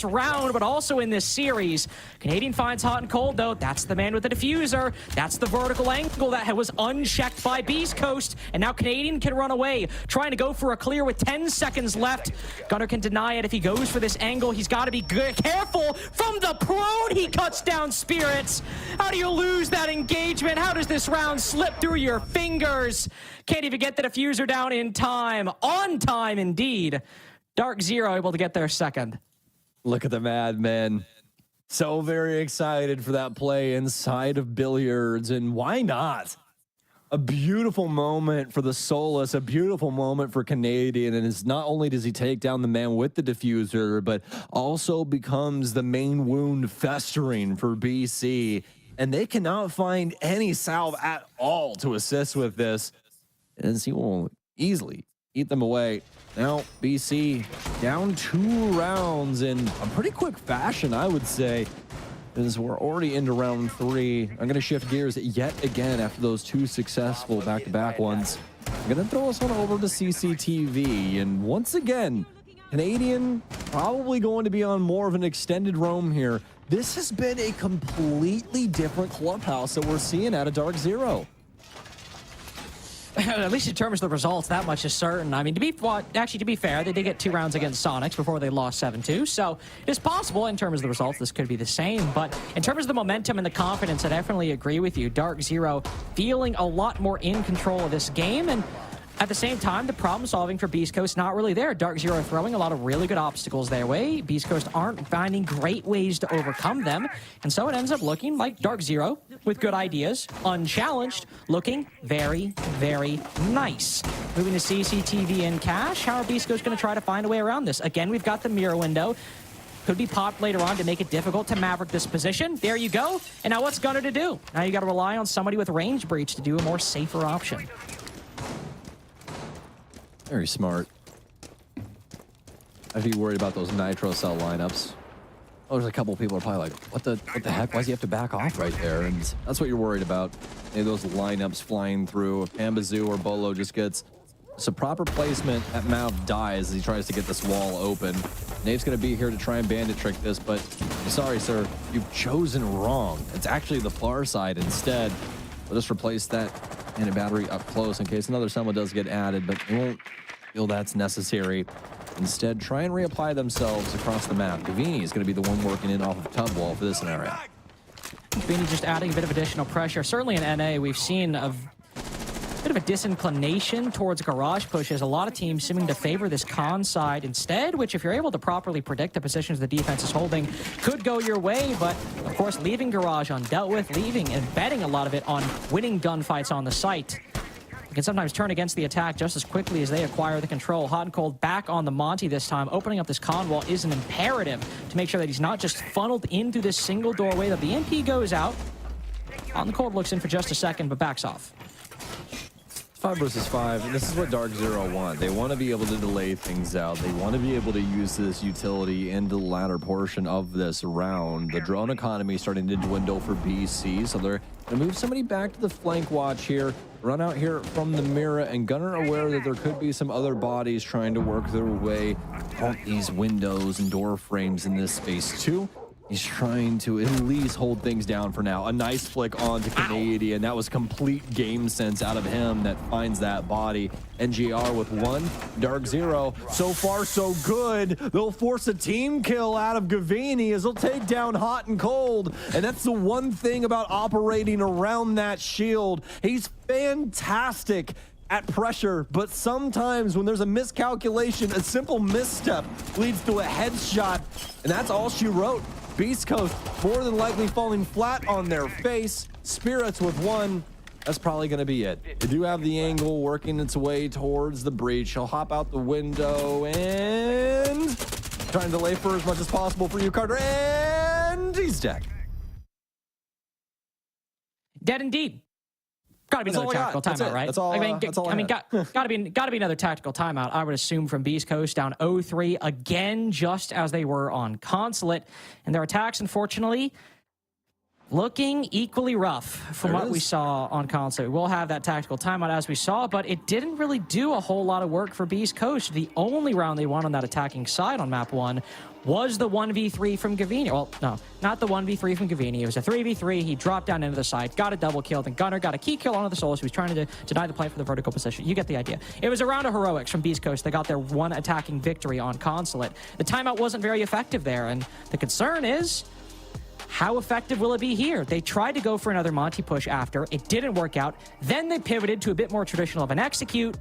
round, but also in this series. Canadian finds hot and cold, though. That's the man with the diffuser. That's the vertical angle that was unchecked by Beast Coast. And now Canadian can run away, trying to go for a clear with 10 seconds left. Gunner can deny it if he goes for this angle. He's got to be careful. From the prone, he cuts down Spirits. How do you lose that engagement? How does this round slip through your fingers? Can't even get the diffuser down in time. On time, indeed. Dark Zero able to get there second. Look at the madmen. So very excited for that play inside of Billiards, and why not? A beautiful moment for the Solus, a beautiful moment for Canadian, and it's not only does he take down the man with the diffuser, but also becomes the main wound festering for BC, and they cannot find any salve at all to assist with this, and he will easily eat them away. Now, BC down 2 rounds in a pretty quick fashion, I would say, as we're already into round 3. I'm going to shift gears yet again after those 2 successful back-to-back ones. I'm going to throw us on over to CCTV, and once again, Canadian probably going to be on more of an extended roam here. This has been a completely different clubhouse that we're seeing out of Dark Zero. At least in terms of the results, that much is certain. I mean, to be fair, they did get 2 rounds against Sonics before they lost 7-2, so it's possible in terms of the results this could be the same, but in terms of the momentum and the confidence, I definitely agree with you. Dark Zero feeling a lot more in control of this game, and at the same time, the problem solving for Beast Coast not really there. Dark Zero throwing a lot of really good obstacles their way. Beast Coast aren't finding great ways to overcome them. And so it ends up looking like Dark Zero with good ideas, unchallenged, looking very, very nice. Moving to CCTV and Cash. How are Beast Coast going to try to find a way around this? Again, we've got the mirror window. could be popped later on to make it difficult to Maverick this position. There you go. And now what's Gunnar to do? Now you got to rely on somebody with range breach to do a more safer option. Very smart. I'd be worried about those Nitro Cell lineups. Oh, there's a couple people are probably like, what the heck? Why does he have to back off right there? And that's what you're worried about. Maybe those lineups flying through. If Pambazoo or Bolo just gets some proper placement at Mav dies as he tries to get this wall open. Nave's going to be here to try and bandit trick this, but I'm sorry, sir. You've chosen wrong. It's actually the far side instead. We'll just replace that bandit battery up close in case another Selma does get added, but they won't feel that's necessary. Instead, try and reapply themselves across the map. Gavini is going to be the one working in off of tub wall for this scenario. Gavini just adding a bit of additional pressure. Certainly in NA, we've seen a bit of a disinclination towards garage pushes. A lot of teams seeming to favor this con side instead, which if you're able to properly predict the positions the defense is holding, could go your way. But of course, leaving garage undealt with, leaving and betting a lot of it on winning gunfights on the site. It can sometimes turn against the attack just as quickly as they acquire the control. Hot and Cold back on the Monty this time. Opening up this con wall is an imperative to make sure that he's not just funneled into this single doorway, that the MP goes out. Hot and Cold looks in for just a second, but backs off. 5 versus 5, and this is what Dark Zero want. They want to be able to delay things out. They want to be able to use this utility into the latter portion of this round. The drone economy is starting to dwindle for BC, so they're going to move somebody back to the flank watch here. Run out here from the Mira, and Gunnar aware that there could be some other bodies trying to work their way out these windows and door frames in this space too. He's trying to at least hold things down for now. A nice flick onto Canadian. That was complete game sense out of him that finds that body. NGR with 1. Dark Zero. So far, so good. They'll force a team kill out of Gavini as they'll take down Hot and Cold. And that's the one thing about operating around that shield. He's fantastic at pressure, but sometimes when there's a miscalculation, a simple misstep leads to a headshot. And that's all she wrote. Beast Coast more than likely falling flat on their face. Spirits with 1. That's probably going to be it. They do have the angle working its way towards the breach. He'll hop out the window and trying to delay for as much as possible for you, Carter. And he's dead. Dead indeed. Gotta be another tactical timeout, right? That's all. Gotta be another tactical timeout. I would assume from Beast Coast down 0-3 again, just as they were on Consulate, and their attacks, unfortunately, looking equally rough from what we saw on Consulate. We'll have that tactical timeout as we saw, but it didn't really do a whole lot of work for Beast Coast. The only round they won on that attacking side on map 1 was the 1v3 from Gavini. Well, no, not the 1v3 from Gavini. It was a 3v3. He dropped down into the side, got a double kill, then Gunnar got a key kill onto the solo, so he was trying to deny the play for the vertical position. You get the idea. It was a round of heroics from Beast Coast. They got their one attacking victory on Consulate. The timeout wasn't very effective there, and the concern is, how effective will it be here? They tried to go for another Monty push after. It didn't work out. Then they pivoted to a bit more traditional of an execute,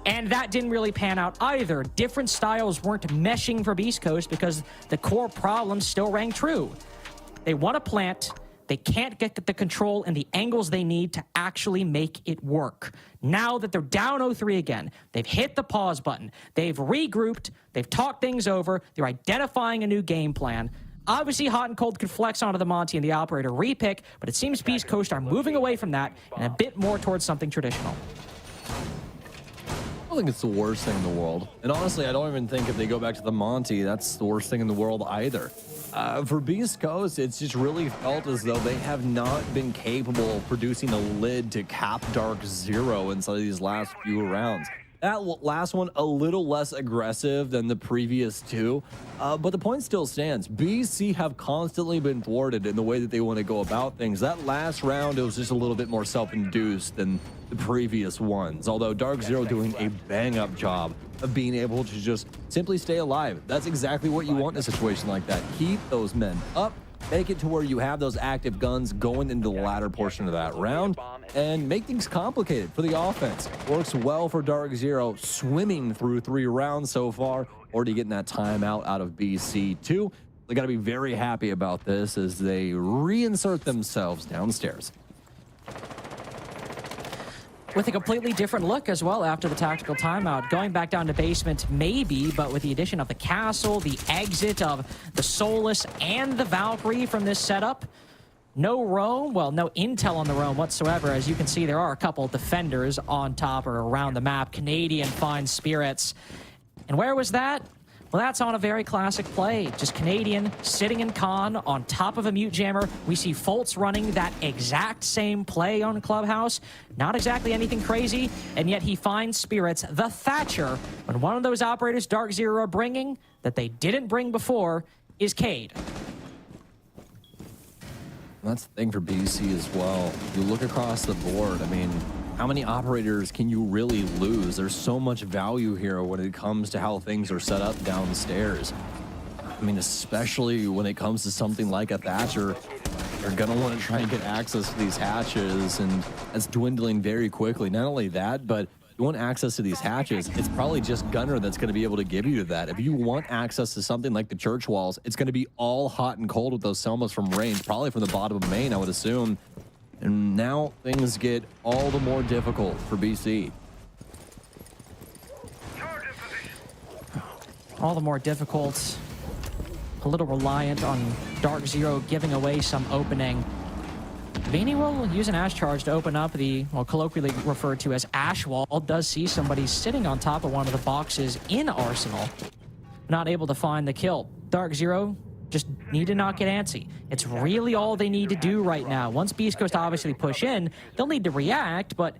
and that didn't really pan out either. Different styles weren't meshing for Beast Coast because the core problem still rang true. They want to plant. They can't get the control and the angles they need to actually make it work. Now that they're down 0-3 again, they've hit the pause button. They've regrouped. They've talked things over. They're identifying a new game plan. Obviously, Hot and Cold could flex onto the Monty and the operator repick, but it seems Beast Coast are moving away from that and a bit more towards something traditional. I don't think it's the worst thing in the world. And honestly, I don't even think if they go back to the Monty, that's the worst thing in the world either. For Beast Coast, it's just really felt as though they have not been capable of producing a lid to cap Dark Zero inside of these last few rounds. That last one a little less aggressive than the previous two, but the point still stands. BC have constantly been thwarted in the way that they want to go about things. That last round, it was just a little bit more self-induced than the previous ones, although Dark Zero doing a bang-up job of being able to just simply stay alive. That's exactly what you want in a situation like that. Keep those men up, make it to where you have those active guns going into the latter portion of that round, and make things complicated for the offense. Works well for Dark Zero, swimming through 3 rounds so far, already getting that timeout out of BC too. They got to be very happy about this as they reinsert themselves downstairs. with a completely different look as well after the tactical timeout. Going back down to basement, maybe, but with the addition of the castle, the exit of the Solus and the Valkyrie from this setup, no roam, well, no intel on the roam whatsoever. As you can see, there are a couple defenders on top or around the map. Canadian finds Spirits. And where was that? Well, that's on a very classic play. Just Canadian sitting in con on top of a mute jammer. We see Foltz running that exact same play on Clubhouse. Not exactly anything crazy, and yet he finds Spirits, the Thatcher, when one of those operators Dark Zero are bringing that they didn't bring before is Cade. That's the thing for BC as well. You look across the board, I mean, how many operators can you really lose? There's so much value here when it comes to how things are set up downstairs. I mean, especially when it comes to something like a Thatcher, you're gonna want to try and get access to these hatches, and that's dwindling very quickly. Not only that, but you want access to these hatches, it's probably just Gunner that's going to be able to give you that. If you want access to something like the church walls, it's going to be all hot and cold with those Selmas from range, probably from the bottom of main, I would assume. And now things get all the more difficult for BC. All the more difficult. A little reliant on Dark Zero giving away some opening. Vini will use an Ash Charge to open up the, well, colloquially referred to as Ash Wall. Does see somebody sitting on top of one of the boxes in Arsenal. Not able to find the kill. Dark Zero just need to not get antsy. It's really all they need to do right now. Once Beast Coast obviously push in, they'll need to react, but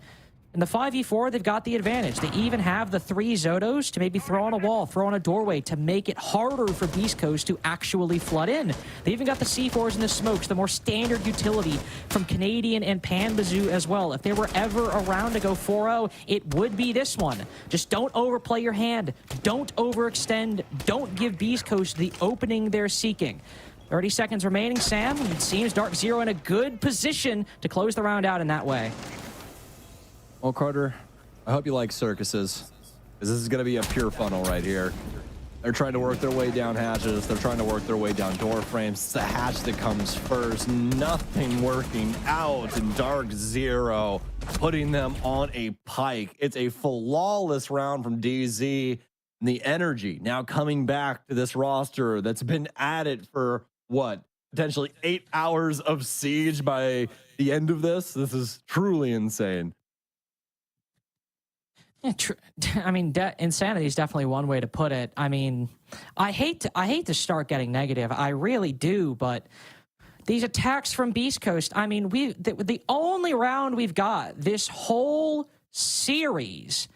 in the 5v4, they've got the advantage. They even have the 3 Zotos to maybe throw on a wall, throw on a doorway to make it harder for Beast Coast to actually flood in. They even got the C4s and the smokes, the more standard utility from Canadian and Panbazoo as well. If they were ever around to go 4-0, it would be this one. Just don't overplay your hand. Don't overextend. Don't give Beast Coast the opening they're seeking. 30 seconds remaining, Sam. It seems Dark Zero in a good position to close the round out in that way. Well, Carter, I hope you like circuses, because this is going to be a pure funnel right here. They're trying to work their way down hatches. They're trying to work their way down door frames. It's the hatch that comes first. Nothing working out. And Dark Zero putting them on a pike. It's a flawless round from DZ. And the energy now coming back to this roster that's been at it for, what, potentially 8 hours of siege by the end of this? This is truly insane. I mean, insanity is definitely one way to put it. I mean, I hate to start getting negative. I really do, but these attacks from Beast Coast, I mean, the only round we've got this whole series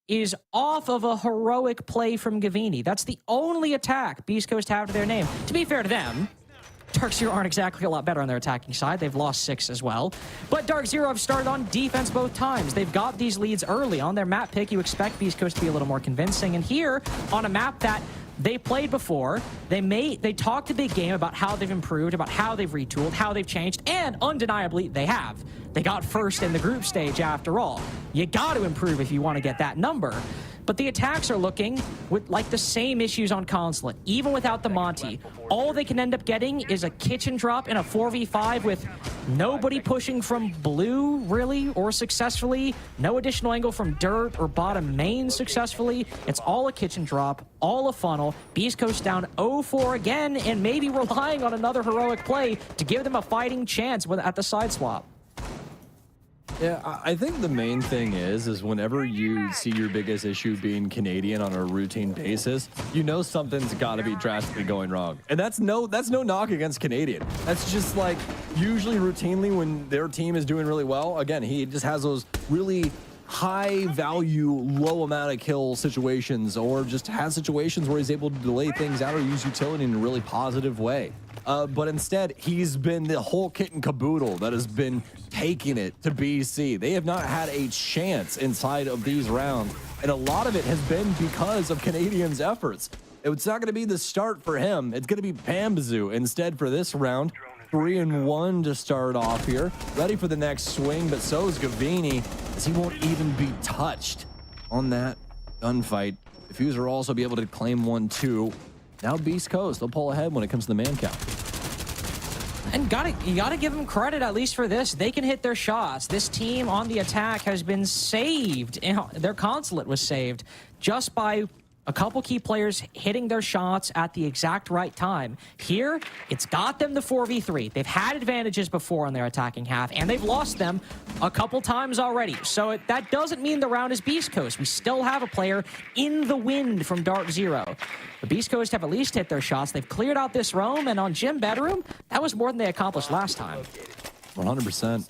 is off of a heroic play from Gavini. That's the only attack Beast Coast have to their name. To be fair to them, Dark Zero aren't exactly a lot better on their attacking side. They've lost 6 as well. But Dark Zero have started on defense both times. They've got these leads early. On their map pick, you expect Beast Coast to be a little more convincing. And here, on a map that they played before, they talked a big game about how they've improved, about how they've retooled, how they've changed, and undeniably, they have. They got first in the group stage after all. You got to improve if you want to get that number. But the attacks are looking with like the same issues on Consulate. Even without the Monty, all they can end up getting is a kitchen drop in a 4v5 with nobody pushing from blue, really, or successfully. No additional angle from dirt or bottom main successfully. It's all a kitchen drop, all a funnel. Beast Coast down 0-4 again, and maybe relying on another heroic play to give them a fighting chance at the side swap. Yeah, I think the main thing is whenever you see your biggest issue being Canadian on a routine basis, you know something's got to be drastically going wrong. And that's no knock against Canadian. That's just like usually routinely when their team is doing really well. Again, he just has those really high value, low amount of kill situations, or just has situations where he's able to delay things out or use utility in a really positive way. But instead, he's been the whole kit and caboodle that has been taking it to BC. They have not had a chance inside of these rounds, and a lot of it has been because of Canadians' efforts. It's not going to be the start for him. It's going to be Panbazoo instead for this round. 3-1 to start off here. Ready for the next swing, but so is Gavini, as he won't even be touched on that gunfight. Diffuser will also be able to claim 1-2. Now Beast Coast, they'll pull ahead when it comes to the man count. And you gotta give them credit, at least for this. They can hit their shots. This team on the attack has been saved. Their consulate was saved just by a couple key players hitting their shots at the exact right time. Here, it's got them the 4v3. They've had advantages before in their attacking half, and they've lost them a couple times already. So that doesn't mean the round is Beast Coast. We still have a player in the wind from Dark Zero. The Beast Coast have at least hit their shots. They've cleared out this roam, and on Gym Bedroom, that was more than they accomplished last time. 100%.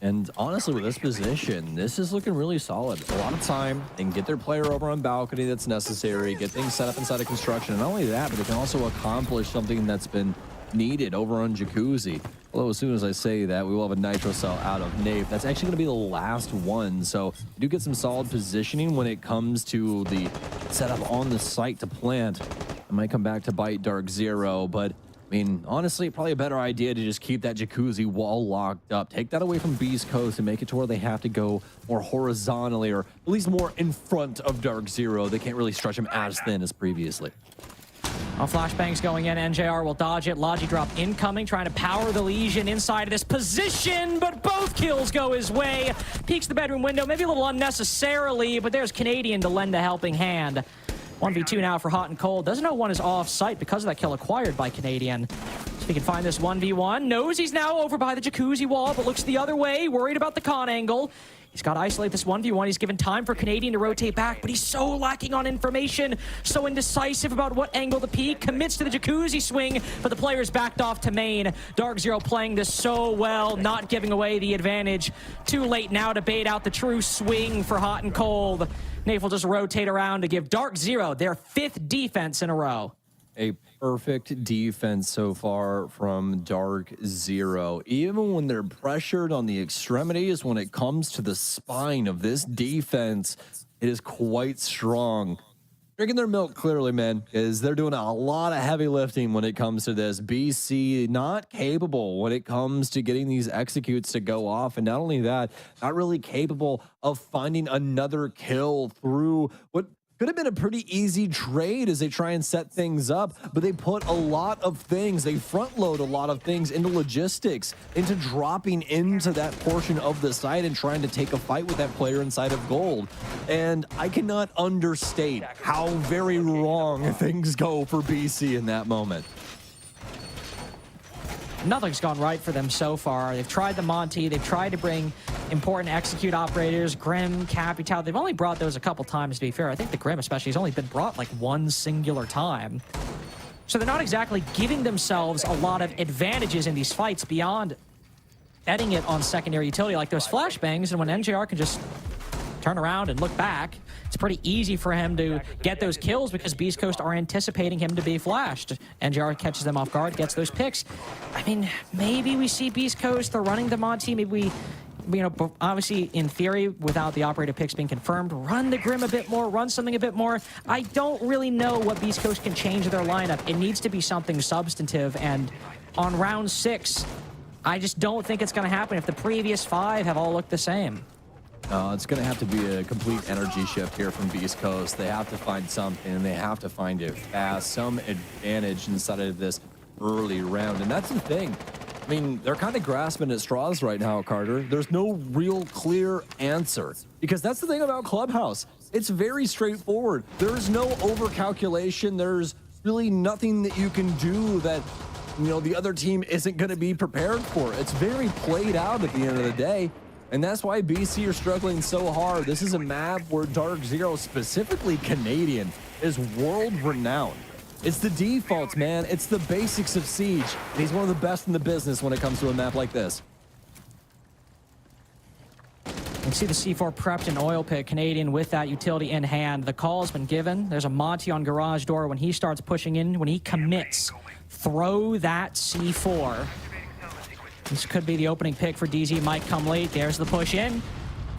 And honestly, with this position, this is looking really solid. A lot of time, they can get their player over on balcony that's necessary, get things set up inside of construction. And not only that, but they can also accomplish something that's been needed over on Jacuzzi. Although as soon as I say that, we will have a nitro cell out of Nape. That's actually going to be the last one. So you do get some solid positioning when it comes to the setup on the site to plant. I might come back to bite Dark Zero, but I mean, honestly, probably a better idea to just keep that Jacuzzi wall locked up. Take that away from Beast Coast and make it to where they have to go more horizontally, or at least more in front of Dark Zero. They can't really stretch him as thin as previously. Well, flashbangs going in. NJR will dodge it. Logi drop incoming, trying to power the Legion inside of this position, but both kills go his way. Peeks the bedroom window, maybe a little unnecessarily, but there's Canadian to lend a helping hand. 1v2 now for Hot and Cold. Doesn't know one is off site because of that kill acquired by Canadian. So he can find this 1v1. Knows he's now over by the Jacuzzi wall, but looks the other way, worried about the con angle. He's got to isolate this 1v1. He's given time for Canadian to rotate back, but he's so lacking on information, so indecisive about what angle to peek. Commits to the Jacuzzi swing, but the player's backed off to main. Dark Zero playing this so well, not giving away the advantage. Too late now to bait out the true swing for Hot and Cold. Nafe will just rotate around to give Dark Zero their 5th defense in a row. A perfect defense so far from Dark Zero. Even when they're pressured on the extremities, when it comes to the spine of this defense, it is quite strong. Drinking their milk, clearly, man, is they're doing a lot of heavy lifting when it comes to this. BC not capable when it comes to getting these executes to go off. And not only that, not really capable of finding another kill through what could have been a pretty easy trade as they try and set things up, but they put a lot of things, they front load a lot of things into logistics, into dropping into that portion of the site and trying to take a fight with that player inside of gold. And I cannot understate how very wrong things go for BC in that moment. Nothing's gone right for them so far. They've tried the Monty. They've tried to bring important execute operators, Grim, Capital. They've only brought those a couple times, to be fair. I think the Grim especially has only been brought like one singular time. So they're not exactly giving themselves a lot of advantages in these fights beyond betting it on secondary utility like those flashbangs. And when NJR can just turn around and look back, it's pretty easy for him to get those kills because Beast Coast are anticipating him to be flashed. NJR catches them off guard, gets those picks. I mean, maybe we see Beast Coast, they're running the Monty, maybe we, you know, obviously in theory, without the operator picks being confirmed, run the Grim a bit more, run something a bit more. I don't really know what Beast Coast can change their lineup. It needs to be something substantive, and on round 6, I just don't think it's going to happen if the previous 5 have all looked the same. It's going to have to be a complete energy shift here from Beast Coast. They have to find something, and they have to find it fast, some advantage inside of this early round. And that's the thing. I mean, they're kind of grasping at straws right now, Carter. There's no real clear answer, because that's the thing about Clubhouse. It's very straightforward. There's no overcalculation. There's really nothing that you can do that, you know, the other team isn't going to be prepared for. It's very played out at the end of the day. And that's why BC are struggling so hard. This is a map where Dark Zero, specifically Canadian, is world-renowned. It's the defaults, man. It's the basics of Siege. And he's one of the best in the business when it comes to a map like this. You can see the C4 prepped in oil pit. Canadian with that utility in hand. The call has been given. There's a Monty on garage door. When he starts pushing in, when he commits, throw that C4. This could be the opening pick for DZ. Might come late. There's the push in.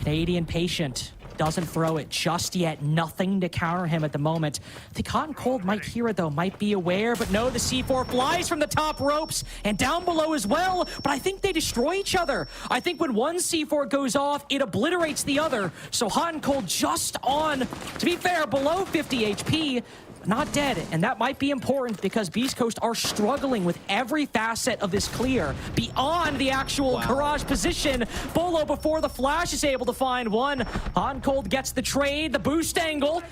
Canadian patient. Doesn't throw it just yet. Nothing to counter him at the moment. I think Hot and Cold might hear it, though. Might be aware, but no, the C4 flies from the top ropes and down below as well. But I think they destroy each other. I think when one C4 goes off, it obliterates the other. So Hot and Cold just on, to be fair, below 50 HP. not dead, and that might be important because Beast Coast are struggling with every facet of this clear beyond the actual garage position. Bolo, before the flash, is able to find one. Hot and Cold gets the trade, the boost angle.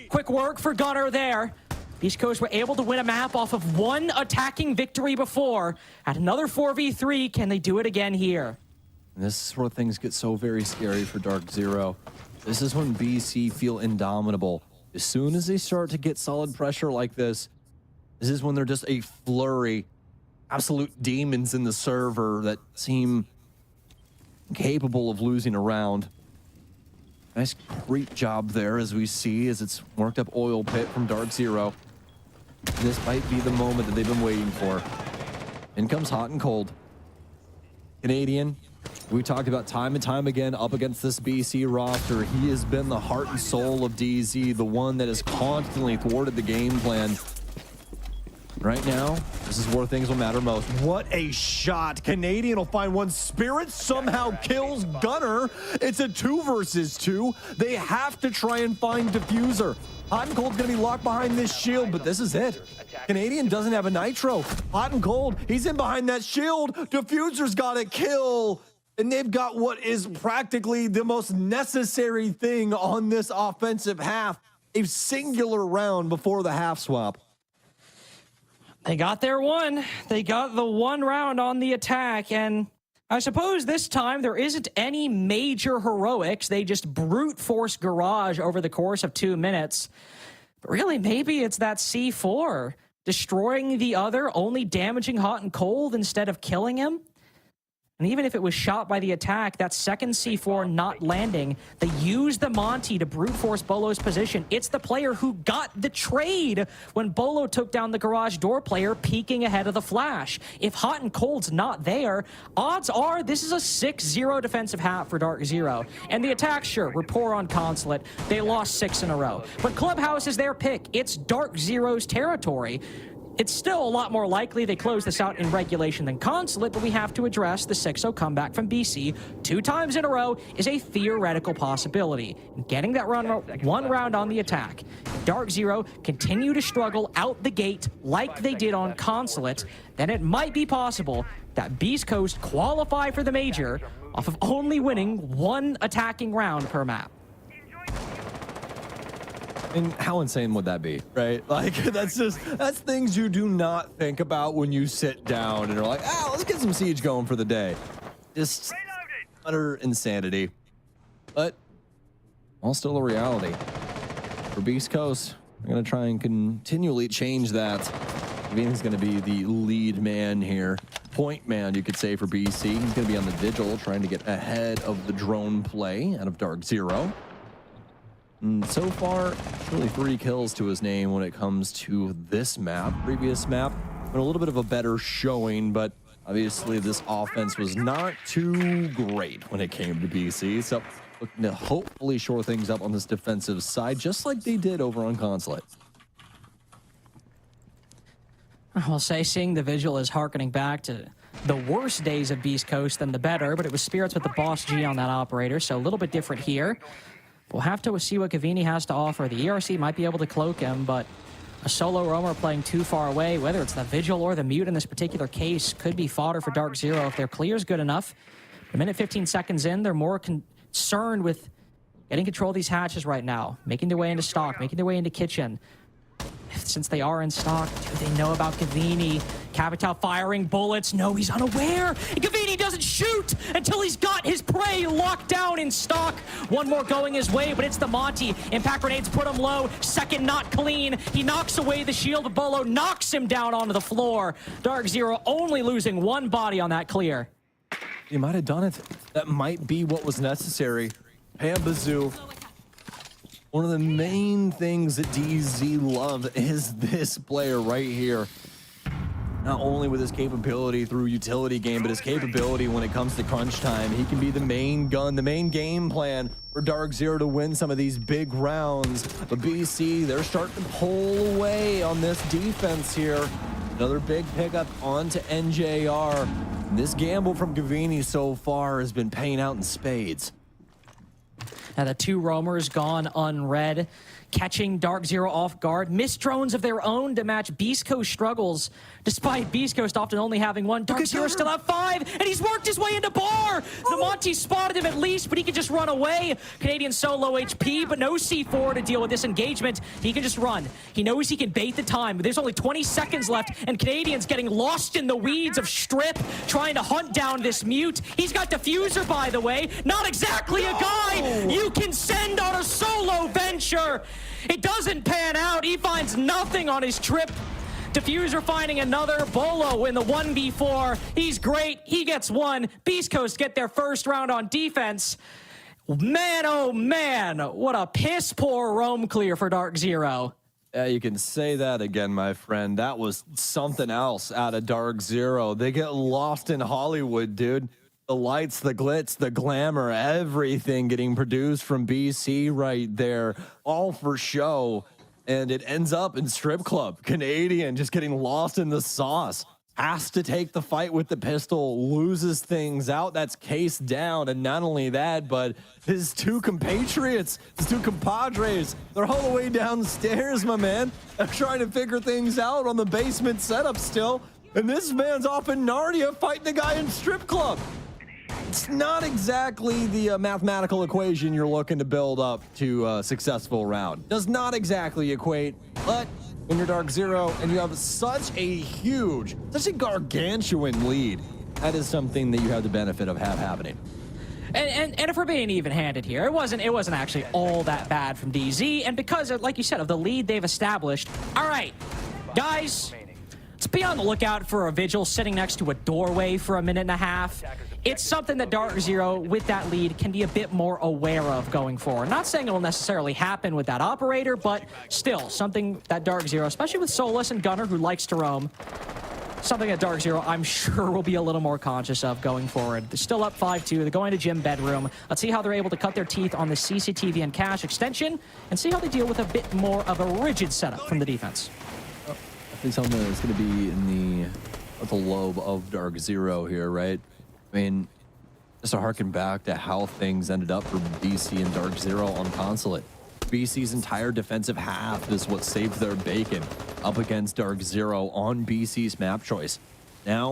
Quick work for Gunner there. Beast Coast were able to win a map off of one attacking victory before. At another 4v3, can they do it again here? And this is where things get so very scary for Dark Zero. This is when BC feel indomitable. As soon as they start to get solid pressure like this is when they're just a flurry, absolute demons in the server that seem capable of losing a round. Nice creep job there, as we see, as it's worked up oil pit from Dark Zero. This might be the moment that they've been waiting for. In comes Hot and Cold. Canadian, we talked about time and time again up against this BC roster. He has been the heart and soul of DZ, the one that has constantly thwarted the game plan. Right now, this is where things will matter most. What a shot. Canadian will find one. Spirit somehow kills Gunner. It's a 2 versus 2. They have to try and find Diffuser. Hot and Cold's gonna be locked behind this shield, but this is it. Canadian doesn't have a nitro. Hot and Cold, he's in behind that shield. Diffuser's got a kill. And they've got what is practically the most necessary thing on this offensive half. A singular round before the half swap. They got their one. They got the one round on the attack, and I suppose this time there isn't any major heroics. They just brute force Garage over the course of 2 minutes. But really, maybe it's that C4. Destroying the other, only damaging Hot and Cold instead of killing him. And even if it was shot by the attack, that second C4 not landing, they used the Monty to brute force Bolo's position. It's the player who got the trade when Bolo took down the garage door player, peeking ahead of the flash. If Hot and Cold's not there, odds are this is a 6-0 defensive half for Dark Zero. And the attack, sure, we're poor on Consulate. They lost 6 in a row. But Clubhouse is their pick. It's Dark Zero's territory. It's still a lot more likely they close this out in regulation than Consulate, but we have to address the 6-0 comeback from BC 2 times in a row is a theoretical possibility. Getting that one round on the attack. Dark Zero continue to struggle out the gate like they did on Consulate, then it might be possible that Beast Coast qualify for the major off of only winning 1 attacking round per map. And how insane would that be, right? Like, that's things you do not think about when you sit down and are like, let's get some Siege going for the day. Just utter insanity. But, all still a reality. For Beast Coast, we're going to try and continually change that. Gavini's going to be the lead man here. Point man, you could say, for BC. He's going to be on the Vigil, trying to get ahead of the drone play out of Dark Zero. And so far, really 3 kills to his name when it comes to this map. Previous map, but a little bit of a better showing, but obviously this offense was not too great when it came to BC. So looking to hopefully shore things up on this defensive side, just like they did over on Consulate. I'll say seeing the Vigil is harkening back to the worst days of Beast Coast than the better, but it was Spirits with the Boss G on that operator, so a little bit different here. We'll have to see what Gavini has to offer. The ERC might be able to cloak him, but a solo roamer playing too far away, whether it's the Vigil or the Mute in this particular case, could be fodder for Dark Zero if their clear's good enough. A minute 15 seconds in, they're more concerned with getting control of these hatches right now, making their way into stock, making their way into kitchen. Since they are in stock, do they know about Gavini? Capital firing bullets. No, he's unaware. Gavini doesn't shoot until he's got his prey locked down in stock. One more going his way, but it's the Monty. Impact grenades put him low. Second not clean. He knocks away the shield, but Bolo knocks him down onto the floor. Dark Zero only losing 1 body on that clear. He might have done it. That might be what was necessary. Pambazoo. One of the main things that DZ love is this player right here. Not only with his capability through utility game, but his capability when it comes to crunch time. He can be the main gun, the main game plan for Dark Zero to win some of these big rounds. But BC, they're starting to pull away on this defense here. Another big pickup onto NJR. And this gamble from Gavini so far has been paying out in spades. Now the 2 roamers gone unread. catching Dark Zero off guard. Missed drones of their own to match Beast Coast struggles, despite Beast Coast often only having one. Dark Zero still at 5, and he's worked his way into bar. The Monty spotted him at least, but he can just run away. Canadian so low HP, but no C4 to deal with this engagement. He can just run. He knows he can bait the time, but there's only 20 seconds left, and Canadian's getting lost in the weeds of Strip, trying to hunt down this mute. He's got Diffuser, by the way. Not exactly a guy you can send on a solo venture. It doesn't pan out. He finds nothing on his trip. Diffuser finding another. Bolo in the 1v4. He's great. He gets one. Beast Coast get their first round on defense. Man, oh man, what a piss poor roam clear for Dark Zero. Yeah, you can say that again, my friend. That was something else out of Dark Zero. They get lost in Hollywood, dude. The lights, the glitz, the glamour, everything getting produced from BC right there, all for show. And it ends up in Strip Club. Canadian just getting lost in the sauce. Has to take the fight with the pistol, loses things out. That's Case down. And not only that, but his two compatriots, his two compadres, they're all the way downstairs, my man. They're trying to figure things out on the basement setup still. And this man's off in Narnia fighting the guy in Strip Club. It's not exactly the mathematical equation you're looking to build up to a successful round. Does not exactly equate, but when you're Dark Zero and you have such a gargantuan lead, that is something that you have the benefit of happening. And if we're being even-handed here, it wasn't actually all that bad from DZ, and because, like you said, of the lead they've established. All right, guys, let's be on the lookout for a Vigil sitting next to a doorway for a minute and a half. It's something that Dark Zero, with that lead, can be a bit more aware of going forward. Not saying it'll necessarily happen with that operator, but still, something that Dark Zero, especially with Solus and Gunner, who likes to roam, something that Dark Zero, I'm sure, will be a little more conscious of going forward. They're still up 5-2. They're going to gym bedroom. Let's see how they're able to cut their teeth on the CCTV and cache extension, and see how they deal with a bit more of a rigid setup from the defense. I think something that's going to be in the lobe of Dark Zero here, right? I mean, just to harken back to how things ended up for BC and Dark Zero on Consulate. BC's entire defensive half is what saved their bacon up against Dark Zero on BC's map choice. Now,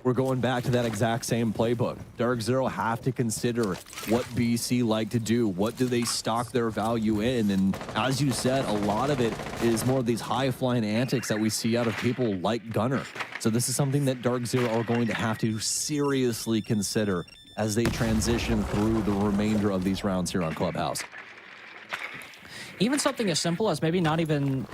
we're going back to that exact same playbook. Dark Zero have to consider what BC like to do. What do they stock their value in? And as you said, a lot of it is more of these high-flying antics that we see out of people like Gunner. So this is something that Dark Zero are going to have to seriously consider as they transition through the remainder of these rounds here on Clubhouse. Even something as simple as maybe not even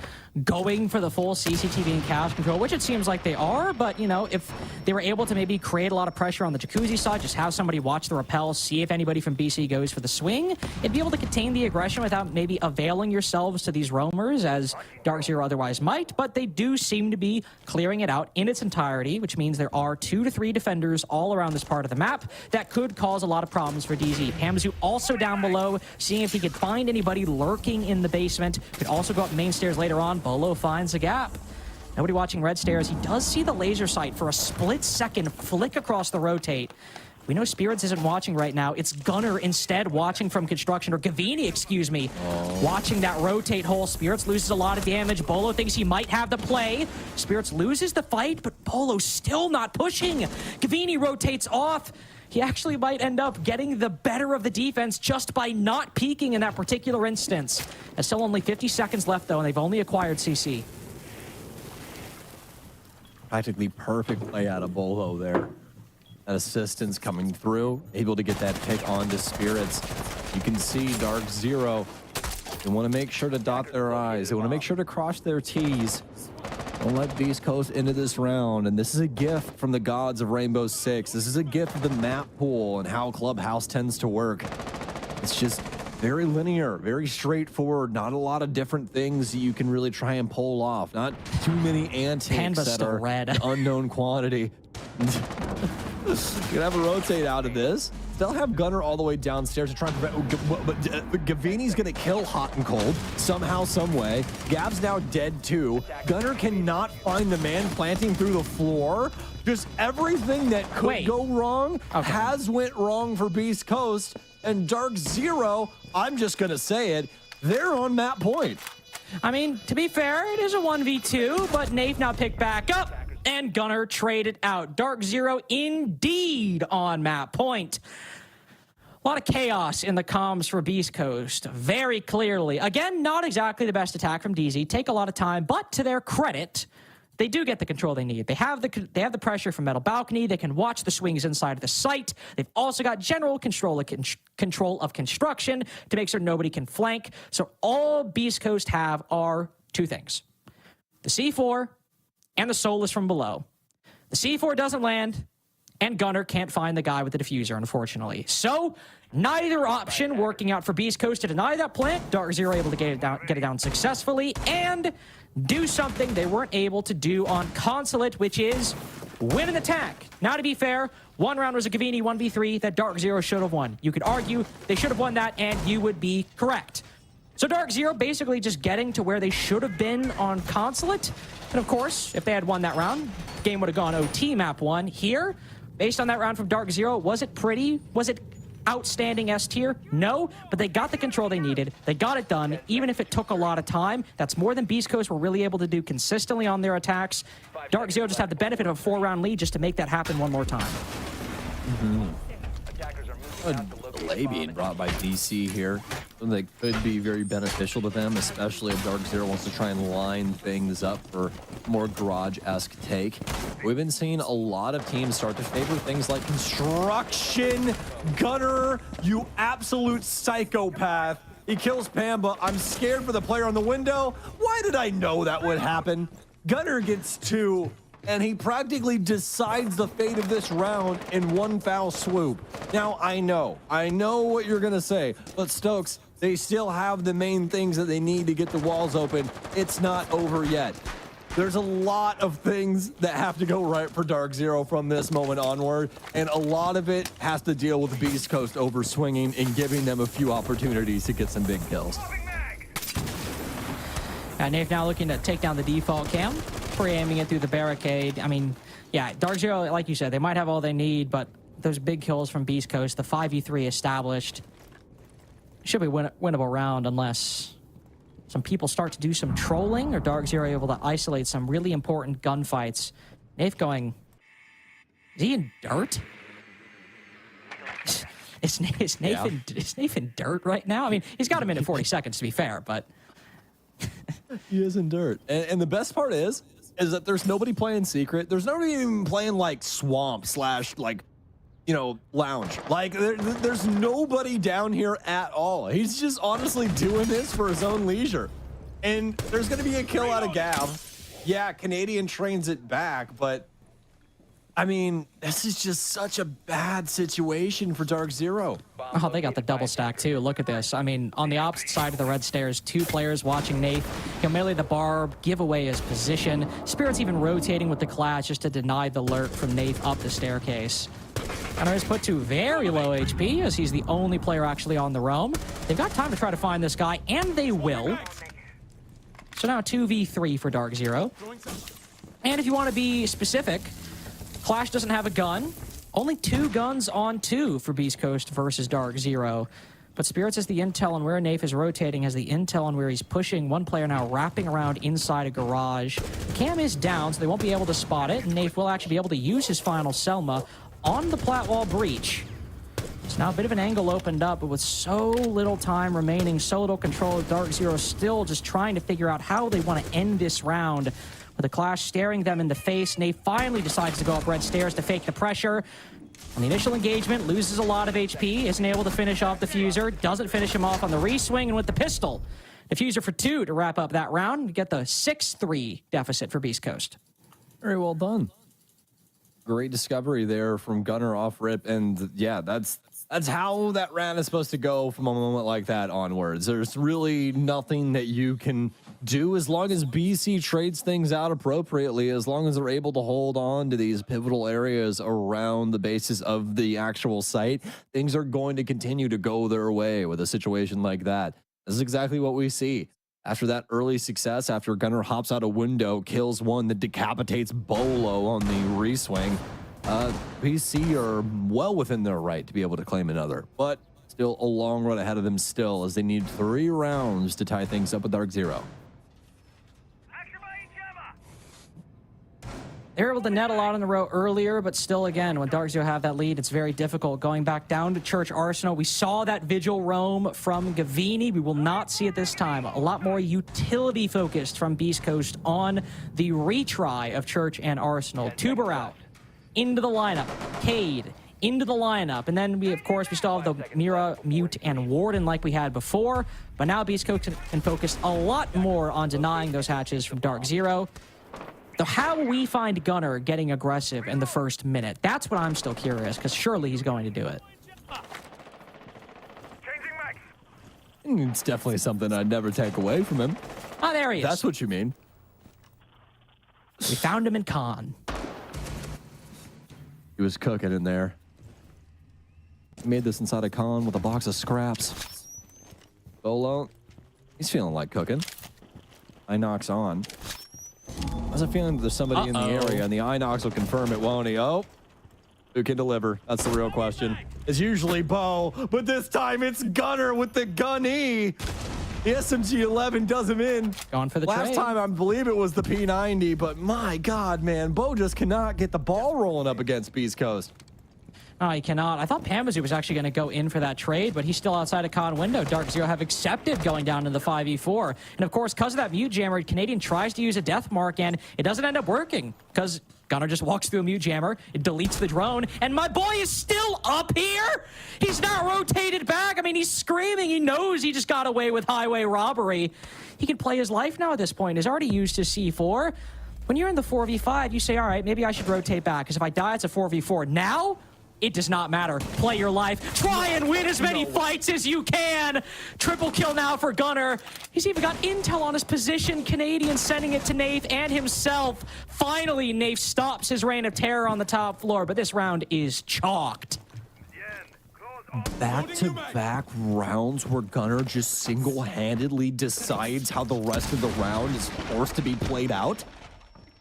going for the full CCTV and cache control, which it seems like they are, but, you know, if they were able to maybe create a lot of pressure on the Jacuzzi side, just have somebody watch the rappel, see if anybody from BC goes for the swing, and be able to contain the aggression without maybe availing yourselves to these roamers, as Dark Zero otherwise might, but they do seem to be clearing it out in its entirety, which means there are 2 to 3 defenders all around this part of the map that could cause a lot of problems for DZ. Hamzu also down below, seeing if he could find anybody lurking in the basement. Could also go up main stairs later on. Bolo finds a gap. Nobody watching red stairs. He does see the laser sight for a split second flick across the rotate. We know Spirits isn't watching right now. It's Gunner instead watching from construction, or Gavini, excuse me, watching that rotate hole. Spirits loses a lot of damage. Bolo thinks he might have the play. Spirits loses the fight, but Bolo still not pushing. Gavini rotates off. He actually might end up getting the better of the defense just by not peeking in that particular instance. There's still only 50 seconds left, though, and they've only acquired CC. Practically perfect play out of Bolo there. That assistance coming through, able to get that pick onto Spirits. You can see Dark Zero. They want to make sure to dot their I's. They want to make sure to cross their T's. Don't let Beast Coast into this round. And this is a gift from the gods of Rainbow Six. This is a gift of the map pool and how Clubhouse tends to work. It's just very linear, very straightforward. Not a lot of different things you can really try and pull off. Not too many antics that are red. Unknown quantity. You can have a rotate out of this. They'll have Gunner all the way downstairs to try and prevent, but Gavini's gonna kill Hot and Cold somehow, some way. Gab's now dead too. Gunner cannot find the man planting through the floor. Just everything that could go wrong has went wrong for Beast Coast. And Dark Zero, I'm just gonna say it, they're on map point. I mean, to be fair, it is a 1v2, but Nave now picked back up, and Gunner traded out. Dark Zero indeed on map point. A lot of chaos in the comms for Beast Coast, very clearly. Again, not exactly the best attack from DZ. Take a lot of time, but to their credit, they do get the control they need. They have the pressure from Metal Balcony. They can watch the swings inside of the site. They've also got general control of construction to make sure nobody can flank. So all Beast Coast have are two things: the C4 and the Solus from below. The C4 doesn't land, and Gunner can't find the guy with the diffuser, unfortunately. So neither option working out for Beast Coast to deny that plant. Dark Zero able to get it down successfully and do something they weren't able to do on Consulate, which is win an attack. Now, to be fair, one round was a Gavini 1v3 that Dark Zero should have won. You could argue they should have won that, and you would be correct. So Dark Zero basically just getting to where they should have been on Consulate. And of course, if they had won that round, game would have gone OT map 1. Here, based on that round from Dark Zero, was it pretty? Was it outstanding S tier? No, but they got the control they needed. They got it done, even if it took a lot of time. That's more than Beast Coast were really able to do consistently on their attacks. Dark Zero just had the benefit of a 4-round lead just to make that happen one more time. A delay being brought by DC here. Something that could be very beneficial to them, especially if Dark Zero wants to try and line things up for more garage-esque take. We've been seeing a lot of teams start to favor things like construction. Gunner, you absolute psychopath. He kills Pamba. I'm scared for the player on the window. Why did I know that would happen? Gunner gets 2. And he practically decides the fate of this round in one foul swoop. Now, I know what you're gonna say, but Stokes, they still have the main things that they need to get the walls open. It's not over yet. There's a lot of things that have to go right for Dark Zero from this moment onward, and a lot of it has to deal with Beast Coast over swinging and giving them a few opportunities to get some big kills. Nave now looking to take down the default cam, pre-aiming it through the barricade. I mean, yeah, Dark Zero, like you said, they might have all they need, but those big kills from Beast Coast, the 5v3 established, should be winnable round unless some people start to do some trolling or Dark Zero able to isolate some really important gunfights. Nave going, is he in dirt? Is Nave in dirt right now? I mean, he's got a minute 40 seconds to be fair, but... He is in dirt. And the best part is that there's nobody playing secret. There's nobody even playing like swamp / like, you know, lounge. Like there's nobody down here at all. He's just honestly doing this for his own leisure. And there's going to be a kill out of Gav. Yeah, Canadian trains it back, but I mean, this is just such a bad situation for Dark Zero. Oh, they got the double stack too. Look at this. I mean, on the opposite side of the red stairs, 2 players watching Nate. He'll melee the barb, give away his position. Spirit's even rotating with the clash just to deny the lurk from Nate up the staircase. Gunner is put to very low HP as he's the only player actually on the roam. They've got time to try to find this guy, and they will. So now 2v3 for Dark Zero. And if you want to be specific, Clash doesn't have a gun. Only 2 guns on 2 for Beast Coast versus Dark Zero. But Spirits has the intel on where Nafe is rotating, has the intel on where he's pushing. One player now wrapping around inside a garage. Cam is down, so they won't be able to spot it. And Nafe will actually be able to use his final Selma on the plat wall breach. So now a bit of an angle opened up, but with so little time remaining, so little control, Dark Zero still just trying to figure out how they want to end this round. With the Clash staring them in the face, Nate finally decides to go up red stairs to fake the pressure. On the initial engagement, loses a lot of HP, isn't able to finish off the Diffuser, doesn't finish him off on the re-swing, and with the pistol, Diffuser for 2 to wrap up that round, get the 6-3 deficit for Beast Coast. Very well done. Great discovery there from Gunner off rip, and yeah, that's how that round is supposed to go from a moment like that onwards. There's really nothing that you can do as long as BC trades things out appropriately, as long as they're able to hold on to these pivotal areas around the basis of the actual site. Things are going to continue to go their way with a situation like that. This is exactly what we see. After that early success, after Gunner hops out a window, kills one that decapitates Bolo on the re-swing, BC are well within their right to be able to claim another. But Still a long run ahead of them still, as they need 3 rounds to tie things up with Dark Zero. They were able to net a lot in the row earlier, but still, again, when Dark Zero have that lead, it's very difficult. Going back down to Church Arsenal, we saw that Vigil roam from Gavini. We will not see it this time. A lot more utility-focused from Beast Coast on the retry of Church and Arsenal. Tuber out, into the lineup. Cade, into the lineup. And then, of course, we still have the Mira, Mute, and Warden like we had before. But now Beast Coast can focus a lot more on denying those hatches from Dark Zero. So how will we find Gunnar getting aggressive in the first minute? That's what I'm still curious, because surely he's going to do it. It's definitely something I'd never take away from him. Oh, there he is. That's what you mean. We found him in Con. He was cooking in there. He made this inside a Con with a box of scraps. Solo, he's feeling like cooking. Inox on. I have a feeling that there's somebody in the area, and the Inox will confirm it, won't he? Oh, who can deliver? That's the real question. It's usually Bo, but this time it's Gunnar with the gun-E. The SMG-11 does him in. Going for the Last trade. time, I believe it was the P90, but my God, man, Bo just cannot get the ball rolling up against Beast Coast. No, he cannot. I thought Pamazoo was actually going to go in for that trade, but he's still outside of Con window. Dark Zero have accepted going down to the 5v4. And of course, because of that mute jammer, Canadian tries to use a death mark, and it doesn't end up working because Gunnar just walks through a mute jammer, it deletes the drone, and my boy is still up here? He's not rotated back. I mean, he's screaming. He knows he just got away with highway robbery. He can play his life now at this point. He's already used his C4. When you're in the 4v5, you say, all right, maybe I should rotate back, because if I die, it's a 4v4. Now, it does not matter. Play your life. Try and win as many fights as you can. Triple kill now for Gunnar. He's even got intel on his position. Canadian sending it to Nath and himself. Finally, Nath stops his reign of terror on the top floor, but this round is chalked. Back-to-back rounds where Gunnar just single-handedly decides how the rest of the round is forced to be played out.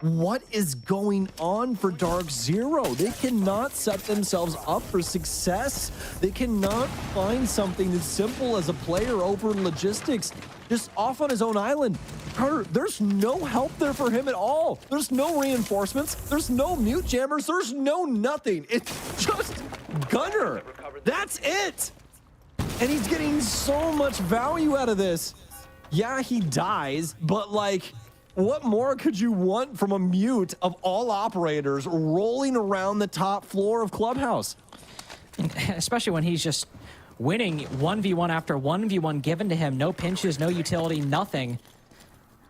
What is going on for Dark Zero? They cannot set themselves up for success. They cannot find something as simple as a player over in logistics, just off on his own island. Carter, there's no help there for him at all. There's no reinforcements. There's no mute jammers. There's no nothing. It's just Gunnar. That's it. And he's getting so much value out of this. Yeah, he dies, but like, what more could you want from a mute of all operators rolling around the top floor of Clubhouse? Especially when he's just winning 1v1 after 1v1 given to him. No pinches, no utility, nothing.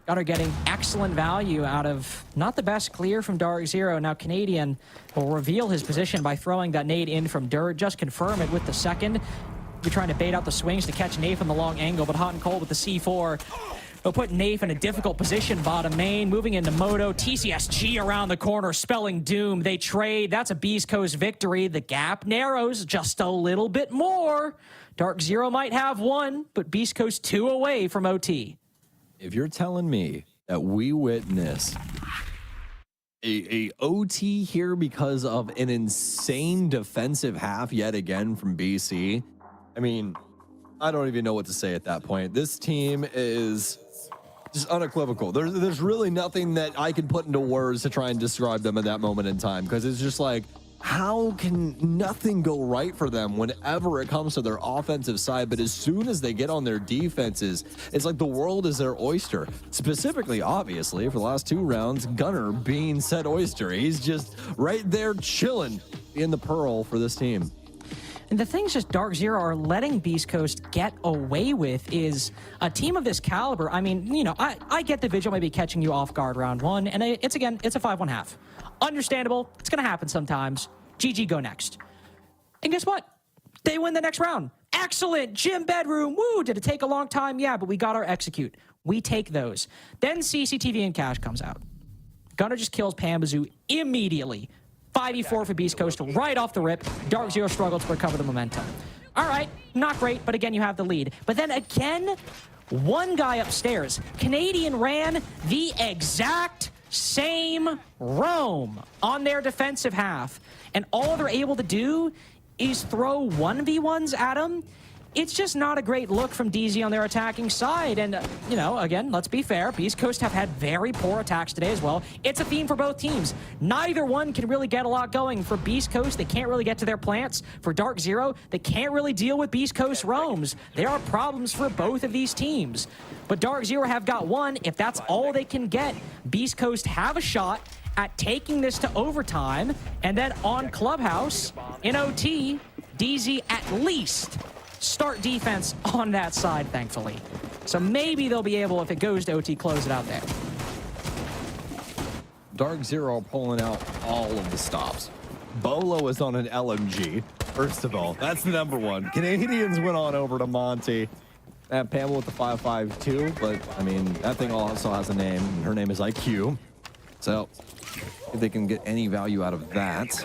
Gunnar getting excellent value out of not the best clear from Dark Zero. Now Canadian will reveal his position by throwing that nade in from dirt. Just confirm it with the second. You're trying to bait out the swings to catch Nath from the long angle, but hot and cold with the C4. They'll put Nath in a difficult position, bottom main, moving into Moto. TCSG around the corner, spelling doom. They trade. That's a Beast Coast victory. The gap narrows just a little bit more. Dark Zero might have one, but Beast Coast 2 away from OT. If you're telling me that we witnessed a OT here because of an insane defensive half yet again from BC, I mean, I don't even know what to say at that point. This team is just unequivocal. There's really nothing that I can put into words to try and describe them at that moment in time, because it's just like, how can nothing go right for them whenever it comes to their offensive side? But as soon as they get on their defenses, it's like the world is their oyster. Specifically, obviously, for the last 2 rounds, Gunnar being said oyster. He's just right there chilling in the pearl for this team. And the things just Dark Zero are letting Beast Coast get away with is a team of this caliber. I mean, you know, I get the Vigil maybe catching you off guard round 1, and it's a 5-1/2. Understandable. It's going to happen sometimes. GG, go next. And guess what? They win the next round. Excellent. Gym bedroom. Woo. Did it take a long time? Yeah, but we got our execute. We take those. Then CCTV and Cash comes out. Gunnar just kills Pambazoo immediately. 5v4 for Beast Coast right off the rip. Dark Zero struggled to recover the momentum. All right, not great, but again, you have the lead. But then again, one guy upstairs. Canadian ran the exact same roam on their defensive half. And all they're able to do is throw 1v1s at him it's just not a great look from DZ on their attacking side. And, you know, again, let's be fair. Beast Coast have had very poor attacks today as well. It's a theme for both teams. Neither one can really get a lot going. For Beast Coast, they can't really get to their plants. For Dark Zero, they can't really deal with Beast Coast roams. There are problems for both of these teams. But Dark Zero have got one. If that's all they can get, Beast Coast have a shot at taking this to overtime. And then on Clubhouse, in OT, DZ at least start defense on that side, thankfully. So maybe they'll be able, if it goes to OT, close it out there. Dark Zero pulling out all of the stops. Bolo is on an LMG. First of all, that's the number one. Canadians went on over to Monty. Pamela with the 5.52, but I mean, that thing also has a name. Her name is IQ. So if they can get any value out of that,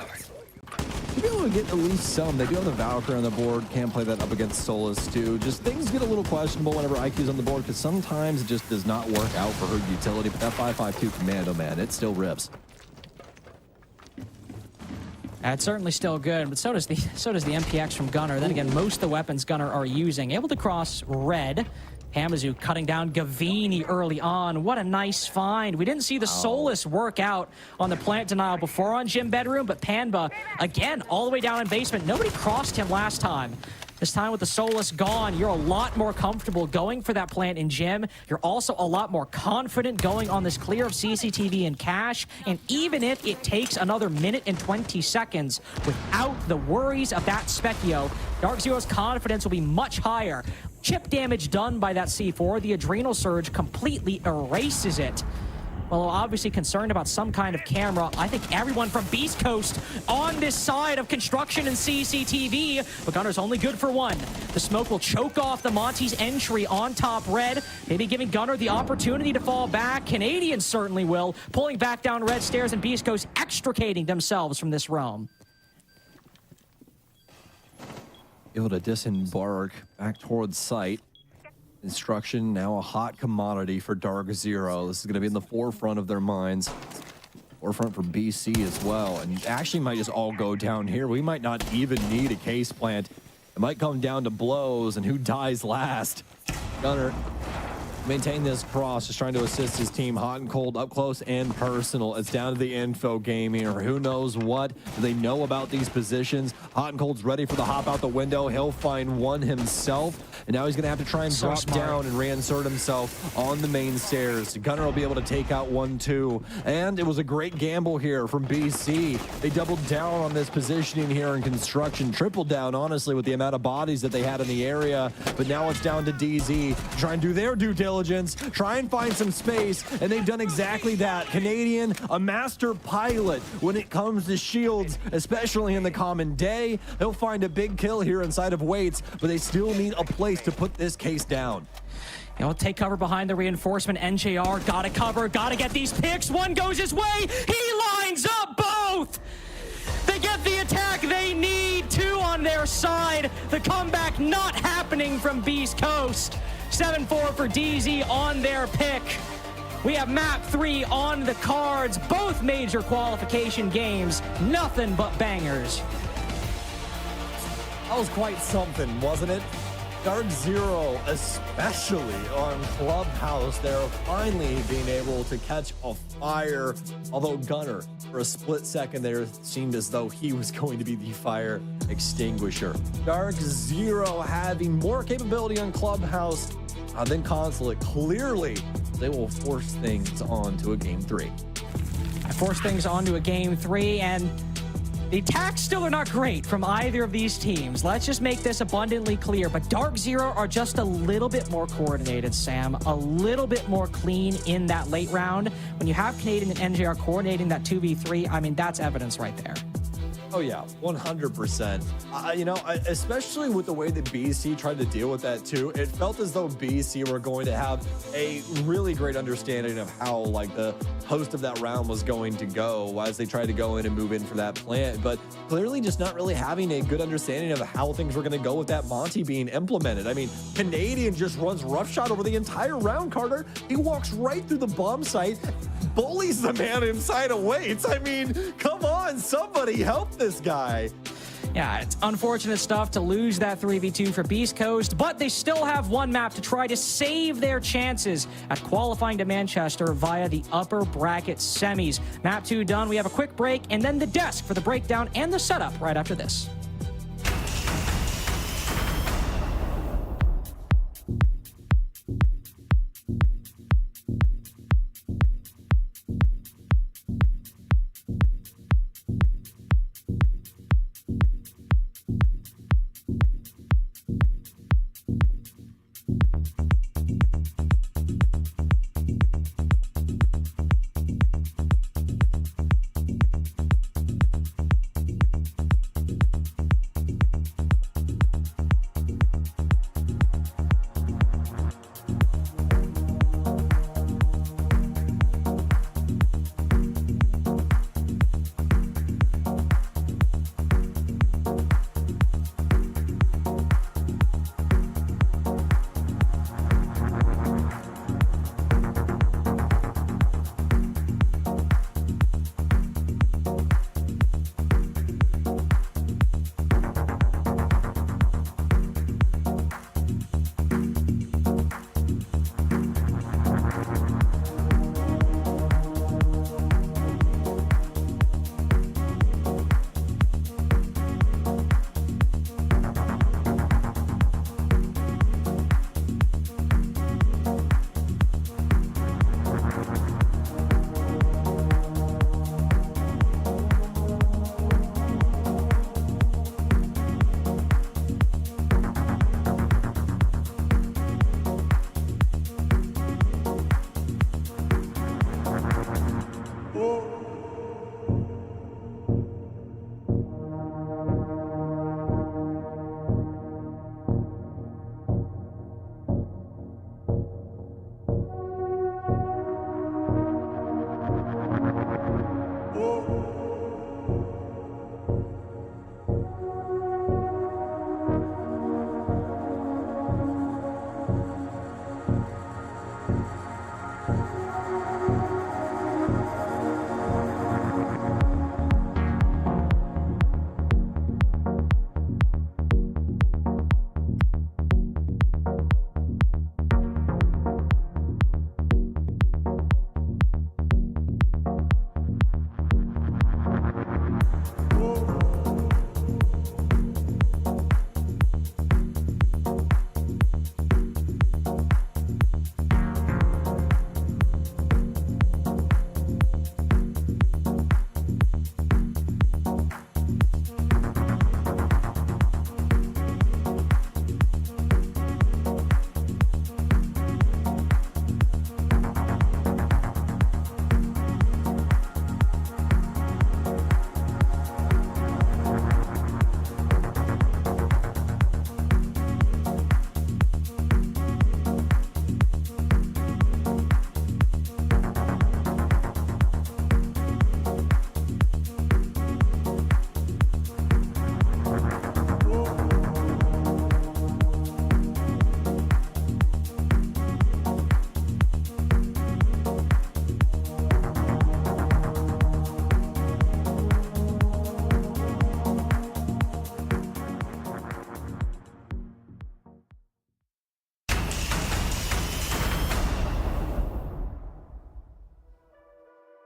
you'll be able to get at least some. They do have the Valkyrie on the board. Can't play that up against Solus too. Just things get a little questionable whenever IQ's on the board because sometimes it just does not work out for her utility. But that 5.52 Commando, man, it still rips. It's certainly still good, but so does the MPX from Gunnar. Then again, most of the weapons Gunnar are using. Able to cross red. Hamazu cutting down Gavini early on. What a nice find. We didn't see the Solus work out on the plant denial before on Gym Bedroom, but Panba, again, all the way down in basement. Nobody crossed him last time. This time with the Solus gone, you're a lot more comfortable going for that plant in Gym. You're also a lot more confident going on this clear of CCTV and cash. And even if it takes another minute and 20 seconds without the worries of that Specchio, Dark Zero's confidence will be much higher. Chip damage done by that C4, the Adrenal Surge completely erases it. Well, obviously concerned about some kind of camera. I think everyone from Beast Coast on this side of construction and CCTV, but Gunnar's only good for one. The smoke will choke off the Monty's entry on top red, maybe giving Gunnar the opportunity to fall back. Canadians certainly will, pulling back down red stairs, and Beast Coast extricating themselves from this realm. Able to disembark back towards site. Instruction now a hot commodity for Dark Zero. This is going to be in the forefront of their minds. Forefront for BC as well. And actually might just all go down here. We might not even need a case plant. It might come down to blows and who dies last. Gunnar maintain this cross, just trying to assist his team hot and cold, up close and personal. It's down to the info game here. Who knows what? Do they know about these positions? Hot and cold's ready for the hop out the window. He'll find one himself, and now he's gonna have to try and drop down and reinsert himself on the main stairs. Gunnar will be able to take out 1-2, and it was a great gamble here from BC. They doubled down on this positioning here in construction, tripled down honestly with the amount of bodies that they had in the area, but now it's down to DZ to try and do their due diligence, try and find some space, and they've done exactly that. Canadian, a master pilot when it comes to shields, especially in the common day. They'll find a big kill here inside of Waits, but they still need a place to put this case down. He'll take cover behind the reinforcement. NJR gotta cover, gotta get these picks. One goes his way, he lines up both! They get the attack they need, two on their side. The comeback not happening from Beast Coast. 7-4 for DZ on their pick. We have map 3 on the cards, both major qualification games, nothing but bangers. That was quite something, wasn't it? Dark Zero, especially on Clubhouse, they're finally being able to catch a fire. Although Gunnar, for a split second there, seemed as though he was going to be the fire extinguisher. Dark Zero having more capability on Clubhouse than Consulate. Clearly, they will force things onto a game 3. Force things onto a game 3, and the attacks still are not great from either of these teams. Let's just make this abundantly clear. But Dark Zero are just a little bit more coordinated, Sam. A little bit more clean in that late round. When you have Canadian and NJR coordinating that 2v3, I mean, that's evidence right there. Oh yeah, 100%. You know, especially with the way that BC tried to deal with that too, it felt as though BC were going to have a really great understanding of how like the host of that round was going to go as they tried to go in and move in for that plant, but clearly just not really having a good understanding of how things were going to go with that Monty being implemented. I mean, Canadian just runs roughshod over the entire round, Carter. He walks right through the bomb site, bullies the man inside of Waits. I mean, come on, somebody help this guy. Yeah, it's unfortunate stuff to lose that 3v2 for Beast Coast, but they still have one map to try to save their chances at qualifying to Manchester via the upper bracket semis. Map 2 done. We have a quick break, and then the desk for the breakdown and the setup right after this.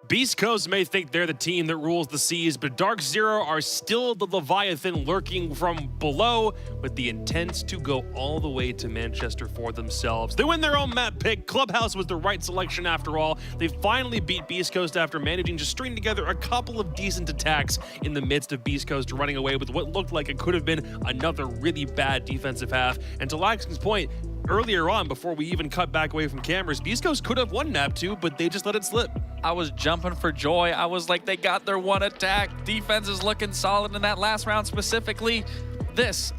Beast Coast may think they're the team that rules the seas, but Dark Zero are still the Leviathan lurking from below with the intent to go all the way to Manchester for themselves. They win their own map pick. Clubhouse was the right selection after all. They finally beat Beast Coast after managing to string together a couple of decent attacks in the midst of Beast Coast running away with what looked like it could have been another really bad defensive half. And to Laxton's point, earlier on, before we even cut back away from cameras, Beast Coast could have won map 2, but they just let it slip. I was jumping for joy. I was like, they got their one attack. Defense is looking solid in that last round specifically. This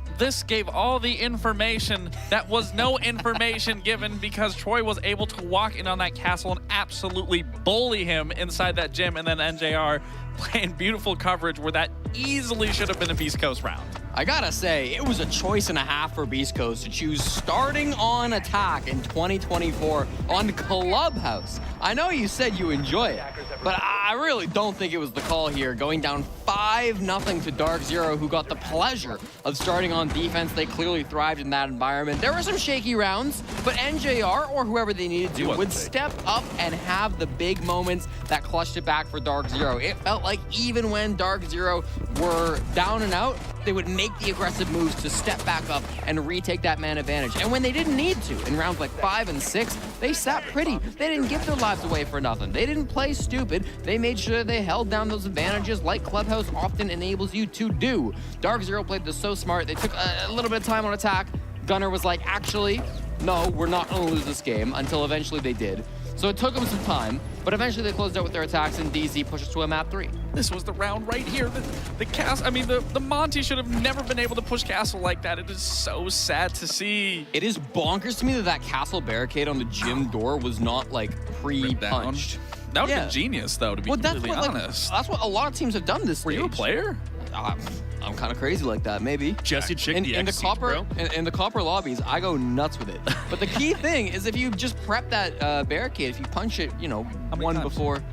gave all the information that was no information given, because Troy was able to walk in on that castle and absolutely bully him inside that gym, and then NJR playing beautiful coverage where that easily should have been a Beast Coast round. I gotta say, it was a choice and a half for Beast Coast to choose starting on attack in 2024 on Clubhouse. I know you said you enjoy it, but I really don't think it was the call here, going down 5-0 to Dark Zero, who got the pleasure of starting on defense. They clearly thrived in that environment. There were some shaky rounds, but NJR, or whoever they needed to, would step up and have the big moments that clutched it back for Dark Zero. It felt like even when Dark Zero were down and out, they would make the aggressive moves to step back up and retake that man advantage. And when they didn't need to, in rounds like 5 and 6, they sat pretty. They didn't give their lives away for nothing. They didn't play stupid. They made sure they held down those advantages like Clubhouse often enables you to do. Dark Zero played this so smart. They took a little bit of time on attack. Gunner was like, actually, no, we're not gonna lose this game, until eventually they did. So it took them some time, but eventually they closed out with their attacks, and DZ pushes to a map 3. This was the round right here. The Castle, I mean, the Monty should have never been able to push Castle like that. It is so sad to see. It is bonkers to me that Castle barricade on the gym door was not, like, pre-punched. That would have been genius, though, to be completely honest. That's what a lot of teams have done this stage. Were you a player? I'm kind of crazy like that, maybe. Jesse Chick, in the copper lobbies, I go nuts with it. But the key thing is if you just prep that barricade, if you punch it, you know, one before.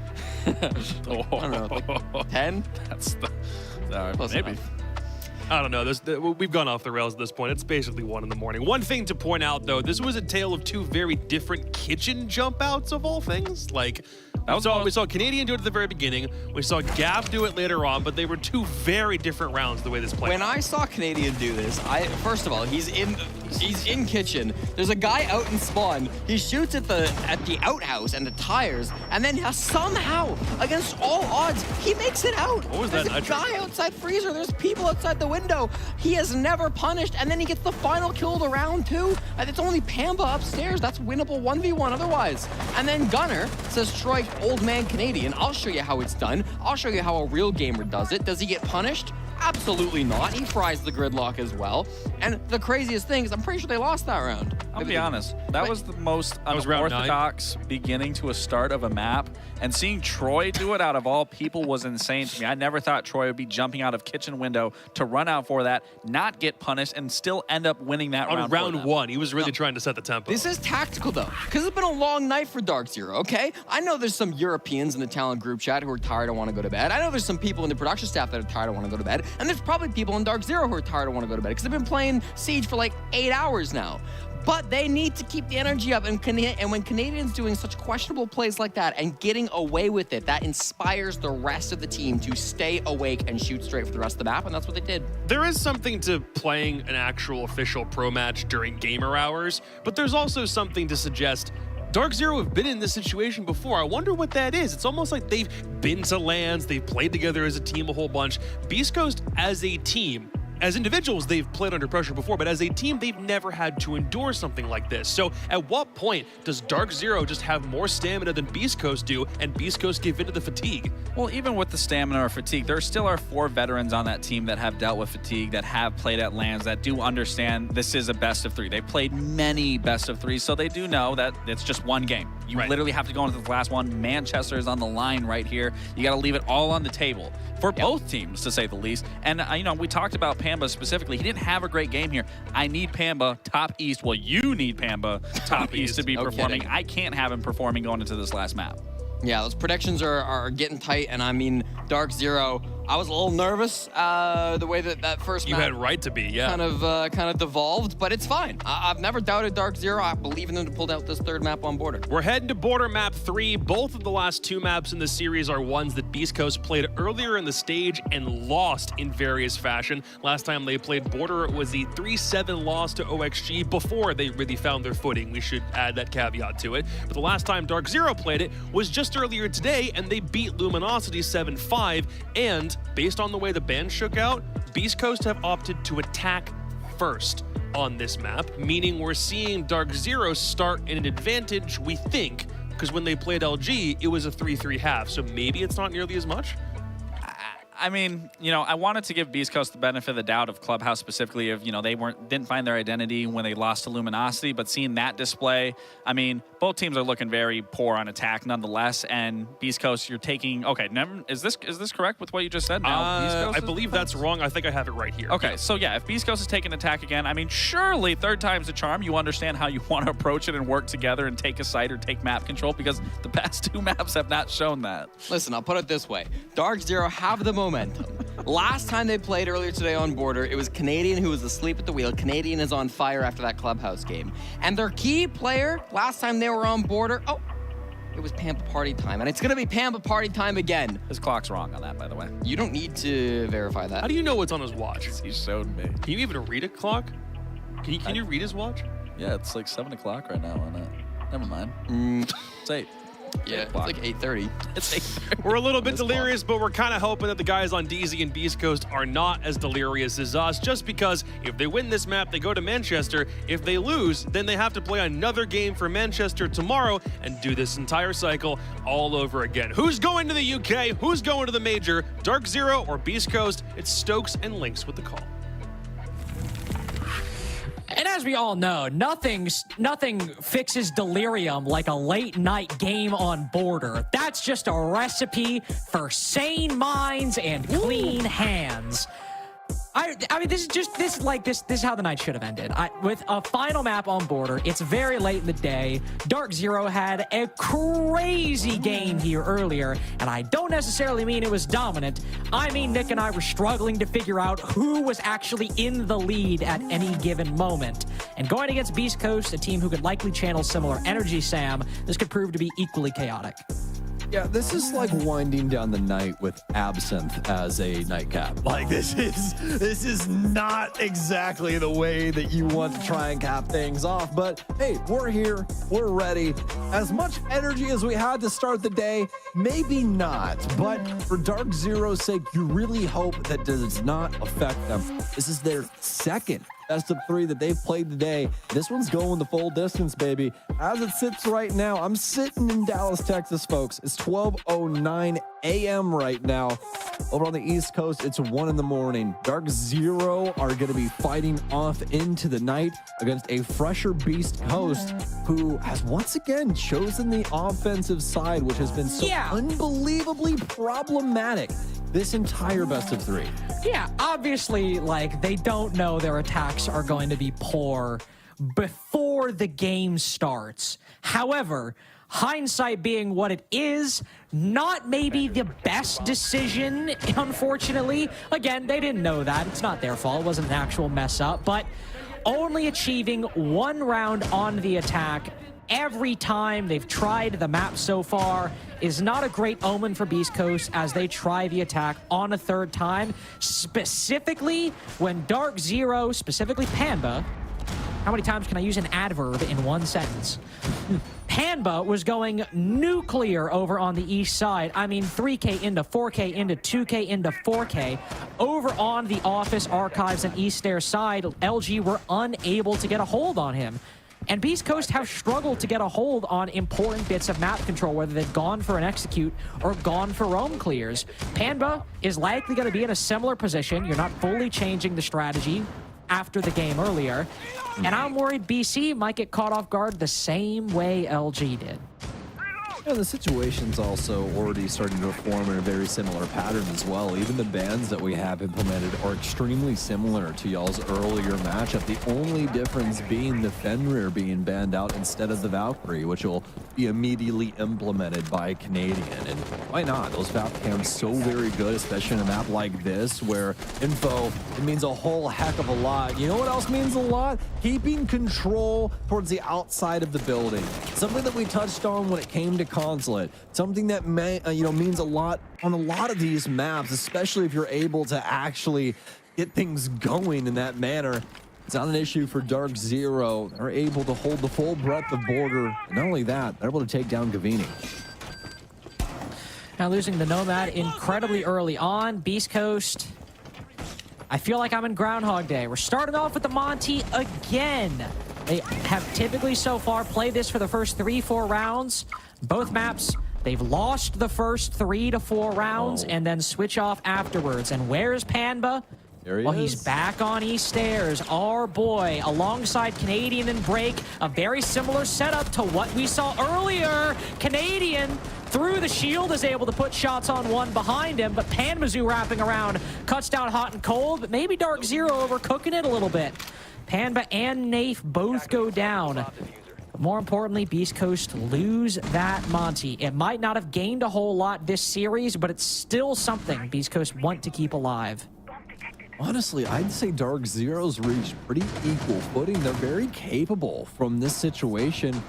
I don't know, like 10? That's the maybe. enough. I don't know. We've gone off the rails at this point. It's basically 1 in the morning. One thing to point out, though, this was a tale of 2 very different kitchen jump outs of all things. Like, we saw Canadian do it at the very beginning. We saw Gav do it later on, but they were 2 very different rounds the way this played. When I saw Canadian do this, first of all, he's in kitchen. There's a guy out in spawn. He shoots at the outhouse and the tires, and then somehow, against all odds, he makes it out. What was There's that? a guy outside freezer. There's people outside the window. He is never punished, and then he gets the final kill of the round 2. And it's only Pamba upstairs. That's winnable 1v1 otherwise. And then Gunner says, Troy, old man Canadian, I'll show you how it's done. I'll show you how a real gamer does it. Does he get punished? Absolutely not. He fries the gridlock as well. And the craziest thing is I'm pretty sure they lost that round. I'll be honest. That was the most unorthodox beginning to a start of a map. And seeing Troy do it out of all people was insane to me. I never thought Troy would be jumping out of kitchen window to run out for that, not get punished, and still end up winning that round. On round 1, he was really trying to set the tempo. This is tactical, though, because it's been a long night for Dark Zero, okay? I know there's some Europeans in the talent group chat who are tired and want to go to bed. I know there's some people in the production staff that are tired and want to go to bed. And there's probably people in Dark Zero who are tired and want to go to bed because they've been playing Siege for like 8 hours now. But they need to keep the energy up, and when Canadians doing such questionable plays like that and getting away with it, that inspires the rest of the team to stay awake and shoot straight for the rest of the map, and that's what they did. There is something to playing an actual official pro match during gamer hours, but there's also something to suggest Dark Zero have been in this situation before. I wonder what that is. It's almost like they've been to LANs, they've played together as a team a whole bunch. Beast Coast as a team, as individuals, they've played under pressure before, but as a team, they've never had to endure something like this. So at what point does Dark Zero just have more stamina than Beast Coast do, and Beast Coast give into the fatigue? Well, even with the stamina or fatigue, there still are 4 veterans on that team that have dealt with fatigue, that have played at LANs, that do understand this is a best of 3. They've played many best of 3s, so they do know that it's just one game. You literally have to go into the last one. Manchester is on the line right here. You got to leave it all on the table for both teams, to say the least. And, you know, we talked about Pamba specifically. He didn't have a great game here. I need Pamba top East. Well, you need Pamba top East to be performing. I can't have him performing going into this last map. Yeah, those predictions are getting tight, and I mean, Dark Zero, I was a little nervous the way that first map had right to be, yeah. kind of devolved, but it's fine. I've never doubted Dark Zero. I believe in them to pull out this 3rd map on Border. We're heading to Border Map 3. Both of the last 2 maps in the series are ones that Beast Coast played earlier in the stage and lost in various fashion. Last time they played Border, it was the 3-7 loss to OXG before they really found their footing. We should add that caveat to it. But the last time Dark Zero played it was just earlier today, and they beat Luminosity 7-5, and based on the way the band shook out, Beast Coast have opted to attack first on this map, meaning we're seeing Dark Zero start in an advantage, we think, because when they played LG, it was a 3-3 half, so maybe it's not nearly as much? I mean, I wanted to give Beast Coast the benefit of the doubt of Clubhouse specifically of, they didn't find their identity when they lost to Luminosity, but seeing that display, I mean, both teams are looking very poor on attack nonetheless, and Beast Coast, you're taking, okay, is this correct with what you just said? Now, Beast Coast I believe that's wrong. I think I have it right here. Okay, so yeah, if Beast Coast is taking attack again, I mean, surely third time's the charm. You understand how you want to approach it and work together and take a site or take map control, because the past 2 maps have not shown that. Listen, I'll put it this way. Dark Zero have the momentum. Last time they played earlier today on Border, it was Canadian who was asleep at the wheel. Canadian is on fire after that Clubhouse game. And their key player, last time they were on Border, it was Pampa Party time. And it's going to be Pampa Party time again. His clock's wrong on that, by the way. You don't need to verify that. How do you know what's on his watch? He showed me. Can you even read a clock? Can you read his watch? Yeah, it's like 7 o'clock right now on it. Never mind. It's 8. Yeah, it's like 8:30. It's 8:30. We're a little bit delirious, but we're kind of hoping that the guys on DZ and Beast Coast are not as delirious as us, just because if they win this map, they go to Manchester. If they lose, then they have to play another game for Manchester tomorrow and do this entire cycle all over again. Who's going to the UK? Who's going to the Major? Dark Zero or Beast Coast? It's Stokes and Lynx with the call. And as we all know, nothing fixes delirium like a late night game on Border. That's just a recipe for sane minds and clean hands. I mean, this is how the night should have ended. With a final map on Border, it's very late in the day. Dark Zero had a crazy game here earlier, and I don't necessarily mean it was dominant. I mean, Nick and I were struggling to figure out who was actually in the lead at any given moment. And going against Beast Coast, a team who could likely channel similar energy, Sam, this could prove to be equally chaotic. Yeah, this is like winding down the night with absinthe as a nightcap. Like, this is not exactly the way that you want to try and cap things off. But hey, we're here, we're ready. As much energy as we had to start the day, maybe not. But for Dark Zero's sake, you really hope that does not affect them. This is their second best of 3 that they've played today. This one's going the full distance, baby. As it sits right now, I'm sitting in Dallas, Texas, folks. It's 12:09 a.m. right now. Over on the East Coast, it's 1 in the morning. Dark Zero are going to be fighting off into the night against a fresher Beast Coast who has once again chosen the offensive side, which has been so unbelievably problematic this entire best of 3. Yeah, obviously, they don't know their attacks are going to be poor before the game starts. However, hindsight being what it is, not maybe the best decision, unfortunately. Again, they didn't know that. It's not their fault. It wasn't an actual mess up, but only achieving 1 round on the attack every time they've tried the map so far is not a great omen for Beast Coast as they try the attack on a 3rd time, specifically when Dark Zero, specifically Panda, how many times can I use an adverb in one sentence? Panda was going nuclear over on the east side. I mean, 3K into 4K into 2K into 4K. Over on the office archives and east stair side, LG were unable to get a hold on him. And Beast Coast have struggled to get a hold on important bits of map control, whether they've gone for an execute or gone for roam clears. Panda is likely going to be in a similar position. You're not fully changing the strategy after the game earlier. And I'm worried BC might get caught off guard the same way LG did. Yeah, the situation's also already starting to form in a very similar pattern as well. Even the bans that we have implemented are extremely similar to y'all's earlier matchup. The only difference being the Fenrir being banned out instead of the Valkyrie, which will be immediately implemented by Canadian. And why not? Those Valk cams so very good, especially in a map like this where info, it means a whole heck of a lot. You know what else means a lot? Keeping control towards the outside of the building. Something that we touched on when it came to Consulate, something that means a lot on a lot of these maps, especially if you're able to actually get things going in that manner. It's not an issue for Dark Zero. They're able to hold the full breadth of Border, and not only that, they're able to take down Gavini. Now losing the Nomad incredibly early on. Beast Coast, I feel like I'm in Groundhog Day. We're starting off with the Monty again. They have typically so far played this for the first 3-4 rounds. Both maps They've lost the first 3 to 4 rounds and then switch off afterwards. And where's Panba? There he well, is. He's back on East Stairs. Our boy, alongside Canadian and Break, a very similar setup to what we saw earlier. Canadian, through the shield, is able to put shots on one behind him, but Panmazoo wrapping around, cuts down hot and cold, but maybe Dark Zero overcooking it a little bit. Panba and Nafe both go down. But more importantly, Beast Coast lose that Monty. It might not have gained a whole lot this series, but it's still something Beast Coast want to keep alive. Honestly, I'd say Dark Zero's reached pretty equal footing. They're very capable from this situation.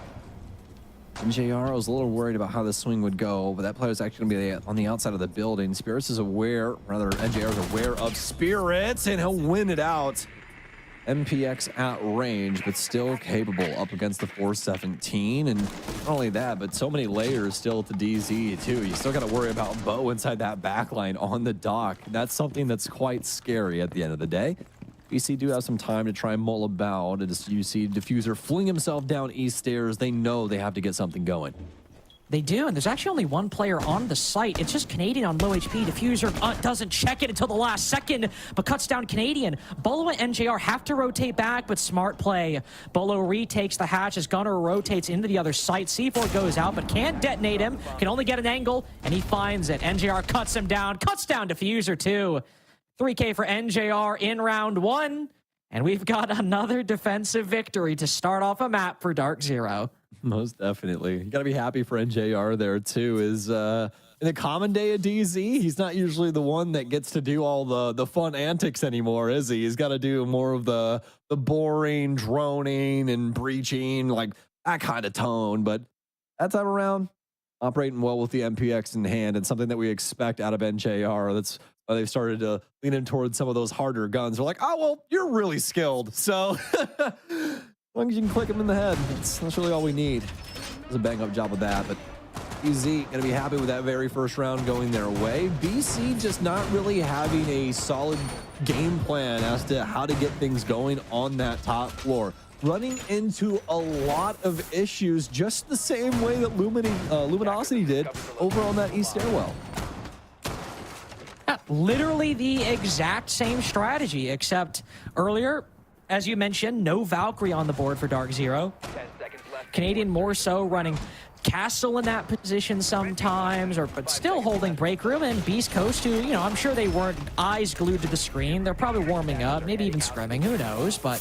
And JR was a little worried about how the swing would go, but that player is actually going to be on the outside of the building. Spirits is aware, rather, NJR is aware of Spirits, and he'll win it out. MPX at range, but still capable up against the 417. And not only that, but so many layers still to DZ too. You still got to worry about Bo inside that backline on the dock. That's something that's quite scary at the end of the day. BC do have some time to try and mull about. As you see Diffuser fling himself down East Stairs, they know they have to get something going. They do, and there's actually only one player on the site. It's just Canadian on low HP. Diffuser doesn't check it until the last second, but cuts down Canadian. Bolo and NJR have to rotate back, but smart play. Bolo retakes the hatch as Gunner rotates into the other site. C4 goes out, but can't detonate him. Can only get an angle, and he finds it. NJR cuts him down, cuts down Diffuser too. 3K for NJR in round 1, and we've got another defensive victory to start off a map for Dark Zero. Most definitely. You got to be happy for NJR there too. Is in a common day of DZ, he's not usually the one that gets to do all the fun antics anymore, is he? He's got to do more of the boring droning and breaching, like that kind of tone. But that time around, operating well with the MPX in hand, and something that we expect out of NJR. That's why they've started to lean in towards some of those harder guns. They're like, oh, well, you're really skilled. So as long as you can click him in the head, that's really all we need. Does a bang up job with that, but BZ gonna be happy with that very first round going their way. BC just not really having a solid game plan as to how to get things going on that top floor. Running into a lot of issues just the same way that Luminosity did over on that east stairwell. Literally the exact same strategy, except earlier, as you mentioned, no Valkyrie on the board for Dark Zero. Canadian more so running Castle in that position sometimes, but still holding break room. And Beast Coast, who, I'm sure they weren't eyes glued to the screen. They're probably warming up, maybe even scrimming, who knows, but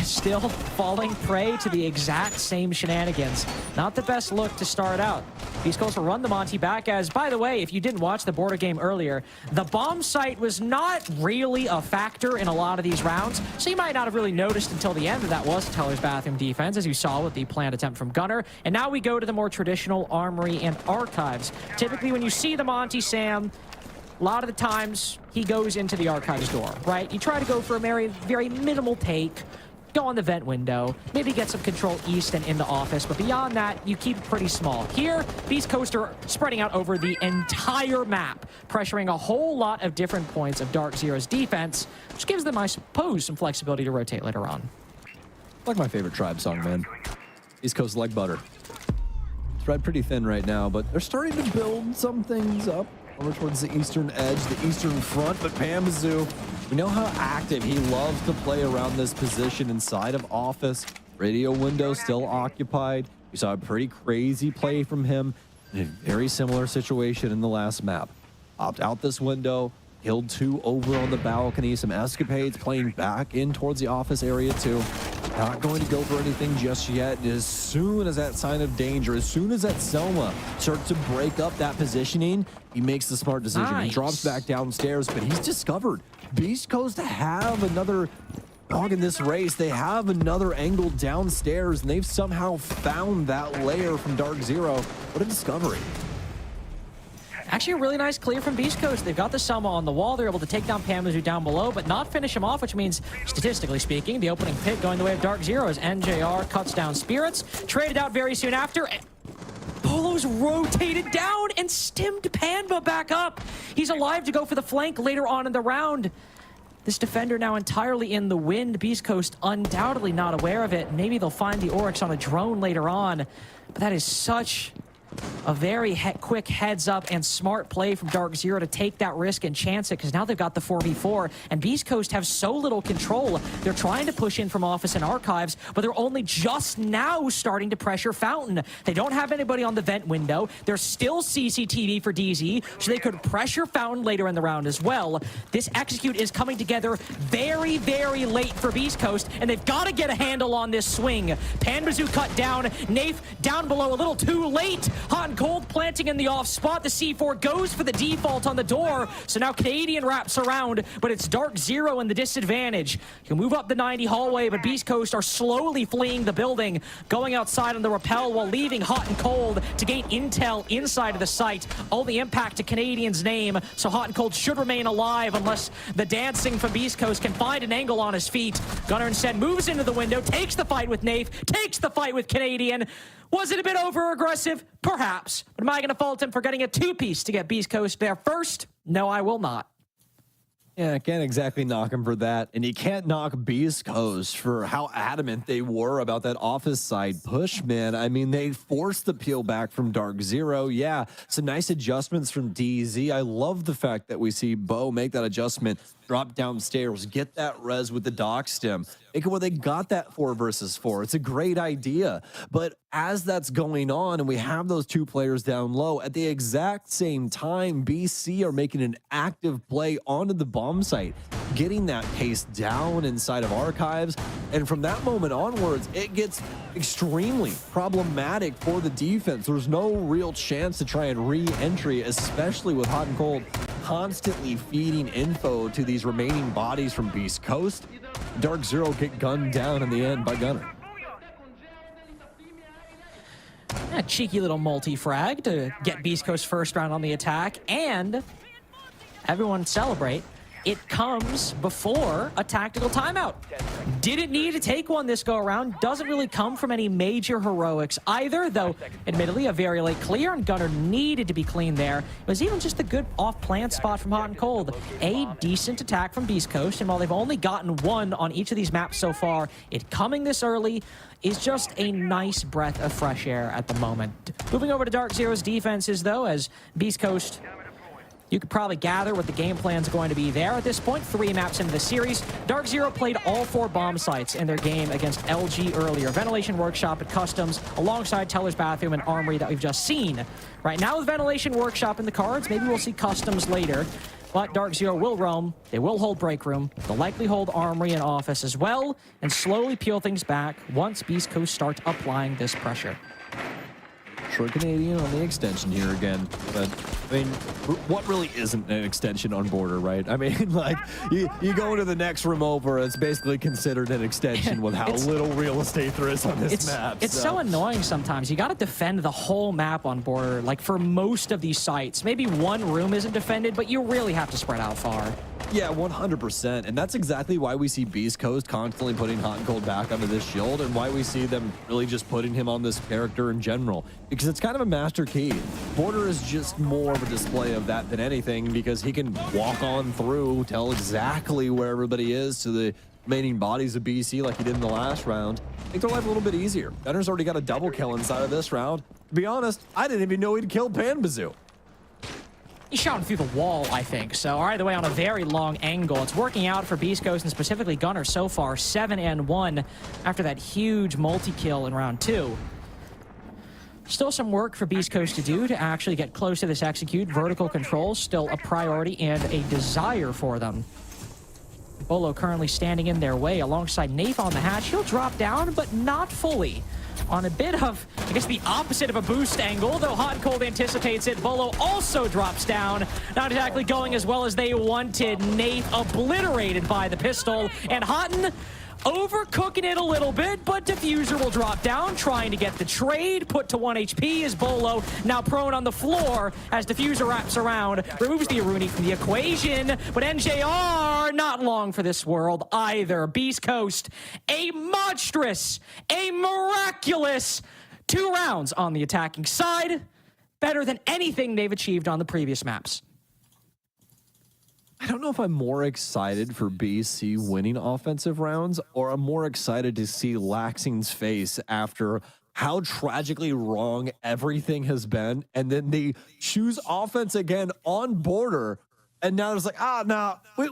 still falling prey to the exact same shenanigans. Not the best look to start out. Beast Coast will run the Monty back as, by the way, if you didn't watch the border game earlier, the bomb site was not really a factor in a lot of these rounds, so you might not have really noticed until the end that that was Teller's bathroom defense, as you saw with the planned attempt from Gunner. And now we go to the more traditional armory and archives. Typically, when you see the Monty, Sam, a lot of the times he goes into the archives door, right? You try to go for a very minimal take, go on the vent window, maybe get some control east and in the office, but beyond that, you keep it pretty small. Here, Beast Coast are spreading out over the entire map, pressuring a whole lot of different points of Dark Zero's defense, which gives them, I suppose, some flexibility to rotate later on. Like my favorite tribe song, man. East Coast like butter. Spread pretty thin right now, but they're starting to build some things up over towards the eastern edge, the eastern front. But Pamazoo, we know how active he loves to play around this position inside of office. Radio window still occupied. We saw a pretty crazy play from him in a very similar situation in the last map. Popped out this window, killed 2 over on the balcony, some escapades, playing back in towards the office area too. Not going to go for anything just yet. And as soon as that sign of danger, as soon as that Selma starts to break up that positioning, he makes the smart decision. Nice. He drops back downstairs, but he's discovered Beast Coast have another dog in this race. They have another angle downstairs, and they've somehow found that layer from Dark Zero. What a discovery. Actually, a really nice clear from Beast Coast. They've got the Selma on the wall. They're able to take down Pamazoo down below, but not finish him off, which means, statistically speaking, the opening pick going the way of Dark Zero as NJR cuts down Spirits. Traded out very soon after. Polo's rotated down and stemmed Panba back up. He's alive to go for the flank later on in the round. This defender now entirely in the wind. Beast Coast undoubtedly not aware of it. Maybe they'll find the Oryx on a drone later on. But that is such A very quick heads up and smart play from Dark Zero to take that risk and chance it, because now they've got the 4v4, and Beast Coast have so little control. They're trying to push in from Office and Archives, but they're only just now starting to pressure Fountain. They don't have anybody on the vent window. There's still CCTV for DZ, so they could pressure Fountain later in the round as well. This execute is coming together very, very late for Beast Coast, and they've got to get a handle on this swing. Panbazoo cut down, Nafe down below a little too late. Hot and Cold planting in the off spot. The C4 goes for the default on the door, so now Canadian wraps around, but it's Dark Zero in the disadvantage. He'll move up the 90 hallway, but Beast Coast are slowly fleeing the building, going outside on the rappel while leaving Hot and Cold to gain intel inside of the site. All the impact to Canadian's name, so Hot and Cold should remain alive unless the dancing from Beast Coast can find an angle on his feet. Gunnar instead moves into the window, takes the fight with Nafe, takes the fight with Canadian. Was it a bit over-aggressive? Perhaps. But am I going to fault him for getting a two-piece to get Beast Coast there first? No, I will not. Yeah, I can't exactly knock him for that. And you can't knock Beast Coast for how adamant they were about that office side push, man. I mean, they forced the peel back from Dark Zero. Yeah, some nice adjustments from DZ. I love the fact that we see Bo make that adjustment, drop downstairs, get that res with the dock stem. Well, they got that 4 versus 4. It's a great idea. But as that's going on and we have those two players down low, at the exact same time, BC are making an active play onto the bomb site, getting that pace down inside of Archives. And from that moment onwards, it gets extremely problematic for the defense. There's no real chance to try and re-entry, especially with Hot and Cold constantly feeding info to these remaining bodies from Beast Coast. Dark Zero get gunned down in the end by Gunnar. A cheeky little multi-frag to get Beast Coast first round on the attack, and everyone celebrate. It comes before a tactical timeout. Didn't need to take one this go around. Doesn't really come from any major heroics either, though admittedly a very late clear, and Gunnar needed to be clean there. It was even just a good off-plant spot from Hot and Cold. A decent attack from Beast Coast, and while they've only gotten one on each of these maps so far, it coming this early is just a nice breath of fresh air at the moment. Moving over to Dark Zero's defenses, though, as Beast Coast, you could probably gather what the game plan's going to be there at this point. 3 maps into the series. Dark Zero played all 4 bomb sites in their game against LG earlier. Ventilation Workshop at Customs, alongside Teller's Bathroom and Armory that we've just seen. Right now with Ventilation Workshop in the cards, maybe we'll see Customs later. But Dark Zero will roam. They will hold Break Room. They'll likely hold Armory and Office as well, and slowly peel things back once Beast Coast starts applying this pressure. Short Canadian on the extension here again. But, I mean, what really isn't an extension on border, right? I mean, like, you go into the next room over, it's basically considered an extension with how little real estate there is on this map. It's so annoying sometimes. You got to defend the whole map on border, like for most of these sites. Maybe one room isn't defended, but you really have to spread out far. Yeah, 100%. And that's exactly why we see Beast Coast constantly putting Hot and Cold back onto this shield, and why we see them really just putting him on this character in general. Because it's kind of a master key. Border is just more of a display of that than anything, because he can walk on through, tell exactly where everybody is to the remaining bodies of BC like he did in the last round. Make their life a little bit easier. Gunner's already got a double kill inside of this round. To be honest, I didn't even know he'd killed Panbazoo. He shot him through the wall, I think. So either way, on a very long angle. It's working out for Beast Coast and specifically Gunnar so far. 7-1 after that huge multi-kill in round 2. Still some work for Beast Coast to do to actually get close to this execute. Vertical control still a priority and a desire for them. Bolo currently standing in their way alongside Nafe on the hatch. He'll drop down, but not fully. On a bit of, I guess, the opposite of a boost angle, though Hot and Cold anticipates it. Bolo also drops down. Not exactly going as well as they wanted. Nafe obliterated by the pistol. And Hotton overcooking it a little bit, but Diffuser will drop down, trying to get the trade. Put to 1 HP is Bolo, now prone on the floor as Diffuser wraps around, removes the Aruni from the equation, but NJR not long for this world either. Beast Coast, a monstrous, a miraculous 2 rounds on the attacking side, better than anything they've achieved on the previous maps. I don't know if I'm more excited for BC winning offensive rounds, or I'm more excited to see Laxing's face after how tragically wrong everything has been, and then they choose offense again on border, and now it's like,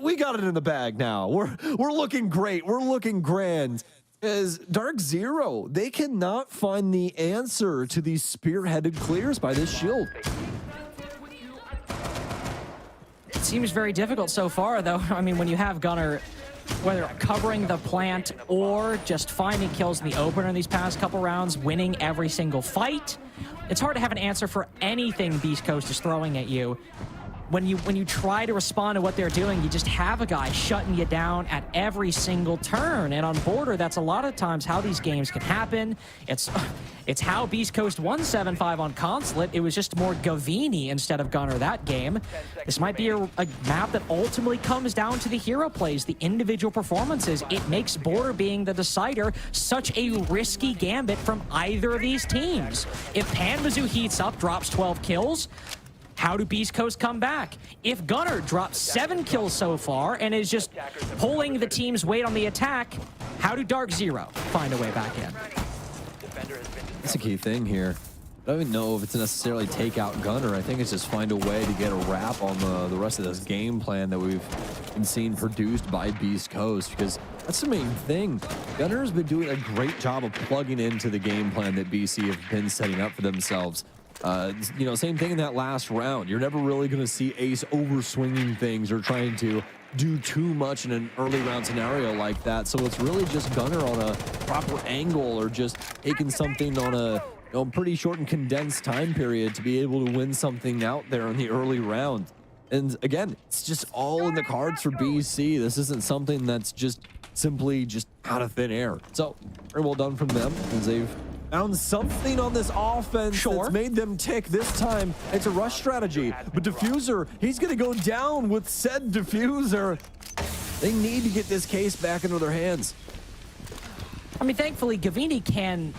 we got it in the bag now. We're looking great. We're looking grand. As Dark Zero, they cannot find the answer to these spearheaded clears by this shield. It seems very difficult so far, though. I mean, when you have Gunnar, whether covering the plant or just finding kills in the opener in these past couple rounds, winning every single fight, it's hard to have an answer for anything Beast Coast is throwing at you. When you try to respond to what they're doing, you just have a guy shutting you down at every single turn. And on border, that's a lot of times how these games can happen. It's how Beast Coast won 7-5 on Consulate. It was just more Gavini instead of Gunnar that game. This might be a map that ultimately comes down to the hero plays, the individual performances. It makes border being the decider such a risky gambit from either of these teams. If Panmazu heats up, drops 12 kills, how do Beast Coast come back? If Gunnar drops 7 kills so far and is just pulling the team's weight on the attack, how do Dark Zero find a way back in? That's a key thing here. I don't even know if it's necessarily take out Gunnar. I think it's just find a way to get a wrap on the rest of this game plan that we've been seeing produced by Beast Coast, because that's the main thing. Gunnar has been doing a great job of plugging into the game plan that BC have been setting up for themselves. You know, same thing in that last round. You're never really going to see Ace overswinging things or trying to do too much in an early round scenario like that. So it's really just Gunnar on a proper angle or just taking something on a pretty short and condensed time period to be able to win something out there in the early round. And again, it's just all in the cards for BC. This isn't something that's just simply just out of thin air. So very well done from them, as they've found something on this offense that's made them tick. This time, it's a rush strategy. But Diffuser, he's going to go down with said Diffuser. They need to get this case back into their hands. I mean, thankfully, Gavini can...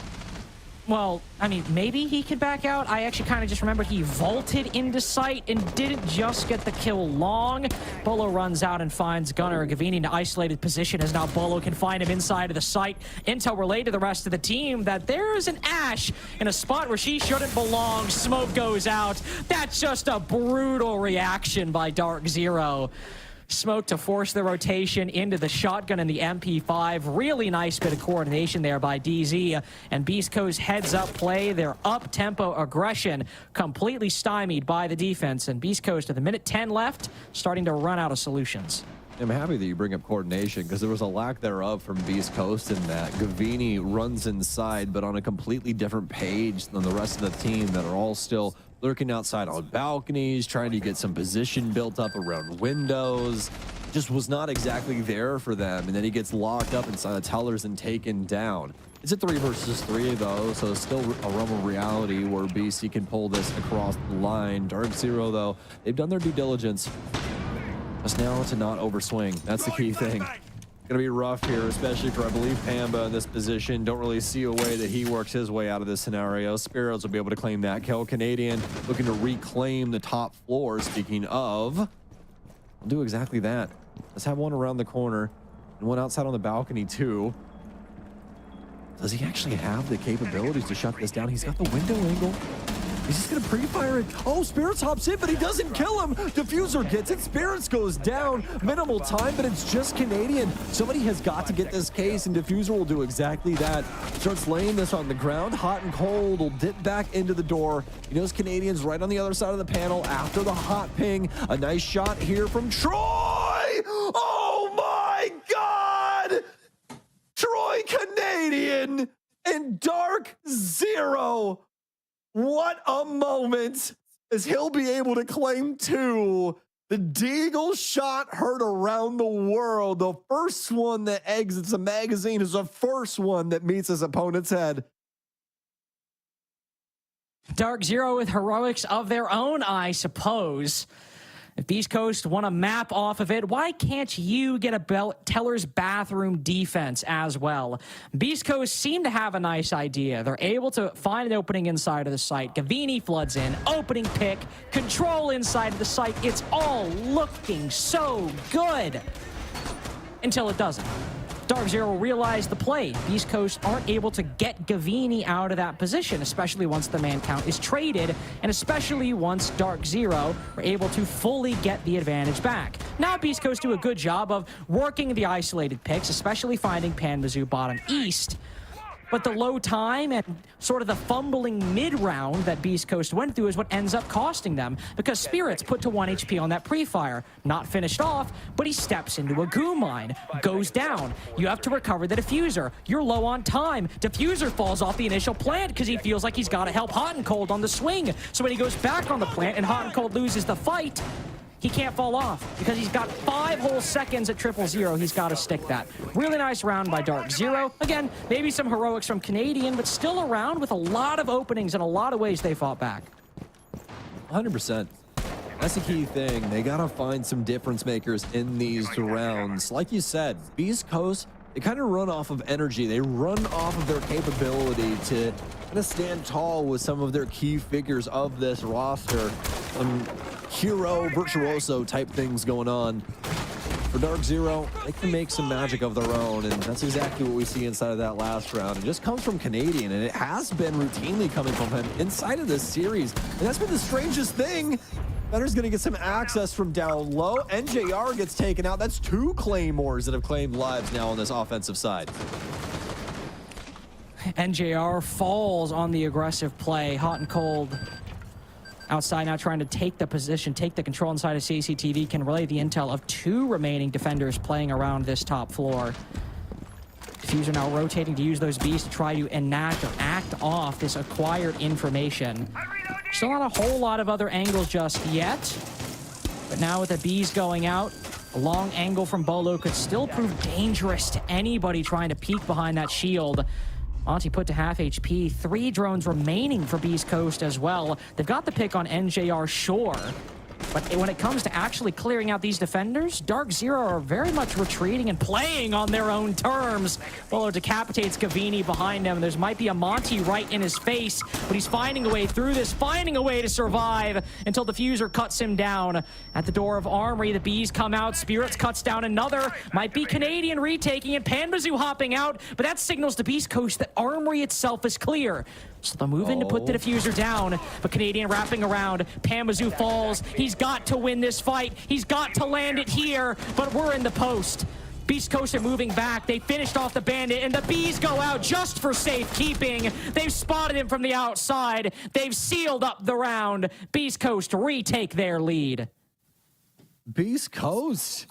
Well, I mean, maybe he could back out. I actually kind of just remember he vaulted into sight and didn't just get the kill long. Bolo runs out and finds Gunnar. Gavini in an isolated position as now Bolo can find him inside of the site. Intel relayed to the rest of the team that there is an Ashe in a spot where she shouldn't belong. Smoke goes out. That's just a brutal reaction by Dark Zero. Smoke to force the rotation into the shotgun and the MP5. Really nice bit of coordination there by DZ. And Beast Coast heads up play, their up-tempo aggression completely stymied by the defense. And Beast Coast, with a minute 10 left, starting to run out of solutions. I'm happy that you bring up coordination, because there was a lack thereof from Beast Coast in that Gavini runs inside, but on a completely different page than the rest of the team that are all still lurking outside on balconies, trying to get some position built up around windows. Just was not exactly there for them. And then he gets locked up inside the tellers and taken down. It's a 3 versus 3 though, so it's still a realm of reality where BC can pull this across the line. Dark Zero though, they've done their due diligence. Just now to not overswing. That's the key thing. Gonna be rough here, especially for, I believe, Pamba in this position. Don't really see a way that he works his way out of this scenario. Spirits will be able to claim that kill. Canadian looking to reclaim the top floor. Speaking of, we'll do exactly that. Let's have one around the corner and one outside on the balcony too. Does he actually have the capabilities to shut this down? He's got the window angle. He's just gonna pre-fire it. Oh, Spirits hops in, but he doesn't kill him. Diffuser gets it. Spirits goes down. Minimal time, but it's just Canadian. Somebody has got to get this case, and Diffuser will do exactly that. Starts laying this on the ground. Hot and cold will dip back into the door. He knows Canadian's right on the other side of the panel after the hot ping. A nice shot here from Troy. Oh my God! Troy Canadian and Dark Zero. What a moment, as he'll be able to claim 2. The Deagle shot heard around the world. The first one that exits a magazine is the first one that meets his opponent's head. Dark Zero with heroics of their own, I suppose. If Beast Coast want to map off of it, why can't you get a teller's bathroom defense as well? Beast Coast seem to have a nice idea. They're able to find an opening inside of the site. Gavini floods in, opening pick, control inside of the site. It's all looking so good until it doesn't. Dark Zero realized the play. Beast Coast aren't able to get Gavini out of that position, especially once the man count is traded, and especially once Dark Zero are able to fully get the advantage back. Now Beast Coast do a good job of working the isolated picks, especially finding Panmazoo bottom east. But the low time and sort of the fumbling mid-round that Beast Coast went through is what ends up costing them, because Spirit's put to 1 HP on that pre-fire. Not finished off, but he steps into a goo mine, goes down. You have to recover the diffuser. You're low on time. Diffuser falls off the initial plant because he feels like he's got to help Hot and Cold on the swing. So when he goes back on the plant and Hot and Cold loses the fight, he can't fall off because he's got 5 whole seconds at 000. He's got to stick that. Really nice round by Dark Zero. Again, maybe some heroics from Canadian, but still a round with a lot of openings and a lot of ways they fought back. 100%. That's the key thing. They got to find some difference makers in these rounds. Like you said, Beast Coast, they kind of run off of energy. They run off of their capability to kind of stand tall with some of their key figures of this roster. Hero, virtuoso type things going on. For Dark Zero, they can make some magic of their own, and that's exactly what we see inside of that last round. It just comes from Canadian, and it has been routinely coming from him inside of this series, and that's been the strangest thing. Better's gonna get some access from down low. NJR gets taken out. That's 2 Claymores that have claimed lives now on this offensive side. NJR falls on the aggressive play. Hot and Cold outside now trying to take the position, take the control inside of CCTV, can relay the intel of 2 remaining defenders playing around this top floor. Diffuser now rotating to use those beasts to try to enact or act off this acquired information. Still not a whole lot of other angles just yet, but now with the bees going out, a long angle from Bolo could still prove dangerous to anybody trying to peek behind that shield. Monty put to half HP, 3 drones remaining for Beast Coast as well. They've got the pick on NJR, sure. But when it comes to actually clearing out these defenders, Dark Zero are very much retreating and playing on their own terms. Bolo decapitates Gavini behind him. There might be a Monty right in his face, but he's finding a way through this, finding a way to survive until Diffuser cuts him down. At the door of Armory, the bees come out. Spirits cuts down another. Might be Canadian retaking and Panmazoo hopping out, but that signals to Beast Coast that Armory itself is clear. So they'll move in to put the diffuser down, but Canadian wrapping around. Panmazoo falls. He's got to win this fight. He's got to land it here, but we're in the post. Beast Coast are moving back. They finished off the bandit, and the bees go out just for safekeeping. They've spotted him from the outside. They've sealed up the round. Beast Coast retake their lead. Beast Coast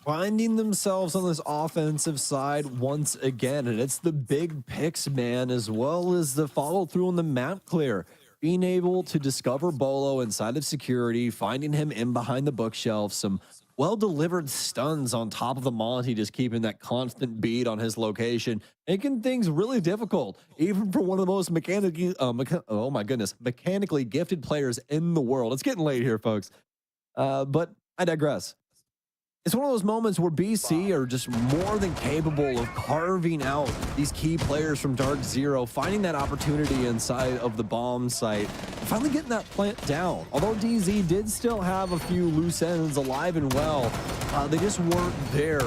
finding themselves on this offensive side once again, and it's the big picks, man, as well as the follow through on the map clear. Being able to discover Bolo inside of security, finding him in behind the bookshelf, some well-delivered stuns on top of the Monty, just keeping that constant beat on his location, making things really difficult, even for one of the most mechanically gifted players in the world. It's getting late here, folks, but I digress. It's one of those moments where BC are just more than capable of carving out these key players from Dark Zero, finding that opportunity inside of the bomb site, and finally getting that plant down. Although DZ did still have a few loose ends alive and well, they just weren't there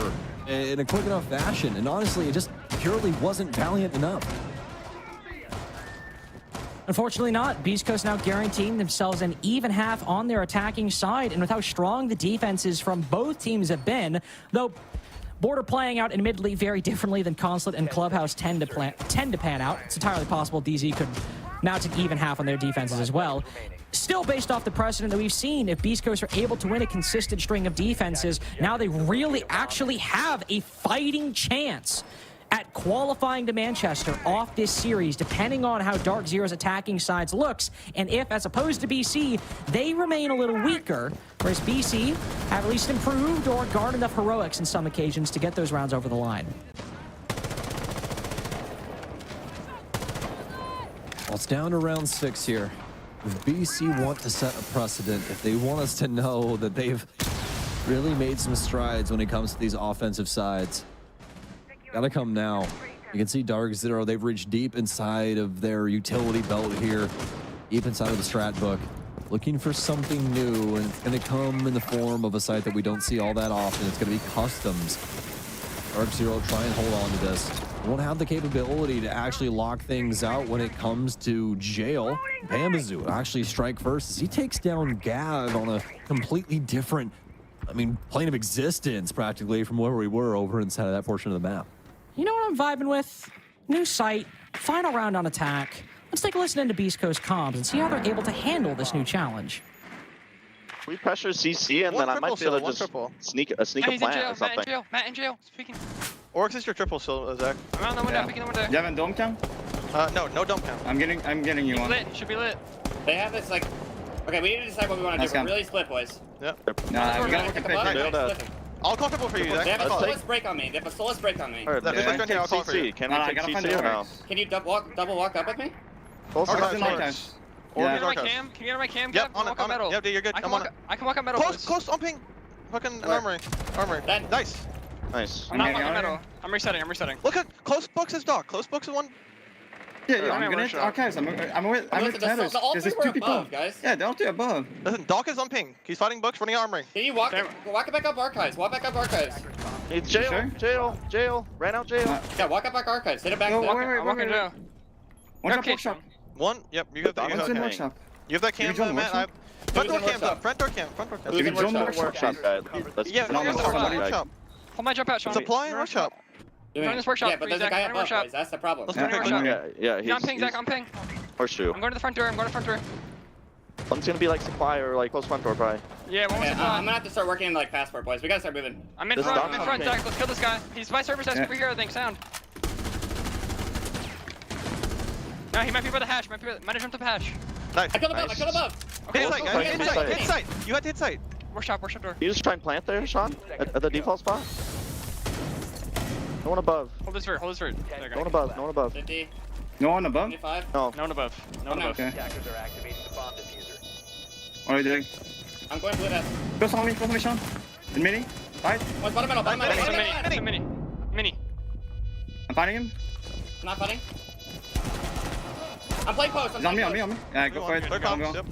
in a quick enough fashion. And honestly, it just purely wasn't valiant enough. Unfortunately not. Beast Coast now guaranteeing themselves an even half on their attacking side, and with how strong the defenses from both teams have been, though Border playing out admittedly very differently than Consulate and Clubhouse tend to pan out. It's entirely possible DZ could mount an even half on their defenses as well. Still, based off the precedent that we've seen, if Beast Coast are able to win a consistent string of defenses, now they really actually have a fighting chance at qualifying to Manchester off this series, depending on how Dark Zero's attacking sides looks, and if, as opposed to BC, they remain a little weaker, whereas BC have at least improved or garnered enough heroics in some occasions to get those rounds over the line. Well, it's down to round 6 here. If BC want to set a precedent, if they want us to know that they've really made some strides when it comes to these offensive sides, gotta come now. You can see Dark Zero, they've reached deep inside of their utility belt here, deep inside of the strat book, looking for something new, and it's gonna come in the form of a site that we don't see all that often. It's gonna be customs. Dark Zero try and hold on to this. Won't have the capability to actually lock things out when it comes to Jail. Bambazu actually strike first as he takes down Gav on a completely different, plane of existence practically from where we were over inside of that portion of the map. You know what I'm vibing with? New site, final round on attack. Let's take a listen into Beast Coast comms and see how they're able to handle this new challenge. We pressure CC and then I might be able to just sneak a plant or something. Matt in jail. Speaking. Oryx is your triple still, Zach. I'm on the window. Picking the window. You have a dome cam? No dome cam. I'm getting you He's one. lit. Should be lit. They have this like. Okay, we need to decide what we want to do. We're really split, boys. Yep. Nah, we gotta work the pitch. I'll call triple for you, Zach. They have a Solus break on me. They have a Solus break on me. Alright, let's Zach, take I'll call for you. CC. Can we take CC or no? Can you double walk up with me? Also, Oryx. Can you get on my cam? Can you get on my cam? Yep, on metal. Yep, dude, you're good. I can walk on metal. Close, on ping. Fucking armory. Nice. Nice. I'm not walking metal. I'm resetting. Look at close books is dog. Close books is one. Yeah, I'm gonna hit archives. I'm with Tatters. Because there's two people. Guys. Yeah, they're all two above. Listen, Doc is on ping. He's fighting books, running armory. Can you walk back up archives? Walk back up archives. It's jail. Ran out jail. Yeah, walk up back archives. Hit it back. I'm walking jail. One shot, workshop. One. Yep, you have that. You have that cam, Matt. Front door cam up. Front door cam. Who's in workshop, guys? Workshop. Hold my jump out, Sean. Supply and workshop. Join this workshop. Yeah, but there's a guy up boys. That's the problem. Yeah, he's on ping, Zach. On ping. Horseshoe. I'm going to the front door. One's gonna be like supply or like close front door, probably. Yeah, one was supply. I'm gonna have to start working in like passport, boys. We gotta start moving. I'm in front, Zach. Let's kill this guy. He's by service desk over here, I think. Sound. No, he might be by the hatch. Might have jumped up hatch. Nice. I killed above. Okay, hit site. You had to hit site. Workshop door. You just try and plant there, Sean? At the default spot? No one above. Hold this vert. No one above. 50. No one above? 25. No. No one above. Okay. Attackers are activating the bomb diffuser. What are you doing? I'm going blue desk. Close on me, Sean. In mini. Fight. One's bottom metal. Mini. I'm fighting him. Not funny. I'm playing post. He's on me. Yeah, go for it. Yep.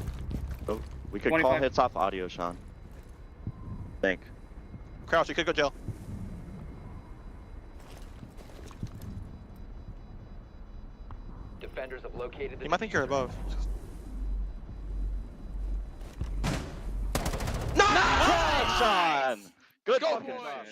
So we could 25. call hits off audio, Sean. Think. Crouch, you could go jail. Defenders have located the. You might think you're above. Nice, Sean! Good fucking shot.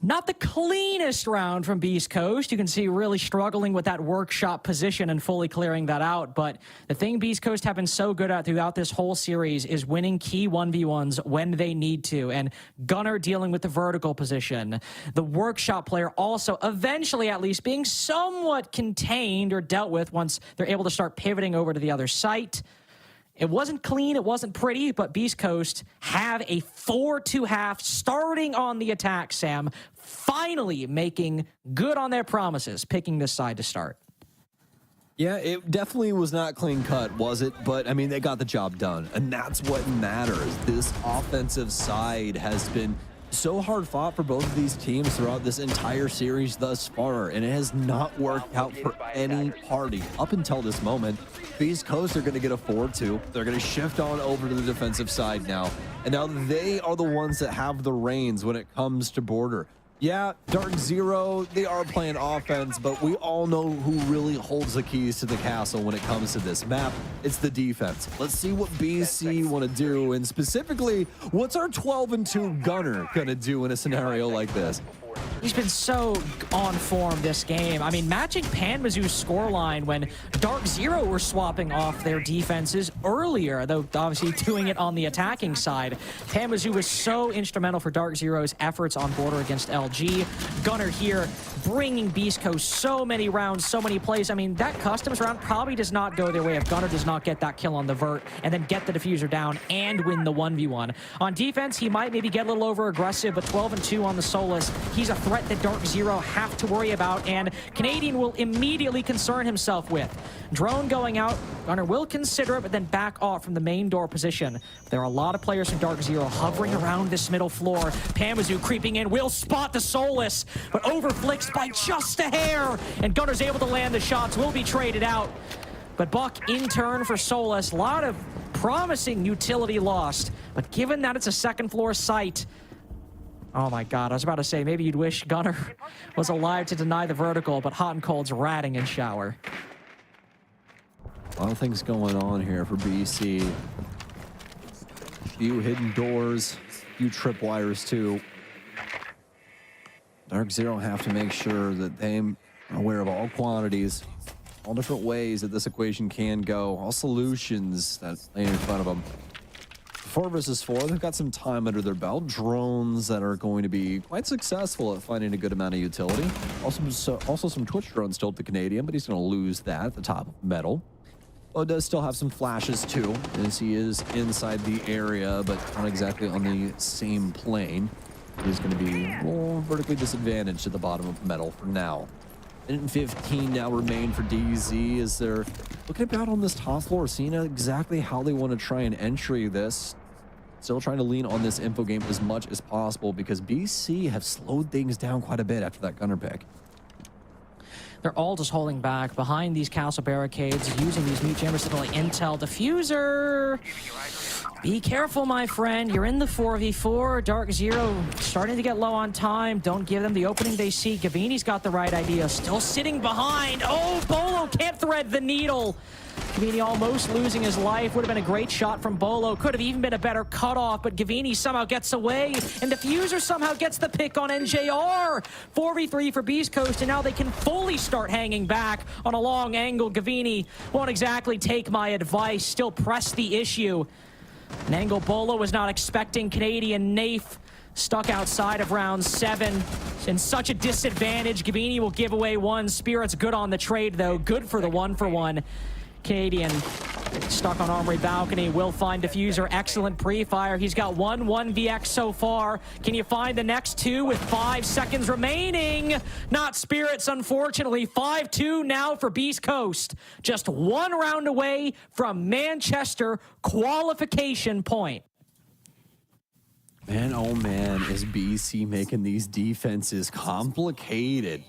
Not the cleanest round from Beast Coast. You can see really struggling with that workshop position and fully clearing that out. But the thing Beast Coast have been so good at throughout this whole series is winning key 1v1s when they need to. And Gunnar dealing with the vertical position. The workshop player also eventually at least being somewhat contained or dealt with once they're able to start pivoting over to the other site. It wasn't clean, it wasn't pretty, but Beast Coast have a 4-2-half starting on the attack, Sam, finally making good on their promises, picking this side to start. Yeah, it definitely was not clean cut, was it? But, I mean, they got the job done, and that's what matters. This offensive side has been so hard fought for both of these teams throughout this entire series thus far, and it has not worked out for any party up until this moment. Beast Coast are going to get a 4-2. They're going to shift on over to the defensive side now, and now they are the ones that have the reins when it comes to border. Yeah, Dark Zero, they are playing offense, but we all know who really holds the keys to the castle when it comes to this map. It's the defense. Let's see what BC want to do, and specifically, what's our 12-2 Gunner going to do in a scenario like this? He's been so on form this game. I mean, matching Panmazu's scoreline when Dark Zero were swapping off their defenses earlier, though obviously doing it on the attacking side. Panmazu was so instrumental for Dark Zero's efforts on border against LG. Gunner here bringing Beast Coast so many rounds, so many plays. I mean, that customs round probably does not go their way if Gunner does not get that kill on the vert and then get the diffuser down and win the 1v1. On defense, he might maybe get a little over aggressive, but 12-2 on the Solus. He's a threat that Dark Zero have to worry about, and Canadian will immediately concern himself with. Drone going out, Gunner will consider it, but then back off from the main door position. There are a lot of players from Dark Zero hovering around this middle floor. Panmazu creeping in, will spot the Solus, but overflicks by just a hair, and Gunner's able to land the shots, will be traded out. But Buck in turn for Solus, a lot of promising utility lost, but given that it's a second floor site, Oh my God, I was about to say, maybe you'd wish Gunner was alive to deny the vertical, but Hot and Cold's ratting in shower. A lot of things going on here for BC. A few hidden doors, a few tripwires too. Dark Zero have to make sure that they're aware of all quantities, all different ways that this equation can go, all solutions that lay in front of them. 4 versus 4, they've got some time under their belt. Drones that are going to be quite successful at finding a good amount of utility. Also some Twitch drones still at the Canadian, but he's going to lose that at the top of metal. Well, does still have some flashes too, as he is inside the area, but not exactly on the same plane. He's going to be more vertically disadvantaged at the bottom of metal for now. And 15 now remain for DZ as they're looking about on this top floor, seeing exactly how they want to try and entry this. Still trying to lean on this info game as much as possible because BC have slowed things down quite a bit after that gunner pick. They're all just holding back behind these castle barricades, using these mute chambers to like intel diffuser. Be careful, my friend. You're in the 4v4. Dark Zero starting to get low on time. Don't give them the opening they see. Gavini's got the right idea. Still sitting behind. Oh, Bolo can't thread the needle. Gavini almost losing his life. Would have been a great shot from Bolo. Could have even been a better cutoff, but Gavini somehow gets away, and Diffuser somehow gets the pick on NJR. 4v3 for Beast Coast, and now they can fully start hanging back on a long angle. Gavini won't exactly take my advice. Still press the issue. An angle Bolo was not expecting. Canadian Nafe stuck outside of round 7 in such a disadvantage. Gavini will give away 1. Spirit's good on the trade, though. Good for the 1-for-1. Canadian stuck on Armory balcony, will find Diffuser. Excellent pre-fire. He's got 1-1VX so far. Can you find the next 2 with 5 seconds remaining? Not Spirits, unfortunately. 5-2 now for Beast Coast. Just 1 round away from Manchester qualification point. Man, oh man, is BC making these defenses complicated.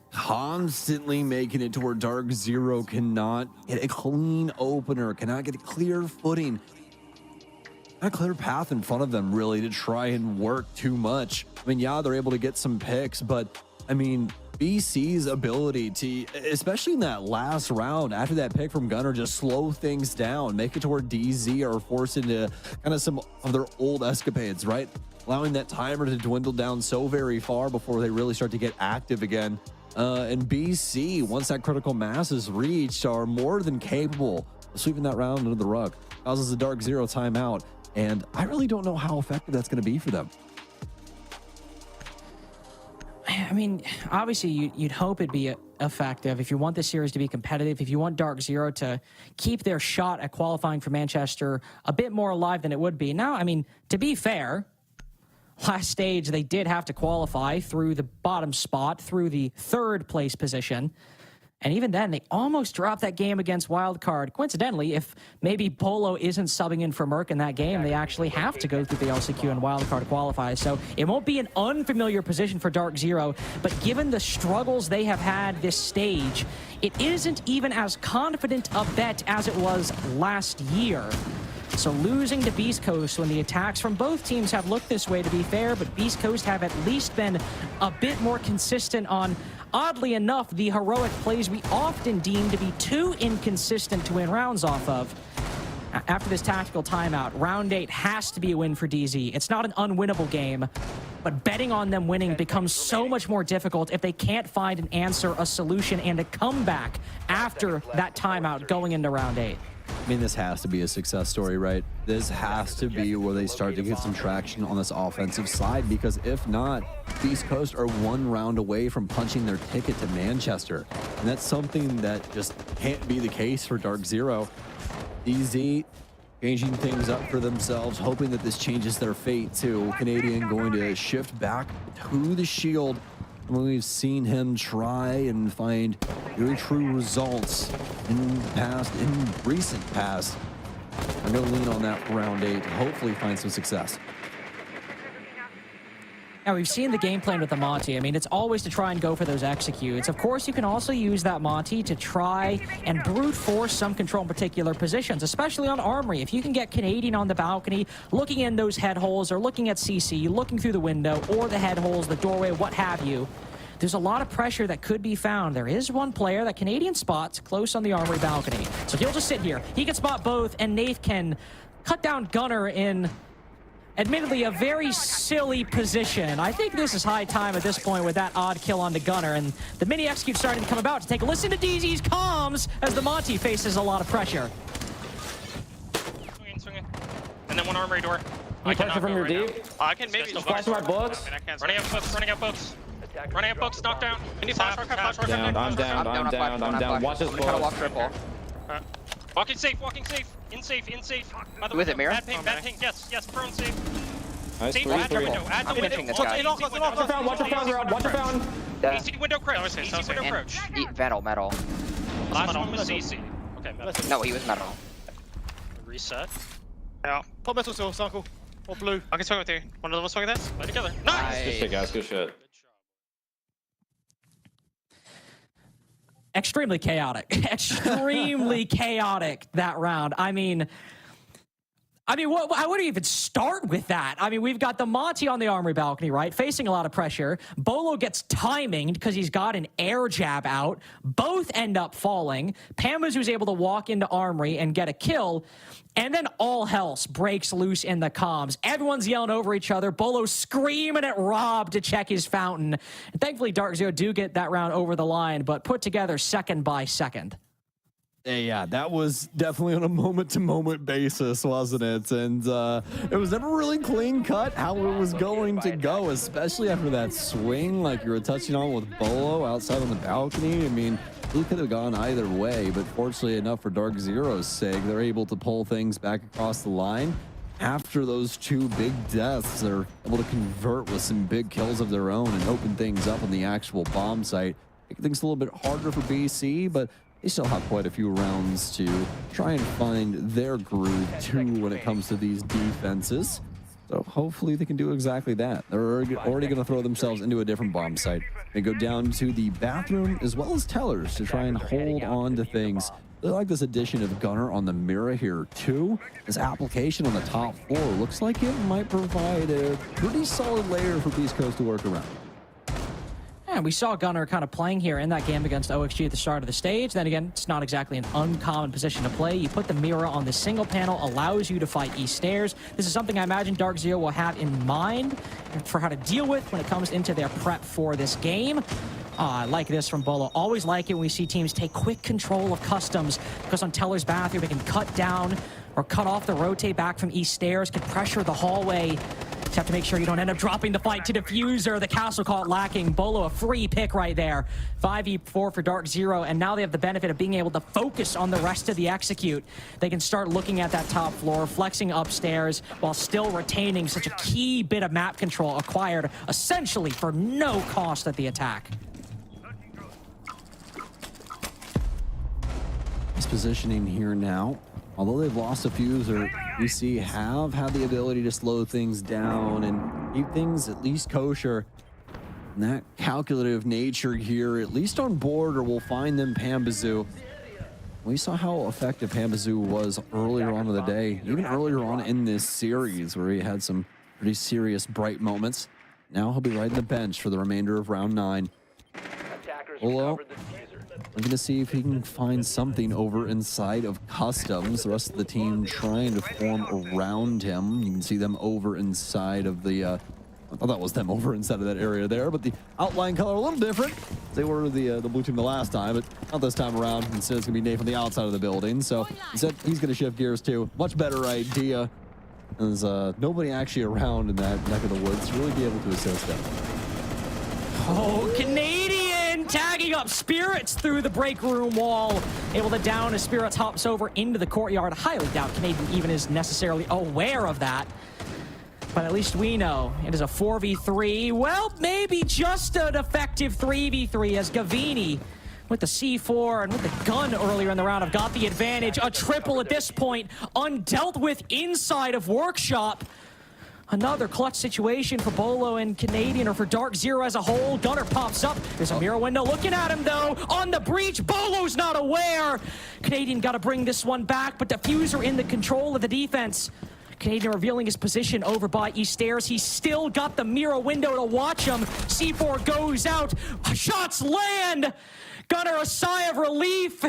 Constantly making it to where Dark Zero cannot get a clean opener, cannot get a clear footing, not a clear path in front of them really to try and work too much. I mean, yeah, they're able to get some picks, but I mean, BC's ability to, especially in that last round after that pick from Gunner, just slow things down, make it to where DZ are forced into kind of some of their old escapades, right? Allowing that timer to dwindle down so very far before they really start to get active again. And BC, once that critical mass is reached, are more than capable of sweeping that round under the rug. Causes a Dark Zero timeout, and I really don't know how effective that's going to be for them. I mean, obviously, you'd hope it'd be effective if you want this series to be competitive, if you want Dark Zero to keep their shot at qualifying for Manchester a bit more alive than it would be. Now, I mean, to be fair, last stage, they did have to qualify through the bottom spot, through the 3rd place position. And even then, they almost dropped that game against Wildcard. Coincidentally, if maybe Polo isn't subbing in for Merc in that game, they actually have to go through the LCQ and Wildcard qualify. So it won't be an unfamiliar position for Dark Zero, but given the struggles they have had this stage, it isn't even as confident a bet as it was last year. So losing to Beast Coast when the attacks from both teams have looked this way, to be fair, but Beast Coast have at least been a bit more consistent on, oddly enough, the heroic plays we often deem to be too inconsistent to win rounds off of. After this tactical timeout, round 8 has to be a win for DZ. It's not an unwinnable game, but betting on them winning becomes so much more difficult if they can't find an answer, a solution, and a comeback after that timeout going into round 8. I mean, this has to be a success story, right? This has to be where they start to get some traction on this offensive side, because if not, Beast Coast are 1 round away from punching their ticket to Manchester. And that's something that just can't be the case for Dark Zero. DZ changing things up for themselves, hoping that this changes their fate too. Canadian going to shift back to the shield. We've seen him try and find very true results in recent past. I'm going to lean on that for round 8 to hopefully find some success. Now, we've seen the game plan with the Monty. I mean, it's always to try and go for those executes. Of course, you can also use that Monty to try and brute force some control in particular positions, especially on Armory. If you can get Canadian on the balcony, looking in those head holes, or looking at CC, looking through the window, or the head holes, the doorway, what have you, there's a lot of pressure that could be found. There is one player that Canadian spots close on the Armory balcony. So he'll just sit here. He can spot both, and Nath can cut down Gunner in admittedly a very silly position. I think this is high time at this point with that odd kill onto Gunner, and the mini execute starting to come about. To take a listen to DZ's comms as the Monty faces a lot of pressure. Swing in. And then one Armory door. I pressure from your deep. I can maybe Splash my books. Running out books. Knocked down. Any flash rock, Down, I'm down. Watch this ball. Walk triple. Walking safe. In safe. By the With it, Mira? Bad ping. Yes, prone safe. Nice, Safe, three, add the three. window. I'm pinching this guy. Watch your found. Easy window crouch. Easy window crouch. Metal. Last one was CC. Okay, metal. No, he was metal. Reset. Yeah. Pop metal still, circle. Or blue. I can swing with you. One of them swing with us. Play together. Nice! Good shit, guys. Good shit. Extremely chaotic. Extremely chaotic, that round. I mean, what, I wouldn't even start with that. I mean, we've got the Monty on the Armory balcony, right? Facing a lot of pressure. Bolo gets timinged because he's got an air jab out. Both end up falling. Pambazu's able to walk into Armory and get a kill. And then all hell breaks loose in the comms. Everyone's yelling over each other. Bolo screaming at Rob to check his fountain. And thankfully, Dark Zero do get that round over the line, but put together second by second. Yeah, that was definitely on a moment-to-moment basis, wasn't it? And it was never really clean cut how it was going to go, especially after that swing like you were touching on with Bolo outside on the balcony. I mean, it could have gone either way, but fortunately enough for Dark Zero's sake, they're able to pull things back across the line. After those two big deaths, they're able to convert with some big kills of their own and open things up on the actual bomb site. Making things a little bit harder for BC, but they still have quite a few rounds to try and find their groove too when it comes to these defenses. So hopefully they can do exactly that. They're already going to throw themselves into a different bomb site. They go down to the bathroom as well as tellers to try and hold on to things. I like this addition of Gunner on the Mira here too. This application on the top floor looks like it might provide a pretty solid layer for Beast Coast to work around. And we saw Gunner kind of playing here in that game against OXG at the start of the stage. Then again, it's not exactly an uncommon position to play. You put the mirror on the single panel, allows you to fight East Stairs. This is something I imagine Dark Zero will have in mind for how to deal with when it comes into their prep for this game. I like this from Bolo. Always like it when we see teams take quick control of customs, because on Teller's bathroom, they can cut down or cut off the rotate back from East Stairs, can pressure the hallway. Just have to make sure you don't end up dropping the fight to Diffuser. The castle caught lacking. Bolo, a free pick right there. 5v4 for Dark Zero, and now they have the benefit of being able to focus on the rest of the execute. They can start looking at that top floor, flexing upstairs, while still retaining such a key bit of map control acquired essentially for no cost at the attack. This positioning here now. Although they've lost a few, BC have had the ability to slow things down and keep things at least kosher. And that calculative nature here, at least on border, will find them Pambazu. We saw how effective Pambazu was earlier on in the day, even earlier on in this series, where he had some pretty serious bright moments. Now he'll be riding the bench for the remainder of round 9. Olo, we're going to see if he can find something over inside of Customs. The rest of the team trying to form around him. You can see them over inside of the... I thought that was them over inside of that area there, but the outline color a little different. They were the blue team the last time, but not this time around. Instead, it's going to be Nate from the outside of the building. So instead, he's going to shift gears too. Much better idea. There's nobody actually around in that neck of the woods to really be able to assist them. Oh, Canadian tagging up Spirits through the break room wall. Able to down as Spirits hops over into the courtyard. Highly doubt Canadian even is necessarily aware of that. But at least we know it is a 4v3. Well, maybe just an effective 3v3 as Gavini with the C4 and with the gun earlier in the round have got the advantage. A triple at this point, undealt with inside of Workshop. Another clutch situation for Bolo and Canadian, or for Dark Zero as a whole. Gunner pops up. There's a mirror window looking at him, though. On the breach, Bolo's not aware. Canadian got to bring this one back, but Diffuser in the control of the defense. Canadian revealing his position over by East Stairs. He's still got the mirror window to watch him. C4 goes out. Shots land. Gunner, a sigh of relief.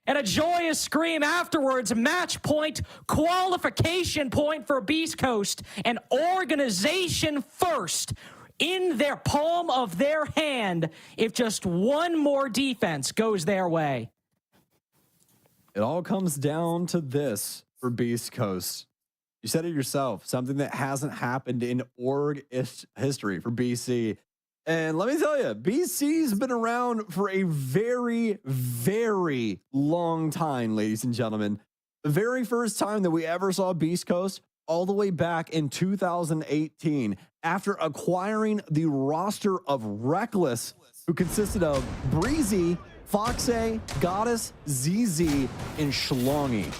And a joyous scream afterwards. Match point, qualification point for Beast Coast. And organization first in their palm of their hand if just one more defense goes their way. It all comes down to this for Beast Coast. You said it yourself, something that hasn't happened in org history for BC. And let me tell you, BC's been around for a very, very long time, ladies and gentlemen. The very first time that we ever saw Beast Coast, all the way back in 2018, after acquiring the roster of Reckless, who consisted of Breezy, Foxay, Goddess, ZZ, and Schlongy.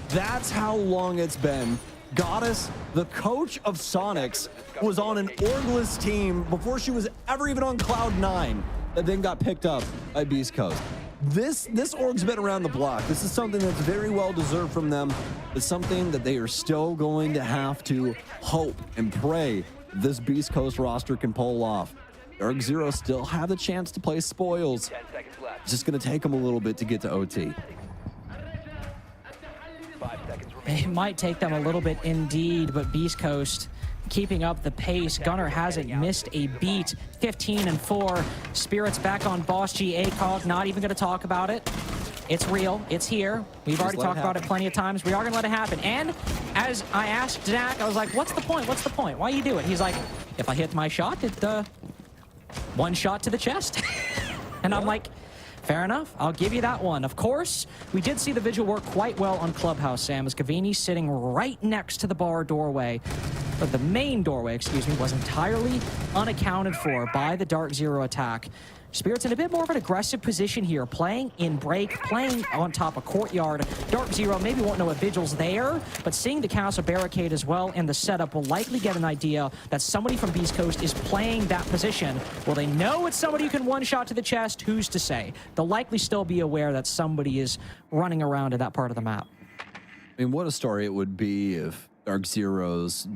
That's how long it's been. Goddess, the coach of Sonics, was on an orgless team before she was ever even on Cloud9, that then got picked up by Beast Coast. This org's been around the block. This is something that's very well deserved from them. It's something that they are still going to have to hope and pray this Beast Coast roster can pull off. Dark Zero still have the chance to play spoils. It's just going to take them a little bit to get to OT. It might take them a little bit indeed, but Beast Coast keeping up the pace. Gunner hasn't missed a beat. 15-4. Spirits back on Boss G ACOG. Not even going to talk about it. It's real. It's here. We've already talked about it plenty of times. We are going to let it happen. And as I asked Zach, I was like, what's the point? What's the point? Why you do it? He's like, if I hit my shot, it one shot to the chest. And I'm like, fair enough. I'll give you that one. Of course, we did see the vigil work quite well on Clubhouse, Sam, as Cavini sitting right next to the bar doorway. But the main doorway, excuse me, was entirely unaccounted for by the Dark Zero attack. Spirits in a bit more of an aggressive position here, playing in break, playing on top of courtyard. Dark Zero maybe won't know if Vigil's there, but seeing the castle barricade as well and the setup will likely get an idea that somebody from Beast Coast is playing that position. Will they know it's somebody who can one-shot to the chest? Who's to say? They'll likely still be aware that somebody is running around in that part of the map. I mean, what a story it would be if Dark Zero's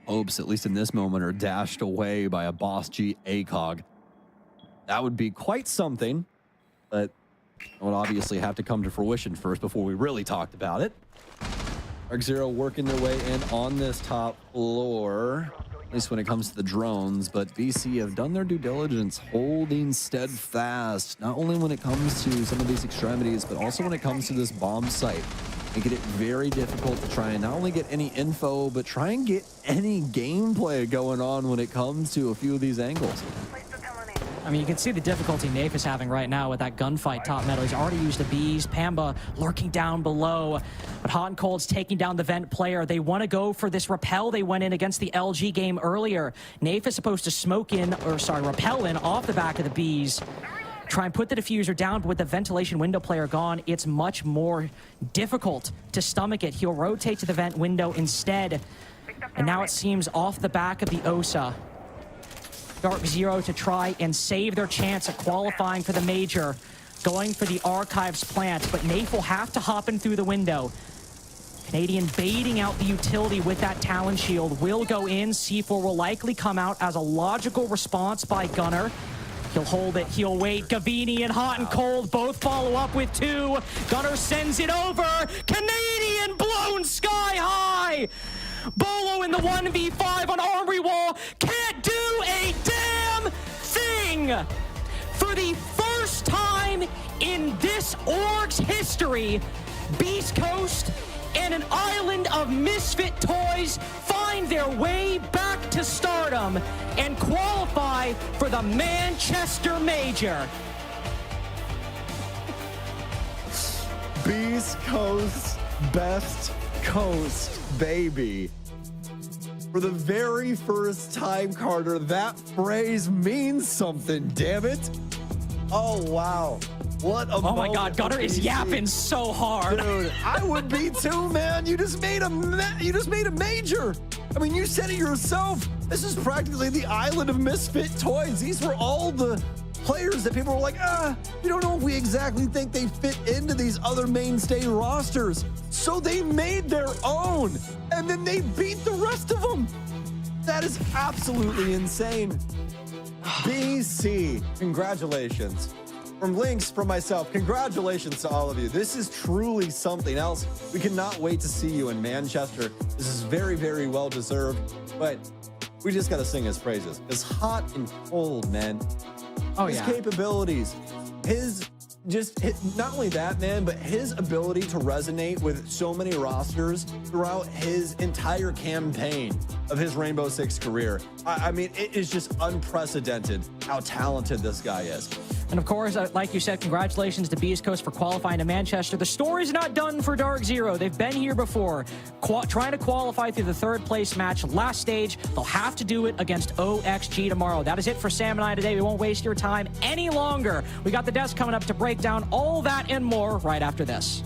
hopes, at least in this moment, are dashed away by a Boss G ACOG. That would be quite something, but it would obviously have to come to fruition first before we really talked about it. Dark Zero working their way in on this top floor, at least when it comes to the drones, but BC have done their due diligence, holding steadfast, not only when it comes to some of these extremities, but also when it comes to this bomb site. Making it very difficult to try and not only get any info, but try and get any gameplay going on when it comes to a few of these angles. I mean, you can see the difficulty Nafe is having right now with that gunfight top metal. He's already used the bees. Pamba lurking down below. But Hot and Cold's taking down the vent player. They want to go for this rappel they went in against the LG game earlier. Nafe is supposed to smoke in, or sorry, rappel in off the back of the bees. Try and put the diffuser down, but with the ventilation window player gone, it's much more difficult to stomach it. He'll rotate to the vent window instead. And now it seems off the back of the OSA. Dark Zero to try and save their chance at qualifying for the major, going for the Archives plant, but Nafe will have to hop in through the window. Canadian baiting out the utility with that Talon Shield will go in. C4 will likely come out as a logical response by Gunner. He'll hold it, he'll wait. Gavini and Hot and Cold both follow up with 2. Gunner sends it over. Canadian blown sky high. Bolo in the 1v5 on Armory Wall can't do a damn thing. For the first time in this org's history, Beast Coast and an island of misfit toys find their way back to stardom and qualify for the Manchester Major. Beast Coast, best coast, baby. For the very first time, Carter, that phrase means something, damn it. Oh, wow. What a Oh my God, Gunner is yapping so hard. Dude, I would be too, man. You just made a major. I mean, you said it yourself. This is practically the island of misfit toys. These were all the players that people were like, we don't know if we exactly think they fit into these other mainstay rosters. So they made their own, and then they beat the rest of them. That is absolutely insane. BC, congratulations. From Lynx, from myself, congratulations to all of you. This is truly something else. We cannot wait to see you in Manchester. This is very, very well deserved, but we just got to sing his praises. It's hot and cold, man. His capabilities, not only that, man, but his ability to resonate with so many rosters throughout his entire campaign of his Rainbow Six career. I mean, it is just unprecedented how talented this guy is. And of course, like you said, congratulations to Beast Coast for qualifying to Manchester. The story's not done for Dark Zero. They've been here before, trying to qualify through the third place match. Last stage, they'll have to do it against OXG tomorrow. That is it for Sam and I today. We won't waste your time any longer. We got the desk coming up to break down all that and more right after this.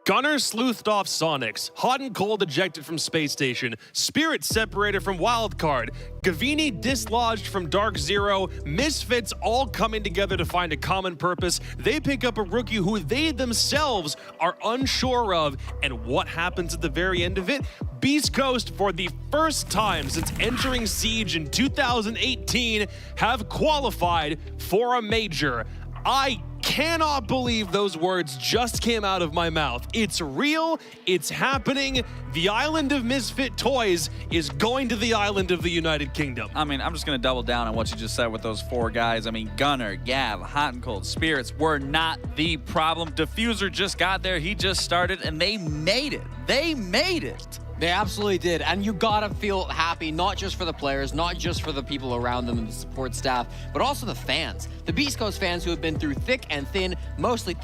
Gunner sleuthed off Sonics, Hot and Cold ejected from Space Station, Spirit separated from Wildcard, Gavini dislodged from Dark Zero, Misfits all coming together to find a common purpose. They pick up a rookie who they themselves are unsure of, and what happens at the very end of it? Beast Coast, for the first time since entering Siege in 2018, have qualified for a major. I cannot believe those words just came out of my mouth. It's real, it's happening. The island of misfit toys is going to the island of the United Kingdom. I mean, I'm just going to double down on what you just said with those 4 guys. I mean, Gunner, Gav, Hot and Cold, Spirits were not the problem. Diffuser just got there, he just started, and they made it. They made it. They absolutely did, and you gotta feel happy, not just for the players, not just for the people around them and the support staff, but also the fans. The Beast Coast fans who have been through thick and thin, mostly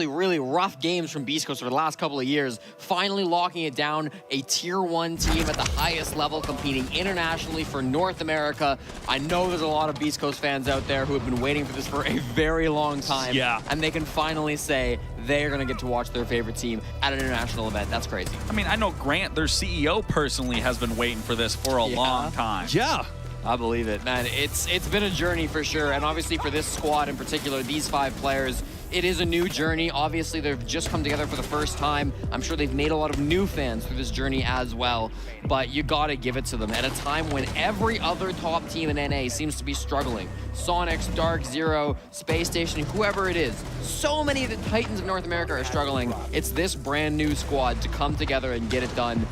really rough games from Beast Coast for the last couple of years, finally locking it down, a tier 1 team at the highest level, competing internationally for North America. I know there's a lot of Beast Coast fans out there who have been waiting for this for a very long time, and they can finally say they're gonna get to watch their favorite team at an international event. That's crazy. I mean, I know Grant, their CEO, personally has been waiting for this for a long time. Yeah. I believe it, man. It's been a journey for sure, and obviously for this squad in particular, these 5 players, it is a new journey. Obviously, they've just come together for the first time. I'm sure they've made a lot of new fans through this journey as well, but you gotta give it to them at a time when every other top team in NA seems to be struggling. Sonics, Dark Zero, Space Station, whoever it is. So many of the Titans of North America are struggling. It's this brand new squad to come together and get it done.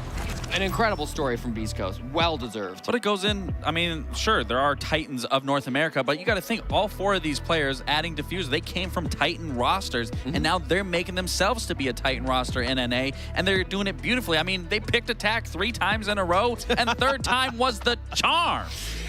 An incredible story from Beast Coast. Well deserved. But it goes in, I mean, sure, there are Titans of North America, but you got to think all 4 of these players adding Diffuser, they came from Titan rosters, and now they're making themselves to be a Titan roster in NA, and they're doing it beautifully. I mean, they picked attack 3 times in a row, and the 3rd time was the charm.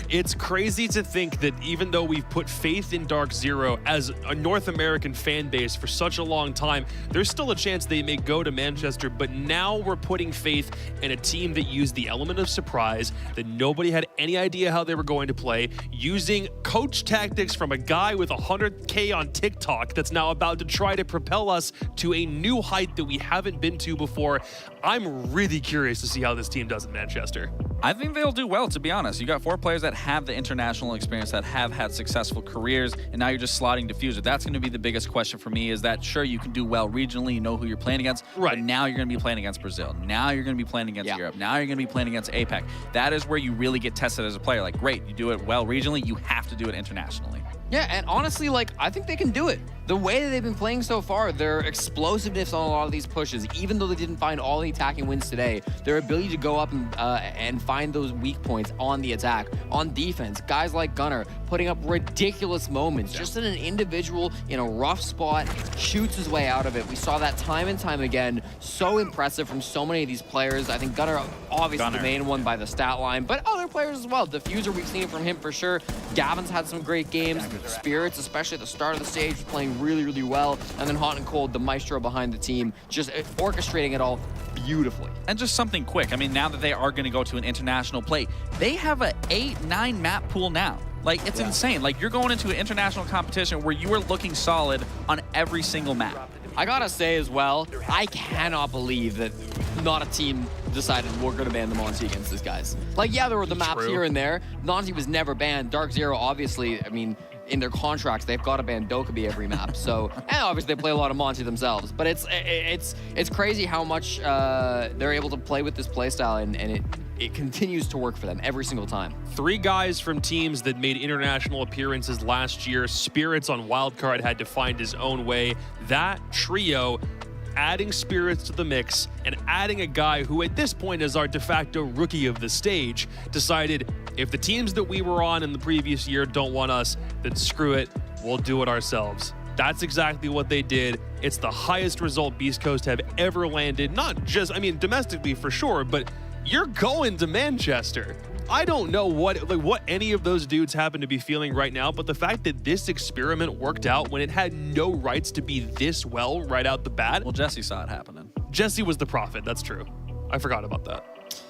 It's crazy to think that even though we've put faith in Dark Zero as a North American fan base for such a long time, there's still a chance they may go to Manchester, but now we're putting faith in a team that used the element of surprise, that nobody had any idea how they were going to play, using coach tactics from a guy with 100K on TikTok that's now about to try to propel us to a new height that we haven't been to before. I'm really curious to see how this team does in Manchester. I think they'll do well, to be honest. You got 4 players that have the international experience, that have had successful careers, and now you're just slotting Diffuser. That's going to be the biggest question for me, is that sure, you can do well regionally, you know who you're playing against, but now you're going to be playing against Brazil. Now you're going to be playing against Europe. Now you're going to be playing against APAC. That is where you really get tested as a player. Like, great, you do it well regionally, you have to do it internationally. Yeah, and honestly, like, I think they can do it. The way that they've been playing so far, their explosiveness on a lot of these pushes, even though they didn't find all the attacking wins today, their ability to go up and find those weak points on the attack, on defense, guys like Gunner putting up ridiculous moments, just in an individual in a rough spot, shoots his way out of it. We saw that time and time again. So impressive from so many of these players. I think Gunner, obviously the main one by the stat line, but other players as well. Diffuser, we've seen it from him for sure. Gavin's had some great games. Spirits, especially at the start of the stage, was playing really, really well. And then Hot and Cold, the maestro behind the team, just orchestrating it all beautifully. And just something quick. I mean, now that they are going to go to an international play, they have a 8-9 map pool now. Like, it's insane. Like, you're going into an international competition where you are looking solid on every single map. I gotta say as well, I cannot believe that not a team decided we're gonna ban the Monty against these guys. Like, yeah, there were the maps here and there. Monty was never banned. Dark Zero, obviously, I mean, in their contracts, they've got to ban Dokkaebi every map. So, and obviously they play a lot of Monty themselves. But it's crazy how much they're able to play with this playstyle, and it continues to work for them every single time. 3 guys from teams that made international appearances last year. Spirits on Wildcard had to find his own way. That trio, adding Spirits to the mix and adding a guy who at this point is our de facto rookie of the stage, decided if the teams that we were on in the previous year don't want us, then screw it, we'll do it ourselves. That's exactly what they did. It's the highest result Beast Coast have ever landed, not just, I mean, domestically for sure, but you're going to Manchester. I don't know what any of those dudes happen to be feeling right now, but the fact that this experiment worked out when it had no rights to be this well right out the bat. Well, Jesse saw it happening. Jesse was the prophet, that's true. I forgot about that.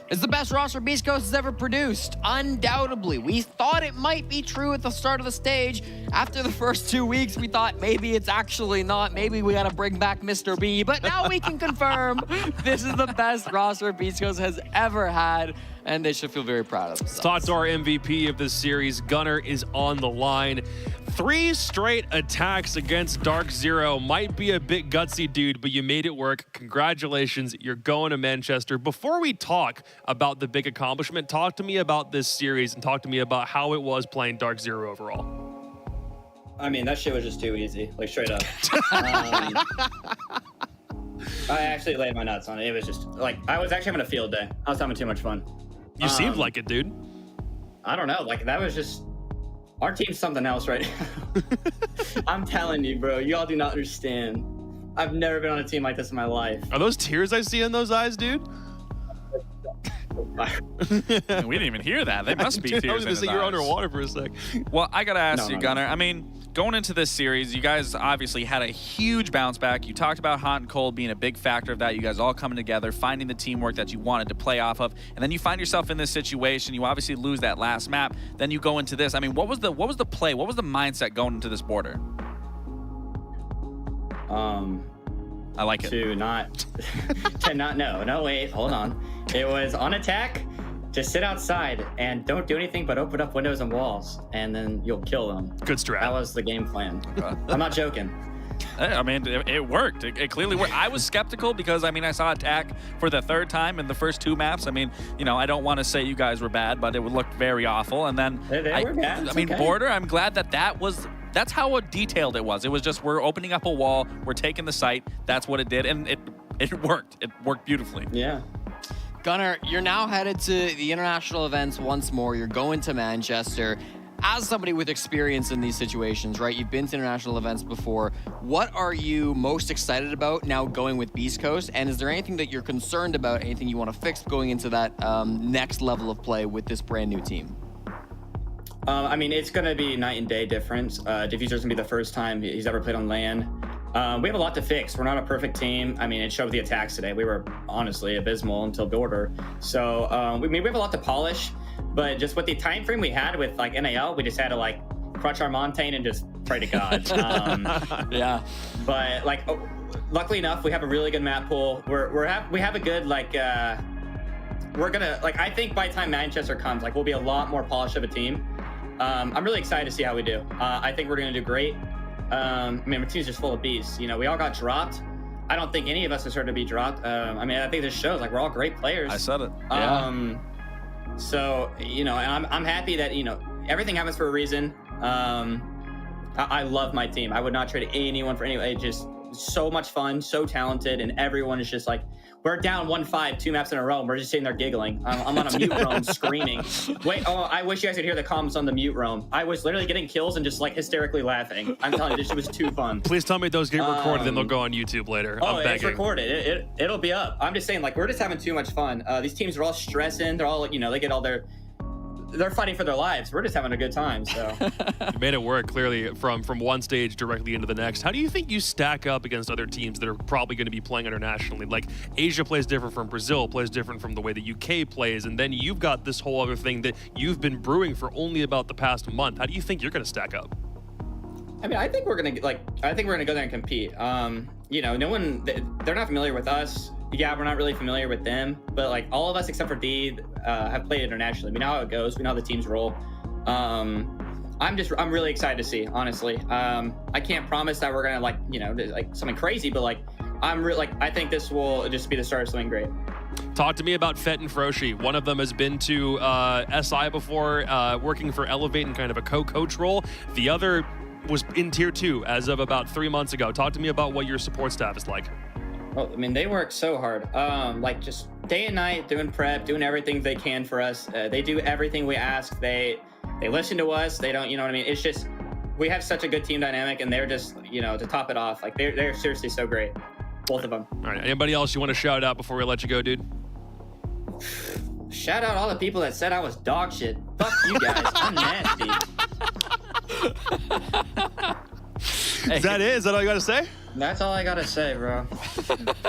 It's the best roster Beast Coast has ever produced, undoubtedly. We thought it might be true at the start of the stage. After the first 2 weeks, we thought maybe it's actually not. Maybe we gotta bring back Mr. B. But now we can confirm this is the best roster Beast Coast has ever had, and they should feel very proud of themselves. Talk to our MVP of this series. Gunnar is on the line. 3 straight attacks against Dark Zero. Might be a bit gutsy, dude, but you made it work. Congratulations. You're going to Manchester. Before we talk about the big accomplishment, talk to me about this series and talk to me about how it was playing Dark Zero overall. I mean, that shit was just too easy, like straight up. I actually laid my nuts on it. It was just like, I was actually having a field day. I was having too much fun. You seemed like it, dude. I don't know. Like, that was just, our team's something else right now. I'm telling you, bro, y'all do not understand. I've never been on a team like this in my life. Are those tears I see in those eyes, dude? We didn't even hear that. They must be tears in his eyes. You're underwater for a sec. Well, I gotta ask you, Gunnar. I mean, going into this series, you guys obviously had a huge bounce back. You talked about hot and cold being a big factor of that. You guys all coming together, finding the teamwork that you wanted to play off of, and then you find yourself in this situation. You obviously lose that last map. Then you go into this. I mean, what was the play? What was the mindset going into this border? I like it. No, wait, hold on. It was on attack, just sit outside and don't do anything but open up windows and walls, and then you'll kill them. Good strat. That was the game plan. I'm not joking. I mean, it worked. It clearly worked. I was skeptical because, I mean, I saw attack for the 3rd time in the first 2 maps. I mean, you know, I don't want to say you guys were bad, but it would look very awful. And then, they were bad. I mean, okay. Border, I'm glad that's how detailed it was. It was just, we're opening up a wall, we're taking the site. That's what it did, and it worked. It worked beautifully. Yeah. Gunnar, you're now headed to the international events once more. You're going to Manchester. As somebody with experience in these situations, right? You've been to international events before. What are you most excited about now going with Beast Coast? And is there anything that you're concerned about, anything you want to fix going into that next level of play with this brand new team? I mean, it's going to be night and day difference. Diffuser's going to be the first time he's ever played on LAN. We have a lot to fix. We're not a perfect team. I mean, it showed with the attacks today. We were honestly abysmal until Border. So we have a lot to polish, but just with the time frame we had with like NAL, we just had to like crutch our Montaigne and just pray to God. Yeah. But like, luckily enough, we have a really good map pool. We have a good like. We're gonna like. I think by the time Manchester comes, like we'll be a lot more polished of a team. I'm really excited to see how we do. I think we're gonna do great. I mean, my team's just full of beasts. You know, we all got dropped. I don't think any of us deserve to be dropped. I mean, I think this shows like we're all great players. I said it. Yeah. So you know, and I'm happy that you know everything happens for a reason. I love my team. I would not trade anyone for anyone. It's just so much fun, so talented, and everyone is just like. We're down 1-5, 2 maps in a row, and we're just sitting there giggling. I'm on a mute roam screaming. Wait, I wish you guys could hear the comments on the mute roam. I was literally getting kills and just like hysterically laughing. I'm telling you, this shit was too fun. Please tell me those get recorded and they'll go on YouTube later. Oh, I'm begging. It's recorded. It'll be up. I'm just saying, like, we're just having too much fun. These teams are all stressing. They're all, you know, they get all they're fighting for their lives. We're just having a good time, so. You made it work, clearly, from one stage directly into the next. How do you think you stack up against other teams that are probably going to be playing internationally? Like, Asia plays different from Brazil, plays different from the way the UK plays, and then you've got this whole other thing that you've been brewing for only about the past month. How do you think you're going to stack up? I mean, I think we're going to go there and compete. You know, they're not familiar with us. Yeah, we're not really familiar with them, but like all of us except for D have played internationally. We know how it goes. We know how the teams roll. I'm really excited to see, honestly. I can't promise that we're gonna like, you know, like something crazy, but like I think this will just be the start of something great. Talk to me about Fett and Froshi. One of them has been to SI before, working for Elevate in kind of a co-coach role. The other was in Tier 2 as of about 3 months ago. Talk to me about what your support staff is like. Well, I mean, they work so hard, like just day and night, doing prep, doing everything they can for us. They do everything we ask. They listen to us. They don't, you know what I mean? It's just, we have such a good team dynamic, and they're just, you know, to top it off, like they're seriously so great, both of them. All right, anybody else you want to shout out before we let you go, dude? Shout out all the people that said I was dog shit. Fuck you guys, I'm nasty. Is that it? Is that all you got to say? That's all I gotta say, bro.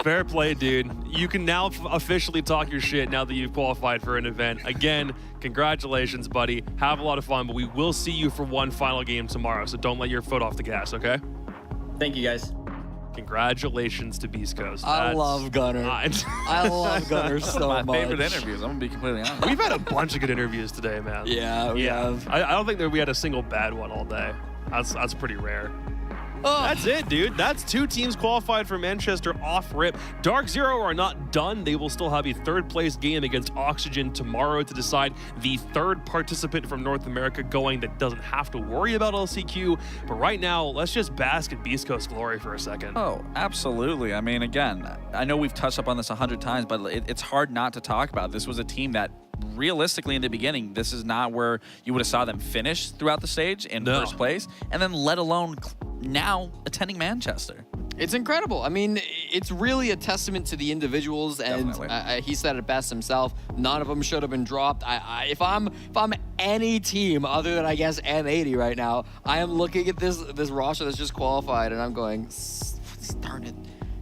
Fair play, dude. You can now officially talk your shit now that you've qualified for an event. Again, congratulations, buddy. Have a lot of fun, but we will see you for one final game tomorrow, so don't let your foot off the gas, okay? Thank you, guys. Congratulations to Beast Coast. I love Gunner. I love Gunner so much. My favorite interviews. I'm gonna be completely honest. We've had a bunch of good interviews today, man. Yeah, we have. I don't think that we had a single bad one all day. That's pretty rare. That's it, dude. That's 2 teams qualified for Manchester off rip. Dark Zero are not done. They will still have a 3rd place game against Oxygen tomorrow to decide the 3rd participant from North America going that doesn't have to worry about LCQ. But right now, let's just bask in Beast Coast glory for a second. Oh, absolutely. I mean, again, I know we've touched up on this 100 times, but it's hard not to talk about. This was a team that realistically in the beginning, this is not where you would have saw them finish throughout the stage in first place, and then let alone now attending Manchester. It's incredible. I mean, it's really a testament to the individuals, and he said it best himself. None of them should have been dropped. If I'm any team other than I guess M80 right now, I am looking at this roster that's just qualified, and I'm going, darn it.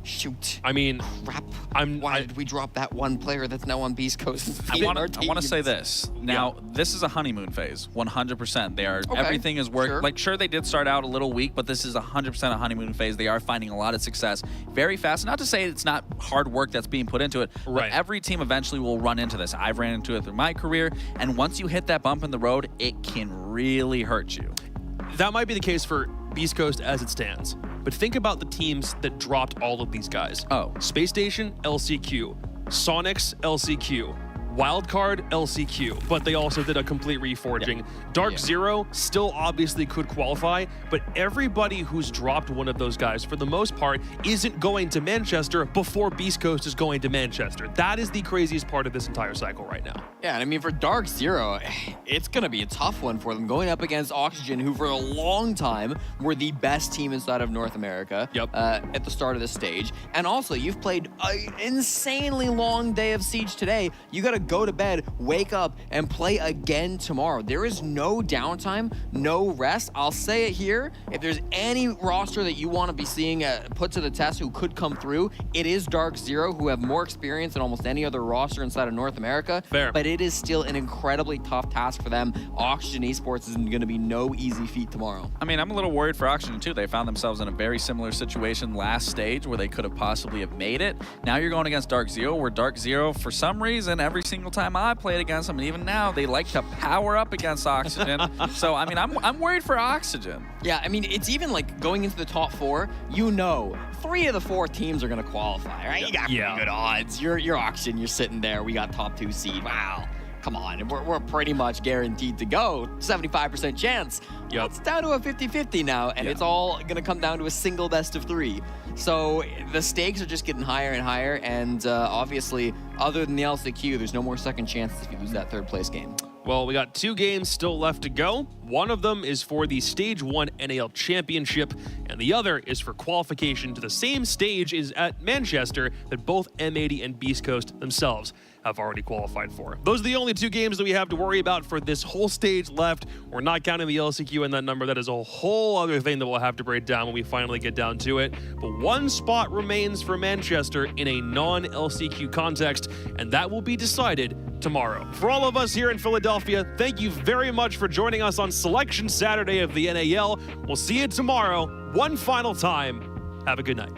Shoot. I mean, crap. Why did we drop that one player that's now on Beast Coast? I want to say this. Now, this is a honeymoon phase, 100%. They are everything is working. Like, sure, they did start out a little weak, but this is 100% a honeymoon phase. They are finding a lot of success very fast. Not to say it's not hard work that's being put into it, but every team eventually will run into this. I've ran into it through my career, and once you hit that bump in the road, it can really hurt you. That might be the case for Beast Coast as it stands. But think about the teams that dropped all of these guys. Space Station, LCQ. Sonics, LCQ. Wildcard, LCQ, but they also did a complete reforging. Dark Zero still obviously could qualify, but everybody who's dropped one of those guys, for the most part, isn't going to Manchester before Beast Coast is going to Manchester. That is the craziest part of this entire cycle right now. Yeah, and I mean, for Dark Zero, it's going to be a tough one for them, going up against Oxygen, who for a long time were the best team inside of North America at the start of the stage. And also, you've played an insanely long day of Siege today. You got to go to bed, wake up, and play again tomorrow. There is no downtime, no rest. I'll say it here. If there's any roster that you want to be seeing put to the test who could come through, it is Dark Zero, who have more experience than almost any other roster inside of North America. Fair. But it is still an incredibly tough task for them. Oxygen Esports is going to be no easy feat tomorrow. I mean, I'm a little worried for Oxygen too. They found themselves in a very similar situation last stage where they could have possibly have made it. Now you're going against Dark Zero, where Dark Zero, for some reason, every single time I played against them, and even now, they like to power up against Oxygen. So, I mean, I'm worried for Oxygen. Yeah, I mean, it's even like going into the top 4, you know, 3 of the 4 teams are going to qualify, right? You got pretty good odds. You're Oxygen, you're sitting there. We got top 2 seed. Wow. Come on, we're pretty much guaranteed to go. 75% chance. It's down to a 50-50 now, and it's all going to come down to a single best of 3. So the stakes are just getting higher and higher, and obviously, other than the LCQ, there's no more second chances if you lose that 3rd place game. Well, we got 2 games still left to go. One of them is for the Stage 1 NAL Championship, and the other is for qualification to the same stage as at Manchester that both M80 and Beast Coast themselves have already qualified for. Those are the only 2 games that we have to worry about for this whole stage left. We're not counting the LCQ in that number. That is a whole other thing that we'll have to break down when we finally get down to it. But 1 spot remains for Manchester in a non-LCQ context, and that will be decided tomorrow. For all of us here in Philadelphia, thank you very much for joining us on Selection Saturday of the NAL. We'll see you tomorrow, one final time. Have a good night.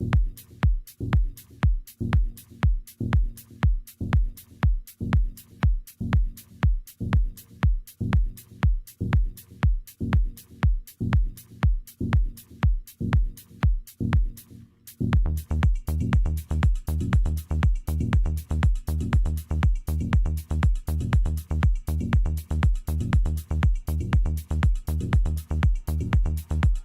Bye.